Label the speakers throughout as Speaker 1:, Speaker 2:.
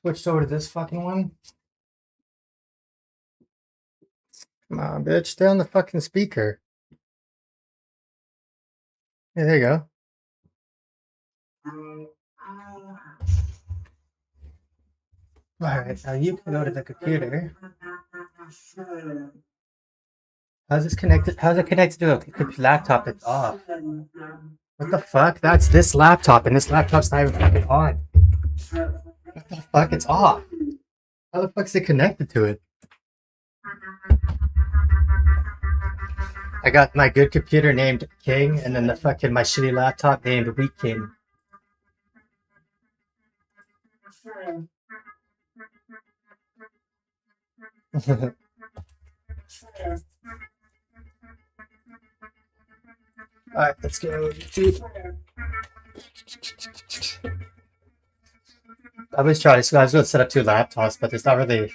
Speaker 1: Switched over to this fucking one. Come on, bitch. Stay on the fucking speaker. Yeah, there you go. Alright, now you can go to the computer. How's this connected? How's it connected to a laptop that's off? What the fuck? That's this laptop, and this laptop's not even fucking on. What the fuck? It's off. How the fuck's it connected to it? I got my good computer named King, and then the fucking my shitty laptop named Weak King. Alright, let's go. I was trying to. I was going to set up two laptops, but there's not really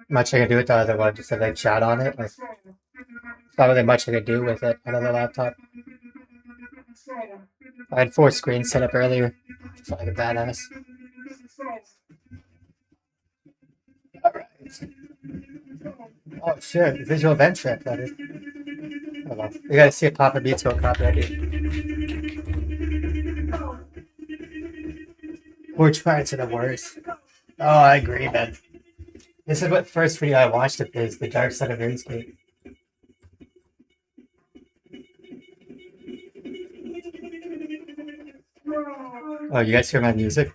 Speaker 1: much I can do with the other one. Just have like chat on it. Like, there's not really much I can do with it. Another laptop. I had 4 screens set up earlier. It's like a badass. Alright. Oh shit, visual event trip, that is. Hold on. You gotta see a Papa Beats go copyright. Porch pirates are the worst. Oh, I agree, man. This is what first video I watched of his, The Dark Side of RuneScape. Oh, you guys hear my music?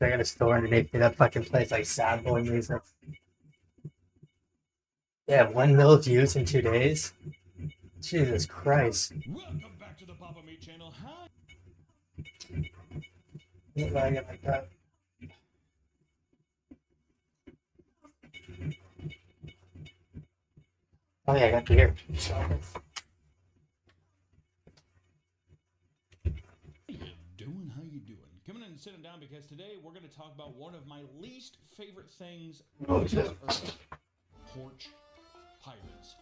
Speaker 1: They got a store underneath me that fucking plays like sad boy music. Yeah, 1 mil views in 2 days. Jesus Christ.
Speaker 2: Welcome back to the Papa Meat channel. Hi.
Speaker 1: Look like it like that. Oh yeah, I got beer.
Speaker 2: How you doing? Coming in and sitting down because today we're going to talk about one of my least favorite things on this earth. Porch pirates.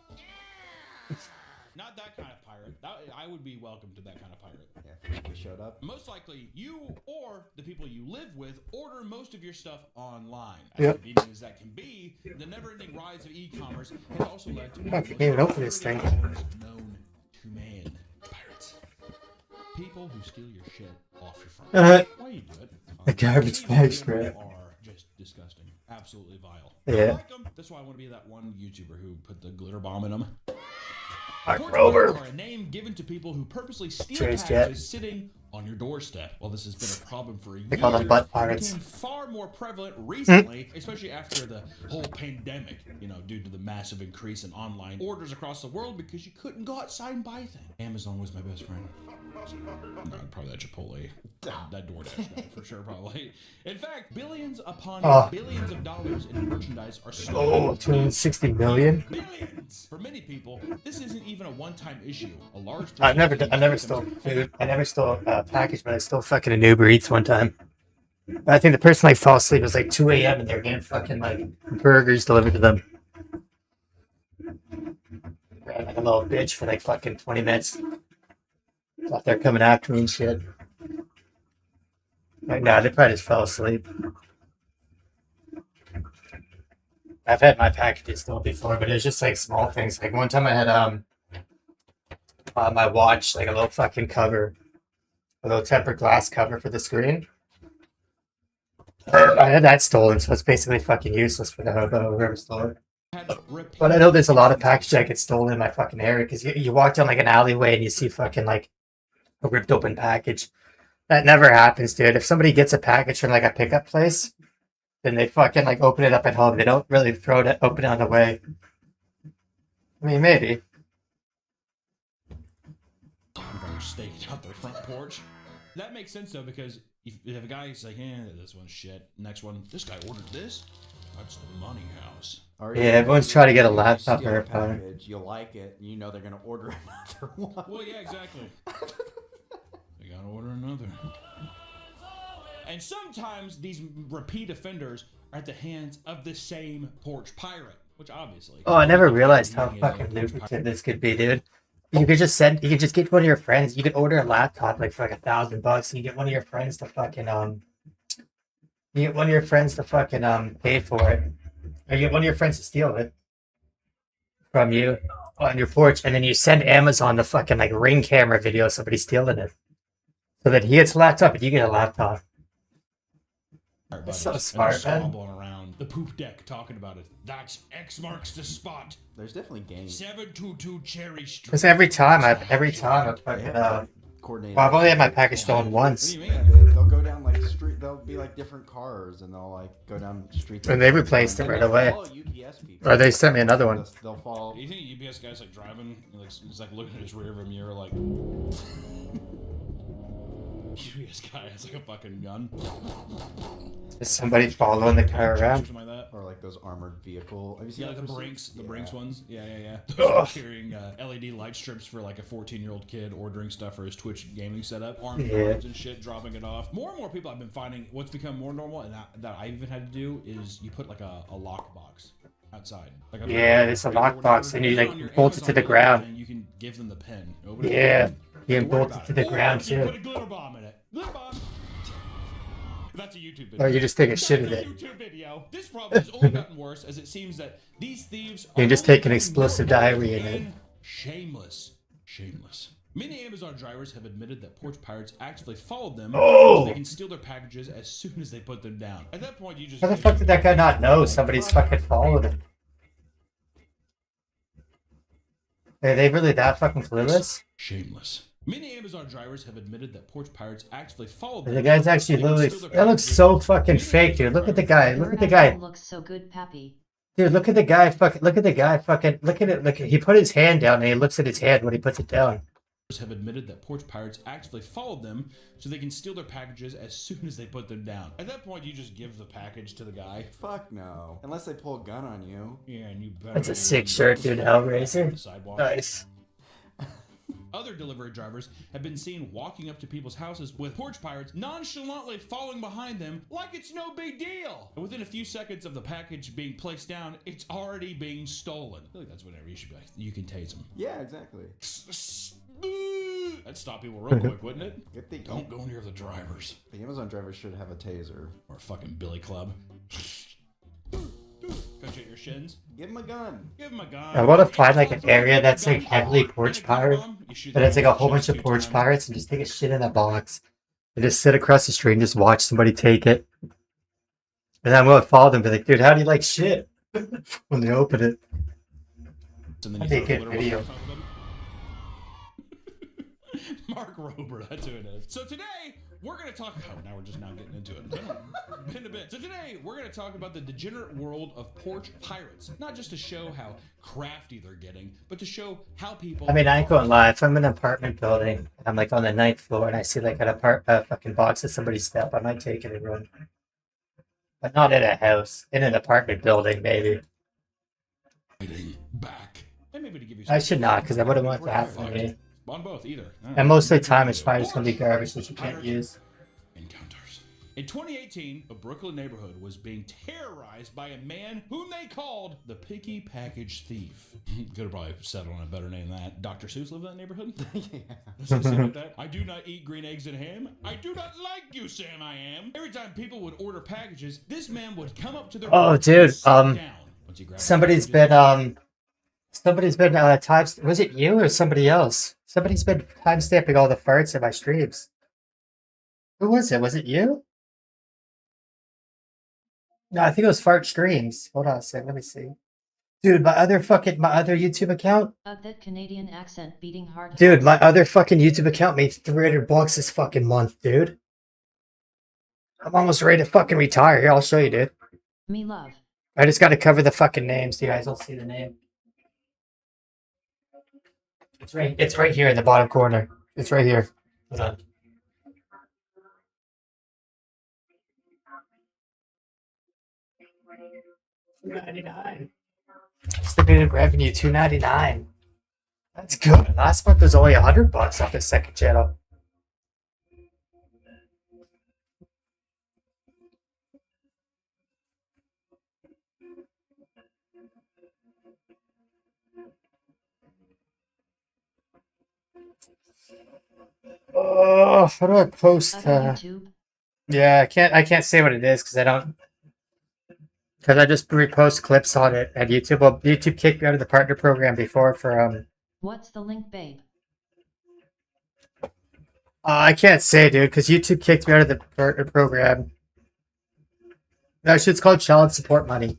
Speaker 2: Not that kind of pirate. I would be welcome to that kind of pirate.
Speaker 3: Yeah, if we showed up.
Speaker 2: Most likely, you or the people you live with order most of your stuff online.
Speaker 1: Yep.
Speaker 2: As convenient as that can be, the never-ending rise of e-commerce has also led to
Speaker 1: I can't even open this thing.
Speaker 2: known to man pirates. People who steal your shit off your front. Why you do it?
Speaker 1: The garbage bag spread.
Speaker 2: Are just disgusting. Absolutely vile.
Speaker 1: Yeah.
Speaker 2: Like 'em. That's why I want to be that one YouTuber who put the glitter bomb in them.
Speaker 1: Mark
Speaker 2: Porch
Speaker 1: Rober.
Speaker 2: pirates are a name given to people who purposely steal
Speaker 1: Cheers,
Speaker 2: packages
Speaker 1: Jet.
Speaker 2: sitting on your doorstep. Well, this has been a problem for years.
Speaker 1: They call them butt
Speaker 2: It
Speaker 1: pirates.
Speaker 2: became far more prevalent recently, especially after the whole pandemic, due to the massive increase in online orders across the world because you couldn't go outside and buy things. Amazon was my best friend. No, probably that Chipotle. That DoorDash guy, for sure, probably. In fact, billions upon billions of dollars in merchandise are stolen.
Speaker 1: Oh, 260 million?
Speaker 2: Billions! For many people, this isn't even a one-time issue. A large
Speaker 1: I never stole food. I never stole a package, but I stole fucking an Uber Eats one time. I think the person like fell asleep. It was like 2 a.m. and they're getting fucking like burgers delivered to them. Ran like a little bitch for like fucking 20 minutes. Thought they're coming after me and shit. Like, nah, they probably just fell asleep. I've had my packages stolen before, but it was just like small things. Like one time I had my watch, like a little fucking cover, a little tempered glass cover for the screen. I had that stolen, so it's basically fucking useless for the hobo whoever stole it. But I know there's a lot of packages that get stolen in my fucking area because you walk down like an alleyway and you see fucking like a ripped open package. That never happens, dude. If somebody gets a package from like a pickup place, then they fucking like open it up at home. They don't really open it on the way. I mean, maybe.
Speaker 2: Staked out their front porch. That makes sense though, because if a guy's like, this one's shit. Next one, this guy ordered this. That's the money house.
Speaker 3: Or
Speaker 1: Yeah, everyone's trying to get a laptop
Speaker 3: steal
Speaker 1: or
Speaker 3: a
Speaker 1: a phone.
Speaker 3: package, you like it, and you know they're gonna order another one.
Speaker 2: Well, yeah, exactly. They gotta order another. And sometimes these repeat offenders are at the hands of the same porch pirate, which obviously.
Speaker 1: Oh, I never realized how fucking lucrative this could be, dude. You could just send. You could just get one of your friends. You could order a laptop like for like $1,000, and you get one of your friends to fucking You get one of your friends to fucking pay for it, or you get one of your friends to steal it from you on your porch, and then you send Amazon the fucking like Ring camera video of somebody stealing it, so that he gets a laptop and you get a laptop. That's so smart, man.
Speaker 2: Stomping around the poop deck talking about it. That's X marks the spot.
Speaker 3: There's definitely games.
Speaker 2: 722 Cherry Street.
Speaker 1: Because every time I've fucking
Speaker 3: Coordinated.
Speaker 1: well, I've only had my package stolen once.
Speaker 2: What do you
Speaker 3: Yeah,
Speaker 2: mean?
Speaker 3: they'll go down like street. They'll be like different cars, and they'll like go down streets.
Speaker 1: And they replaced it right away.
Speaker 3: UPS people.
Speaker 1: Or they sent me another one.
Speaker 3: They'll follow.
Speaker 2: Do you think UPS guy's like driving, and, like he's like looking at his rear view mirror, like UPS guy has like a fucking gun,
Speaker 1: Is somebody following the car around?
Speaker 2: something like that.
Speaker 3: Or like those armored vehicle. Have you seen
Speaker 2: Yeah, like the
Speaker 3: those?
Speaker 2: Brinks, the
Speaker 3: Yeah.
Speaker 2: Brinks ones. Yeah. Those are carrying LED light strips for like a 14-year-old kid ordering stuff for his Twitch gaming setup, armed
Speaker 1: Yeah.
Speaker 2: guards and shit, dropping it off. More and more people I've been finding. What's become more normal, and that I even had to do, is you put like a lock box outside. Like a
Speaker 1: Yeah, it's a lock box, and you
Speaker 2: Put it
Speaker 1: like
Speaker 2: on your
Speaker 1: bolt it to the
Speaker 2: Amazon
Speaker 1: ground.
Speaker 2: and you can give them the pin. Open it,
Speaker 1: Yeah, you can
Speaker 2: don't worry
Speaker 1: bolt it
Speaker 2: about
Speaker 1: to the
Speaker 2: Or
Speaker 1: ground
Speaker 2: you
Speaker 1: too.
Speaker 2: put a glitter bomb in it. Glitter bomb. That's a YouTube video.
Speaker 1: Or you just take a shit
Speaker 2: That's
Speaker 1: in
Speaker 2: a
Speaker 1: it.
Speaker 2: YouTube video. This problem has only gotten worse as it seems that these thieves
Speaker 1: You
Speaker 2: are
Speaker 1: just
Speaker 2: only
Speaker 1: take an
Speaker 2: becoming
Speaker 1: explosive
Speaker 2: more
Speaker 1: diarrhea in it.
Speaker 2: and shameless. Many Amazon drivers have admitted that porch pirates actively followed them
Speaker 1: Oh!
Speaker 2: so they can steal their packages as soon as they put them down. At that point, you just
Speaker 1: How the fuck did that guy not know somebody's fucking followed him? Are they really that fucking clueless?
Speaker 2: shameless. Many Amazon drivers have admitted that porch pirates actively followed them.
Speaker 1: The guy's actually
Speaker 2: so they can
Speaker 1: literally.
Speaker 2: steal their
Speaker 1: That looks
Speaker 2: packages.
Speaker 1: so fucking fake, dude. Look at the guy. Look at the guy.
Speaker 4: Looks so good, Pappy.
Speaker 1: Dude, look at the guy. Fucking. Look at the guy. Fucking. Look at it. Look. He put his hand down and he looks at his hand when he puts it down.
Speaker 2: Have admitted that porch pirates actively followed them so they can steal their packages as soon as they put them down. At that point, you just give the package to the guy.
Speaker 3: Fuck no. Unless they pull a gun on you.
Speaker 2: Yeah, and you better.
Speaker 1: That's a sick shirt, dude. Hellraiser.
Speaker 2: The sidewalk.
Speaker 1: Nice.
Speaker 2: Other delivery drivers have been seen walking up to people's houses with porch pirates nonchalantly following behind them like it's no big deal. And within a few seconds of the package being placed down, it's already being stolen. I feel like that's whenever you should be like, you can tase them.
Speaker 3: Yeah, exactly.
Speaker 2: That'd stop people real quick, wouldn't it?
Speaker 3: Good thing.
Speaker 2: Don't go near the drivers.
Speaker 3: The Amazon driver should have a taser.
Speaker 2: Or a fucking billy club. Punch at your shins.
Speaker 3: Give him a gun.
Speaker 2: Give him a gun.
Speaker 1: I want to find like an area that's like heavily porch pirate, but it's like a whole bunch of porch pirates, and just take a shit in a box, and just sit across the street and just watch somebody take it. And I'm gonna follow them, and be like, dude, how do you like shit? When they open it.
Speaker 2: And then
Speaker 1: That'd be a
Speaker 2: throw
Speaker 1: good
Speaker 2: glitter
Speaker 1: video.
Speaker 2: on top of them. Mark Rober, that's who it is. So today, we're going to talk. Oh, now we're just now getting into it. Been a bit. So today, we're going to talk about the degenerate world of porch pirates. Not just to show how crafty they're getting, but to show how people.
Speaker 1: I mean, I ain't going to lie. If I'm in an apartment building, I'm like on the 9th floor, and I see like a fucking box of somebody's step, I might take it and run. But not in a house. In an apartment building, maybe.
Speaker 2: Fighting back. And maybe to give you.
Speaker 1: I should not, because I wouldn't want that to happen to me.
Speaker 2: On both, either.
Speaker 1: And most of the time, it's probably just going to be garbage that you can't use.
Speaker 2: Encounters. In 2018, a Brooklyn neighborhood was being terrorized by a man whom they called the Picky Package Thief. Could have probably settled on a better name than that. Dr. Seuss lived in that neighborhood?
Speaker 3: Yeah.
Speaker 2: Something like that. I do not eat green eggs and ham. I do not like you, Sam. I am. Every time people would order packages, this man would come up to their
Speaker 1: Oh,
Speaker 2: porch
Speaker 1: dude,
Speaker 2: and sit down. Once he grabbed the
Speaker 1: Somebody's
Speaker 2: packages-
Speaker 1: been time. Was it you or somebody else? Somebody's been time stamping all the farts in my streams. Who was it? Was it you? No, I think it was Fart Streams. Hold on a second. Let me see. Dude, my other YouTube account.
Speaker 4: That Canadian accent beating hard.
Speaker 1: Dude, my other fucking YouTube account made $300 this fucking month, dude. I'm almost ready to fucking retire. Here, I'll show you, dude.
Speaker 4: Me love.
Speaker 1: I just got to cover the fucking names. You guys don't see the name. It's right here in the bottom corner. It's right here. Hold on. $2.99. Estimated revenue $2.99. That's good. Last month was only $100 off the second channel. Oh, how do I post?
Speaker 4: Other YouTube.
Speaker 1: Yeah, I can't say what it is because I just repost clips on it at YouTube. Well, YouTube kicked me out of the partner program before for
Speaker 4: What's the link, babe?
Speaker 1: I can't say, dude, because YouTube kicked me out of the partner program. That shit's called child support money.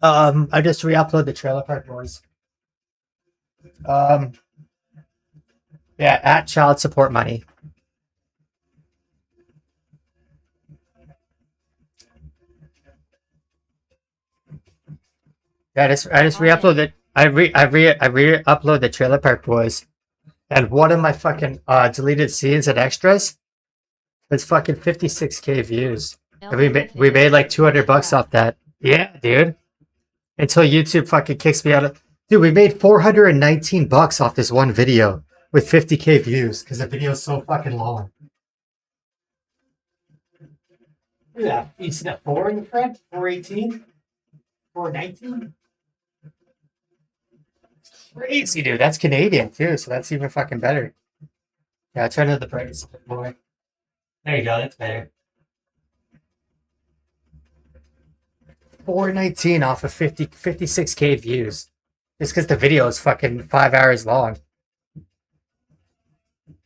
Speaker 1: I just re-upload the Trailer Park Boys. Yeah, at child support money. Yeah, I just re-upload it. I re-upload the Trailer Park Boys, and one of my fucking deleted scenes and extras has fucking 56K views. And we made like $200 off that. Yeah, dude. Until YouTube fucking kicks me out of. Dude, we made $419 off this one video with 50K views because the video is so fucking long. Look at that. You see that 4 in the front? 418? 419? Crazy, dude. That's Canadian too, so that's even fucking better. Yeah, I'll turn to the brightness a bit more. There you go. That's better. 419 off of 56K views. Just because the video is fucking 5 hours long.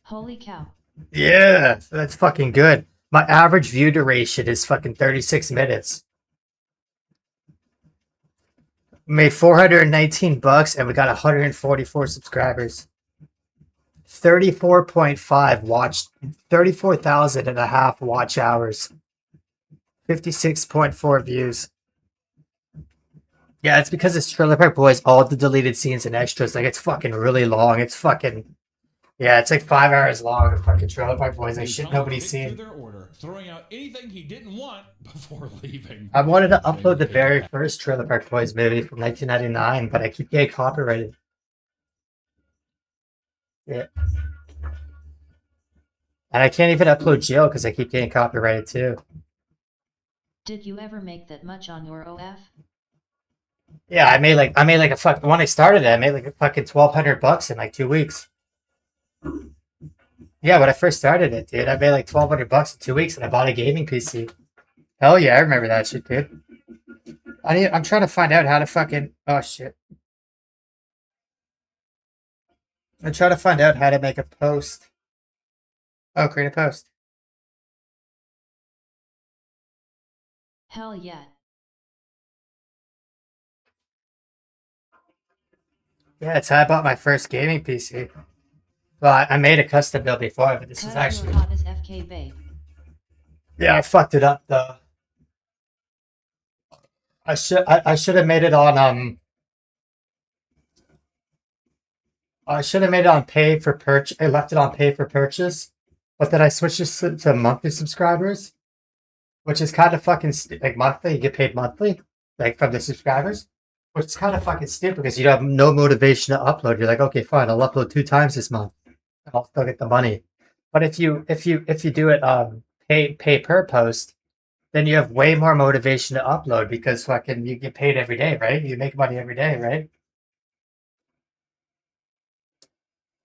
Speaker 4: Holy cow.
Speaker 1: Yeah, that's fucking good. My average view duration is fucking 36 minutes. Made $419 and we got 144 subscribers. 34.5 watched, 34,000 and a half watch hours. 56.4 views. Yeah, it's because it's Trailer Park Boys, all the deleted scenes and extras. Like, it's fucking really long. It's fucking... Yeah, it's like 5 hours long of fucking Trailer Park Boys. Like, shit nobody's seen.
Speaker 2: Their order, throwing out anything he didn't want before leaving.
Speaker 1: I wanted to upload the very first Trailer Park Boys movie from 1999, but I keep getting copyrighted. Yeah. And I can't even upload Jill because I keep getting copyrighted too.
Speaker 4: Did you ever make that much on your OF?
Speaker 1: Yeah, I made like a fuck. When I started it, I made like a fucking $1,200 in like 2 weeks. Yeah, when I first started it, dude, I made like $1,200 in 2 weeks, and I bought a gaming PC. Hell yeah, I remember that shit, dude. I'm trying to find out how to fucking. Oh shit. I'm trying to find out how to make a post. Oh, create a post.
Speaker 4: Hell yeah.
Speaker 1: Yeah, it's how I bought my first gaming PC. Well, I made a custom build before, but this is actually...
Speaker 4: hot as FK babe.
Speaker 1: Yeah, I fucked it up though. I should have made it on I should have made it on pay for purchase. I left it on pay for purchase, but then I switched it to monthly subscribers, which is kind of fucking like monthly. You get paid monthly, like from the subscribers. Which is kind of fucking stupid because you have no motivation to upload. You're like, okay, fine, I'll upload 2 times this month, and I'll still get the money. But if you do it pay per post, then you have way more motivation to upload because fucking you get paid every day, right? You make money every day, right?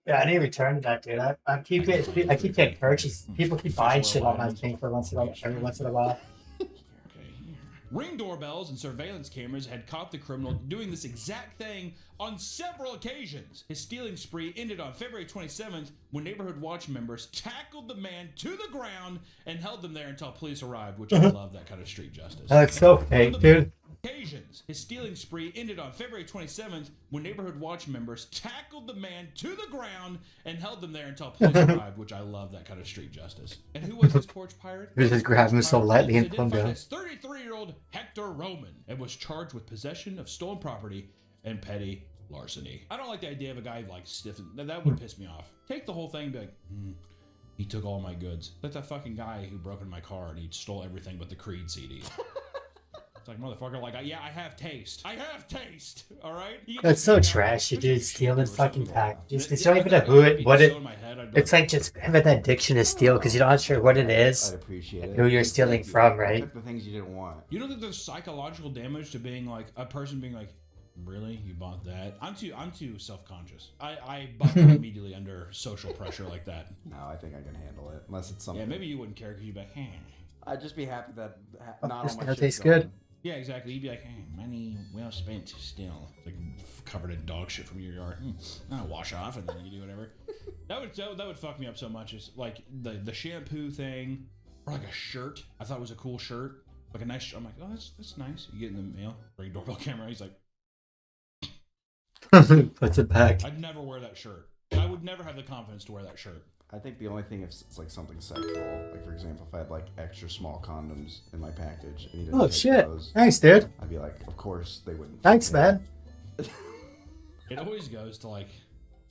Speaker 1: Yeah, I need to return that, dude. I keep getting purchased. People keep buying shit on my thing for every once in a while.
Speaker 2: Ring doorbells and surveillance cameras had caught the criminal doing this exact thing on several occasions. His stealing spree ended on February 27th when Neighborhood Watch members tackled the man to the ground and held them there until police arrived, which I love that kind of street justice.
Speaker 1: That's so fake, dude.
Speaker 2: Occasions. His stealing spree ended on February 27th when Neighborhood Watch members tackled the man to the ground and held them there until police arrived, which I love that kind of street justice. And who was this porch pirate?
Speaker 1: You just grabbed him so lightly and put him down.
Speaker 2: 33-year-old Hector Roman and was charged with possession of stolen property and petty larceny. I don't like the idea of a guy like stiffing. That would piss me off. Take the whole thing and be like, he took all my goods. Like that fucking guy who broke into my car and he stole everything but the Creed CD. It's like, motherfucker, like, yeah, I have taste. I have taste, all right?
Speaker 1: That's so trashy, dude. Stealing fucking packages. Because you don't even know who it, what it... It's like just having that addiction to steal because you're not sure what it is.
Speaker 3: I'd appreciate it.
Speaker 1: Who you're stealing from, right?
Speaker 3: Took the things you didn't want.
Speaker 2: You don't think there's psychological damage to being like, a person being like, Really? You bought that? I'm too self-conscious. I bought that immediately under social pressure like that.
Speaker 3: No, I think I can handle it. Unless it's something.
Speaker 2: Yeah, maybe you wouldn't care because you'd be like, hey.
Speaker 3: I'd just be happy that not
Speaker 1: this
Speaker 3: all my
Speaker 1: now
Speaker 3: shit's
Speaker 1: tastes
Speaker 3: gone.
Speaker 1: good.
Speaker 2: Yeah, exactly. You'd be like, hey, money well spent still. It's like covered in dog shit from your yard. I'll wash off and then you do whatever. That would fuck me up so much. Is like the shampoo thing, or like a shirt. I thought it was a cool shirt, like a nice. I'm like, oh, that's nice. You get in the mail, bring doorbell camera. He's like,
Speaker 1: Puts it back.
Speaker 2: I'd never wear that shirt. I would never have the confidence to wear that shirt.
Speaker 3: I think the only thing if it's like something sexual, like for example, if I had like extra small condoms in my package, and he didn't
Speaker 1: Oh
Speaker 3: take
Speaker 1: shit!
Speaker 3: those,
Speaker 1: Thanks, dude.
Speaker 3: I'd be like, of course they wouldn't.
Speaker 1: Thanks, man.
Speaker 2: It always goes to like,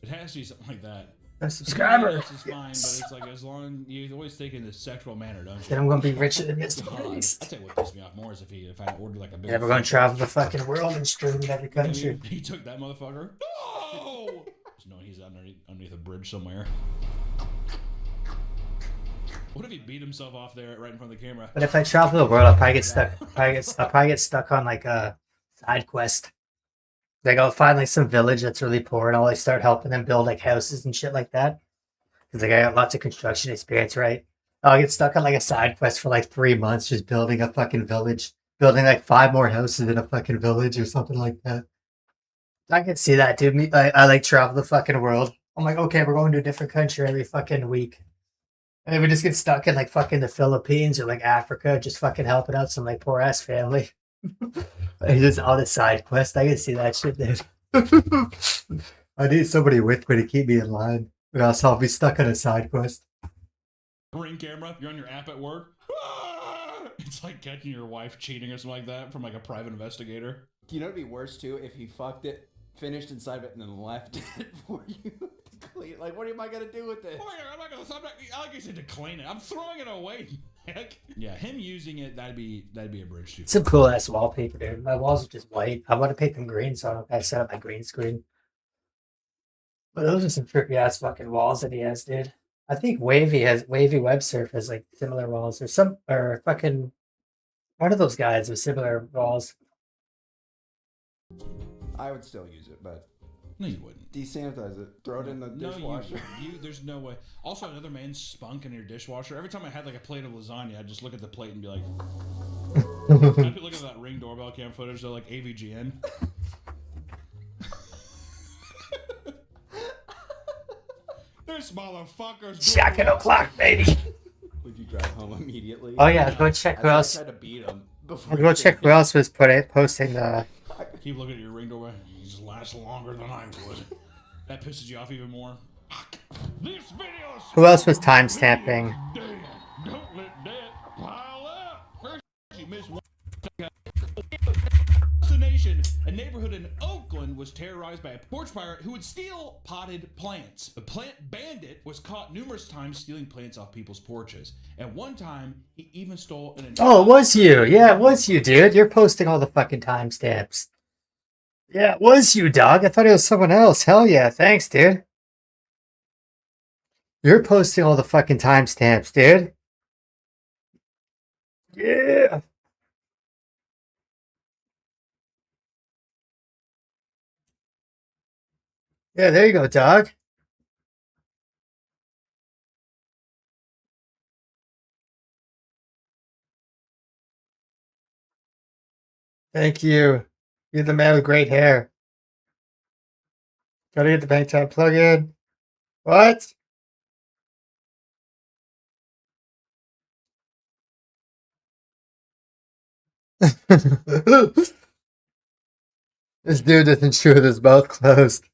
Speaker 2: it has to be something like that.
Speaker 1: A subscriber.
Speaker 2: This is fine, but it's like as long you always think in the sexual manner, don't you?
Speaker 1: Then I'm gonna be richer than Mr.
Speaker 2: God, I'd
Speaker 1: Beast.
Speaker 2: tell you what pissed me off more is if I ordered like a big.
Speaker 1: Yeah, we're gonna travel the fucking world and stream in every country.
Speaker 2: He took that motherfucker. No! Just knowing he's underneath a bridge somewhere. What if he beat himself off there right in front of the camera?
Speaker 1: But if I travel the world, I'll probably get stuck. I'll probably get stuck on like a side quest. Like I'll find like some village that's really poor, and I'll like start helping them build like houses and shit like that. Because like I got lots of construction experience, right? I'll get stuck on like a side quest for like 3 months, just building a fucking village, building like 5 more houses in a fucking village or something like that. I can see that, dude. I like travel the fucking world. I'm like, okay, we're going to a different country every fucking week. And then we just get stuck in like fucking the Philippines or like Africa, just fucking helping out some like poor ass family. Like, just on the side quest. I can see that shit, dude. I need somebody with me to keep me in line, or else I'll be stuck on a side quest.
Speaker 2: Ring camera, you're on your app at work. Ah! It's like catching your wife cheating or something like that from like a private investigator.
Speaker 3: You know, it'd be worse too if he fucked it, finished inside of it, and then left it for you to clean. Like, what am I gonna do with this?
Speaker 2: Oh my God, I like you said to clean it. I'm throwing it away. Heck. Yeah, him using it, that'd be a bridge too.
Speaker 1: It's some cool ass wallpaper, dude. My walls are just white. I want to paint them green, so I don't gotta set up my green screen. But those are some trippy ass fucking walls that he has, dude. I think Wavy Web Surf has like similar walls, or fucking one of those guys with similar walls.
Speaker 3: I would still use it, but
Speaker 2: No, you wouldn't.
Speaker 3: desanitize it, throw it in the dishwasher.
Speaker 2: You there's no way. Also, another man's spunk in your dishwasher. Every time I had like a plate of lasagna, I'd just look at the plate and be like, I'd be looking at that Ring doorbell cam footage. They're like AVGN. This motherfucker's
Speaker 1: Second o'clock, baby.
Speaker 3: Would you drive home immediately?
Speaker 1: Oh yeah, go check who
Speaker 3: I
Speaker 1: else.
Speaker 3: tried to beat him.
Speaker 1: I'll go check who else was posting the.
Speaker 2: Keep looking at your Ring doorbell. He just lasts longer than I would. That pisses you off even more. This video.
Speaker 1: Who else was timestamping?
Speaker 2: Don't let that pile up. First, you missed one. A neighborhood in Oakland was terrorized by a porch pirate who would steal potted plants. The plant bandit was caught numerous times stealing plants off people's porches. At one time, he even stole an.
Speaker 1: Oh, it was you. Yeah, it was you, dude. You're posting all the fucking timestamps. Yeah, it was you, dog. I thought it was someone else. Hell yeah. Thanks, dude. You're posting all the fucking timestamps, dude. Yeah. Yeah, there you go, dog. Thank you. You're the man with great hair. Gotta get the bank top plug in. What? This dude doesn't chew with his mouth closed.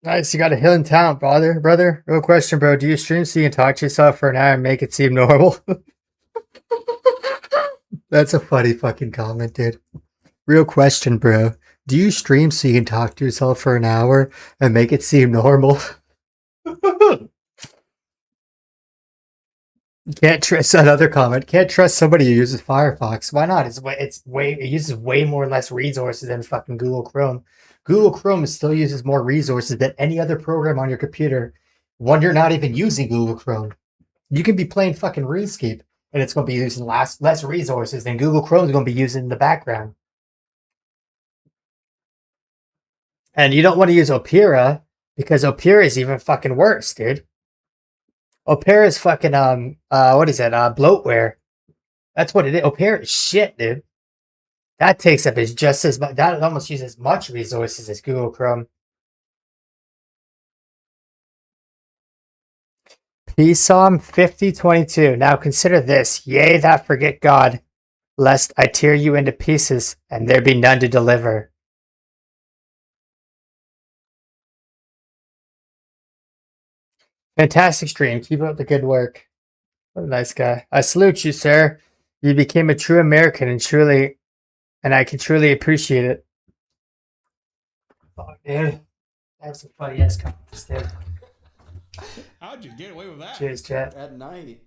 Speaker 1: Nice, you got a hill in town, brother. Real question, bro. Do you stream so you can talk to yourself for an hour and make it seem normal? That's a funny fucking comment, dude. Real question, bro. Do you stream so you can talk to yourself for an hour and make it seem normal? Can't trust another comment. Can't trust somebody who uses Firefox. Why not? It uses way more less resources than fucking Google Chrome. Google Chrome still uses more resources than any other program on your computer when you're not even using Google Chrome. You can be playing fucking RuneScape and it's going to be using less resources than Google Chrome is going to be using in the background. And you don't want to use Opera because Opera is even fucking worse, dude. Opera is fucking what is it? Bloatware. That's what it is. Opera is shit, dude. That takes up is just as much. That almost uses as much resources as Google Chrome. Psalm 50:22. Now consider this: Yea, that forget God, lest I tear you into pieces, and there be none to deliver. Fantastic stream. Keep up the good work. What a nice guy. I salute you, sir. You became a true American, and I can truly appreciate it. Fuck, dude. That's a funny ass comments, dude.
Speaker 2: How'd you get away with that?
Speaker 1: Cheers, chat.
Speaker 3: At night.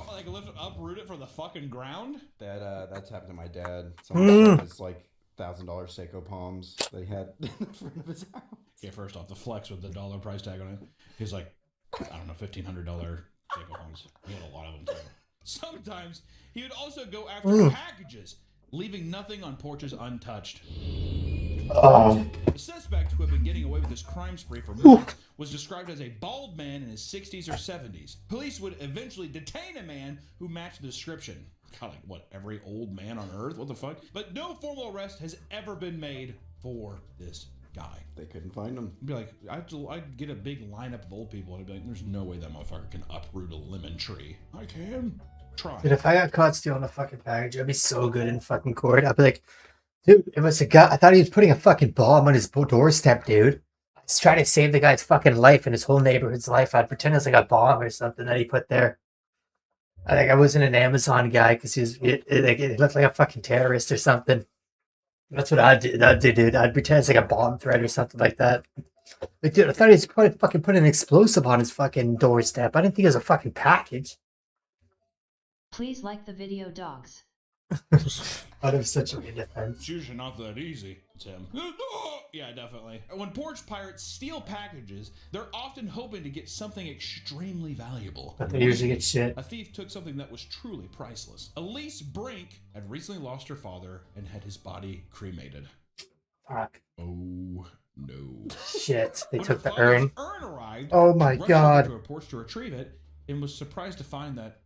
Speaker 2: Like uproot it from the fucking ground?
Speaker 3: That's happened to my dad. Someone it's like $1,000 Seiko palms that he had in front of his house.
Speaker 2: Yeah, first off, the flex with the dollar price tag on it. He's like, I don't know, $1,500 Seiko palms. He had a lot of them too. Sometimes he would also go after packages, leaving nothing on porches untouched. The suspect, who had been getting away with this crime spree for months, was described as a bald man in his 60s or 70s. Police would eventually detain a man who matched the description. God, like, what, every old man on earth? What the fuck? But no formal arrest has ever been made for this guy.
Speaker 3: They couldn't find him.
Speaker 2: I'd be like, I'd get a big lineup of old people, and I'd be like, there's no way that motherfucker can uproot a lemon tree. I can. Try.
Speaker 1: Dude, if I got caught stealing a fucking package, I'd be so good in fucking court. I'd be like, dude, it was a guy. I thought he was putting a fucking bomb on his doorstep, dude. I was trying to save the guy's fucking life and his whole neighborhood's life. I'd pretend it was like a bomb or something that he put there. I think I wasn't an Amazon guy because it looked like a fucking terrorist or something. That's what I'd do, dude. I'd pretend it's like a bomb threat or something like that. Like, dude, I thought he was fucking put an explosive on his fucking doorstep. I didn't think it was a fucking package.
Speaker 4: Please like the video, dogs.
Speaker 1: Out of such a good defense.
Speaker 2: It's usually not that easy, Tim. Yeah, definitely. When porch pirates steal packages, they're often hoping to get something extremely valuable.
Speaker 1: But they usually get shit.
Speaker 2: A thief took something that was truly priceless. Elise Brink had recently lost her father and had his body cremated.
Speaker 1: Fuck.
Speaker 2: Oh no.
Speaker 1: Shit. They
Speaker 2: When
Speaker 1: took
Speaker 2: her
Speaker 1: the
Speaker 2: father's
Speaker 1: urn.
Speaker 2: arrived,
Speaker 1: Oh my
Speaker 2: she rushed
Speaker 1: God.
Speaker 2: over to her porch to retrieve it and was surprised to find that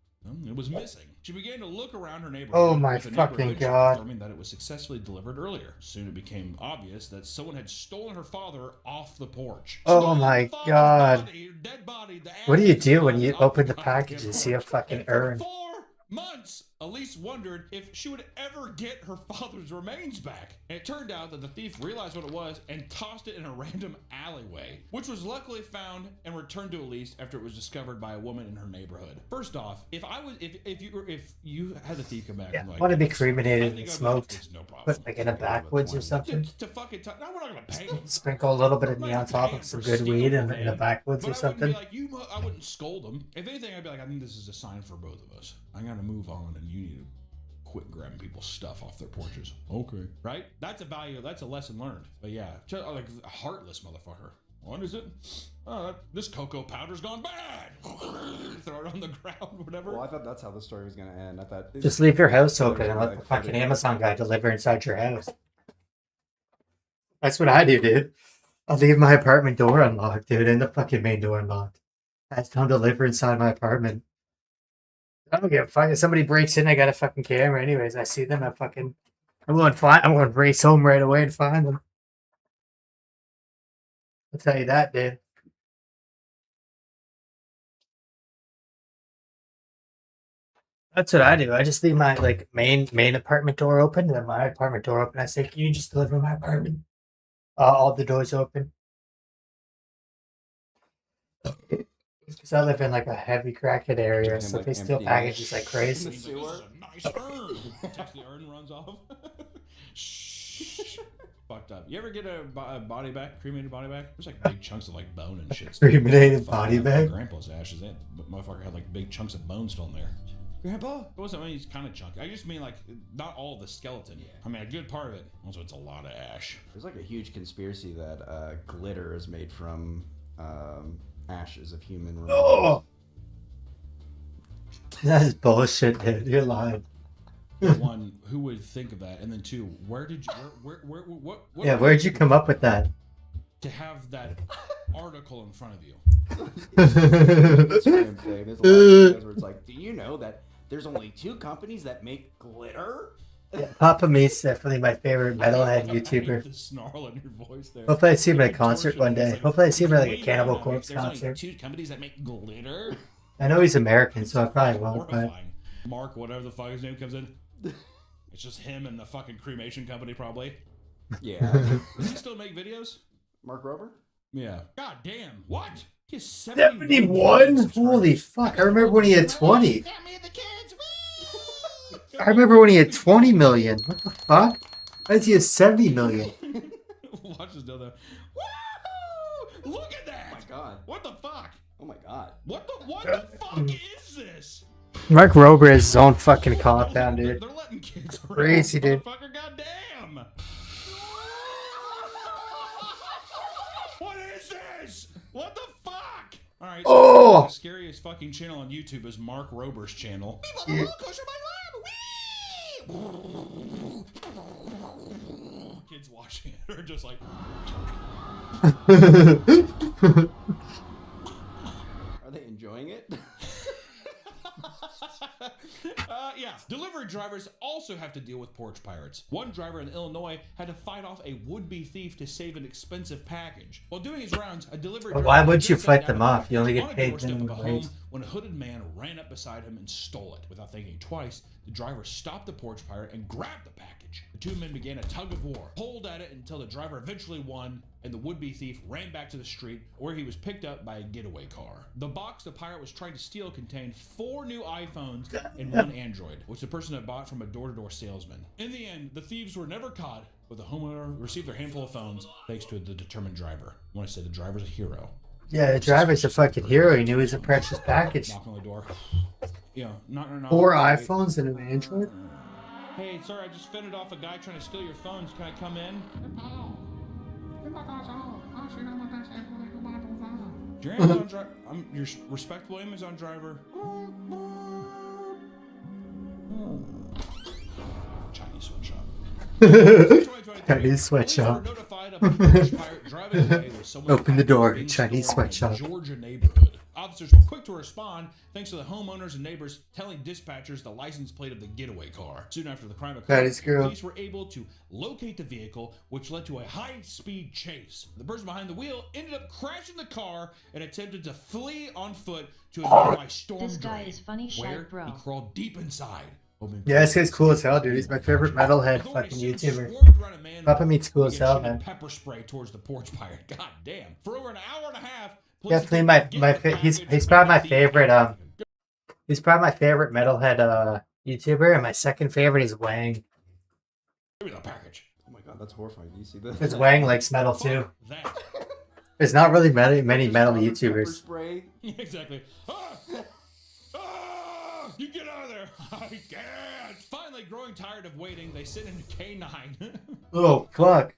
Speaker 2: it was missing. She began to look around her neighborhood.
Speaker 1: Oh my
Speaker 2: with the
Speaker 1: fucking
Speaker 2: neighborhood
Speaker 1: God.
Speaker 2: confirming that it was successfully delivered earlier. Soon it became obvious that someone had stolen her father off the porch.
Speaker 1: Oh
Speaker 2: Stole
Speaker 1: my
Speaker 2: her father's
Speaker 1: God.
Speaker 2: body, dead body, the
Speaker 1: What do you
Speaker 2: ashes
Speaker 1: do when you
Speaker 2: off
Speaker 1: open the
Speaker 2: goddamn
Speaker 1: package and see a
Speaker 2: porch.
Speaker 1: fucking
Speaker 2: And for
Speaker 1: urn?
Speaker 2: 4 months, Elise wondered if she would ever get her father's remains back. And it turned out that the thief realized what it was and tossed it in a random alleyway, which was luckily found and returned to Elise after it was discovered by a woman in her neighborhood. First off, if you had the thief come back,
Speaker 1: Yeah,
Speaker 2: and like,
Speaker 1: want to be
Speaker 2: I
Speaker 1: cremated
Speaker 2: think
Speaker 1: and
Speaker 2: I'd be like,
Speaker 1: smoked.
Speaker 2: "It's no problem."
Speaker 1: Put like in a backwoods or something.
Speaker 2: To fucking no, we're not gonna pay him.
Speaker 1: Sprinkle a little bit of
Speaker 2: I'm
Speaker 1: me
Speaker 2: not
Speaker 1: on top
Speaker 2: paying
Speaker 1: of some
Speaker 2: for
Speaker 1: good weed
Speaker 2: stealing
Speaker 1: in the
Speaker 2: it.
Speaker 1: backwoods
Speaker 2: But
Speaker 1: or
Speaker 2: I wouldn't be
Speaker 1: something.
Speaker 2: like, I wouldn't scold them. If anything, I'd be like, I think this is a sign for both of us. I gotta move on, and you need to quit grabbing people's stuff off their porches. Okay. Right? That's a value. That's a lesson learned. But yeah, just, like a heartless motherfucker. What is it? Oh, this cocoa powder's gone bad. Throw it on the ground, whatever.
Speaker 3: Well, I thought that's how the story was going to end. I thought
Speaker 1: Just leave your house
Speaker 3: They're
Speaker 1: open and
Speaker 3: gonna,
Speaker 1: let the
Speaker 3: like,
Speaker 1: fucking
Speaker 3: put it-
Speaker 1: Amazon guy deliver inside your house. That's what I do, dude. I'll leave my apartment door unlocked, dude, and the fucking main door unlocked. That's don't deliver inside my apartment. I don't give a fuck. If somebody breaks in, I got a fucking camera anyways. I see them, I'm going to race home right away and find them. I'll tell you that, dude. That's what I do. I just leave my like main apartment door open, then my apartment door open. I say, "Can you just deliver my apartment?" All the doors open. Because I live in like a heavy crackhead area,
Speaker 3: Him,
Speaker 1: so
Speaker 3: like,
Speaker 1: they steal
Speaker 3: emptying
Speaker 1: packages like
Speaker 3: in
Speaker 1: crazy.
Speaker 3: the
Speaker 2: He's like, this is a nice urn. Takes the urn, runs off. Shh. Fucked up. You ever get a body bag, cremated body bag? There's like big chunks of like bone and shit.
Speaker 1: Cremated
Speaker 2: Fucking
Speaker 1: body
Speaker 2: my
Speaker 1: bag?
Speaker 2: Grandpa's ashes in, but motherfucker had like big chunks of bone still in there. Grandpa? It wasn't. I mean, he's kind of chunky. I just mean like not all the skeleton. I mean, a good part of it. Also, it's a lot of ash.
Speaker 3: There's like a huge conspiracy that glitter is made from ashes of human remains.
Speaker 1: Oh! That is bullshit, dude. You're lying.
Speaker 2: One, who would think of that? And then two, where did you, what
Speaker 1: Yeah, where'd you come up with that?
Speaker 2: to have that article in front of you?
Speaker 3: Instagram thing. There's a lot of videos where it's like, do you know that there's only 2 companies that make glitter?
Speaker 1: Yeah, Papa Meat's definitely my favorite metalhead
Speaker 2: I hate
Speaker 1: YouTuber.
Speaker 2: the snarl in your voice there.
Speaker 1: Hopefully I see him at a concert one
Speaker 2: Contortion,
Speaker 1: day.
Speaker 2: it's
Speaker 1: Hopefully I see him at like a
Speaker 2: wait,
Speaker 1: Cannibal
Speaker 2: no,
Speaker 1: Corpse
Speaker 2: there's only
Speaker 1: concert.
Speaker 2: 2 companies that make glitter?
Speaker 1: I know he's American, so I probably won't. But
Speaker 2: Horrifying. Mark, whatever the fuck his name comes in. It's just him and the fucking cremation company, probably.
Speaker 3: Yeah.
Speaker 2: Does he still make videos?
Speaker 3: Mark Rober?
Speaker 2: Yeah. God damn. What? He has
Speaker 1: 71?
Speaker 2: subscribers.
Speaker 1: Holy fuck! I remember when he had 20.
Speaker 2: Get me the kids. Whee!
Speaker 1: I remember when he had 20 million. What the fuck? Why does he have 70 million?
Speaker 2: Watch this dildo. Woo! Look at that!
Speaker 3: Oh my god.
Speaker 2: What the fuck?
Speaker 3: Oh my god.
Speaker 2: What the fuck is this?
Speaker 1: Mark Rober is his own fucking compound, dude.
Speaker 2: They're letting kids around.
Speaker 1: Crazy, dude.
Speaker 2: Motherfucker, goddamn! What is this? What the fuck? All right. So
Speaker 1: Oh!
Speaker 2: the scariest fucking channel on YouTube is Mark Rober's channel.
Speaker 1: Yeah.
Speaker 2: Kids watching it are just like.
Speaker 3: Are they enjoying it?
Speaker 2: Yeah. Delivery drivers also have to deal with porch pirates. One driver in Illinois had to fight off a would-be thief to save an expensive package. While doing his rounds, a delivery
Speaker 1: But
Speaker 2: driver
Speaker 1: why would you
Speaker 2: just
Speaker 1: fight
Speaker 2: sat
Speaker 1: them
Speaker 2: down
Speaker 1: off? You only get
Speaker 2: on a
Speaker 1: paid
Speaker 2: doorstep of a
Speaker 1: minimum
Speaker 2: home
Speaker 1: wage.
Speaker 2: when a hooded man ran up beside him and stole it. Without thinking twice, the driver stopped the porch pirate and grabbed the package. The 2 men began a tug of war, pulled at it until the driver eventually won, and the would-be thief ran back to the street where he was picked up by a getaway car. The box the pirate was trying to steal contained 4 new iPhones and 1 Android, which the person had bought from a door-to-door salesman. In the end, the thieves were never caught, but the homeowner received their handful of phones thanks to the determined driver. When I say the driver's a hero.
Speaker 1: Yeah, the driver's a fucking hero. He knew it was a precious package.
Speaker 2: Knock on the door. Yeah, knock.
Speaker 1: 4 iPhones and an Android?
Speaker 2: Hey, sir, I just fended off a guy trying to steal your phones. Can I come in? Your Amazon driver. Your respectable Amazon driver. Chinese sweatshop.
Speaker 1: Chinese sweatshop.
Speaker 2: Open
Speaker 1: the door, Chinese sweatshop.
Speaker 2: Georgia neighborhood. Officers were quick to respond thanks to the homeowners and neighbors telling dispatchers the license plate of the getaway car. Soon after the crime occurred,
Speaker 1: That is cool.
Speaker 2: police were able to locate the vehicle, which led to a high-speed chase. The person behind the wheel ended up crashing the car and attempted to flee on foot to a nearby storm
Speaker 4: This guy
Speaker 2: drain,
Speaker 4: is funny shit,
Speaker 2: where
Speaker 4: bro.
Speaker 2: he crawled deep inside.
Speaker 1: Yeah, this guy's cool as hell, dude. He's my favorite metalhead fucking YouTuber. Papa Meat's cool as hell, man.
Speaker 2: Pepper spray towards the porch pirate. God damn! For over an hour and a half.
Speaker 1: Definitely he's probably my favorite he's probably my favorite metalhead YouTuber, and my second favorite is Wang.
Speaker 2: Give me the package.
Speaker 3: Oh my god, that's horrifying. Do you see this?
Speaker 1: Because Wang likes metal too.
Speaker 2: That.
Speaker 1: There's not really many metal
Speaker 3: Pepper
Speaker 1: YouTubers.
Speaker 3: spray.
Speaker 2: Exactly. Ah! Ah! You get out of there! I can't! Finally, growing tired of waiting, they sent in a K9.
Speaker 1: Oh fuck.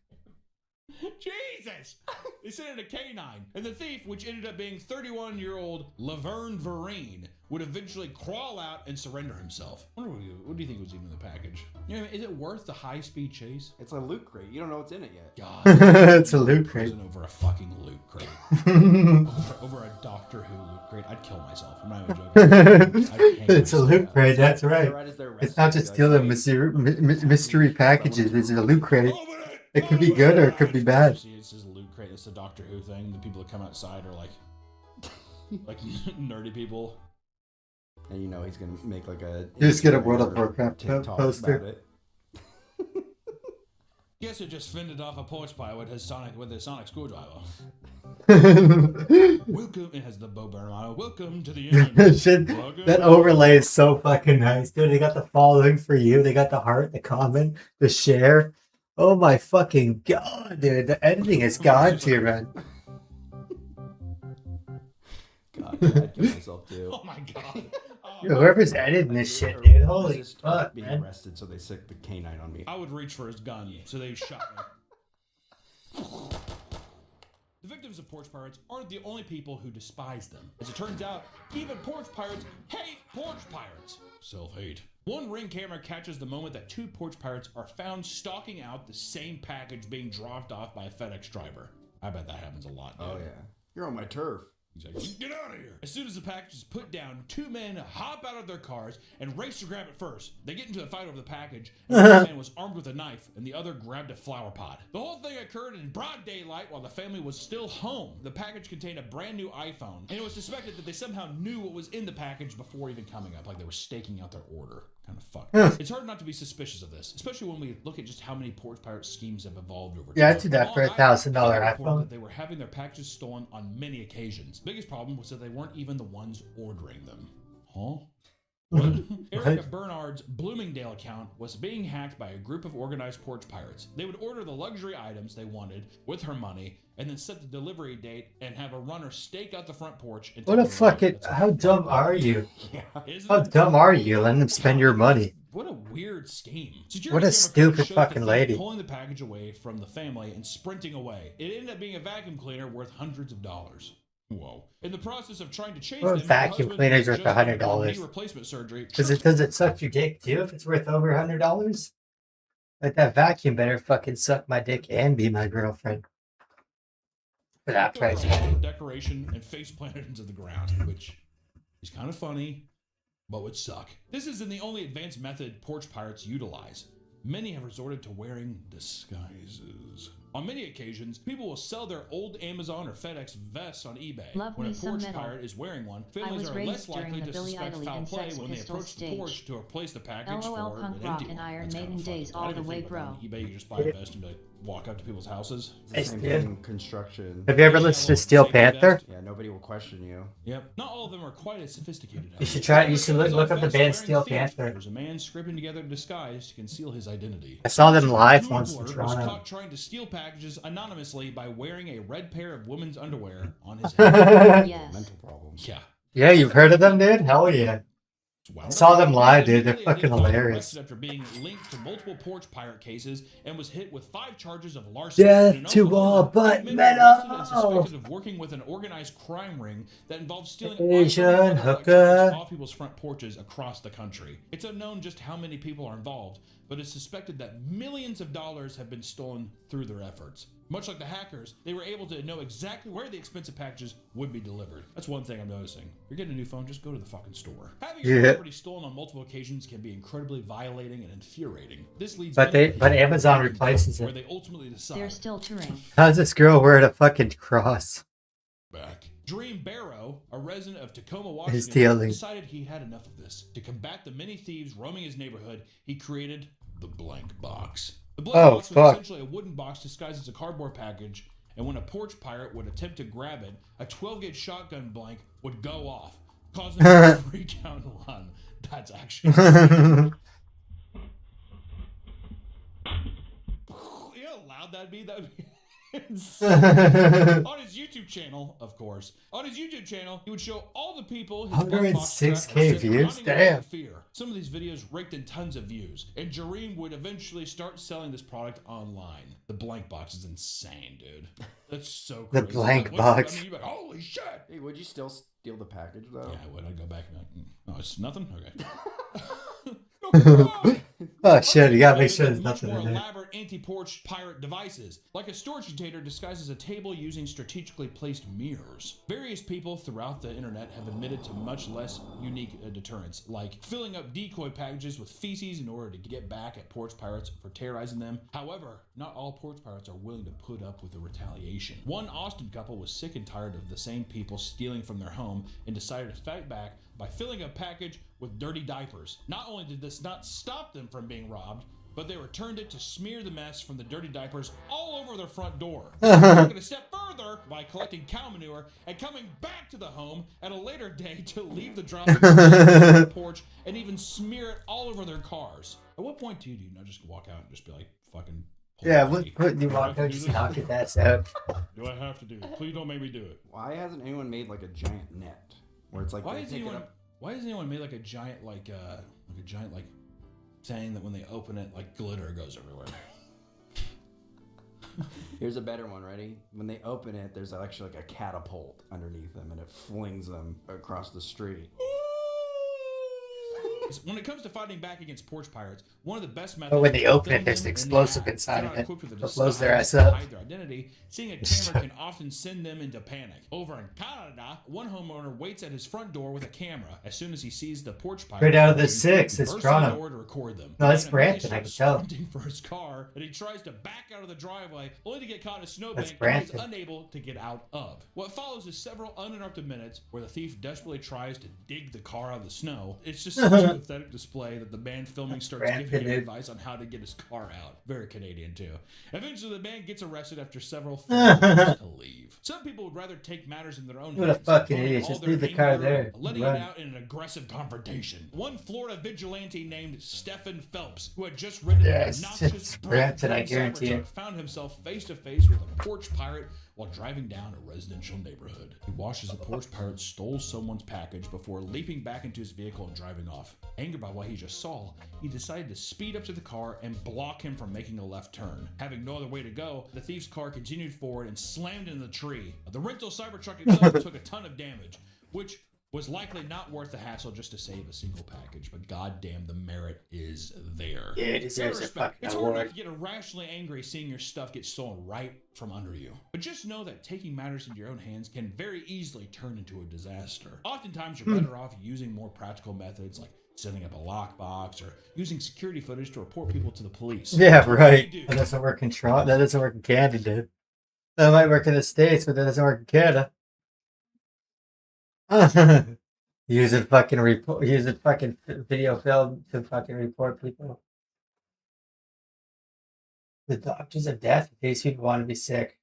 Speaker 2: Jesus! They sent in a K9. And the thief, which ended up being 31-year-old Laverne Vereen, would eventually crawl out and surrender himself. What do you think was even in the package? You know, is it worth the high-speed chase?
Speaker 3: It's a loot crate. You don't know what's in it yet.
Speaker 2: God.
Speaker 1: It's a loot crate.
Speaker 2: Prison over a fucking loot crate. over a Doctor Who loot crate. I'd kill myself. I'm not even joking.
Speaker 1: It's a loot crate, that's right.
Speaker 3: Right as they're
Speaker 1: It's not just stealing mystery packages, it's a loot crate.
Speaker 2: Open it!
Speaker 1: It could be good or it could be bad.
Speaker 2: See, it's just a loot crate. It's a Doctor Who thing. The people that come outside are like nerdy people.
Speaker 3: And you know he's gonna make like a.
Speaker 1: Just get a
Speaker 3: Instagram
Speaker 1: World of
Speaker 3: or
Speaker 1: Warcraft
Speaker 3: TikTok
Speaker 1: poster.
Speaker 3: about it.
Speaker 2: Guess who just fended off a porch pie with his sonic screwdriver? Welcome. It has the bow bearer motto. Welcome to the end.
Speaker 1: Shit, that overlay is so fucking nice, dude. They got the following for you. They got the heart, the comment, the share. Oh my fucking god, dude. The editing is god tier, man.
Speaker 3: God, yeah, I'd kill myself too.
Speaker 2: Oh my god. Oh,
Speaker 1: Yo, whoever's editing this shit, dude. Holy
Speaker 3: Just
Speaker 1: fuck,
Speaker 3: being
Speaker 1: man.
Speaker 3: arrested, so they sick the canine on me.
Speaker 2: I would reach for his gun, so they shot me. The victims of porch pirates aren't the only people who despise them. As it turns out, even porch pirates hate porch pirates. Self-hate. One Ring camera catches the moment that 2 porch pirates are found stalking out the same package being dropped off by a FedEx driver. I bet that happens a lot, dude.
Speaker 3: Oh yeah. You're on my turf.
Speaker 2: Exactly. Get out of here! As soon as the package is put down, 2 men hop out of their cars and race to grab it first. They get into a fight over the package, and one man was armed with a knife, and the other grabbed a flower pot. The whole thing occurred in broad daylight while the family was still home. The package contained a brand new iPhone, and it was suspected that they somehow knew what was in the package before even coming up, like they were staking out their order. Kind of fucked. It's hard not to be suspicious of this, especially when we look at just how many porch pirate schemes have evolved over time.
Speaker 1: Yeah, I'd do that for $1,000 iPhone.
Speaker 2: That they were having their packages stolen on many occasions. Biggest problem was that they weren't even the ones ordering them. Huh? Erica Bernard's Bloomingdale account was being hacked by a group of organized porch pirates. They would order the luxury items they wanted with her money and then set the delivery date and have a runner stake out the front porch. And
Speaker 1: What a fucking... How dumb are you?
Speaker 3: Yeah.
Speaker 1: How dumb are you? Letting them spend your money.
Speaker 2: What a weird scheme.
Speaker 1: What a stupid fucking lady.
Speaker 2: Pulling the package away from the family and sprinting away. It ended up being a vacuum cleaner worth hundreds of dollars. Whoa. In the process of trying to chase
Speaker 1: Well,
Speaker 2: them,
Speaker 1: vacuum
Speaker 2: her husband
Speaker 1: cleaner's worth
Speaker 2: just underwent
Speaker 1: $100.
Speaker 2: knee replacement surgery.
Speaker 1: Does it suck your dick too if it's worth over $100? Like that vacuum better fucking suck my dick and be my girlfriend. For that price.
Speaker 2: Decoration and face planted into the ground, which is kind of funny, but would suck. This isn't the only advanced method porch pirates utilize. Many have resorted to wearing disguises. On many occasions, people will sell their old Amazon or FedEx vests on eBay.
Speaker 4: Love
Speaker 2: when a
Speaker 4: me some
Speaker 2: porch
Speaker 4: metal.
Speaker 2: pirate is wearing one,
Speaker 4: I
Speaker 2: families
Speaker 4: was
Speaker 2: are
Speaker 4: raised
Speaker 2: less
Speaker 4: during
Speaker 2: likely
Speaker 4: the
Speaker 2: to
Speaker 4: Billy
Speaker 2: suspect
Speaker 4: Idol
Speaker 2: foul
Speaker 4: and
Speaker 2: play
Speaker 4: Sex
Speaker 2: when they
Speaker 4: Pistols
Speaker 2: approach the
Speaker 4: stage.
Speaker 2: porch to replace the package
Speaker 4: LOL
Speaker 2: for
Speaker 4: punk
Speaker 2: an
Speaker 4: rock
Speaker 2: empty
Speaker 4: and
Speaker 2: one.
Speaker 4: Iron
Speaker 2: That's kinda
Speaker 4: Maiden
Speaker 2: funny.
Speaker 4: days
Speaker 2: I
Speaker 4: all
Speaker 2: didn't
Speaker 4: the way,
Speaker 2: think about that.
Speaker 4: bro.
Speaker 2: On eBay, you just buy a vest and be like, walk up to people's houses.
Speaker 3: It's the
Speaker 1: I
Speaker 3: same
Speaker 1: did.
Speaker 3: thing in construction.
Speaker 1: Have you ever listened to Steel Panther?
Speaker 3: Yeah, nobody will question you.
Speaker 2: Yep. Not all of them are quite as sophisticated.
Speaker 1: You should try. You should look up the band Steel Panther.
Speaker 2: There's a man scripting together a disguise to conceal his identity.
Speaker 1: I saw them live once in
Speaker 2: Was
Speaker 1: Toronto.
Speaker 2: caught trying to steal packages anonymously by wearing a red pair of women's underwear on his head.
Speaker 4: Yes.
Speaker 3: Mental problems.
Speaker 2: Yeah.
Speaker 1: Yeah, you've heard of them, dude? Hell yeah.
Speaker 2: Wow.
Speaker 1: I saw them live, dude. They're
Speaker 2: Immediately
Speaker 1: fucking
Speaker 2: identified and
Speaker 1: hilarious.
Speaker 2: arrested after being linked to multiple porch pirate cases and was hit with 5 charges of larceny.
Speaker 1: Death
Speaker 2: In
Speaker 1: to
Speaker 2: Oklahoma,
Speaker 1: all but
Speaker 2: 8 men were arrested and
Speaker 1: metal.
Speaker 2: suspected of working with an organized crime ring that involved stealing
Speaker 1: Asian
Speaker 2: iPhones and
Speaker 1: hooker.
Speaker 2: electronics off people's front porches across the country. It's unknown just how many people are involved, but it's suspected that millions of dollars have been stolen through their efforts. Much like the hackers, they were able to know exactly where the expensive packages would be delivered. That's one thing I'm noticing. You're getting a new phone, just go to the fucking store. Having your property stolen on multiple occasions can be incredibly violating and infuriating. This leads
Speaker 1: But
Speaker 2: many
Speaker 1: but
Speaker 2: people
Speaker 1: Amazon
Speaker 2: to
Speaker 1: replaces
Speaker 2: where
Speaker 1: it.
Speaker 2: they ultimately decide
Speaker 4: They're still touring.
Speaker 1: How's this girl wearing a fucking cross?
Speaker 2: back. Dream Barrow, a resident of Tacoma,
Speaker 1: His
Speaker 2: Washington,
Speaker 1: dealing.
Speaker 2: decided he had enough of this. To combat the many thieves roaming his neighborhood, he created the blank box. The blank
Speaker 1: Oh,
Speaker 2: box was
Speaker 1: fuck.
Speaker 2: essentially a wooden box disguised as a cardboard package, and when a porch pirate would attempt to grab it, a 12-gauge shotgun blank would go off, causing him to freak out and run. That's actually... You know how loud that'd be? That'd be insane. On his YouTube channel, of course. On his YouTube channel, he would show all the people his
Speaker 1: 106K views? Damn.
Speaker 2: Fear. Some of these videos raked in tons of views, and Jareem would eventually start selling this product online. The blank box is insane, dude. That's so
Speaker 1: The
Speaker 2: crazy.
Speaker 1: blank
Speaker 2: Like,
Speaker 1: box.
Speaker 2: I mean, you're like, holy shit.
Speaker 3: Hey, would you still steal the package though?
Speaker 2: Yeah, I would. I'd go back and be like, oh, it's nothing? Okay.
Speaker 1: Oh shit, you gotta make sure
Speaker 2: Other
Speaker 1: there's
Speaker 2: than much
Speaker 1: nothing
Speaker 2: more
Speaker 1: in there.
Speaker 2: elaborate anti-porch pirate devices, like a storage container disguised as a table using strategically placed mirrors. Various people throughout the internet have admitted to much less unique deterrents, like filling up decoy packages with feces in order to get back at porch pirates for terrorizing them. However, not all porch pirates are willing to put up with the retaliation. One Austin couple was sick and tired of the same people stealing from their home and decided to fight back by filling a package with dirty diapers. Not only did this not stop them from being robbed, but they returned it to smear the mess from the dirty diapers all over their front door. They took it a step further by collecting cow manure and coming back to the home at a later day to leave the droppings on the porch and even smear it all over their cars. At what point do you not just walk out and just be like, fucking...
Speaker 1: Yeah, what you walk out just knock your ass out.
Speaker 2: Do I have to do it? Please don't make me do it.
Speaker 3: Why hasn't anyone made like a giant net where it's like
Speaker 2: Why
Speaker 3: they
Speaker 2: has
Speaker 3: pick it
Speaker 2: anyone?
Speaker 3: up?
Speaker 2: Why has anyone made like a giant thing that when they open it, like glitter goes everywhere?
Speaker 3: Here's a better one. Ready? When they open it, there's actually like a catapult underneath them, and it flings them across the street.
Speaker 2: When it comes to fighting back against porch pirates, one of the best methods.
Speaker 1: But when they
Speaker 2: is to
Speaker 1: open it,
Speaker 2: film
Speaker 1: there's
Speaker 2: them
Speaker 1: explosive
Speaker 2: in the
Speaker 1: inside
Speaker 2: act.
Speaker 1: of it.
Speaker 2: Equipped with a
Speaker 1: It blows their
Speaker 2: disguise
Speaker 1: ass up.
Speaker 2: to hide their identity. Seeing a camera can often send them into panic. Over in Canada, one homeowner waits at his front door with a camera. As soon as he sees the porch pirate,
Speaker 1: Right out of the
Speaker 2: approaching,
Speaker 1: six,
Speaker 2: he
Speaker 1: it's
Speaker 2: bursts in the
Speaker 1: Toronto.
Speaker 2: door to record them.
Speaker 1: No, that's
Speaker 2: And
Speaker 1: Brampton, I can tell.
Speaker 2: sprinting for his car, and he tries to back out of the driveway, only to get caught in a snowbank
Speaker 1: That's
Speaker 2: and he's
Speaker 1: Brampton.
Speaker 2: unable to get out of. What follows is several uninterrupted minutes where the thief desperately tries to dig the car out of the snow. It's just such a pathetic display that the man filming starts
Speaker 1: Brampton,
Speaker 2: giving him
Speaker 1: dude.
Speaker 2: advice on how to get his car out. Very Canadian too. Eventually, the man gets arrested after several failures to leave. Some people would rather take matters in their own
Speaker 1: What a
Speaker 2: hands,
Speaker 1: fucking
Speaker 2: throwing
Speaker 1: idiot.
Speaker 2: all
Speaker 1: Just
Speaker 2: their
Speaker 1: leave the
Speaker 2: anger,
Speaker 1: car there.
Speaker 2: letting
Speaker 1: Run.
Speaker 2: it out in an aggressive confrontation. One Florida vigilante named Stephen Phelps, who had just ridden
Speaker 1: Yes,
Speaker 2: an obnoxious
Speaker 1: it's Brampton, I
Speaker 2: Cybertruck,
Speaker 1: guarantee it.
Speaker 2: found himself face to face with a porch pirate while driving down a residential neighborhood. He watches the porch pirate stole someone's package before leaping back into his vehicle and driving off. Angered by what he just saw, he decided to speed up to the car and block him from making a left turn. Having no other way to go, the thief's car continued forward and slammed into the tree. The rental Cybertruck itself took a ton of damage, which was likely not worth the hassle just to save a single package, but goddamn, the merit is there.
Speaker 1: Yeah, it deserves a
Speaker 2: Respect.
Speaker 1: fucking
Speaker 2: It's hard not
Speaker 1: award.
Speaker 2: to get irrationally angry seeing your stuff get stolen right from under you. But just know that taking matters into your own hands can very easily turn into a disaster. Oftentimes, you're better off using more practical methods like setting up a lockbox or using security footage to report people to the police.
Speaker 1: Yeah, right.
Speaker 2: You do.
Speaker 1: That doesn't work in Toronto. That doesn't work in Canada, dude. That might work in the States, but that doesn't work in Canada. Using fucking video film to fucking report people. The doctors of death in case people want to be sick.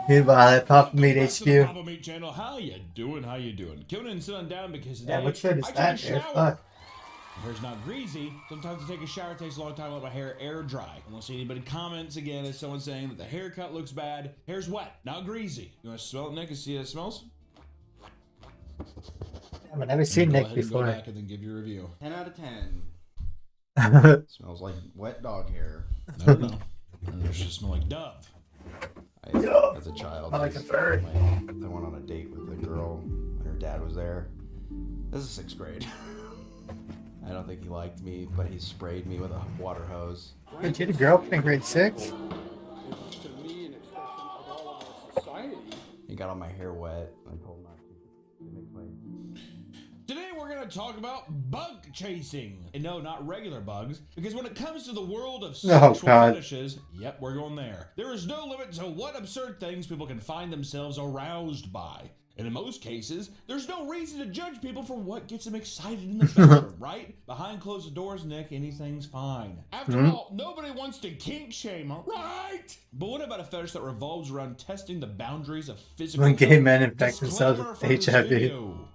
Speaker 1: Meanwhile, at Papa Meat
Speaker 2: Welcome to the
Speaker 1: HQ.
Speaker 2: Papa Meat channel. How you doing? How you doing? Coming in and sitting down because today
Speaker 1: Yeah, what shirt is
Speaker 2: I took
Speaker 1: that
Speaker 2: a
Speaker 1: there?
Speaker 2: shower.
Speaker 1: Fuck.
Speaker 2: My hair's not greasy. Sometimes to take a shower it takes a long time to let my hair air dry. I won't see anybody comments again as someone saying that the haircut looks bad. Hair's wet, not greasy. You want to smell it, Nick, and see how it smells?
Speaker 1: I've never seen
Speaker 2: Go
Speaker 1: Nick
Speaker 2: ahead and go
Speaker 1: before.
Speaker 2: back and then give your review.
Speaker 3: 10 out of 10.
Speaker 1: I
Speaker 3: Smells like wet dog hair.
Speaker 2: I don't know. It should smell like Dove.
Speaker 3: As a child,
Speaker 1: Smell like a
Speaker 3: I
Speaker 1: bird.
Speaker 3: went on a date with a girl and her dad was there. This is 6th grade. I don't think he liked me, but he sprayed me with a water hose.
Speaker 1: Did you had a girlfriend in grade 6?
Speaker 5: To me, an expression of all of our society.
Speaker 3: He got all my hair wet. I told him not to. It makes my
Speaker 2: Today we're going to talk about bug chasing. And no, not regular bugs, because when it comes to the world of sexual
Speaker 1: God.
Speaker 2: fetishes, yep, we're going there. There is no limit to what absurd things people can find themselves aroused by. And in most cases, there's no reason to judge people for what gets them excited in the bedroom, right? Behind closed doors, Nick, anything's fine. After all, nobody wants to kink shame, right? But what about a fetish that revolves around testing the boundaries of physical
Speaker 1: When gay
Speaker 2: health?
Speaker 1: men infect themselves
Speaker 2: Disclaimer
Speaker 1: with
Speaker 2: for this
Speaker 1: HIV.
Speaker 2: video.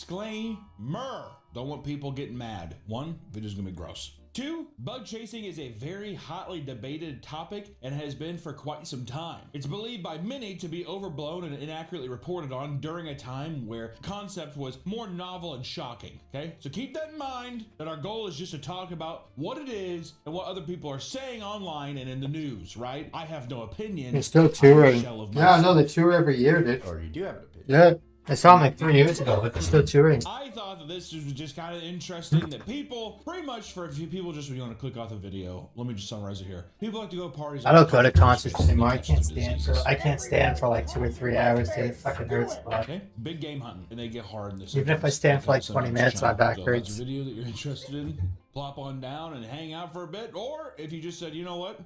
Speaker 2: Disclaimer. Don't want people getting mad. 1, video's gonna be gross. 2, bug chasing is a very hotly debated topic and has been for quite some time. It's believed by many to be overblown and inaccurately reported on during a time where the concept was more novel and shocking, okay? So keep that in mind, that our goal is just to talk about what it is and what other people are saying online and in the news, right? I have no opinion.
Speaker 1: They're still
Speaker 2: I'm a
Speaker 1: touring.
Speaker 2: shell of
Speaker 1: Yeah, I know
Speaker 2: myself.
Speaker 1: they tour every year, dude.
Speaker 3: Or you do have an opinion.
Speaker 1: Yeah, I saw them like 3 years ago, but they're still touring.
Speaker 2: I thought that this was just kind of interesting that people, pretty much for a few people, just when you want to click off the video, let me just summarize it here. People like to go to parties.
Speaker 1: I don't go to concerts
Speaker 2: spaces
Speaker 1: anymore. I
Speaker 2: and
Speaker 1: can't
Speaker 2: catch
Speaker 1: stand
Speaker 2: diseases.
Speaker 1: for like 2 or 3 hours, dude. It fucking hurts a lot.
Speaker 2: Okay, big game hunting, and they get hard in this.
Speaker 1: Even if I stand for like 20 minutes, my back
Speaker 2: So if
Speaker 1: hurts.
Speaker 2: that's a video that you're interested in, plop on down and hang out for a bit, or if you just said, you know what,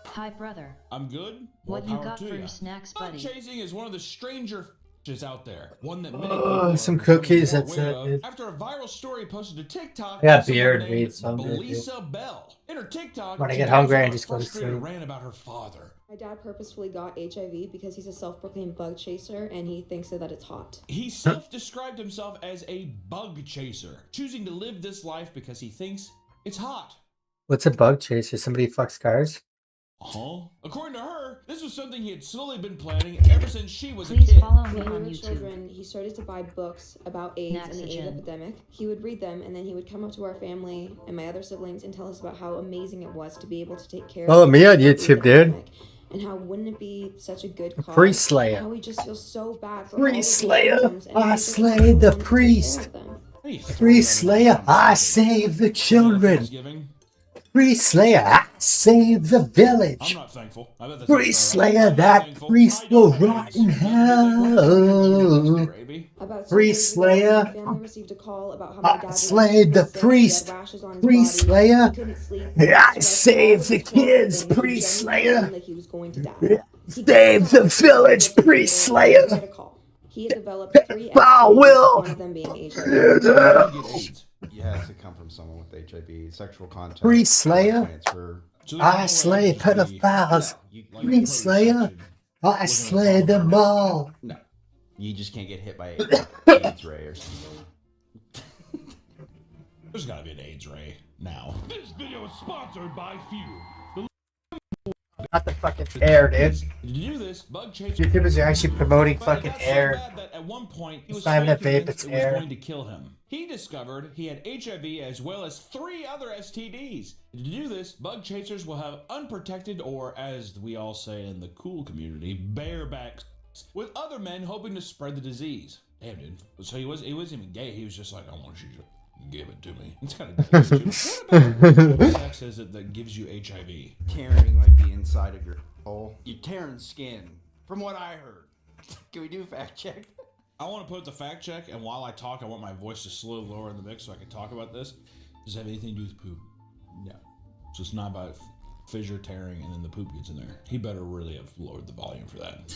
Speaker 4: Hi, brother.
Speaker 2: I'm good. More
Speaker 4: What you
Speaker 2: power
Speaker 4: got
Speaker 2: to
Speaker 4: for
Speaker 2: ya.
Speaker 4: your snacks,
Speaker 2: Bug
Speaker 4: buddy?
Speaker 2: chasing is one of the stranger is out there. One that many people
Speaker 1: some
Speaker 2: are
Speaker 1: cookies,
Speaker 2: more
Speaker 1: that's
Speaker 2: aware
Speaker 1: it,
Speaker 2: of
Speaker 1: dude.
Speaker 2: After a viral story posted to TikTok,
Speaker 1: I got
Speaker 2: by someone
Speaker 1: beer and
Speaker 2: named
Speaker 1: weed, so I'm good, dude.
Speaker 2: Belisa Bell. In her TikTok,
Speaker 1: When I
Speaker 2: she
Speaker 1: get
Speaker 2: goes
Speaker 1: hungry,
Speaker 2: on
Speaker 1: I
Speaker 2: a
Speaker 1: just go to
Speaker 2: frustrated
Speaker 1: sleep.
Speaker 2: rant about her father.
Speaker 6: My dad purposefully got HIV because he's a self-proclaimed bug chaser and he thinks that it's hot.
Speaker 2: He self-described himself as a bug chaser, choosing to live this life because he thinks it's hot.
Speaker 1: What's a bug chaser? Somebody fucks cars?
Speaker 2: According to her, This was something he had slowly been planning ever since she was a
Speaker 4: Please
Speaker 2: kid.
Speaker 4: follow me
Speaker 6: When we
Speaker 4: on
Speaker 6: were
Speaker 4: YouTube.
Speaker 6: children, he started to buy books about AIDS and the AIDS
Speaker 4: Naxogen.
Speaker 6: epidemic. He would read them, and then he would come up to our family and my other siblings and tell us about how amazing it was to be able to take care
Speaker 1: Follow
Speaker 6: of
Speaker 1: me on
Speaker 6: the AIDS
Speaker 1: YouTube, dude.
Speaker 6: epidemic, and how wouldn't it be such a good cause?
Speaker 1: Priest Slayer.
Speaker 6: How we just feel so bad for
Speaker 1: Priest
Speaker 6: all of the
Speaker 1: Slayer.
Speaker 6: victims, and
Speaker 1: I
Speaker 6: we just
Speaker 1: slayed
Speaker 6: want
Speaker 1: the
Speaker 6: to take care
Speaker 1: priest.
Speaker 6: of them.
Speaker 2: Hey,
Speaker 1: Priest Slayer, I save the children.
Speaker 2: Thanksgiving.
Speaker 1: Priest Slayer, I save the
Speaker 2: I'm
Speaker 1: village.
Speaker 2: not thankful. I bet that's
Speaker 1: Priest
Speaker 2: not right.
Speaker 1: Slayer,
Speaker 2: I'm not
Speaker 1: that
Speaker 2: thankful.
Speaker 1: priest
Speaker 2: I don't
Speaker 1: will
Speaker 2: have
Speaker 1: rot
Speaker 2: AIDS.
Speaker 1: in
Speaker 2: Nothing
Speaker 1: hell.
Speaker 2: Gravy.
Speaker 6: About
Speaker 1: Priest
Speaker 6: 2 days ago,
Speaker 1: Slayer.
Speaker 6: my family received a call about how my
Speaker 1: I
Speaker 6: dad was
Speaker 1: slayed the
Speaker 6: sick, he had
Speaker 1: priest.
Speaker 6: rashes on his
Speaker 1: Priest
Speaker 6: body,
Speaker 1: Slayer.
Speaker 6: he couldn't sleep,
Speaker 1: I
Speaker 6: he
Speaker 1: saved the
Speaker 6: was horrible
Speaker 1: kids,
Speaker 6: things, he
Speaker 1: Priest
Speaker 6: genuinely
Speaker 1: Slayer.
Speaker 6: seemed like he was going to die. He
Speaker 1: Save
Speaker 6: got
Speaker 1: the
Speaker 6: out
Speaker 1: village,
Speaker 6: 2 days
Speaker 1: Priest
Speaker 6: later, and
Speaker 1: Slayer.
Speaker 6: he had a call. He had developed 3
Speaker 1: Foul
Speaker 6: STDs,
Speaker 1: will.
Speaker 6: one of them being HIV.
Speaker 2: How do you get AIDS?
Speaker 3: You have to come from someone with HIV, sexual contact,
Speaker 1: Priest Slayer.
Speaker 3: transfer.
Speaker 2: So there's no
Speaker 1: I
Speaker 2: way
Speaker 1: slay
Speaker 2: just be,
Speaker 1: pedophiles.
Speaker 2: like,
Speaker 1: Priest Slayer.
Speaker 2: pro-section.
Speaker 1: I slay them all.
Speaker 3: No, you just can't get hit by AIDS ray or something.
Speaker 2: There's gotta be an AIDS ray now.
Speaker 7: This video is sponsored by Few.
Speaker 1: Not the fucking air, dude.
Speaker 2: To do this, Bug Chaser
Speaker 1: YouTubers are actually promoting
Speaker 2: but it
Speaker 1: fucking
Speaker 2: got so
Speaker 1: air.
Speaker 2: bad that at one point he was
Speaker 1: It's not even
Speaker 2: fully
Speaker 1: a vape,
Speaker 2: convinced
Speaker 1: it's
Speaker 2: it was
Speaker 1: air.
Speaker 2: going to kill him. He discovered he had HIV as well as 3 other STDs. To do this, Bug Chasers will have unprotected, or as we all say in the cool community, bareback sex with other men hoping to spread the disease. Damn, dude. So he wasn't even gay. He was just like, I want you to give it to me. It's kind of what sex is it that gives you HIV?
Speaker 3: Tearing like the inside of your hole. You're tearing skin, from what I heard. Can we do a fact check?
Speaker 2: I want to put the fact check, and while I talk, I want my voice to slowly lower in the mix so I can talk about this. Does it have anything to do with poop? No. So it's not about fissure tearing and then the poop gets in there. He better really have lowered the volume for that.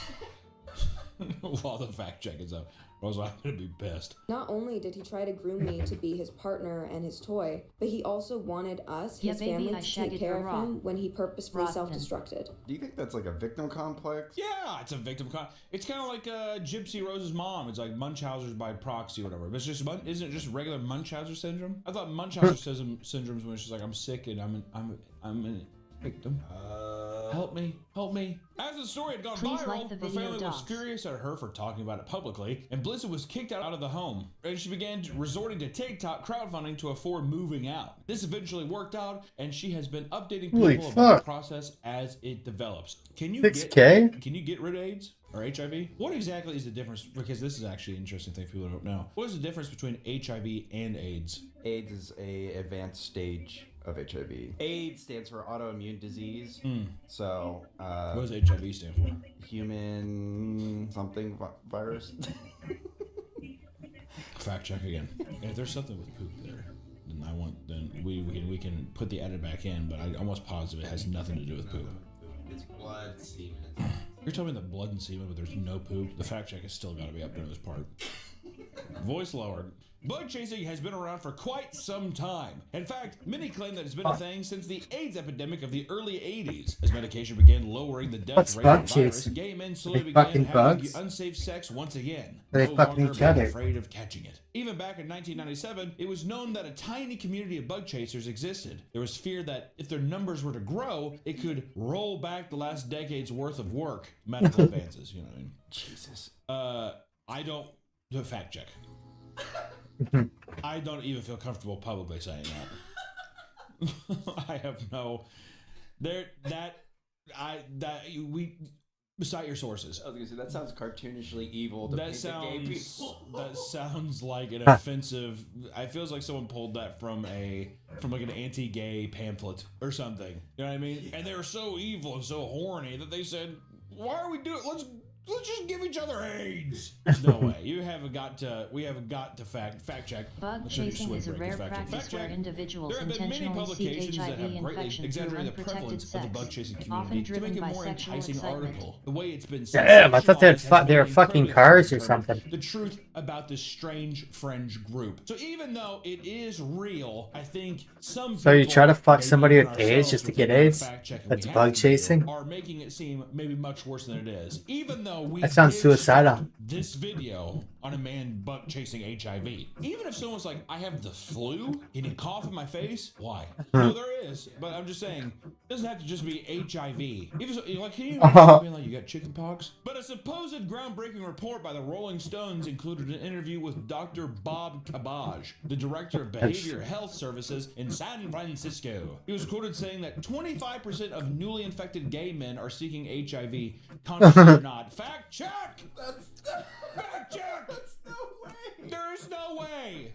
Speaker 2: While the fact check is up, or else I'm going to be pissed.
Speaker 6: Not only did he try to groom me to be his partner and his toy, but he also wanted us,
Speaker 4: Yeah,
Speaker 6: his
Speaker 4: baby,
Speaker 6: family,
Speaker 4: I
Speaker 6: to
Speaker 4: shagged
Speaker 6: take care
Speaker 4: her
Speaker 6: of
Speaker 4: raw.
Speaker 6: him when he purposefully
Speaker 4: Rotten.
Speaker 6: self-destructed.
Speaker 3: Do you think that's like a victim complex?
Speaker 2: Yeah, it's a victim it's kind of like Gypsy Rose's mom. It's like Munchausen's by proxy or whatever. But it's just isn't it just regular Munchausen syndrome? I thought Munchausen syndrome's when she's like, I'm sick and I'm a victim. Help me. After the story had gone
Speaker 4: Please
Speaker 2: viral,
Speaker 4: like the
Speaker 2: her
Speaker 4: video,
Speaker 2: family was
Speaker 4: dogs.
Speaker 2: furious at her for talking about it publicly, and Blizzard was kicked out of the home, and she began resorting to TikTok crowdfunding to afford moving out. This eventually worked out, and she has been updating
Speaker 1: Holy
Speaker 2: people about the
Speaker 1: fuck.
Speaker 2: process as it develops. Can you
Speaker 1: 6K?
Speaker 2: Can you get rid of AIDS or HIV? What exactly is the difference? Because this is actually an interesting thing people don't know. What is the difference between HIV and AIDS?
Speaker 3: AIDS is a advanced stage of HIV. AIDS stands for autoimmune disease. So,
Speaker 2: What does HIV stand for?
Speaker 3: human something virus.
Speaker 2: Fact check again. If there's something with poop there, then we can put the edit back in. But I'm almost positive it has nothing to do with poop.
Speaker 3: It's blood, semen.
Speaker 2: You're telling me that blood and semen, but there's no poop. The fact check has still got to be up during this part. Voice lowered. Bug chasing has been around for quite some time. In fact, many claim that it's been a thing since the AIDS epidemic of the early 80s. As medication began lowering the death
Speaker 1: What's
Speaker 2: rate
Speaker 1: bug
Speaker 2: of the virus,
Speaker 1: chasing?
Speaker 2: gay men slowly
Speaker 1: They
Speaker 2: began
Speaker 1: fucking
Speaker 2: having
Speaker 1: bugs?
Speaker 2: unsafe sex once again.
Speaker 1: They
Speaker 2: no
Speaker 1: fucking
Speaker 2: longer
Speaker 1: each
Speaker 2: being
Speaker 1: other.
Speaker 2: afraid of catching it. Even back in 1997, it was known that a tiny community of bug chasers existed. There was fear that if their numbers were to grow, it could roll back the last decade's worth of work, medical advances, you know what I mean?
Speaker 3: Jesus.
Speaker 2: I don't do a fact check. I don't even feel comfortable publicly saying that. I have no cite your sources.
Speaker 3: I was gonna say that sounds cartoonishly evil to
Speaker 2: That
Speaker 3: paint the gay people.
Speaker 2: sounds like an offensive. It feels like someone pulled that from like an anti-gay pamphlet or something. You know what I mean? And they were so evil and so horny that they said, "Why are we doing? Let's just give each other AIDS." There's no way. We have got to fact check.
Speaker 4: Bug
Speaker 2: Let's do
Speaker 4: chasing
Speaker 2: swim
Speaker 4: is a
Speaker 2: break
Speaker 4: rare
Speaker 2: to fact check.
Speaker 4: practice
Speaker 2: Fact
Speaker 4: where
Speaker 2: check.
Speaker 4: individuals
Speaker 2: There have been many
Speaker 4: intentionally seek
Speaker 2: publications that
Speaker 4: HIV
Speaker 2: have greatly
Speaker 4: infection through
Speaker 2: exaggerated the
Speaker 4: unprotected
Speaker 2: prevalence of the
Speaker 4: sex,
Speaker 2: bug chasing
Speaker 4: often
Speaker 2: community to
Speaker 4: driven
Speaker 2: make it
Speaker 4: by
Speaker 2: more
Speaker 4: sexual
Speaker 2: enticing
Speaker 4: excitement.
Speaker 2: article. The way it's been
Speaker 1: Damn, I thought they
Speaker 2: sensationalized has
Speaker 1: were
Speaker 2: been
Speaker 1: fucking
Speaker 2: incredibly
Speaker 1: cars or
Speaker 2: hard to
Speaker 1: something.
Speaker 2: determine the truth about this strange fringe group. So even though it is real, I think some
Speaker 1: So you
Speaker 2: people,
Speaker 1: try to fuck
Speaker 2: maybe
Speaker 1: somebody
Speaker 2: even
Speaker 1: with AIDS
Speaker 2: ourselves
Speaker 1: just to
Speaker 2: within
Speaker 1: get
Speaker 2: the
Speaker 1: AIDS?
Speaker 2: fact check
Speaker 1: That's
Speaker 2: we
Speaker 1: bug
Speaker 2: have to do
Speaker 1: chasing?
Speaker 2: are making it seem maybe much worse than it is. Even though we
Speaker 1: That sounds
Speaker 2: did
Speaker 1: suicidal.
Speaker 2: start this video on a man buck chasing HIV. Even if someone's like, I have the flu, can you cough in my face? Why? No, there is. But I'm just saying, it doesn't have to just be HIV. Even so, like, can you imagine being like, you got chicken pox? But a supposed groundbreaking report by the Rolling Stones included an interview with Dr. Bob Cabage, the director of Behavioral Health Services in San Francisco. He was quoted saying that 25% of newly infected gay men are seeking HIV, consciously or not. Fact check! Fact check!
Speaker 3: That's no way.
Speaker 2: There is no way!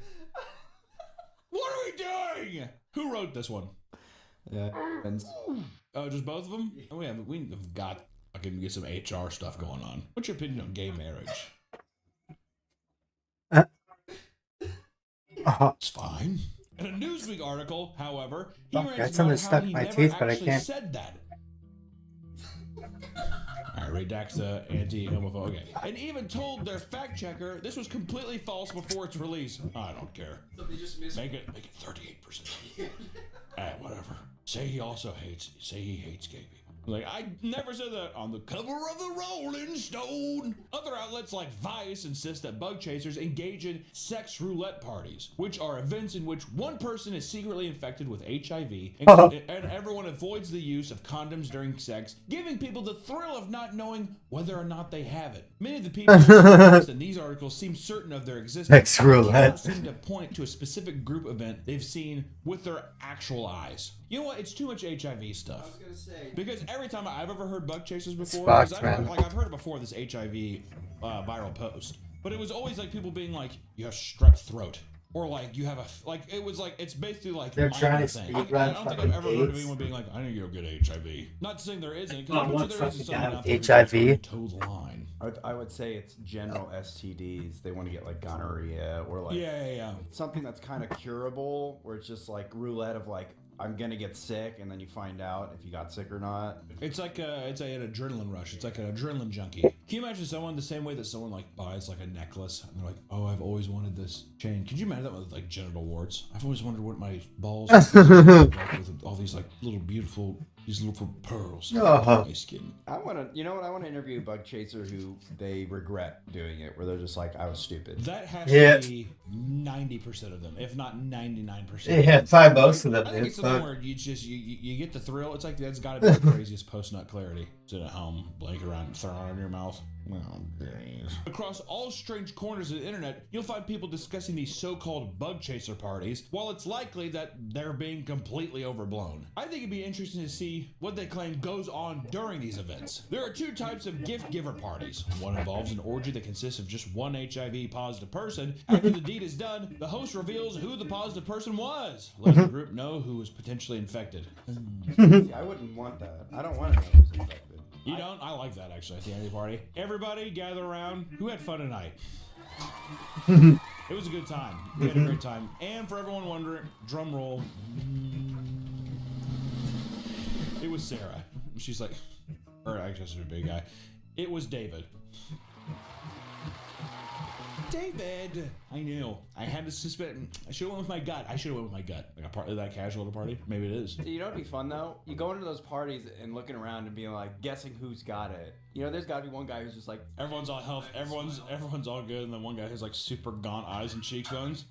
Speaker 2: What are we doing? Who wrote this one?
Speaker 3: Yeah.
Speaker 2: Oh, just both of them? Oh, we've got fucking get some HR stuff going on. What's your opinion on gay marriage? It's fine. In a Newsweek article, however, he
Speaker 1: Fuck, got
Speaker 2: ranted
Speaker 1: something
Speaker 2: about how
Speaker 1: stuck in
Speaker 2: he
Speaker 1: my
Speaker 2: never
Speaker 1: teeth, but I
Speaker 2: actually
Speaker 1: can't.
Speaker 2: said that. Alright, redacts the anti-homophobe. Okay. And even told their fact checker this was completely false before its release. I don't care.
Speaker 3: So they just
Speaker 2: Make it 38%. Whatever. Say he hates gay people. Like, I never said that on the cover of the Rolling Stone. Other outlets like Vice insist that bug chasers engage in sex roulette parties, which are events in which one person is secretly infected with HIV and everyone avoids the use of condoms during sex, giving people the thrill of not knowing whether or not they have it. Many of the people in these articles seem certain of their existence.
Speaker 1: Sex roulette.
Speaker 2: They cannot seem to point to a specific group event they've seen with their actual eyes. You know what? It's too much HIV stuff.
Speaker 3: I was gonna say.
Speaker 2: Because every time I've ever heard bug chasers before,
Speaker 1: fucked,
Speaker 2: 'cause
Speaker 1: man.
Speaker 2: I've heard it before, this HIV viral post, but it was always like people being like, you have strep throat, or like you have it was like, it's basically like
Speaker 1: They're
Speaker 2: minor
Speaker 1: trying to
Speaker 2: thing.
Speaker 1: speed
Speaker 2: I
Speaker 1: run
Speaker 2: don't think
Speaker 1: fucking
Speaker 2: I've ever heard of
Speaker 1: AIDS.
Speaker 2: anyone being like, I need to go get HIV. Not saying there isn't, because
Speaker 1: Oh,
Speaker 2: I bet
Speaker 1: what
Speaker 2: you there is
Speaker 1: fucking
Speaker 2: someone
Speaker 1: guy
Speaker 2: out
Speaker 1: with
Speaker 2: there who's
Speaker 1: HIV?
Speaker 2: trying to toe the line.
Speaker 3: I would say it's general STDs. They want to get like gonorrhea or like
Speaker 2: Yeah.
Speaker 3: something that's kind of curable, where it's just like roulette of like, I'm gonna get sick, and then you find out if you got sick or not.
Speaker 2: It's like an adrenaline rush. It's like an adrenaline junkie. Can you imagine someone the same way that someone like buys like a necklace and they're like, oh, I've always wanted this chain. Could you imagine that with like genital warts? I've always wondered what my balls look like with all these like little beautiful pearls on my skin.
Speaker 3: I want to, you know what? I want to interview a bug chaser who they regret doing it, where they're just like, I was stupid.
Speaker 2: That has
Speaker 1: Yeah.
Speaker 2: to be 90% of them, if not 99%.
Speaker 1: Yeah, try most of them,
Speaker 2: I think
Speaker 1: dude.
Speaker 2: it's something where you just you get the thrill. It's like that's got to be the craziest post-nut clarity. Sit at home, blink around, throw it in your mouth. Oh, jeez. Across all strange corners of the internet, you'll find people discussing these so-called bug chaser parties, while it's likely that they're being completely overblown. I think it'd be interesting to see what they claim goes on during these events. There are two types of gift giver parties. One involves an orgy that consists of just one HIV positive person. After the deed is done, the host reveals who the positive person was, letting the group know who was potentially infected.
Speaker 3: See, I wouldn't want that. I don't want to know who's infected.
Speaker 2: You don't? I like that actually at the end of the party. Everybody gather around. Who had fun tonight? It was a good time. We had a great time. And for everyone wondering, drum roll. It was Sarah. She's like, or I guess it was a big guy. It was David. David! I knew. I had to suspect. I should have went with my gut. Like a party that casual at a party? Maybe it is.
Speaker 3: You know what'd be fun though? You go into those parties and looking around and being like, guessing who's got it. You know, there's got to be one guy who's just like,
Speaker 2: Everyone's all health. Everyone's all good, and then one guy has like super gaunt eyes and cheekbones.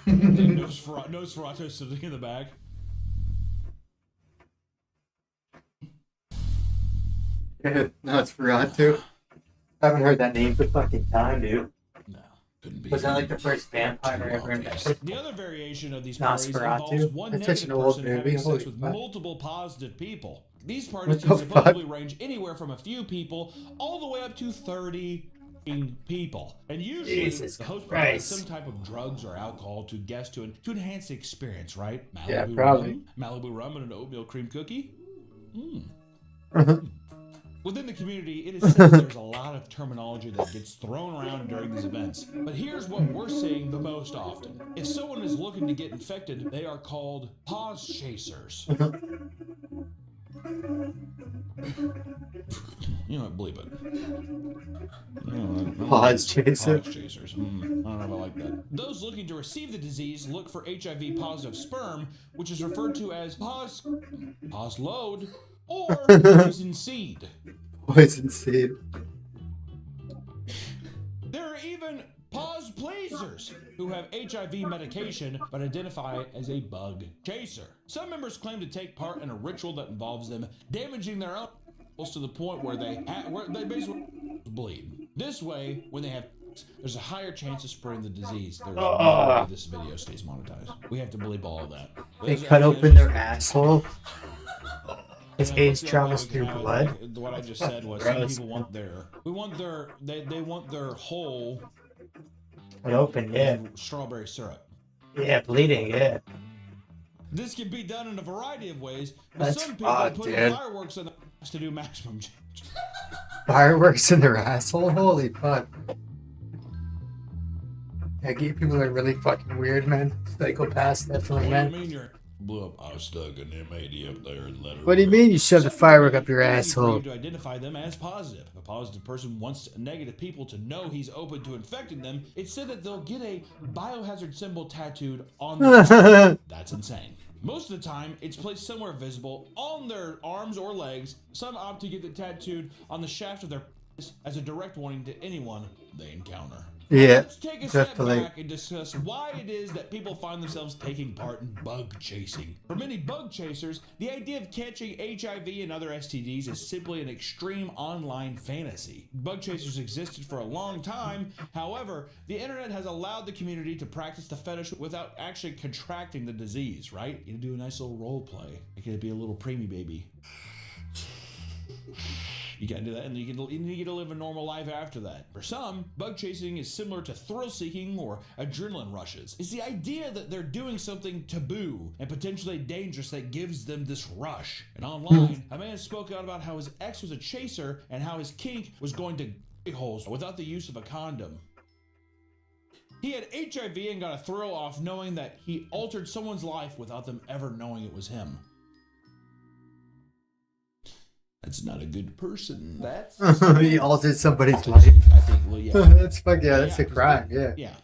Speaker 2: Nosferatu sitting in the back.
Speaker 1: No, it's Ferratu. I haven't heard that name for fucking time, dude.
Speaker 2: No, couldn't be.
Speaker 1: Was that like the first vampire ever invented?
Speaker 2: The other variation of these parties
Speaker 1: Nosferatu?
Speaker 2: involves one
Speaker 1: That's such
Speaker 2: negative
Speaker 1: an old
Speaker 2: person
Speaker 1: movie.
Speaker 2: having
Speaker 1: Holy
Speaker 2: sex with
Speaker 1: fuck.
Speaker 2: multiple positive people. These parties
Speaker 1: What
Speaker 2: can
Speaker 1: the fuck?
Speaker 2: supposedly range anywhere from a few people all the way up to 30 people. And usually
Speaker 1: Jesus
Speaker 2: the host provides
Speaker 1: Christ.
Speaker 2: some type of drugs or alcohol to guests to enhance the experience, right?
Speaker 1: Yeah, probably.
Speaker 2: Malibu rum and an oatmeal cream cookie. Within the community, it is said that there's a lot of terminology that gets thrown around during these events. But here's what we're seeing the most often. If someone is looking to get infected, they are called pause chasers. You know what, bleep it.
Speaker 1: Pause chaser.
Speaker 2: Pause chasers. I don't know if I like that. Those looking to receive the disease look for HIV positive sperm, which is referred to as pause load, or poison seed.
Speaker 1: Poison seed.
Speaker 2: There are even users who have HIV medication but identify as a bug chaser. Some members claim to take part in a ritual that involves them damaging their own to the point where they basically bleed. This way, when they have there's a higher chance of spreading the disease. There's no way this video stays monetized. We have to believe all of that.
Speaker 1: They cut open their asshole. His AIDS travels through blood.
Speaker 2: What I just said was some people want they want their whole
Speaker 1: Cut open, yeah.
Speaker 2: strawberry syrup.
Speaker 1: Yeah, bleeding, yeah.
Speaker 2: This can be done in a variety of ways, but
Speaker 1: That's
Speaker 2: some people
Speaker 1: fucked,
Speaker 2: put
Speaker 1: dude.
Speaker 2: fireworks in their ass to do maximum change.
Speaker 1: Fireworks in their asshole? Holy fuck. Yeah, gay people are really fucking weird, man. Psychopaths, definitely,
Speaker 2: What do you
Speaker 1: man.
Speaker 2: mean you're blew up? I was stuck an M80 up there and let her.
Speaker 1: What do you mean you shoved a firework up your
Speaker 2: It's easy for
Speaker 1: asshole?
Speaker 2: you to identify them as positive. If a positive person wants negative people to know he's open to infecting them, it's said that they'll get a biohazard symbol tattooed on their arm. That's insane. Most of the time, it's placed somewhere visible on their arms or legs. Some opt to get it tattooed on the shaft of their penis as a direct warning to anyone they encounter.
Speaker 1: Yeah,
Speaker 2: Let's take a step
Speaker 1: definitely.
Speaker 2: back and discuss why it is that people find themselves taking part in bug chasing. For many bug chasers, the idea of catching HIV and other STDs is simply an extreme online fantasy. Bug chasers existed for a long time. However, the internet has allowed the community to practice the fetish without actually contracting the disease, right? You do a nice little role play. It could be a little preemie baby. You can't do that, and you get to live a normal life after that. For some, bug chasing is similar to thrill seeking or adrenaline rushes. It's the idea that they're doing something taboo and potentially dangerous that gives them this rush. And online, a man spoke out about how his ex was a chaser and how his kink was going to holes without the use of a condom. He had HIV and got a thrill off knowing that he altered someone's life without them ever knowing it was him. That's not a good person.
Speaker 3: That's
Speaker 1: He altered somebody's life.
Speaker 2: I think, well, yeah.
Speaker 1: That's fuck yeah, that's a
Speaker 2: Yeah.
Speaker 1: crime, yeah.
Speaker 2: Yeah.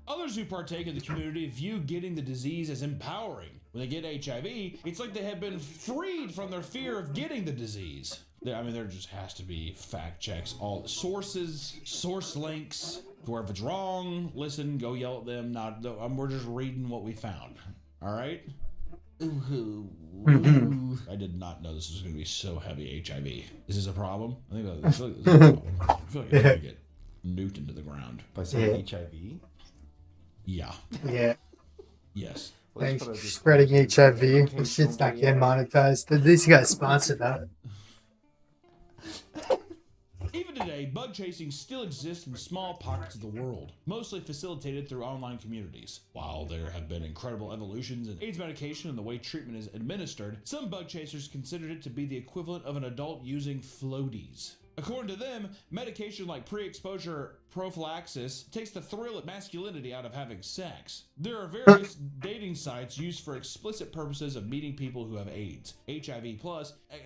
Speaker 2: Others who partake in the community view getting the disease as empowering. When they get HIV, it's like they have been freed from their fear of getting the disease. There just has to be fact checks. All the sources, source links. Where if it's wrong, listen, go yell at them. We're just reading what we found. All right? I did not know this was going to be so heavy HIV. Is this a problem? I think this is a problem. I feel like I'm going to get nuked into the ground.
Speaker 3: by saying HIV.
Speaker 2: Yeah.
Speaker 1: Yeah.
Speaker 2: Yes.
Speaker 1: Thanks for spreading HIV. This shit's not getting monetized. At least you got sponsored though.
Speaker 2: Even today, bug chasing still exists in small pockets of the world, mostly facilitated through online communities. While there have been incredible evolutions in AIDS medication and the way treatment is administered, some bug chasers considered it to be the equivalent of an adult using floaties. According to them, medication like pre-exposure prophylaxis takes the thrill of masculinity out of having sex. There are various dating sites used for explicit purposes of meeting people who have AIDS, HIV+,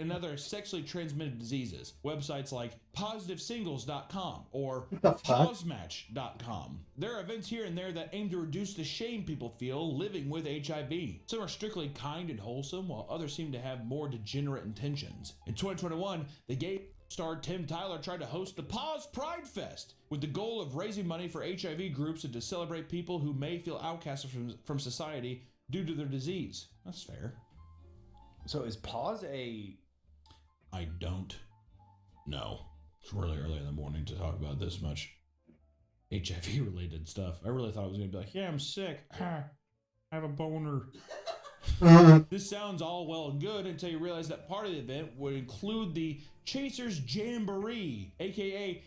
Speaker 2: and other sexually transmitted diseases. Websites like PositiveSingles.com or
Speaker 1: the fuck?
Speaker 2: PosMatch.com. There are events here and there that aim to reduce the shame people feel living with HIV. Some are strictly kind and wholesome, while others seem to have more degenerate intentions. In 2021, the gay star Tim Tyler tried to host the Pause Pride Fest with the goal of raising money for HIV groups and to celebrate people who may feel outcast from society due to their disease. That's fair.
Speaker 3: So is pause a?
Speaker 2: I don't know. It's really early in the morning to talk about this much HIV related stuff. I really thought it was going to be like, yeah, I'm sick. I have a boner. This sounds all well and good until you realize that part of the event would include the Chasers Jamboree, aka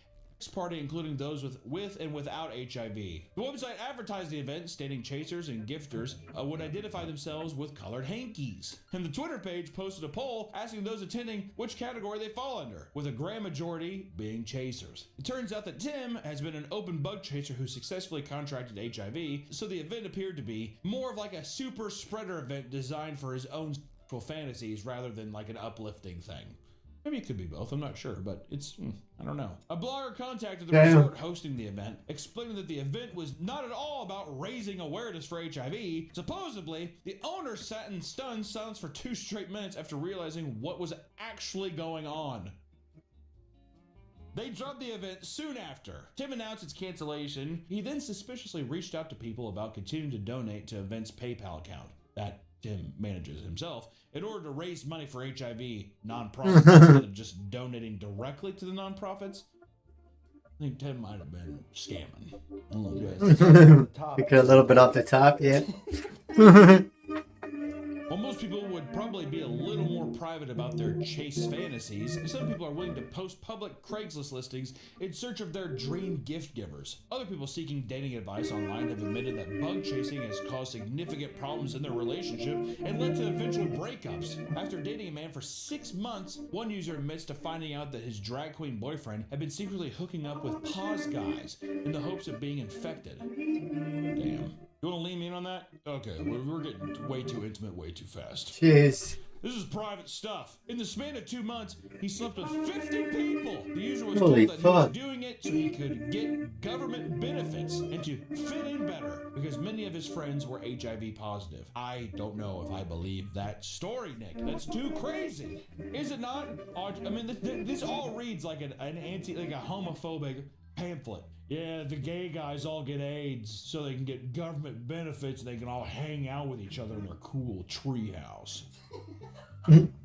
Speaker 2: party including those with and without HIV. The website advertised the event stating chasers and gifters would identify themselves with colored hankies. And the Twitter page posted a poll asking those attending which category they fall under, with a grand majority being chasers. It turns out that Tim has been an open bug chaser who successfully contracted HIV, so the event appeared to be more of like a super spreader event designed for his own sexual fantasies rather than like an uplifting thing. Maybe it could be both, I'm not sure, but it's, I don't know. A blogger contacted the resort hosting the event, explaining that the event was not at all about raising awareness for HIV. Supposedly, the owner sat in stunned silence for 2 straight minutes after realizing what was actually going on. They dropped the event soon after. Tim announced its cancellation. He then suspiciously reached out to people about continuing to donate to event's PayPal account that Tim manages himself in order to raise money for HIV nonprofits instead of just donating directly to the nonprofits. I think Tim might have been scamming a little bit.
Speaker 1: Pick it a little bit off the top, yeah.
Speaker 2: While most people would probably be a little more private about their chase fantasies, some people are willing to post public Craigslist listings in search of their dream gift givers. Other people seeking dating advice online have admitted that bug chasing has caused significant problems in their relationship and led to eventual breakups. After dating a man for 6 months, one user admits to finding out that his drag queen boyfriend had been secretly hooking up with pause guys in the hopes of being infected. Damn. You want to lean me in on that? Okay, we're getting way too intimate way too fast.
Speaker 1: Jeez.
Speaker 2: This is private stuff. In the span of 2 months, he slept with 50 people. The user was
Speaker 1: Holy
Speaker 2: told that he was
Speaker 1: fuck.
Speaker 2: doing it so he could get government benefits and to fit in better because many of his friends were HIV positive. I don't know if I believe that story, Nick. That's too crazy. Is it not? I mean, this all reads like a homophobic pamphlet. Yeah, the gay guys all get AIDS so they can get government benefits and they can all hang out with each other in their cool treehouse.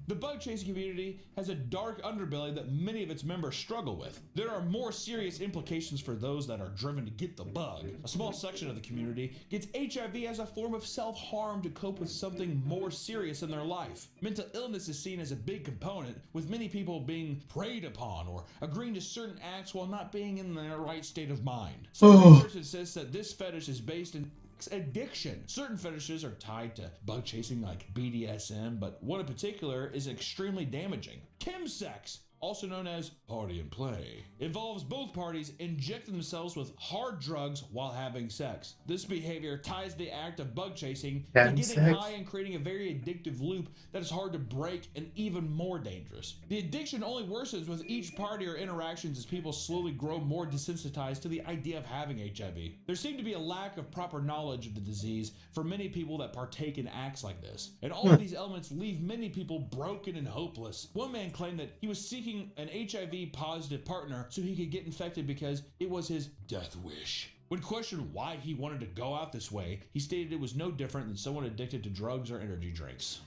Speaker 2: The bug chasing community has a dark underbelly that many of its members struggle with. There are more serious implications for those that are driven to get the bug. A small section of the community gets HIV as a form of self-harm to cope with something more serious in their life. Mental illness is seen as a big component, with many people being preyed upon or agreeing to certain acts while not being in their right state of mind. Some research insists that this fetish is based in addiction. Certain fetishes are tied to bug chasing like BDSM, but one in particular is extremely damaging. Chemsex, also known as party and play, involves both parties injecting themselves with hard drugs while having sex. This behavior ties the act of bug chasing to
Speaker 1: Having
Speaker 2: getting
Speaker 1: sex?
Speaker 2: high and creating a very addictive loop that is hard to break and even more dangerous. The addiction only worsens with each party or interactions as people slowly grow more desensitized to the idea of having HIV. There seemed to be a lack of proper knowledge of the disease for many people that partake in acts like this, and all of these elements leave many people broken and hopeless. One man claimed that he was seeking an HIV positive partner so he could get infected because it was his death wish. When questioned why he wanted to go out this way, he stated it was no different than someone addicted to drugs or energy drinks.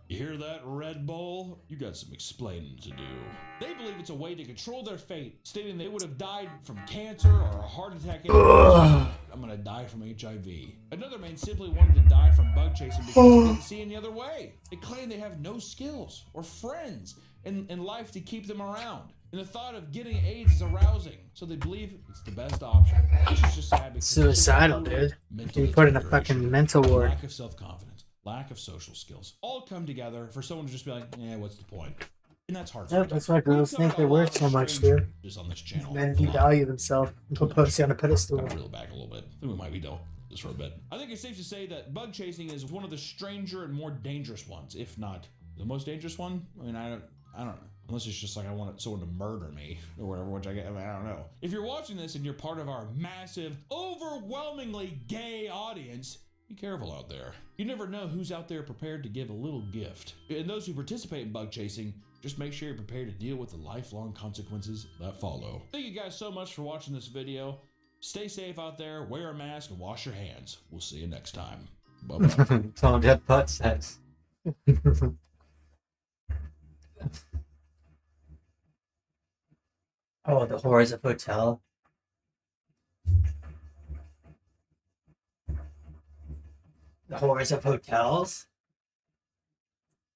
Speaker 2: You hear that, Red Bull? You got some explaining to do. They believe it's a way to control their fate, stating they would have died from cancer or a heart attack. I'm gonna die from HIV. Another man simply wanted to die from bug chasing because he didn't see any other way. They claim they have no skills or friends in life to keep them around. And the thought of getting AIDS is arousing, so they believe it's the best option. This is just sad because
Speaker 1: Suicidal, dude.
Speaker 2: mentally
Speaker 1: You put in a
Speaker 2: deterioration,
Speaker 1: fucking mental ward.
Speaker 2: lack of self-confidence, lack of social skills, all come together for someone to just be like, what's the point? And that's hard.
Speaker 1: Yep, that's why girls think they're worth so much, dude.
Speaker 2: Just on this channel.
Speaker 1: Men devalue themselves and put pussy on a pedestal.
Speaker 2: Gotta reel back a little bit. I think we might be done just for a bit. I think it's safe to say that bug chasing is one of the stranger and more dangerous ones, if not the most dangerous one. I mean, I don't know. Unless it's just like I want someone to murder me or whatever, which I don't know. If you're watching this and you're part of our massive, overwhelmingly gay audience, be careful out there. You never know who's out there prepared to give a little gift. And those who participate in bug chasing, just make sure you're prepared to deal with the lifelong consequences that follow. Thank you guys so much for watching this video. Stay safe out there, wear a mask, and wash your hands. We'll see you next time. Bye-bye.
Speaker 1: Tone Deaf butt sex. Oh, the horrors of hotel. The horrors of hotels.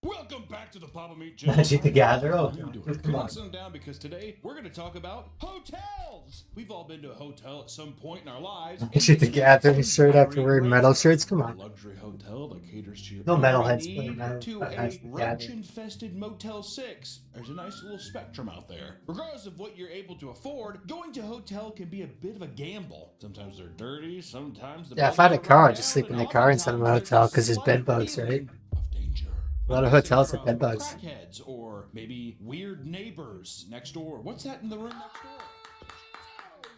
Speaker 2: Welcome back to the Papa Meat
Speaker 1: Magic the Gathering. Oh,
Speaker 2: How you doing?
Speaker 1: come
Speaker 2: Come
Speaker 1: on.
Speaker 2: on, sit down because today we're going to talk about hotels. We've all been to a hotel at some point in our lives.
Speaker 1: Magic the Gathering shirt after wearing metal shirts. Come
Speaker 2: A
Speaker 1: on.
Speaker 2: luxury hotel that caters to your
Speaker 1: No metalheads
Speaker 2: need
Speaker 1: playing metal,
Speaker 2: to
Speaker 1: but
Speaker 2: a
Speaker 1: Magic the Gathering.
Speaker 2: roach-infested Motel 6. There's a nice little spectrum out there. Regardless of what you're able to afford, going to a hotel can be a bit of a gamble. Sometimes they're dirty, sometimes the
Speaker 1: Yeah, if
Speaker 2: beds
Speaker 1: I had a
Speaker 2: are
Speaker 1: car, I'd
Speaker 2: run
Speaker 1: just
Speaker 2: down,
Speaker 1: sleep in
Speaker 2: and
Speaker 1: the car instead of a
Speaker 2: oftentimes
Speaker 1: hotel
Speaker 2: there's
Speaker 1: 'cause there's
Speaker 2: slight
Speaker 1: bed bugs,
Speaker 2: feeling
Speaker 1: right?
Speaker 2: of danger.
Speaker 1: A lot of
Speaker 2: Whether it's
Speaker 1: hotels have
Speaker 2: from
Speaker 1: bed bugs.
Speaker 2: Crackheads or maybe weird neighbors next door. What's that in the room next door?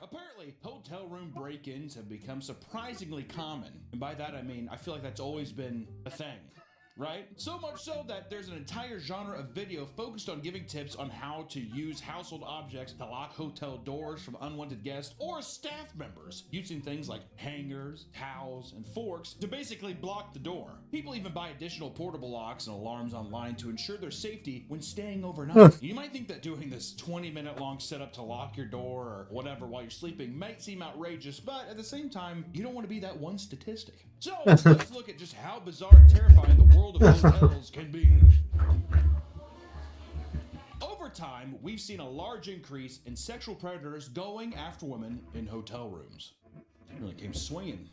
Speaker 2: Apparently, hotel room break-ins have become surprisingly common. And by that I mean, I feel like that's always been a thing. right? So much so that there's an entire genre of video focused on giving tips on how to use household objects to lock hotel doors from unwanted guests or staff members, using things like hangers, towels, and forks to basically block the door. People even buy additional portable locks and alarms online to ensure their safety when staying overnight. You might think that doing this 20-minute long setup to lock your door or whatever while you're sleeping might seem outrageous, but at the same time, you don't want to be that one statistic. So let's look at just how bizarre and terrifying the world of hotels can be. Over time, we've seen a large increase in sexual predators going after women in hotel rooms. Really came swinging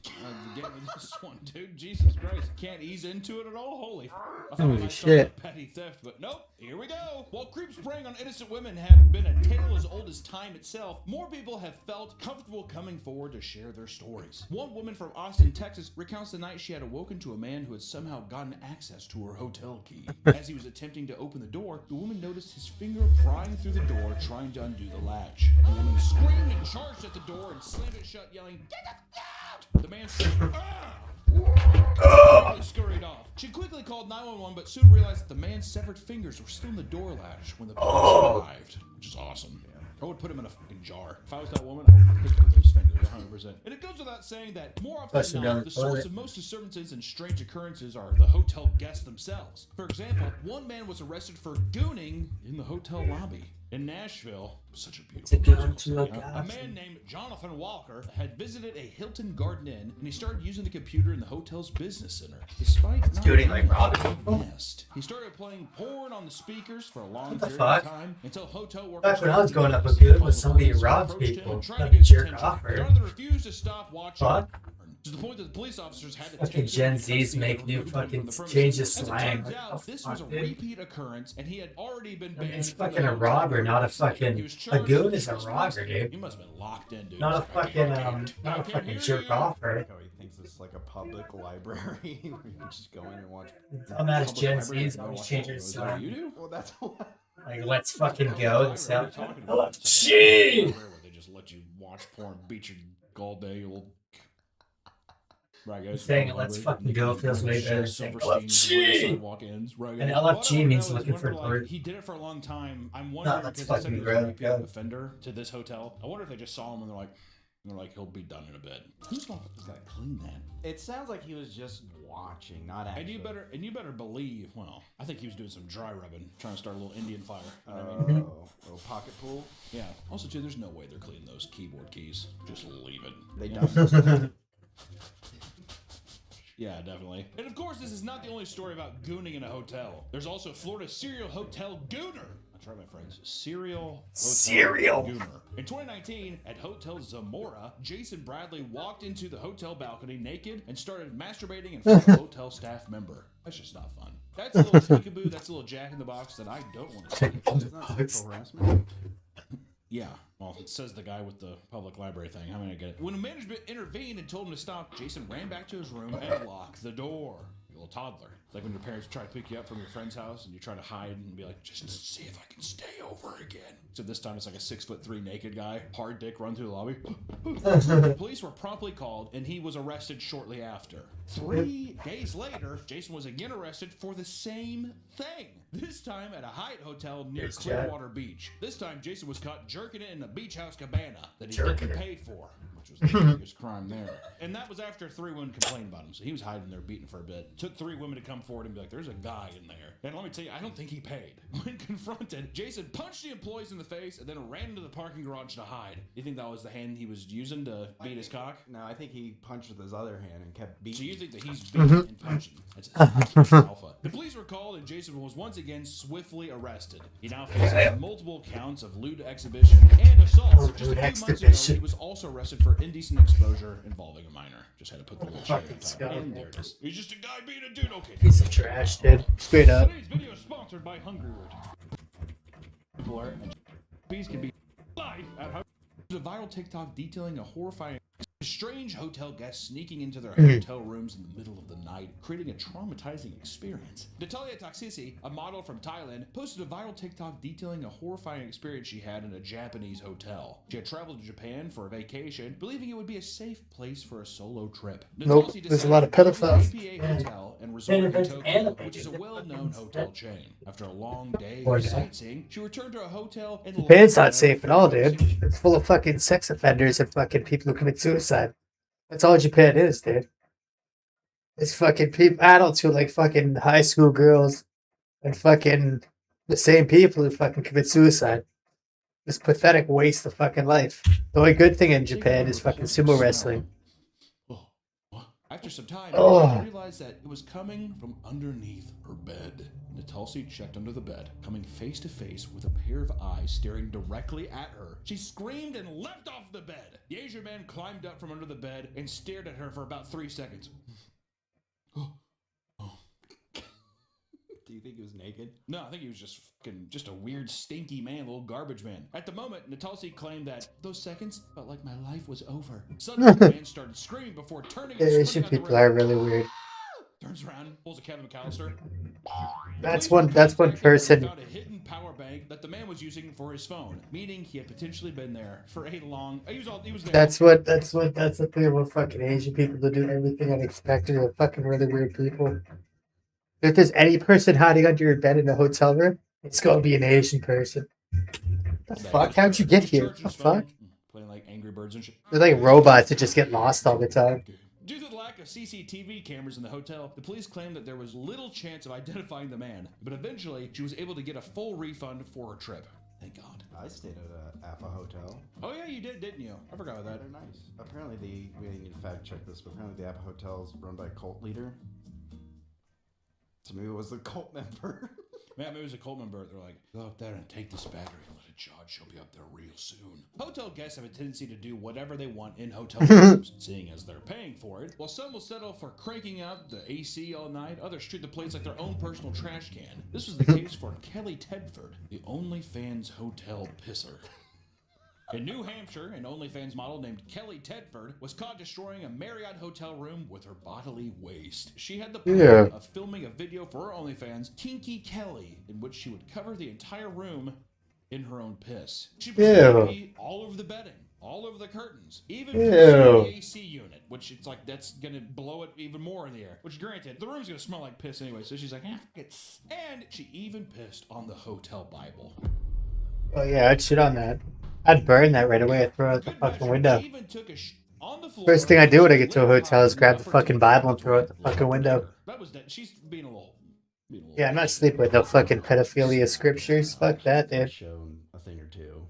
Speaker 2: again with this one, dude. Jesus Christ. Can't ease into it at all? Holy I thought I might start with petty theft, but nope. Here we go. While creeps preying on innocent women have been a tale as old as time itself, more people have felt comfortable coming forward to share their stories. One woman from Austin, Texas, recounts the night she had awoken to a man who had somehow gotten access to her hotel key. As he was attempting to open the door, the woman noticed his finger prying through the door, trying to undo the latch. The woman screamed and charged at the door and slammed it shut, yelling, "Get out!" The man said, "Ah!" He scurried off. She quickly called 911, but soon realized that the man's severed fingers were still in the door latch when the police arrived, which is awesome. I would put him in a fucking jar. If I was that woman, I would pick those fingers 100%. And it goes without saying that more often than not, the source of most disturbances and strange occurrences are the hotel guests themselves. For example, one man was arrested for gooning in the hotel lobby. In Nashville, such a beautiful place. A man named Jonathan Walker had visited a Hilton Garden Inn, and he started using the computer in the hotel's business center. Despite not
Speaker 1: Gooning like robbing people.
Speaker 2: he started playing porn on the speakers for a long
Speaker 1: What the
Speaker 2: period of
Speaker 1: fuck?
Speaker 2: time until hotel workers.
Speaker 1: Back when I was growing up, a good was somebody who robbed people. Let me jerk off her.
Speaker 2: Jonathan refused to stop watching.
Speaker 1: Fuck.
Speaker 2: To the point that the police officers had to
Speaker 1: Fucking
Speaker 2: take
Speaker 1: Gen
Speaker 2: him into
Speaker 1: Zs
Speaker 2: custody
Speaker 1: make
Speaker 2: and
Speaker 1: new
Speaker 2: remove him
Speaker 1: fucking
Speaker 2: from the premises.
Speaker 1: changes
Speaker 2: As it
Speaker 1: slang.
Speaker 2: turns out, this was a
Speaker 1: Fuck, dude.
Speaker 2: repeat occurrence, and he had already been banned.
Speaker 1: He's
Speaker 2: from the
Speaker 1: fucking a
Speaker 2: hotel
Speaker 1: robber, not a
Speaker 2: He
Speaker 1: fucking.
Speaker 2: was
Speaker 1: A
Speaker 2: charged
Speaker 1: goon
Speaker 2: with
Speaker 1: is a
Speaker 2: trespassing.
Speaker 1: robber, dude.
Speaker 2: He must have been locked in, dude.
Speaker 1: Not a
Speaker 2: He's like,
Speaker 1: fucking
Speaker 2: I can't
Speaker 1: fucking
Speaker 2: hear
Speaker 1: jerk
Speaker 2: you.
Speaker 1: offer.
Speaker 3: Oh, he thinks it's like a public library where you can just go in and watch.
Speaker 1: Dumbass
Speaker 2: Public
Speaker 1: Gen
Speaker 2: library,
Speaker 1: Z's
Speaker 2: you
Speaker 1: always
Speaker 2: watch
Speaker 1: change
Speaker 2: all
Speaker 1: their
Speaker 2: those. Is that what you
Speaker 1: slang.
Speaker 2: do?
Speaker 3: Well, that's what.
Speaker 1: Like, let's fucking go and stuff.
Speaker 2: What are you talking about?
Speaker 1: Gee!
Speaker 2: Where they just let you watch porn, beat you all day, you old. Right, guys.
Speaker 1: Saying let's fucking go feels way better than saying LFG.
Speaker 2: Walk-ins, right,
Speaker 1: And
Speaker 2: guys?
Speaker 1: LFG
Speaker 2: What I wanna
Speaker 1: means
Speaker 2: know is
Speaker 1: looking for
Speaker 2: whenever,
Speaker 1: bird.
Speaker 2: He did it for a long time. I'm wondering
Speaker 1: that's
Speaker 2: because
Speaker 1: fucking
Speaker 2: he said he was a
Speaker 1: great,
Speaker 2: repeat
Speaker 1: yeah.
Speaker 2: offender to this hotel. I wonder if they just saw him and they're like, he'll be done in a bit. Who's gonna clean that?
Speaker 3: It sounds like he was just watching, not actually.
Speaker 2: And you better believe. Well, I think he was doing some dry rubbing, trying to start a little Indian fire. You know what I mean?
Speaker 3: Oh, pocket pool.
Speaker 2: Yeah. Also, too, there's no way they're cleaning those keyboard keys. Just leave it.
Speaker 3: They don't.
Speaker 2: Yeah, definitely. And of course, this is not the only story about gooning in a hotel. There's also Florida serial hotel gooner. I tried my friends. Serial gooner. In 2019, at Hotel Zamora, Jason Bradley walked into the hotel balcony naked and started masturbating in front of a hotel staff member. That's just not fun. That's a little peekaboo. That's a little Jack in the Box that I don't want to see.
Speaker 3: It's not sexual harassment.
Speaker 2: Yeah, well, it says the guy with the public library thing. How many I get it? When management intervened and told him to stop, Jason ran back to his room and locked the door. Like a little toddler. Like when your parents try to pick you up from your friend's house and you try to hide and be like, just to see if I can stay over again. So this time it's like a 6'3" naked guy, hard dick, run through the lobby. The police were promptly called and he was arrested shortly after. 3 days later, Jason was again arrested for the same thing. This time at a Hyatt hotel near
Speaker 1: Yes, Jack.
Speaker 2: Clearwater Beach. This time Jason was caught jerking it in a beach house cabana that he
Speaker 1: Jerking
Speaker 2: didn't
Speaker 1: it.
Speaker 2: pay for. Which was the biggest crime there. And that was after 3 women complained about him. So he was hiding there beating for a bit. Took 3 women to come forward and be like, there's a guy in there. And let me tell you, I don't think he paid. When confronted, Jason punched the employees in the face and then ran into the parking garage to hide. You think that was the hand he was using to beat his cock?
Speaker 3: No, I think he punched with his other hand and kept beating.
Speaker 2: So you think that he's beating and punching? That's alpha. The police were called and Jason was once again swiftly arrested. He now faces multiple counts of lewd exhibition and assault. Just a few months ago, he was also arrested for indecent exposure involving a minor. Just had to put the little shit on top. And there it is. He's just a guy being a dude. Okay.
Speaker 1: Piece of trash, dude. Straight up.
Speaker 7: Today's video is sponsored by Hungry Word.
Speaker 2: These can be live at how. There's a viral TikTok detailing a horrifying Strange hotel guests sneaking into their hotel rooms in the middle of the night, creating a traumatizing experience. Natalia Taksisi, a model from Thailand, posted a viral TikTok detailing a horrifying experience she had in a Japanese hotel. She had traveled to Japan for a vacation, believing it would be a safe place for a solo trip.
Speaker 1: Nope, there's a lot of pedophiles.
Speaker 2: APA Hotel and Resort in Tokyo, which is a well-known hotel chain. After a long day of sightseeing, she returned to a hotel in
Speaker 1: Japan's not safe at all, dude. It's full of fucking sex offenders and fucking people who commit suicide. That's all Japan is, dude. It's fucking people, adults who like fucking high school girls and fucking the same people who fucking commit suicide. This pathetic waste of fucking life. The only good thing in Japan is fucking sumo wrestling.
Speaker 2: After some time,
Speaker 1: Oh.
Speaker 2: she realized that it was coming from underneath her bed. Natalsi checked under the bed, coming face to face with a pair of eyes staring directly at her. She screamed and leapt off the bed. The Asian man climbed up from under the bed and stared at her for about 3 seconds.
Speaker 3: Do you think he was naked?
Speaker 2: No, I think he was just a weird, stinky man, little garbage man. At the moment, Natalsi claimed that those seconds felt like my life was over. Suddenly, the man started screaming before turning and
Speaker 1: Asian
Speaker 2: sprinting out the
Speaker 1: people
Speaker 2: room.
Speaker 1: are really weird.
Speaker 2: Turns around, pulls a Kevin McAllister.
Speaker 1: That's one person.
Speaker 2: Found a hidden power bank that the man was using for his phone, meaning he had potentially been there for a long. He was there.
Speaker 1: That's the thing about fucking Asian people to do everything unexpected. They're fucking really weird people. If there's any person hiding under your bed in a hotel room, it's gonna be an Asian person. The fuck? How'd you get here? The fuck?
Speaker 2: Playing like Angry Birds and shit.
Speaker 1: They're like robots that just get lost all the time.
Speaker 2: Due to the lack of CCTV cameras in the hotel, the police claimed that there was little chance of identifying the man, but eventually she was able to get a full refund for her trip. Thank God.
Speaker 3: I stayed at a APA hotel.
Speaker 2: Oh yeah, you did, didn't you? I forgot about that.
Speaker 3: They're nice. Apparently, we need to fact check this, but apparently the APA hotel is run by a cult leader. To me, it was the cult member.
Speaker 2: Man, maybe it was a cult member. They're like, go up there and take this battery and let it charge. She'll be up there real soon. Hotel guests have a tendency to do whatever they want in hotel rooms, seeing as they're paying for it. While some will settle for cranking up the AC all night, others treat the place like their own personal trash can. This was the case for Kelly Tedford, the OnlyFans hotel pisser. In New Hampshire, an OnlyFans model named Kelly Tedford was caught destroying a Marriott hotel room with her bodily waste. She had the plan of filming a video for her OnlyFans, Kinky Kelly, in which she would cover the entire room in her own piss. She would be all over the bedding, all over the curtains, even the AC unit, which it's like that's gonna blow it even more in the air. Which granted, the room's gonna smell like piss anyway, so she's like, it's. And she even pissed on the hotel Bible.
Speaker 1: Oh yeah, I'd shit on that. I'd burn that right away. I'd throw it out the fucking window. First thing I do when I get to a hotel is grab the fucking Bible and throw it out the fucking window.
Speaker 2: That was that. She's being a little.
Speaker 1: Yeah, I'm not sleeping with no fucking pedophilia scriptures. Fuck that, dude.
Speaker 3: Shown a thing or two.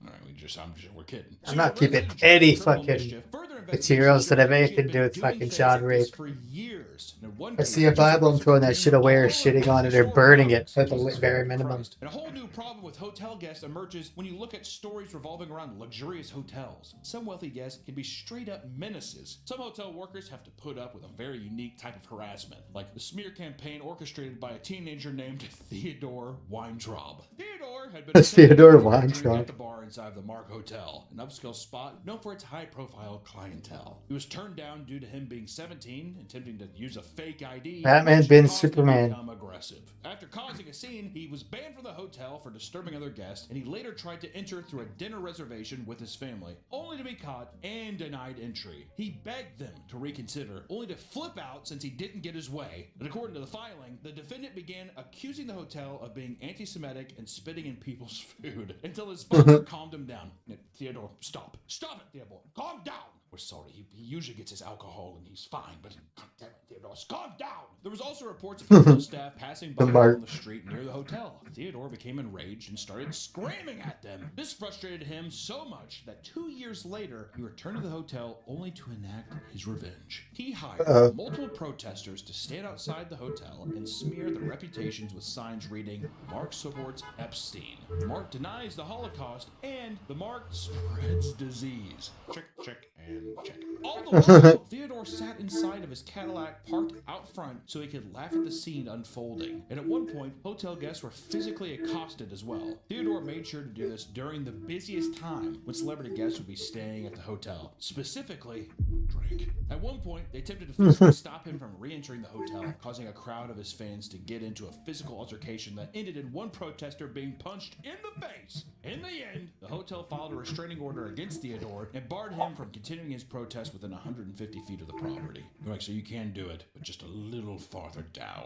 Speaker 2: All right, we're kidding.
Speaker 1: I'm not keeping any fucking materials that have anything to do with fucking child rape.
Speaker 2: For years.
Speaker 1: I see a Bible, I'm throwing that shit away or shitting on it or burning it at the very minimum.
Speaker 2: And a whole new problem with hotel guests emerges when you look at stories revolving around luxurious hotels. Some wealthy guests can be straight up menaces. Some hotel workers have to put up with a very unique type of harassment, like the smear campaign orchestrated by a teenager named Theodore Weintraub. Theodore had been
Speaker 1: Theodore Weintraub
Speaker 2: at the bar inside the Mark Hotel, an upscale spot known for its high-profile clientele. He was turned down due to him being 17, attempting to use a fake ID.
Speaker 1: Batman been Superman.
Speaker 2: Become aggressive. After causing a scene, he was banned from the hotel for disturbing other guests, and he later tried to enter through a dinner reservation with his family, only to be caught and denied entry. He begged them to reconsider, only to flip out since he didn't get his way. And according to the filing, the defendant began accusing the hotel of being anti-Semitic and spitting in people's food until his father calmed him down. Theodore, stop. Stop it, Theodore. Calm down. We're sorry. He usually gets his alcohol and he's fine, but God damn it, Theodore, calm down. There was also reports of hotel staff passing by on the street near the hotel. Theodore became enraged and started screaming at them. This frustrated him so much that 2 years later, he returned to the hotel only to enact his revenge. He hired multiple protesters to stand outside the hotel and smear their reputations with signs reading, Mark supports Epstein. Mark denies the Holocaust, and the Mark spreads disease. Check, check, And check. All the while, Theodore sat inside of his Cadillac parked out front so he could laugh at the scene unfolding. And at one point, hotel guests were physically accosted as well. Theodore made sure to do this during the busiest time when celebrity guests would be staying at the hotel. Specifically, drink. At one point, they attempted to physically stop him from re-entering the hotel, causing a crowd of his fans to get into a physical altercation that ended in one protester being punched in the face. In the end, the hotel filed a restraining order against Theodore and barred him from continuing his protest within 150 feet of the property. They're like, so you can do it, but just a little farther down.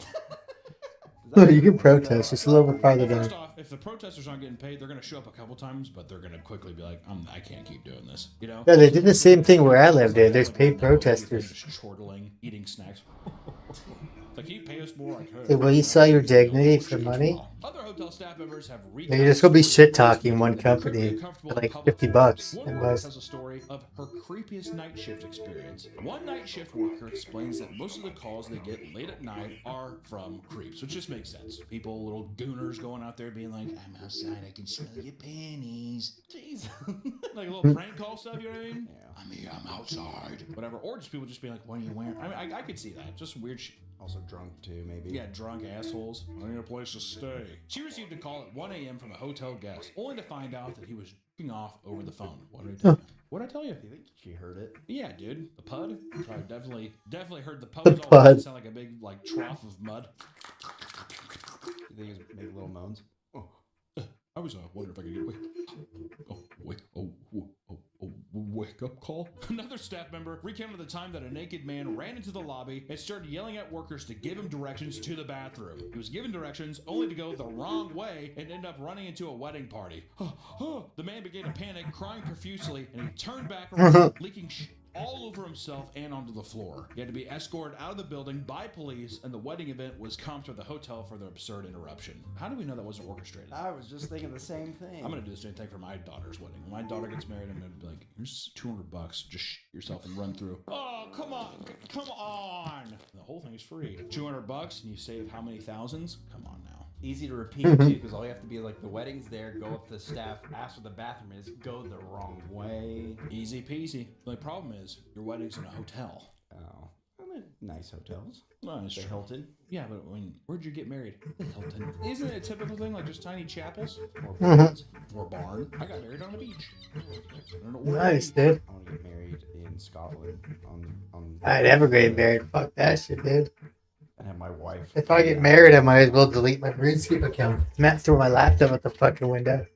Speaker 1: You can protest just a little bit farther
Speaker 2: First
Speaker 1: down.
Speaker 2: off, if the protesters aren't getting paid, they're going to show up a couple times, but they're going to quickly be like, I can't keep doing this. You know?
Speaker 1: Yeah, they did the same thing where I live, dude. There's paid protesters.
Speaker 2: Just chortling, eating snacks. Like, can you pay us more?
Speaker 1: Dude, will you sell your dignity for money?
Speaker 2: Other hotel staff members have
Speaker 1: You're just gonna be shit-talking one company for like $50.
Speaker 2: One witness has a story of her creepiest night shift experience. One night shift worker explains that most of the calls they get late at night are from creeps, which just makes sense. People, little gooners going out there being like, I'm outside, I can smell your panties. Jeez. Like a little prank call stuff, you know what I mean?
Speaker 3: Yeah.
Speaker 2: I mean, I'm outside. Whatever. Or just people just being like, what are you wearing? I mean, I could see that. Just weird shit.
Speaker 3: Also drunk too, maybe.
Speaker 2: Yeah, drunk assholes. I need a place to stay. She received a call at 1 a.m. from a hotel guest, only to find out that he was jerking off over the phone. What did I tell you? What did I tell you?
Speaker 3: Do you think she heard it?
Speaker 2: Yeah, dude. The pud. I definitely heard the pud.
Speaker 1: The
Speaker 2: Was all
Speaker 1: pud.
Speaker 2: sound like a big like trough of mud.
Speaker 3: Do you think he was making little moans?
Speaker 2: I was wondering if I could get away. Wake up call. Another staff member recounted the time that a naked man ran into the lobby and started yelling at workers to give him directions to the bathroom. He was given directions only to go the wrong way and end up running into a wedding party. The man began to panic, crying profusely, and he turned back around, leaking all over himself and onto the floor. He had to be escorted out of the building by police, and the wedding event was comped to the hotel for their absurd interruption. How do we know that wasn't orchestrated?
Speaker 3: I was just thinking the same thing.
Speaker 2: I'm gonna do the same thing for my daughter's wedding. When my daughter gets married, I'm gonna be like, here's $200. Just shit yourself and run through. Oh, come on. Come on. And the whole thing is free. $200 and you save how many thousands? Come on now.
Speaker 3: Easy to repeat too, because all you have to be like, the wedding's there, go up to the staff, ask where the bathroom is, go the wrong way.
Speaker 2: Easy peasy. The only problem is your wedding's in a hotel.
Speaker 3: Oh, I'm in nice hotels.
Speaker 2: Well, that's
Speaker 3: The
Speaker 2: true.
Speaker 3: Hilton
Speaker 2: Yeah, but where'd you get married? The Hilton. Isn't it a typical thing, like just tiny chapels?
Speaker 3: or Barnes.
Speaker 2: Or a barn? I got married on the beach. I don't know where.
Speaker 1: Nice, dude.
Speaker 3: I want to get married in Scotland on
Speaker 1: I'd never get married. Fuck that shit, dude.
Speaker 3: and have my wife.
Speaker 1: If I get married, I might as well delete my RuneScape account. Matt threw my laptop at the fucking window.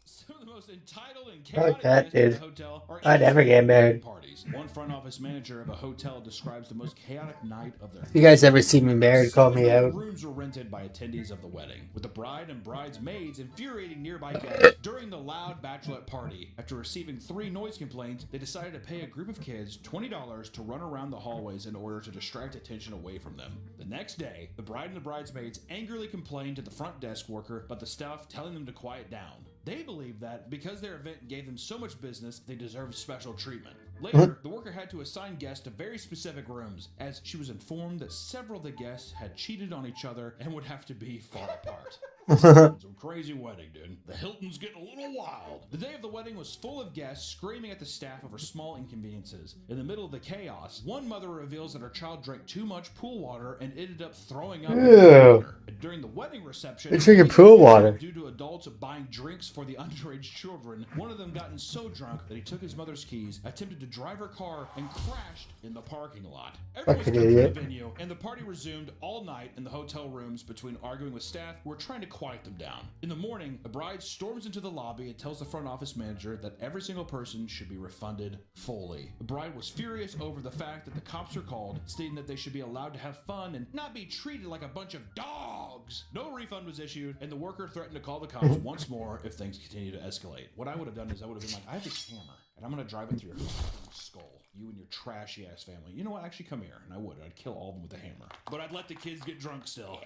Speaker 2: Some of the most entitled and
Speaker 1: Fuck
Speaker 2: chaotic
Speaker 1: that,
Speaker 2: guests at
Speaker 1: dude.
Speaker 2: the hotel are
Speaker 1: I'd never get married.
Speaker 2: parties. One front office manager of a hotel describes the most chaotic night of their
Speaker 1: If you guys ever see me married, call me out.
Speaker 2: Rooms were rented by attendees of the wedding, with the bride and bridesmaids infuriating nearby guests during the loud bachelorette party. After receiving 3 noise complaints, they decided to pay a group of kids $20 to run around the hallways in order to distract attention away from them. The next day, the bride and the bridesmaids angrily complained to the front desk worker about the staff telling them to quiet down. They believed that because their event gave them so much business, they deserved special treatment. Later, the worker had to assign guests to very specific rooms, as she was informed that several of the guests had cheated on each other and would have to be far apart. Some crazy wedding, dude. The Hilton's getting a little wild. The day of the wedding was full of guests screaming at the staff over small inconveniences. In the middle of the chaos, one mother reveals that her child drank too much pool water and ended up throwing up.
Speaker 1: Ew.
Speaker 2: During the wedding reception,
Speaker 1: They're drinking pool water.
Speaker 2: due to adults buying drinks for the underage children, one of them gotten so drunk that he took his mother's keys, attempted to drive her car, and crashed in the parking lot. Everyone was
Speaker 1: Fucking
Speaker 2: come from
Speaker 1: idiot.
Speaker 2: the venue, and the party resumed all night in the hotel rooms between arguing with staff who were trying to quiet them down. In the morning, the bride storms into the lobby and tells the front office manager that every single person should be refunded fully. The bride was furious over the fact that the cops were called, stating that they should be allowed to have fun and not be treated like a bunch of dogs. No refund was issued, and the worker threatened to call the cops once more if things continue to escalate. What I would have done is I would have been like, I have this hammer, and I'm going to drive it through your fucking skull. You and your trashy ass family. You know what? Actually, come here. And I would. I'd kill all of them with a hammer. But I'd let the kids get drunk still.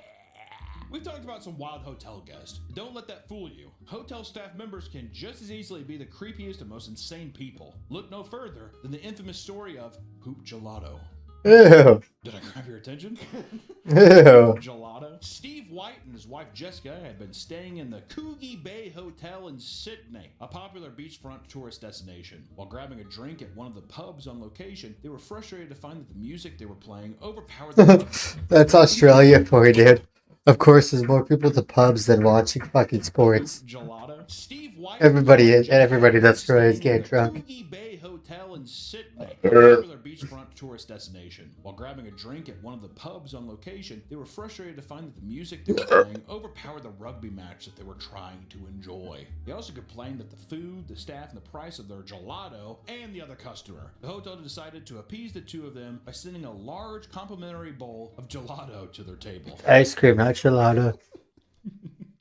Speaker 2: We've talked about some wild hotel guests. Don't let that fool you. Hotel staff members can just as easily be the creepiest and most insane people. Look no further than the infamous story of Poop Gelato.
Speaker 1: Ew.
Speaker 2: Did I grab your attention?
Speaker 1: Ew.
Speaker 2: Gelato. Steve White and his wife Jessica had been staying in the Coogee Bay Hotel in Sydney, a popular beachfront tourist destination. While grabbing a drink at one of the pubs on location, they were frustrated to find that the music they were playing overpowered the
Speaker 1: That's Australia for you, dude. Of course, there's more people to pubs than watching fucking sports.
Speaker 2: Gelato. Steve White.
Speaker 1: Everybody in Australia is getting drunk.
Speaker 2: Coogee Bay Hotel in Sydney, a popular beachfront tourist destination. While grabbing a drink at one of the pubs on location, they were frustrated to find that the music they were playing overpowered the rugby match that they were trying to enjoy. They also complained that the food, the staff, and the price of their gelato and the other customer. The hotel decided to appease the two of them by sending a large complimentary bowl of gelato to their table.
Speaker 1: Ice cream, not gelato.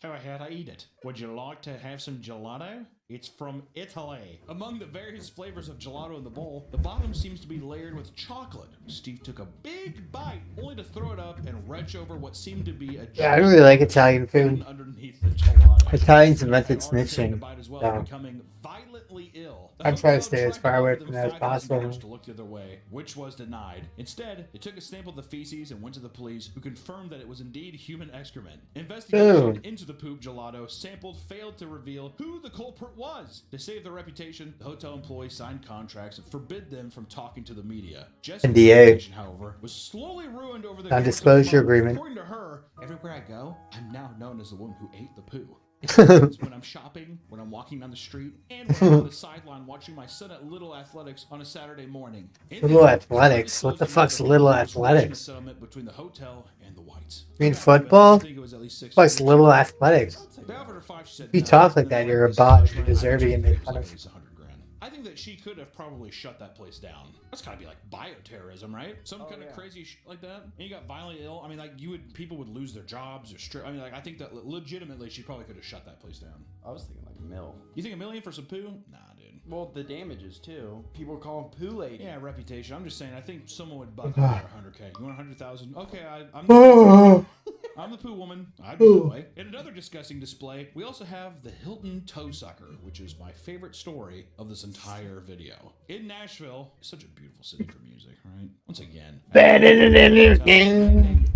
Speaker 2: How I eat it? Would you like to have some gelato? It's from Italy. Among the various flavors of gelato in the bowl, the bottom seems to be layered with chocolate. Steve took a big bite, only to throw it up and retch over what seemed to be a
Speaker 1: Yeah, I really like Italian food.
Speaker 2: underneath the gelato.
Speaker 1: Italians invented
Speaker 2: Had already taken a
Speaker 1: snitching.
Speaker 2: bite as well,
Speaker 1: So,
Speaker 2: becoming violently ill. The
Speaker 1: I'm trying to
Speaker 2: hotel
Speaker 1: stay as
Speaker 2: tried
Speaker 1: far
Speaker 2: to
Speaker 1: away
Speaker 2: offer
Speaker 1: from
Speaker 2: them
Speaker 1: that as possible.
Speaker 2: $5,000 to look the other way, which was denied. Instead, they took a sample of the feces and went to the police, who confirmed that it was indeed human excrement. Investigation into the poop gelato sampled failed to reveal who the culprit was. To save their reputation, the hotel employees signed contracts that forbid them from talking to the media. Jessica's
Speaker 1: NDA.
Speaker 2: reputation, however, was slowly ruined over the
Speaker 1: Non-disclosure agreement.
Speaker 2: According to her, everywhere I go, I'm now known as the woman who ate the poo. When I'm shopping, when I'm walking down the street, and when I'm on the sideline watching my son at Little Athletics on a Saturday morning.
Speaker 1: Little Athletics? What the fuck's Little Athletics?
Speaker 2: Settlement between the hotel and the Whites.
Speaker 1: You mean football?
Speaker 2: I think it was at least 6
Speaker 1: What's Little Athletics?
Speaker 2: They offered her 5, she said
Speaker 1: If you
Speaker 2: no,
Speaker 1: talk like
Speaker 2: and
Speaker 1: that,
Speaker 2: then
Speaker 1: you're a
Speaker 2: the
Speaker 1: bot.
Speaker 2: Whites
Speaker 1: You're
Speaker 2: tried to
Speaker 1: deserving
Speaker 2: make
Speaker 1: and
Speaker 2: it
Speaker 1: make
Speaker 2: was
Speaker 1: fun
Speaker 2: like
Speaker 1: of.
Speaker 2: at least $100,000. I think that she could have probably shut that place down. That's gotta be like bioterrorism, right? Some kind of crazy like that. And you got violently ill. I mean, like people would lose their jobs or I mean, like I think that legitimately she probably could have shut that place down.
Speaker 3: I was thinking like a mill.
Speaker 2: You think $1 million for some poo? Nah, dude.
Speaker 3: Well, the damages too. People call him Poo Lady.
Speaker 2: Yeah, reputation. I'm just saying. I think someone would buck over 100K. You want 100,000? Okay, I'm the poo woman. I'd be that way. In another disgusting display, we also have the Hilton Toe Sucker, which is my favorite story of this entire video. In Nashville, such a beautiful city for music, right? Once again,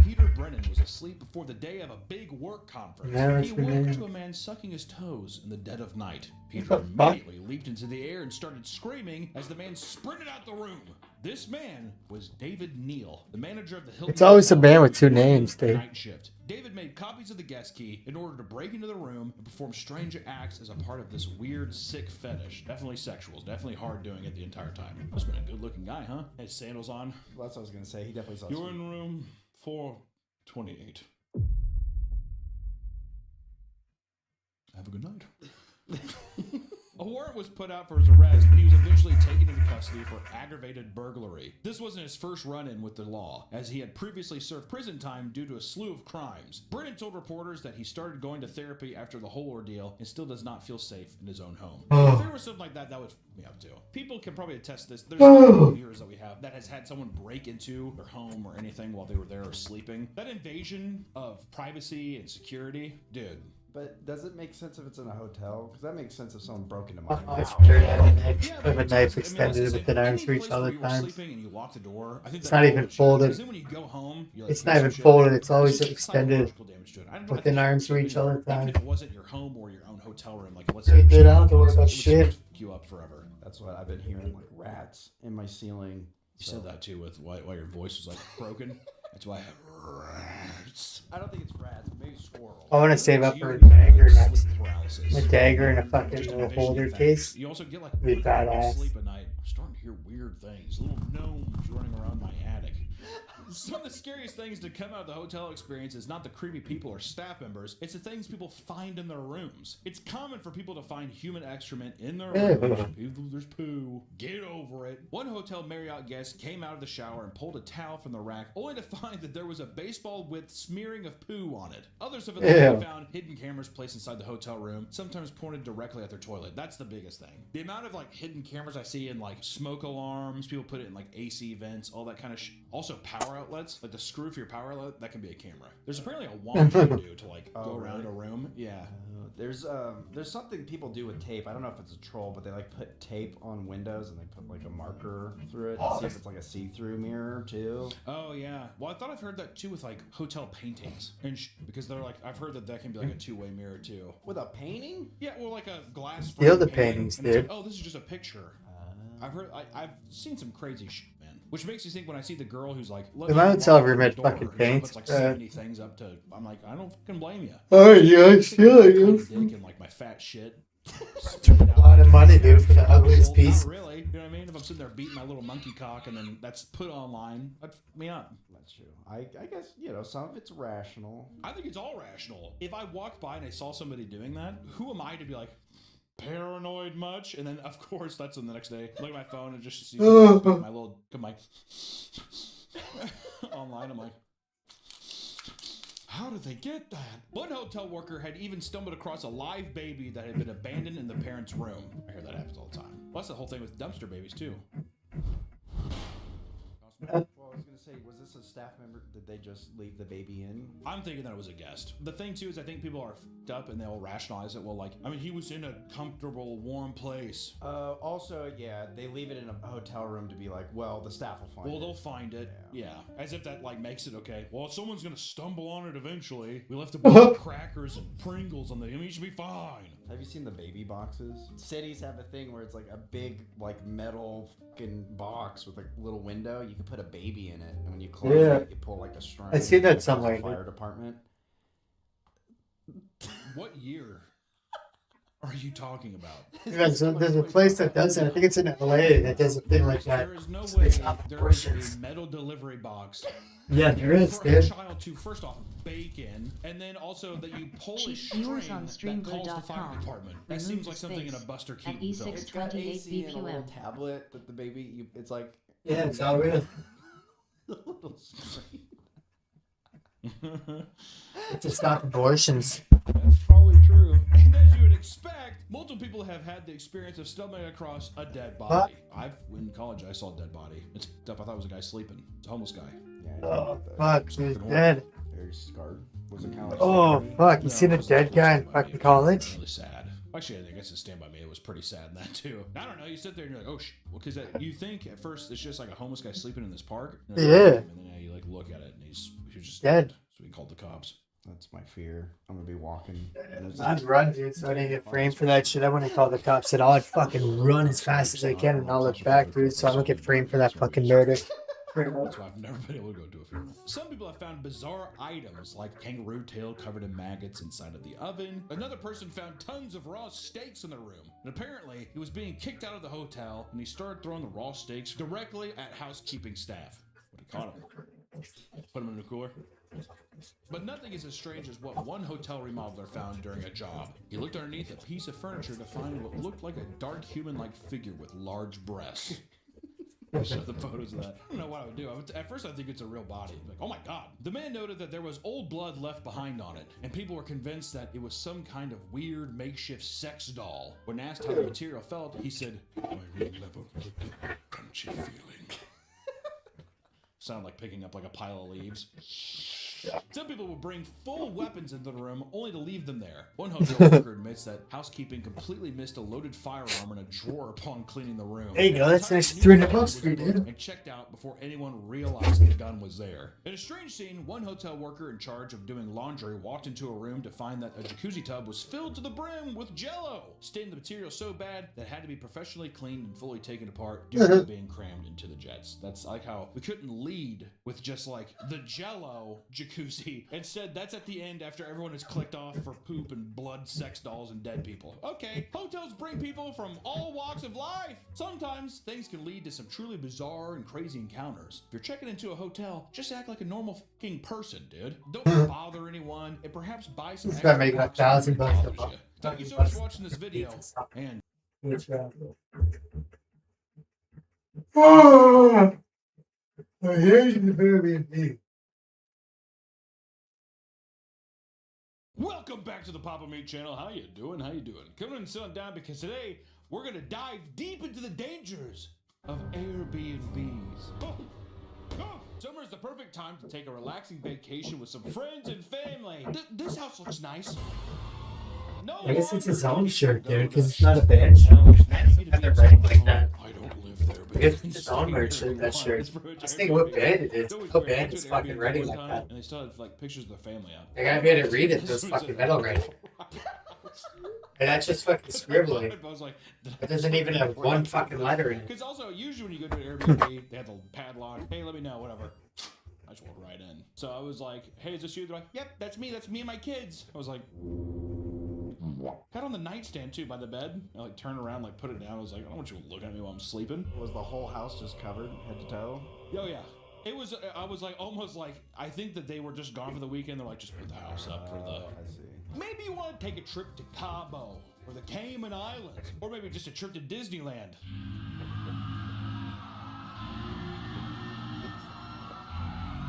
Speaker 2: Peter Brennan was asleep before the day of a big work conference.
Speaker 1: Yeah,
Speaker 2: He
Speaker 1: that's
Speaker 2: woke
Speaker 1: weird.
Speaker 2: to a man sucking his toes in the dead of night. Peter
Speaker 1: the fuck?
Speaker 2: immediately leaped into the air and started screaming as the man sprinted out the room. This man was David Neal, the manager of the Hilton.
Speaker 1: It's always a
Speaker 2: Hotel
Speaker 1: man with two names, dude.
Speaker 2: night shift. David made copies of the guest key in order to break into the room and perform strange acts as a part of this weird, sick fetish. Definitely sexual. Definitely hard doing it the entire time. Must have been a good-looking guy, huh? Had sandals on.
Speaker 3: Well, that's what I was gonna say. He definitely saw.
Speaker 2: You're in room 428. Have a good night. A warrant was put out for his arrest, and he was eventually taken into custody for aggravated burglary. This wasn't his first run-in with the law, as he had previously served prison time due to a slew of crimes. Brennan told reporters that he started going to therapy after the whole ordeal and still does not feel safe in his own home. If there was something like that, that would f me up too. People can probably attest this. There's viewers that we have that has had someone break into their home or anything while they were there or sleeping. That invasion of privacy and security, dude.
Speaker 3: But does it make sense if it's in a hotel? Because that makes sense if someone broke into my
Speaker 1: It's
Speaker 3: house.
Speaker 1: true. I
Speaker 2: Yeah,
Speaker 1: have a
Speaker 2: but
Speaker 1: knife
Speaker 2: it's-
Speaker 1: extended
Speaker 2: it's the
Speaker 1: within
Speaker 2: same.
Speaker 1: arm's
Speaker 2: Any
Speaker 1: reach
Speaker 2: place
Speaker 1: all
Speaker 2: where
Speaker 1: the
Speaker 2: you were
Speaker 1: time.
Speaker 2: sleeping and you lock the door, I think
Speaker 1: It's
Speaker 2: that's
Speaker 1: not even
Speaker 2: bullshit.
Speaker 1: folded.
Speaker 2: Because then when you go home, you're like,
Speaker 1: It's
Speaker 2: "Here's
Speaker 1: not
Speaker 2: some
Speaker 1: even
Speaker 2: shit."
Speaker 1: folded. It's
Speaker 2: There's
Speaker 1: always
Speaker 2: some
Speaker 1: extended
Speaker 2: psychological damage to it. I
Speaker 1: within
Speaker 2: think
Speaker 1: arm's
Speaker 2: it-
Speaker 1: reach all the time.
Speaker 2: Even if it wasn't your home or your own hotel room, like let's
Speaker 1: Hey,
Speaker 2: say
Speaker 1: dude, I don't have to worry
Speaker 2: it
Speaker 1: about
Speaker 2: would
Speaker 1: shit.
Speaker 2: fuck you up forever.
Speaker 3: That's what I've been hearing, like rats in my ceiling.
Speaker 2: You said that too with why your voice was like broken. That's why I have rats.
Speaker 3: I don't think it's rats, maybe squirrels.
Speaker 1: I want to save up for a
Speaker 2: You
Speaker 1: dagger
Speaker 2: have
Speaker 1: next.
Speaker 2: sleep paralysis.
Speaker 1: A dagger and a
Speaker 2: Just
Speaker 1: fucking
Speaker 2: envision
Speaker 1: holder
Speaker 2: the
Speaker 1: case.
Speaker 2: things. You also get like
Speaker 1: Be
Speaker 2: when I go to
Speaker 1: badass.
Speaker 2: sleep at night. I'm starting to hear weird things. Little gnomes running around my attic. Some of the scariest things to come out of the hotel experience is not the creepy people or staff members. It's the things people find in their rooms. It's common for people to find human excrement in their rooms. People, there's poo. Get over it. One hotel Marriott guest came out of the shower and pulled a towel from the rack, only to find that there was a baseball with smearing of poo on it. Others have
Speaker 1: Ew.
Speaker 2: found hidden cameras placed inside the hotel room, sometimes pointed directly at their toilet. That's the biggest thing. The amount of like hidden cameras I see in like smoke alarms, people put it in like AC vents, all that kind of also power power outlets, like the screw for your power outlet, that can be a camera. There's apparently a wand you can do to like go around a room. Yeah.
Speaker 3: There's something people do with tape. I don't know if it's a troll, but they like put tape on windows and they put like a marker through it to see if it's like a see-through mirror too.
Speaker 2: Oh yeah. Well, I thought I've heard that too with like hotel paintings, and because they're like, I've heard that can be like a two-way mirror too.
Speaker 3: With a painting?
Speaker 2: Yeah, well, like a glass.
Speaker 1: The other
Speaker 2: painting,
Speaker 1: paintings,
Speaker 2: and it's
Speaker 1: dude.
Speaker 2: like, oh, this is just a picture. I've seen some crazy shit, man. Which makes you think when I see the girl who's like,
Speaker 1: The hotel room had fucking paint.
Speaker 2: puts like 70 things up to. I'm like, I don't fucking blame you.
Speaker 1: Oh yeah, I feel like
Speaker 2: Dick and like my fat shit.
Speaker 1: a lot of money, dude, for the ugliest piece.
Speaker 2: Not really. You know what I mean? If I'm sitting there beating my little monkey cock and then that's put online, that'd f me up.
Speaker 3: That's true. I guess, you know, some of it's rational.
Speaker 2: I think it's all rational. If I walked by and I saw somebody doing that, who am I to be like, paranoid much? And then, of course, that's when the next day, look at my phone and just see my little, online. I'm like, how did they get that? One hotel worker had even stumbled across a live baby that had been abandoned in the parents' room. I hear that happens all the time. Well, that's the whole thing with dumpster babies, too.
Speaker 3: Well, I was gonna say, was this a staff member? Did they just leave the baby in?
Speaker 2: I'm thinking that it was a guest. The thing too is I think people are f***ed up and they'll rationalize it. Well, like, I mean, he was in a comfortable, warm place.
Speaker 3: Also, yeah, they leave it in a hotel room to be like, well, the staff will find it.
Speaker 2: Well, they'll find it. Yeah. As if that like makes it okay. Well, someone's gonna stumble on it eventually. We left a bunch of crackers and Pringles on the. I mean, it should be fine.
Speaker 3: Have you seen the baby boxes? Cities have a thing where it's like a big, like, metal fucking box with a little window. You can put a baby in it, and when you close it, you pull like a string.
Speaker 1: I seen that
Speaker 3: It
Speaker 1: somewhere,
Speaker 3: calls the fire department.
Speaker 2: What year are you talking about?
Speaker 1: There's a place that does it. I think it's in LA that does a thing like that.
Speaker 2: There is no
Speaker 1: It's
Speaker 2: way
Speaker 1: based on
Speaker 2: there is
Speaker 1: proportions.
Speaker 2: a metal delivery box
Speaker 1: Yeah, there is,
Speaker 2: for a
Speaker 1: dude.
Speaker 2: child to first off bake in, and then also that you pull a
Speaker 4: Cheap
Speaker 2: string
Speaker 4: viewers on
Speaker 2: that calls the fire
Speaker 4: streamblue.com.
Speaker 2: department. That
Speaker 4: Remove
Speaker 2: seems
Speaker 4: the
Speaker 2: like something in a
Speaker 4: space
Speaker 2: Buster
Speaker 4: at
Speaker 2: Keaton film.
Speaker 4: E6
Speaker 3: It's got
Speaker 4: 28
Speaker 3: AC and a little
Speaker 4: BPM.
Speaker 3: tablet that the baby, it's like
Speaker 1: Yeah, it's all real.
Speaker 3: a little string.
Speaker 1: To stop abortions.
Speaker 2: That's probably true. And as you would expect, multiple people have had the experience of stumbling across a dead body. In college, I saw a dead body. It's up. I thought it was a guy sleeping. It's a homeless guy.
Speaker 3: Yeah,
Speaker 1: Oh, fuck, he's dead.
Speaker 3: very scarred. Was it kind of like
Speaker 1: Oh,
Speaker 3: surgery?
Speaker 1: fuck, you seen a dead guy in fucking college?
Speaker 2: Really sad. Actually, I guess it's Stand By Me. It was pretty sad in that too. I don't know. You sit there and you're like, oh, well, because you think at first it's just like a homeless guy sleeping in this park. And
Speaker 1: Yeah.
Speaker 2: And then you like look at it and he was just
Speaker 1: Dead.
Speaker 2: So we called the cops.
Speaker 3: That's my fear. I'm gonna be walking. And it's
Speaker 1: I'd run, dude, so I didn't get framed for that shit. I wouldn't call the cops at all. I'd fucking run as fast as I can and not look back, dude, so I don't get framed for that fucking murder.
Speaker 2: That's why I've never been able to go to a funeral. Some people have found bizarre items like kangaroo tail covered in maggots inside of the oven. Another person found tons of raw steaks in the room. And apparently, he was being kicked out of the hotel and he started throwing the raw steaks directly at housekeeping staff. But he caught him. Put him in a cooler. But nothing is as strange as what one hotel remodeler found during a job. He looked underneath a piece of furniture to find what looked like a dark human-like figure with large breasts. Show the photos of that. I don't know what I would do. At first, I think it's a real body. Like, oh my god. The man noted that there was old blood left behind on it, and people were convinced that it was some kind of weird makeshift sex doll. When asked how the material felt, he said, "My room level with a crunchy feeling." Sound like picking up like a pile of leaves. Some people will bring full weapons into the room only to leave them there. One hotel worker admits that housekeeping completely missed a loaded firearm in a drawer upon cleaning the room.
Speaker 1: There you go, that's an extra $300 for you, dude.
Speaker 2: And checked out before anyone realized the gun was there. In a strange scene, one hotel worker in charge of doing laundry walked into a room to find that a jacuzzi tub was filled to the brim with Jell-O, staining the material so bad that it had to be professionally cleaned and fully taken apart due to being crammed into the jets. That's like how we couldn't lead with just like the Jell-O jacuzzi. Instead, that's at the end after everyone has clicked off for poop and blood, sex dolls, and dead people. Okay, hotels bring people from all walks of life. Sometimes things can lead to some truly bizarre and crazy encounters. If you're checking into a hotel, just act like a normal fucking person, dude. Don't bother anyone, and perhaps buy some
Speaker 1: Just gotta
Speaker 2: extra
Speaker 1: make it
Speaker 2: boxes
Speaker 1: $1,000
Speaker 2: that
Speaker 1: a
Speaker 2: bothers
Speaker 1: month.
Speaker 2: you. Thank you so much for watching this video, and
Speaker 1: Oh, here's the Airbnb.
Speaker 2: welcome back to the Papa Meat channel. How you doing? How you doing? Coming and sitting down because today we're gonna dive deep into the dangers of Airbnbs. Oh, oh. Summer is the perfect time to take a relaxing vacation with some friends and family. This house looks nice. No,
Speaker 1: I guess it's his
Speaker 2: longer
Speaker 1: own
Speaker 2: is
Speaker 1: shirt,
Speaker 2: it
Speaker 1: dude,
Speaker 2: known
Speaker 1: because
Speaker 2: as
Speaker 1: it's not a band show.
Speaker 2: Airbnb to
Speaker 1: And
Speaker 2: be
Speaker 1: they're writing like
Speaker 2: something
Speaker 1: that.
Speaker 2: I don't live there, but
Speaker 1: I guess it's his own merch, shirt, that shirt. I was thinking what band it is. What band is fucking writing like that?
Speaker 2: And they still have like pictures of their family out.
Speaker 1: Like, I made it read it, those fucking metal writing. And that's just fucking scribbling.
Speaker 2: I was like,
Speaker 1: It doesn't even have one fucking letter in it.
Speaker 2: because also usually when you go to an Airbnb, they have the padlock. Hey, let me know, whatever. I just walk right in. So I was like, hey, is this you? They're like, yep, that's me and my kids. I was like, had on the nightstand too by the bed. I like turned around, like put it down. I was like, I don't want you to look at me while I'm sleeping.
Speaker 3: Was the whole house just covered head to toe?
Speaker 2: Oh yeah. It was, I was like, almost like, I think that they were just gone for the weekend. They're like, just put the house up for the...
Speaker 3: I see.
Speaker 2: Maybe you want to take a trip to Cabo or the Cayman Islands, or maybe just a trip to Disneyland.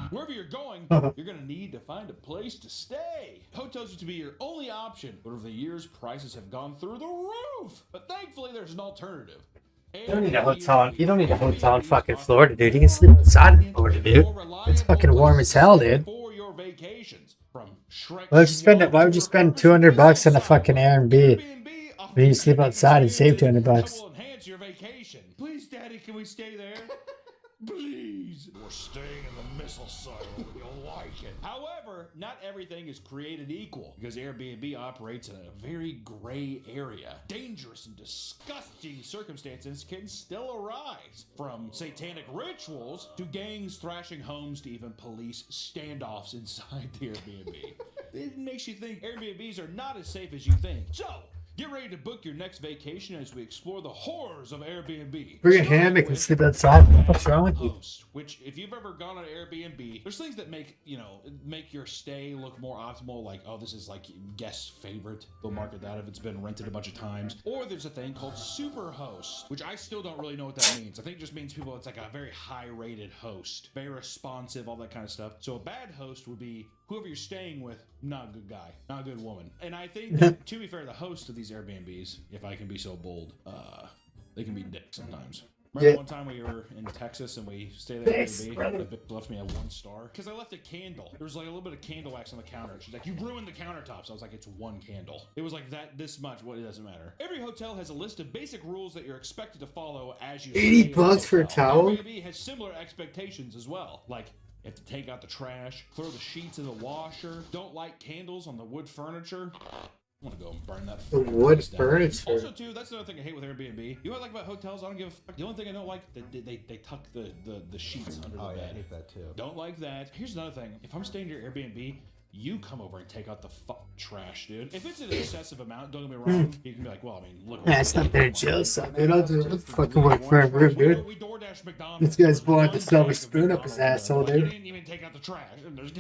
Speaker 2: Wherever you're going, you're going to need to find a place to stay. Hotels used to be your only option, but over the years, prices have gone through the roof. But thankfully, there's an alternative.
Speaker 1: You don't need a hotel. You don't need a hotel in fucking Florida, dude. You can sleep outside in Florida, dude. It's fucking warm as hell, dude.
Speaker 2: For your vacations, from Shrek
Speaker 1: Why would you spend it? Why would you spend $200 on a fucking Airbnb when you sleep outside and save $200?
Speaker 2: Will enhance your vacation. Please, Daddy, can we stay there? Please. We're staying in the missile silo. You'll like it. However, not everything is created equal because Airbnb operates in a very gray area. Dangerous and disgusting circumstances can still arise, from satanic rituals to gangs thrashing homes to even police standoffs inside the Airbnb. It makes you think Airbnbs are not as safe as you think. So, get ready to book your next vacation as we explore the horrors of Airbnb.
Speaker 1: Bring a hammock and sleep outside. What's wrong with you?
Speaker 2: Host, which, if you've ever gone on Airbnb, there's things that make your stay look more optimal. Like, oh, this is like guest favorite. They'll market that if it's been rented a bunch of times. Or there's a thing called Superhost, which I still don't really know what that means. I think it just means people. It's like a very high-rated host, very responsive, all that kind of stuff. So a bad host would be whoever you're staying with, not a good guy, not a good woman. And I think that, to be fair, the host of these Airbnbs, if I can be so bold, they can be dicks sometimes. Remember one time we were in Texas and we stayed at Airbnb? The bitch left me a 1 star because I left a candle. There was like a little bit of candle wax on the counter. She's like, "You ruined the countertops." I was like, "It's one candle." It was like that, this much. What? It doesn't matter. Every hotel has a list of basic rules that you're expected to follow as you.
Speaker 1: $80 for a towel?
Speaker 2: Airbnb has similar expectations as well. Like, you have to take out the trash, throw the sheets in the washer, don't light candles on the wood furniture. I want to go and burn that.
Speaker 1: The wood
Speaker 2: down.
Speaker 1: furniture.
Speaker 2: Also, too, that's another thing I hate with Airbnb. You know what I like about hotels? I don't give a fuck. The only thing I don't like, they tuck the sheets under the
Speaker 3: Oh, yeah, I
Speaker 2: bed.
Speaker 3: hate that too.
Speaker 2: Don't like that. Here's another thing. If I'm staying at your Airbnb, you come over and take out the trash, dude. If it's an excessive amount, don't get me wrong. You can be like, well, I mean, look.
Speaker 1: Yeah, it's not their jail cell, dude. I'll fucking work for a room, dude.
Speaker 2: We DoorDash McDonald's.
Speaker 1: This guy's blowing the silver spoon up his asshole,
Speaker 2: You
Speaker 1: dude.
Speaker 2: didn't even take out the trash.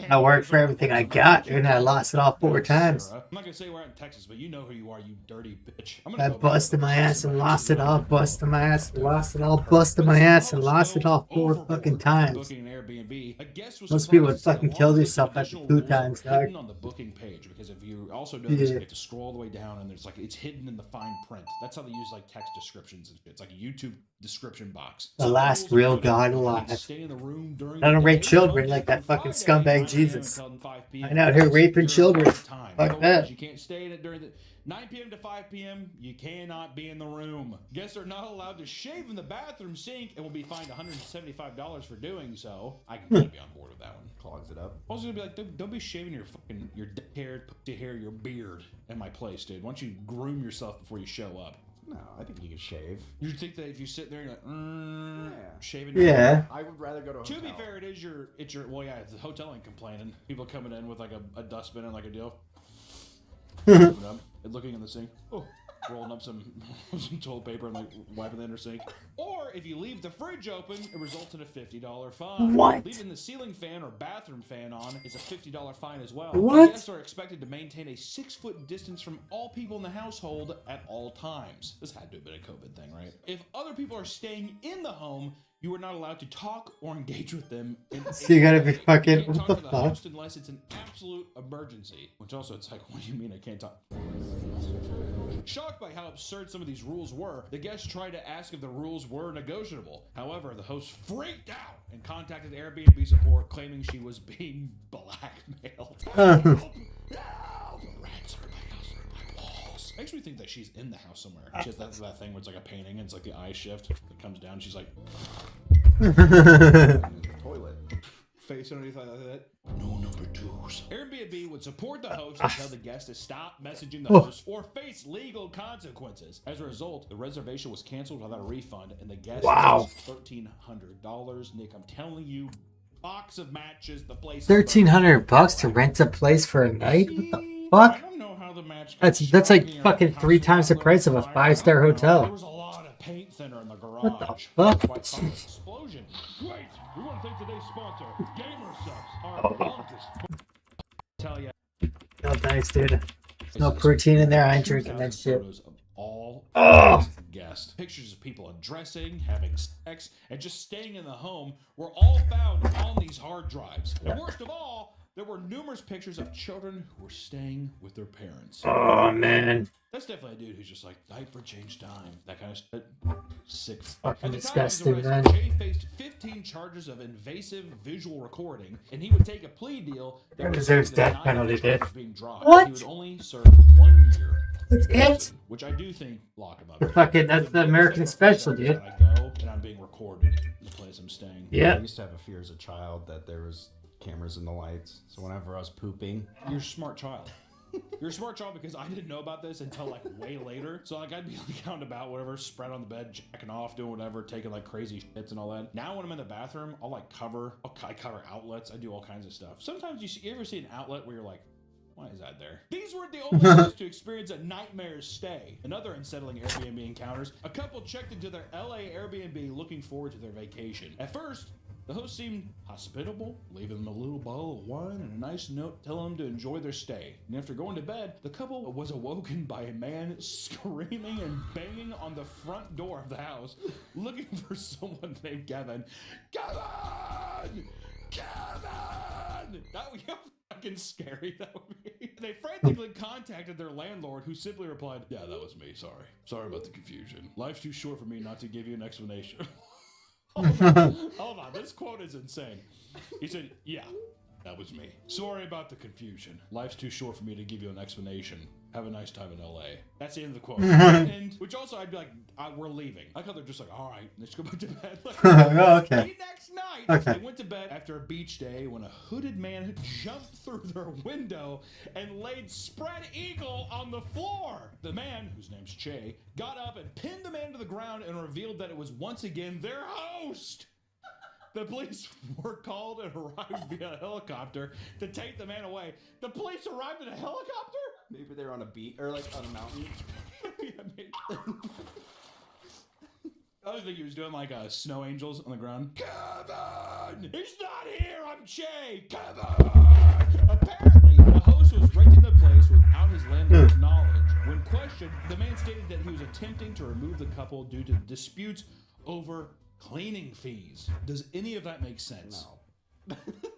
Speaker 1: I worked for everything I got, dude, and I lost it all 4 times.
Speaker 2: I'm not gonna say we're out in Texas, but you know who you are, you dirty bitch. I'm
Speaker 1: I
Speaker 2: gonna go
Speaker 1: busted my ass and lost it all, busted my ass and lost it all, busted my ass and lost it all 4 fucking times.
Speaker 2: Booking an Airbnb, a guest was
Speaker 1: Most people would
Speaker 2: surprised
Speaker 1: fucking
Speaker 2: to see
Speaker 1: kill
Speaker 2: a lot of
Speaker 1: themselves after
Speaker 2: additional
Speaker 1: 2
Speaker 2: rules
Speaker 1: times,
Speaker 2: were hidden
Speaker 1: dog.
Speaker 2: on the booking page, because if you also notice,
Speaker 1: Yeah.
Speaker 2: you have to scroll all the way down and there's like it's hidden in the fine print. That's how they use like text descriptions and shit. It's like a YouTube description box.
Speaker 1: The
Speaker 2: Some
Speaker 1: last
Speaker 2: rules
Speaker 1: real
Speaker 2: include
Speaker 1: God
Speaker 2: you
Speaker 1: alive.
Speaker 2: can stay in the room during
Speaker 1: I don't
Speaker 2: the
Speaker 1: rape
Speaker 2: day,
Speaker 1: children
Speaker 2: Monday
Speaker 1: like that
Speaker 2: through
Speaker 1: fucking
Speaker 2: Friday,
Speaker 1: scumbag
Speaker 2: 9 p.m.
Speaker 1: Jesus.
Speaker 2: until 5 p.m.
Speaker 1: I know, here raping children.
Speaker 2: Time.
Speaker 1: Fuck
Speaker 2: Otherwise,
Speaker 1: that.
Speaker 2: You can't stay in it during the 9 p.m. to 5 p.m. You cannot be in the room. Guests are not allowed to shave in the bathroom sink and will be fined $175 for doing so. I can kind of be on board with that one.
Speaker 3: Clogs it up.
Speaker 2: Also, gonna be like, don't be shaving your dick hair, pussy hair, your beard in my place, dude. Why don't you groom yourself before you show up?
Speaker 3: No, I think you can shave.
Speaker 2: You think that if you sit there, you're like,
Speaker 3: Yeah.
Speaker 2: shaving your
Speaker 1: Yeah.
Speaker 3: I would rather go to a
Speaker 2: To
Speaker 3: hotel.
Speaker 2: be fair, it's your well, yeah, the hotel ain't complaining. People coming in with like a dustbin and like a deal. Open up, and looking in the sink. Oh, rolling up some toilet paper and like wiping the inner sink. Or if you leave the fridge open, it results in a $50 fine.
Speaker 1: What?
Speaker 2: Leaving the ceiling fan or bathroom fan on is a $50 fine as well.
Speaker 1: What?
Speaker 2: Guests are expected to maintain a 6-foot distance from all people in the household at all times. This had to have been a COVID thing, right? If other people are staying in the home, you are not allowed to talk or engage with them.
Speaker 1: So you gotta be
Speaker 2: You
Speaker 1: fucking-
Speaker 2: can't
Speaker 1: what
Speaker 2: talk
Speaker 1: the
Speaker 2: to
Speaker 1: fuck?
Speaker 2: host unless it's an absolute emergency. Which also, it's like, what do you mean I can't talk? Shocked by how absurd some of these rules were, the guests tried to ask if the rules were negotiable. However, the host freaked out and contacted Airbnb support, claiming she was being blackmailed. Help! Help! Rats are my house, are my walls. Makes me think that she's in the house somewhere. She has that thing where it's like a painting and it's like the eye shift that comes down. She's like,
Speaker 3: Toilet.
Speaker 2: face underneath like that. No number twos. Airbnb would support the host and tell the guest to stop messaging the host or face legal consequences. As a result, the reservation was canceled without a refund, and the guest lost $1,300. Nick, I'm telling you, box of matches, the place.
Speaker 1: $1,300 to rent a place for a night? What the fuck?
Speaker 2: I don't know how the match.
Speaker 1: That's like fucking 3 times the price of a 5-star
Speaker 2: There
Speaker 1: hotel.
Speaker 2: was a lot of paint thinner in the garage.
Speaker 1: What the
Speaker 2: That's
Speaker 1: fuck?
Speaker 2: why it's called an explosion.
Speaker 7: Great. We want to thank today's sponsor, Gamer Subs, our
Speaker 1: Oh.
Speaker 7: longest.
Speaker 2: Tell ya.
Speaker 1: Oh, thanks, dude. There's no protein in there. I ain't drinking that shit.
Speaker 2: Photos of all
Speaker 1: Oh.
Speaker 2: guests. Pictures of people undressing, having sex, and just staying in the home were all found on these hard drives. And worst of all, there were numerous pictures of children who were staying with their parents.
Speaker 1: Oh, man.
Speaker 2: That's definitely a dude who's just like, diaper change time, that kind of shit. Sick.
Speaker 1: Fucking
Speaker 2: At the time of his
Speaker 1: disgusting,
Speaker 2: arrest,
Speaker 1: man.
Speaker 2: Jay faced 15 charges of invasive visual recording, and he would take a plea deal that
Speaker 1: That
Speaker 2: would
Speaker 1: deserves
Speaker 2: result in
Speaker 1: death
Speaker 2: 9
Speaker 1: penalty,
Speaker 2: charges
Speaker 1: dude.
Speaker 2: being dropped.
Speaker 1: What?
Speaker 2: He would only serve 1 year.
Speaker 1: That's
Speaker 2: in
Speaker 1: it?
Speaker 2: prison, which I do think lock him up.
Speaker 1: That's the American special, dude.
Speaker 2: I go and I'm being recorded in the place I'm staying.
Speaker 3: I
Speaker 1: Yeah.
Speaker 3: used to have a fear as a child that there was cameras in the lights. So whenever I was pooping,
Speaker 2: You're a smart child. You're a smart child because I didn't know about this until like way later. So like I'd be like out and about, whatever, spread on the bed, jacking off, doing whatever, taking like crazy shits and all that. Now when I'm in the bathroom, I'll like I cover outlets. I do all kinds of stuff. Sometimes you ever see an outlet where you're like, why is that there? These weren't the only ones to experience a nightmare stay. Another unsettling Airbnb encounters. A couple checked into their LA Airbnb looking forward to their vacation. At first, the host seemed hospitable, leaving them a little bottle of wine and a nice note telling them to enjoy their stay. And after going to bed, the couple was awoken by a man screaming and banging on the front door of the house, looking for someone named Kevin. Kevin! Kevin! That would be fucking scary, that would be. They frantically contacted their landlord, who simply replied, yeah, that was me, sorry. Sorry about the confusion. Life's too short for me not to give you an explanation. Hold on, this quote is insane. He said, yeah, that was me. Sorry about the confusion. Life's too short for me to give you an explanation. Have a nice time in LA. That's the end of the quote. And which also I'd be like, we're leaving. I thought they're just like, all right, let's go back to bed. Like,
Speaker 1: Oh, okay.
Speaker 2: the next night,
Speaker 1: Okay.
Speaker 2: they went to bed after a beach day when a hooded man had jumped through their window and laid spread eagle on the floor. The man, whose name's Che, got up and pinned the man to the ground and revealed that it was once again their host. The police were called and arrived via helicopter to take the man away. The police arrived in a helicopter?
Speaker 3: maybe they're on a beach or like on a mountain.
Speaker 2: Yeah, maybe. I was thinking he was doing like snow angels on the ground. Kevin! He's not here! I'm Che! Kevin! Apparently, the host was renting the place without his landlord's knowledge. When questioned, the man stated that he was attempting to remove the couple due to disputes over cleaning fees. Does any of that make sense?
Speaker 3: No.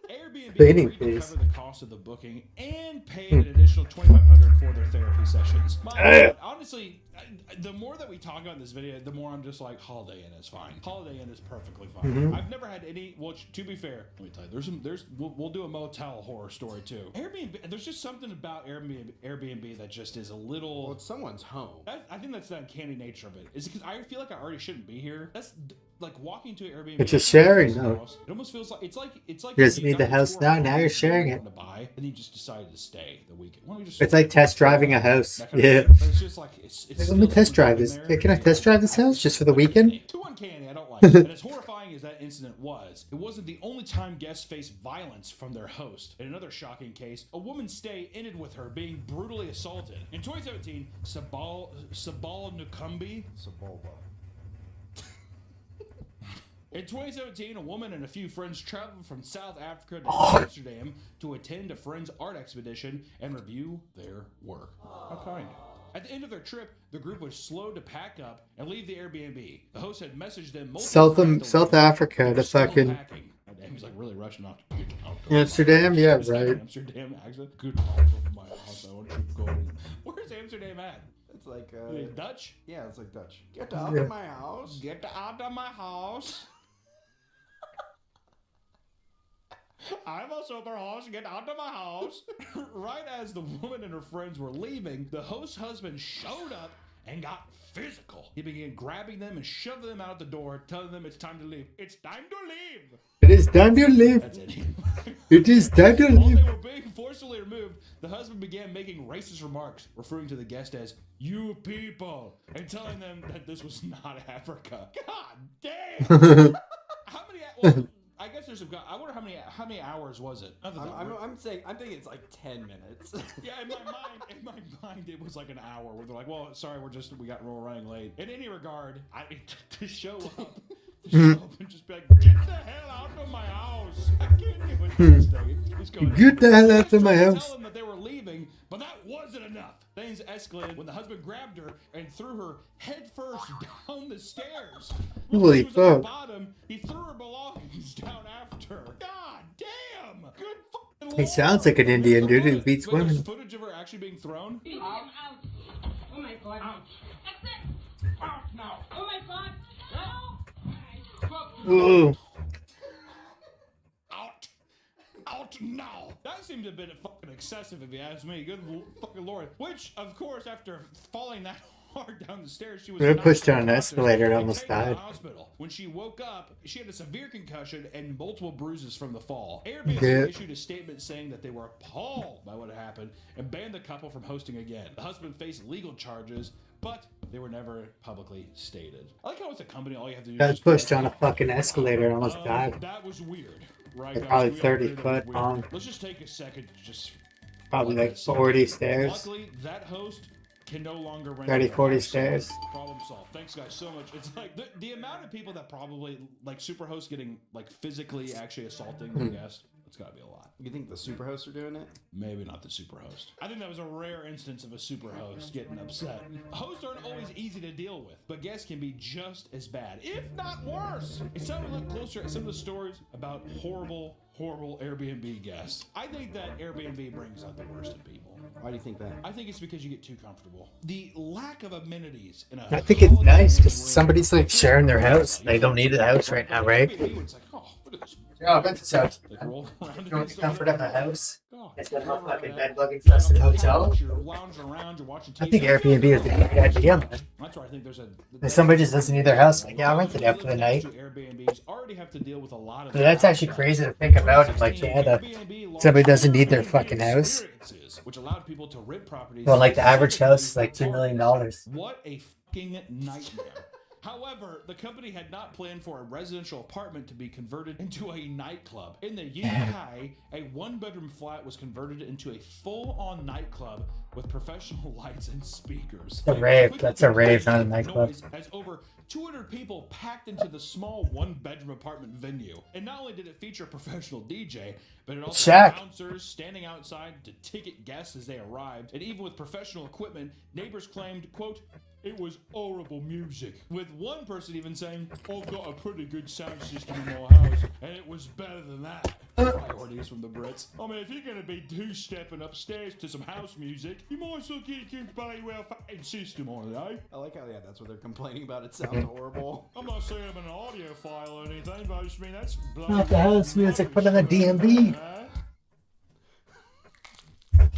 Speaker 2: Airbnb
Speaker 1: Cleaning
Speaker 2: agreed to
Speaker 1: fees.
Speaker 2: cover the cost of the booking and paid an additional $2,500 for their therapy sessions. Honestly, the more that we talk about in this video, the more I'm just like, Holiday Inn is fine. Holiday Inn is perfectly fine. I've never had any. Well, to be fair, let me tell you, we'll do a motel horror story too. Airbnb, there's just something about Airbnb that just is a little.
Speaker 3: Well, it's someone's home.
Speaker 2: I think that's the uncanny nature of it. Is because I feel like I already shouldn't be here. That's like walking to Airbnb.
Speaker 1: But you're sharing, though.
Speaker 2: It almost feels like it's like
Speaker 1: You just need the house now, now you're sharing it.
Speaker 2: To buy, and you just decided to stay the weekend. Why don't we just
Speaker 1: It's like test driving a house.
Speaker 2: that kind of
Speaker 1: Yeah.
Speaker 2: thing. But it's just like it's
Speaker 1: Let me test drive this. Hey, can I test drive this house just for the weekend?
Speaker 2: Too uncanny. I don't like it. And as horrifying as that incident was, it wasn't the only time guests faced violence from their host. In another shocking case, a woman's stay ended with her being brutally assaulted. In 2017, Sabal Nukumbi.
Speaker 3: Sebulba.
Speaker 2: In 2017, a woman and a few friends traveled from South Africa to Amsterdam to attend a friend's art expedition and review their work. How kind. At the end of their trip, the group was slow to pack up and leave the Airbnb. The host had messaged them multiple times to
Speaker 1: South
Speaker 2: leave.
Speaker 1: Africa,
Speaker 2: They
Speaker 1: the
Speaker 2: were still
Speaker 1: fucking
Speaker 2: packing. And he's like really rushing off to get out.
Speaker 1: Amsterdam, yeah,
Speaker 2: Is that
Speaker 1: right.
Speaker 2: Amsterdam accent. Good call from my house. I want to go. Where's Amsterdam at?
Speaker 3: It's like
Speaker 2: Dutch?
Speaker 3: yeah, it's like Dutch. Get out
Speaker 1: Yeah.
Speaker 3: of my house.
Speaker 2: Get out of my house. I'm a super host. Get out of my house. Right as the woman and her friends were leaving, the host's husband showed up and got physical. He began grabbing them and shoving them out the door, telling them it's time to leave. It's time to leave.
Speaker 1: It is time to leave.
Speaker 2: That's it.
Speaker 1: It is time to
Speaker 2: While
Speaker 1: leave.
Speaker 2: they were being forcibly removed, the husband began making racist remarks, referring to the guest as "you people" and telling them that this was not Africa. God damn! How many? Well, I guess there's some. I wonder how many hours was it?
Speaker 3: I'm thinking it's like 10 minutes.
Speaker 2: Yeah, in my mind, it was like an hour where they're like, "Well, sorry, we're running late." In any regard, to show up and just be like, "Get the hell out of my house!" I can't even this thing. Just going,
Speaker 1: Get the hell out of my
Speaker 2: Tell
Speaker 1: house.
Speaker 2: them that they were leaving, but that wasn't enough. Things escalated when the husband grabbed her and threw her headfirst down the stairs. When
Speaker 1: Holy
Speaker 2: she was at the
Speaker 1: fuck.
Speaker 2: bottom, he threw her belongings down after her. God damn! Good fucking
Speaker 1: He sounds like an Indian dude who beats
Speaker 2: Wait, there's
Speaker 1: women.
Speaker 2: footage of her actually being thrown?
Speaker 7: Out. Oh my god. Out. Exit. Out now. Oh my god. No.
Speaker 1: Ooh.
Speaker 2: Out now! That seemed a bit fucking excessive if you ask me. Good fucking lord. Which, of course, after falling that hard down the stairs, she was
Speaker 1: They
Speaker 2: knocked
Speaker 1: pushed her on an
Speaker 2: unconscious
Speaker 1: escalator and
Speaker 2: and
Speaker 1: almost
Speaker 2: taken to the
Speaker 1: died.
Speaker 2: hospital. When she woke up, she had a severe concussion and multiple bruises from the fall. Airbnb
Speaker 1: Yeah.
Speaker 2: issued a statement saying that they were appalled by what had happened and banned the couple from hosting again. The husband faced legal charges, but they were never publicly stated. I like how it's a company, all you have to do is
Speaker 1: Got
Speaker 2: just
Speaker 1: pushed on a fucking escalator and almost died.
Speaker 2: That was weird. Right,
Speaker 1: Like
Speaker 2: guys?
Speaker 1: probably
Speaker 2: We all
Speaker 1: 30
Speaker 2: agree that
Speaker 1: foot
Speaker 2: was weird.
Speaker 1: long.
Speaker 2: Let's just take a second to just
Speaker 1: Probably
Speaker 2: let
Speaker 1: like
Speaker 2: that sink
Speaker 1: 40
Speaker 2: in.
Speaker 1: stairs.
Speaker 2: Luckily, that host can no longer rent
Speaker 1: 30,
Speaker 2: their
Speaker 1: 40
Speaker 2: house.
Speaker 1: stairs.
Speaker 2: Problem solved. Thanks guys so much. It's like the amount of people that probably like Superhost getting like physically actually assaulting their guest. It's got to be a lot.
Speaker 3: You think the superhosts are doing it?
Speaker 2: Maybe not the Superhost. I think that was a rare instance of a Superhost getting upset. Hosts aren't always easy to deal with, but guests can be just as bad, if not worse. It's time to look closer at some of the stories about horrible Airbnb guests. I think that Airbnb brings out the worst in people.
Speaker 3: Why do you think that?
Speaker 2: I think it's because you get too comfortable. The lack of amenities in a
Speaker 1: I think it's
Speaker 2: holiday
Speaker 1: nice because
Speaker 2: where-
Speaker 1: somebody's like sharing their house. They don't need a house right now, right?
Speaker 2: Airbnb, it's like, oh, look at this.
Speaker 1: Yeah, I'll rent this out.
Speaker 2: Like roll around
Speaker 1: You
Speaker 2: and
Speaker 1: want the
Speaker 2: stuff.
Speaker 1: comfort of my house?
Speaker 2: God,
Speaker 1: It's got a
Speaker 2: never
Speaker 1: fucking
Speaker 2: had
Speaker 1: bed
Speaker 2: that.
Speaker 1: bug infested hotel.
Speaker 2: You're lounging around, you're watching TV.
Speaker 1: I think Airbnb is a great idea, man.
Speaker 2: That's why I think there's a.
Speaker 1: If somebody just doesn't need their house, like, yeah, I'll rent it out for the night.
Speaker 2: Airbnbs already have to deal with a lot of.
Speaker 1: But that's actually crazy to think about it. Like, yeah, somebody doesn't need their fucking house.
Speaker 2: Which allowed people to rent properties.
Speaker 1: Well, like the average house is like $2 million.
Speaker 2: What a fucking nightmare. However, the company had not planned for a residential apartment to be converted into a nightclub. In the UK, a one-bedroom flat was converted into a full-on nightclub with professional lights and speakers.
Speaker 1: A rave. That's a rave, not a nightclub.
Speaker 2: Noise as over 200 people packed into the small one-bedroom apartment venue. And not only did it feature a professional DJ, but it also had
Speaker 1: Shaq.
Speaker 2: bouncers standing outside to ticket guests as they arrived. And even with professional equipment, neighbors claimed, quote, "It was horrible music," with one person even saying, "I've got a pretty good sound system in my house, and it was better than that." Priorities from the Brits. I mean, if you're going to be two-stepping upstairs to some house music, you might as well get a good bloody well fucking system on it, eh?
Speaker 3: I like how, yeah, that's what they're complaining about. It sounds horrible.
Speaker 2: I'm not saying I'm an audio file or anything, but I just mean that's bloody
Speaker 1: Not the house music, put on the DMV.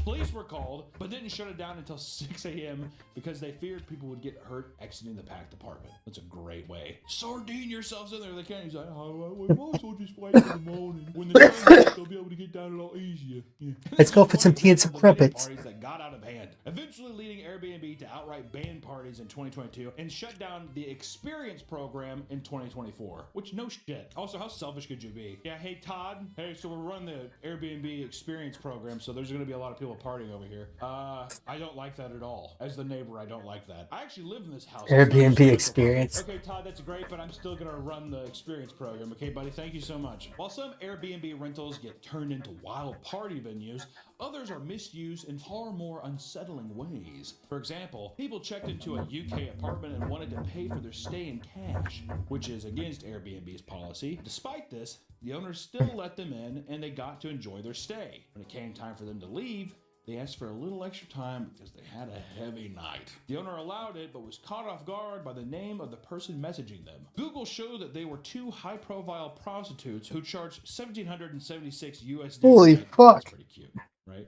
Speaker 2: Police were called, but didn't shut it down until 6 a.m. because they feared people would get hurt exiting the packed apartment. That's a great way. Sardine yourselves in there. They can't. He's like, oh, we might as well just wait till the morning. When the sun sets, they'll be able to get down a lot easier. Yeah.
Speaker 1: Let's go for some tea and some crumpets.
Speaker 2: Parties that got out of hand, eventually leading Airbnb to outright ban parties in 2022 and shut down the Experience program in 2024. Which, no shit. Also, how selfish could you be? Yeah, hey Todd. Hey, so we're running the Airbnb Experience program, so there's going to be a lot of people partying over here. I don't like that at all. As the neighbor, I don't like that. I actually live in this house.
Speaker 1: Airbnb Experience.
Speaker 2: Okay, Todd, that's great, but I'm still gonna run the Experience program. Okay, buddy, thank you so much. While some Airbnb rentals get turned into wild party venues, others are misused in far more unsettling ways. For example, people checked into a UK apartment and wanted to pay for their stay in cash, which is against Airbnb's policy. Despite this, the owners still let them in and they got to enjoy their stay. When it came time for them to leave, They asked for a little extra time because they had a heavy night. The owner allowed it, but was caught off guard by the name of the person messaging them. Google showed that they were two high-profile prostitutes who charged $1,776 USD.
Speaker 1: Holy fuck.
Speaker 2: That's pretty cute, right?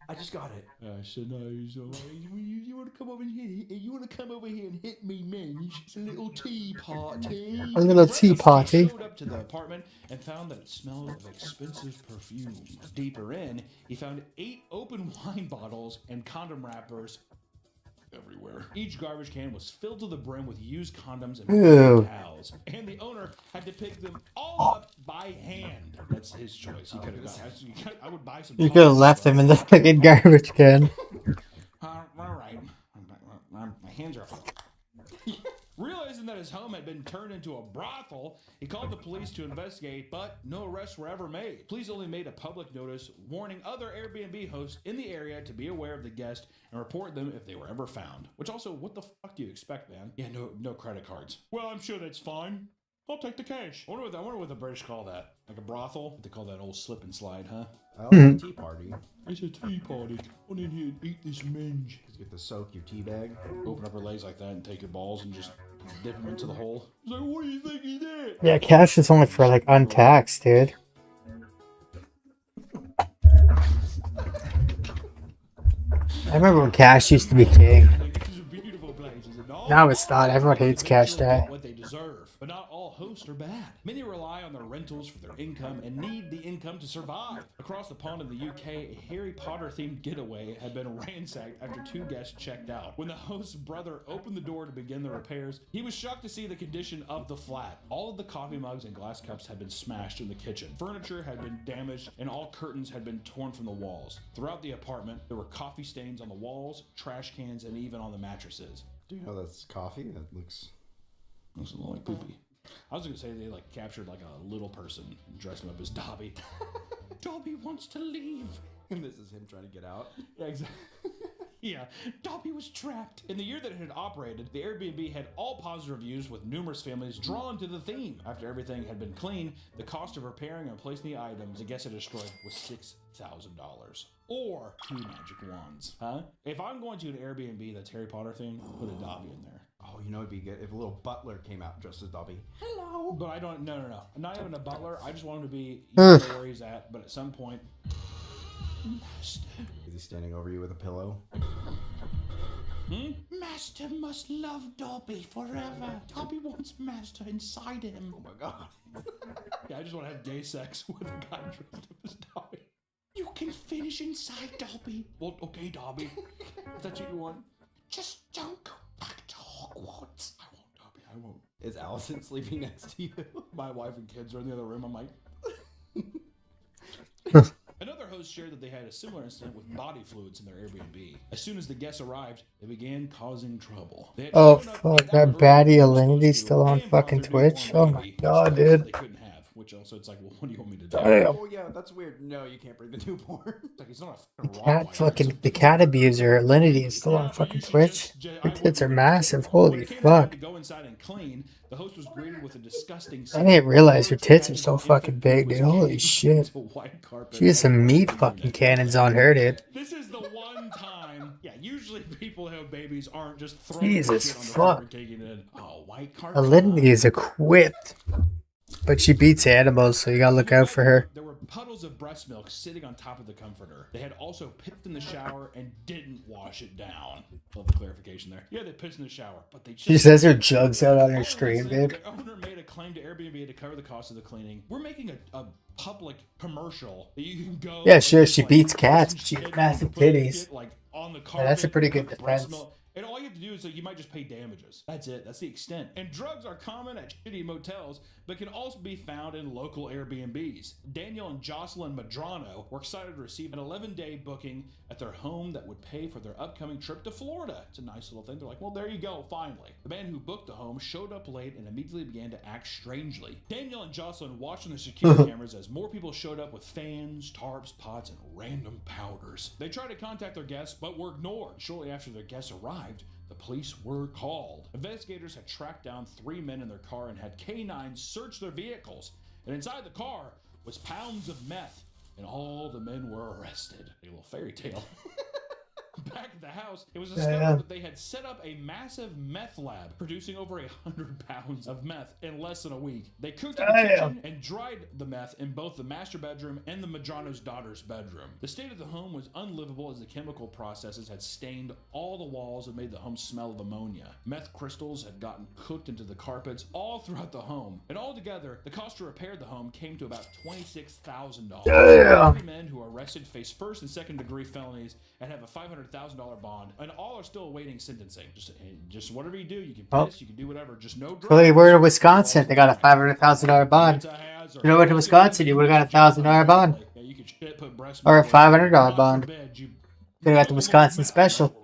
Speaker 3: I just got it.
Speaker 2: So nice. You want to come over here? You want to come over here and hit me, man? It's a little tea party.
Speaker 1: A little tea party.
Speaker 2: He showed up to the apartment and found that it smelled of expensive perfume. Deeper in, he found 8 open wine bottles and condom wrappers everywhere. Each garbage can was filled to the brim with used condoms and
Speaker 1: Ew.
Speaker 2: towels, and the owner had to pick them all up by hand. That's his choice. He could have got. I would buy some.
Speaker 1: You could have left him in the fucking garbage can.
Speaker 2: All right. My hands are. Realizing that his home had been turned into a brothel, he called the police to investigate, but no arrests were ever made. Police only made a public notice warning other Airbnb hosts in the area to be aware of the guest and report them if they were ever found. Which also, what the fuck do you expect, man? Yeah, no credit cards. Well, I'm sure that's fine. I'll take the cash. I wonder what the British call that. Like a brothel? They call that old slip and slide, huh?
Speaker 3: I like a tea party.
Speaker 2: It's a tea party. Come in here and eat this minge.
Speaker 3: Just get to soak your tea bag.
Speaker 2: Open up her legs like that and take your balls and just dip them into the hole. He's like, what do you think he did?
Speaker 1: Yeah, cash is only for like untaxed, dude. I remember when cash used to be king.
Speaker 2: These are beautiful places, and all
Speaker 1: Now it's not. Everyone hates cash day.
Speaker 2: what they deserve. But not all hosts are bad. Many rely on their rentals for their income and need the income to survive. Across the pond in the UK, a Harry Potter themed getaway had been ransacked after 2 guests checked out. When the host's brother opened the door to begin the repairs, he was shocked to see the condition of the flat. All of the coffee mugs and glass cups had been smashed in the kitchen. Furniture had been damaged and all curtains had been torn from the walls. Throughout the apartment, there were coffee stains on the walls, trash cans, and even on the mattresses.
Speaker 3: Do you know that's coffee? That looks...
Speaker 2: Looks a little like poopy. I was gonna say they like captured like a little person and dressed him up as Dobby. Dobby wants to leave.
Speaker 3: And this is him trying to get out.
Speaker 2: Yeah, exactly. Yeah, Dobby was trapped. In the year that it had operated, the Airbnb had all positive reviews with numerous families drawn to the theme. After everything had been cleaned, the cost of repairing and placing the items the guests had destroyed was $6,000. Or 2 magic wands. Huh? If I'm going to an Airbnb that's Harry Potter themed, put a Dobby in there.
Speaker 3: Oh, you know it'd be good if a little butler came out dressed as Dobby.
Speaker 2: Hello. But I don't. No. I'm not even a butler. I just want him to be. You know where he's at. But at some point, Master.
Speaker 3: Is he standing over you with a pillow?
Speaker 2: Master must love Dobby forever. Dobby wants Master inside him.
Speaker 3: Oh my god.
Speaker 2: Yeah, I just want to have gay sex with a guy dressed up as Dobby. You can finish inside Dobby. Well, okay, Dobby. If that's what you want. Just don't go back to Hogwarts. I won't, Dobby. I won't.
Speaker 3: Is Allison sleeping next to you?
Speaker 2: My wife and kids are in the other room. I'm like. Another host shared that they had a similar incident with body fluids in their Airbnb. As soon as the guests arrived, they began causing trouble. They had
Speaker 1: Oh
Speaker 2: shown up
Speaker 1: fuck,
Speaker 2: an
Speaker 1: that
Speaker 2: hour
Speaker 1: baddie
Speaker 2: early than
Speaker 1: Alinity's
Speaker 2: supposed
Speaker 1: still
Speaker 2: to,
Speaker 1: on
Speaker 2: and
Speaker 1: fucking
Speaker 2: brought their
Speaker 1: Twitch.
Speaker 2: newborn
Speaker 1: Oh my
Speaker 2: baby,
Speaker 1: god,
Speaker 2: which
Speaker 1: dude.
Speaker 2: they couldn't have. Which also, it's like, well, what do you want me to do?
Speaker 1: Damn.
Speaker 3: Oh yeah, that's weird. No, you can't bring the newborn.
Speaker 2: It's like, it's not a
Speaker 1: The
Speaker 2: fucking
Speaker 1: cat
Speaker 2: Rottweiler.
Speaker 1: fucking the cat abuser Alinity is still on fucking Twitch. Her tits are massive. Holy fuck.
Speaker 2: To go inside and clean, the host was greeted with a disgusting
Speaker 1: I didn't realize her tits are so fucking big, dude. Holy shit. She has some meat fucking cannons on her, dude.
Speaker 2: This is the one time. Yeah, usually people who have babies aren't just throwing
Speaker 1: Jesus
Speaker 2: shit on the
Speaker 1: fuck.
Speaker 2: floor and taking it in. Oh, white carpet.
Speaker 1: Alinity is equipped. But she beats animals, so you gotta look out for her.
Speaker 2: There were puddles of breast milk sitting on top of the comforter. They had also pissed in the shower and didn't wash it down. Love the clarification there. Yeah, they pissed in the shower, but they
Speaker 1: She says her jugs out on her stream, dude.
Speaker 2: The owner made a claim to Airbnb to cover the cost of the cleaning. We're making a public commercial that you can go.
Speaker 1: Yeah, sure,
Speaker 2: and
Speaker 1: she
Speaker 2: just,
Speaker 1: beats
Speaker 2: like,
Speaker 1: cats,
Speaker 2: put
Speaker 1: but she
Speaker 2: some
Speaker 1: has
Speaker 2: shit
Speaker 1: massive
Speaker 2: and put it,
Speaker 1: titties.
Speaker 2: like, on the
Speaker 1: Yeah, that's a
Speaker 2: carpet,
Speaker 1: pretty good
Speaker 2: put breast
Speaker 1: defense.
Speaker 2: milk. And all you have to do is you might just pay damages. That's it. That's the extent. And drugs are common at shitty motels, but can also be found in local Airbnbs. Daniel and Jocelyn Madrano were excited to receive an 11-day booking at their home that would pay for their upcoming trip to Florida. It's a nice little thing. They're like, well, there you go, finally. The man who booked the home showed up late and immediately began to act strangely. Daniel and Jocelyn watched on the security cameras as more people showed up with fans, tarps, pots, and random powders. They tried to contact their guests, but were ignored. Shortly after their guests arrived, the police were called. Investigators had tracked down 3 men in their car and had canines search their vehicles. And inside the car was pounds of meth and all the men were arrested. A little fairy tale. Back at the house, it was
Speaker 1: Yeah,
Speaker 2: discovered
Speaker 1: yeah.
Speaker 2: that they had set up a massive meth lab, producing over 100 pounds of meth in less than a week. They cooked in the
Speaker 1: Damn.
Speaker 2: kitchen and dried the meth in both the master bedroom and the Madrano's daughter's bedroom. The state of the home was unlivable as the chemical processes had stained all the walls and made the home smell of ammonia. Meth crystals had gotten cooked into the carpets all throughout the home. And altogether, the cost to repair the home came to about $26,000.
Speaker 1: Damn.
Speaker 2: 3 men who were arrested face first and second degree felonies and have a $500,000 bond, and all are still awaiting sentencing. Just whatever you do, you can
Speaker 1: Oh.
Speaker 2: piss, you can do whatever. Just no drugs.
Speaker 1: Well, you were in Wisconsin. They got a $500,000 bond. You know what, in Wisconsin, you would've got a $1,000 bond.
Speaker 2: Yeah, you could shit, put breast
Speaker 1: Or a
Speaker 2: milk in.
Speaker 1: $500
Speaker 2: God
Speaker 1: bond.
Speaker 2: forbid you-
Speaker 1: They got the Wisconsin special.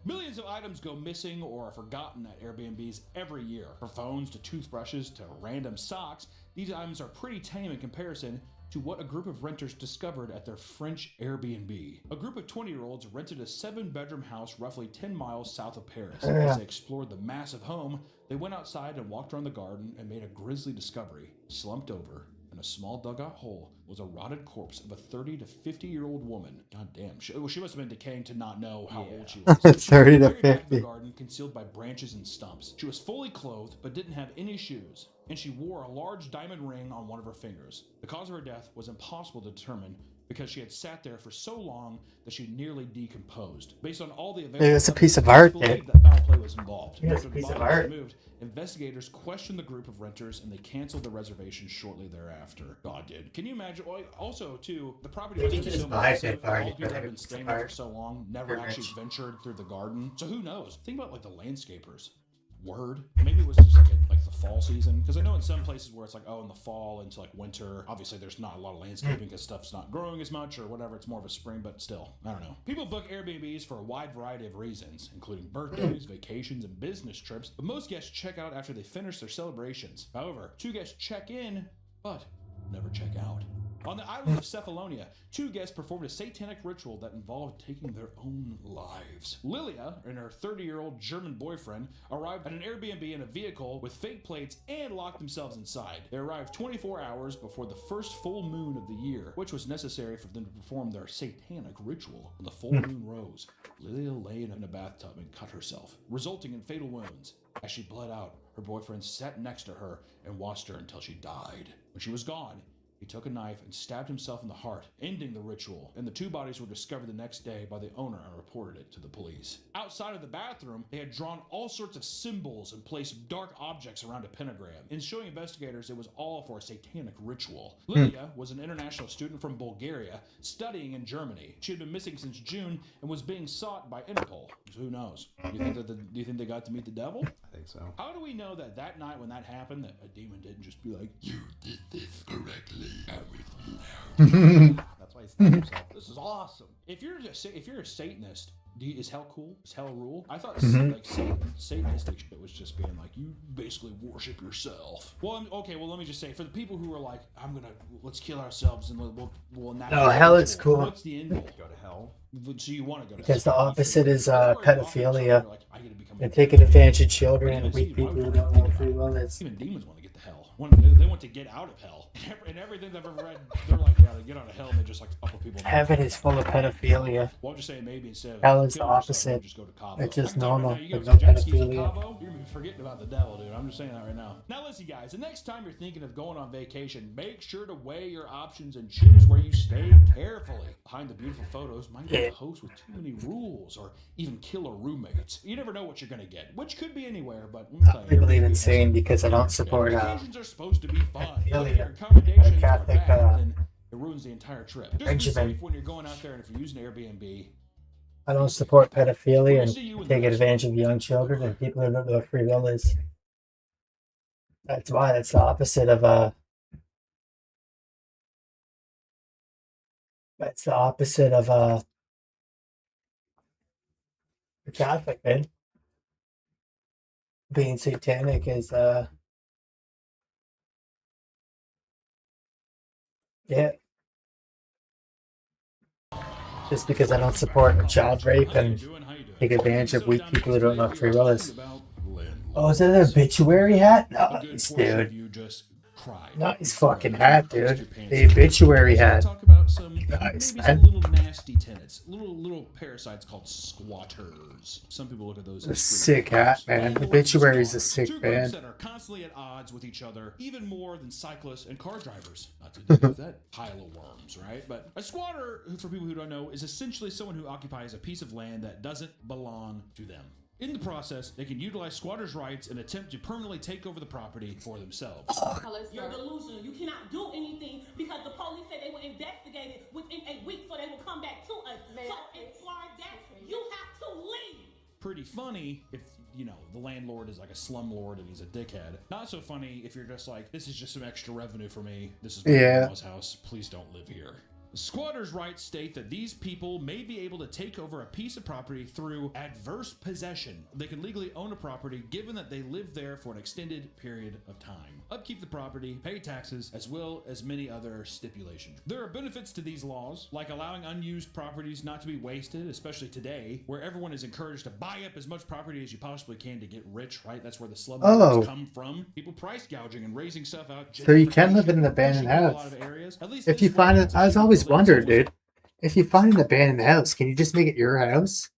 Speaker 2: Millions of items go missing or are forgotten at Airbnbs every year. From phones to toothbrushes to random socks, these items are pretty tame in comparison to what a group of renters discovered at their French Airbnb. A group of 20-year-olds rented a 7-bedroom house roughly 10 miles south of Paris.
Speaker 1: Yeah.
Speaker 2: As they explored the massive home, they went outside and walked around the garden and made a grisly discovery. Slumped over in a small dugout hole was a rotted corpse of a 30 to 50-year-old woman. God damn, she must have been decaying to not know how old she was.
Speaker 1: 30 to
Speaker 2: Buried back in the
Speaker 1: 50.
Speaker 2: garden, concealed by branches and stumps. She was fully clothed, but didn't have any shoes, and she wore a large diamond ring on one of her fingers. The cause of her death was impossible to determine because she had sat there for so long that she nearly decomposed. Based on all the available
Speaker 1: Maybe it's a piece of
Speaker 2: evidence,
Speaker 1: art,
Speaker 2: it's
Speaker 1: dude.
Speaker 2: believed that foul play was involved.
Speaker 1: Yeah, it's
Speaker 2: After
Speaker 1: a
Speaker 2: the
Speaker 1: piece of
Speaker 2: body was
Speaker 1: art.
Speaker 2: removed, investigators questioned the group of renters and they canceled the reservation shortly thereafter. God, dude. Can you imagine? Well, also, too, the property
Speaker 1: Maybe
Speaker 2: was
Speaker 1: just
Speaker 2: so
Speaker 1: buy
Speaker 2: massive,
Speaker 1: it, Barney,
Speaker 2: all people
Speaker 1: for
Speaker 2: have
Speaker 1: maybe
Speaker 2: been
Speaker 1: it's
Speaker 2: staying there for
Speaker 1: art.
Speaker 2: so long, never
Speaker 1: You're
Speaker 2: actually
Speaker 1: rich.
Speaker 2: ventured through the garden. So who knows? Think about like the landscapers. Word. Maybe it was just like in like the fall season, because I know in some places where it's like, oh, in the fall into like winter, obviously there's not a lot of landscaping because stuff's not growing as much or whatever. It's more of a spring, but still, I don't know. People book Airbnbs for a wide variety of reasons, including birthdays, vacations, and business trips. But most guests check out after they finish their celebrations. However, 2 guests check in, but never check out. On the island of Cephalonia, 2 guests performed a satanic ritual that involved taking their own lives. Lilia and her 30-year-old German boyfriend arrived at an Airbnb in a vehicle with fake plates and locked themselves inside. They arrived 24 hours before the first full moon of the year, which was necessary for them to perform their satanic ritual. When the full moon rose, Lilia lay in a bathtub and cut herself, resulting in fatal wounds. As she bled out, her boyfriend sat next to her and watched her until she died. When she was gone, he took a knife and stabbed himself in the heart, ending the ritual, and the 2 bodies were discovered the next day by the owner and reported it to the police. Outside of the bathroom, they had drawn all sorts of symbols and placed dark objects around a pentagram, and showing investigators it was all for a satanic ritual. Lilia was an international student from Bulgaria, studying in Germany. She had been missing since June and was being sought by Interpol. So who knows? Do you think they got to meet the devil?
Speaker 3: I think so.
Speaker 2: How do we know that that night when that happened, that a demon didn't just be like, you did this correctly?
Speaker 3: That's why he stabbed himself. This is awesome.
Speaker 2: If you're a Satanist, is hell cool? Is hell rule? I thought
Speaker 1: Mm-hmm.
Speaker 2: like Satanistic shit was just being like you basically worship yourself. Well, okay. Well, let me just say for the people who are like, let's kill ourselves and we'll enact
Speaker 1: No,
Speaker 2: a
Speaker 1: hell is
Speaker 2: ritual.
Speaker 1: cool.
Speaker 2: What's the end goal?
Speaker 3: Go to hell.
Speaker 2: So you want to go to
Speaker 1: Because
Speaker 2: hell.
Speaker 1: the opposite is
Speaker 2: Or you're
Speaker 1: pedophilia.
Speaker 2: you're like, I gotta become a
Speaker 1: And taking advantage of
Speaker 2: Or
Speaker 1: children
Speaker 2: even
Speaker 1: and weak
Speaker 2: Steve,
Speaker 1: people
Speaker 2: why
Speaker 1: who
Speaker 2: would
Speaker 1: don't
Speaker 2: you
Speaker 1: know
Speaker 2: think
Speaker 1: free
Speaker 2: about
Speaker 1: will
Speaker 2: it?
Speaker 1: is.
Speaker 2: Even demons want to get to hell. They want to get out of hell. And everything I've ever read, they're like, yeah, they get out of hell and they just like fuck with people.
Speaker 1: Heaven is full of pedophilia.
Speaker 2: Well, I'll just say maybe instead of
Speaker 1: Hell is
Speaker 2: killing
Speaker 1: the
Speaker 2: yourself,
Speaker 1: opposite.
Speaker 2: you just go to Cabo.
Speaker 1: It's just
Speaker 2: I'm telling you
Speaker 1: normal.
Speaker 2: right now, you
Speaker 1: There's
Speaker 2: go
Speaker 1: no
Speaker 2: to jet skis in
Speaker 1: pedophilia.
Speaker 2: Cabo, you're gonna be forgetting about the devil, dude. I'm just saying that right now. Now listen, guys, the next time you're thinking of going on vacation, make sure to weigh your options and choose where you stay carefully. Behind the beautiful photos might be a host with too many rules or even killer roommates. You never know what you're gonna get, which could be anywhere, but let me tell
Speaker 1: I
Speaker 2: you,
Speaker 1: believe in insane because I don't support
Speaker 2: vacations are supposed to be fun. But if
Speaker 1: pedophilia.
Speaker 2: your accommodations are
Speaker 1: Catholic,
Speaker 2: bad, then it ruins the entire trip. Just be
Speaker 1: Benjamin.
Speaker 2: safe when you're going out there, and if you're using Airbnb,
Speaker 1: I don't support pedophilia
Speaker 2: We'll see you in
Speaker 1: and
Speaker 2: the
Speaker 1: take
Speaker 2: next
Speaker 1: advantage of young children and people who don't know what free will is. That's why that's the opposite of the Catholic, man. Being satanic is yeah. Just because I don't support child rape
Speaker 2: how you
Speaker 1: and
Speaker 2: doing? How you doing?
Speaker 1: take advantage of
Speaker 2: So
Speaker 1: weak
Speaker 2: down
Speaker 1: people who
Speaker 2: here
Speaker 1: don't know
Speaker 2: today,
Speaker 1: free
Speaker 2: we
Speaker 1: will
Speaker 2: are
Speaker 1: is.
Speaker 2: talking about Lynn.
Speaker 1: Oh, is that an obituary hat?
Speaker 2: A good
Speaker 1: Nice,
Speaker 2: portion of
Speaker 1: dude.
Speaker 2: you just cried.
Speaker 1: Nice fucking hat, dude.
Speaker 2: Pissed your pants.
Speaker 1: The obituary
Speaker 2: So
Speaker 1: hat.
Speaker 2: talk about some
Speaker 1: Nice,
Speaker 2: maybe some
Speaker 1: man.
Speaker 2: little nasty tenants, little parasites called squatters. Some people look at those
Speaker 1: A
Speaker 2: as
Speaker 1: sick
Speaker 2: freedom
Speaker 1: hat,
Speaker 2: fighters.
Speaker 1: man.
Speaker 2: Landlords and
Speaker 1: Obituary's a
Speaker 2: squatters,
Speaker 1: sick
Speaker 2: two groups
Speaker 1: band.
Speaker 2: that are constantly at odds with each other, even more than cyclists and car drivers. Not to do with that pile of worms, right? But a squatter, for people who don't know, is essentially someone who occupies a piece of land that doesn't belong to them. In the process, they can utilize squatters' rights and attempt to permanently take over the property for themselves.
Speaker 7: You're delusional. You cannot do anything because the police said they will investigate it within a week, so they will come back to us. So as far as that, you have to leave.
Speaker 2: Pretty funny if, you know, the landlord is like a slumlord and he's a dickhead. Not so funny if you're just like, this is just some extra revenue for me. This is my
Speaker 1: Yeah.
Speaker 2: grandma's house. Please don't live here. The squatters' rights state that these people may be able to take over a piece of property through adverse possession. They can legally own a property given that they live there for an extended period of time. Upkeep the property, pay taxes, as well as many other stipulations. There are benefits to these laws, like allowing unused properties not to be wasted, especially today, where everyone is encouraged to buy up as much property as you possibly can to get rich, right? That's where the slum
Speaker 1: Oh.
Speaker 2: come from. People price gouging and raising stuff out.
Speaker 1: So you can live in an abandoned
Speaker 2: pushing a lot
Speaker 1: house.
Speaker 2: of areas. At least
Speaker 1: If
Speaker 2: this
Speaker 1: you
Speaker 2: way,
Speaker 1: find it,
Speaker 2: it's
Speaker 1: I was
Speaker 2: cheaper
Speaker 1: always
Speaker 2: to live
Speaker 1: wondered,
Speaker 2: somewhere.
Speaker 1: dude. If you find an abandoned house, can you just make it your house?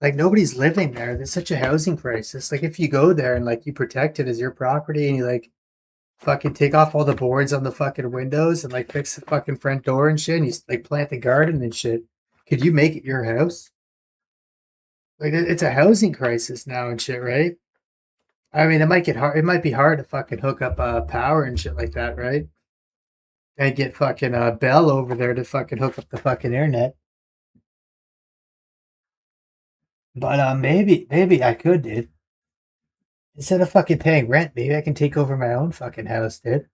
Speaker 1: Like nobody's living there. There's such a housing crisis. Like if you go there and like you protect it as your property and you like fucking take off all the boards on the fucking windows and like fix the fucking front door and shit and you like plant the garden and shit, could you make it your house? Like it's a housing crisis now and shit, right? I mean, it might get hard. It might be hard to fucking hook up power and shit like that, right? And get fucking Bell over there to fucking hook up the fucking internet. But maybe I could, dude. Instead of fucking paying rent, maybe I can take over my own fucking house, dude.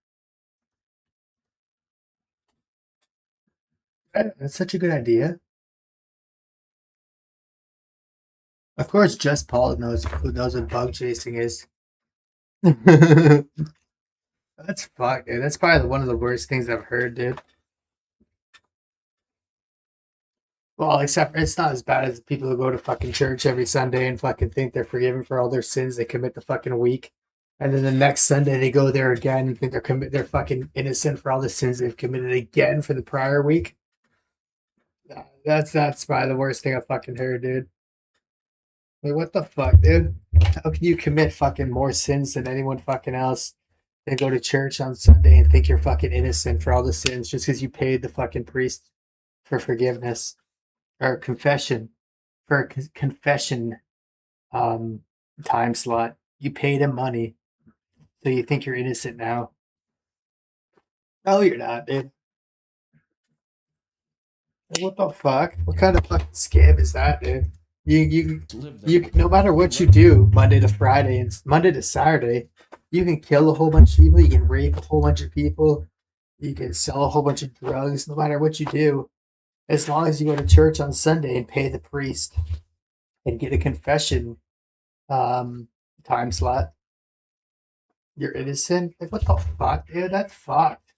Speaker 1: That's such a good idea. Of course, just Paul knows what bug chasing is. That's fuck, dude. That's probably one of the worst things I've heard, dude. Well, except it's not as bad as the people who go to fucking church every Sunday and fucking think they're forgiven for all their sins they commit the fucking week. And then the next Sunday they go there again and think they're fucking innocent for all the sins they've committed again for the prior week. That's probably the worst thing I've fucking heard, dude. Like what the fuck, dude? How can you commit fucking more sins than anyone fucking else and go to church on Sunday and think you're fucking innocent for all the sins just because you paid the fucking priest for forgiveness? Or confession for a confession time slot. You paid him money, so you think you're innocent now. No, you're not, dude. What the fuck? What kind of fucking scam is that, dude? You no matter what you do, Monday to Friday and Monday to Saturday, you can kill a whole bunch of people, you can rape a whole bunch of people, you can sell a whole bunch of drugs, no matter what you do. As long as you go to church on Sunday and pay the priest and get a confession time slot, you're innocent. Like what the fuck, dude? That's fucked.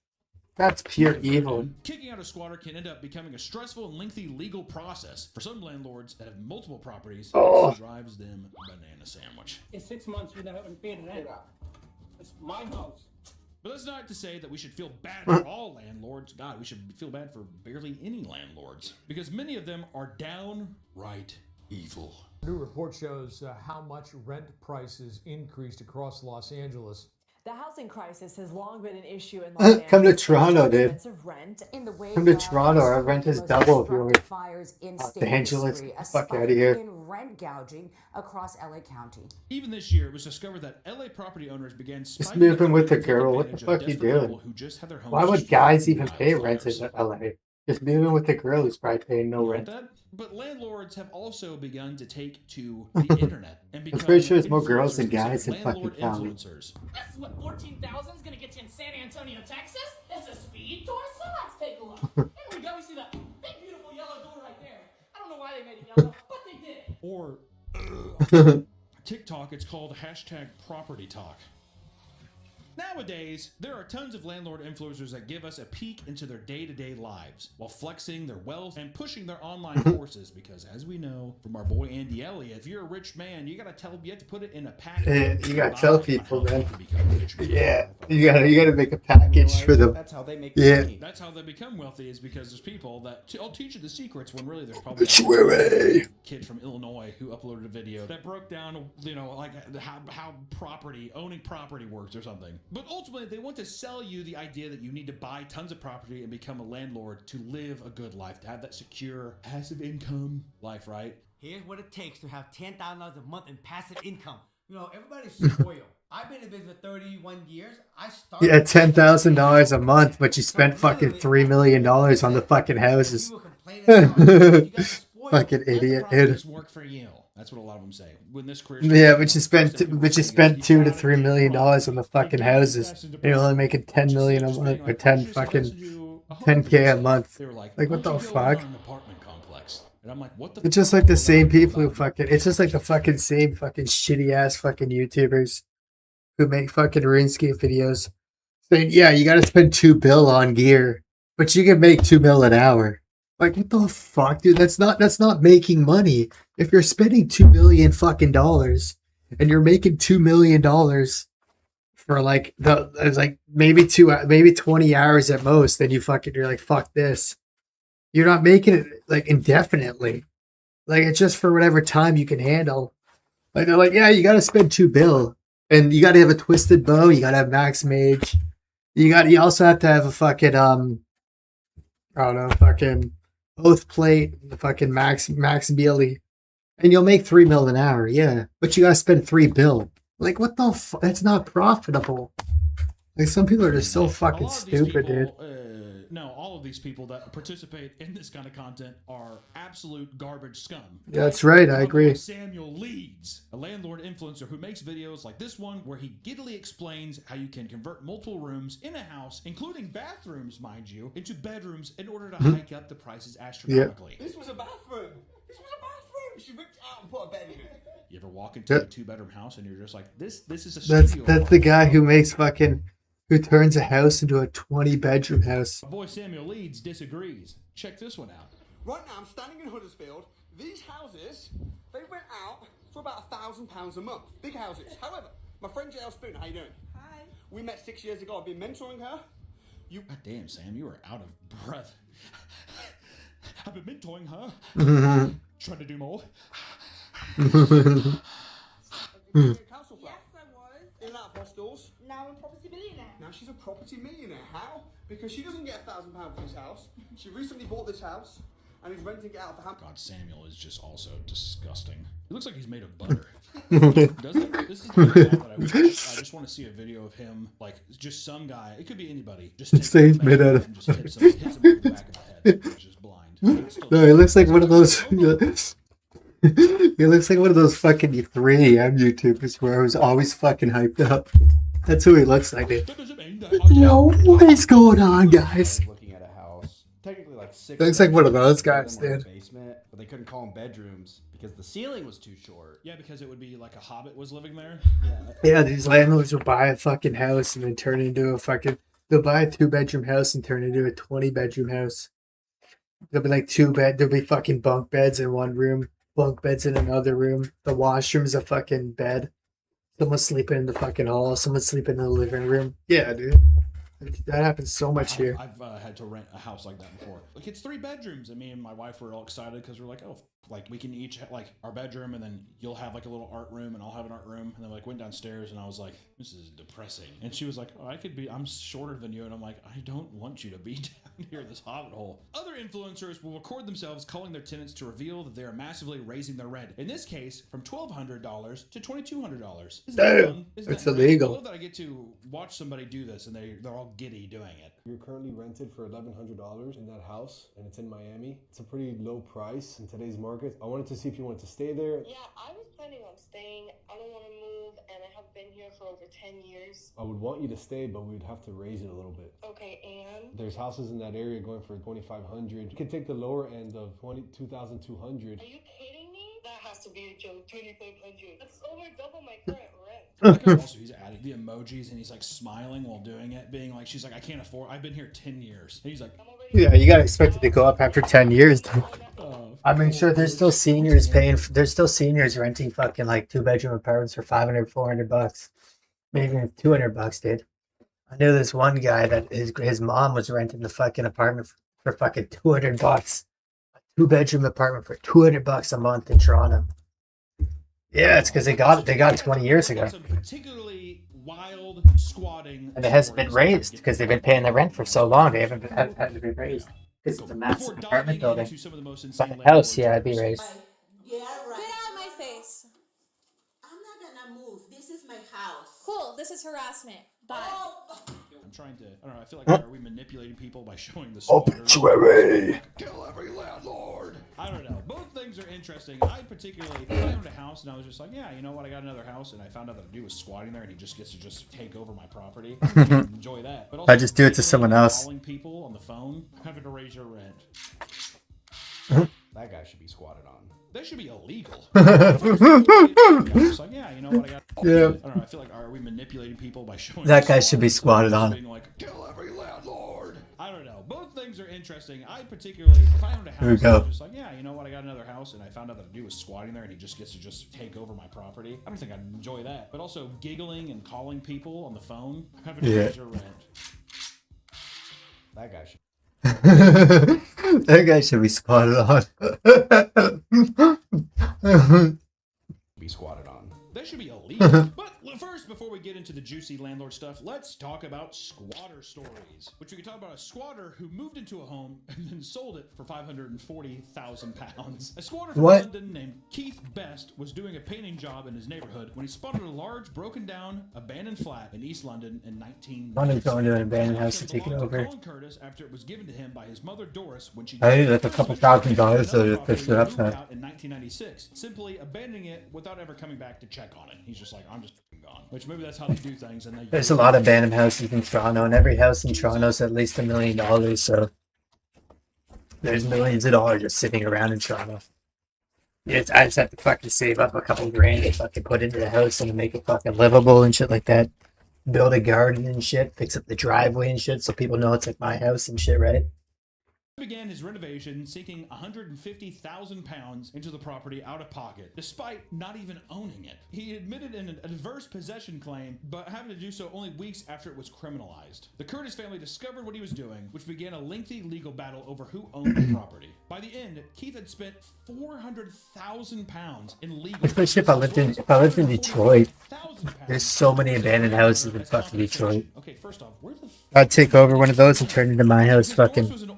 Speaker 1: That's pure evil.
Speaker 2: Kicking out a squatter can end up becoming a stressful and lengthy legal process. For some landlords that have multiple properties, it drives them a banana sandwich.
Speaker 5: In 6 months, you haven't paid rent. It's my house.
Speaker 2: But that's not to say that we should feel bad for all landlords. God, we should feel bad for barely any landlords. Because many of them are downright evil.
Speaker 8: A new report shows how much rent prices increased across Los Angeles.
Speaker 9: The housing crisis has long been an issue in Los Angeles.
Speaker 1: Come to Toronto, dude.
Speaker 9: Expensive rent in the wake
Speaker 1: Come to
Speaker 9: of
Speaker 1: Toronto. Our rent is double if you're with
Speaker 9: fires in
Speaker 1: Los
Speaker 9: state
Speaker 1: Angeles.
Speaker 9: history, a
Speaker 1: Fuck
Speaker 9: spike
Speaker 1: out of here.
Speaker 9: in rent gouging across LA County.
Speaker 2: Even this year, it was discovered that LA property owners began
Speaker 1: Just moving with a girl. What the fuck you doing? Why would guys even pay rent in LA? Just moving with a girl who's probably paying no rent.
Speaker 2: But landlords have also begun to take to the internet and become
Speaker 1: I'm pretty sure there's more girls than guys in fucking
Speaker 2: landlord
Speaker 1: town.
Speaker 2: influencers.
Speaker 7: That's what 14,000 is gonna get you in San Antonio, Texas. It's a speed tour, so let's take a look. Here we go. We see the big, beautiful yellow door right there. I don't know why they made it yellow, but they did.
Speaker 2: Or TikTok, it's called hashtag property talk. Nowadays, there are tons of landlord influencers that give us a peek into their day-to-day lives while flexing their wealth and pushing their online courses because, as we know from our boy Andy Elliott, if you're a rich man, you have to put it in a package.
Speaker 1: You gotta tell people, man.
Speaker 2: Yeah.
Speaker 1: Yeah, you gotta make a package for them.
Speaker 3: That's how they make
Speaker 1: Yeah.
Speaker 3: money.
Speaker 2: That's how they become wealthy, is because there's people that I'll teach you the secrets when really there's probably a kid from Illinois who uploaded a video that broke down, like how owning property works or something. But ultimately, they want to sell you the idea that you need to buy tons of property and become a landlord to live a good life, to have that secure passive income life, right?
Speaker 10: Here's what it takes to have $10,000 a month in passive income. Everybody's spoiled. I've been in business for 31 years. I started.
Speaker 1: Yeah, $10,000 a month, but you spent fucking $3 million on the fucking houses. Fucking idiot, dude.
Speaker 2: Work for you. That's what a lot of them say. When this career
Speaker 1: Yeah, but you spent $2 to $3 million on the fucking houses. And you're only making $10 million a month, or 10K a month. Like, what the fuck?
Speaker 2: And I'm like, what the
Speaker 1: It's just like the same people who fucking. It's just like the fucking same fucking shitty ass fucking YouTubers who make fucking RuneScape videos saying, yeah, you got to spend $2 bill on gear, but you can make $2 mil an hour. Like, what the fuck, dude? That's not making money. If you're spending $2 billion fucking dollars and you're making $2 million for like maybe 20 hours at most, then you're like, fuck this. You're not making it like indefinitely. Like, it's just for whatever time you can handle. Like, they're like, yeah, you got to spend $2 bill, and you got to have a twisted bow. You got to have max mage. You also have to have a fucking fucking oath plate, the fucking max Beely, and you'll make $3 mil an hour. Yeah, but you got to spend $3 bill. Like, what the fuck? That's not profitable. Like, some people are just so fucking stupid, dude.
Speaker 2: No, all of these people that participate in this kind of content are absolute garbage scum.
Speaker 1: Yeah, that's right, I agree.
Speaker 2: Samuel Leeds, a landlord influencer who makes videos like this one where he giddily explains how you can convert multiple rooms in a house, including bathrooms, mind you, into bedrooms in order to hike up the prices astronomically.
Speaker 10: This was a bathroom. She ripped out and put a bed in it.
Speaker 2: You ever walk into a 2-bedroom house and you're just like, this is a studio.
Speaker 1: That's the guy who makes who turns a house into a 20-bedroom house.
Speaker 2: My boy Samuel Leeds disagrees. Check this one out.
Speaker 5: Right now, I'm standing in Huddersfield. These houses, they rent out for about £1,000 a month. Big houses. However, my friend JL Spoon, how you doing? Hi. We met 6 years ago. I've been mentoring her.
Speaker 2: God damn, Sam, you are out of breath. I've been mentoring her. Trying to do more.
Speaker 5: Council flat. Yes, I was. In and out of hostels. Now I'm a property millionaire. Now she's a property millionaire. How? Because she doesn't get £1,000 for this house. She recently bought this house and is renting it out for half.
Speaker 2: God, Samuel is just also disgusting. He looks like he's made of butter. Doesn't it? This is the bad that I just want to see a video of him, like just some guy. It could be anybody. Just
Speaker 1: say he's made out of.
Speaker 2: Just hits him over the back of the head. He's just blind.
Speaker 1: No, he looks like one of those. He looks like one of those fucking 3AM YouTubers where I was always fucking hyped up. That's who he looks like, dude. Yo, what is going on, guys?
Speaker 3: Looking at a house, technically like 6.
Speaker 1: Looks like one of those guys, dude.
Speaker 3: Basement, but they couldn't call them bedrooms because the ceiling was too short.
Speaker 2: Yeah, because it would be like a hobbit was living there.
Speaker 1: Yeah, these landlords will buy a fucking house and then turn it into a fucking. They'll buy a 2-bedroom house and turn it into a 20-bedroom house. There'll be like there'll be fucking bunk beds in one room, bunk beds in another room. The washroom's a fucking bed. Someone's sleeping in the fucking hall. Someone's sleeping in the living room. Yeah, dude. That happens so much here.
Speaker 2: I've had to rent a house like that before. Like, it's 3 bedrooms, and me and my wife were all excited because we're like, oh, like we can each have like our bedroom, and then you'll have like a little art room, and I'll have an art room. And then like went downstairs, and I was like, this is depressing. And she was like, oh, I'm shorter than you, and I'm like, I don't want you to be down here in this hobbit hole. Other influencers will record themselves calling their tenants to reveal that they are massively raising their rent. In this case, from $1,200 to $2,200.
Speaker 1: Damn, it's illegal.
Speaker 2: I love that I get to watch somebody do this, and they're all giddy doing it.
Speaker 11: You're currently rented for $1,100 in that house, and it's in Miami. It's a pretty low price in today's market. I wanted to see if you wanted to stay there.
Speaker 12: Yeah, I was planning on staying. I don't want to move, and I have been here for over 10 years.
Speaker 11: I would want you to stay, but we would have to raise it a little bit.
Speaker 12: Okay, and?
Speaker 11: There's houses in that area going for $2,500. You can take the lower end of $2,200.
Speaker 12: Are you kidding me? That has to be a joke. $2,500. That's over double my current rent.
Speaker 2: Also, he's adding the emojis, and he's like smiling while doing it, being like, she's like, I can't afford. I've been here 10 years. And he's like,
Speaker 1: Yeah, you gotta expect it to go up after 10 years. I mean, sure, there's still seniors there's still seniors renting fucking like 2-bedroom apartments for $500-$400, maybe even $200, dude. I knew this one guy that his mom was renting the fucking apartment for fucking $200, a 2-bedroom apartment for $200 a month in Toronto. Yeah, it's because they got it 20 years ago,
Speaker 2: some particularly wild squatting,
Speaker 1: and it hasn't been raised because they've been paying the rent for so long. They haven't had to be raised because it's a massive apartment building. But a house, yeah, it'd be raised.
Speaker 13: Yeah, right.
Speaker 14: Get out of my face.
Speaker 13: I'm not gonna move. This is my house.
Speaker 14: Cool, this is harassment. Bye.
Speaker 2: I'm trying to, I don't know, I feel like, are we manipulating people by showing the squatters?
Speaker 1: Obituary.
Speaker 2: Kill every landlord. I don't know. Both things are interesting. I particularly, I owned a house and I was just like, yeah, you know what? I got another house, and I found out that a dude was squatting there, and he just gets to just take over my property. Enjoy that. But also,
Speaker 1: I just do it to someone else.
Speaker 2: Calling people on the phone, having to raise your rent.
Speaker 3: That guy should be squatted on.
Speaker 2: That should be illegal. It's like, yeah, you know what?
Speaker 1: Yeah.
Speaker 2: I don't know. I feel like, are we manipulating people by showing
Speaker 1: That guy should be squatted on.
Speaker 2: being like, kill every landlord? I don't know. Both things are interesting. I particularly, if I owned a house,
Speaker 1: Here we
Speaker 2: I
Speaker 1: go.
Speaker 2: was just like, yeah, you know what? I got another house, and I found out that a dude was squatting there, and he just gets to just take over my property. I don't think I'd enjoy that. But also giggling and calling people on the phone, having to raise your rent.
Speaker 3: That guy should.
Speaker 1: That guy should be squatted on.
Speaker 3: Be squatted on.
Speaker 2: That should be illegal. But first, before we get into the juicy landlord stuff, let's talk about squatter stories. Which we can talk about a squatter who moved into a home and then sold it for £540,000. A squatter from London named Keith Best was doing a painting job in his neighborhood when he spotted a large, broken down, abandoned flat in East London in 1990.
Speaker 1: London's going to an abandoned house to take it over.
Speaker 2: Colin Curtis after it was given to him by his mother Doris when she
Speaker 1: I need like a couple $1,000 to fix it up.
Speaker 2: out in 1996, simply abandoning it without ever coming back to check on it. He's just like, I'm just gone. Which maybe that's how they do things. And
Speaker 1: There's a lot of abandoned houses in Toronto, and every house in Toronto is at least $1 million. So there's millions of dollars just sitting around in Toronto. I just have to fucking save up a couple grand to fucking put into the house and to make it fucking livable and shit like that. Build a garden and shit, fix up the driveway and shit, so people know it's like my house and shit, right?
Speaker 2: Began his renovation sinking £150,000 into the property out of pocket, despite not even owning it. He admitted in an adverse possession claim, but having to do so only weeks after it was criminalized. The Curtis family discovered what he was doing, which began a lengthy legal battle over who owned the property. By the end, Keith had spent £400,000 in legal.
Speaker 1: Especially if I lived in Detroit. There's so many abandoned houses in fucking Detroit.
Speaker 2: Okay, first off, where the
Speaker 1: I'd take over one of those and turn it into my house fucking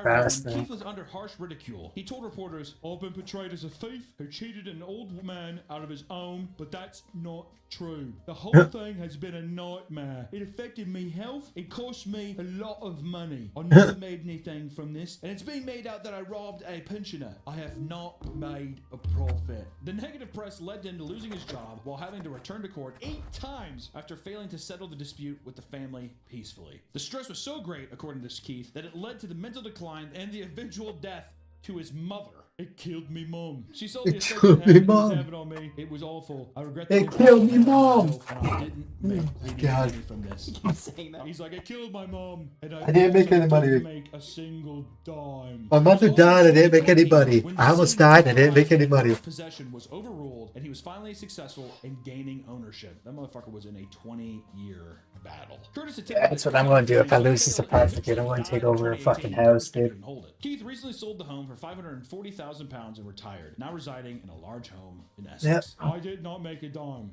Speaker 1: fast.
Speaker 2: Keith was under harsh ridicule. He told reporters, I've been portrayed as a thief who cheated an old man out of his home, but that's not true. The whole thing has been a nightmare. It affected me health. It cost me a lot of money. I never made anything from this, and it's being made out that I robbed a pensioner. I have not made a profit. The negative press led him to losing his job while having to return to court 8 times after failing to settle the dispute with the family peacefully. The stress was so great, according to Keith, that it led to the mental decline and the eventual death to his mother. It killed me mom. She sold the estate and having on me. It was awful. I regret that.
Speaker 1: It killed me mom.
Speaker 2: I didn't make
Speaker 1: God.
Speaker 2: money from this.
Speaker 3: Saying that.
Speaker 2: He's like, it killed my mom, and
Speaker 1: I didn't make any money.
Speaker 2: didn't make a single dime.
Speaker 1: My mother died, I didn't make any money. I almost died, I didn't make any money.
Speaker 2: Possession was overruled, and he was finally successful in gaining ownership. That motherfucker was in a 20-year battle.
Speaker 1: Yeah, that's what I'm going to do if I lose this apartment, dude. I'm going to take over a fucking house, dude.
Speaker 2: Keith recently sold the home for £540,000 and retired, now residing in a large home in Essex.
Speaker 1: Yep.
Speaker 2: I did not make a dime.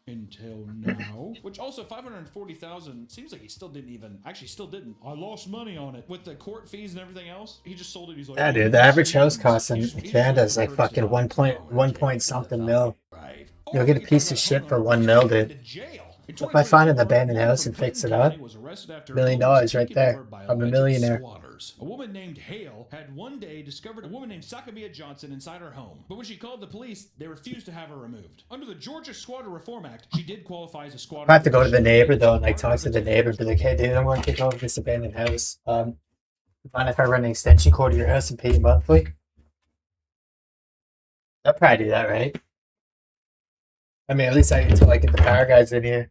Speaker 2: Until now. Which also, $540,000 seems like he still didn't. I lost money on it. With the court fees and everything else, he just sold it. He's like,
Speaker 1: Yeah, dude, the average house cost in Canada is like fucking 1 point something mil.
Speaker 2: Right.
Speaker 1: You'll get a piece of shit for 1 mil, dude. If I find an abandoned house and fix it up, $1 million right there. I'm a millionaire.
Speaker 2: A woman named Hale had one day discovered a woman named Sakabia Johnson inside her home, but when she called the police, they refused to have her removed. Under the Georgia Squatter Reform Act, she did qualify as a squatter.
Speaker 1: I have to go to the neighbor though and like talk to the neighbor and be like, hey dude, I'm going to take over this abandoned house. Mind if I run an extension cord to your house and pay you monthly? I'll probably do that, right? I mean, at least I until I get the power guys in here.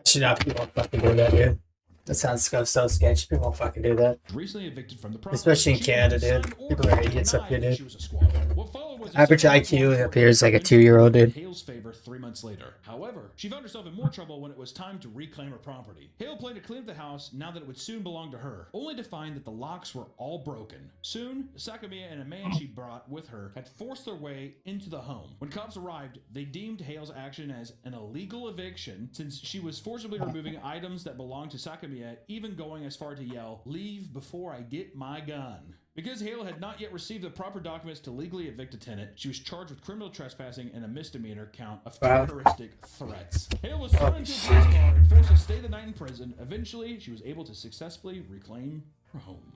Speaker 1: Should not people fucking do that, dude. That sounds so sketchy. People won't fucking do that.
Speaker 2: Recently evicted from the property.
Speaker 1: Especially in
Speaker 2: She
Speaker 1: Canada,
Speaker 2: signed
Speaker 1: dude.
Speaker 2: orders
Speaker 1: People are
Speaker 2: that
Speaker 1: idiots up here,
Speaker 2: denied
Speaker 1: dude.
Speaker 2: she was a squatter. What followed was a
Speaker 1: Average
Speaker 2: civil
Speaker 1: IQ
Speaker 2: court
Speaker 1: appears like a
Speaker 2: ruling
Speaker 1: 2-year-old,
Speaker 2: in
Speaker 1: dude.
Speaker 2: Hale's favor 3 months later. However, she found herself in more trouble when it was time to reclaim her property. Hale planned to clean up the house now that it would soon belong to her, only to find that the locks were all broken. Soon, Sakamiya and a man she brought with her had forced their way into the home. When cops arrived, they deemed Hale's action as an illegal eviction since she was forcibly removing items that belonged to Sakamiya, even going as far to yell, "Leave before I get my gun." Because Hale had not yet received the proper documents to legally evict a tenant, she was charged with criminal trespassing and a misdemeanor count of terroristic threats. Hale was thrown into a police car and forced to stay the night in prison. Eventually, she was able to successfully reclaim her home.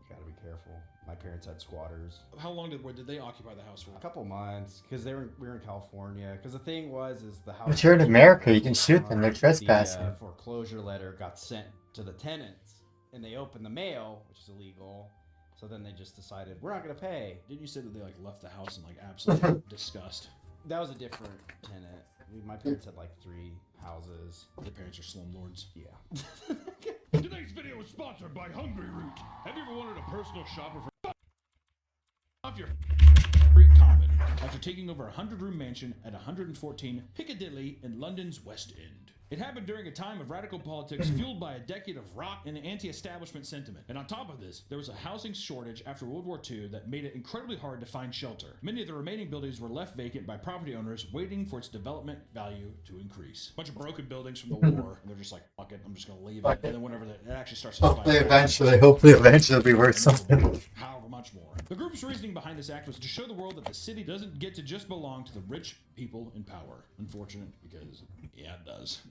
Speaker 3: You gotta be careful. My parents had squatters.
Speaker 2: How long did they occupy the house for?
Speaker 3: A couple months, because we were in California. Because the thing was, the house.
Speaker 1: But you're in America, you can shoot them. They're trespassing.
Speaker 3: The foreclosure letter got sent to the tenants, and they opened the mail, which is illegal. So then they just decided we're not gonna pay.
Speaker 2: Didn't you say that they left the house in absolute disgust?
Speaker 3: That was a different tenant. My parents had 3 houses.
Speaker 2: Their parents are slumlords.
Speaker 3: Yeah.
Speaker 15: Today's video is sponsored by Hungry Root. Have you ever wanted a personal shopper for off your
Speaker 2: Street Common after taking over a 100-room mansion at 114 Piccadilly in London's West End. It happened during a time of radical politics fueled by a decade of rock and anti-establishment sentiment. And on top of this, there was a housing shortage after World War II that made it incredibly hard to find shelter. Many of the remaining buildings were left vacant by property owners waiting for its development value to increase. A bunch of broken buildings from the war, and they're just like, fuck it, I'm just going to leave it. And then whenever it actually starts to
Speaker 1: Hopefully
Speaker 2: spike,
Speaker 1: eventually it'll be worth something.
Speaker 2: however much more. The group's reasoning behind this act was to show the world that the city doesn't get to just belong to the rich people in power. Unfortunate, because yeah, it does.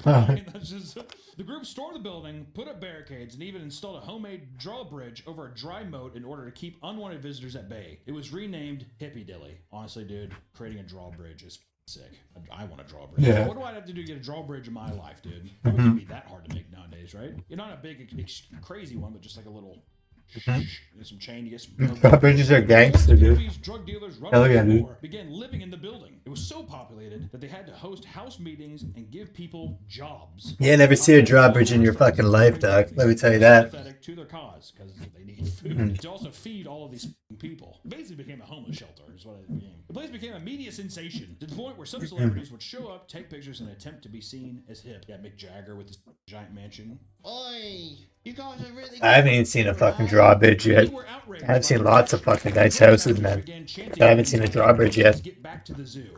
Speaker 2: That's just, the group stormed the building, put up barricades, and even installed a homemade drawbridge over a dry moat in order to keep unwanted visitors at bay. It was renamed Hippie Dilly. Honestly, dude, creating a drawbridge is sick. I want a drawbridge.
Speaker 1: Yeah.
Speaker 2: What do I have to do to get a drawbridge in my life, dude? It wouldn't be that hard to make nowadays, right? You're not a big, crazy one, but just like a little... Get some chain, you get some...
Speaker 1: Drawbridges are gangster, dude.
Speaker 2: Drug dealers
Speaker 1: Hell yeah, dude.
Speaker 2: began living in the building. It was so populated that they had to host house meetings and give people jobs.
Speaker 1: You never see a drawbridge in your fucking life, dog. Let me tell you that.
Speaker 2: Sympathetic to their cause because they need food to also feed all of these people. It basically became a homeless shelter is what it became. The place became a media sensation to the point where some celebrities would show up, take pictures, and attempt to be seen as hip. Yeah, Mick Jagger with his giant mansion.
Speaker 10: Oi, you guys are really.
Speaker 1: I haven't even seen a fucking drawbridge yet. I've seen lots of fucking nice houses, man. But I haven't seen a drawbridge yet.
Speaker 2: Get back to the zoo.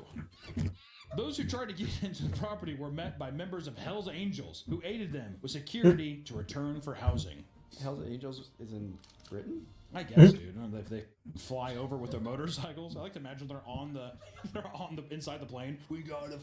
Speaker 2: Those who tried to get into the property were met by members of Hell's Angels, who aided them with security to return for housing.
Speaker 3: Hell's Angels is in Britain?
Speaker 2: I guess, dude. If they fly over with their motorcycles, I like to imagine they're on the inside the plane. We gotta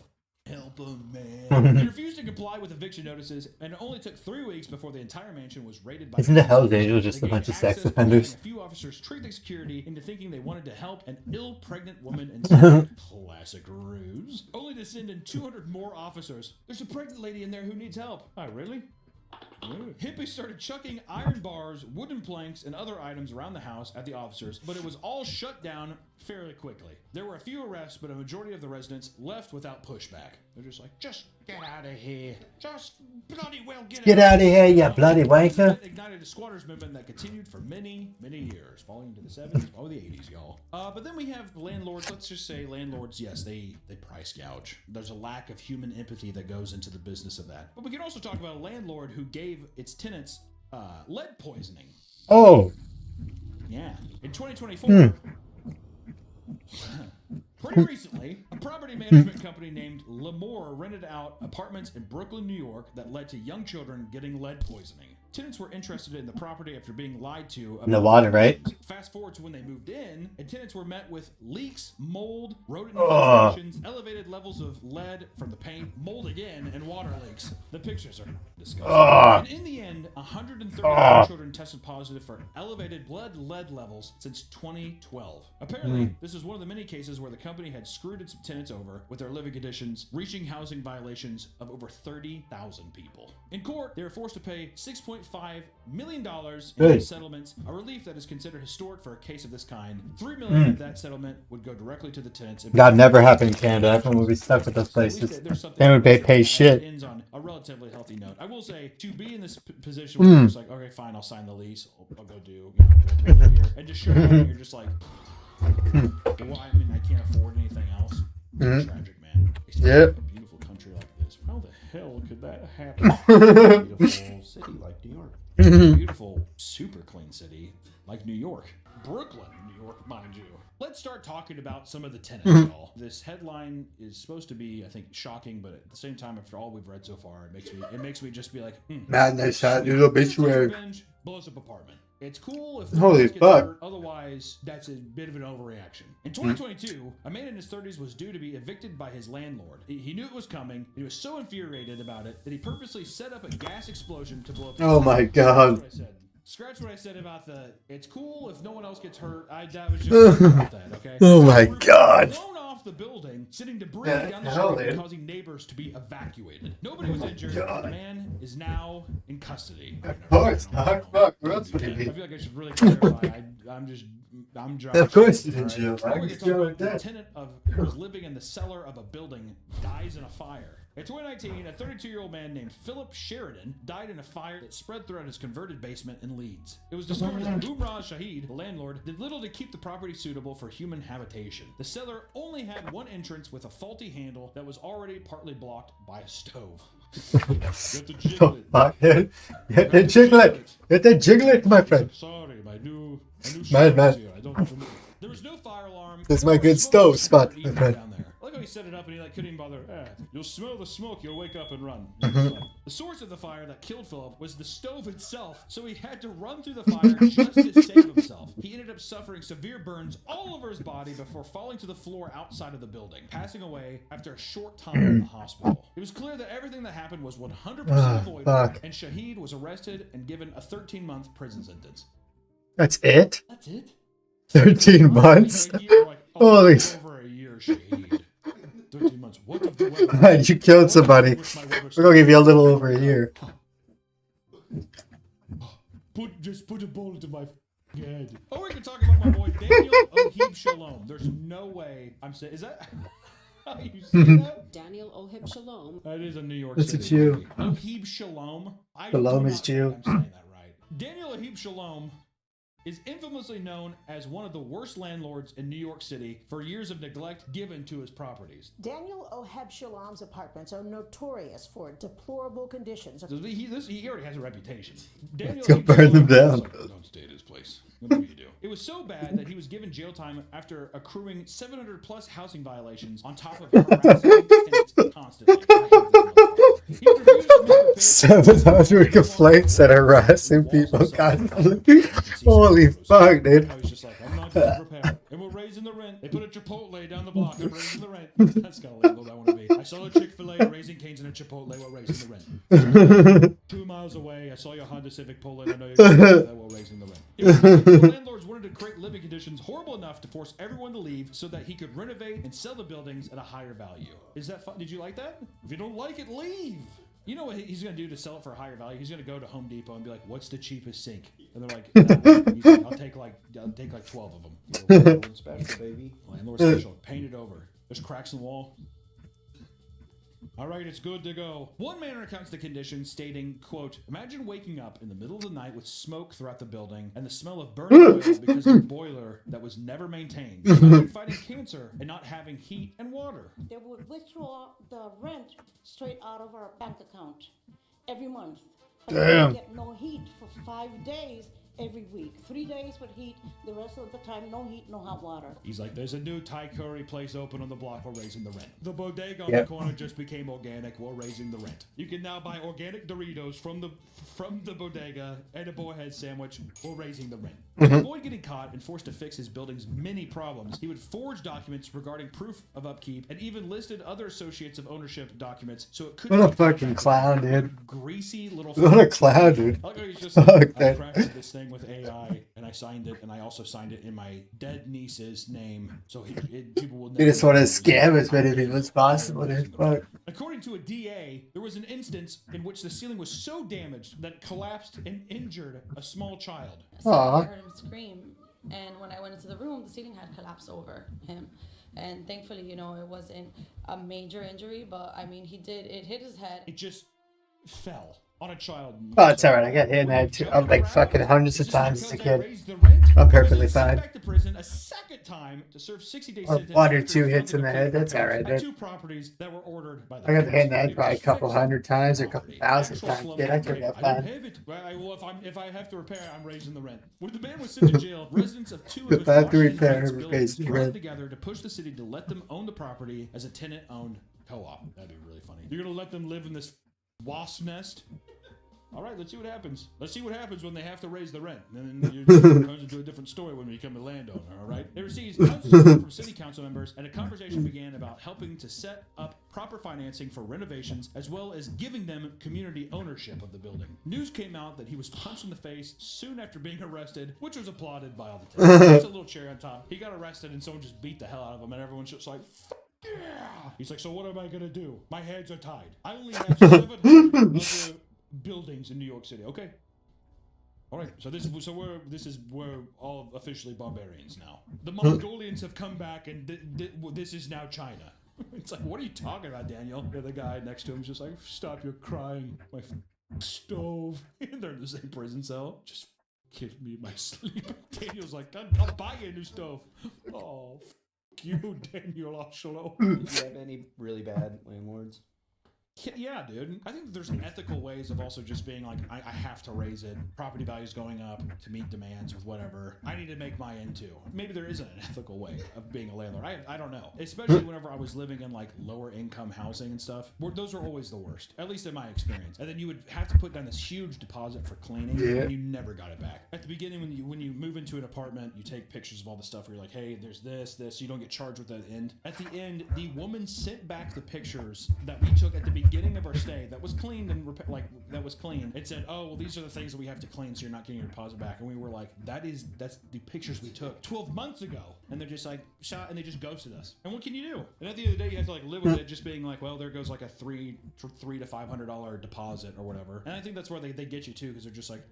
Speaker 2: help them, man. They refused to comply with eviction notices, and it only took 3 weeks before the entire mansion was raided by.
Speaker 1: Isn't the Hells Angels just a bunch of sex offenders?
Speaker 2: A few officers tricked the security into thinking they wanted to help an ill pregnant woman instead. Classic ruse. Only to send in 200 more officers. There's a pregnant lady in there who needs help. Oh, really? Hippies started chucking iron bars, wooden planks, and other items around the house at the officers, but it was all shut down fairly quickly. There were a few arrests, but a majority of the residents left without pushback. They're just like, just get out of here. Just bloody well
Speaker 1: Get out of here, you bloody wanker.
Speaker 2: It ignited a squatters movement that continued for many, many years, falling into the 70s, or the 80s, y'all. But then we have landlords. Let's just say landlords, yes, they price gouge. There's a lack of human empathy that goes into the business of that. But we can also talk about a landlord who gave its tenants lead poisoning.
Speaker 1: Oh.
Speaker 2: Yeah. In 2024, pretty recently, a property management company named Lamore rented out apartments in Brooklyn, New York that led to young children getting lead poisoning. Tenants were interested in the property after being lied to about
Speaker 1: In the water, right?
Speaker 2: Fast forward to when they moved in, and tenants were met with leaks, mold, rodent
Speaker 1: Ugh.
Speaker 2: infestations, elevated levels of lead from the paint, mold again, and water leaks. The pictures are disgusting.
Speaker 1: Ugh.
Speaker 2: And in the end, 139
Speaker 1: Ugh.
Speaker 2: children tested positive for elevated blood lead levels since 2012. Apparently, this is one of the many cases where the company had screwed its tenants over with their living conditions, reaching housing violations of over 30,000 people. In court, they were forced to pay $6.5 $2.5 million in
Speaker 1: Good.
Speaker 2: settlements, a relief that is considered historic for a case of this kind. $3 million of that settlement would go directly to the tenants.
Speaker 1: God, never happened in Canada. Everyone would be stuck with those places. They would pay
Speaker 2: It
Speaker 1: shit.
Speaker 2: ends on a relatively healthy note. I will say, to be in this position where you're just like, okay, fine, I'll sign the lease. I'll go do, you know, we'll live here. And just show up and you're just like, well, I mean, I can't afford anything else. Tragic, man.
Speaker 1: Yep.
Speaker 2: A beautiful country like this. How the hell could that happen?
Speaker 3: Beautiful city like New York.
Speaker 2: Beautiful, super clean city like New York. Brooklyn, New York, mind you. Let's start talking about some of the tenants, y'all. This headline is supposed to be, I think, shocking, but at the same time, after all we've read so far, it makes me just be like,
Speaker 1: Madness, that little obituary.
Speaker 2: Revenge blows up apartment. It's cool if
Speaker 1: Holy
Speaker 2: gets
Speaker 1: fuck.
Speaker 2: hurt, otherwise that's a bit of an overreaction. In 2022, a man in his 30s was due to be evicted by his landlord. He knew it was coming. He was so infuriated about it that he purposely set up a gas explosion to blow up.
Speaker 1: Oh my God.
Speaker 2: Scratch what I said about the. It's cool if no one else gets hurt. That was just about that. Okay.
Speaker 1: Oh my God.
Speaker 2: Blown off the building, sitting debris
Speaker 1: Yeah,
Speaker 2: down the
Speaker 1: hell,
Speaker 2: street,
Speaker 1: dude.
Speaker 2: causing neighbors to be evacuated. Nobody was injured.
Speaker 1: God.
Speaker 2: The man is now in custody.
Speaker 1: Of course, dog. Fuck, what else would he
Speaker 2: I
Speaker 1: be?
Speaker 2: feel like I should really clarify. I'm Josh.
Speaker 1: Of course he's in
Speaker 2: Alright?
Speaker 1: jail.
Speaker 2: Now
Speaker 1: I
Speaker 2: we're
Speaker 1: can
Speaker 2: gonna
Speaker 1: jail
Speaker 2: talk
Speaker 1: like
Speaker 2: about
Speaker 1: that.
Speaker 2: the tenant who was living in the cellar of a building dies in a fire. In 2019, a 32-year-old man named Philip Sheridan died in a fire that spread throughout his converted basement in Leeds. It was discovered that Umrah Shahid, the landlord, did little to keep the property suitable for human habitation. The cellar only had one entrance with a faulty handle that was already partly blocked by a stove. You have to jiggle it.
Speaker 1: Fuck, dude. Hit the jiggle it. Hit the jiggle it, my friend.
Speaker 2: Sorry, my new
Speaker 1: Man.
Speaker 2: here. I don't remember. There was no fire alarm.
Speaker 1: This is my good stove spot, my friend.
Speaker 2: Down there. I like how he set it up and he couldn't even bother. You'll smell the smoke. You'll wake up and run. The source of the fire that killed Philip was the stove itself, so he had to run through the fire just to save himself. He ended up suffering severe burns all over his body before falling to the floor outside of the building, passing away after a short time in the hospital. It was clear that everything that happened was 100% avoidable,
Speaker 1: fuck.
Speaker 2: and Shahid was arrested and given a 13-month prison sentence.
Speaker 1: That's it?
Speaker 2: That's it?
Speaker 1: 13 months? Holy f-
Speaker 2: Over a year, Shahid. 13 months. What if the weather?
Speaker 1: You killed somebody. We're gonna give you a little over a year.
Speaker 2: Just put a bullet in my head. Oh, we can talk about my boy Daniel Ohib Shalom. There's no way I'm saying. Is that how you say that?
Speaker 16: Daniel Ohib Shalom.
Speaker 2: That is a New York
Speaker 1: That's a
Speaker 2: City.
Speaker 1: Jew.
Speaker 2: Ohib Shalom.
Speaker 1: Shalom is Jew.
Speaker 2: I'm saying that right. Daniel Ohib Shalom is infamously known as one of the worst landlords in New York City for years of neglect given to his properties.
Speaker 16: Daniel Oheb Shalom's apartments are notorious for deplorable conditions.
Speaker 2: He already has a reputation. Daniel
Speaker 1: Let's go
Speaker 2: Ohib
Speaker 1: burn them
Speaker 2: Shalom-
Speaker 1: down.
Speaker 2: Don't stay at his place. Whatever you do. It was so bad that he was given jail time after accruing 700 plus housing violations on top of harassing tenants constantly. He refused to make repairs.
Speaker 1: 700 complaints that are harassing people constantly. Holy fuck, dude.
Speaker 2: I was just like, I'm not going to repair. And we're raising the rent. They put a Chipotle down the block. I'm raising the rent. That's kind of labeled I want to be. I saw a Chick-fil-A, Raising Cane's, and a Chipotle. We're raising the rent. 2 miles away, I saw your Honda Civic pull in. I know you're going to that. We're raising the rent. It was the landlords wanted to create living conditions horrible enough to force everyone to leave so that he could renovate and sell the buildings at a higher value. Is that fun? Did you like that? If you don't like it, leave. You know what he's going to do to sell it for a higher value? He's going to go to Home Depot and be like, "What's the cheapest sink?" And they're like, nah. He's like, I'll take like 12 of them."
Speaker 3: Landlord special, baby.
Speaker 2: Landlord special. Painted over. There's cracks in the wall. All right, it's good to go. One man recounts the condition, stating, quote, "Imagine waking up in the middle of the night with smoke throughout the building and the smell of burning oil because of a boiler that was never maintained. Imagine fighting cancer and not having heat and water."
Speaker 17: They would withdraw the rent straight out of our bank account every month. But
Speaker 1: Damn.
Speaker 17: we get no heat for 5 days every week. 3 days with heat, the rest of the time no heat, no hot water.
Speaker 2: He's like, "There's a new Thai curry place open on the block. We're raising the rent. The bodega on
Speaker 1: Yep.
Speaker 2: the corner just became organic. We're raising the rent. You can now buy organic Doritos from the bodega and a Boyhead sandwich. We're raising the rent." To avoid getting caught and forced to fix his building's many problems, he would forge documents regarding proof of upkeep and even listed other associates of ownership documents so it couldn't
Speaker 1: What a
Speaker 2: be
Speaker 1: fucking clown, dude.
Speaker 2: greasy little.
Speaker 1: What a clown, dude.
Speaker 2: I like how he's just
Speaker 1: Fuck
Speaker 2: like, I
Speaker 1: that.
Speaker 2: crafted this thing with AI and I signed it, and I also signed it in my dead niece's name, so people will.
Speaker 1: You just want to scam as many people as possible, dude. Fuck.
Speaker 2: According to a DA, there was an instance in which the ceiling was so damaged that it collapsed and injured a small child.
Speaker 18: So I heard him scream, and when I went into the room, the ceiling had collapsed over him. And thankfully, you know, it wasn't a major injury, but I mean, it hit his head.
Speaker 2: It just fell on a child.
Speaker 1: Oh, it's alright. I got hit in the head too. I'm like fucking hundreds of times as a kid. I'm perfectly fine.
Speaker 2: Back to prison a second time to serve 60-day sentence.
Speaker 1: One or two hits in the head. That's alright.
Speaker 2: At 2 properties that were ordered by the
Speaker 1: I got hit in the head probably a couple hundred times or a couple thousand times. Kid, I turned out
Speaker 2: I don't
Speaker 1: fine.
Speaker 2: have it. Well, if I have to repair, I'm raising the rent. When the man was sent to jail, residents of 2 of
Speaker 1: If I have to
Speaker 2: Washington
Speaker 1: repair,
Speaker 2: Heights
Speaker 1: I'm
Speaker 2: buildings
Speaker 1: raising
Speaker 2: got
Speaker 1: rent.
Speaker 2: together to push the city to let them own the property as a tenant-owned co-op. That'd be really funny. You're gonna let them live in this wasp nest? All right, let's see what happens. Let's see what happens when they have to raise the rent. And then it goes into a different story when we become a landowner, all right? They received tons of support from city council members, and a conversation began about helping to set up proper financing for renovations, as well as giving them community ownership of the building. News came out that he was punched in the face soon after being arrested, which was applauded by all the tenants. There's a little cherry on top. He got arrested, and someone just beat the hell out of him, and everyone's just like, yeah. He's like, so what am I going to do? My hands are tied. I only have 700 other buildings in New York City. Okay. All right. So we're all officially barbarians now. The Mongolians have come back, and this is now China. It's like, what are you talking about, Daniel? Yeah, the guy next to him is just like, stop your crying. My stove. They're in the same prison cell. Just kiss me in my sleep. Daniel's like, I'll buy you a new stove. Oh, you, Daniel Osholo.
Speaker 3: Do you have any really bad landlords?
Speaker 2: Yeah, dude. I think there's ethical ways of also just being like, I have to raise it. Property values going up to meet demands with whatever. I need to make my end too. Maybe there isn't an ethical way of being a landlord. I don't know. Especially whenever I was living in like lower income housing and stuff. Those are always the worst, at least in my experience. And then you would have to put down this huge deposit for cleaning, and you never got it back. At the beginning, when you move into an apartment, you take pictures of all the stuff where you're like, hey, there's this. You don't get charged with that end. At the end, the woman sent back the pictures that we took at the beginning of our stay that was cleaned and that was clean. It said, oh, well, these are the things that we have to clean, so you're not getting your deposit back. And we were like, that's the pictures we took 12 months ago. And they're just like, shot, and they just ghosted us. And what can you do? And at the end of the day, you have to like live with it, just being like, well, there goes like a $300 to $500 deposit or whatever. And I think that's where they get you too, because they're just like,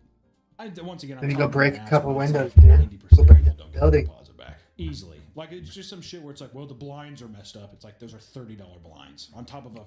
Speaker 2: once again,
Speaker 1: Then you go break a couple windows,
Speaker 2: dude. 90% of people don't get their deposit back easily. Like, it's just some shit where it's like, well, the blinds are messed up. It's like, those are $30 blinds on top of a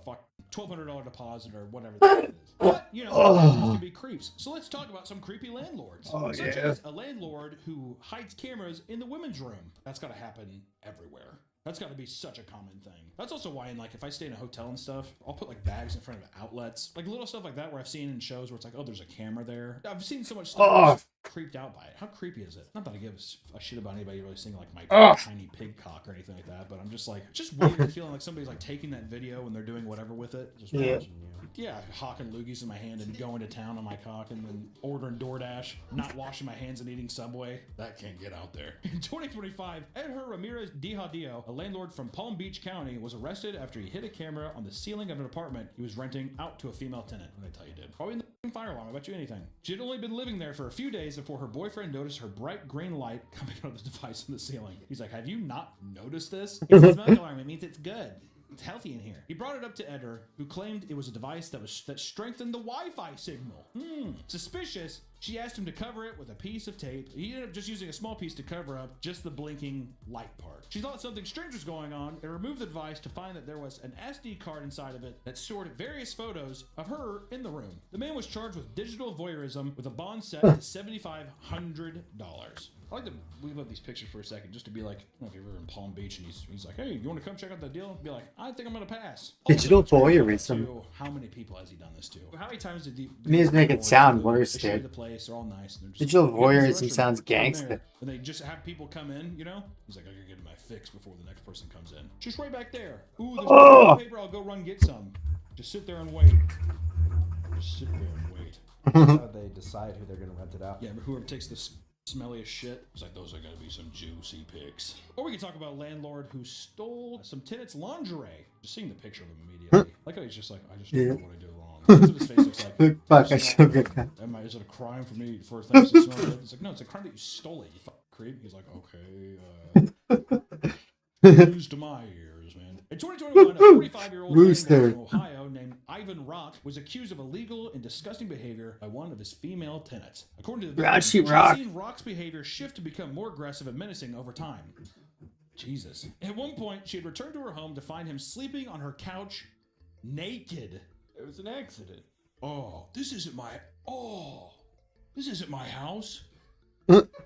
Speaker 2: $1,200 deposit or whatever that is. But, you know, landlords can be creeps. So let's talk about some creepy landlords. Such as a landlord who hides cameras in the women's room. That's got to happen everywhere. That's got to be such a common thing. That's also why, if I stay in a hotel and stuff, I'll put like bags in front of outlets, like little stuff like that, where I've seen in shows where it's like, oh, there's a camera there. I've seen so much stuff. I'm just creeped out by it. How creepy is it? Not that I give a shit about anybody really seeing like my tiny pig cock or anything like that, but I'm just like, just weird feeling like somebody's like taking that video and they're doing whatever with it. Just watching you. Yeah, hawking loogies in my hand and going to town on my cock and then ordering DoorDash, not washing my hands and eating Subway. That can't get out there. In 2025, Edgar Ramirez Dijadio, a landlord from Palm Beach County, was arrested after he hid a camera on the ceiling of an apartment he was renting out to a female tenant. What did I tell you, dude? Probably in the fire alarm, I bet you anything. She had only been living there for a few days before her boyfriend noticed her bright green light coming out of the device on the ceiling. He's like, have you not noticed this? It's a smoke alarm. It means it's good. It's healthy in here. He brought it up to Edgar, who claimed it was a device that strengthened the Wi-Fi signal. Suspicious, she asked him to cover it with a piece of tape. He ended up just using a small piece to cover up just the blinking light part. She thought something strange was going on and removed the device to find that there was an SD card inside of it that stored various photos of her in the room. The man was charged with digital voyeurism with a bond set to $7,500. I like to leave up these pictures for a second just to be like, I don't know if you're ever in Palm Beach and he's like, hey, you want to come check out that deal? Be like, I think I'm going to pass.
Speaker 1: Digital voyeurism.
Speaker 2: How many people has he done this to? How many times did he...
Speaker 1: You need to make it sound worse, dude.
Speaker 2: The place, they're all nice. And they're just,
Speaker 1: digital voyeurism sounds gangster.
Speaker 2: And they just have people come in, you know? He's like, I gotta get my fix before the next person comes in. Just right back there. Ooh, there's no paper. I'll go run get some. Just sit there and wait. Just sit there and wait.
Speaker 3: That's how they decide who they're gonna rent it out.
Speaker 2: Yeah, but whoever takes this smelliest shit, it's like, those are gonna be some juicy pics. Or we can talk about a landlord who stole some tenants' lingerie. Just seeing the picture of him immediately. Like how he's just like, I just don't know what I did wrong. That's what his face looks like.
Speaker 1: Fuck, I should get that.
Speaker 2: Is it a crime for me for things to smell good? It's like, no, it's a crime that you stole it, you fucking creep. He's like, okay, news to my ears, man. In 2021, a 45-year-old
Speaker 1: Rooster.
Speaker 2: man from Ohio named Ivan Rock was accused of illegal and disgusting behavior by one of his female tenants. According to the victim,
Speaker 1: Rashi
Speaker 2: she
Speaker 1: Rock.
Speaker 2: had seen Rock's behavior shift to become more aggressive and menacing over time. Jesus. At one point, she had returned to her home to find him sleeping on her couch naked.
Speaker 3: It was an accident.
Speaker 2: Oh, this isn't my house.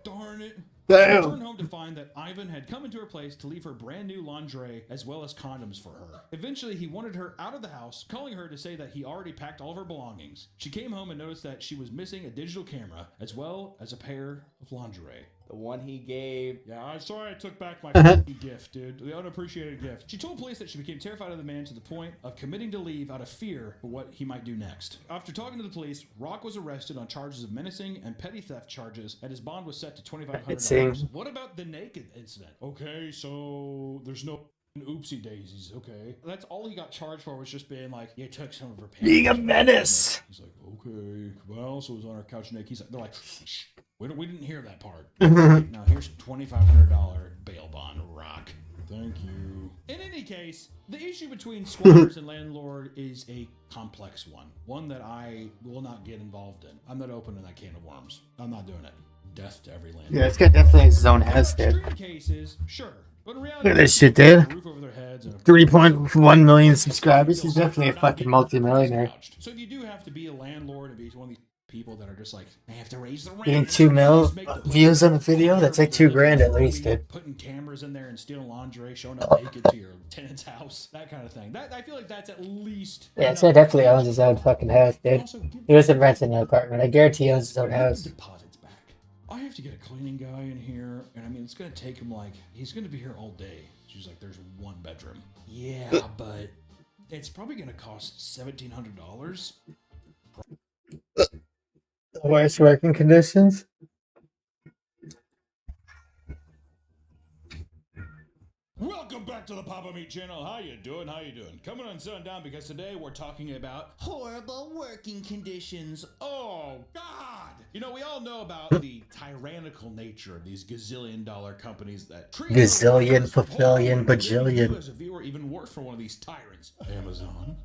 Speaker 2: Darn it.
Speaker 1: Damn.
Speaker 2: She returned home to find that Ivan had come into her place to leave her brand new lingerie as well as condoms for her. Eventually, he wanted her out of the house, calling her to say that he already packed all of her belongings. She came home and noticed that she was missing a digital camera as well as a pair of lingerie.
Speaker 3: The one he gave.
Speaker 2: Yeah, I'm sorry I took back my gift, dude. The unappreciated gift. She told police that she became terrified of the man to the point of committing to leave out of fear for what he might do next. After talking to the police, Rock was arrested on charges of menacing and petty theft charges, and his bond was set to $2,500. What about the naked incident? Okay, so there's no oopsie daisies, okay. That's all he got charged for, was just being like, you took some of her pants.
Speaker 1: Being a menace.
Speaker 2: He's like, okay. Well, I also was on our couch naked. He's like, they're like, shh. We didn't hear that part. Now here's $2,500 bail bond, Rock. Thank you. In any case, the issue between squatters and landlord is a complex one. One that I will not get involved in. I'm not opening that can of worms. I'm not doing it. Death to every landlord.
Speaker 1: Yeah, it's got definitely his own house, dude.
Speaker 2: Extreme cases, sure. But in reality,
Speaker 1: Look at this shit, dude.
Speaker 2: roof over their heads and a
Speaker 1: 3.1 million subscribers. He's definitely a fucking multi-millionaire.
Speaker 2: So if you do have to be a landlord and be one of these people that are just like, I have to raise the rent.
Speaker 1: Getting 2 mil views on a video, that's like $2,000 at least, dude.
Speaker 2: Putting cameras in there and stealing lingerie, showing up naked to your tenant's house, that kind of thing. I feel like that's at least.
Speaker 1: Yeah, this guy definitely owns his own fucking house, dude. He doesn't rent an apartment. I guarantee he owns his own house.
Speaker 2: Deposits back. I have to get a cleaning guy in here, and I mean, it's gonna take him he's gonna be here all day. She's like, there's one bedroom. Yeah, but it's probably gonna cost $1,700.
Speaker 1: Worst working conditions?
Speaker 2: Welcome back to the Papa Meat channel. How you doing? Coming on Sundown because today we're talking about horrible working conditions. Oh, God! You know, we all know about the tyrannical nature of these gazillion-dollar companies that treat
Speaker 1: Gazillion, papillion, bajillion.
Speaker 2: you as a viewer even worse for one of these tyrants. Amazon.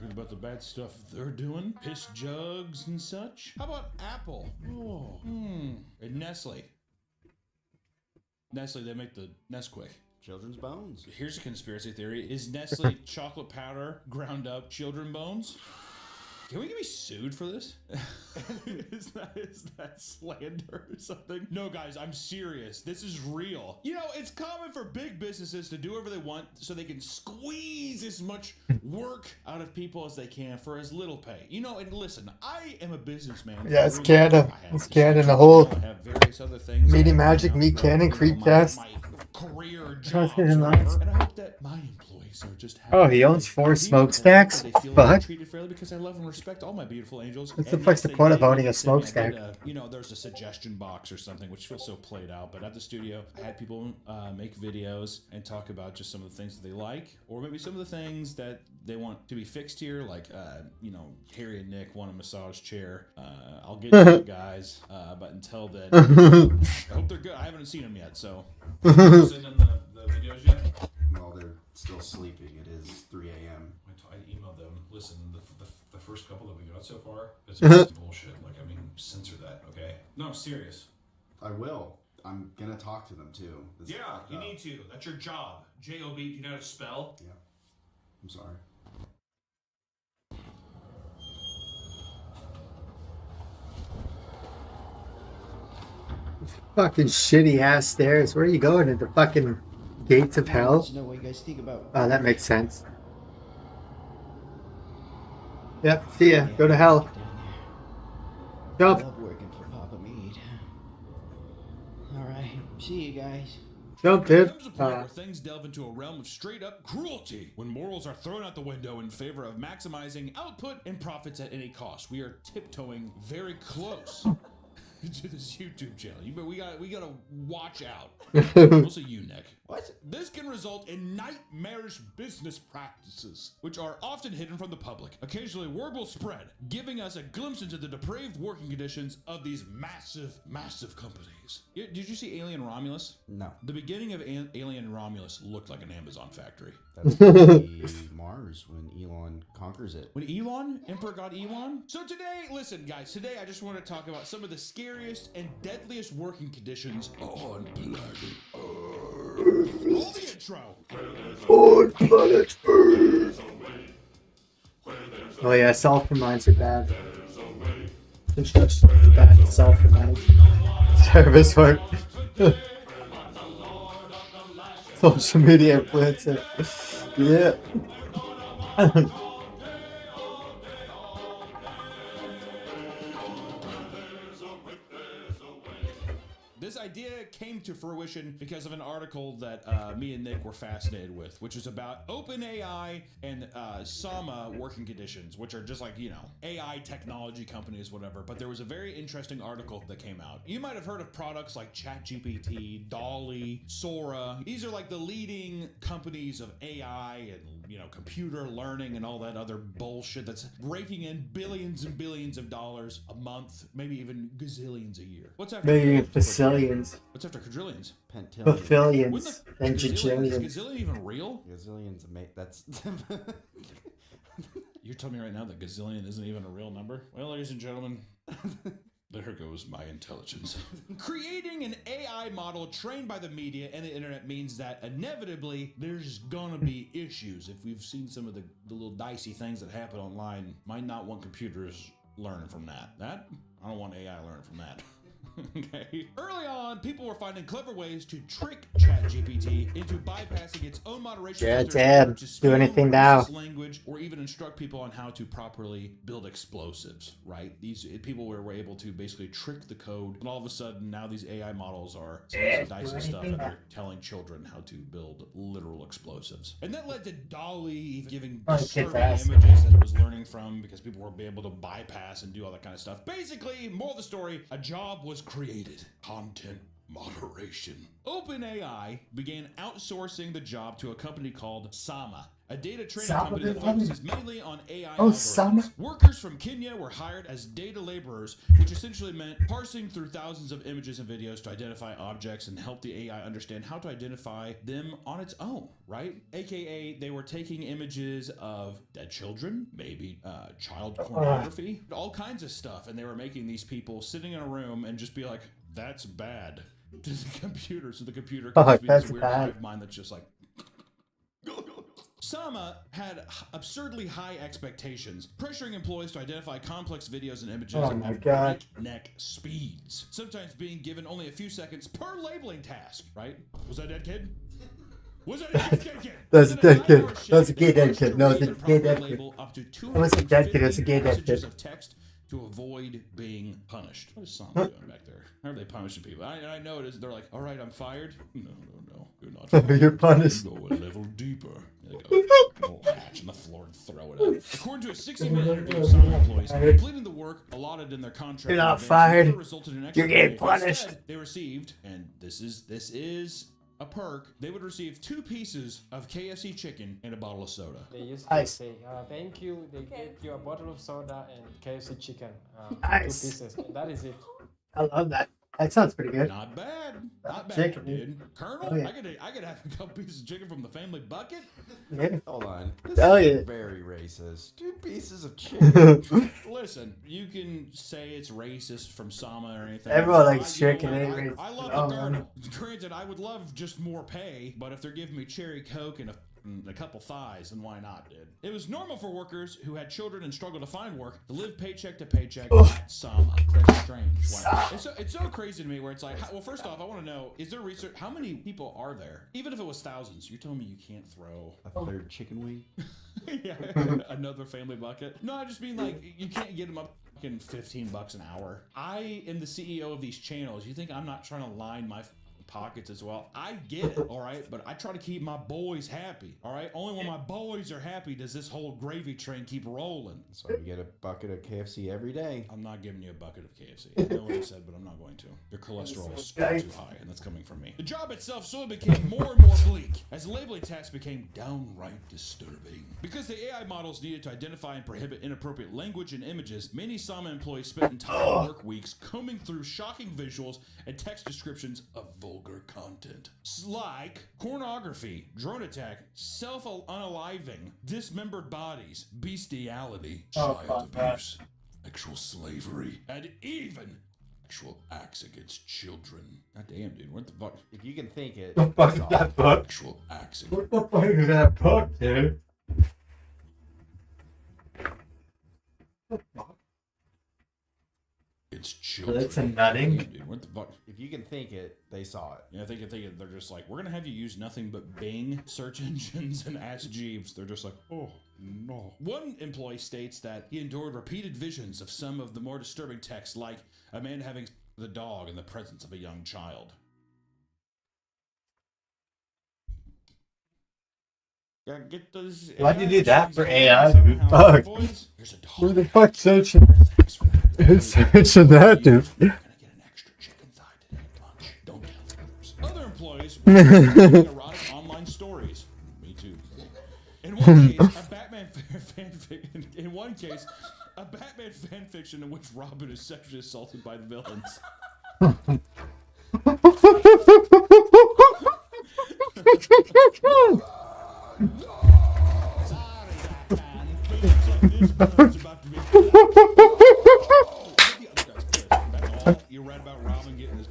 Speaker 2: Heard about the bad stuff they're doing? Piss jugs and such? How about Apple? Oh. And Nestle. Nestle, they make the Nesquik.
Speaker 3: Children's bones.
Speaker 2: Here's a conspiracy theory. Is Nestle chocolate powder ground up children bones? Can we be sued for this? Is that slander or something? No, guys, I'm serious. This is real. You know, it's common for big businesses to do whatever they want so they can squeeze as much work out of people as they can for as little pay. You know, and listen, I am a businessman.
Speaker 1: Yeah, it's Canada. It's Canada. The whole Media Magic, Meat Cannon, Creepcast.
Speaker 2: Career jobs, and I hope that my employees are just happy.
Speaker 1: Oh, he owns 4 smokestacks? Fuck.
Speaker 2: Treated fairly because I love and respect all my beautiful angels.
Speaker 1: What's the fuck's the point of owning a smokestack?
Speaker 2: You know, there's a suggestion box or something, which feels so played out. But at the studio, I had people make videos and talk about just some of the things that they like, or maybe some of the things that they want to be fixed here. Like, you know, Harry and Nick want a massage chair. I'll get to you guys, but until then, I hope they're good. I haven't seen them yet, so. Send them the videos yet?
Speaker 3: Well, they're still sleeping. It is 3 a.m.
Speaker 2: I emailed them. Listen, the first couple that we got so far, it's bullshit. Like, I mean, censor that, okay? No, I'm serious.
Speaker 3: I will. I'm gonna talk to them too.
Speaker 2: Yeah, you need to. That's your job. J-O-B, do you know how to spell?
Speaker 3: Yeah. I'm sorry.
Speaker 1: Fucking shitty ass stairs. Where are you going? Into fucking gates of hell?
Speaker 10: Know what you guys think about.
Speaker 1: Oh, that makes sense. Yep, see ya. Go to hell. Jump.
Speaker 10: Love working for Papa Meat. All right, see you guys.
Speaker 1: Jump, dude.
Speaker 2: There comes a point where things delve into a realm of straight-up cruelty, when morals are thrown out the window in favor of maximizing output and profits at any cost. We are tiptoeing very close to this YouTube channel. We gotta watch out. Also, you, Nick. What? This can result in nightmarish business practices, which are often hidden from the public. Occasionally, word will spread, giving us a glimpse into the depraved working conditions of these massive companies. Did you see Alien Romulus?
Speaker 3: No.
Speaker 2: The beginning of Alien Romulus looked like an Amazon factory.
Speaker 3: That's gonna be Mars when Elon conquers it.
Speaker 2: When Elon, Emperor God Elon? So today, listen guys, today I just want to talk about some of the scariest and deadliest working conditions on planet Earth. Roll the intro.
Speaker 1: On planet Earth. Oh yeah, sulfur mines are bad. Construction is bad, sulfur mines. Service work. Social media influencer. Yeah.
Speaker 2: This idea came to fruition because of an article that me and Nick were fascinated with, which is about OpenAI and Sama working conditions, which are just like, you know, AI technology companies, whatever. But there was a very interesting article that came out. You might have heard of products like ChatGPT, DALL-E, Sora. These are like the leading companies of AI and, you know, computer learning and all that other bullshit that's raking in billions and billions of dollars a month, maybe even gazillions a year. What's after
Speaker 1: Facillions.
Speaker 2: What's after quadrillions?
Speaker 1: Pentillions. And
Speaker 2: Gazillions.
Speaker 1: jajillions.
Speaker 2: Is gazillion even real?
Speaker 3: Gazillions, mate. That's.
Speaker 2: You're telling me right now that gazillion isn't even a real number? Well, ladies and gentlemen, there goes my intelligence. Creating an AI model trained by the media and the internet means that inevitably there's gonna be issues. If we've seen some of the little dicey things that happen online, might not want computers learning from that. I don't want AI learning from that. Okay. Early on, people were finding clever ways to trick ChatGPT into bypassing its own moderation
Speaker 1: Yeah,
Speaker 2: filters
Speaker 1: Dad,
Speaker 2: to speak
Speaker 1: do anything now.
Speaker 2: language, or even instruct people on how to properly build explosives. Right? These people were able to basically trick the code, and all of a sudden now these AI models are some dicey stuff, and they're telling children how to build literal explosives. And that led to DALL-E giving disturbing images that it was learning from because people were able to bypass and do all that kind of stuff. Basically, moral of the story: a job was created. Content moderation. OpenAI began outsourcing the job to a company called Sama, a data training company that focuses mainly on AI algorithms.
Speaker 1: Sama.
Speaker 2: Workers from Kenya were hired as data laborers, which essentially meant parsing through thousands of images and videos to identify objects and help the AI understand how to identify them on its own, right? AKA, they were taking images of dead children, maybe child pornography, all kinds of stuff, and they were making these people sitting in a room and just be like, that's bad, to the computer, so the computer can just be this weird hive mind that's just like. Sama had absurdly high expectations, pressuring employees to identify complex videos and images at breakneck speeds, sometimes being given only a few seconds per labeling task, right? Was that a dead kid? Was that a dead kid?
Speaker 1: That's a dead kid. That's a gay dead kid. No, it's a gay dead kid. It was a dead kid. It was a gay dead kid.
Speaker 2: To avoid being punished. What is Sama doing back there? How are they punishing people? I know it is. They're like, all right, I'm fired. No, you're not fired.
Speaker 1: You're punished.
Speaker 2: Go a level deeper. They go, little hatch on the floor and throw it up. According to a 60-minute interview with Sama employees, completing the work allotted in their contract,
Speaker 1: you're not fired.
Speaker 2: Resulted in
Speaker 1: You're getting punished.
Speaker 2: Instead, they received, and this is a perk, they would receive 2 pieces of KFC chicken and a bottle of soda.
Speaker 19: They used to say, thank you, they get you a bottle of soda and KFC chicken. 2 pieces, and that is it.
Speaker 1: I love that. That sounds pretty good.
Speaker 2: Not bad. Not bad,
Speaker 1: Chicken,
Speaker 2: dude. Colonel,
Speaker 1: oh, yeah.
Speaker 2: I could have a couple pieces of chicken from the family bucket.
Speaker 1: Yeah.
Speaker 3: Hold on. This
Speaker 1: is
Speaker 3: very racist. 2 pieces of chicken.
Speaker 2: Listen, you can say it's racist from Sama or anything.
Speaker 1: Everyone likes chicken.
Speaker 2: I love the Colonel. Granted, I would love just more pay, but if they're giving me cherry Coke and a couple thighs, then why not, dude? It was normal for workers who had children and struggled to find work to live paycheck to paycheck at Sama. That's strange. Wow. It's so crazy to me where it's like, well, first off, I want to know, is there research? How many people are there? Even if it was thousands, you're telling me you can't throw
Speaker 3: a third chicken wing?
Speaker 2: Yeah, another family bucket. No, I just mean like you can't get them up $15 an hour. I am the CEO of these channels. You think I'm not trying to line my pockets as well. I get it, all right? But I try to keep my boys happy, all right? Only when my boys are happy does this whole gravy train keep rolling.
Speaker 3: So you get a bucket of KFC every day.
Speaker 2: I'm not giving you a bucket of KFC. I know what I said, but I'm not going to. Your cholesterol is too high, and that's coming from me. The job itself slowly became more and more bleak as the labeling task became downright disturbing. Because the AI models needed to identify and prohibit inappropriate language and images, many Sama employees spent entire work weeks combing through shocking visuals and text descriptions of vulgar content. Like pornography, drone attack, self-unaliving, dismembered bodies, bestiality, child abuse, sexual slavery, and even actual acts against children. God damn, dude, what the fuck?
Speaker 3: If you can think it,
Speaker 1: What the fuck is that book?
Speaker 2: Actual acts against
Speaker 1: What the fuck is that book, dude?
Speaker 2: It's children.
Speaker 1: That's a nutting.
Speaker 2: Yeah, dude, what the fuck?
Speaker 3: If you can think it, they saw it.
Speaker 2: Yeah, I think they're just like, we're gonna have you use nothing but Bing search engines and Ask Jeeves. They're just like, oh no. One employee states that he endured repeated visions of some of the more disturbing texts, like a man having the dog in the presence of a young child. Gotta get those.
Speaker 1: Why'd you do that for AI, dude? Fuck. Who the fuck searching that, dude?
Speaker 2: Other employees were writing erotic online stories. Me too. In one case, a Batman fan fiction in which Robin is sexually assaulted by the villains. You read about Robin getting his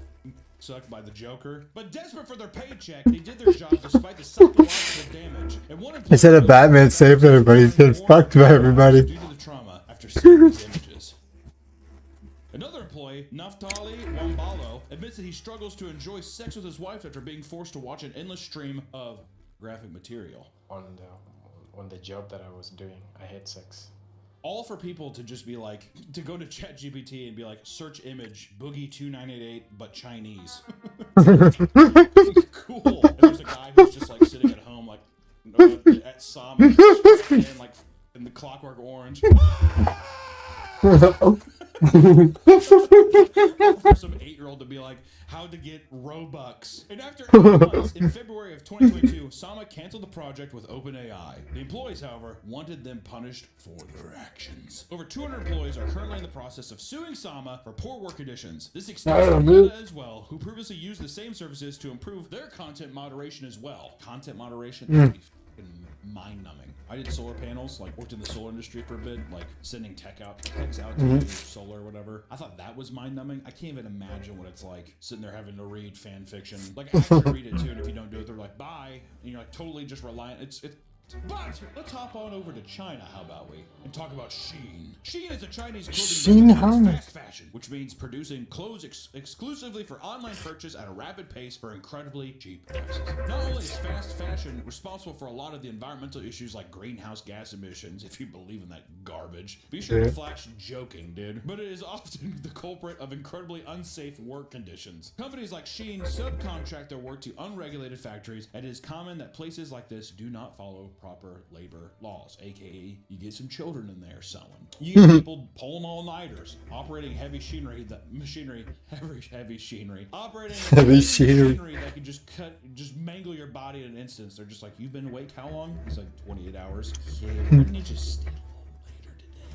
Speaker 2: sucked by the Joker, but desperate for their paycheck, they did their job despite the psychological damage. And one
Speaker 1: Instead of Batman saved everybody, he gets fucked by everybody.
Speaker 2: Due to the trauma after seeing these images. Another employee, Naftali Wambalo, admits that he struggles to enjoy sex with his wife after being forced to watch an endless stream of graphic material.
Speaker 19: On the job that I was doing, I had sex.
Speaker 2: All for people to just be like, to go to ChatGPT and be like, search image Boogie 2988 but Chinese. Cool. And there's a guy who's just like sitting at home like at Sama and like in the Clockwork Orange. For some 8-year-old to be like, how to get Robux. And after 8 months, in February of 2022, Sama canceled the project with OpenAI. The employees, however, wanted them punished for their actions. Over 200 employees are currently in the process of suing Sama for poor work conditions. This extends to Meta as well, who previously used the same services to improve their content moderation as well. Content moderation? That'd be mind-numbing. I did solar panels, like worked in the solar industry for a bit, like sending techs out to do solar or whatever. I thought that was mind-numbing. I can't even imagine what it's like sitting there having to read fan fiction. Like, I actually read it too, and if you don't do it, they're like, bye. And you're like totally just reliant. But let's hop on over to China, how about we? And talk about Shein. Shein is a Chinese clothing brand that fast fashion, which means producing clothes exclusively for online purchase at a rapid pace for incredibly cheap prices. Not only is fast fashion responsible for a lot of the environmental issues like greenhouse gas emissions, if you believe in that garbage, be sure to flash joking, dude. But it is often the culprit of incredibly unsafe work conditions. Companies like Shein subcontract their work to unregulated factories, and it is common that places like this do not follow proper labor laws, aka you get some children in there selling. You get people pulling all-nighters, operating heavy machinery, operating heavy machinery that can just mangle your body in an instance. They're just like, you've been awake how long? He's like 28 hours. Yeah, we need you to stay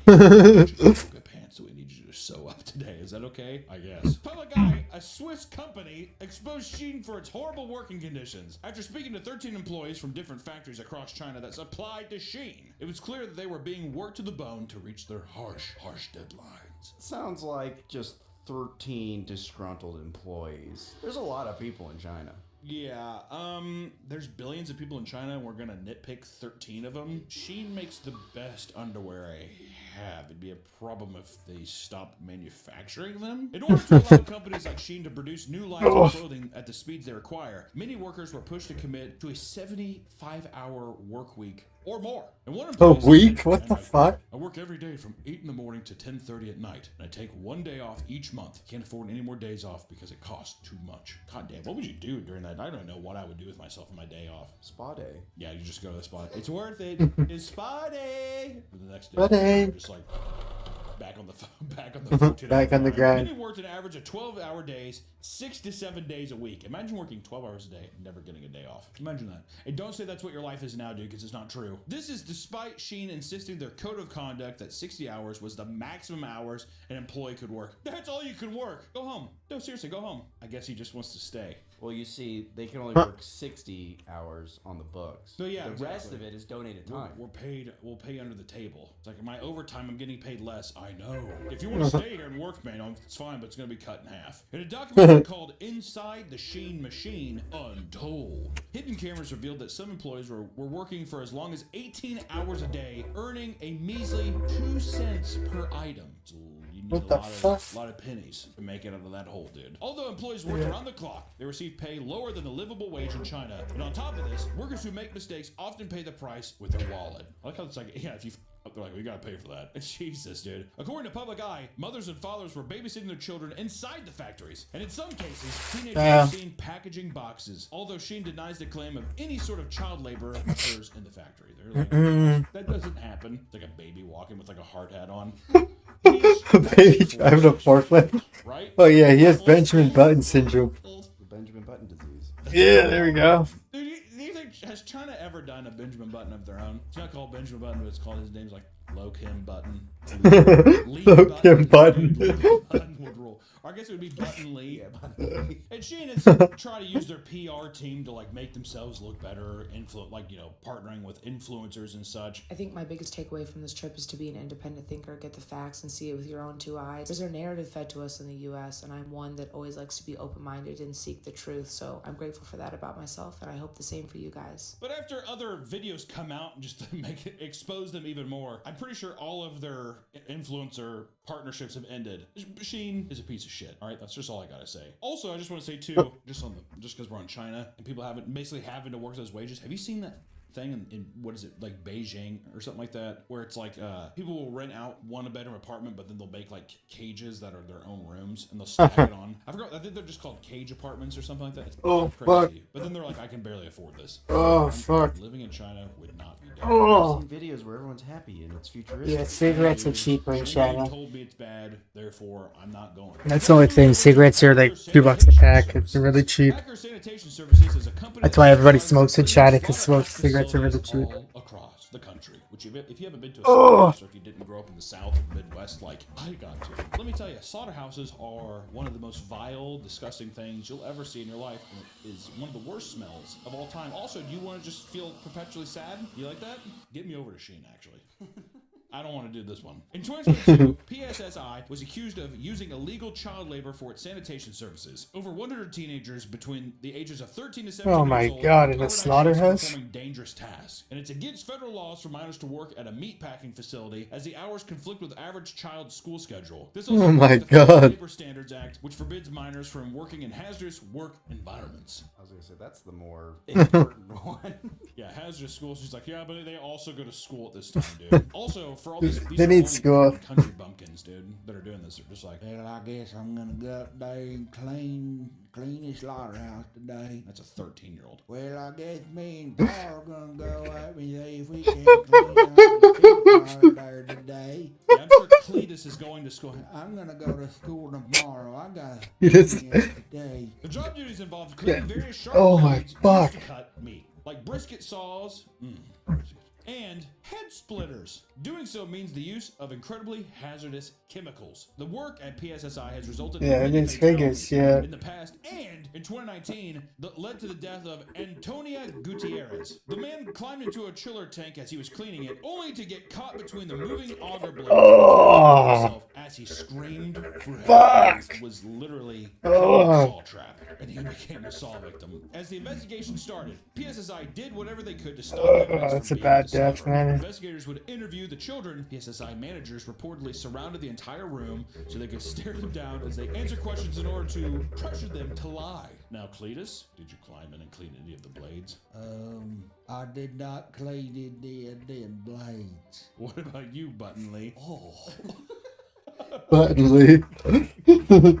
Speaker 2: a little later today. Good pants, so we need you to sew up today. Is that okay? I guess. Public Eye, a Swiss company, exposed Shein for its horrible working conditions. After speaking to 13 employees from different factories across China that supplied to Shein, it was clear that they were being worked to the bone to reach their harsh deadlines.
Speaker 3: Sounds like just 13 disgruntled employees. There's a lot of people in China.
Speaker 2: Yeah, there's billions of people in China and we're gonna nitpick 13 of them. Shein makes the best underwear I have. It'd be a problem if they stopped manufacturing them. In order to allow companies like Shein to produce new lines of clothing at the speeds they require, many workers were pushed to commit to a 75-hour work week or more. And one
Speaker 1: A
Speaker 2: employee said,
Speaker 1: week? What the fuck?
Speaker 2: I work every day from 8 in the morning to 10:30 at night, and I take 1 day off each month. Can't afford any more days off because it costs too much. God damn, what would you do during that? I don't know what I would do with myself on my day off.
Speaker 3: Spa day.
Speaker 2: Yeah, you just go to the spa. It's worth it. It's spa day. And the next day,
Speaker 1: Spa day.
Speaker 2: you're just like back on the 14
Speaker 1: Back on the grind.
Speaker 2: Many worked an average of 12-hour days, 6 to 7 days a week. Imagine working 12 hours a day and never getting a day off. Imagine that. And don't say that's what your life is now, dude, because it's not true. This is despite Shein insisting their code of conduct that 60 hours was the maximum hours an employee could work. That's all you can work. Go home. No, seriously, go home. I guess he just wants to stay.
Speaker 3: Well, you see, they can only work 60 hours on the books.
Speaker 2: So yeah,
Speaker 3: the rest of it is donated time.
Speaker 2: We'll pay under the table. It's like my overtime, I'm getting paid less. I know. If you want to stay here and work, man, it's fine, but it's going to be cut in half. In a documentary called Inside the Shein Machine Untold, hidden cameras revealed that some employees were working for as long as 18 hours a day, earning a measly 2 cents per item.
Speaker 1: What the fuck?
Speaker 2: A lot of pennies to make it out of that hole, dude. Although employees work around the clock, they receive pay lower than the livable wage in China. And on top of this, workers who make mistakes often pay the price with their wallet. I like how it's like, yeah, if you they're like, we gotta pay for that. Jesus, dude. According to Public Eye, mothers and fathers were babysitting their children inside the factories. And in some cases, teenagers were seen packaging boxes. Although Shein denies the claim of any sort of child labor occurs in the factory. They're like, that doesn't happen. It's like a baby walking with like a hard hat on.
Speaker 1: A baby driving a forklift.
Speaker 2: Right?
Speaker 1: Oh yeah, he has Benjamin Button syndrome.
Speaker 3: The Benjamin Button disease.
Speaker 1: Yeah, there we go.
Speaker 2: Dude, do you think, has China ever done a Benjamin Button of their own? It's not called Benjamin Button, but it's called, his name's like Lo Kim Button.
Speaker 1: Lo Kim Button.
Speaker 2: Button would rule. Or I guess it would be Button Lee. Yeah, Button Lee. And Shein has tried to use their PR team to like make themselves look better, like, you know, partnering with influencers and such.
Speaker 20: I think my biggest takeaway from this trip is to be an independent thinker, get the facts and see it with your own 2 eyes. There's a narrative fed to us in the US, and I'm one that always likes to be open-minded and seek the truth, so I'm grateful for that about myself, and I hope the same for you guys.
Speaker 2: But after other videos come out just to make it expose them even more, I'm pretty sure all of their influencer partnerships have ended. Shein is a piece of shit. All right, that's just all I gotta say. Also, I just want to say too, just because we're on China and people basically having to work those wages. Have you seen that thing in what is it, like Beijing or something like that, where it's like people will rent out one bedroom apartment, but then they'll make like cages that are their own rooms and they'll stack it on. I think they're just called cage apartments or something like that. It's crazy.
Speaker 1: Fuck.
Speaker 2: But then they're like, I can barely afford this.
Speaker 1: Fuck.
Speaker 2: Living in China would not be done.
Speaker 3: I've seen videos where everyone's happy and it's futuristic.
Speaker 1: Yeah, cigarettes are cheaper in China.
Speaker 2: Told me it's bad, therefore I'm not going.
Speaker 1: That's the only thing. Cigarettes are like $2 a pack. They're really cheap. That's why everybody smokes in China, because cigarettes are really cheap.
Speaker 2: Across the country, which if you haven't been to a slaughterhouse, or if you didn't grow up in the South or Midwest like I got to, let me tell you, slaughterhouses are one of the most vile, disgusting things you'll ever see in your life, and it is one of the worst smells of all time. Also, do you want to just feel perpetually sad? You like that? Get me over to Shein, actually. I don't want to do this one. In 2022, PSSI was accused of using illegal child labor for its sanitation services. Over 100 teenagers between the ages of 13 to 17
Speaker 1: Oh my
Speaker 2: years old
Speaker 1: god, in a
Speaker 2: were
Speaker 1: slaughterhouse?
Speaker 2: performing dangerous tasks. And it's against federal laws for minors to work at a meatpacking facility, as the hours conflict with average child school schedule. This also
Speaker 1: Oh my
Speaker 2: violates the Federal
Speaker 1: God.
Speaker 2: Labor Standards Act, which forbids minors from working in hazardous work environments.
Speaker 3: I was going to say, that's the more important one.
Speaker 2: Yeah, hazardous schools. She's like, yeah, but they also go to school at this time, dude. Also, for all these
Speaker 1: They
Speaker 2: are
Speaker 1: need
Speaker 2: only
Speaker 1: school.
Speaker 2: country bumpkins, dude, that are doing this. They're just like, well, I guess I'm gonna go up there and clean the slaughterhouse today. That's a 13-year-old. Well, I guess me and Carl are gonna go up and see if we can clean up the pig there today. Yeah, I'm sure Cletus is going to school. I'm gonna go to school tomorrow. I gotta clean it today. The job duties involve cleaning various sharp
Speaker 1: Oh my
Speaker 2: blades used
Speaker 1: fuck.
Speaker 2: to cut meat, like brisket saws. And head splitters. Doing so means the use of incredibly hazardous chemicals. The work at PSSI has resulted
Speaker 1: Yeah,
Speaker 2: in
Speaker 1: it
Speaker 2: many
Speaker 1: is figures,
Speaker 2: fatalities
Speaker 1: yeah.
Speaker 2: in the past, and in 2019 that led to the death of Antonia Gutierrez. The man climbed into a chiller tank as he was cleaning it, only to get caught between the moving auger blades
Speaker 1: Oh.
Speaker 2: as he screamed for help.
Speaker 1: Fuck.
Speaker 2: It was literally
Speaker 1: Oh.
Speaker 2: a saw trap, and he became a saw victim. As the investigation started, PSSI did whatever they could to stop
Speaker 1: Oh, that's a bad death, man.
Speaker 2: Investigators would interview the children. PSSI managers reportedly surrounded the entire room so they could stare them down as they answer questions in order to pressure them to lie. Now, Cletus, did you climb in and clean any of the blades?
Speaker 10: I did not clean any of them blades.
Speaker 2: What about you, Buttonly? Oh.
Speaker 1: Buttonly.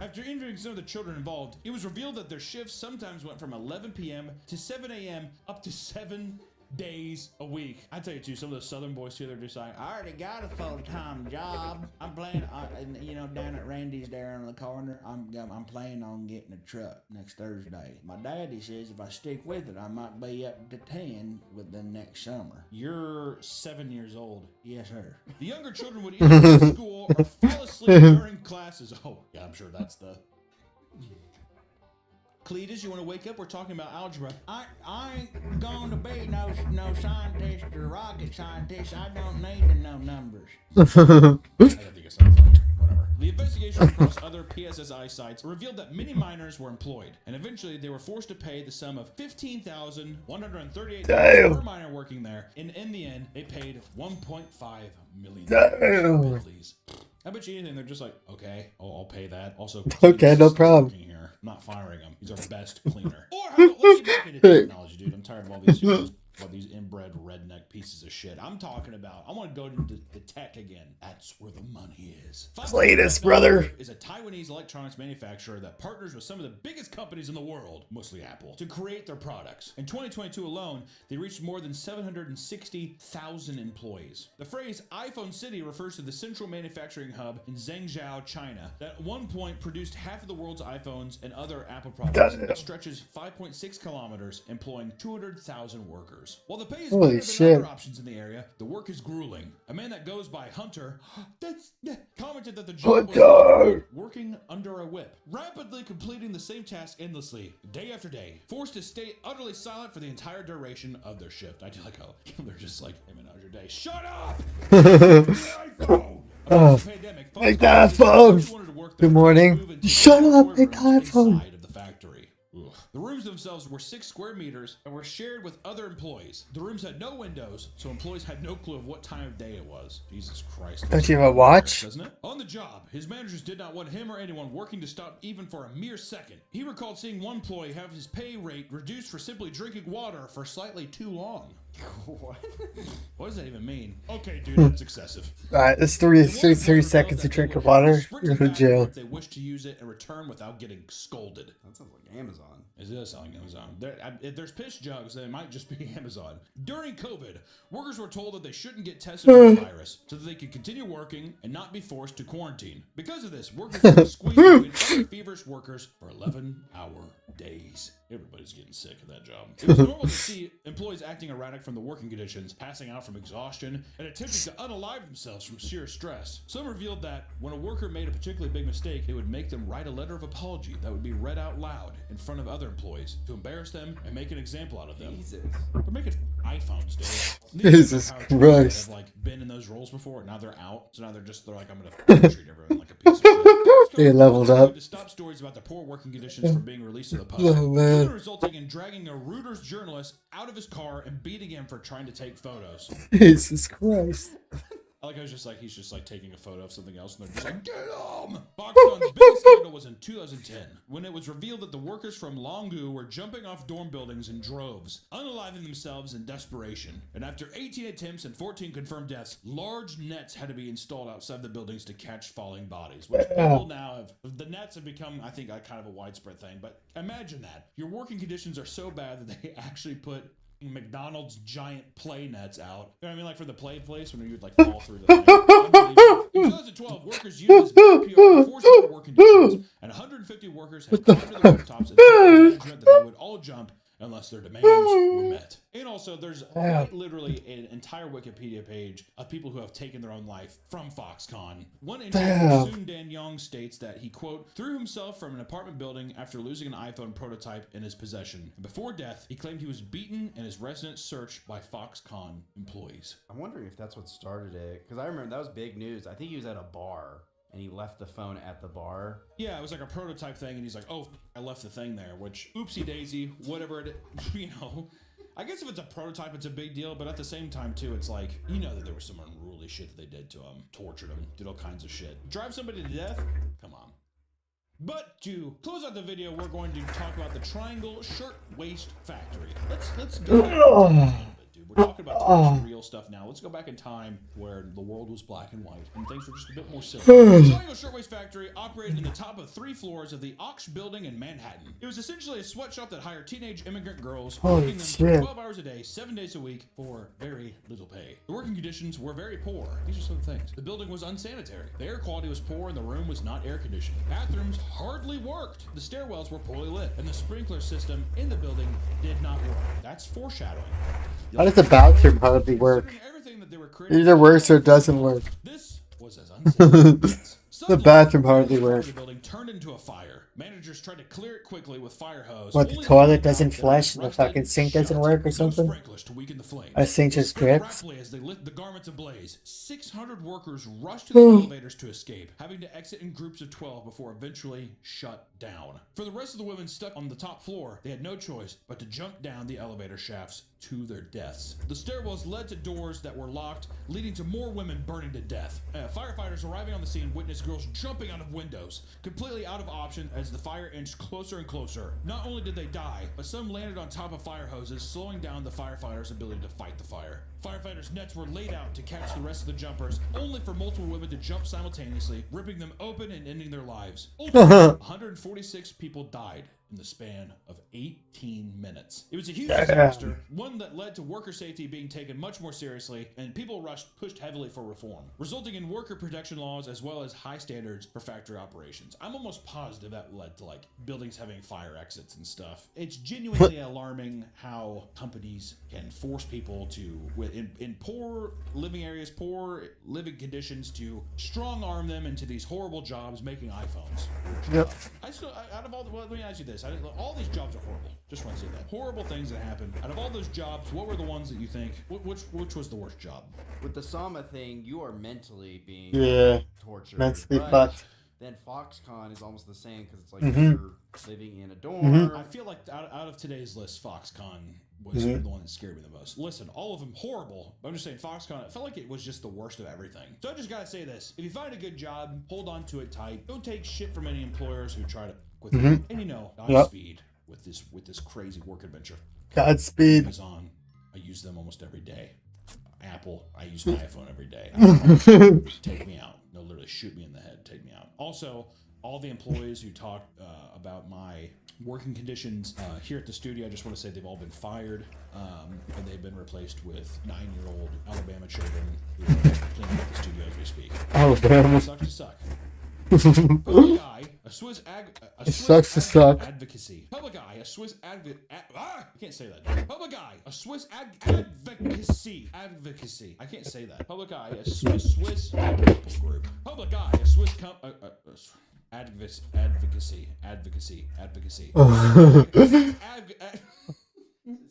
Speaker 2: After interviewing some of the children involved, it was revealed that their shifts sometimes went from 11 p.m. to 7 a.m. up to 7 days a week. I tell you too, some of those southern boys too, they're just like,
Speaker 10: I already got a full-time job. I'm playing, down at Randy's there on the corner. I'm planning on getting a truck next Thursday. My daddy says if I stick with it, I might be up to 10 within next summer.
Speaker 2: You're 7 years old.
Speaker 10: Yes, sir.
Speaker 2: The younger children would either go to school or fall asleep during classes. Oh, yeah, I'm sure that's the... Cletus, you want to wake up? We're talking about algebra.
Speaker 10: I ain't going to be no scientist or rocket scientist. I don't need to know numbers.
Speaker 2: Whatever. The investigation across other PSSI sites revealed that many miners were employed, and eventually they were forced to pay the sum of $15,138 per miner working there. And in the end, they paid $1.5 million.
Speaker 1: Damn.
Speaker 2: I bet you anything, they're just like, okay, I'll pay that. Also,
Speaker 1: Okay, no problem.
Speaker 2: here. I'm not firing him. He's our best cleaner. Or how about let's get back into technology, dude. I'm tired of all these inbred redneck pieces of shit. I want to go into the tech again. That's where the money is.
Speaker 1: Cletus, brother.
Speaker 2: Is a Taiwanese electronics manufacturer that partners with some of the biggest companies in the world, mostly Apple, to create their products. In 2022 alone, they reached more than 760,000 employees. The phrase iPhone City refers to the central manufacturing hub in Zhengzhou, China, that at one point produced half of the world's iPhones and other Apple products. It stretches 5.6 kilometers, employing 200,000 workers. While the pay is better than other options in the area, the work is grueling. A man that goes by Hunter commented that the job was working under a whip, rapidly completing the same task endlessly, day after day, forced to stay utterly silent for the entire duration of their shift. I do like how they're just like, hey man, how's your day? Shut up!
Speaker 1: Oh, make the iPhone. Good morning. Shut up, make the iPhone.
Speaker 2: The rooms themselves were 6 square meters and were shared with other employees. The rooms had no windows, so employees had no clue of what time of day it was. Jesus Christ.
Speaker 1: Don't you have a watch?
Speaker 2: Doesn't it? On the job, his managers did not want him or anyone working to stop even for a mere second. He recalled seeing one employee have his pay rate reduced for simply drinking water for slightly too long.
Speaker 3: What?
Speaker 2: What does that even mean? Okay, dude, that's excessive.
Speaker 1: Alright, that's 3 seconds to drink of water. You're in jail.
Speaker 2: If they wish to use it and return without getting scolded.
Speaker 3: That sounds like Amazon.
Speaker 2: It does sound like Amazon. If there's piss jugs, then it might just be Amazon. During COVID, workers were told that they shouldn't get tested for the virus so that they could continue working and not be forced to quarantine. Because of this, workers were squeezed between other feverish workers for 11-hour days. Everybody's getting sick of that job. It was normal to see employees acting erratic from the working conditions, passing out from exhaustion, and attempting to unalive themselves from sheer stress. Some revealed that when a worker made a particularly big mistake, they would make them write a letter of apology that would be read out loud in front of other employees to embarrass them and make an example out of them.
Speaker 3: Jesus.
Speaker 2: We're making iPhones, dude.
Speaker 1: Jesus Christ.
Speaker 2: Have like been in those roles before, now they're out. So now they're like, I'm gonna treat everyone like a piece of shit.
Speaker 1: They leveled up.
Speaker 2: To stop stories about the poor working conditions from being released to the public.
Speaker 1: Oh, man.
Speaker 2: Resulting in dragging a Reuters journalist out of his car and beating him for trying to take photos.
Speaker 1: Jesus Christ.
Speaker 2: I like how he's just like taking a photo of something else, and they're just like, get him! Foxconn's biggest scandal was in 2010, when it was revealed that the workers from Longu were jumping off dorm buildings in droves, unaliving themselves in desperation. And after 18 attempts and 14 confirmed deaths, large nets had to be installed outside the buildings to catch falling bodies, which people now have. The nets have become, I think, kind of a widespread thing. But imagine that. Your working conditions are so bad that they actually put McDonald's giant play nets out. You know what I mean? Like for the play place when you'd like fall through the thing. In 2012, workers used this PR to force better work conditions, and 150 workers had climbed to the rooftops and told management that they would all jump unless their demands were met. And also, there's literally an entire Wikipedia page of people who have taken their own life from Foxconn. One interviewer, Soon Dan Yong, states that he, quote, threw himself from an apartment building after losing an iPhone prototype in his possession. And before death, he claimed he was beaten and his residence searched by Foxconn employees.
Speaker 3: I'm wondering if that's what started it, because I remember that was big news. I think he was at a bar. And he left the phone at the bar.
Speaker 2: Yeah, it was like a prototype thing, and he's like, oh, I left the thing there, which, oopsie daisy, whatever it, you know. I guess if it's a prototype, it's a big deal, but at the same time, too, it's like, you know that there was some unruly shit that they did to him. Tortured him, did all kinds of shit. Drive somebody to death? Come on. But to close out the video, we're going to talk about the Triangle Shirtwaist Factory. Let's go back in time a little bit, dude. We're talking about real stuff now. Let's go back in time where the world was black and white and things were just a bit more simple. The Triangle Shirtwaist Factory operated in the top of 3 floors of the Ox Building in Manhattan. It was essentially a sweatshop that hired teenage immigrant girls, working them for 12 hours a day, 7 days a week for very little pay. The working conditions were very poor. These are some things. The building was unsanitary. The air quality was poor and the room was not air conditioned. Bathrooms hardly worked. The stairwells were poorly lit and the sprinkler system in the building did not work. That's foreshadowing.
Speaker 1: How does the bathroom hardly work? It either works or it doesn't work.
Speaker 2: This was as unsafe.
Speaker 1: The bathroom hardly works.
Speaker 2: The building turned into a fire. Managers tried to clear it quickly with fire hose.
Speaker 1: What, the toilet doesn't flush and the fucking sink doesn't work or something? A sink just drips?
Speaker 2: As they lit the garments ablaze, 600 workers rushed to the elevators to escape, having to exit in groups of 12 before eventually shut down. For the rest of the women stuck on the top floor, they had no choice but to jump down the elevator shafts to their deaths. The stairwells led to doors that were locked, leading to more women burning to death. Firefighters arriving on the scene witnessed girls jumping out of windows, completely out of option as the fire inched closer and closer. Not only did they die, but some landed on top of fire hoses, slowing down the firefighters' ability to fight the fire. Firefighters' nets were laid out to catch the rest of the jumpers, only for multiple women to jump simultaneously, ripping them open and ending their lives. Ultimately, 146 people died in the span of 18 minutes. It was a huge disaster, one that led to worker safety being taken much more seriously, and people pushed heavily for reform, resulting in worker protection laws as well as high standards for factory operations. I'm almost positive that led to like buildings having fire exits and stuff. It's genuinely alarming how companies can force people to, in poor living areas, poor living conditions, to strong arm them into these horrible jobs making iPhones.
Speaker 1: Yep.
Speaker 2: Out of all the, well, let me ask you this. All these jobs are horrible. Just want to say that. Horrible things that happen. Out of all those jobs, what were the ones that you think, which was the worst job?
Speaker 3: With the Sama thing, you are mentally being tortured.
Speaker 1: Mentally fucked.
Speaker 3: Then Foxconn is almost the same because it's like you're living in a dorm.
Speaker 2: I feel like out of today's list, Foxconn was the one that scared me the most. Listen, all of them horrible. But I'm just saying Foxconn, it felt like it was just the worst of everything. So I just gotta say this. If you find a good job, hold on to it tight. Don't take shit from any employers who try to quit them. And Godspeed with this crazy work adventure.
Speaker 1: Godspeed.
Speaker 2: Amazon, I use them almost every day. Apple, I use my iPhone every day. Take me out. No, literally shoot me in the head. Take me out. Also, all the employees who talk about my working conditions here at the studio, I just want to say they've all been fired, and they've been replaced with 9-year-old Alabama children who are cleaning up the studio as we speak.
Speaker 1: Alabama.
Speaker 2: Sucks to suck. Public Eye, a Swiss advocacy. Public Eye, a Swiss I can't say that. Public Eye, a Swiss advocacy. I can't say that. Public Eye, a Swiss group. Public Eye, a Swiss advocacy.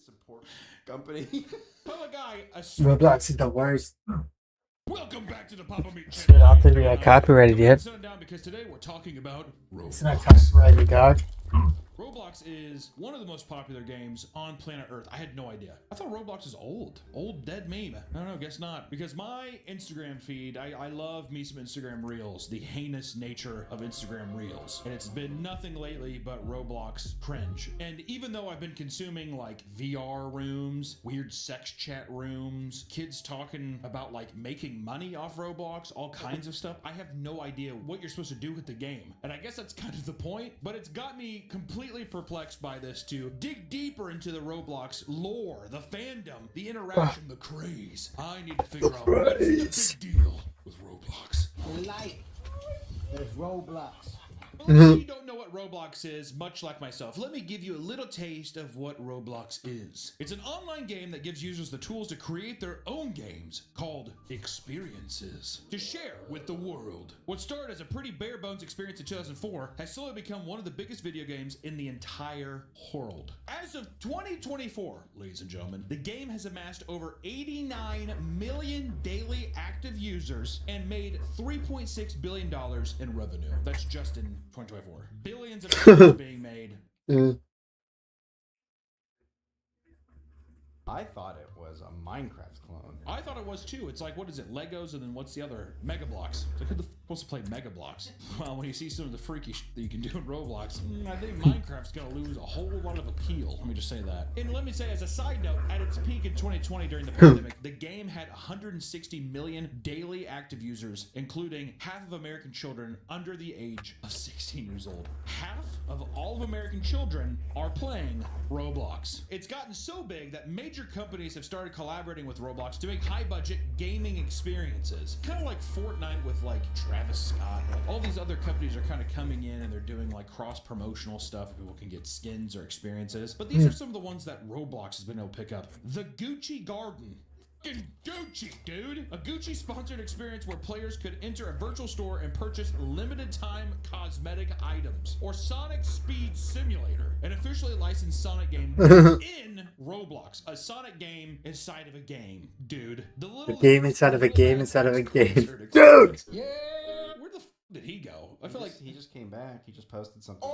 Speaker 3: Support company.
Speaker 2: Public Eye, a
Speaker 1: Roblox is the worst.
Speaker 2: Welcome back to the Papa Meat Channel.
Speaker 1: I don't think we got copyrighted yet.
Speaker 2: Sit down because today we're talking about Roblox.
Speaker 1: It's not copyrighted, dog.
Speaker 2: Roblox is one of the most popular games on planet Earth. I had no idea. I thought Roblox is old. Old dead meme. I don't know, guess not. Because my Instagram feed, I love me some Instagram Reels, the heinous nature of Instagram Reels. And it's been nothing lately but Roblox cringe. And even though I've been consuming like VR rooms, weird sex chat rooms, kids talking about like making money off Roblox, all kinds of stuff, I have no idea what you're supposed to do with the game. And I guess that's kind of the point, but it's got me completely perplexed by this to dig deeper into the Roblox lore, the fandom, the interaction, the craze. I need to figure out what's the big deal with Roblox.
Speaker 17: The light. There's Roblox.
Speaker 2: Well, you don't know what Roblox is, much like myself. Let me give you a little taste of what Roblox is. It's an online game that gives users the tools to create their own games called experiences to share with the world. What started as a pretty bare bones experience in 2004 has slowly become one of the biggest video games in the entire world. As of 2024, ladies and gentlemen, the game has amassed over 89 million daily active users and made $3.6 billion in revenue. That's just in 2024. Billions of dollars being made.
Speaker 3: I thought it was a Minecraft clone.
Speaker 2: I thought it was too. It's like, what is it? Legos, and then what's the other? Mega Bloks. It's like, who the f wants to play Mega Bloks? Well, when you see some of the freaky shit that you can do in Roblox, I think Minecraft's gonna lose a whole lot of appeal. Let me just say that. And let me say, as a side note, at its peak in 2020 during the pandemic, the game had 160 million daily active users, including half of American children under the age of 16 years old. Half of all of American children are playing Roblox. It's gotten so big that major companies have started collaborating with Roblox to make high-budget gaming experiences. Kind of like Fortnite with like Travis Scott. Like all these other companies are kind of coming in and they're doing like cross-promotional stuff where people can get skins or experiences. But these are some of the ones that Roblox has been able to pick up. The Gucci Garden. Gucci, dude! A Gucci sponsored experience where players could enter a virtual store and purchase limited time cosmetic items. Or Sonic Speed Simulator, an officially licensed Sonic game in Roblox. A Sonic game inside of a game, dude.
Speaker 1: The game inside of a game inside of a game. Dude!
Speaker 2: Yeah! Where the f did he go? I feel like
Speaker 3: he just came back. He just posted something.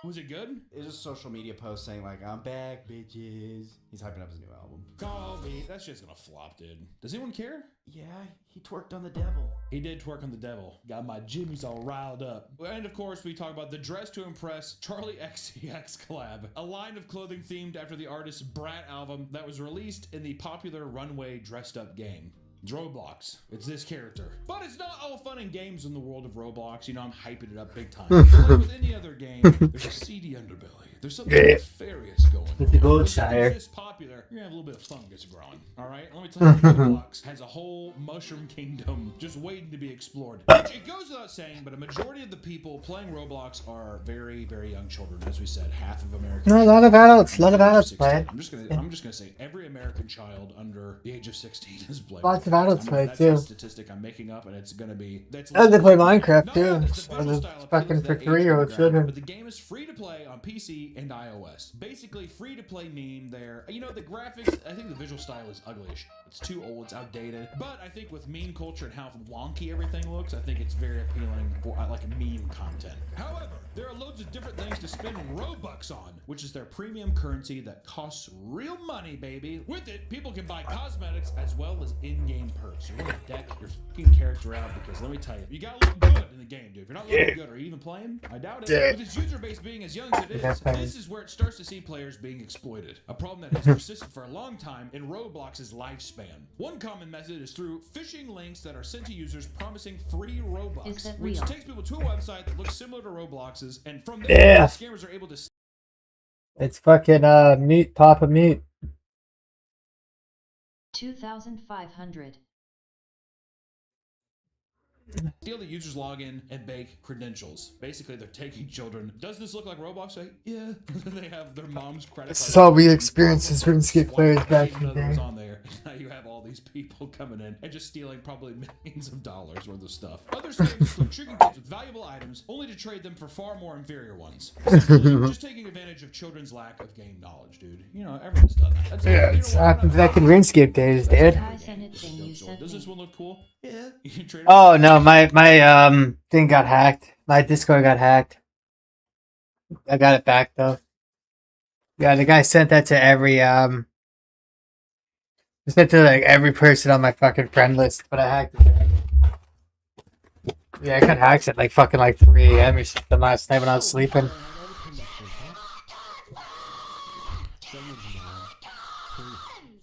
Speaker 2: Was it good?
Speaker 3: It was just a social media post saying like, I'm back, bitches. He's hyping up his new album.
Speaker 2: Call me. That shit's gonna flop, dude. Does anyone care?
Speaker 3: Yeah, he twerked on the devil.
Speaker 2: He did twerk on the devil. Got my jimmies all riled up. And of course, we talk about the Dress to Impress Charlie XCX collab, a line of clothing themed after the artist's Brat album that was released in the popular Runway dressed up game. It's Roblox. It's this character. But it's not all fun and games in the world of Roblox. You know, I'm hyping it up big time. Like with any other game, there's a seedy underbelly. There's something nefarious going on.
Speaker 1: It's a Goldshire.
Speaker 2: It's this popular, you're gonna have a little bit of fungus growing. Alright? Let me tell you, Roblox has a whole mushroom kingdom just waiting to be explored. Which it goes without saying, but a majority of the people playing Roblox are very, very young children. As we said, half of Americans.
Speaker 1: No, a lot of adults play it.
Speaker 2: I'm just gonna say every American child under the age of 16 is playing.
Speaker 1: Lots of adults play it too.
Speaker 2: That's a statistic I'm making up, and it's gonna be.
Speaker 1: And they play Minecraft too. It's fucking for 3-year-old children.
Speaker 2: But the game is free to play on PC and iOS. Basically, free to play meme there. You know, the graphics, I think the visual style is uglyish. It's too old, it's outdated. But I think with meme culture and how wonky everything looks, I think it's very appealing for like meme content. However, there are loads of different things to spend Robux on, which is their premium currency that costs real money, baby. With it, people can buy cosmetics as well as in-game perks. You want to deck your fucking character out because let me tell you, you gotta look good in the game, dude. If you're not looking good, are you even playing? I doubt it. With its user base being as young as it is, this is where it starts to see players being exploited. A problem that has persisted for a long time in Roblox's lifespan. One common method is through phishing links that are sent to users promising free Robux, which takes people to a website that looks similar to Roblox's, and from there, scammers are able to.
Speaker 1: It's fucking mute, Papa mute.
Speaker 4: 2,500.
Speaker 2: Steal the user's login and bake credentials. Basically, they're taking children. Does this look like Roblox? Like, yeah. They have their mom's credit card.
Speaker 1: This is all we experienced as RuneScape players back in the day.
Speaker 2: On there. Now you have all these people coming in and just stealing probably millions of dollars worth of stuff. Other scams include tricking kids with valuable items, only to trade them for far more inferior ones. Just taking advantage of children's lack of game knowledge, dude. You know, everyone's done that. That's
Speaker 1: yeah, it's happened back in RuneScape days, dude.
Speaker 2: Does this one look cool? Yeah.
Speaker 1: Oh no, my thing got hacked. My Discord got hacked. I got it back though. Yeah, the guy sent that to every sent to like every person on my fucking friend list, but I hacked it. Yeah, I got hacked at like fucking like 3 AM or something last night when I was sleeping.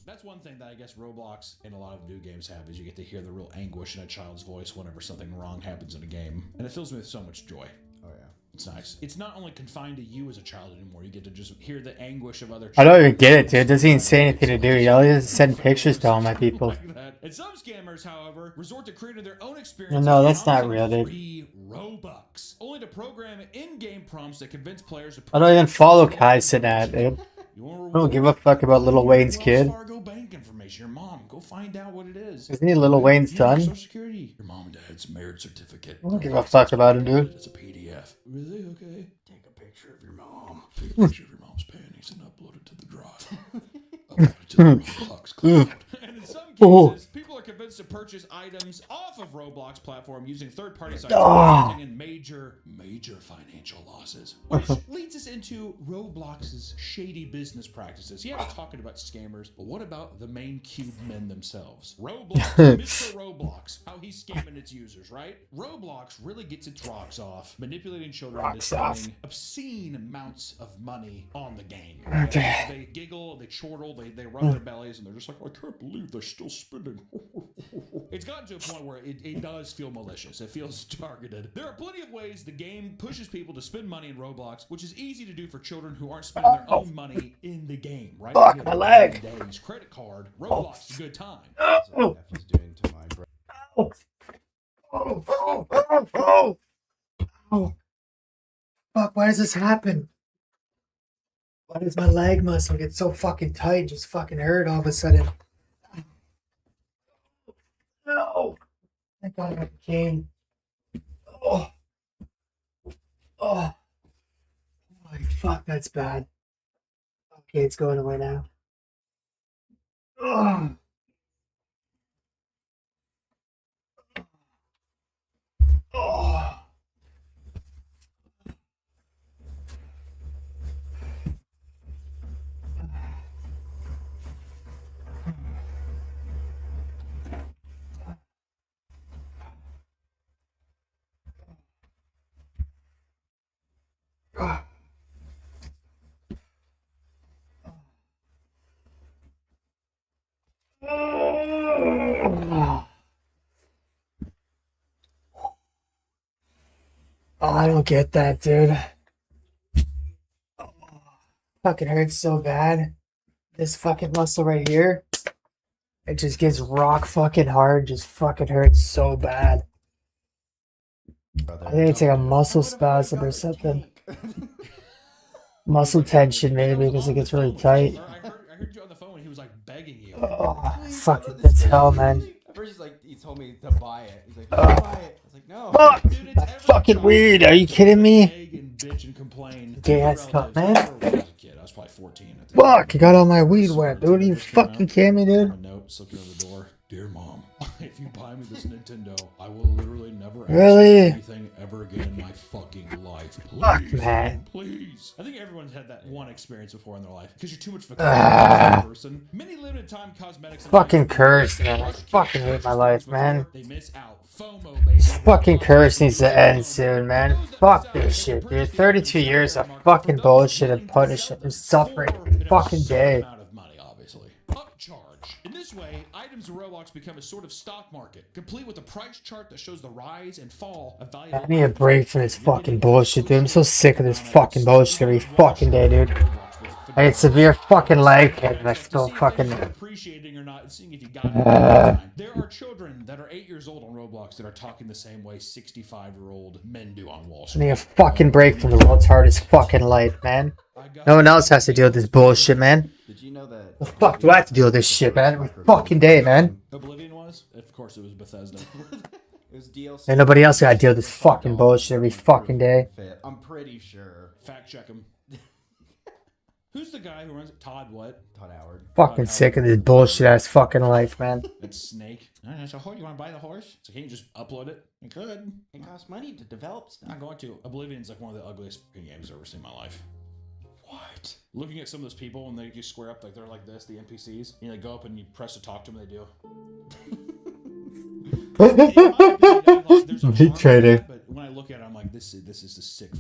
Speaker 2: That's one thing that I guess Roblox and a lot of new games have is you get to hear the real anguish in a child's voice whenever something wrong happens in a game. And it fills me with so much joy.
Speaker 3: Oh yeah.
Speaker 2: It's nice. It's not only confined to you as a child anymore. You get to just hear the anguish of other
Speaker 1: I don't even get it, dude. It doesn't even say anything to do. You always send pictures to all my people.
Speaker 2: Like that. And some scammers, however, resort to creating their own experience.
Speaker 1: No, that's not real, dude.
Speaker 2: Free Robux. Only to program in-game prompts that convince players to
Speaker 1: I don't even follow Kai Sinat, dude. I don't give a fuck about Lil Wayne's kid.
Speaker 2: Fargo bank information. Your mom, go find out what it is.
Speaker 1: Isn't he Lil Wayne's son?
Speaker 2: Social Security. Your mom and dad's marriage certificate.
Speaker 1: I don't give a fuck about him, dude.
Speaker 2: It's a PDF. Really? Okay. Take a picture of your mom. Take a picture of your mom's panties and upload it to the drive. Upload it to the Roblox cloud. And in some cases, people are convinced participants to purchase items off of Roblox platform using third-party sites, resulting in major financial losses. Which leads us into Roblox's shady business practices. Yeah, we're talking about scammers, but what about the main cube men themselves? Roblox, Mr. Roblox, how he's scamming its users, right? Roblox really gets its rocks off, manipulating children into spending obscene amounts of money on the game.
Speaker 1: Okay.
Speaker 2: They giggle, they chortle, they rub their bellies, and they're just like, I can't believe they're still spending. It's gotten to a point where it does feel malicious. It feels targeted. There are plenty of ways the game pushes people to spend money in Roblox, which is easy to do for children who aren't spending their own money in the game, right?
Speaker 1: Fuck my leg.
Speaker 2: Days, credit card, Roblox is a good time.
Speaker 3: Doing to my brain.
Speaker 1: Oh. Fuck, why does this happen? Why does my leg muscle get so fucking tight and just fucking hurt all of a sudden? No. Thank God I got the cane. Oh. Holy fuck, that's bad. Okay, it's going away now. Oh. Oh. Oh, I don't get that, dude. Fucking hurts so bad. This fucking muscle right here, it just gets rock fucking hard. Just fucking hurts so bad. I think it's like a muscle spasm or something. Muscle tension maybe because it gets really tight.
Speaker 2: I heard you on the phone and he was like begging you.
Speaker 1: Oh, fuck it, that's hell, man.
Speaker 3: At first, he told me to buy it. He's like, buy it. I was like, no.
Speaker 1: Fuck! That's fucking weird. Are you kidding me?
Speaker 2: Beg and bitch and complain.
Speaker 1: Gay ass cunt, man.
Speaker 2: I was probably 14 at the
Speaker 1: Fuck! I got all my weed wet, dude. Are you fucking kidding me, dude?
Speaker 2: A note slipping over the door. Dear Mom, if you buy me this Nintendo, I will literally never ask
Speaker 1: Really?
Speaker 2: you anything ever again in my fucking life. Please,
Speaker 1: Fuck, man.
Speaker 2: Please. I think everyone's had that one experience before in their life because you're too much of a person. Many limited time cosmetics.
Speaker 1: Fucking curse, man. I fucking hate my life, man.
Speaker 2: They miss out. FOMO, baby.
Speaker 1: This fucking curse needs to end soon, man. Fuck this shit, dude. 32 years of fucking bullshit and punishment and suffering every fucking day.
Speaker 2: Out of money, obviously. Upcharge. In this way, items in Roblox become a sort of stock market, complete with a price chart that shows the rise and fall of value.
Speaker 1: I need a break from this fucking bullshit, dude. I'm so sick of this fucking bullshit every fucking day, dude. I had severe fucking leg pain and I still fucking...
Speaker 2: Appreciating or not and seeing if you got it. There are children that are 8 years old on Roblox that are talking the same way 65-year-old men do on Wall
Speaker 1: I
Speaker 2: Street.
Speaker 1: need a fucking break from the world's hardest fucking life, man. No one else has to deal with this bullshit, man.
Speaker 3: Did you know that?
Speaker 1: The fuck do I have to deal with this shit, man? Every fucking day, man.
Speaker 2: Oblivion was? Of course it was Bethesda.
Speaker 3: It was DLC.
Speaker 1: Ain't nobody else gotta deal with this fucking bullshit every fucking day.
Speaker 3: I'm pretty sure.
Speaker 2: Fact check him. Who's the guy who runs it? Todd what?
Speaker 3: Todd Howard.
Speaker 1: Fucking sick of this bullshit ass fucking life, man.
Speaker 2: It's Snake. So, you want to buy the horse? So, can you just upload it? You could.
Speaker 3: It costs money to develop stuff.
Speaker 2: I'm going to. Oblivion's like one of the ugliest fucking games I've ever seen in my life. What? Looking at some of those people and they just square up like they're like this, the NPCs. You know, they go up and you press to talk to them, they do.
Speaker 1: Me trading.
Speaker 2: But when I look at it, I'm like, this is a sick.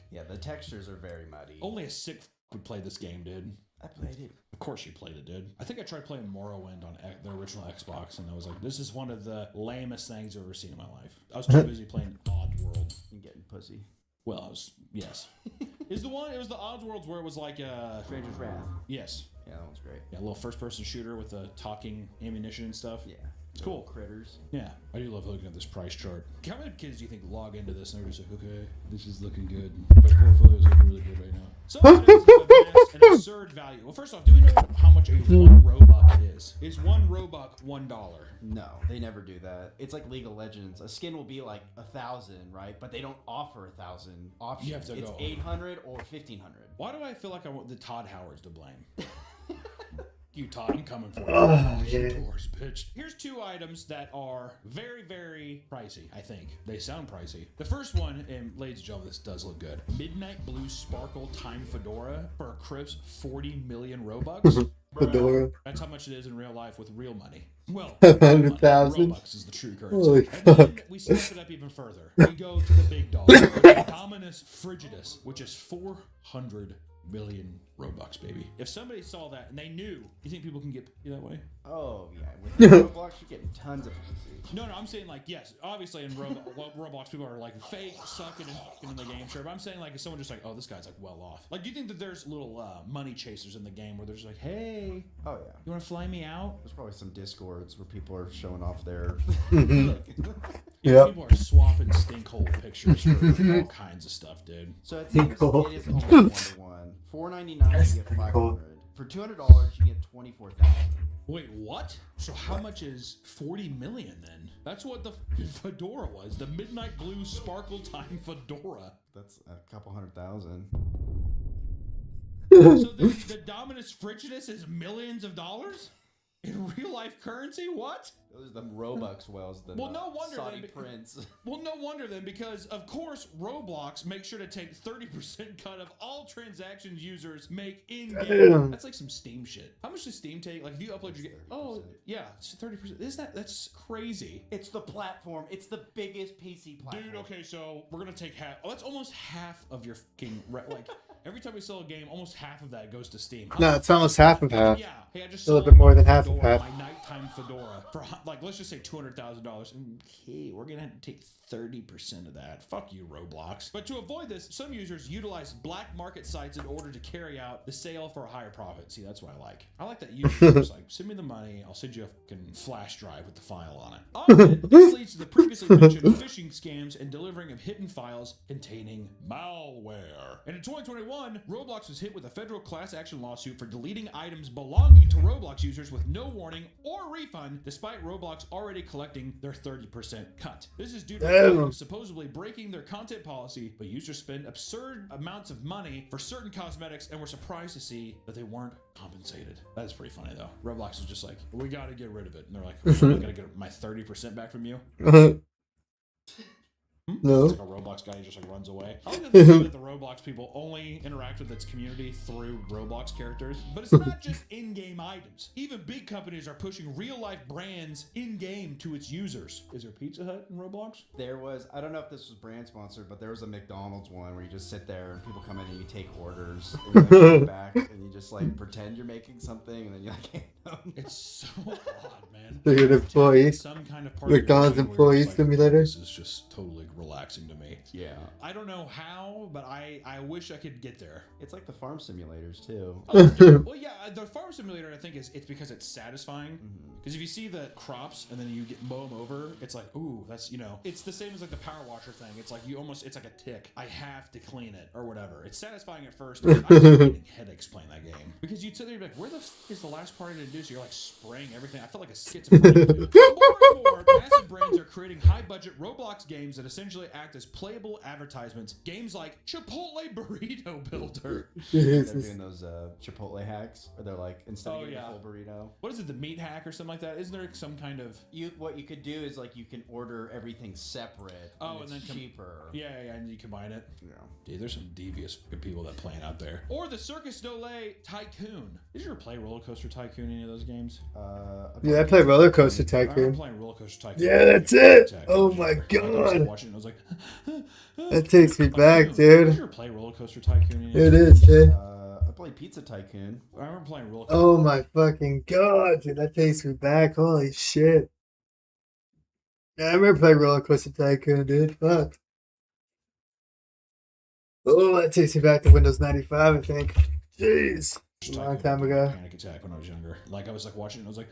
Speaker 3: Yeah, the textures are very muddy.
Speaker 2: Only a sick would play this game, dude.
Speaker 3: I played it.
Speaker 2: Of course you played it, dude. I think I tried playing Morrowind on the original Xbox, and I was like, this is one of the lamest things I've ever seen in my life. I was too busy playing Oddworld.
Speaker 3: And getting pussy.
Speaker 2: Well, yes. It was the Oddworlds where it was like
Speaker 3: Stranger's Wrath.
Speaker 2: Yes.
Speaker 3: Yeah, that one's great.
Speaker 2: Yeah, a little first-person shooter with the talking ammunition and stuff.
Speaker 3: Yeah.
Speaker 2: It's cool.
Speaker 3: Critters.
Speaker 2: Yeah, I do love looking at this price chart. How many kids do you think log into this and they're just like, okay, this is looking good. My portfolio is looking really good right now. Some items have an absurd value. Well, first off, do we know how much a one Robux is? Is one Robux $1?
Speaker 3: No, they never do that. It's like League of Legends. A skin will be like 1,000, right? But they don't offer 1,000 options.
Speaker 2: You have to
Speaker 3: it's
Speaker 2: go
Speaker 3: 800 or 1,500.
Speaker 2: Why do I feel like I want the Todd Howards to blame? you, Todd. I'm coming for you.
Speaker 1: Oh, yeah.
Speaker 2: Doors, bitch. Here's 2 items that are very, very pricey, I think. They sound pricey. The first one, and ladies and gentlemen, this does look good. Midnight Blue Sparkle Time Fedora for a crisp 40 million Robux.
Speaker 1: Fedora.
Speaker 2: That's how much it is in real life with real money. Well,
Speaker 1: 100,000.
Speaker 2: Robux is the true
Speaker 1: Holy
Speaker 2: currency.
Speaker 1: fuck.
Speaker 2: And then we step it up even further. We go to the big dog, Dominus Frigidus, which is 400 million Robux, baby. If somebody saw that and they knew, you think people can get you that way?
Speaker 3: Oh, yeah. With Roblox, you're getting tons of PC.
Speaker 2: No, I'm saying like, yes, obviously in Roblox, people are like fake, sucking and fucking in the game, sure. But I'm saying like, if someone just like, oh, this guy's like well off. Like, do you think that there's little money chasers in the game where they're just like, hey,
Speaker 3: oh yeah,
Speaker 2: you want to fly me out?
Speaker 3: There's probably some Discords where people are showing off their.
Speaker 2: Yeah, people are swapping stinkhole pictures for all kinds of stuff, dude.
Speaker 3: So it seems it is almost 1-to-1. $4.99 you get 500. For $200 you get 24,000.
Speaker 2: Wait, what? So how much is 40 million then? That's what the fedora was. The Midnight Blue Sparkle Time Fedora.
Speaker 3: That's a couple 100,000.
Speaker 2: So the Dominus Frigidus is millions of dollars? In real life currency? What?
Speaker 3: Those are the Robux wells. The
Speaker 2: Well, no wonder
Speaker 3: Saudi
Speaker 2: then.
Speaker 3: prince.
Speaker 2: Well, no wonder then, because of course Roblox makes sure to take 30% cut of all transactions users make in game. That's like some Steam shit. How much does Steam take? Like if you upload your game, oh yeah, it's 30%. Isn't that's crazy?
Speaker 3: It's the platform. It's the biggest PC platform.
Speaker 2: Dude, okay, so we're gonna take half. Oh, that's almost half of your fucking like. Every time we sell a game, almost half of that goes to Steam.
Speaker 1: No, it's almost half of half.
Speaker 2: Yeah, hey, I just
Speaker 1: a little
Speaker 2: sold
Speaker 1: bit more than half of
Speaker 2: fedora,
Speaker 1: half.
Speaker 2: my nighttime fedora for like let's just say $200,000. Okay, we're gonna have to take 30% of that. Fuck you, Roblox. But to avoid this, some users utilize black market sites in order to carry out the sale for a higher profit. See, that's what I like. I like that users just like send me the money, I'll send you a fucking flash drive with the file on it. Often, this leads to the previously mentioned phishing scams and delivering of hidden files containing malware. And in 2021, Roblox was hit with a federal class action lawsuit for deleting items belonging to Roblox users with no warning or refund, despite Roblox already collecting their 30% cut. This is due to supposedly breaking their content policy, but users spend absurd amounts of money for certain cosmetics and were surprised to see that they weren't compensated. That is pretty funny though. Roblox is just like, we gotta get rid of it. And they're like, I'm gonna get my 30% back from you.
Speaker 1: No.
Speaker 2: It's like a Roblox guy who just like runs away. I like that the Roblox people only interact with its community through Roblox characters. But it's not just in-game items. Even big companies are pushing real-life brands in-game to its users. Is there Pizza Hut in Roblox?
Speaker 3: There was, I don't know if this was brand sponsored, but there was a McDonald's one where you just sit there and people come in and you take orders and you like, go back and you just like pretend you're making something and then you like hand them.
Speaker 2: It's so odd, man.
Speaker 1: So you're an employee.
Speaker 2: Some kind of part of your
Speaker 1: McDonald's
Speaker 2: brain where
Speaker 1: employee
Speaker 2: you're just like,
Speaker 1: simulator.
Speaker 2: This is just totally relaxing to me.
Speaker 3: Yeah.
Speaker 2: I don't know how, but I wish I could get there.
Speaker 3: It's like the farm simulators too.
Speaker 2: Well, yeah, the farm simulator I think it's because it's satisfying. Because if you see the crops and then you mow them over, it's like, ooh, that's it's the same as like the power washer thing. It's like it's like a tick. I have to clean it or whatever. It's satisfying at first. I'm getting headaches playing that game because you'd sit there and be like, where the f is the last part I did do? So you're like spraying everything. I felt like a schizophrenic. More and more, massive brands are creating high-budget Roblox games that essentially act as playable advertisements. Games like Chipotle Burrito Builder.
Speaker 3: They're doing those Chipotle hacks, or they're like instead of getting a full burrito.
Speaker 2: What is it, the meat hack or something like that? Isn't there some kind of
Speaker 3: what you could do is like you can order everything separate.
Speaker 2: Oh,
Speaker 3: and
Speaker 2: then
Speaker 3: it's cheaper.
Speaker 2: Yeah, and you combine it.
Speaker 3: Yeah.
Speaker 2: Dude, there's some devious people that plan out there. Or the Circus Dole Tycoon. Did you ever play Roller Coaster Tycoon? Any of those games?
Speaker 1: Yeah, I play Roller Coaster
Speaker 2: I remember
Speaker 1: Tycoon.
Speaker 2: playing Roller Coaster Tycoon.
Speaker 1: Yeah, that's it.
Speaker 2: Tycoon.
Speaker 1: Oh my
Speaker 2: I was
Speaker 1: god.
Speaker 2: watching it and I was like,
Speaker 1: That takes me back,
Speaker 2: Did you
Speaker 1: dude.
Speaker 2: ever play Roller Coaster Tycoon?
Speaker 1: It is, dude.
Speaker 3: I played Pizza Tycoon.
Speaker 2: I remember playing Roller Coaster.
Speaker 1: Oh my fucking god, dude. That takes me back. Holy shit. Yeah, I remember playing Roller Coaster Tycoon, dude. Fuck. Oh, that takes me back to Windows 95, I think. Jeez. A long time ago.
Speaker 2: Panic attack when I was younger. Like I was like watching it and I was like,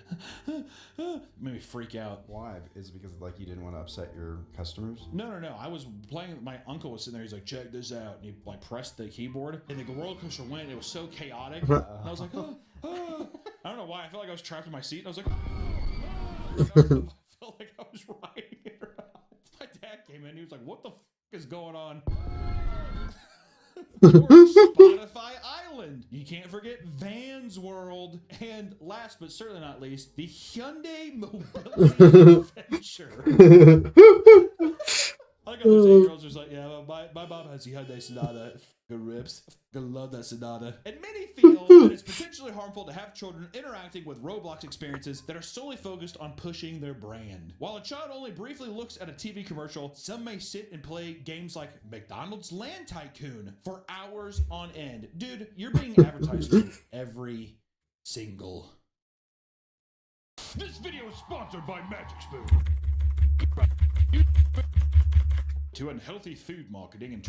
Speaker 2: made me freak out.
Speaker 3: Why? Is it because like you didn't want to upset your customers?
Speaker 2: No. I was playing. My uncle was sitting there. He's like, check this out. And he like pressed the keyboard and the roller coaster went. It was so chaotic. And I was like, I don't know why. I felt like I was trapped in my seat. And I was like, I felt like I was riding it around. My dad came in. He was like, what the f is going on? Spotify Island. Zealand. You can't forget Vans World. And last but certainly not least, the Hyundai Mobility Adventure. I got those 8-year-olds just like, yeah, well, my mom has the Hyundai Sonata. Good rips. Gonna love that Sonata. And many feel that it's potentially harmful to have children interacting with Roblox experiences that are solely focused on pushing their brand. While a child only briefly looks at a TV commercial, some may sit and play games like McDonald's Land Tycoon for hours on end. Dude, you're being advertised to every single.
Speaker 15: This video is sponsored by Magic Spoon.
Speaker 2: To unhealthy food marketing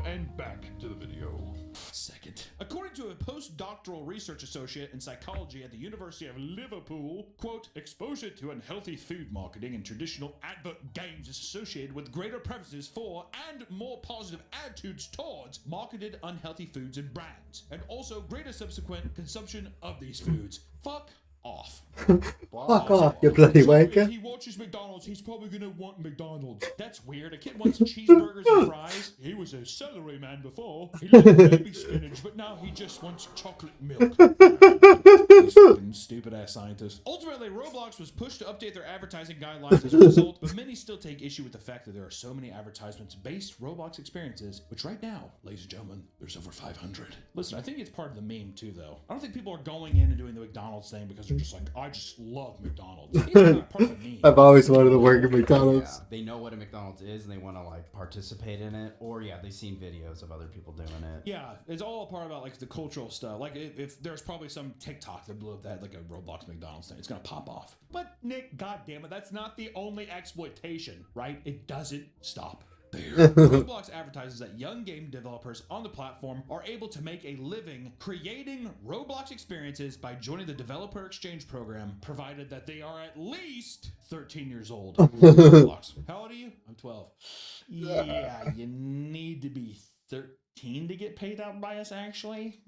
Speaker 15: and back to the video.
Speaker 2: Second, according to a postdoctoral research associate in psychology at the University of Liverpool, quote, exposure to unhealthy food marketing and traditional advert games is associated with greater preferences for and more positive attitudes towards marketed unhealthy foods and brands, and also greater subsequent consumption of these foods. Fuck off.
Speaker 1: Fuck off, you bloody wanker.
Speaker 2: If he watches McDonald's, he's probably gonna want McDonald's. That's weird. A kid wants cheeseburgers and fries. He was a celery man before. He loved baby spinach, but now he just wants chocolate milk. These fucking stupid ass scientists. Ultimately, Roblox was pushed to update their advertising guidelines as a result, but many still take issue with the fact that there are so many advertisements-based Roblox experiences, which right now, ladies and gentlemen, there's over 500. Listen, I think it's part of the meme too, though. I don't think people are going in and doing the McDonald's thing because they're just like, I just love McDonald's. It's not part of the meme.
Speaker 1: I've always wanted to work at McDonald's.
Speaker 3: Yeah, they know what a McDonald's is and they want to like participate in it, or yeah, they've seen videos of other people doing it.
Speaker 2: Yeah, it's all a part about like the cultural stuff. Like if there's probably some TikTok that blew up that like a Roblox McDonald's thing, it's gonna pop off. But Nick, goddamn it, that's not the only exploitation, right? It doesn't stop there. Roblox advertises that young game developers on the platform are able to make a living creating Roblox experiences by joining the Developer Exchange program, provided that they are at least 13 years old. Roblox. How old are you? I'm 12. Yeah, you need to be 13 to get paid out by us, actually.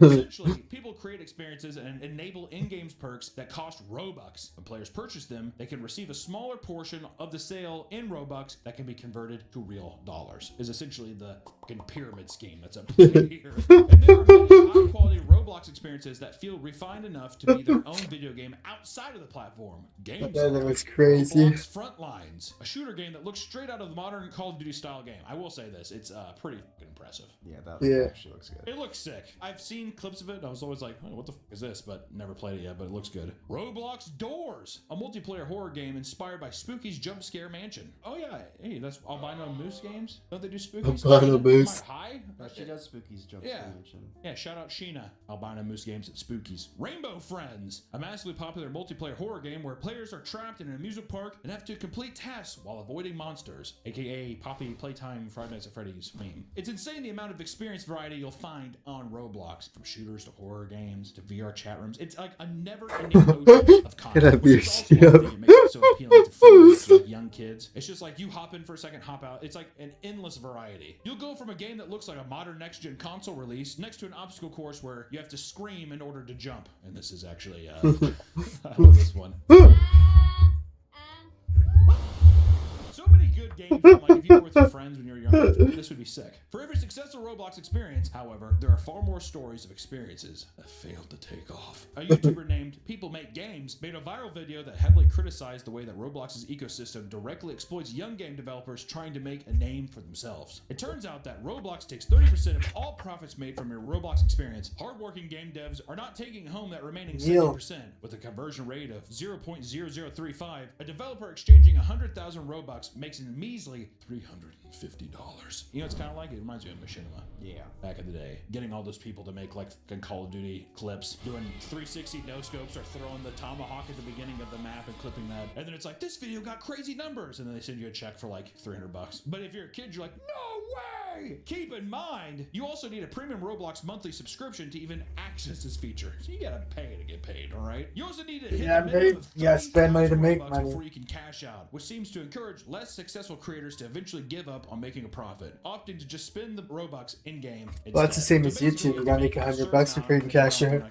Speaker 2: Essentially, people create experiences and enable in-game perks that cost Robux. When players purchase them, they can receive a smaller portion of the sale in Robux that can be converted to real dollars. Is essentially the fucking pyramid scheme that's up here. And there are many high-quality Roblox experiences that feel refined enough to be their own video game outside of the platform. Games
Speaker 1: That was crazy.
Speaker 2: Roblox Frontlines, a shooter game that looks straight out of the modern Call of Duty style game. I will say this, it's pretty impressive.
Speaker 3: Yeah, that actually looks good.
Speaker 2: It looks sick. I've seen clips of it. I was always like, oh, what the fuck is this? But never played it yet, but it looks good. Roblox Doors, a multiplayer horror game inspired by Spooky's Jump Scare Mansion. Oh yeah, hey, that's Albino Moose games. Don't they do Spooky's?
Speaker 1: Albino Moose.
Speaker 2: Hi.
Speaker 3: She does Spooky's Jump Scare Mansion.
Speaker 2: Yeah, shout out Sheena. Albino Moose games at Spooky's. Rainbow Friends, a massively popular multiplayer horror game where players are trapped in an amusement park and have to complete tasks while avoiding monsters, aka Poppy Playtime Friday Nights at Freddy's meme. It's insane the amount of experience variety you'll find on Roblox, from shooters to horror games to VR chat rooms. It's like a never-ending ocean of content, which is also one thing that makes it so appealing to families, like young kids. It's just like you hop in for a second, hop out. It's like an endless variety. You'll go from a game that looks like a modern next-gen console release next to an obstacle course where you have to scream in order to jump. And this is actually I love this one. So many good games from, like, if you were with your friends when you were younger, this would be sick. For every successful Roblox experience, however, there are far more stories of experiences that failed to take off. A YouTuber named People Make Games made a viral video that heavily criticized the way that Roblox's ecosystem directly exploits young game developers trying to make a name for themselves. It turns out that Roblox takes 30% of all profits made from your Roblox experience. Hardworking game devs are not taking home that remaining 70%, with a conversion rate of 0.0035. A developer exchanging 100,000 Robux makes a measly $350. You know, it's kind of like, it reminds me of Machinima.
Speaker 3: Yeah.
Speaker 2: Back in the day, getting all those people to make like Call of Duty clips, doing 360 no scopes or throwing the tomahawk at the beginning of the map and clipping that. And then it's like, this video got crazy numbers. And then they send you a check for like $300. But if you're a kid, you're like, no way! Keep in mind, you also need a premium Roblox monthly subscription to even access this feature. So you gotta pay to get paid, all right? You also need to hit a minimum of
Speaker 1: spend money to make
Speaker 2: Robux
Speaker 1: money
Speaker 2: before you can cash out, which seems to encourage less successful creators to eventually give up on making a profit, opting to just spend the Robux in-game.
Speaker 1: Well, it's the same as YouTube. You gotta make $100 before you can cash out.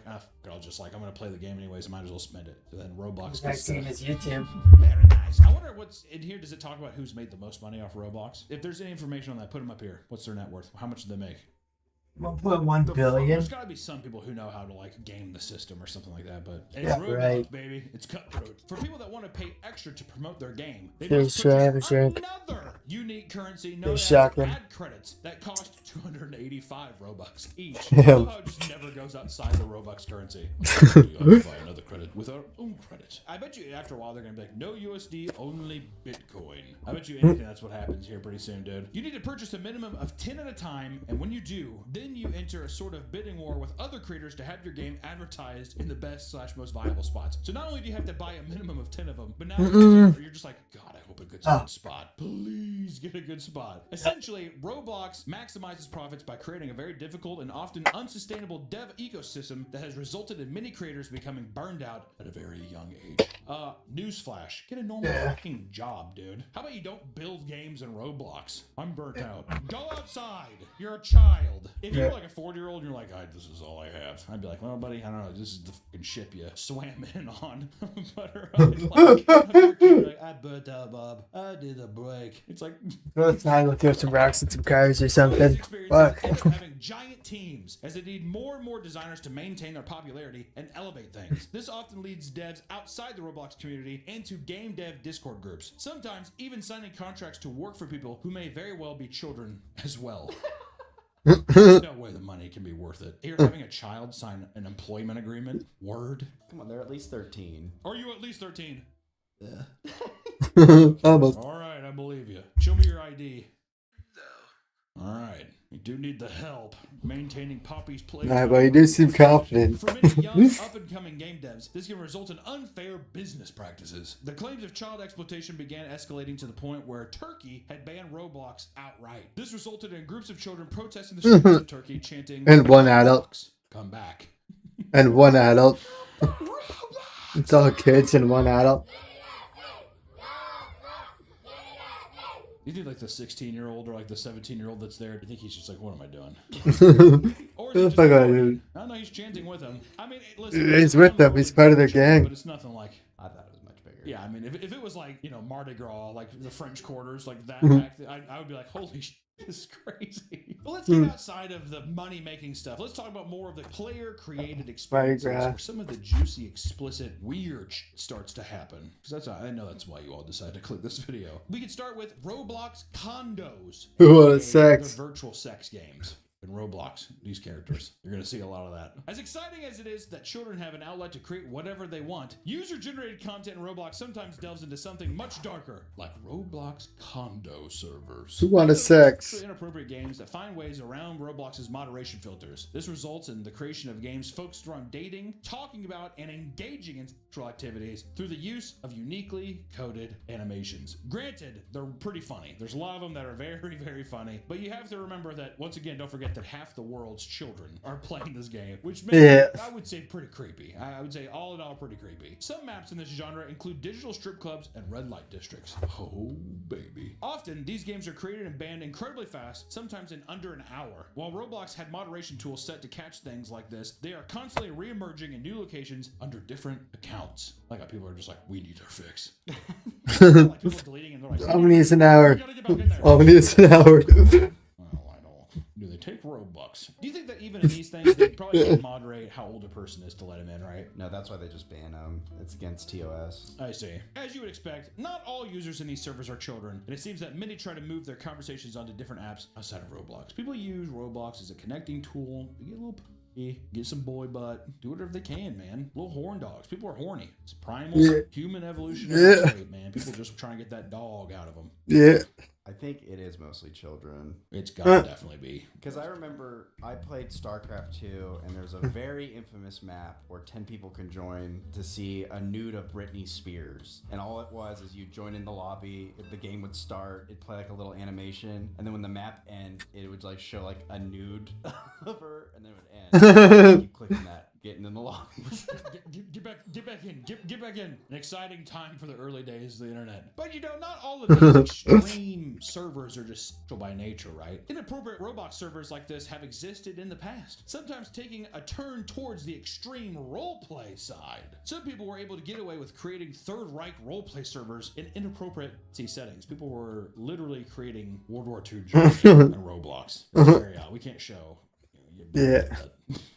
Speaker 2: I'll just like, I'm gonna play the game anyways, I might as well spend it. So then Roblox
Speaker 1: It's the same as YouTube.
Speaker 2: Very nice. I wonder what's in here. Does it talk about who's made the most money off Roblox? If there's any information on that, put them up here. What's their net worth? How much did they make?
Speaker 1: 1.1 billion.
Speaker 2: There's got to be some people who know how to like game the system or something like that, but it's
Speaker 1: Yeah,
Speaker 2: Roblox,
Speaker 1: right.
Speaker 2: baby. It's cutthroat. For people that want to pay extra to promote their game, they
Speaker 1: There's
Speaker 2: must purchase
Speaker 1: drink.
Speaker 2: another unique currency known
Speaker 1: There's
Speaker 2: as
Speaker 1: shotgun.
Speaker 2: ad credits that cost 285 Robux each.
Speaker 1: Yeah.
Speaker 2: I love how it just never goes outside the Robux currency. We buy another credit with our own credit. I bet you after a while they're gonna be like, no USD, only Bitcoin. I bet you anything that's what happens here pretty soon, dude. You need to purchase a minimum of 10 at a time, and when you do, then you enter a sort of bidding war with other creators to have your game advertised in the best/most viable spots. So not only do you have to buy a minimum of 10 of them, but now you're just like, God, I hope it gets a good spot. Please get a good spot. Essentially, Roblox maximizes profits by creating a very difficult and often unsustainable dev ecosystem that has resulted in many creators becoming burned out at a very young age. Newsflash, get a normal fucking job, dude. How about you don't build games in Roblox? I'm burnt out. Go outside. You're a child. If you're like a 40-year-old and you're like, this is all I have, I'd be like, well, buddy, I don't know. This is the fucking ship you swam in on. But I burnt out, Bob. I did a break. It's like,
Speaker 1: Let's not go through some rocks and some cars or something. Fuck.
Speaker 2: having giant teams as they need more and more designers to maintain their popularity and elevate things. This often leads devs outside the Roblox community into game dev Discord groups, sometimes even signing contracts to work for people who may very well be children as well. There's no way the money can be worth it. You're having a child sign an employment agreement? Word?
Speaker 3: Come on, they're at least 13.
Speaker 2: Are you at least 13?
Speaker 1: Almost.
Speaker 2: All right, I believe you. Show me your ID. All right. You do need the help maintaining Poppy's play.
Speaker 1: Nah, but you do seem confident.
Speaker 2: For many young, up-and-coming game devs, this can result in unfair business practices. The claims of child exploitation began escalating to the point where Turkey had banned Roblox outright. This resulted in groups of children protesting the streets of Turkey, chanting,
Speaker 1: And one adult.
Speaker 2: Come back.
Speaker 1: And one adult. It's all kids and one adult.
Speaker 2: You think like the 16-year-old or like the 17-year-old that's there, you think he's just like, what am I doing? Or is he just
Speaker 1: Dude.
Speaker 2: no, he's chanting with them. I mean, listen,
Speaker 1: He's with them. He's part of their gang.
Speaker 2: but it's nothing like.
Speaker 3: I thought it was much bigger.
Speaker 2: Yeah, I mean, if it was like, Mardi Gras, like the French quarters, like that,
Speaker 1: Mhm.
Speaker 2: I would be like, holy shit, this is crazy. But let's get outside of the money-making stuff. Let's talk about more of the player-created experiences
Speaker 1: Gras.
Speaker 2: where some of the juicy, explicit, weird shit starts to happen. Because I know that's why you all decided to click this video. We can start with Roblox Condos.
Speaker 1: Who wants
Speaker 2: aka
Speaker 1: sex?
Speaker 2: The virtual sex games. In Roblox, these characters. You're going to see a lot of that. As exciting as it is that children have an outlet to create whatever they want, user-generated content in Roblox sometimes delves into something much darker, like Roblox condo servers.
Speaker 1: Who wanted
Speaker 2: These are
Speaker 1: sex?
Speaker 2: sexually inappropriate games that find ways around Roblox's moderation filters. This results in the creation of games focused around dating, talking about, and engaging in sexual activities through the use of uniquely coded animations. Granted, they're pretty funny. There's a lot of them that are very, very funny, but you have to remember that, once again, don't forget that half the world's children are playing this game, which makes it, I would say, pretty creepy. I would say all in all pretty creepy. Some maps in this genre include digital strip clubs and red light districts. Oh, baby. Often, these games are created and banned incredibly fast, sometimes in under an hour. While Roblox had moderation tools set to catch things like this, they are constantly re-emerging in new locations under different accounts. Like how people are just like, we need our fix. Like people deleting and they're like,
Speaker 1: How many is an hour?
Speaker 2: "We gotta get back in there."
Speaker 1: How many is an hour?
Speaker 2: Do they take Robux? Do you think that even in these things, they probably can't moderate how old a person is to let him in, right?
Speaker 3: No, that's why they just ban them. It's against TOS.
Speaker 2: I see. As you would expect, not all users in these servers are children, and it seems that many try to move their conversations onto different apps outside of Roblox. People use Roblox as a connecting tool to get a little puppy, get some boy butt, do whatever they can, man. Little horn dogs. People are horny. It's primal human evolutionary trait, man. People just trying to get that dog out of them.
Speaker 1: Yeah.
Speaker 3: I think it is mostly children.
Speaker 2: It's gotta definitely be.
Speaker 3: Because I remember I played StarCraft 2, and there's a very infamous map where 10 people can join to see a nude of Britney Spears. And all it was is you join in the lobby, the game would start, it'd play like a little animation, and then when the map ends, it would like show like a nude of her, and then it would end. Keep clicking that, getting in the lobby.
Speaker 2: Get back in. Get back in. An exciting time for the early days of the internet. But not all of these extreme servers are just sexual by nature, right? Inappropriate Roblox servers like this have existed in the past, sometimes taking a turn towards the extreme roleplay side. Some people were able to get away with creating Third Reich roleplay servers in inappropriate settings. People were literally creating World War II Germany in Roblox. We can't show
Speaker 1: Yeah.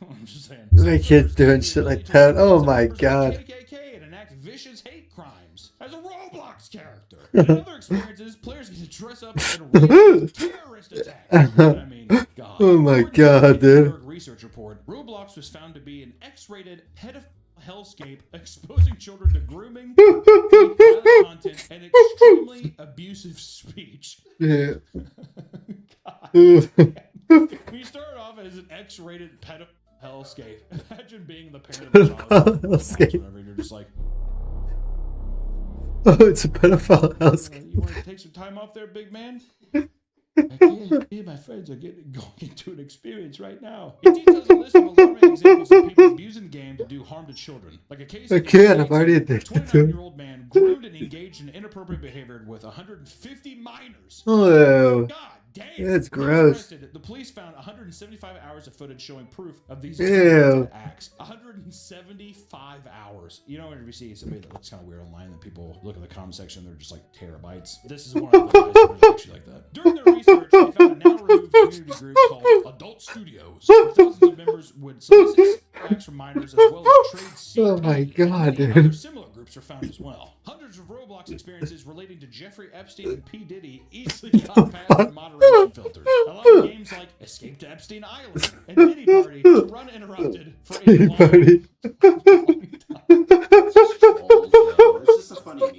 Speaker 2: I'm just saying.
Speaker 1: My kids doing shit like that. Oh my god.
Speaker 2: KKK and enact vicious hate crimes as a Roblox character. And in other experiences, players get to dress up in a real terrorist attack. You know what I mean? God.
Speaker 1: Oh my god, dude.
Speaker 2: Research report: Roblox was found to be an X-rated pedophile hellscape, exposing children to grooming, violent content, and extremely abusive speech.
Speaker 1: Yeah.
Speaker 2: We started off as an X-rated pedophile hellscape. Imagine being the parent of a child.
Speaker 1: Hellscape.
Speaker 2: Whatever, you're just like,
Speaker 1: Oh, it's a pedophile house.
Speaker 2: you want to take some time off there, big man? I can't. Me and my friends are going into an experience right now. It details a list of alarming examples of people abusing the game to do harm to children. Like a case
Speaker 1: I can't. I'm already addicted to it.
Speaker 2: 29-year-old man groomed and engaged in inappropriate behavior with 150 minors.
Speaker 1: Oh,
Speaker 2: God damn.
Speaker 1: that's
Speaker 2: He was
Speaker 1: gross.
Speaker 2: arrested. The police found 175 hours of footage showing proof of these
Speaker 1: Ew.
Speaker 2: acts. 175 hours. You know, whenever you see somebody that looks kind of weird online, that people look in the comment section, they're just like terabytes. This is one of the guys that was actually like that. During their research, they found a now removed community group called Adult Studios, where thousands of members would solicit acts from minors as well as trade secrets.
Speaker 1: Oh my god,
Speaker 2: Other
Speaker 1: dude.
Speaker 2: similar groups are found as well. Hundreds of Roblox experiences relating to Jeffrey Epstein and P. Diddy easily got past the moderation filters, allowing games like Escape to Epstein Island and Diddy Party to run uninterrupted for a
Speaker 1: Diddy
Speaker 2: long
Speaker 1: Party.
Speaker 3: It's just a funny meme.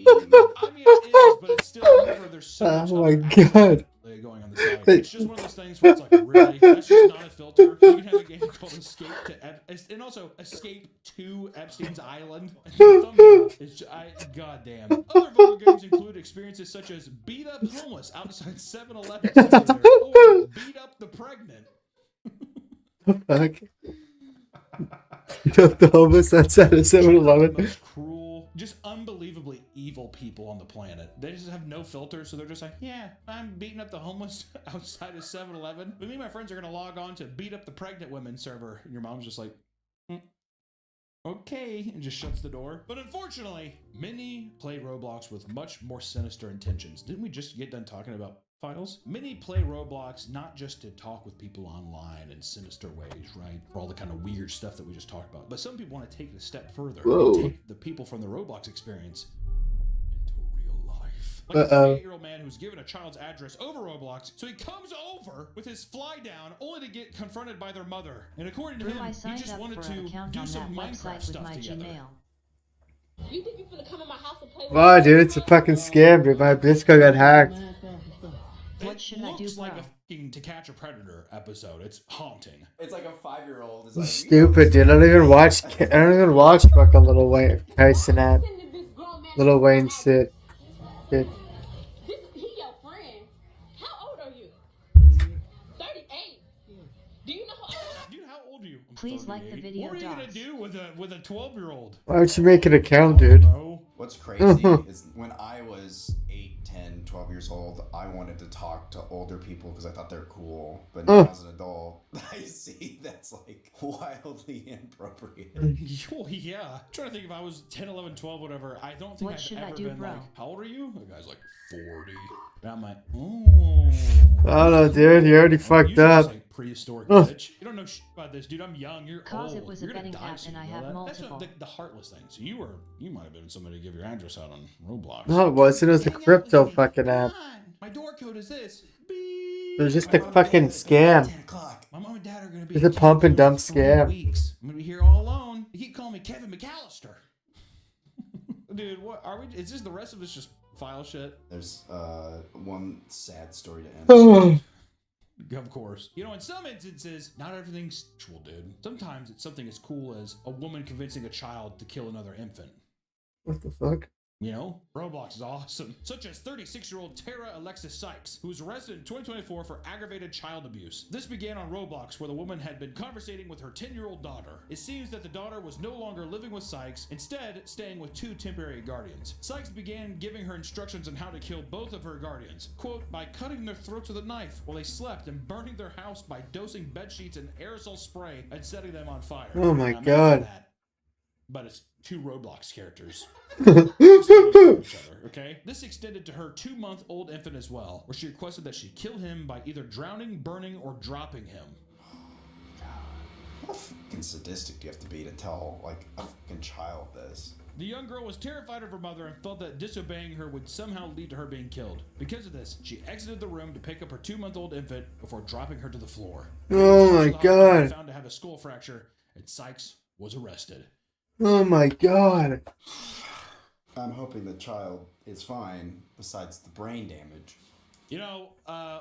Speaker 2: I mean, it is, but it's still whenever there's so much
Speaker 1: Oh my
Speaker 2: other
Speaker 1: god.
Speaker 2: going on the side. It's just one of those things where it's like, really? That's just not a filter. You can have a game called Escape to and also Escape to Epstein's Island. And the thumbnail is goddamn. Other vulgar games include experiences such as beat up homeless outside 7-Eleven or beat up the pregnant.
Speaker 1: The fuck? You have the homeless outside of 7-Eleven.
Speaker 2: Most cruel, just unbelievably evil people on the planet. They just have no filter, so they're just like, yeah, I'm beating up the homeless outside of 7-Eleven. But me and my friends are going to log on to beat up the pregnant women server. And your mom's just like, okay, and just shuts the door. But unfortunately, many play Roblox with much more sinister intentions. Didn't we just get done talking about files? Many play Roblox not just to talk with people online in sinister ways, right? For all the kind of weird stuff that we just talked about. But some people want to take it a step further.
Speaker 1: Whoa.
Speaker 2: And take the people from the Roblox experience into real life. Like a 38-year-old man who's given a child's address over Roblox, so he comes over with his fly down only to get confronted by their mother. And according to him,
Speaker 4: I
Speaker 2: he
Speaker 4: signed
Speaker 2: just
Speaker 4: up
Speaker 2: wanted
Speaker 4: for an
Speaker 2: to
Speaker 4: account
Speaker 2: do
Speaker 4: on
Speaker 2: some
Speaker 4: that
Speaker 2: Minecraft
Speaker 4: website with
Speaker 2: stuff
Speaker 4: my
Speaker 2: together.
Speaker 4: Gmail.
Speaker 12: You think you're gonna come in my house and play with
Speaker 1: Wow, dude, it's a fucking scam, dude. My Bisco got hacked.
Speaker 4: What should I do,
Speaker 2: Looks like
Speaker 4: bro?
Speaker 2: a fucking To Catch a Predator episode. It's haunting.
Speaker 3: It's like a 5-year-old. It's like,
Speaker 1: Stupid, dude. I don't even watch fucking Lil Wayne, Tyson at Lil Wayne shit.
Speaker 12: He your friend. How old are you? 38. Do you know how old?
Speaker 2: Dude, how old are you? I'm
Speaker 4: Please like the
Speaker 2: 38.
Speaker 4: video,
Speaker 2: What are you gonna
Speaker 4: dogs.
Speaker 2: do with a 12-year-old?
Speaker 1: Why don't you make an account, dude?
Speaker 3: What's crazy is when I was 8, 10, 12 years old, I wanted to talk to older people because I thought they're cool. But now as an adult, I see that's like wildly inappropriate.
Speaker 2: Oh, yeah. I'm trying to think if I was 10, 11, 12, whatever. I don't think
Speaker 4: What
Speaker 2: I've
Speaker 4: should I
Speaker 2: ever
Speaker 4: do,
Speaker 2: been
Speaker 4: bro?
Speaker 2: like, how old are you? The guy's like 40. And I'm like, oh.
Speaker 1: Oh no, dude, you already fucked
Speaker 2: Usually it's
Speaker 1: up.
Speaker 2: like prehistoric
Speaker 1: Ugh.
Speaker 2: bitch. You don't know shit about this, dude. I'm young. You're
Speaker 4: Cause
Speaker 2: old.
Speaker 4: it was a
Speaker 2: You're gonna
Speaker 4: betting
Speaker 2: die
Speaker 4: app
Speaker 2: soon,
Speaker 4: and I
Speaker 2: you know
Speaker 4: have
Speaker 2: that? That's
Speaker 4: multiple.
Speaker 2: the heartless thing. So you might have been somebody to give your address out on Roblox.
Speaker 1: No, it wasn't. It was a crypto fucking app.
Speaker 2: My door code is this.
Speaker 1: It was just a fucking scam.
Speaker 2: My mom and dad are gonna be
Speaker 1: It's a pump and dump
Speaker 2: for 3
Speaker 1: scam.
Speaker 2: weeks. I'm gonna be here all alone. They keep calling me Kevin McAllister. Dude, what are we? Is this the rest of us just file shit?
Speaker 3: There's one sad story to end.
Speaker 2: Of course. You know, in some instances, not everything's sexual, dude. Sometimes it's something as cool as a woman convincing a child to kill another infant.
Speaker 1: What the fuck?
Speaker 2: You know, Roblox is awesome. Such as 36-year-old Tara Alexis Sykes, who was arrested in 2024 for aggravated child abuse. This began on Roblox, where the woman had been conversating with her 10-year-old daughter. It seems that the daughter was no longer living with Sykes, instead staying with 2 temporary guardians. Sykes began giving her instructions on how to kill both of her guardians, quote, by cutting their throats with a knife while they slept and burning their house by dosing bedsheets in aerosol spray and setting them on fire.
Speaker 1: Oh my
Speaker 2: Now, imagine
Speaker 1: God.
Speaker 2: that, but it's 2 Roblox characters. Each other, okay? This extended to her 2-month-old infant as well, where she requested that she kill him by either drowning, burning, or dropping him.
Speaker 3: How fucking sadistic do you have to be to tell like a fucking child this?
Speaker 2: The young girl was terrified of her mother and felt that disobeying her would somehow lead to her being killed. Because of this, she exited the room to pick up her 2-month-old infant before dropping her to the floor.
Speaker 1: Oh my god.
Speaker 2: Found to have a skull fracture, and Sykes was arrested.
Speaker 1: Oh my god.
Speaker 3: I'm hoping the child is fine, besides the brain damage.
Speaker 2: You know,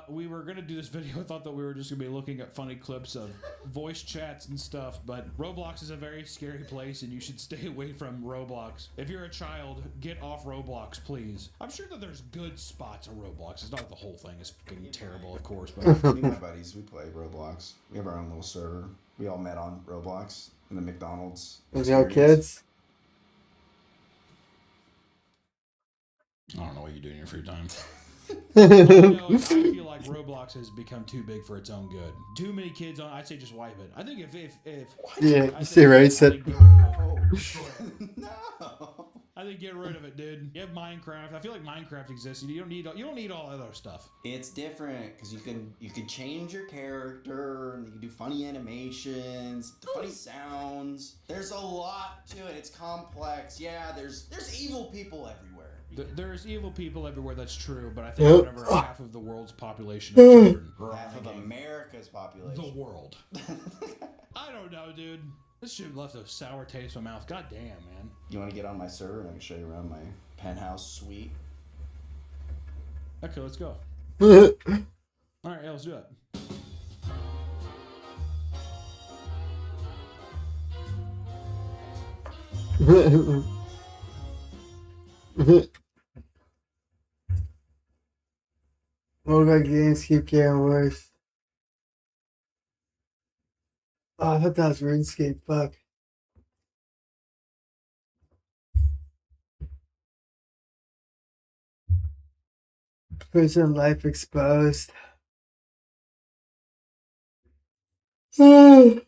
Speaker 2: we were going to do this video. I thought that we were just going to be looking at funny clips of voice chats and stuff, but Roblox is a very scary place, and you should stay away from Roblox. If you're a child, get off Roblox, please. I'm sure that there's good spots on Roblox. It's not like the whole thing is fucking terrible, of course, but...
Speaker 3: Me and my buddies, we play Roblox. We have our own little server. We all met on Roblox in the McDonald's.
Speaker 1: Was y'all kids?
Speaker 2: I don't know what you do in your free time. I feel like Roblox has become too big for its own good. Too many kids on. I'd say just wipe it. I think if
Speaker 1: yeah, you see, right? Said.
Speaker 3: No.
Speaker 2: I think get rid of it, dude. You have Minecraft. I feel like Minecraft exists. You don't need all that other stuff.
Speaker 3: It's different because you can change your character and you can do funny animations, funny sounds. There's a lot to it. It's complex. Yeah, there's evil people everywhere.
Speaker 2: There's evil people everywhere, that's true, but I think whenever half of the world's population of children...
Speaker 3: Half of America's population.
Speaker 2: The world. I don't know, dude. This shit left a sour taste in my mouth. God damn, man.
Speaker 3: You want to get on my server and I can show you around my penthouse suite?
Speaker 2: Okay, let's go. Alright, yeah, let's do it.
Speaker 1: Mobile games keep getting worse. Oh, I thought that was RuneScape. Fuck. Prison life exposed.
Speaker 2: Welcome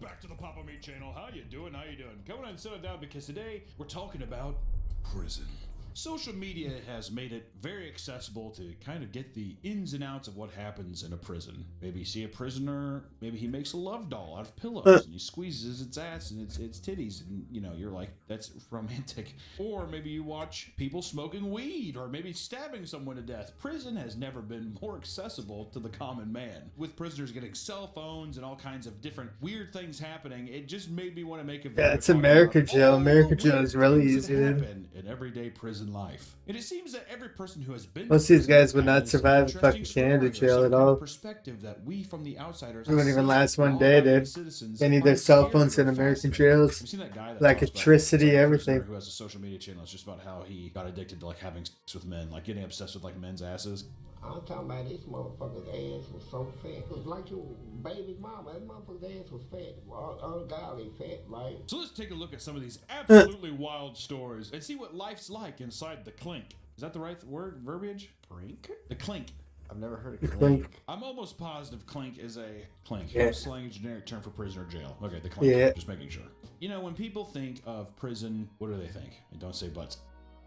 Speaker 2: back to the Papa Meat channel. How you doing? Coming on and settle down because today we're talking about prison. Social media has made it very accessible to kind of get the ins and outs of what happens in a prison. Maybe you see a prisoner, maybe he makes a love doll out of pillows and he squeezes its ass and its titties, and you know, you're like, that's romantic. Or maybe you watch people smoking weed or maybe stabbing someone to death. Prison has never been more accessible to the common man. With prisoners getting cell phones and all kinds of different weird things happening, it just made me want to make a video.
Speaker 1: Yeah, it's America Jail. America Jail is really easy.
Speaker 2: In everyday prison life. And it seems that every person who has been
Speaker 1: most of these guys would not survive fucking Canada jail at all.
Speaker 2: Perspective that we from the outsiders
Speaker 1: it wouldn't even last one day, dude. They need their cell phones in American jails. Like electricity, everything.
Speaker 2: Who has a social media channel? It's just about how he got addicted to like having sex with men, like getting obsessed with like men's asses.
Speaker 21: I'm talking about this motherfucker's ass was so fat. It was like your baby mama. That motherfucker's ass was fat. Ungodly fat, right?
Speaker 2: So let's take a look at some of these absolutely wild stories and see what life's like inside the clink. Is that the right word? Verbiage?
Speaker 3: Brink?
Speaker 2: The clink.
Speaker 3: I've never heard of clink.
Speaker 2: I'm almost positive clink is a clink.
Speaker 1: Yeah.
Speaker 2: Slang a generic term for prison or jail. Okay, the clink.
Speaker 1: Yeah.
Speaker 2: Just making sure. You know, when people think of prison, what do they think? And don't say butts.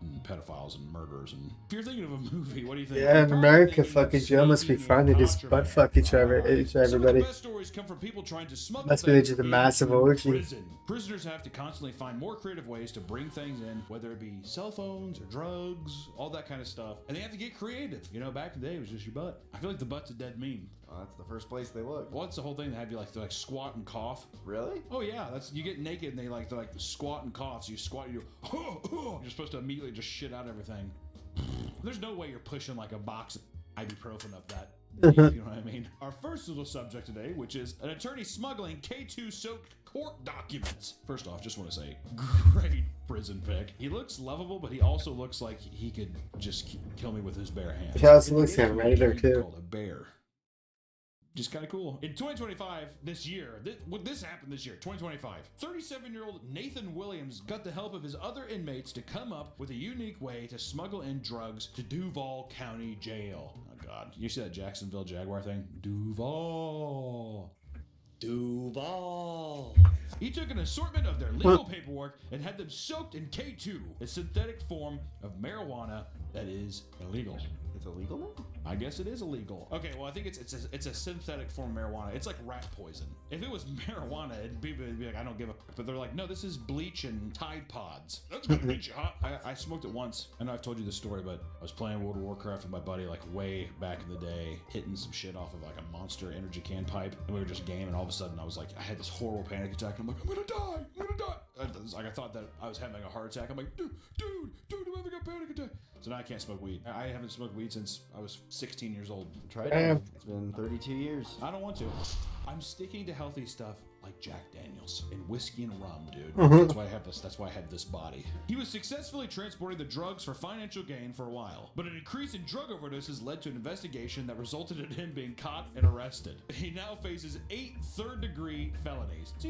Speaker 2: And pedophiles and murderers, and if you're thinking of a movie, what do you think?
Speaker 1: Yeah, in America, fucking jail must be fun to just butt fuck everybody.
Speaker 2: Some of the best stories come from people trying to smuggle
Speaker 1: must be just a massive orgy.
Speaker 2: Prison. Prisoners have to constantly find more creative ways to bring things in, whether it be cell phones or drugs, all that kind of stuff, and they have to get creative. You know, back in the day, it was just your butt. I feel like the butt's a dead meme.
Speaker 3: Well, that's the first place they look.
Speaker 2: Well, that's the whole thing. They have you like squat and cough.
Speaker 3: Really?
Speaker 2: Oh yeah, that's you get naked and they're like squat and cough. So you squat, and you go, you're supposed to immediately just shit out everything. There's no way you're pushing like a box of ibuprofen up that. You know what I mean? Our first little subject today, which is an attorney smuggling K2 soaked court documents. First off, just want to say, great prison pic. He looks lovable, but he also looks like he could just kill me with his bare hands.
Speaker 1: He also looks like a Raider too.
Speaker 2: Called a bear. Just kind of cool. In 2025, this year, this happened this year, 2025, 37-year-old Nathan Williams got the help of his other inmates to come up with a unique way to smuggle in drugs to Duval County Jail. Oh, God. You see that Jacksonville Jaguar thing? Duval. He took an assortment of their legal paperwork and had them soaked in K2, a synthetic form of marijuana that is illegal.
Speaker 3: it's illegal now?
Speaker 2: I guess it is illegal. Okay, well, I think it's a synthetic form of marijuana. It's like rat poison. If it was marijuana, people would be like, I don't give a. But they're like, no, this is bleach and Tide Pods. That's gonna get you hot. I smoked it once. I know I've told you this story, but I was playing World of Warcraft with my buddy like way back in the day, hitting some shit off of like a Monster energy can pipe, and we were just gaming. And all of a sudden, I was like, I had this horrible panic attack. And I'm like, I'm gonna die. I'm gonna die. Like I thought that I was having a heart attack. I'm like, dude, I'm having a panic attack. So now I can't smoke weed. I haven't smoked weed since I was 16 years old.
Speaker 3: Try it. It's been 32 years.
Speaker 2: I don't want to. I'm sticking to healthy stuff like Jack Daniels and whiskey and rum, dude. That's why I have this. That's why I have this body. He was successfully transporting the drugs for financial gain for a while, but an increase in drug overdoses led to an investigation that resulted in him being caught and arrested. He now faces 8 third-degree felonies. So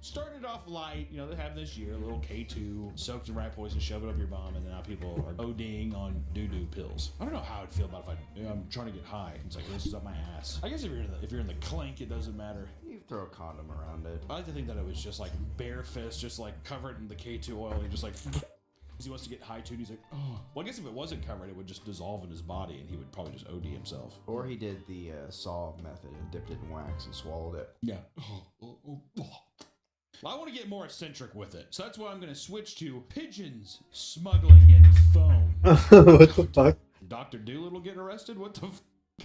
Speaker 2: started off light. They have this year a little K2 soaked in rat poison, shove it up your bum, and then now people are ODing on doo-doo pills. I don't know how I'd feel about if I'm trying to get high. It's like this is up my ass. I guess if you're in the clink, it doesn't matter.
Speaker 3: You throw a condom around it.
Speaker 2: I like to think that it was just like bare fist, just like covered in the K2 oil. He just like, he wants to get high too. And he's like, oh. Well, I guess if it wasn't covered, it would just dissolve in his body, and he would probably just OD himself.
Speaker 3: Or he did the saw method and dipped it in wax and swallowed it.
Speaker 2: Yeah. Well, I want to get more eccentric with it, so that's why I'm going to switch to pigeons smuggling in foam.
Speaker 1: What the fuck?
Speaker 2: Dr. Doolittle getting arrested? What the?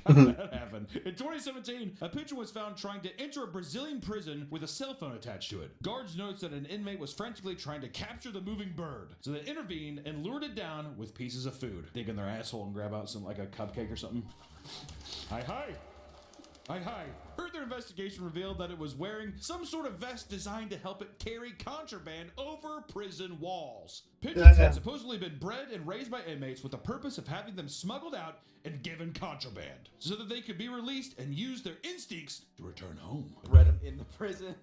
Speaker 2: How did that happen? In 2017, a pigeon was found trying to enter a Brazilian prison with a cell phone attached to it. Guards noticed that an inmate was frantically trying to capture the moving bird, so they intervened and lured it down with pieces of food. Dig in their asshole and grab out some like a cupcake or something. Hi. Further investigation revealed that it was wearing some sort of vest designed to help it carry contraband over prison walls. Pigeons had supposedly been bred and raised by inmates with the purpose of having them smuggled out and given contraband, so that they could be released and use their instincts to return home.
Speaker 3: Bred them in the prison.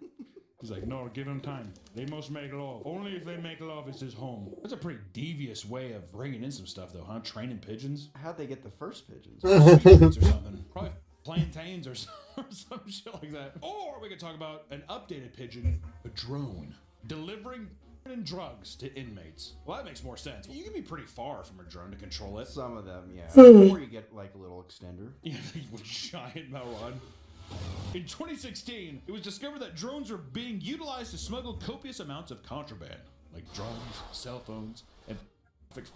Speaker 2: He's like, no, give him time. They must make love. Only if they make love is his home. That's a pretty devious way of bringing in some stuff, though, huh? Training pigeons.
Speaker 3: How'd they get the first pigeons?
Speaker 2: Pigeons or something. Probably plantains or some shit like that. Or we could talk about an updated pigeon, a drone, delivering drugs to inmates. Well, that makes more sense. You can be pretty far from a drone to control it.
Speaker 3: Some of them, yeah. Or you get like a little extender.
Speaker 2: Yeah, with giant metal rod. In 2016, it was discovered that drones are being utilized to smuggle copious amounts of contraband, like drugs, cell phones, and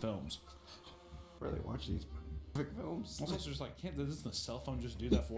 Speaker 2: films.
Speaker 3: Where they watch these films?
Speaker 2: Also, just like, doesn't the cell phone just do that for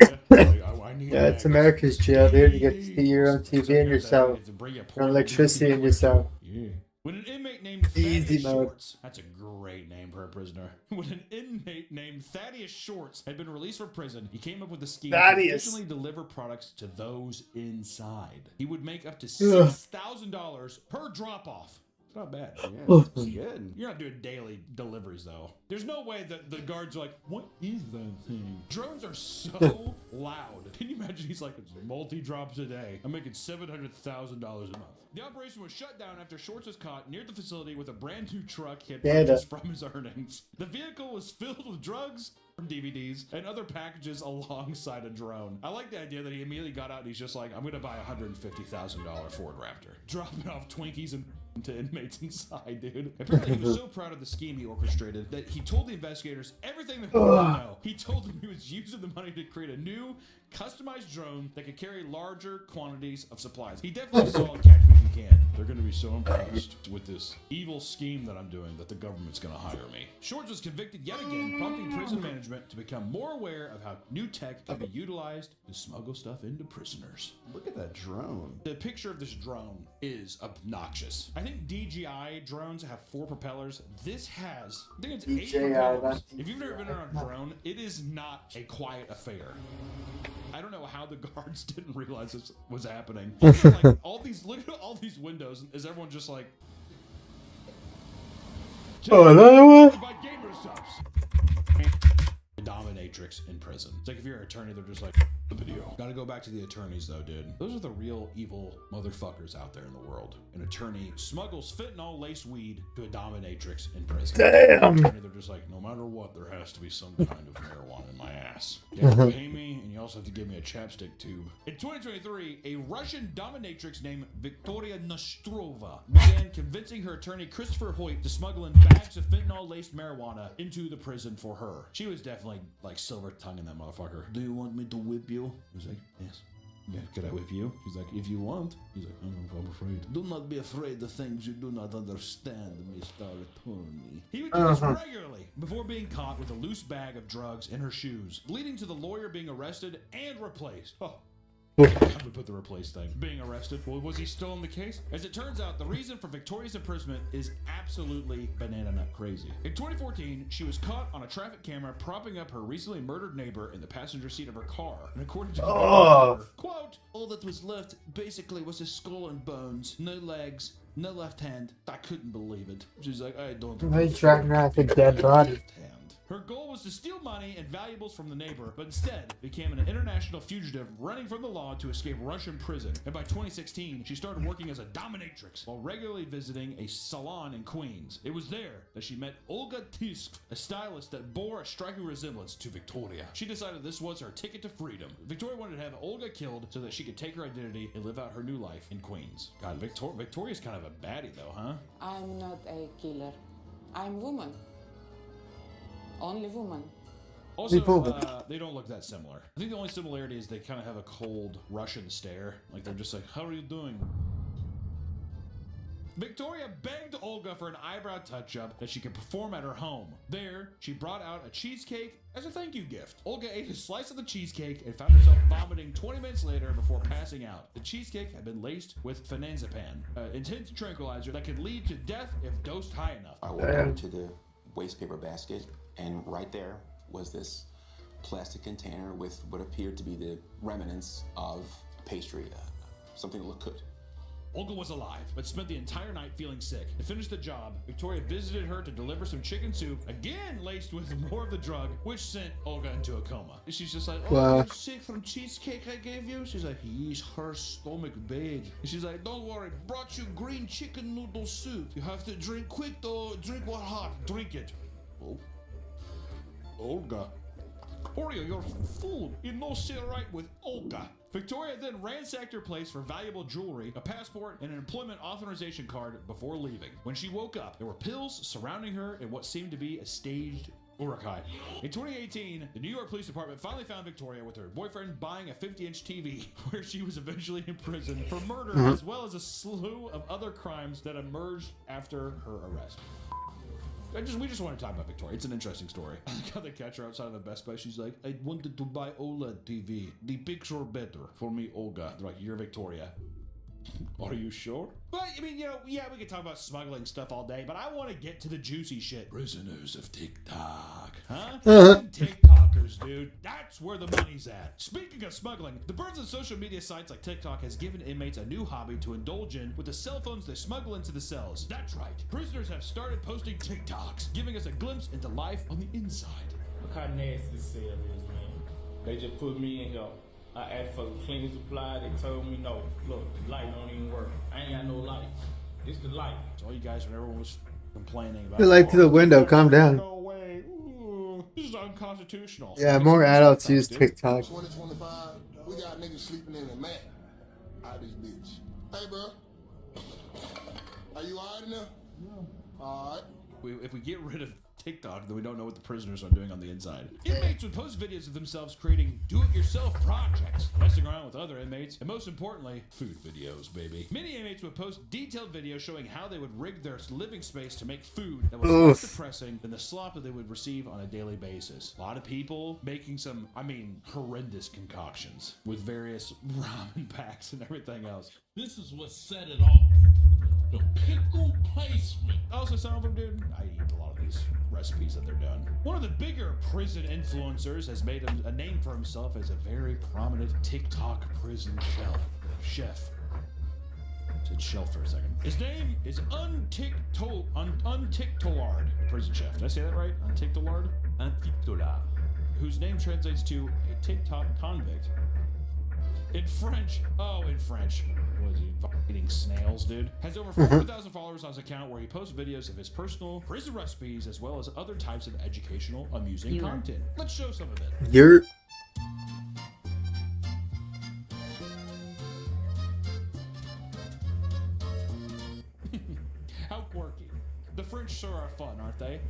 Speaker 2: you? I need
Speaker 1: Yeah, it's America's jail, dude. You get to see your own TV in your cell, your own electricity in your cell.
Speaker 2: Yeah. When an inmate named Thaddeus Shorts, that's a great name for a prisoner. When an inmate named Thaddeus Shorts had been released from prison, he came up with a scheme to efficiently deliver products to those inside. He would make up to $6,000 per drop-off. It's not bad.
Speaker 3: Yeah, it's good.
Speaker 2: You're not doing daily deliveries, though. There's no way that the guards are like, what is that thing? Drones are so loud. Can you imagine he's like, it's multi-drops a day. I'm making $700,000 a month. The operation was shut down after Shorts was caught near the facility with a brand new truck he had purchased from his earnings. The vehicle was filled with drugs, DVDs, and other packages alongside a drone. I like the idea that he immediately got out and he's just like, I'm going to buy a $150,000 Ford Raptor. Dropping off Twinkies and to inmates inside, dude. Apparently he was so proud of the scheme he orchestrated that he told the investigators everything that they wanted to know. He told them he was using the money to create a new, customized drone that could carry larger quantities of supplies. He definitely saw Catch Me If You Can. They're going to be so impressed with this evil scheme that I'm doing that the government's going to hire me. Shorts was convicted yet again, prompting prison management to become more aware of how new tech can be utilized to smuggle stuff into prisoners.
Speaker 3: Look at that drone.
Speaker 2: The picture of this drone is obnoxious. I think DJI drones have 4 propellers. This has, I think it's 8 propellers. If you've never been on a drone, it is not a quiet affair. I don't know how the guards didn't realize this was happening. Also, like, look at all these windows. Is everyone just like...
Speaker 1: Oh, another one?
Speaker 2: Dominate dominatrix in prison. It's like if you're an attorney, they're just like, the video. Gotta go back to the attorneys though, dude. Those are the real evil motherfuckers out there in the world. An attorney smuggles fentanyl-laced weed to a dominatrix in prison.
Speaker 1: Damn.
Speaker 2: Attorney, they're just like, no matter what, there has to be some kind of marijuana in my ass. You have to pay me, and you also have to give me a chapstick tube. In 2023, a Russian dominatrix named Victoria Nostrova began convincing her attorney Christopher Hoyt to smuggle in bags of fentanyl-laced marijuana into the prison for her. She was definitely like silver tonguing that motherfucker. Do you want me to whip you? He was like, yes. Yeah, could I whip you? She's like, if you want. He's like, I'm afraid. Do not be afraid of things you do not understand, Mr. Attorney. He would do this regularly before being caught with a loose bag of drugs in her shoes, leading to the lawyer being arrested and replaced. Oh. I'm gonna put the replaced thing. Being arrested. Well, was he still in the case? As it turns out, the reason for Victoria's imprisonment is absolutely banana nut crazy. In 2014, she was caught on a traffic camera propping up her recently murdered neighbor in the passenger seat of her car. And according to the quote, all that was left basically was his skull and bones, no legs, no left hand. I couldn't believe it. She's like, I don't.
Speaker 1: Why are you dragging around a dead body?
Speaker 2: Her goal was to steal money and valuables from the neighbor, but instead became an international fugitive running from the law to escape Russian prison. And by 2016, she started working as a dominatrix while regularly visiting a salon in Queens. It was there that she met Olga Tisk, a stylist that bore a striking resemblance to Victoria. She decided this was her ticket to freedom. Victoria wanted to have Olga killed so that she could take her identity and live out her new life in Queens. God, Victoria's kind of a baddie though, huh?
Speaker 6: I'm not a killer. I'm woman. Only woman.
Speaker 2: Also, they don't look that similar. I think the only similarity is they kind of have a cold Russian stare. Like they're just like, how are you doing? Victoria begged Olga for an eyebrow touch-up that she could perform at her home. There, she brought out a cheesecake as a thank you gift. Olga ate a slice of the cheesecake and found herself vomiting 20 minutes later before passing out. The cheesecake had been laced with phenazepam, an intense tranquilizer that could lead to death if dosed high enough.
Speaker 22: I walked into the waste paper basket, and right there was this plastic container with what appeared to be the remnants of pastry, something that looked good.
Speaker 2: Olga was alive, but spent the entire night feeling sick. To finish the job, Victoria visited her to deliver some chicken soup, again laced with more of the drug, which sent Olga into a coma. She's just like, oh, you're sick from cheesecake I gave you? She's like, yes, her stomach big. And she's like, don't worry, brought you green chicken noodle soup. You have to drink quick though, drink what hot, drink it. Oh. Olga. Oreo, your food. You no sit right with Olga. Victoria then ransacked her place for valuable jewelry, a passport, and an employment authorization card before leaving. When she woke up, there were pills surrounding her in what seemed to be a staged Urukai. In 2018, the New York Police Department finally found Victoria with her boyfriend buying a 50-inch TV, where she was eventually in prison for murder, as well as a slew of other crimes that emerged after her arrest. We just want to talk about Victoria. It's an interesting story. I like how they catch her outside of the Best Buy. She's like, I wanted to buy OLED TV. The picture better for me, Olga. They're like, you're Victoria. Are you sure? But, I mean, you know, yeah, we could talk about smuggling stuff all day, but I want to get to the juicy shit. Prisoners of TikTok. Huh? TikTokers, dude. That's where the money's at. Speaking of smuggling, the birds of social media sites like TikTok has given inmates a new hobby to indulge in with the cell phones they smuggle into the cells. That's right. Prisoners have started posting TikToks, giving us a glimpse into life on the inside.
Speaker 23: Look how nasty this cell is, man. They just put me in here. I asked for the cleaning supply. They told me no. Look, the light don't even work. I ain't got no light. This the light.
Speaker 2: So all you guys, when everyone was complaining about
Speaker 1: The light through the window, calm down.
Speaker 2: No way. Ooh, this is unconstitutional.
Speaker 1: Yeah, more adults use TikTok.
Speaker 21: 2025, we got niggas sleeping in a mat. Out this bitch. Hey, bro. Are you alright in there? Yeah. Alright.
Speaker 2: If we get rid of TikTok, then we don't know what the prisoners are doing on the inside. Inmates would post videos of themselves creating do-it-yourself projects, messing around with other inmates, and most importantly, food videos, baby. Many inmates would post detailed videos showing how they would rig their living space to make food that was less depressing than the slop that they would receive on a daily basis. A lot of people making some, horrendous concoctions with various ramen packs and everything else.
Speaker 24: This is what set it off. The pickle placement.
Speaker 2: Also, some of them, dude, I eat a lot of these recipes that they're done. One of the bigger prison influencers has made a name for himself as a very prominent TikTok prison chef. I said shelf for a second. His name is Untiktolard, prison chef. Did I say that right? Untiktolard?
Speaker 25: Untiktolard.
Speaker 2: whose name translates to a TikTok convict. In French, what is he, eating snails, dude? Has over 400,000 followers on his account where he posts videos of his personal prison recipes as well as other types of educational, amusing content. Let's show some of it.
Speaker 1: You're...
Speaker 2: How quirky. The French sure are fun, aren't they?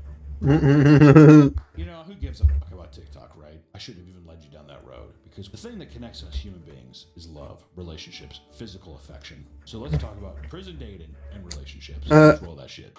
Speaker 2: You know, who gives a fuck about TikTok, right? I shouldn't have even led you down that road, because the thing that connects us human beings is love, relationships, physical affection. So let's talk about prison dating and relationships. Let's roll that shit.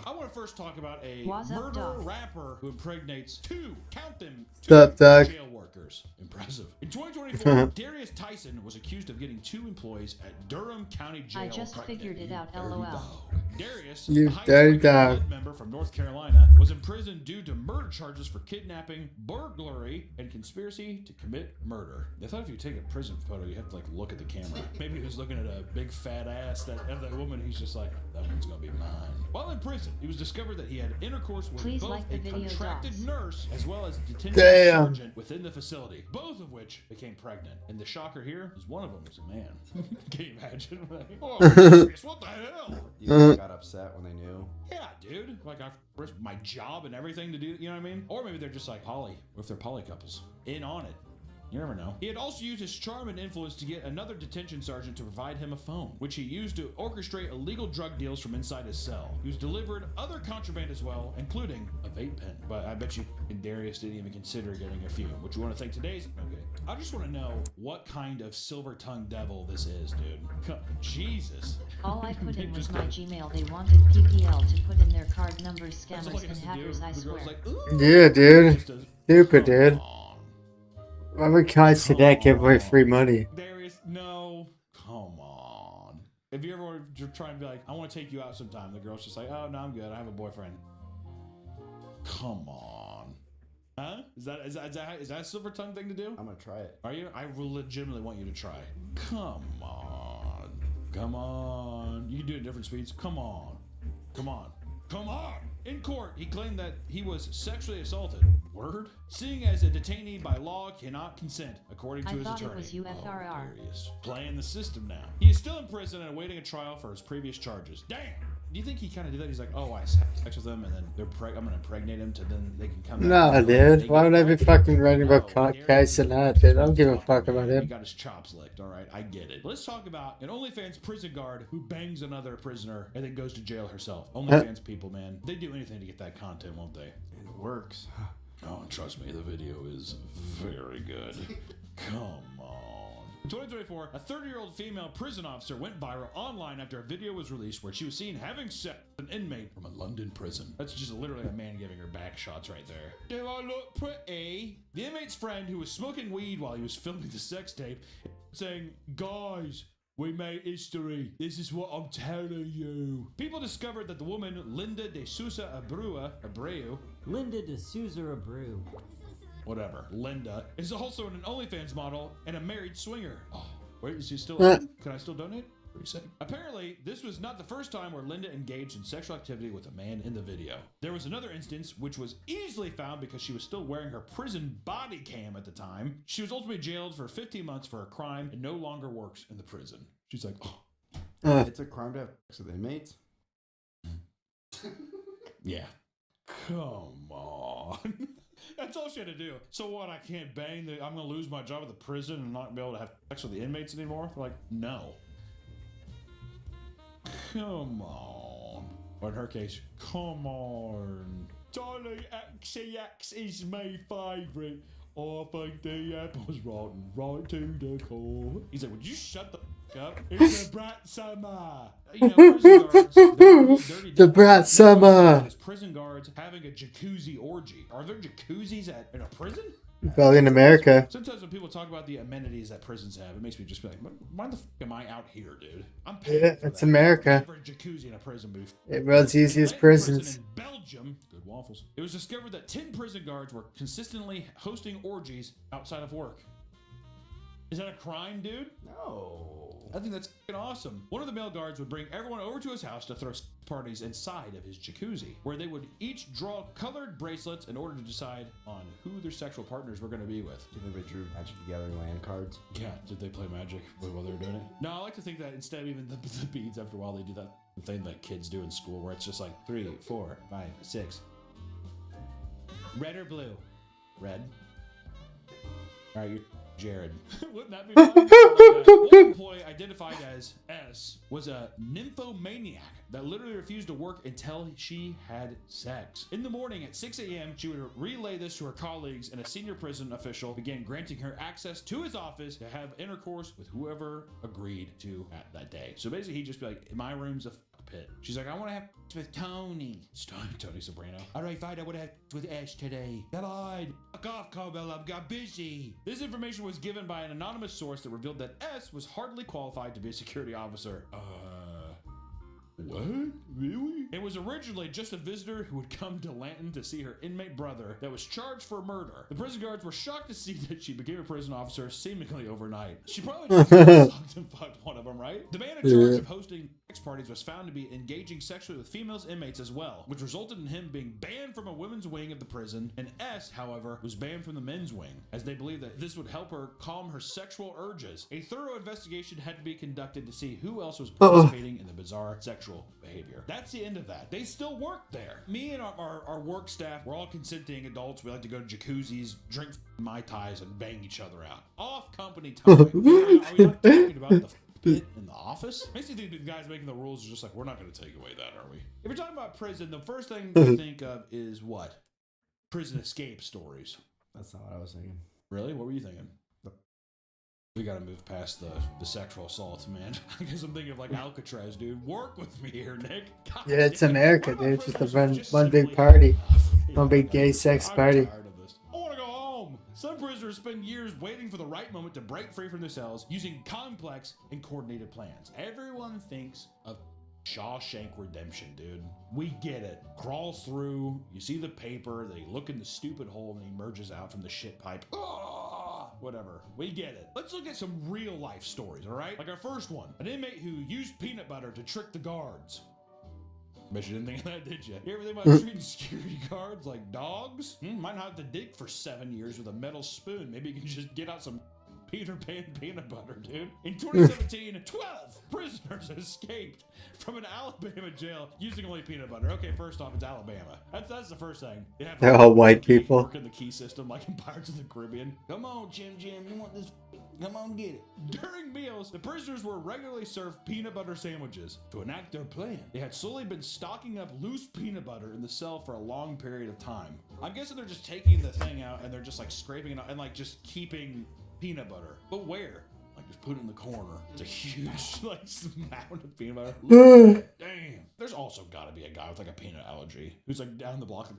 Speaker 2: I want to first talk about a murderer rapper who impregnates two jail workers. Impressive. In 2024, Darius Tyson was accused of getting 2 employees at Durham County Jail.
Speaker 4: I just figured it out, LOL.
Speaker 2: Darius,
Speaker 1: You
Speaker 2: a high
Speaker 1: dirty
Speaker 2: school
Speaker 1: dog.
Speaker 2: member from North Carolina, was imprisoned due to murder charges for kidnapping, burglary, and conspiracy to commit murder. They thought if you take a prison photo, you have to like look at the camera. Maybe he was looking at a big fat ass of that woman. He's just like, that one's gonna be mine. While in prison, it was discovered that he had intercourse with both a contracted nurse as well as a detention sergeant within the facility, both of which became pregnant. And the shocker here is one of them was a man. Can you imagine? Oh, Darius, what the hell?
Speaker 3: You guys got upset when they knew?
Speaker 2: Yeah, dude. Like, I risked my job and everything to do, you know what I mean? Or maybe they're just like poly, or if they're poly couples. In on it. You never know. He had also used his charm and influence to get another detention sergeant to provide him a phone, which he used to orchestrate illegal drug deals from inside his cell. He was delivered other contraband as well, including a vape pen. But I bet you Darius didn't even consider getting a few. What you want to think today's? Okay. I just want to know what kind of silver-tongued devil this is, dude. Jesus.
Speaker 4: All I put in was my Gmail. They wanted PPL to put in their card numbers, scammers, and hackers, I swear.
Speaker 1: Yeah, dude. Stupid, dude. Why would guys today give away free money?
Speaker 2: Darius, no. Come on. If you ever want to try and be like, I want to take you out sometime, the girl's just like, oh, no, I'm good. I have a boyfriend. Come on. Huh? Is that a silver tongue thing to do?
Speaker 3: I'm gonna try it.
Speaker 2: Are you? I legitimately want you to try. Come on. Come on. You can do it at different speeds. Come on. Come on. Come on. In court, he claimed that he was sexually assaulted. Word? Seeing as a detainee by law cannot consent, according to his attorney.
Speaker 4: I thought it was UFRR.
Speaker 2: Darius. Playing the system now. He is still in prison and awaiting a trial for his previous charges. Damn! Do you think he kind of did that? He's like, oh, I had sex with them, and then I'm going to impregnate him to then they can come back.
Speaker 1: No, dude. Why would I be fucking writing about guys and that, dude? I don't give a fuck about him.
Speaker 2: He got his chops licked, all right? I get it. Let's talk about an OnlyFans prison guard who bangs another prisoner and then goes to jail herself. OnlyFans people, man. They do anything to get that content, won't they?
Speaker 3: And it works.
Speaker 2: Oh, and trust me, the video is very good. Come on. In 2024, a 30-year-old female prison officer went viral online after a video was released where she was seen having sex with an inmate from a London prison. That's just literally a man giving her back shots right there. Do I look pretty? The inmate's friend, who was smoking weed while he was filming the sex tape, saying, guys, we made history. This is what I'm telling you. People discovered that the woman, Linda de Souza Abreu, whatever, Linda, is also an OnlyFans model and a married swinger. Oh, wait, is he still? Can I still donate? What do you say? Apparently, this was not the first time where Linda engaged in sexual activity with a man in the video. There was another instance which was easily found because she was still wearing her prison body cam at the time. She was ultimately jailed for 15 months for a crime and no longer works in the prison. She's like, oh.
Speaker 3: It's a crime to have sex with inmates?
Speaker 2: Yeah. Come on. That's all she had to do. So what, I can't bang I'm going to lose my job at the prison and not be able to have sex with the inmates anymore? They're like, no. Come on. Or in her case, come on. Charlie XCX is my favourite. I think the apple's rotten right to the core. He's like, would you shut the f up? It's a brat summer. You know, prison guards,
Speaker 1: the brat summer.
Speaker 2: Prison guards having a jacuzzi orgy. Are there jacuzzis in a prison?
Speaker 1: Well, in America.
Speaker 2: Sometimes when people talk about the amenities that prisons have, it makes me just be like, why the f am I out here, dude? I'm paying
Speaker 1: Yeah,
Speaker 2: for
Speaker 1: it's
Speaker 2: that.
Speaker 1: America.
Speaker 2: For a jacuzzi in a prison booth.
Speaker 1: It runs easy as prisons.
Speaker 2: In Belgium, good waffles. It was discovered that 10 prison guards were consistently hosting orgies outside of work. Is that a crime, dude?
Speaker 3: No.
Speaker 2: I think that's fucking awesome. One of the male guards would bring everyone over to his house to throw parties inside of his jacuzzi, where they would each draw colored bracelets in order to decide on who their sexual partners were going to be with.
Speaker 3: Do you think they drew Magic the Gathering land cards?
Speaker 2: Yeah, did they play Magic while they were doing it? No, I like to think that instead of even the beads, after a while they do that thing that kids do in school where it's just like 3, 4, 5, 6. Red or blue? Red. All right, you're Jared. Wouldn't that be fun? One employee identified as S was a nymphomaniac that literally refused to work until she had sex. In the morning at 6 a.m., she would relay this to her colleagues, and a senior prison official began granting her access to his office to have intercourse with whoever agreed to at that day. So basically, he'd just be like, my room's a pit. She's like, I want to have with Tony. Tony Soprano. All right, fine, I would have with Ash today. I lied. Fuck off, Cobell. I got busy. This information was given by an anonymous source that revealed that S was hardly qualified to be a security officer. What? Really? It was originally just a visitor who would come to Lanton to see her inmate brother that was charged for murder. The prison guards were shocked to see that she became a prison officer seemingly overnight. She probably just sucked and fucked one of them, right? The man in charge of hosting sex parties was found to be engaging sexually with female inmates as well, which resulted in him being banned from a women's wing of the prison. And S, however, was banned from the men's wing, as they believed that this would help her calm her sexual urges. A thorough investigation had to be conducted to see who else was participating in the bizarre sexual behavior. That's the end of that. They still work there. Me and our work staff, we're all consenting adults. We like to go to jacuzzis, drink Mai Tais, and bang each other out. Off company time. Are we not talking about the pit in the office? Makes me think the guys making the rules are just like, we're not going to take away that, are we? If you're talking about prison, the first thing you think of is what? Prison escape stories.
Speaker 3: That's not what I was thinking.
Speaker 2: Really? What were you thinking? We gotta move past the sexual assaults, man. I guess I'm thinking of like Alcatraz, dude. Work with me here, Nick. God,
Speaker 1: Yeah, it's America, dude. Just one big party. One big gay sex party.
Speaker 2: I want to go home. Some prisoners spend years waiting for the right moment to break free from their cells using complex and coordinated plans. Everyone thinks of Shawshank Redemption, dude. We get it. Crawls through, you see the paper, they look in the stupid hole, and he emerges out from the shit pipe. Whatever. We get it. Let's look at some real life stories, all right? Like our first one. An inmate who used peanut butter to trick the guards. Bet you didn't think of that, did you? You ever think about treating security guards like dogs? Might not have to dig for 7 years with a metal spoon. Maybe you can just get out some Peter Pan peanut butter, dude. In 2017, 12 prisoners escaped from an Alabama jail using only peanut butter. Okay, first off, it's Alabama. That's the first thing.
Speaker 1: They're all white people.
Speaker 2: Work in the key system like in Pirates of the Caribbean. Come on, Jim, you want this? Come on, get it. During meals, the prisoners were regularly served peanut butter sandwiches. To enact their plan, they had slowly been stocking up loose peanut butter in the cell for a long period of time. I'm guessing they're just taking the thing out and they're just like scraping it out and like just keeping peanut butter. But where? Like just put it in the corner. It's a huge like mound of peanut butter. Damn. There's also got to be a guy with like a peanut allergy who's like down the block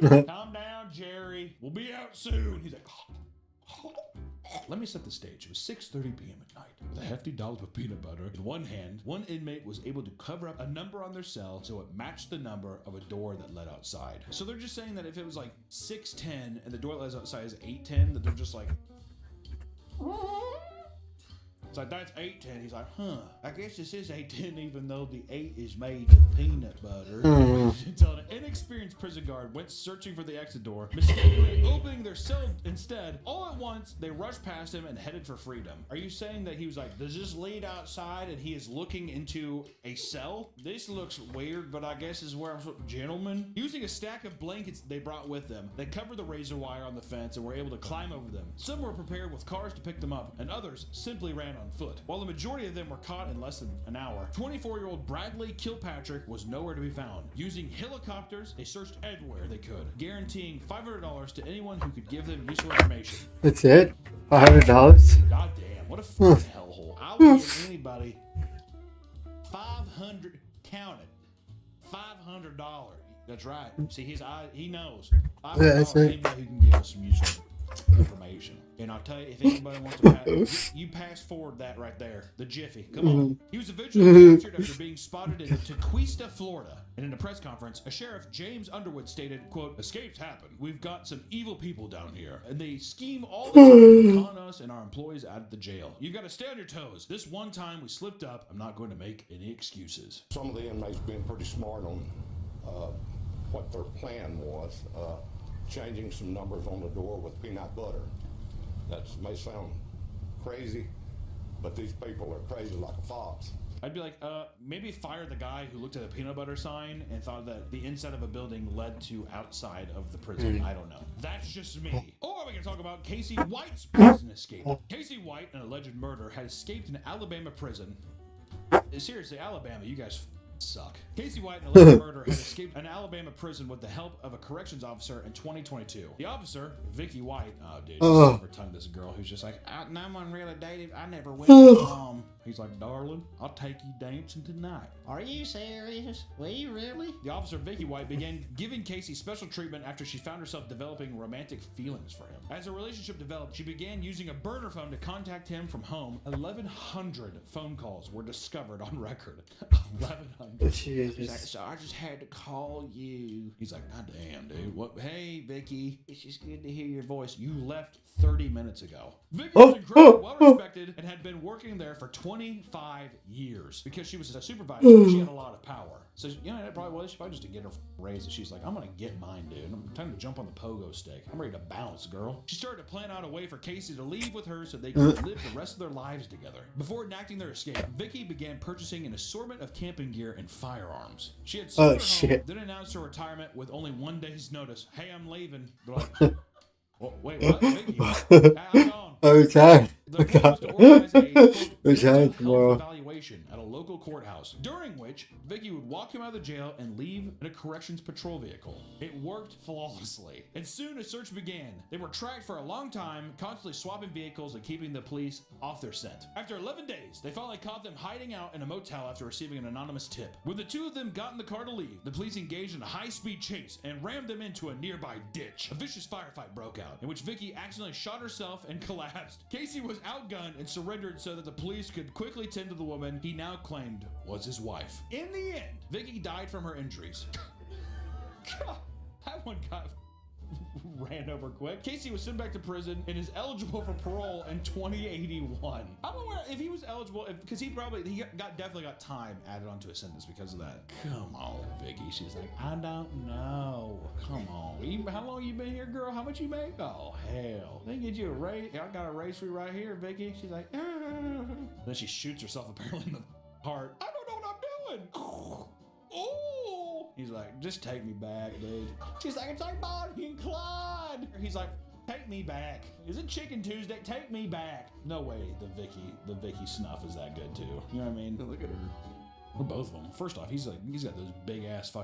Speaker 2: like, calm down, Jerry. We'll be out soon. He's like, let me set the stage. It was 6:30 p.m. at night. With a hefty dollop of peanut butter in one hand, one inmate was able to cover up a number on their cell so it matched the number of a door that led outside. So they're just saying that if it was like 610 and the door that led outside is 810, that they're just like, it's like, that's 810. He's like, I guess this is 810 even though the 8 is made of peanut butter. Until an inexperienced prison guard went searching for the exit door, mistakenly opening their cell instead. All at once, they rushed past him and headed for freedom. Are you saying that he was like, does this lead outside and he is looking into a cell? This looks weird, but I guess is where I'm supposed to, gentlemen. Using a stack of blankets they brought with them, they covered the razor wire on the fence and were able to climb over them. Some were prepared with cars to pick them up, and others simply ran on foot. While the majority of them were caught in less than an hour, 24-year-old Bradley Kilpatrick was nowhere to be found. Using helicopters, they searched everywhere they could, guaranteeing $500 to anyone who could give them useful information.
Speaker 1: That's it? $500?
Speaker 2: God damn, what a fucking hellhole. I would give anybody 500, count it, $500. That's right. See, he knows. $500, anybody who can give us some useful. information. And I'll tell you, if anybody wants to pass, you pass forward that right there, the jiffy. Come on. He was eventually captured after being spotted in Tequista, Florida. And in a press conference, a sheriff, James Underwood, stated, quote, "Escapes happen. We've got some evil people down here, and they scheme all the time to con us and our employees out of the jail. You've got to stay on your toes. This one time we slipped up. I'm not going to make any excuses."
Speaker 5: Some of the inmates been pretty smart on what their plan was, changing some numbers on the door with peanut butter. That may sound crazy, but these people are crazy like a fox.
Speaker 2: I'd be like, maybe fire the guy who looked at a peanut butter sign and thought that the inside of a building led to outside of the prison. I don't know. That's just me. Or we can talk about Casey White's prison escape. Casey White, an alleged murderer, had escaped an Alabama prison. Seriously, Alabama, you guys suck. Casey White, an alleged murderer, had escaped an Alabama prison with the help of a corrections officer in 2022. The officer, Vicky White, oh dude, never tongue this girl who's just like, no one really dated. I never went to mom. He's like, "Darling, I'll take you dancing tonight."
Speaker 10: Are you serious? Were you really?
Speaker 2: The officer, Vicky White, began giving Casey special treatment after she found herself developing romantic feelings for him. As the relationship developed, she began using a burner phone to contact him from home. 1,100 phone calls were discovered on record. 1,100.
Speaker 10: She's like, "So I just had to call you."
Speaker 2: He's like, "God damn, dude. What? Hey, Vicky, it's just good to hear your voice. You left 30 minutes ago." Vicky was incredibly well-respected and had been working there for 25 years. Because she was a supervisor, she had a lot of power. So, you know, that probably was. She probably just to get her raise. And she's like, "I'm going to get mine, dude. I'm time to jump on the pogo stick. I'm ready to bounce, girl." She started to plan out a way for Casey to leave with her so they could live the rest of their lives together. Before enacting their escape, Vicky began purchasing an assortment of camping gear and firearms. She had sold her home, then announced her retirement with only 1 day's notice. "Hey, I'm leaving." They're like, "Wait, what? Vicky? I'm gone."
Speaker 1: Okay.
Speaker 2: The plan was to organize a
Speaker 1: Okay, tomorrow.
Speaker 2: evaluation at a local courthouse, during which Vicky would walk him out of the jail and leave in a corrections patrol vehicle. It worked flawlessly, and soon a search began. They were tracked for a long time, constantly swapping vehicles and keeping the police off their scent. After 11 days, they finally caught them hiding out in a motel after receiving an anonymous tip. When the two of them got in the car to leave, the police engaged in a high-speed chase and rammed them into a nearby ditch. A vicious firefight broke out, in which Vicky accidentally shot herself and collapsed. Casey was outgunned and surrendered so that the police could quickly tend to the woman he now claimed was his wife. In the end, Vicky died from her injuries. God, that one got ran over quick. Casey was sent back to prison and is eligible for parole in 2081. I don't know if he was eligible, because he definitely got time added onto his sentence because of that. Come on, Vicky. She's like, "I don't know. Come on. How long you been here, girl? How much you make? Oh, hell. They get you a raise. I got a raise for you right here, Vicky." She's like, Then she shoots herself apparently in the heart. "I don't know what I'm doing." Oh. He's like, "Just take me back, dude." She's like, "It's like Bonnie and Clyde." He's like, "Take me back. Is it Chicken Tuesday? Take me back." No way the Vicky snuff is that good too. You know what I mean? Look at her. Or both of them. First off, he's got those big ass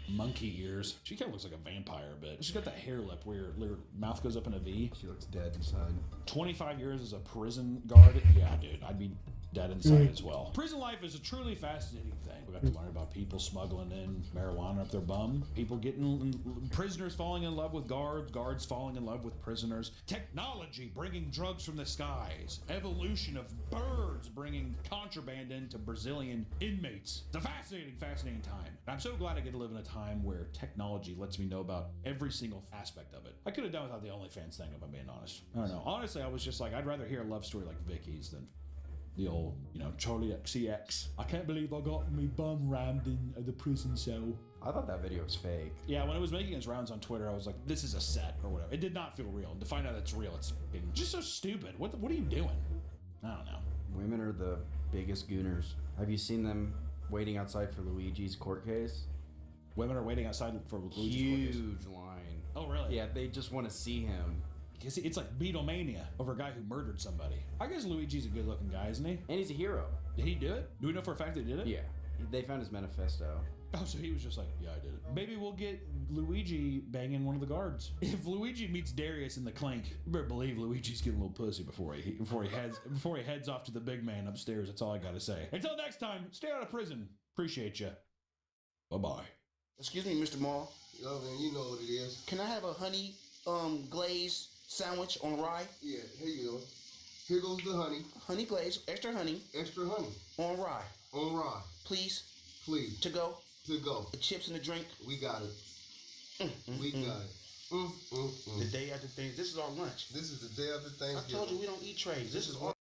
Speaker 2: monkey ears. She kind of looks like a vampire a bit. She's got that hair lip where her mouth goes up in a V.
Speaker 3: She looks dead inside. 25
Speaker 2: years as a prison guard. Yeah, dude, I'd be dead inside as well. Prison life is a truly fascinating thing. We got to learn about people smuggling in marijuana up their bum, prisoners falling in love with guards falling in love with prisoners, technology bringing drugs from the skies, evolution of birds bringing contraband into Brazilian inmates. It's a fascinating time. And I'm so glad I get to live in a time where technology lets me know about every single aspect of it. I could have done without the OnlyFans thing, if I'm being honest. I don't know. Honestly, I was just like, I'd rather hear a love story like Vicky's than the old, Charlie XCX. "I can't believe I got me bum rammed in the prison cell."
Speaker 3: I thought that video was fake.
Speaker 2: Yeah, when it was making its rounds on Twitter, I was like, this is a set or whatever. It did not feel real. To find out it's real, it's just so stupid. What are you doing? I don't know.
Speaker 3: Women are the biggest gooners. Have you seen them waiting outside for Luigi's court case?
Speaker 2: Women are waiting outside for Luigi's court case?
Speaker 3: Huge line.
Speaker 2: Oh, really?
Speaker 3: Yeah, they just want to see him.
Speaker 2: Because it's like Beatlemania over a guy who murdered somebody. I guess Luigi's a good-looking guy, isn't he?
Speaker 3: And he's a hero.
Speaker 2: Did he do it? Do we know for a fact that he did it?
Speaker 3: Yeah. They found his manifesto.
Speaker 2: Oh, so he was just like, "Yeah, I did it." Maybe we'll get Luigi banging one of the guards. If Luigi meets Darius in the clink, you better believe Luigi's getting a little pussy before he heads off to the big man upstairs. That's all I gotta say. Until next time, stay out of prison. Appreciate you. Bye-bye.
Speaker 21: Excuse me, Mr. Maul. Yo, man, you know what it is.
Speaker 10: Can I have a honey glaze
Speaker 3: sandwich on rye.
Speaker 21: Yeah, here you go. Here goes the honey.
Speaker 3: Honey glaze, extra honey.
Speaker 21: Extra honey.
Speaker 3: On rye.
Speaker 21: On rye.
Speaker 3: Please.
Speaker 21: Please.
Speaker 3: To go.
Speaker 21: To go.
Speaker 3: The chips and the drink.
Speaker 21: We got it. We got it.
Speaker 3: The day after things. This is our lunch.
Speaker 21: This is the day after Thanksgiving.
Speaker 3: I told you we don't eat trays. This is all.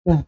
Speaker 1: Hmm.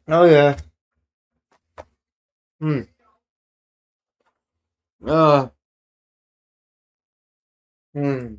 Speaker 1: Oh yeah. Hmm. Hmm.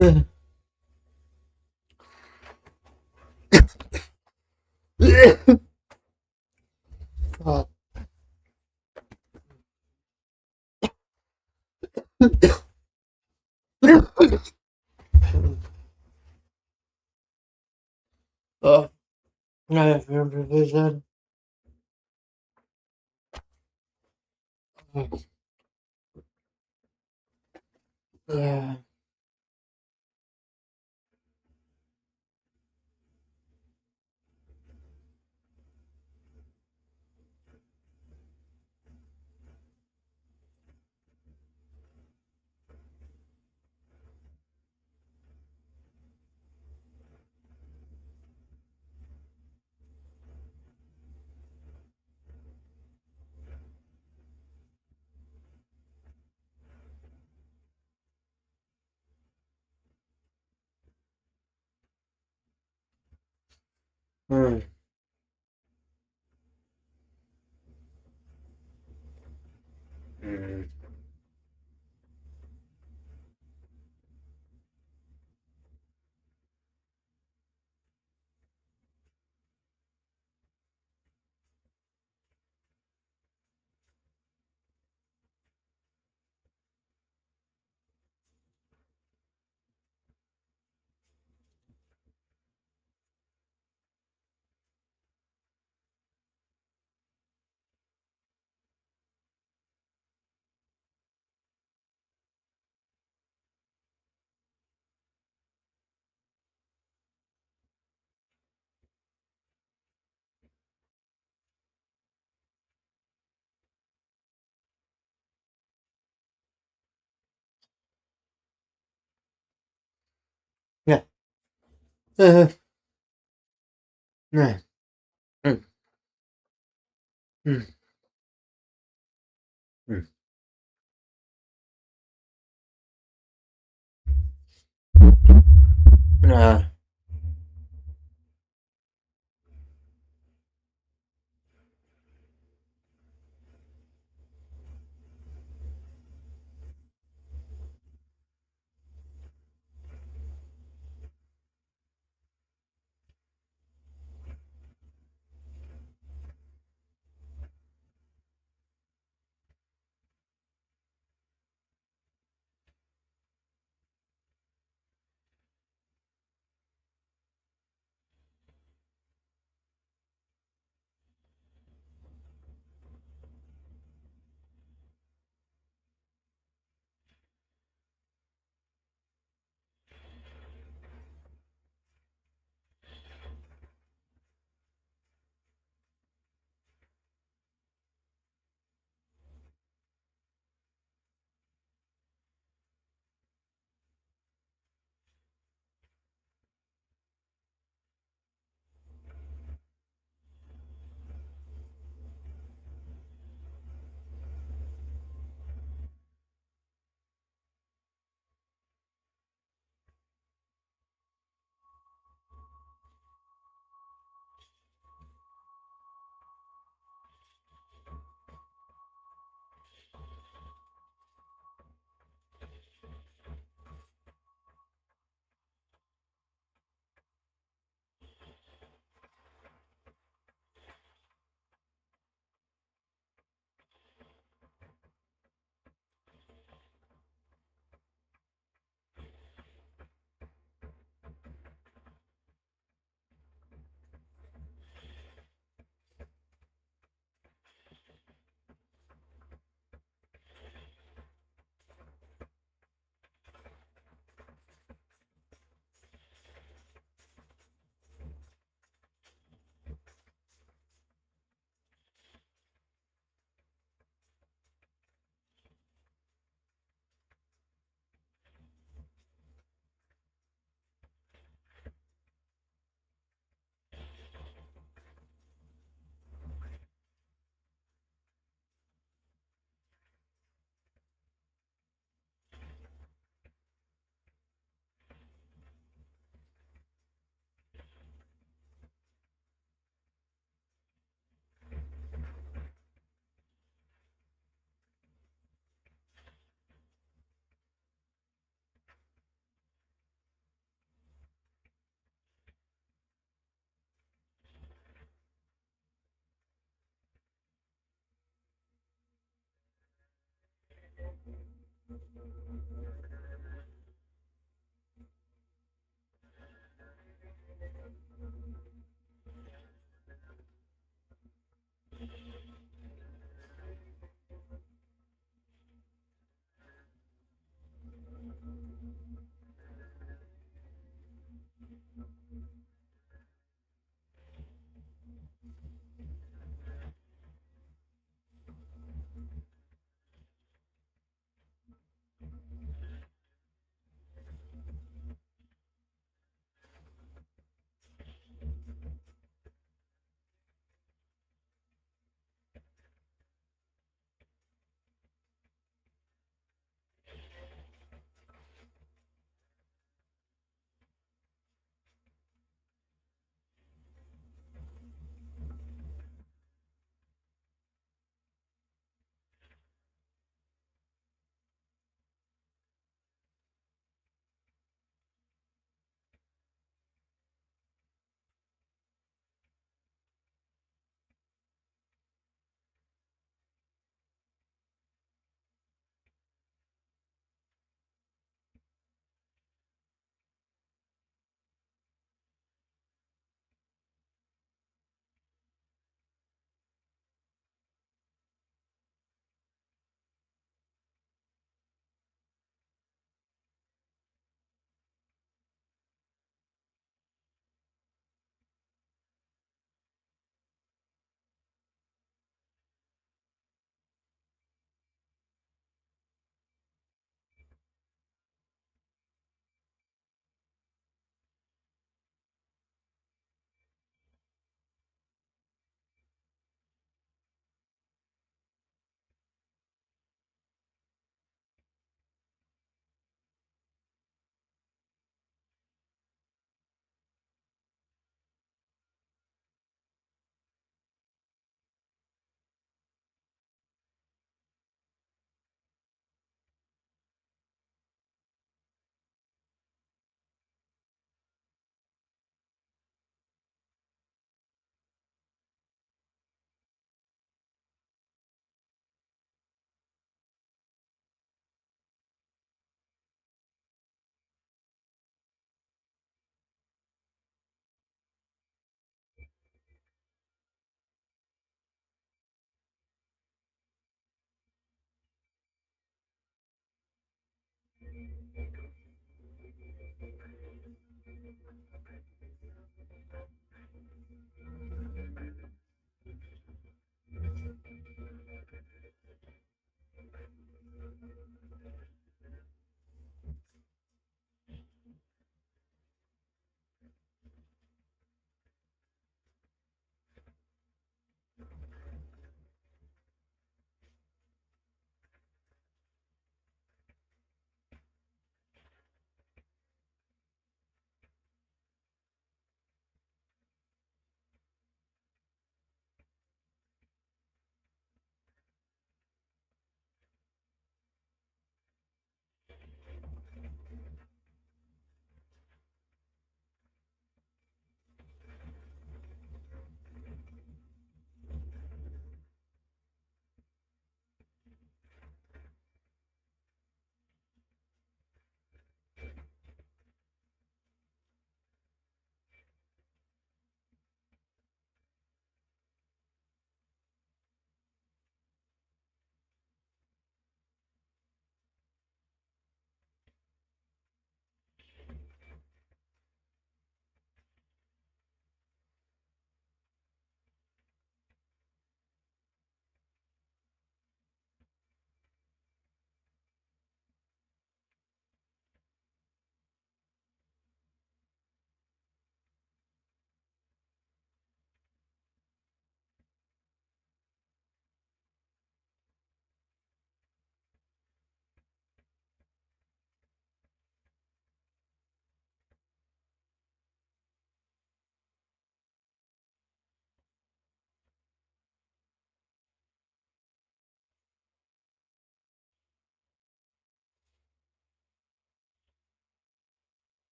Speaker 1: Oh. Oh, I remember vision. Yeah. Hmm. Mm. Yeah. Yeah. Mm. Mm. Mm. Uh.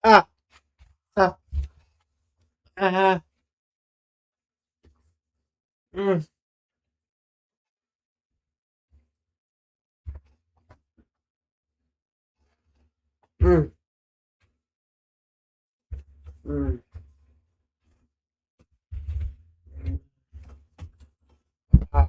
Speaker 1: Ah. Ah. Ah. Mm. Mm. Mm. Ah.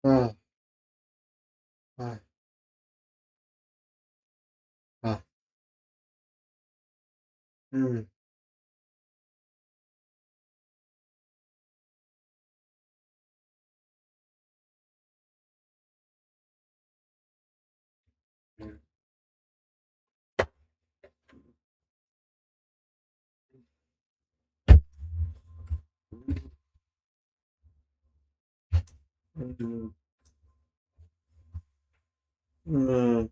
Speaker 1: Ah. Ah. Ah. Mm. Mm. Mm.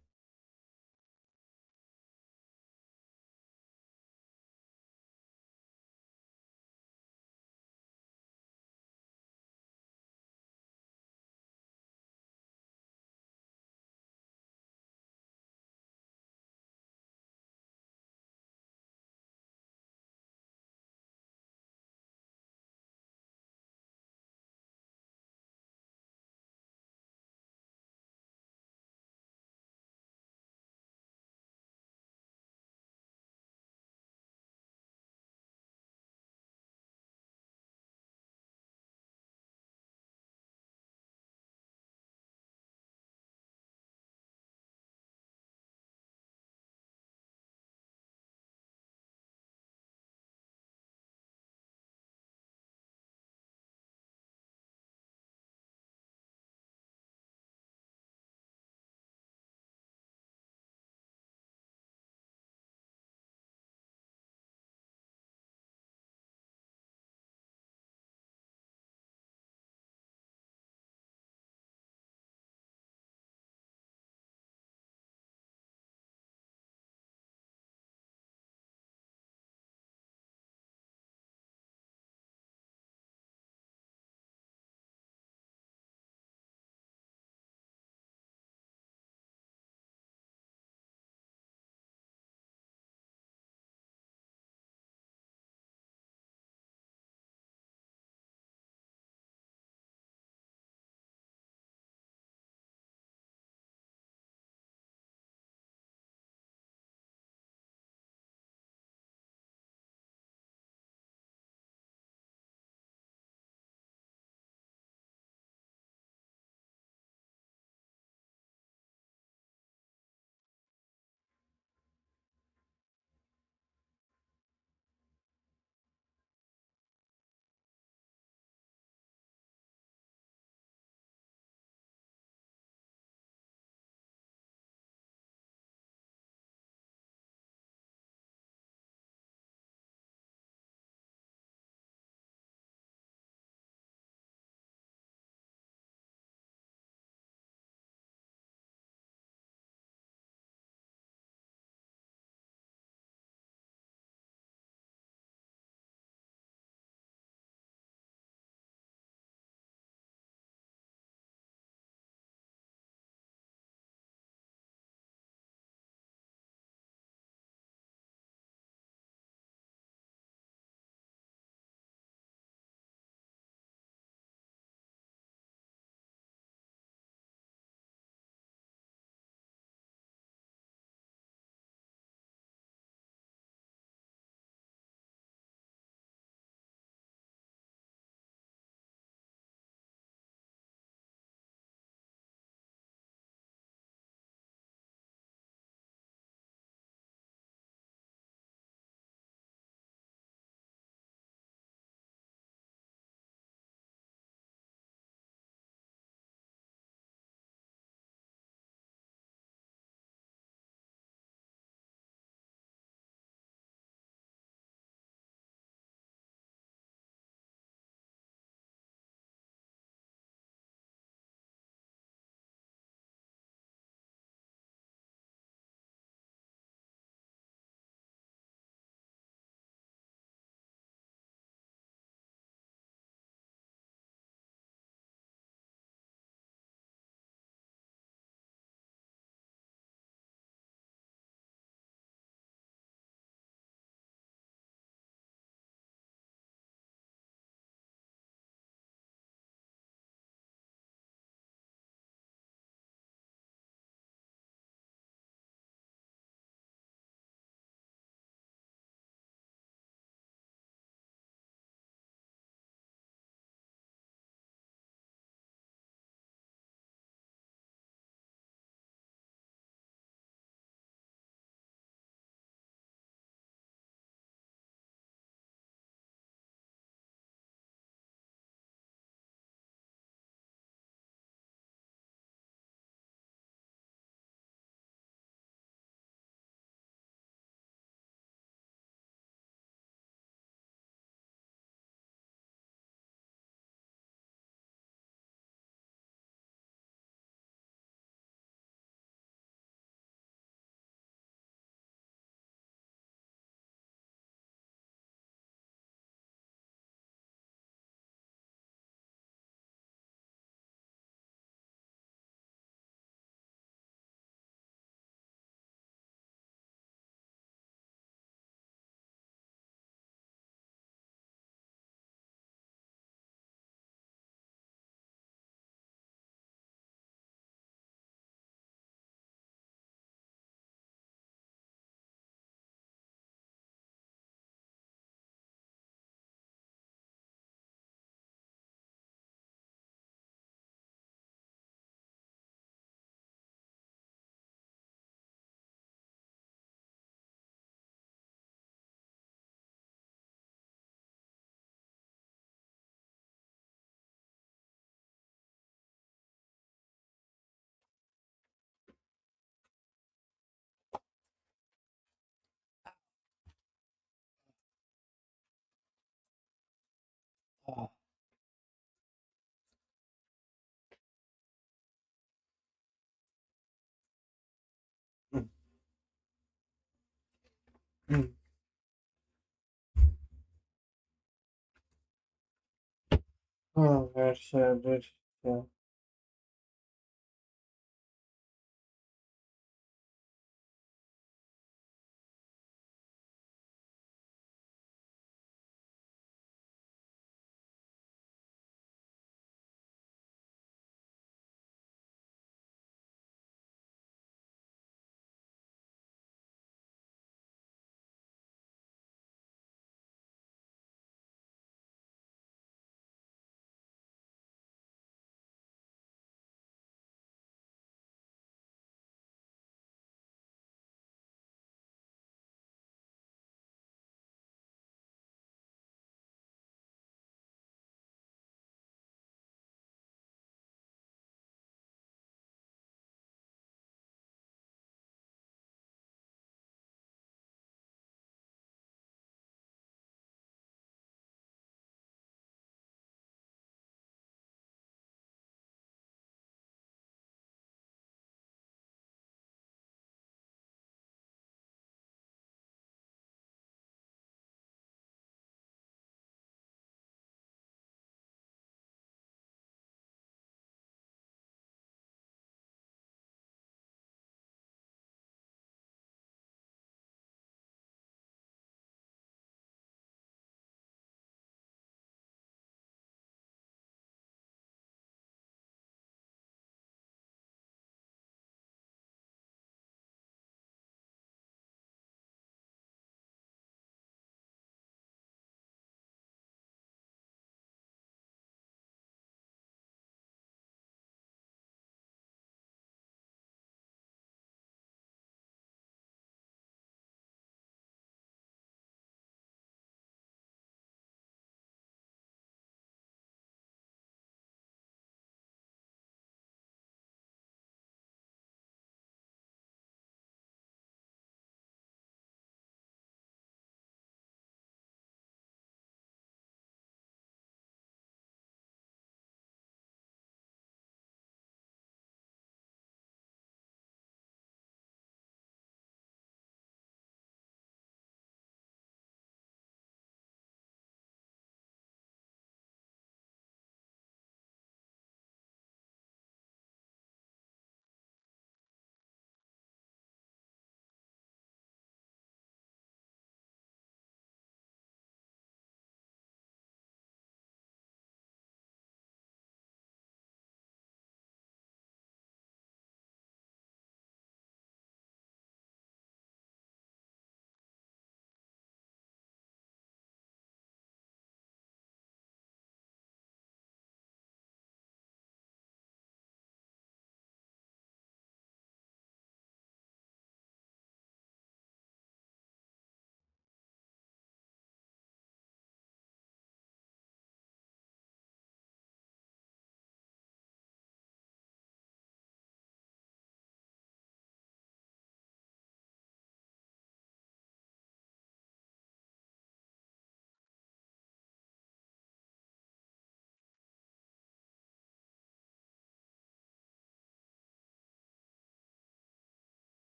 Speaker 7: Oh, that's dude. Yeah.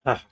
Speaker 7: Ah.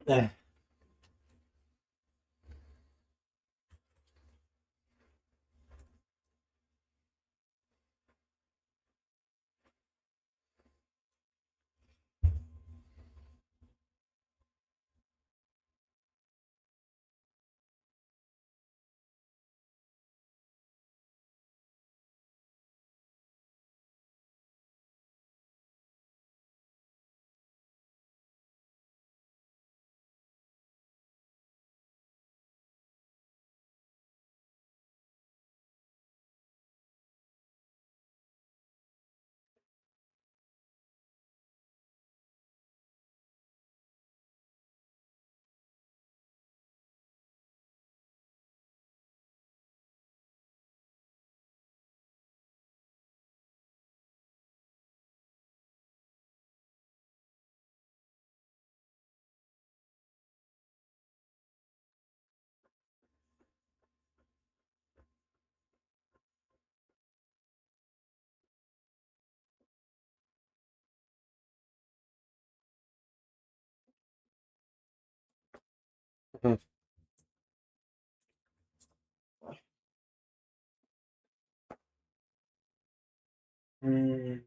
Speaker 1: Eh. Mhm. Mm.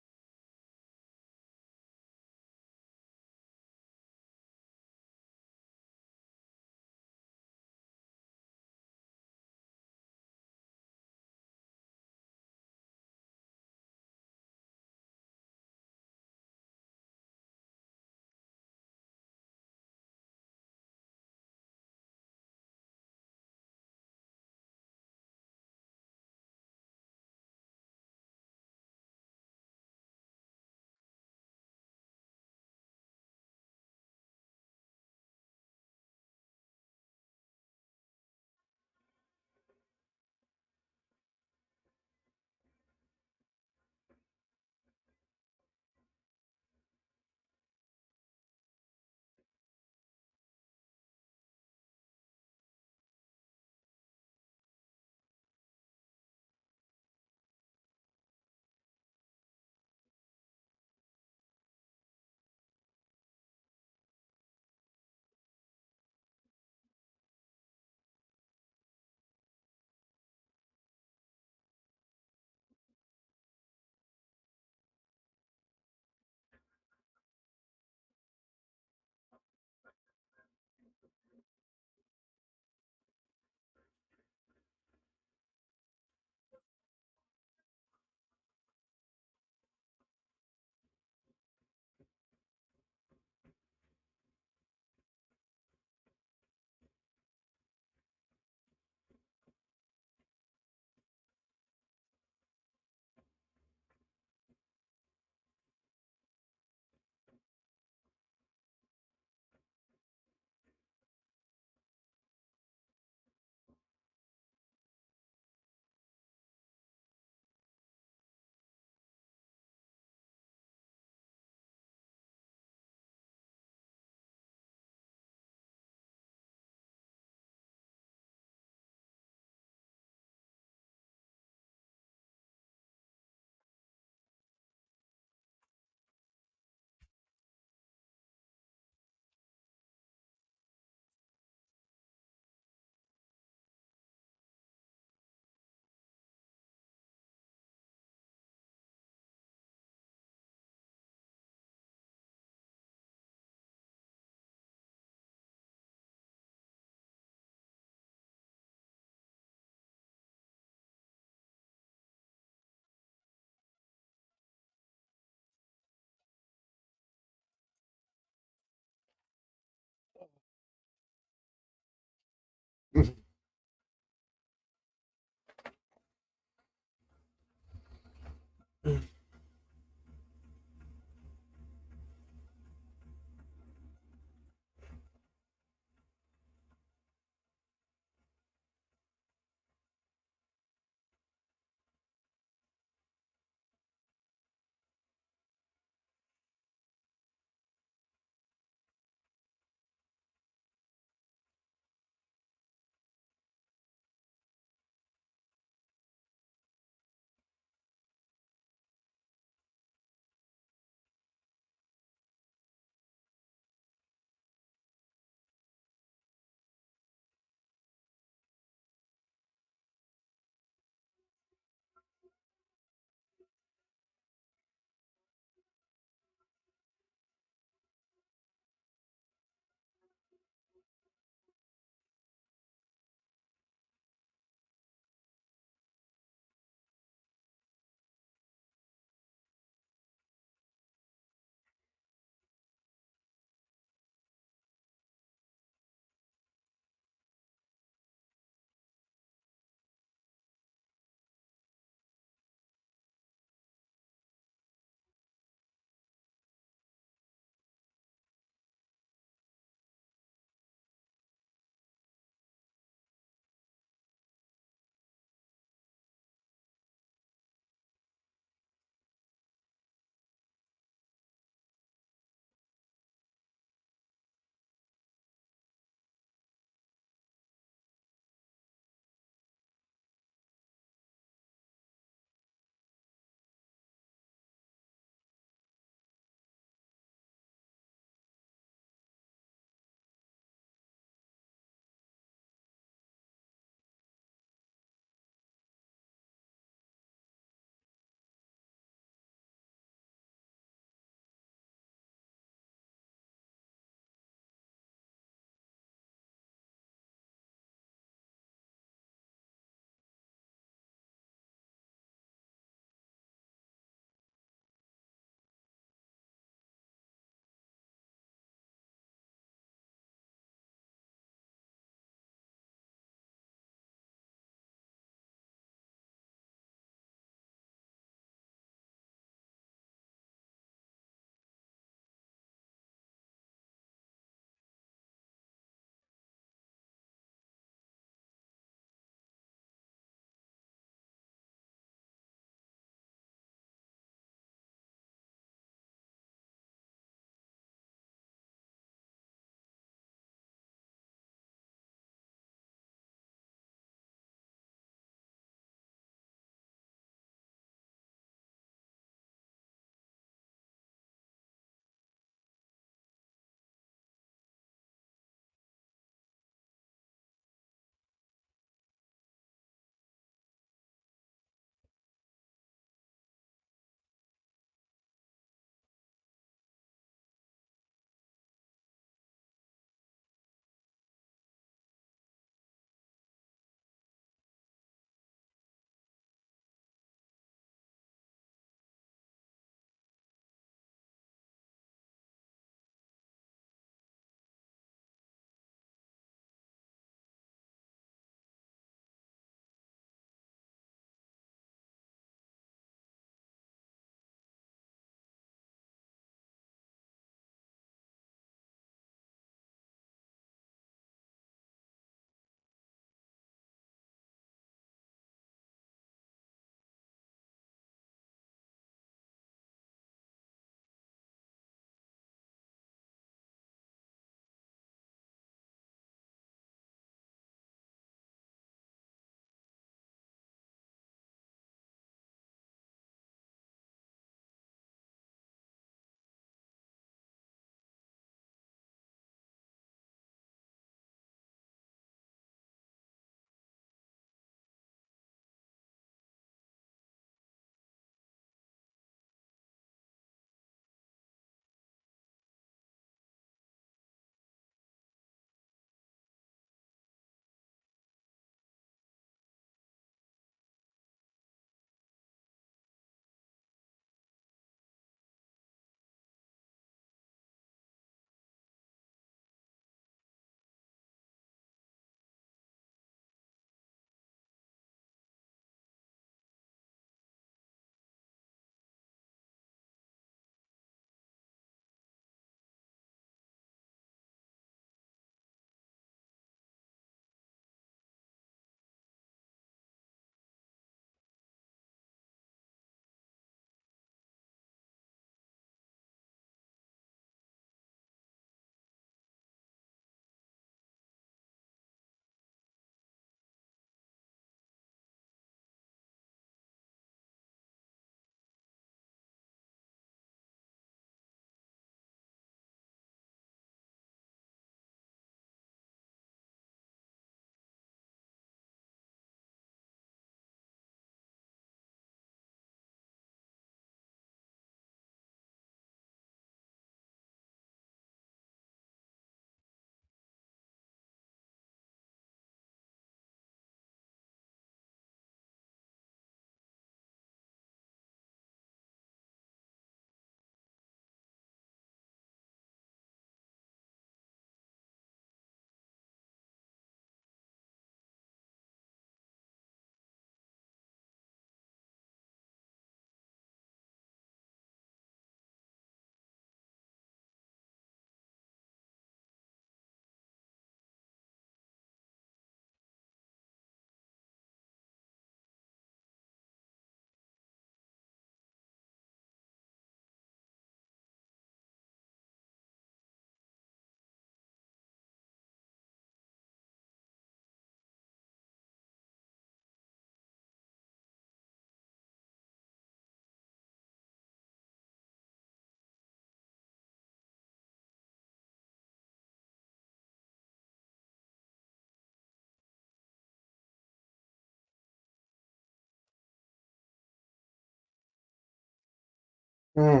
Speaker 7: Hmm.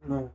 Speaker 7: No.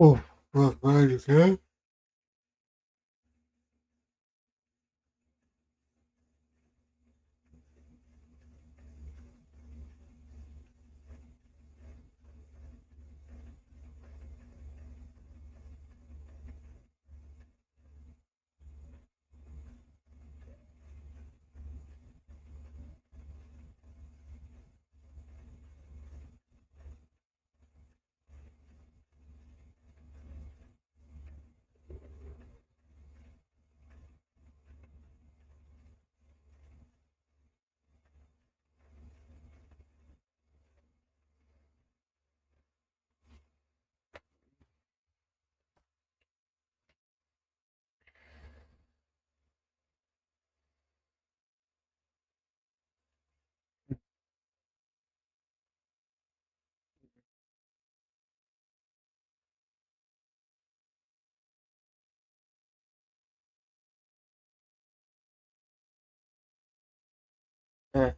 Speaker 1: Oh, okay. Yeah.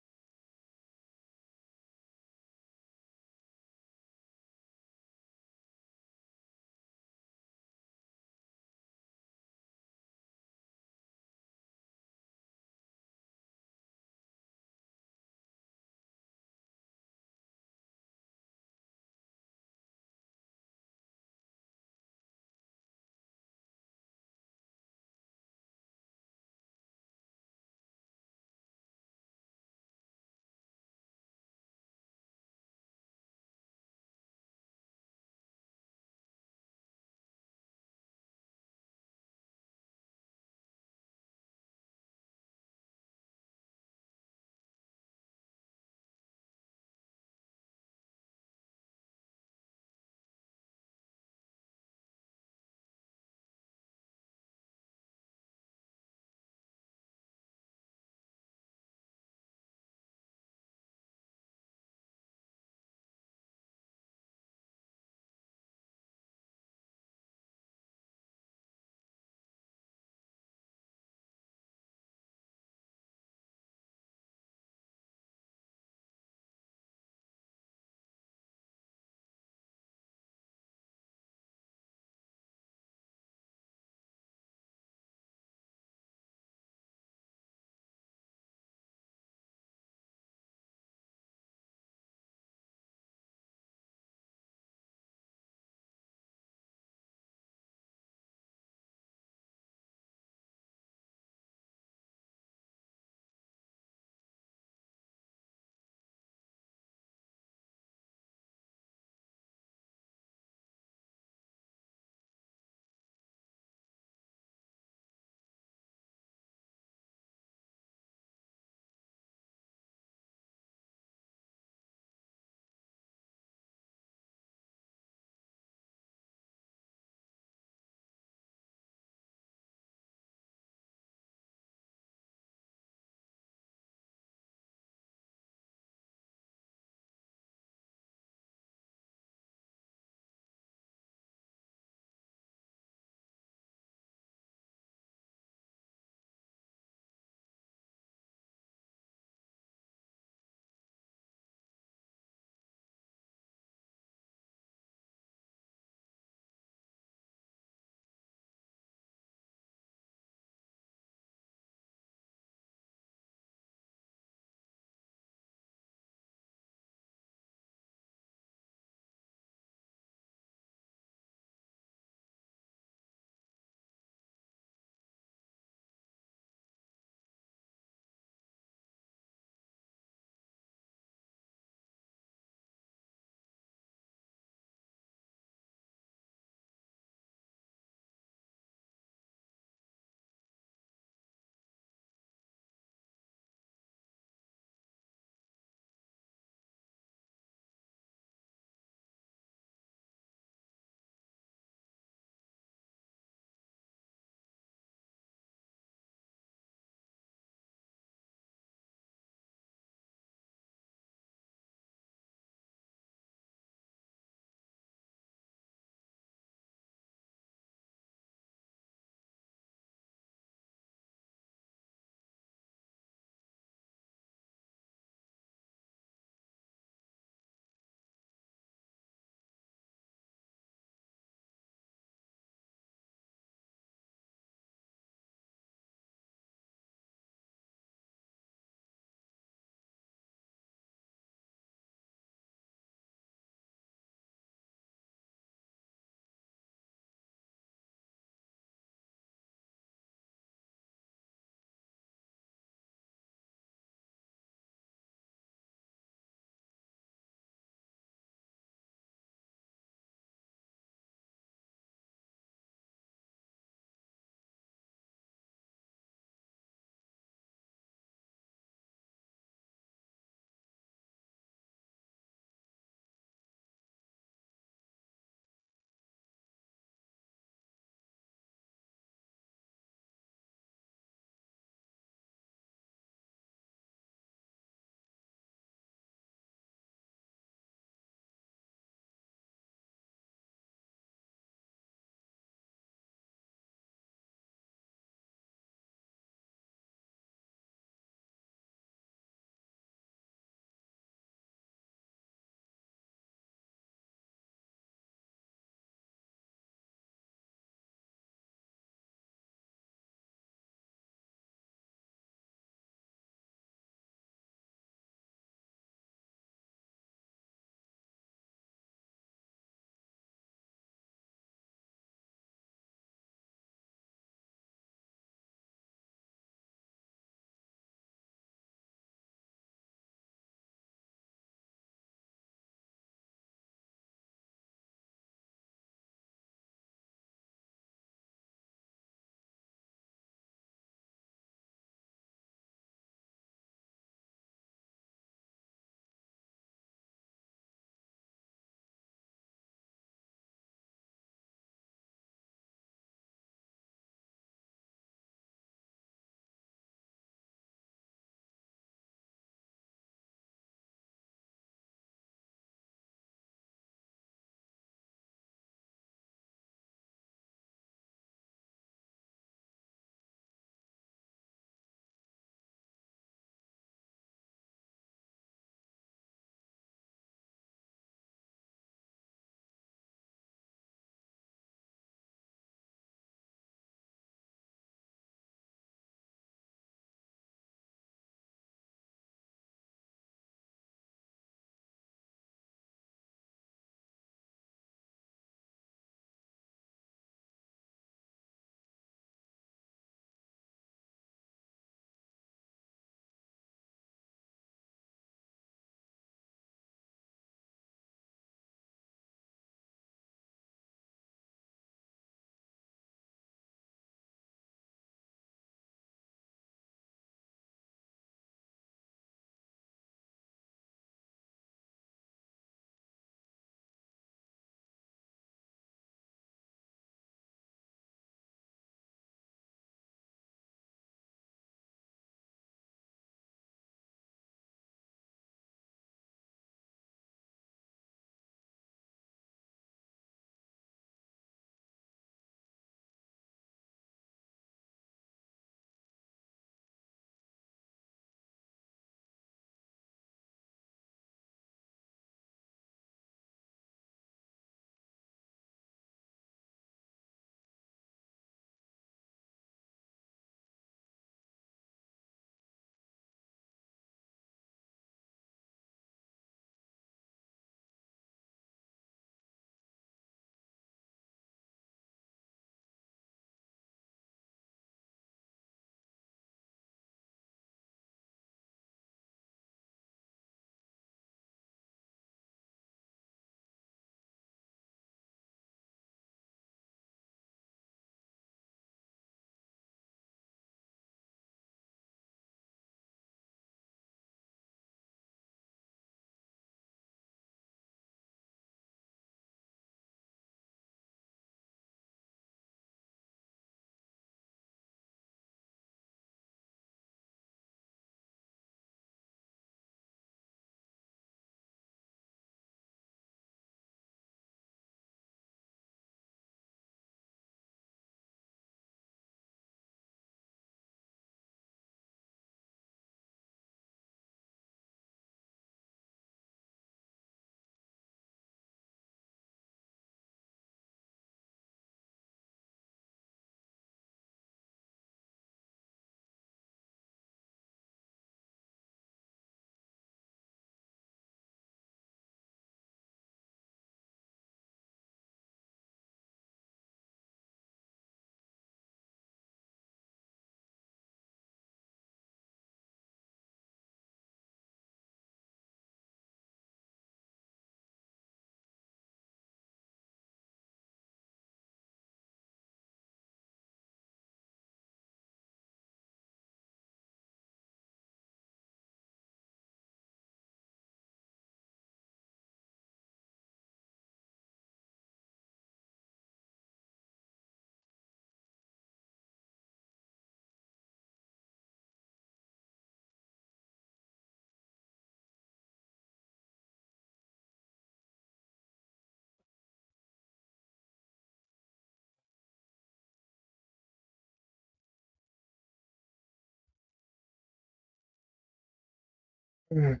Speaker 1: Mm.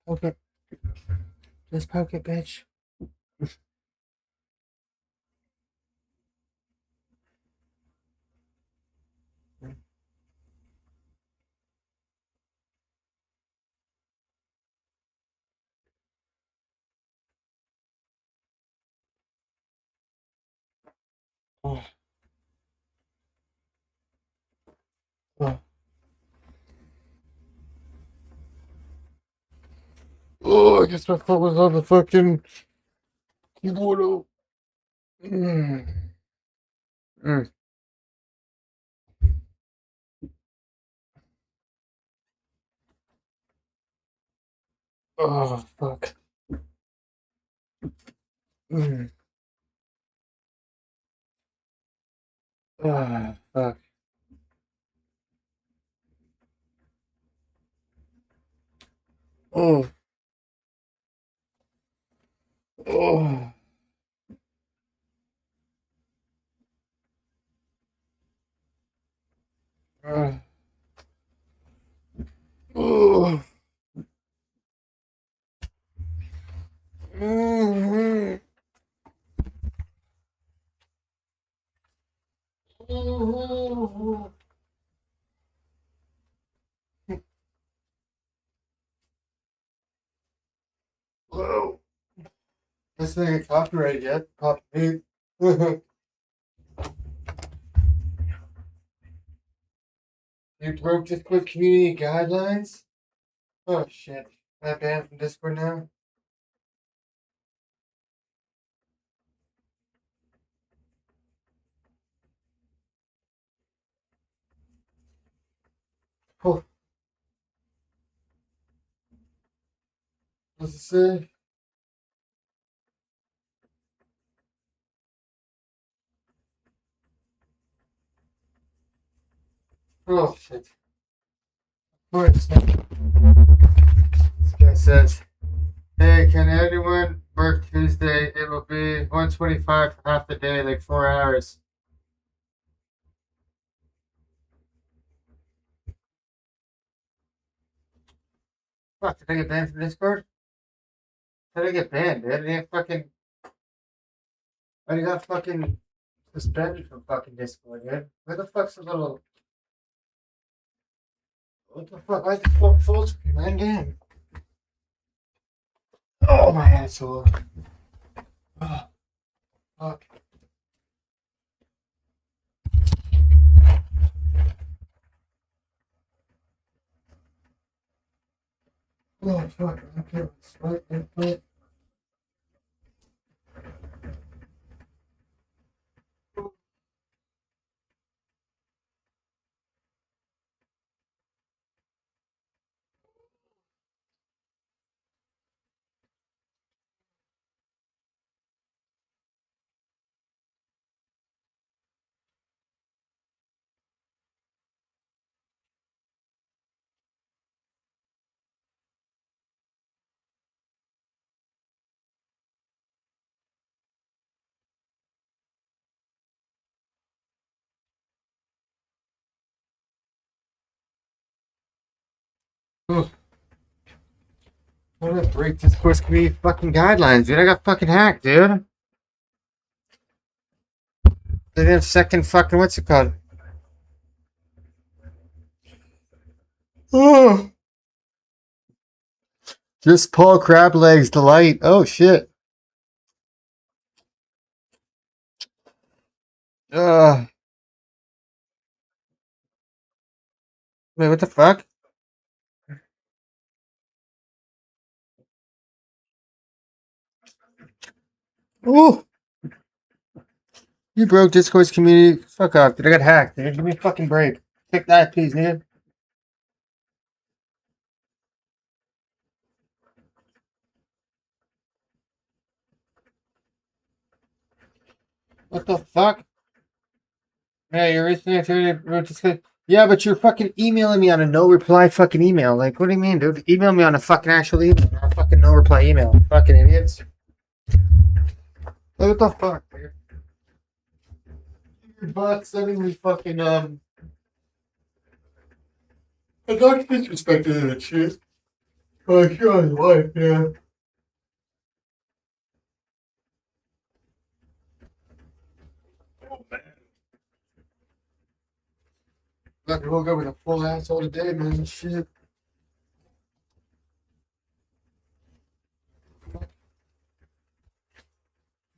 Speaker 1: Poke it. Just poke it, bitch. Oh. Oh. Oh, I guess my foot was on the fucking keyboard. Oh. Mm. Mm. Oh, fuck. Mm. Ah, fuck. Oh. Oh. Ah. Oh. Mm-hmm. Oh. Whoa. This thing ain't copyrighted yet. Copy. You broke Discord community guidelines? Oh shit. Am I banned from Discord now? Oh. What's it say? Oh shit. This guy says, hey, can anyone work Tuesday? It will be 125 for half the day, like 4 hours. Fuck, did I get banned from Discord? How did I get banned, dude? I didn't fucking. I got fucking suspended from fucking Discord, dude. Where the fuck's the little. What the fuck? I just fuck full screen, man. Damn. Oh, my asshole. Oh, fuck. Oh, fuck. Okay. Right. Oh. Why did I break Discord's community fucking guidelines, dude? I got fucking hacked, dude. They didn't have second fucking, what's it called? Oh. Just Paul Crab Legs Delight. Oh shit. Wait, what the fuck? Ooh. You broke Discord's community. Fuck off, dude. I got hacked, dude. Give me a fucking break. Take that, please, dude. What the fuck? Yeah, you're recently. Yeah, but you're fucking emailing me on a no reply fucking email. Like, what do you mean, dude? Email me on a fucking actual email, not a fucking no reply email. Fucking idiots. What the fuck, dude? Your bot sending me fucking I got disrespected and shit. Oh, sure, his wife, yeah. Oh, man. Fucking woke up with a full asshole today, man. Shit.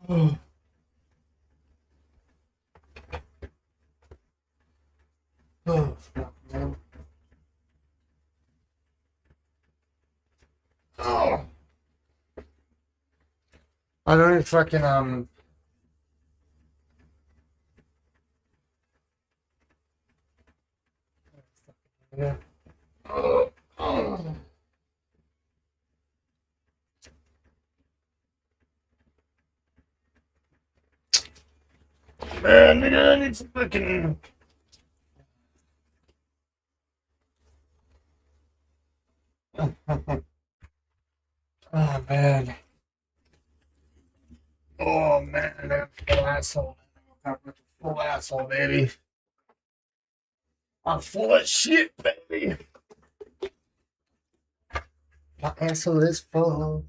Speaker 1: Oh. Oh, fuck, man. Oh. I don't even fucking, yeah. Oh. Oh. Man, nigga, I need some fucking. Oh, man. Oh, man, that full asshole. I'm a full asshole, baby. I'm full of shit, baby. My asshole is full.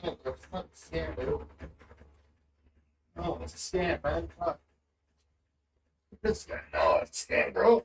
Speaker 1: Oh, the fuck scam, dude. Oh, it's a scam, man. Fuck. This guy, no, it's a scam, bro.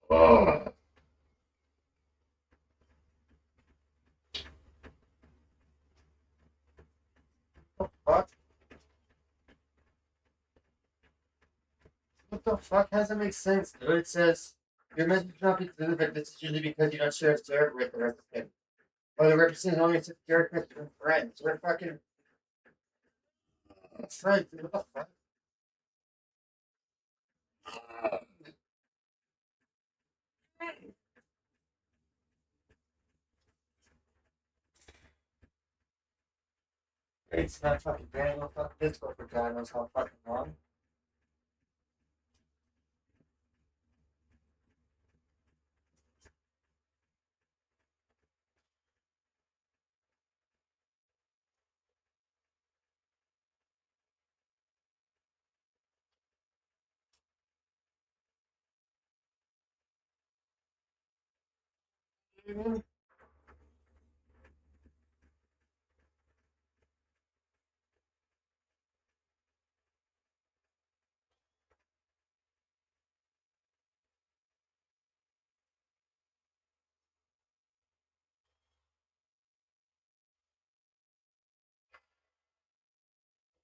Speaker 1: Oh. Fuck. What the fuck? How does that make sense, dude? It says your message cannot be delivered. This is usually because you don't share a server with the recipient. Or the recipient only accepts your request from friends. We're fucking friends, dude. What the fuck? It's not fucking bad. No fuck Discord for God knows how fucking long.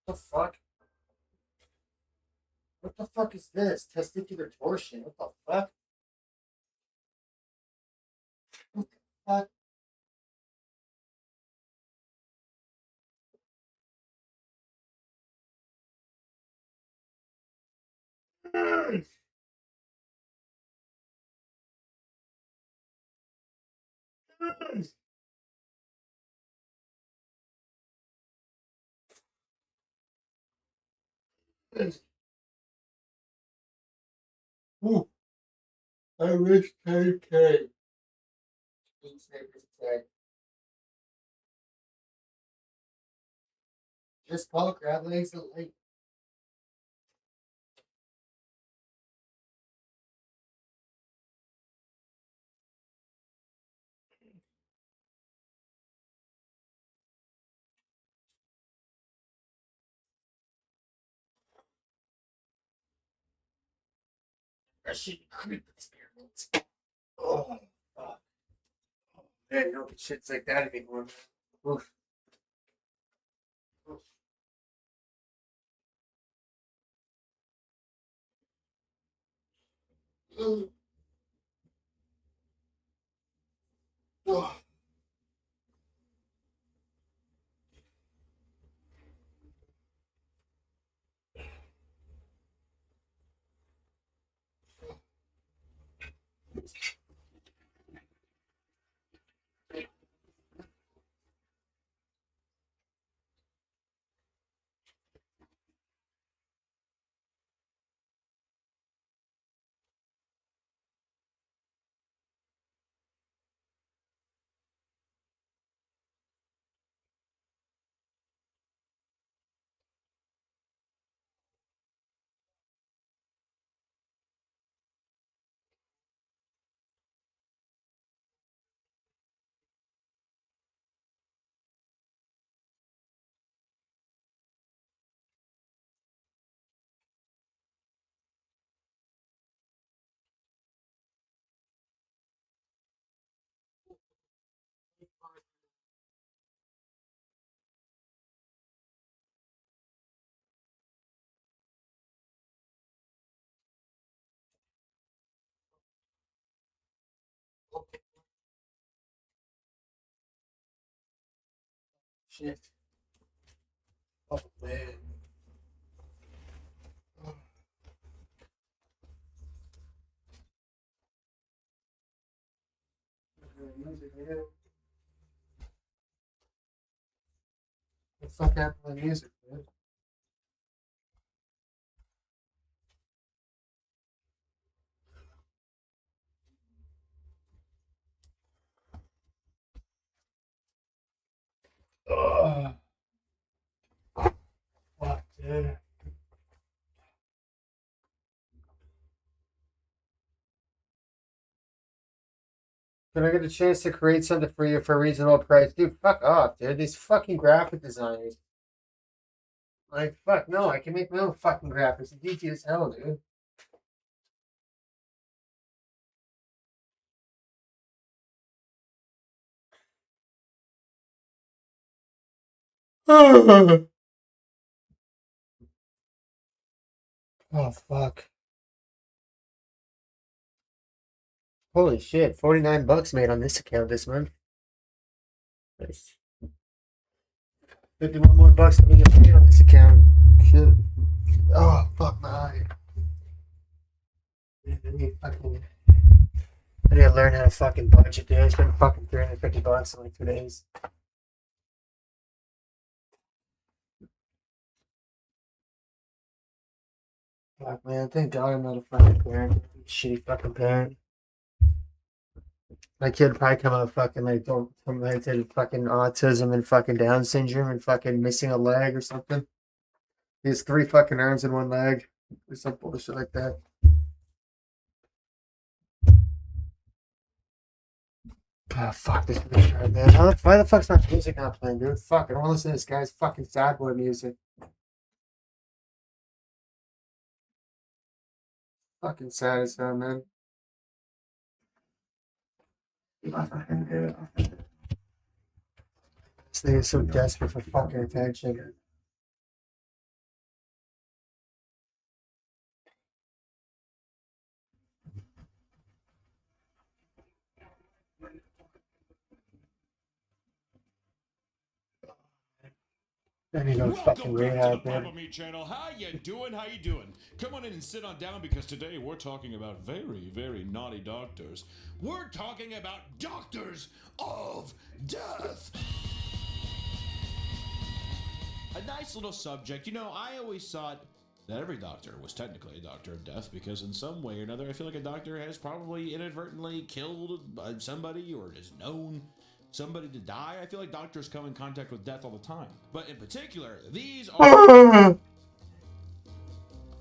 Speaker 1: What the fuck? What the fuck is this? Testicular torsion. What the fuck? What the fuck? Ooh, I wish 10K. Just call Crab Legs the late. That shit creepy experiments. Oh, fuck. Man, no shit's like that anymore. Oof. Oof. Oh. Oh. Shit. Oh, man. What the fuck happened to the music, man? Ugh. Fuck, dude. Can I get a chance to create something for you for a reasonable price? Dude, fuck off, dude. These fucking graphic designers. Like, fuck, no, I can make my own fucking graphics. It's easy as hell, dude. Oh, fuck. Holy shit, 49 bucks made on this account this month. Nice. 51 more bucks that we get paid on this account. Shit. Oh, fuck my eye. I need to learn how to fucking budget, dude. I spent fucking 350 bucks in like 2 days. Fuck, man. Thank God I'm not a fucking parent. Shitty fucking parent. My kid probably come out fucking like from like fucking autism and fucking Down syndrome and fucking missing a leg or something. He has 3 fucking arms and 1 leg or some bullshit like that. Oh, fuck this bitch, man. Why the fuck's my music not playing, dude? Fuck, I don't want to listen to this guy's fucking sad boy music. Fucking sad as hell, man. This thing is so desperate for fucking attention. I need no fucking rehab, man.
Speaker 2: Papa Meat Channel. How you doing? How you doing? Come on in and sit on down because today we're talking about very, very naughty doctors. We're talking about doctors of death. A nice little subject. You know, I always thought that every doctor was technically a doctor of death because in some way or another, I feel like a doctor has probably inadvertently killed somebody or is known somebody to die. I feel like doctors come in contact with death all the time. But in particular, these are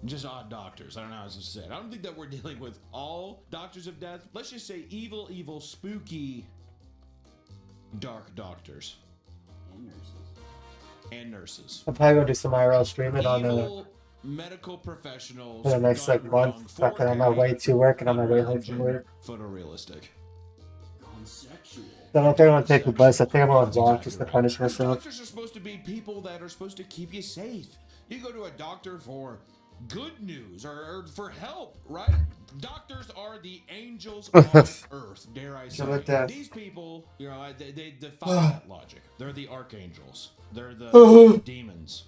Speaker 2: just odd doctors. I don't know how else to say it. I don't think that we're dealing with all doctors of death. Let's just say evil, evil, spooky, dark doctors.
Speaker 3: And nurses.
Speaker 2: And nurses.
Speaker 1: I'll probably go do some IRL streaming on
Speaker 2: Evil, medical professionals.
Speaker 1: For the next like month, fucking on my way to work and on my way home from work.
Speaker 2: Photorealistic.
Speaker 1: I don't think I'm gonna take the bus. I think I'm gonna walk just to punish myself.
Speaker 2: Doctors are supposed to be people that are supposed to keep you safe. You go to a doctor for good news or for help, right? Doctors are the angels on earth, dare I say. These people, you know, they defy that logic. They're the archangels. They're the demons.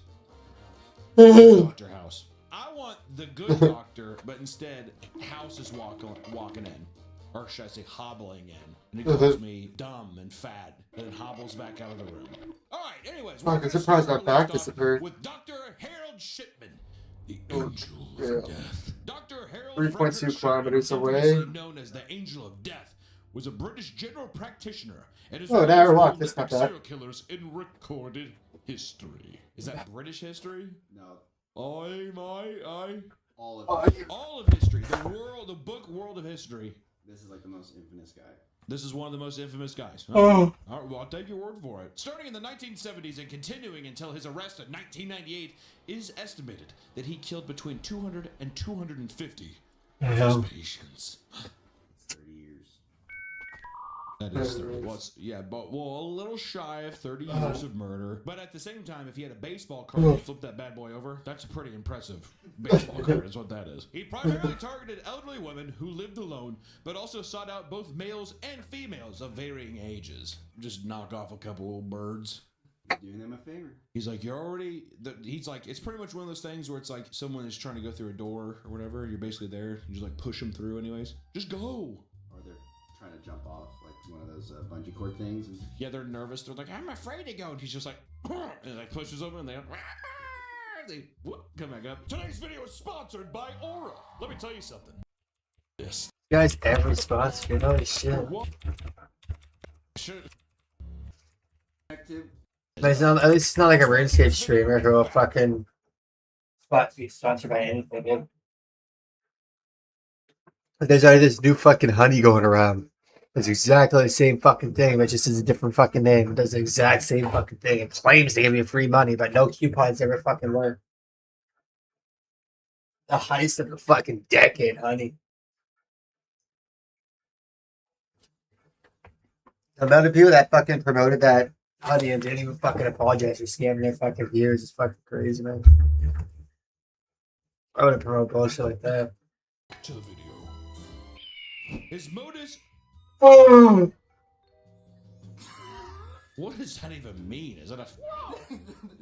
Speaker 2: Doctor House. I want the good doctor, but instead, House is walking in. Or should I say hobbling in. And he calls me dumb and fat, and then hobbles back out of the room. Alright, anyways.
Speaker 1: I'm surprised my back disappeared.
Speaker 2: With Dr. Harold Shipman, the Angel of Death. Dr. Harold
Speaker 1: 3.2 kilometers away.
Speaker 2: Shipman, known as the Angel of Death, was a British general practitioner and is
Speaker 1: an hour walk. That's not bad.
Speaker 2: serial killers in recorded history. Is that British history?
Speaker 3: No.
Speaker 2: I.
Speaker 3: All
Speaker 2: of history. The book World of History.
Speaker 3: This is like the most infamous guy.
Speaker 2: This is one of the most infamous guys.
Speaker 1: Oh.
Speaker 2: All right, well, I'll take your word for it. Starting in the 1970s and continuing until his arrest in 1998, it is estimated that he killed between 200 and 250 of his patients.
Speaker 3: 30 years.
Speaker 2: That is 30. Well, a little shy of 30 years of murder. But at the same time, if he had a baseball card and flipped that bad boy over, that's a pretty impressive baseball card is what that is. He primarily targeted elderly women who lived alone, but also sought out both males and females of varying ages. Just knock off a couple old birds.
Speaker 3: Doing them a favor.
Speaker 2: He's like, he's like, it's pretty much one of those things where it's like someone is trying to go through a door or whatever. You're basically there. You just like push them through anyways. Just go.
Speaker 3: Or they're trying to jump off like one of those bungee cord things. And...
Speaker 2: Yeah, they're nervous. They're like, I'm afraid to go. And he's just like, and like pushes them and they come back up.
Speaker 15: Today's video is sponsored by Aura. Let me tell you something.
Speaker 2: Yes.
Speaker 1: You guys every sponsored. Holy shit. But it's not, at least it's not like a RuneScape streamer who will fucking be sponsored by anything, dude. There's already this new fucking honey going around. It's exactly the same fucking thing, but just is a different fucking name. It does the exact same fucking thing. It claims to give you free money, but no coupons ever fucking work. The heist of the fucking decade, honey. The amount of people that fucking promoted that honey and didn't even fucking apologize for scamming their fucking viewers is fucking crazy, man. I wouldn't promote bullshit like that.
Speaker 2: To the video. His modus.
Speaker 1: Oh.
Speaker 2: What does that even mean? Is that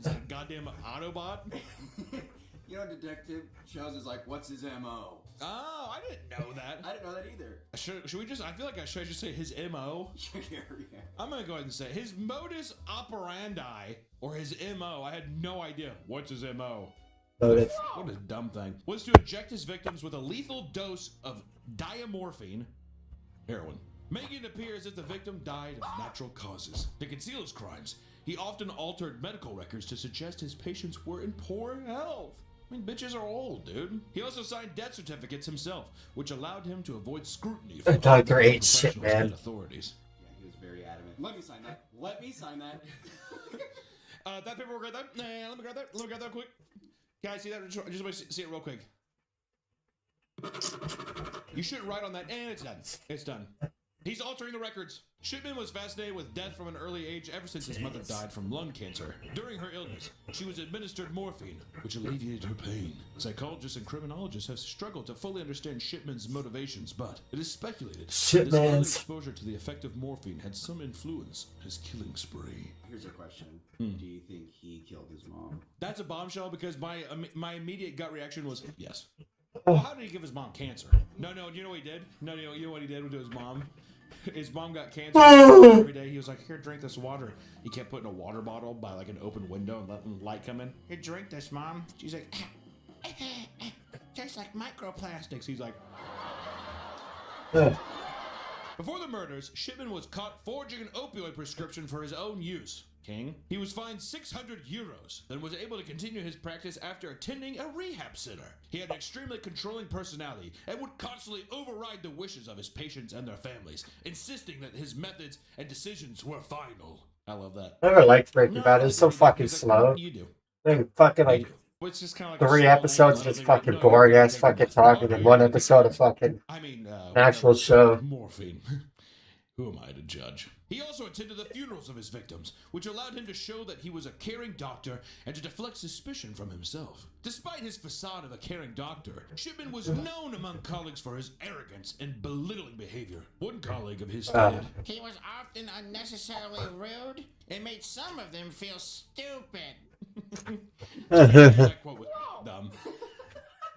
Speaker 2: a goddamn Autobot?
Speaker 3: You know, detective shows is like, what's his MO?
Speaker 2: Oh, I didn't know that.
Speaker 3: I didn't know that either.
Speaker 2: Should we just? I feel like I should just say his MO.
Speaker 3: Yeah.
Speaker 2: I'm gonna go ahead and say his modus operandi or his MO. I had no idea. What's his MO? What a dumb thing. Was to inject his victims with a lethal dose of diamorphine, heroin, making it appear as if the victim died of natural causes. To conceal his crimes, he often altered medical records to suggest his patients were in poor health. I mean, bitches are old, dude. He also signed death certificates himself, which allowed him to avoid scrutiny from
Speaker 1: Dr. Ain't shit, man.
Speaker 2: Authorities.
Speaker 3: Yeah, he was very adamant. Let me sign that. Let me sign that.
Speaker 2: That paperwork right there. Nah, let me grab that. Let me grab that quick. Can I see that? I just want to see it real quick. You should write on that, and it's done. It's done. He's altering the records. Shipman was fascinated with death from an early age ever since his mother died from lung cancer. During her illness, she was administered morphine, which alleviated her pain. Psychologists and criminologists have struggled to fully understand Shipman's motivations, but it is speculated that his early exposure to the effect of morphine had some influence on his killing spree.
Speaker 3: Here's a question. Do you think he killed his mom?
Speaker 2: That's a bombshell because my immediate gut reaction was yes. Well, how did he give his mom cancer? No, you know what he did? No, you know what he did to his mom? His mom got cancer every day. He was like, here, drink this water. He kept putting a water bottle by like an open window and letting light come in. Here, drink this, Mom. She's like, tastes like microplastics. He's like... Before the murders, Shipman was caught forging an opioid prescription for his own use. King. He was fined 600 euros, then was able to continue his practice after attending a rehab center. He had an extremely controlling personality and would constantly override the wishes of his patients and their families, insisting that his methods and decisions were final. I love that.
Speaker 1: I never liked Breaking Bad. It was so fucking slow.
Speaker 2: You do.
Speaker 1: Like, fucking like
Speaker 2: But it's just kind of like
Speaker 1: 3 episodes of just fucking boring ass fucking talking, and 1 episode of fucking an actual show.
Speaker 2: Morphine. Who am I to judge? He also attended the funerals of his victims, which allowed him to show that he was a caring doctor and to deflect suspicion from himself. Despite his facade of a caring doctor, Shipman was known among colleagues for his arrogance and belittling behavior. One colleague of his stated,
Speaker 10: He was often unnecessarily rude and made some of them feel stupid.
Speaker 2: that quote was dumb.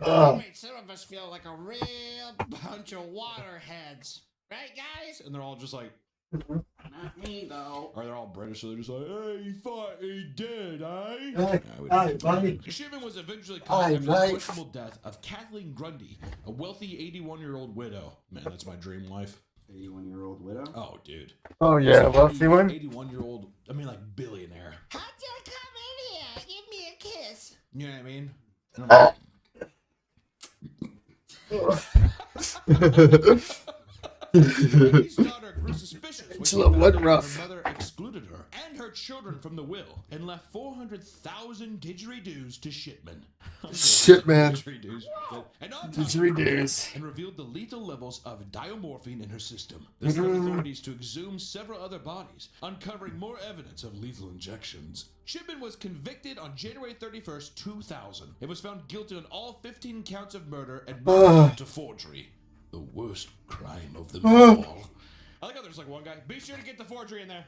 Speaker 10: He made some of us feel like a real bunch of waterheads. Right, guys?
Speaker 2: And they're all just like,
Speaker 10: Not me, though.
Speaker 2: or they're all British, so they're just like, hey, he thought he did, eh?
Speaker 1: Hi, buddy.
Speaker 2: Shipman was eventually
Speaker 1: Hi,
Speaker 2: caught after the
Speaker 1: mate.
Speaker 2: questionable death of Kathleen Grundy, a wealthy 81-year-old widow. Man, that's my dream life.
Speaker 3: 81-year-old widow?
Speaker 2: Oh, dude.
Speaker 1: Oh, yeah, wealthy one?
Speaker 2: 81-year-old, I mean, like, billionaire.
Speaker 10: How'd you come in here? Give me a kiss.
Speaker 2: You know what I mean? And I'm His daughter grew suspicious when she found out her mother excluded her and her children from the will and left 400,000 didgeridoos to Shipman.
Speaker 1: Shipman.
Speaker 2: Didgeridoos. And
Speaker 1: Didgeridoos.
Speaker 2: and revealed the lethal levels of diamorphine in her system. This led authorities to exhume several other bodies, uncovering more evidence of lethal injections. Shipman was convicted on January 31st, 2000. It was found guilty on all 15 counts of murder and murder to forgery. The worst crime of them all. I like how there's like one guy. Be sure to get the forgery in there.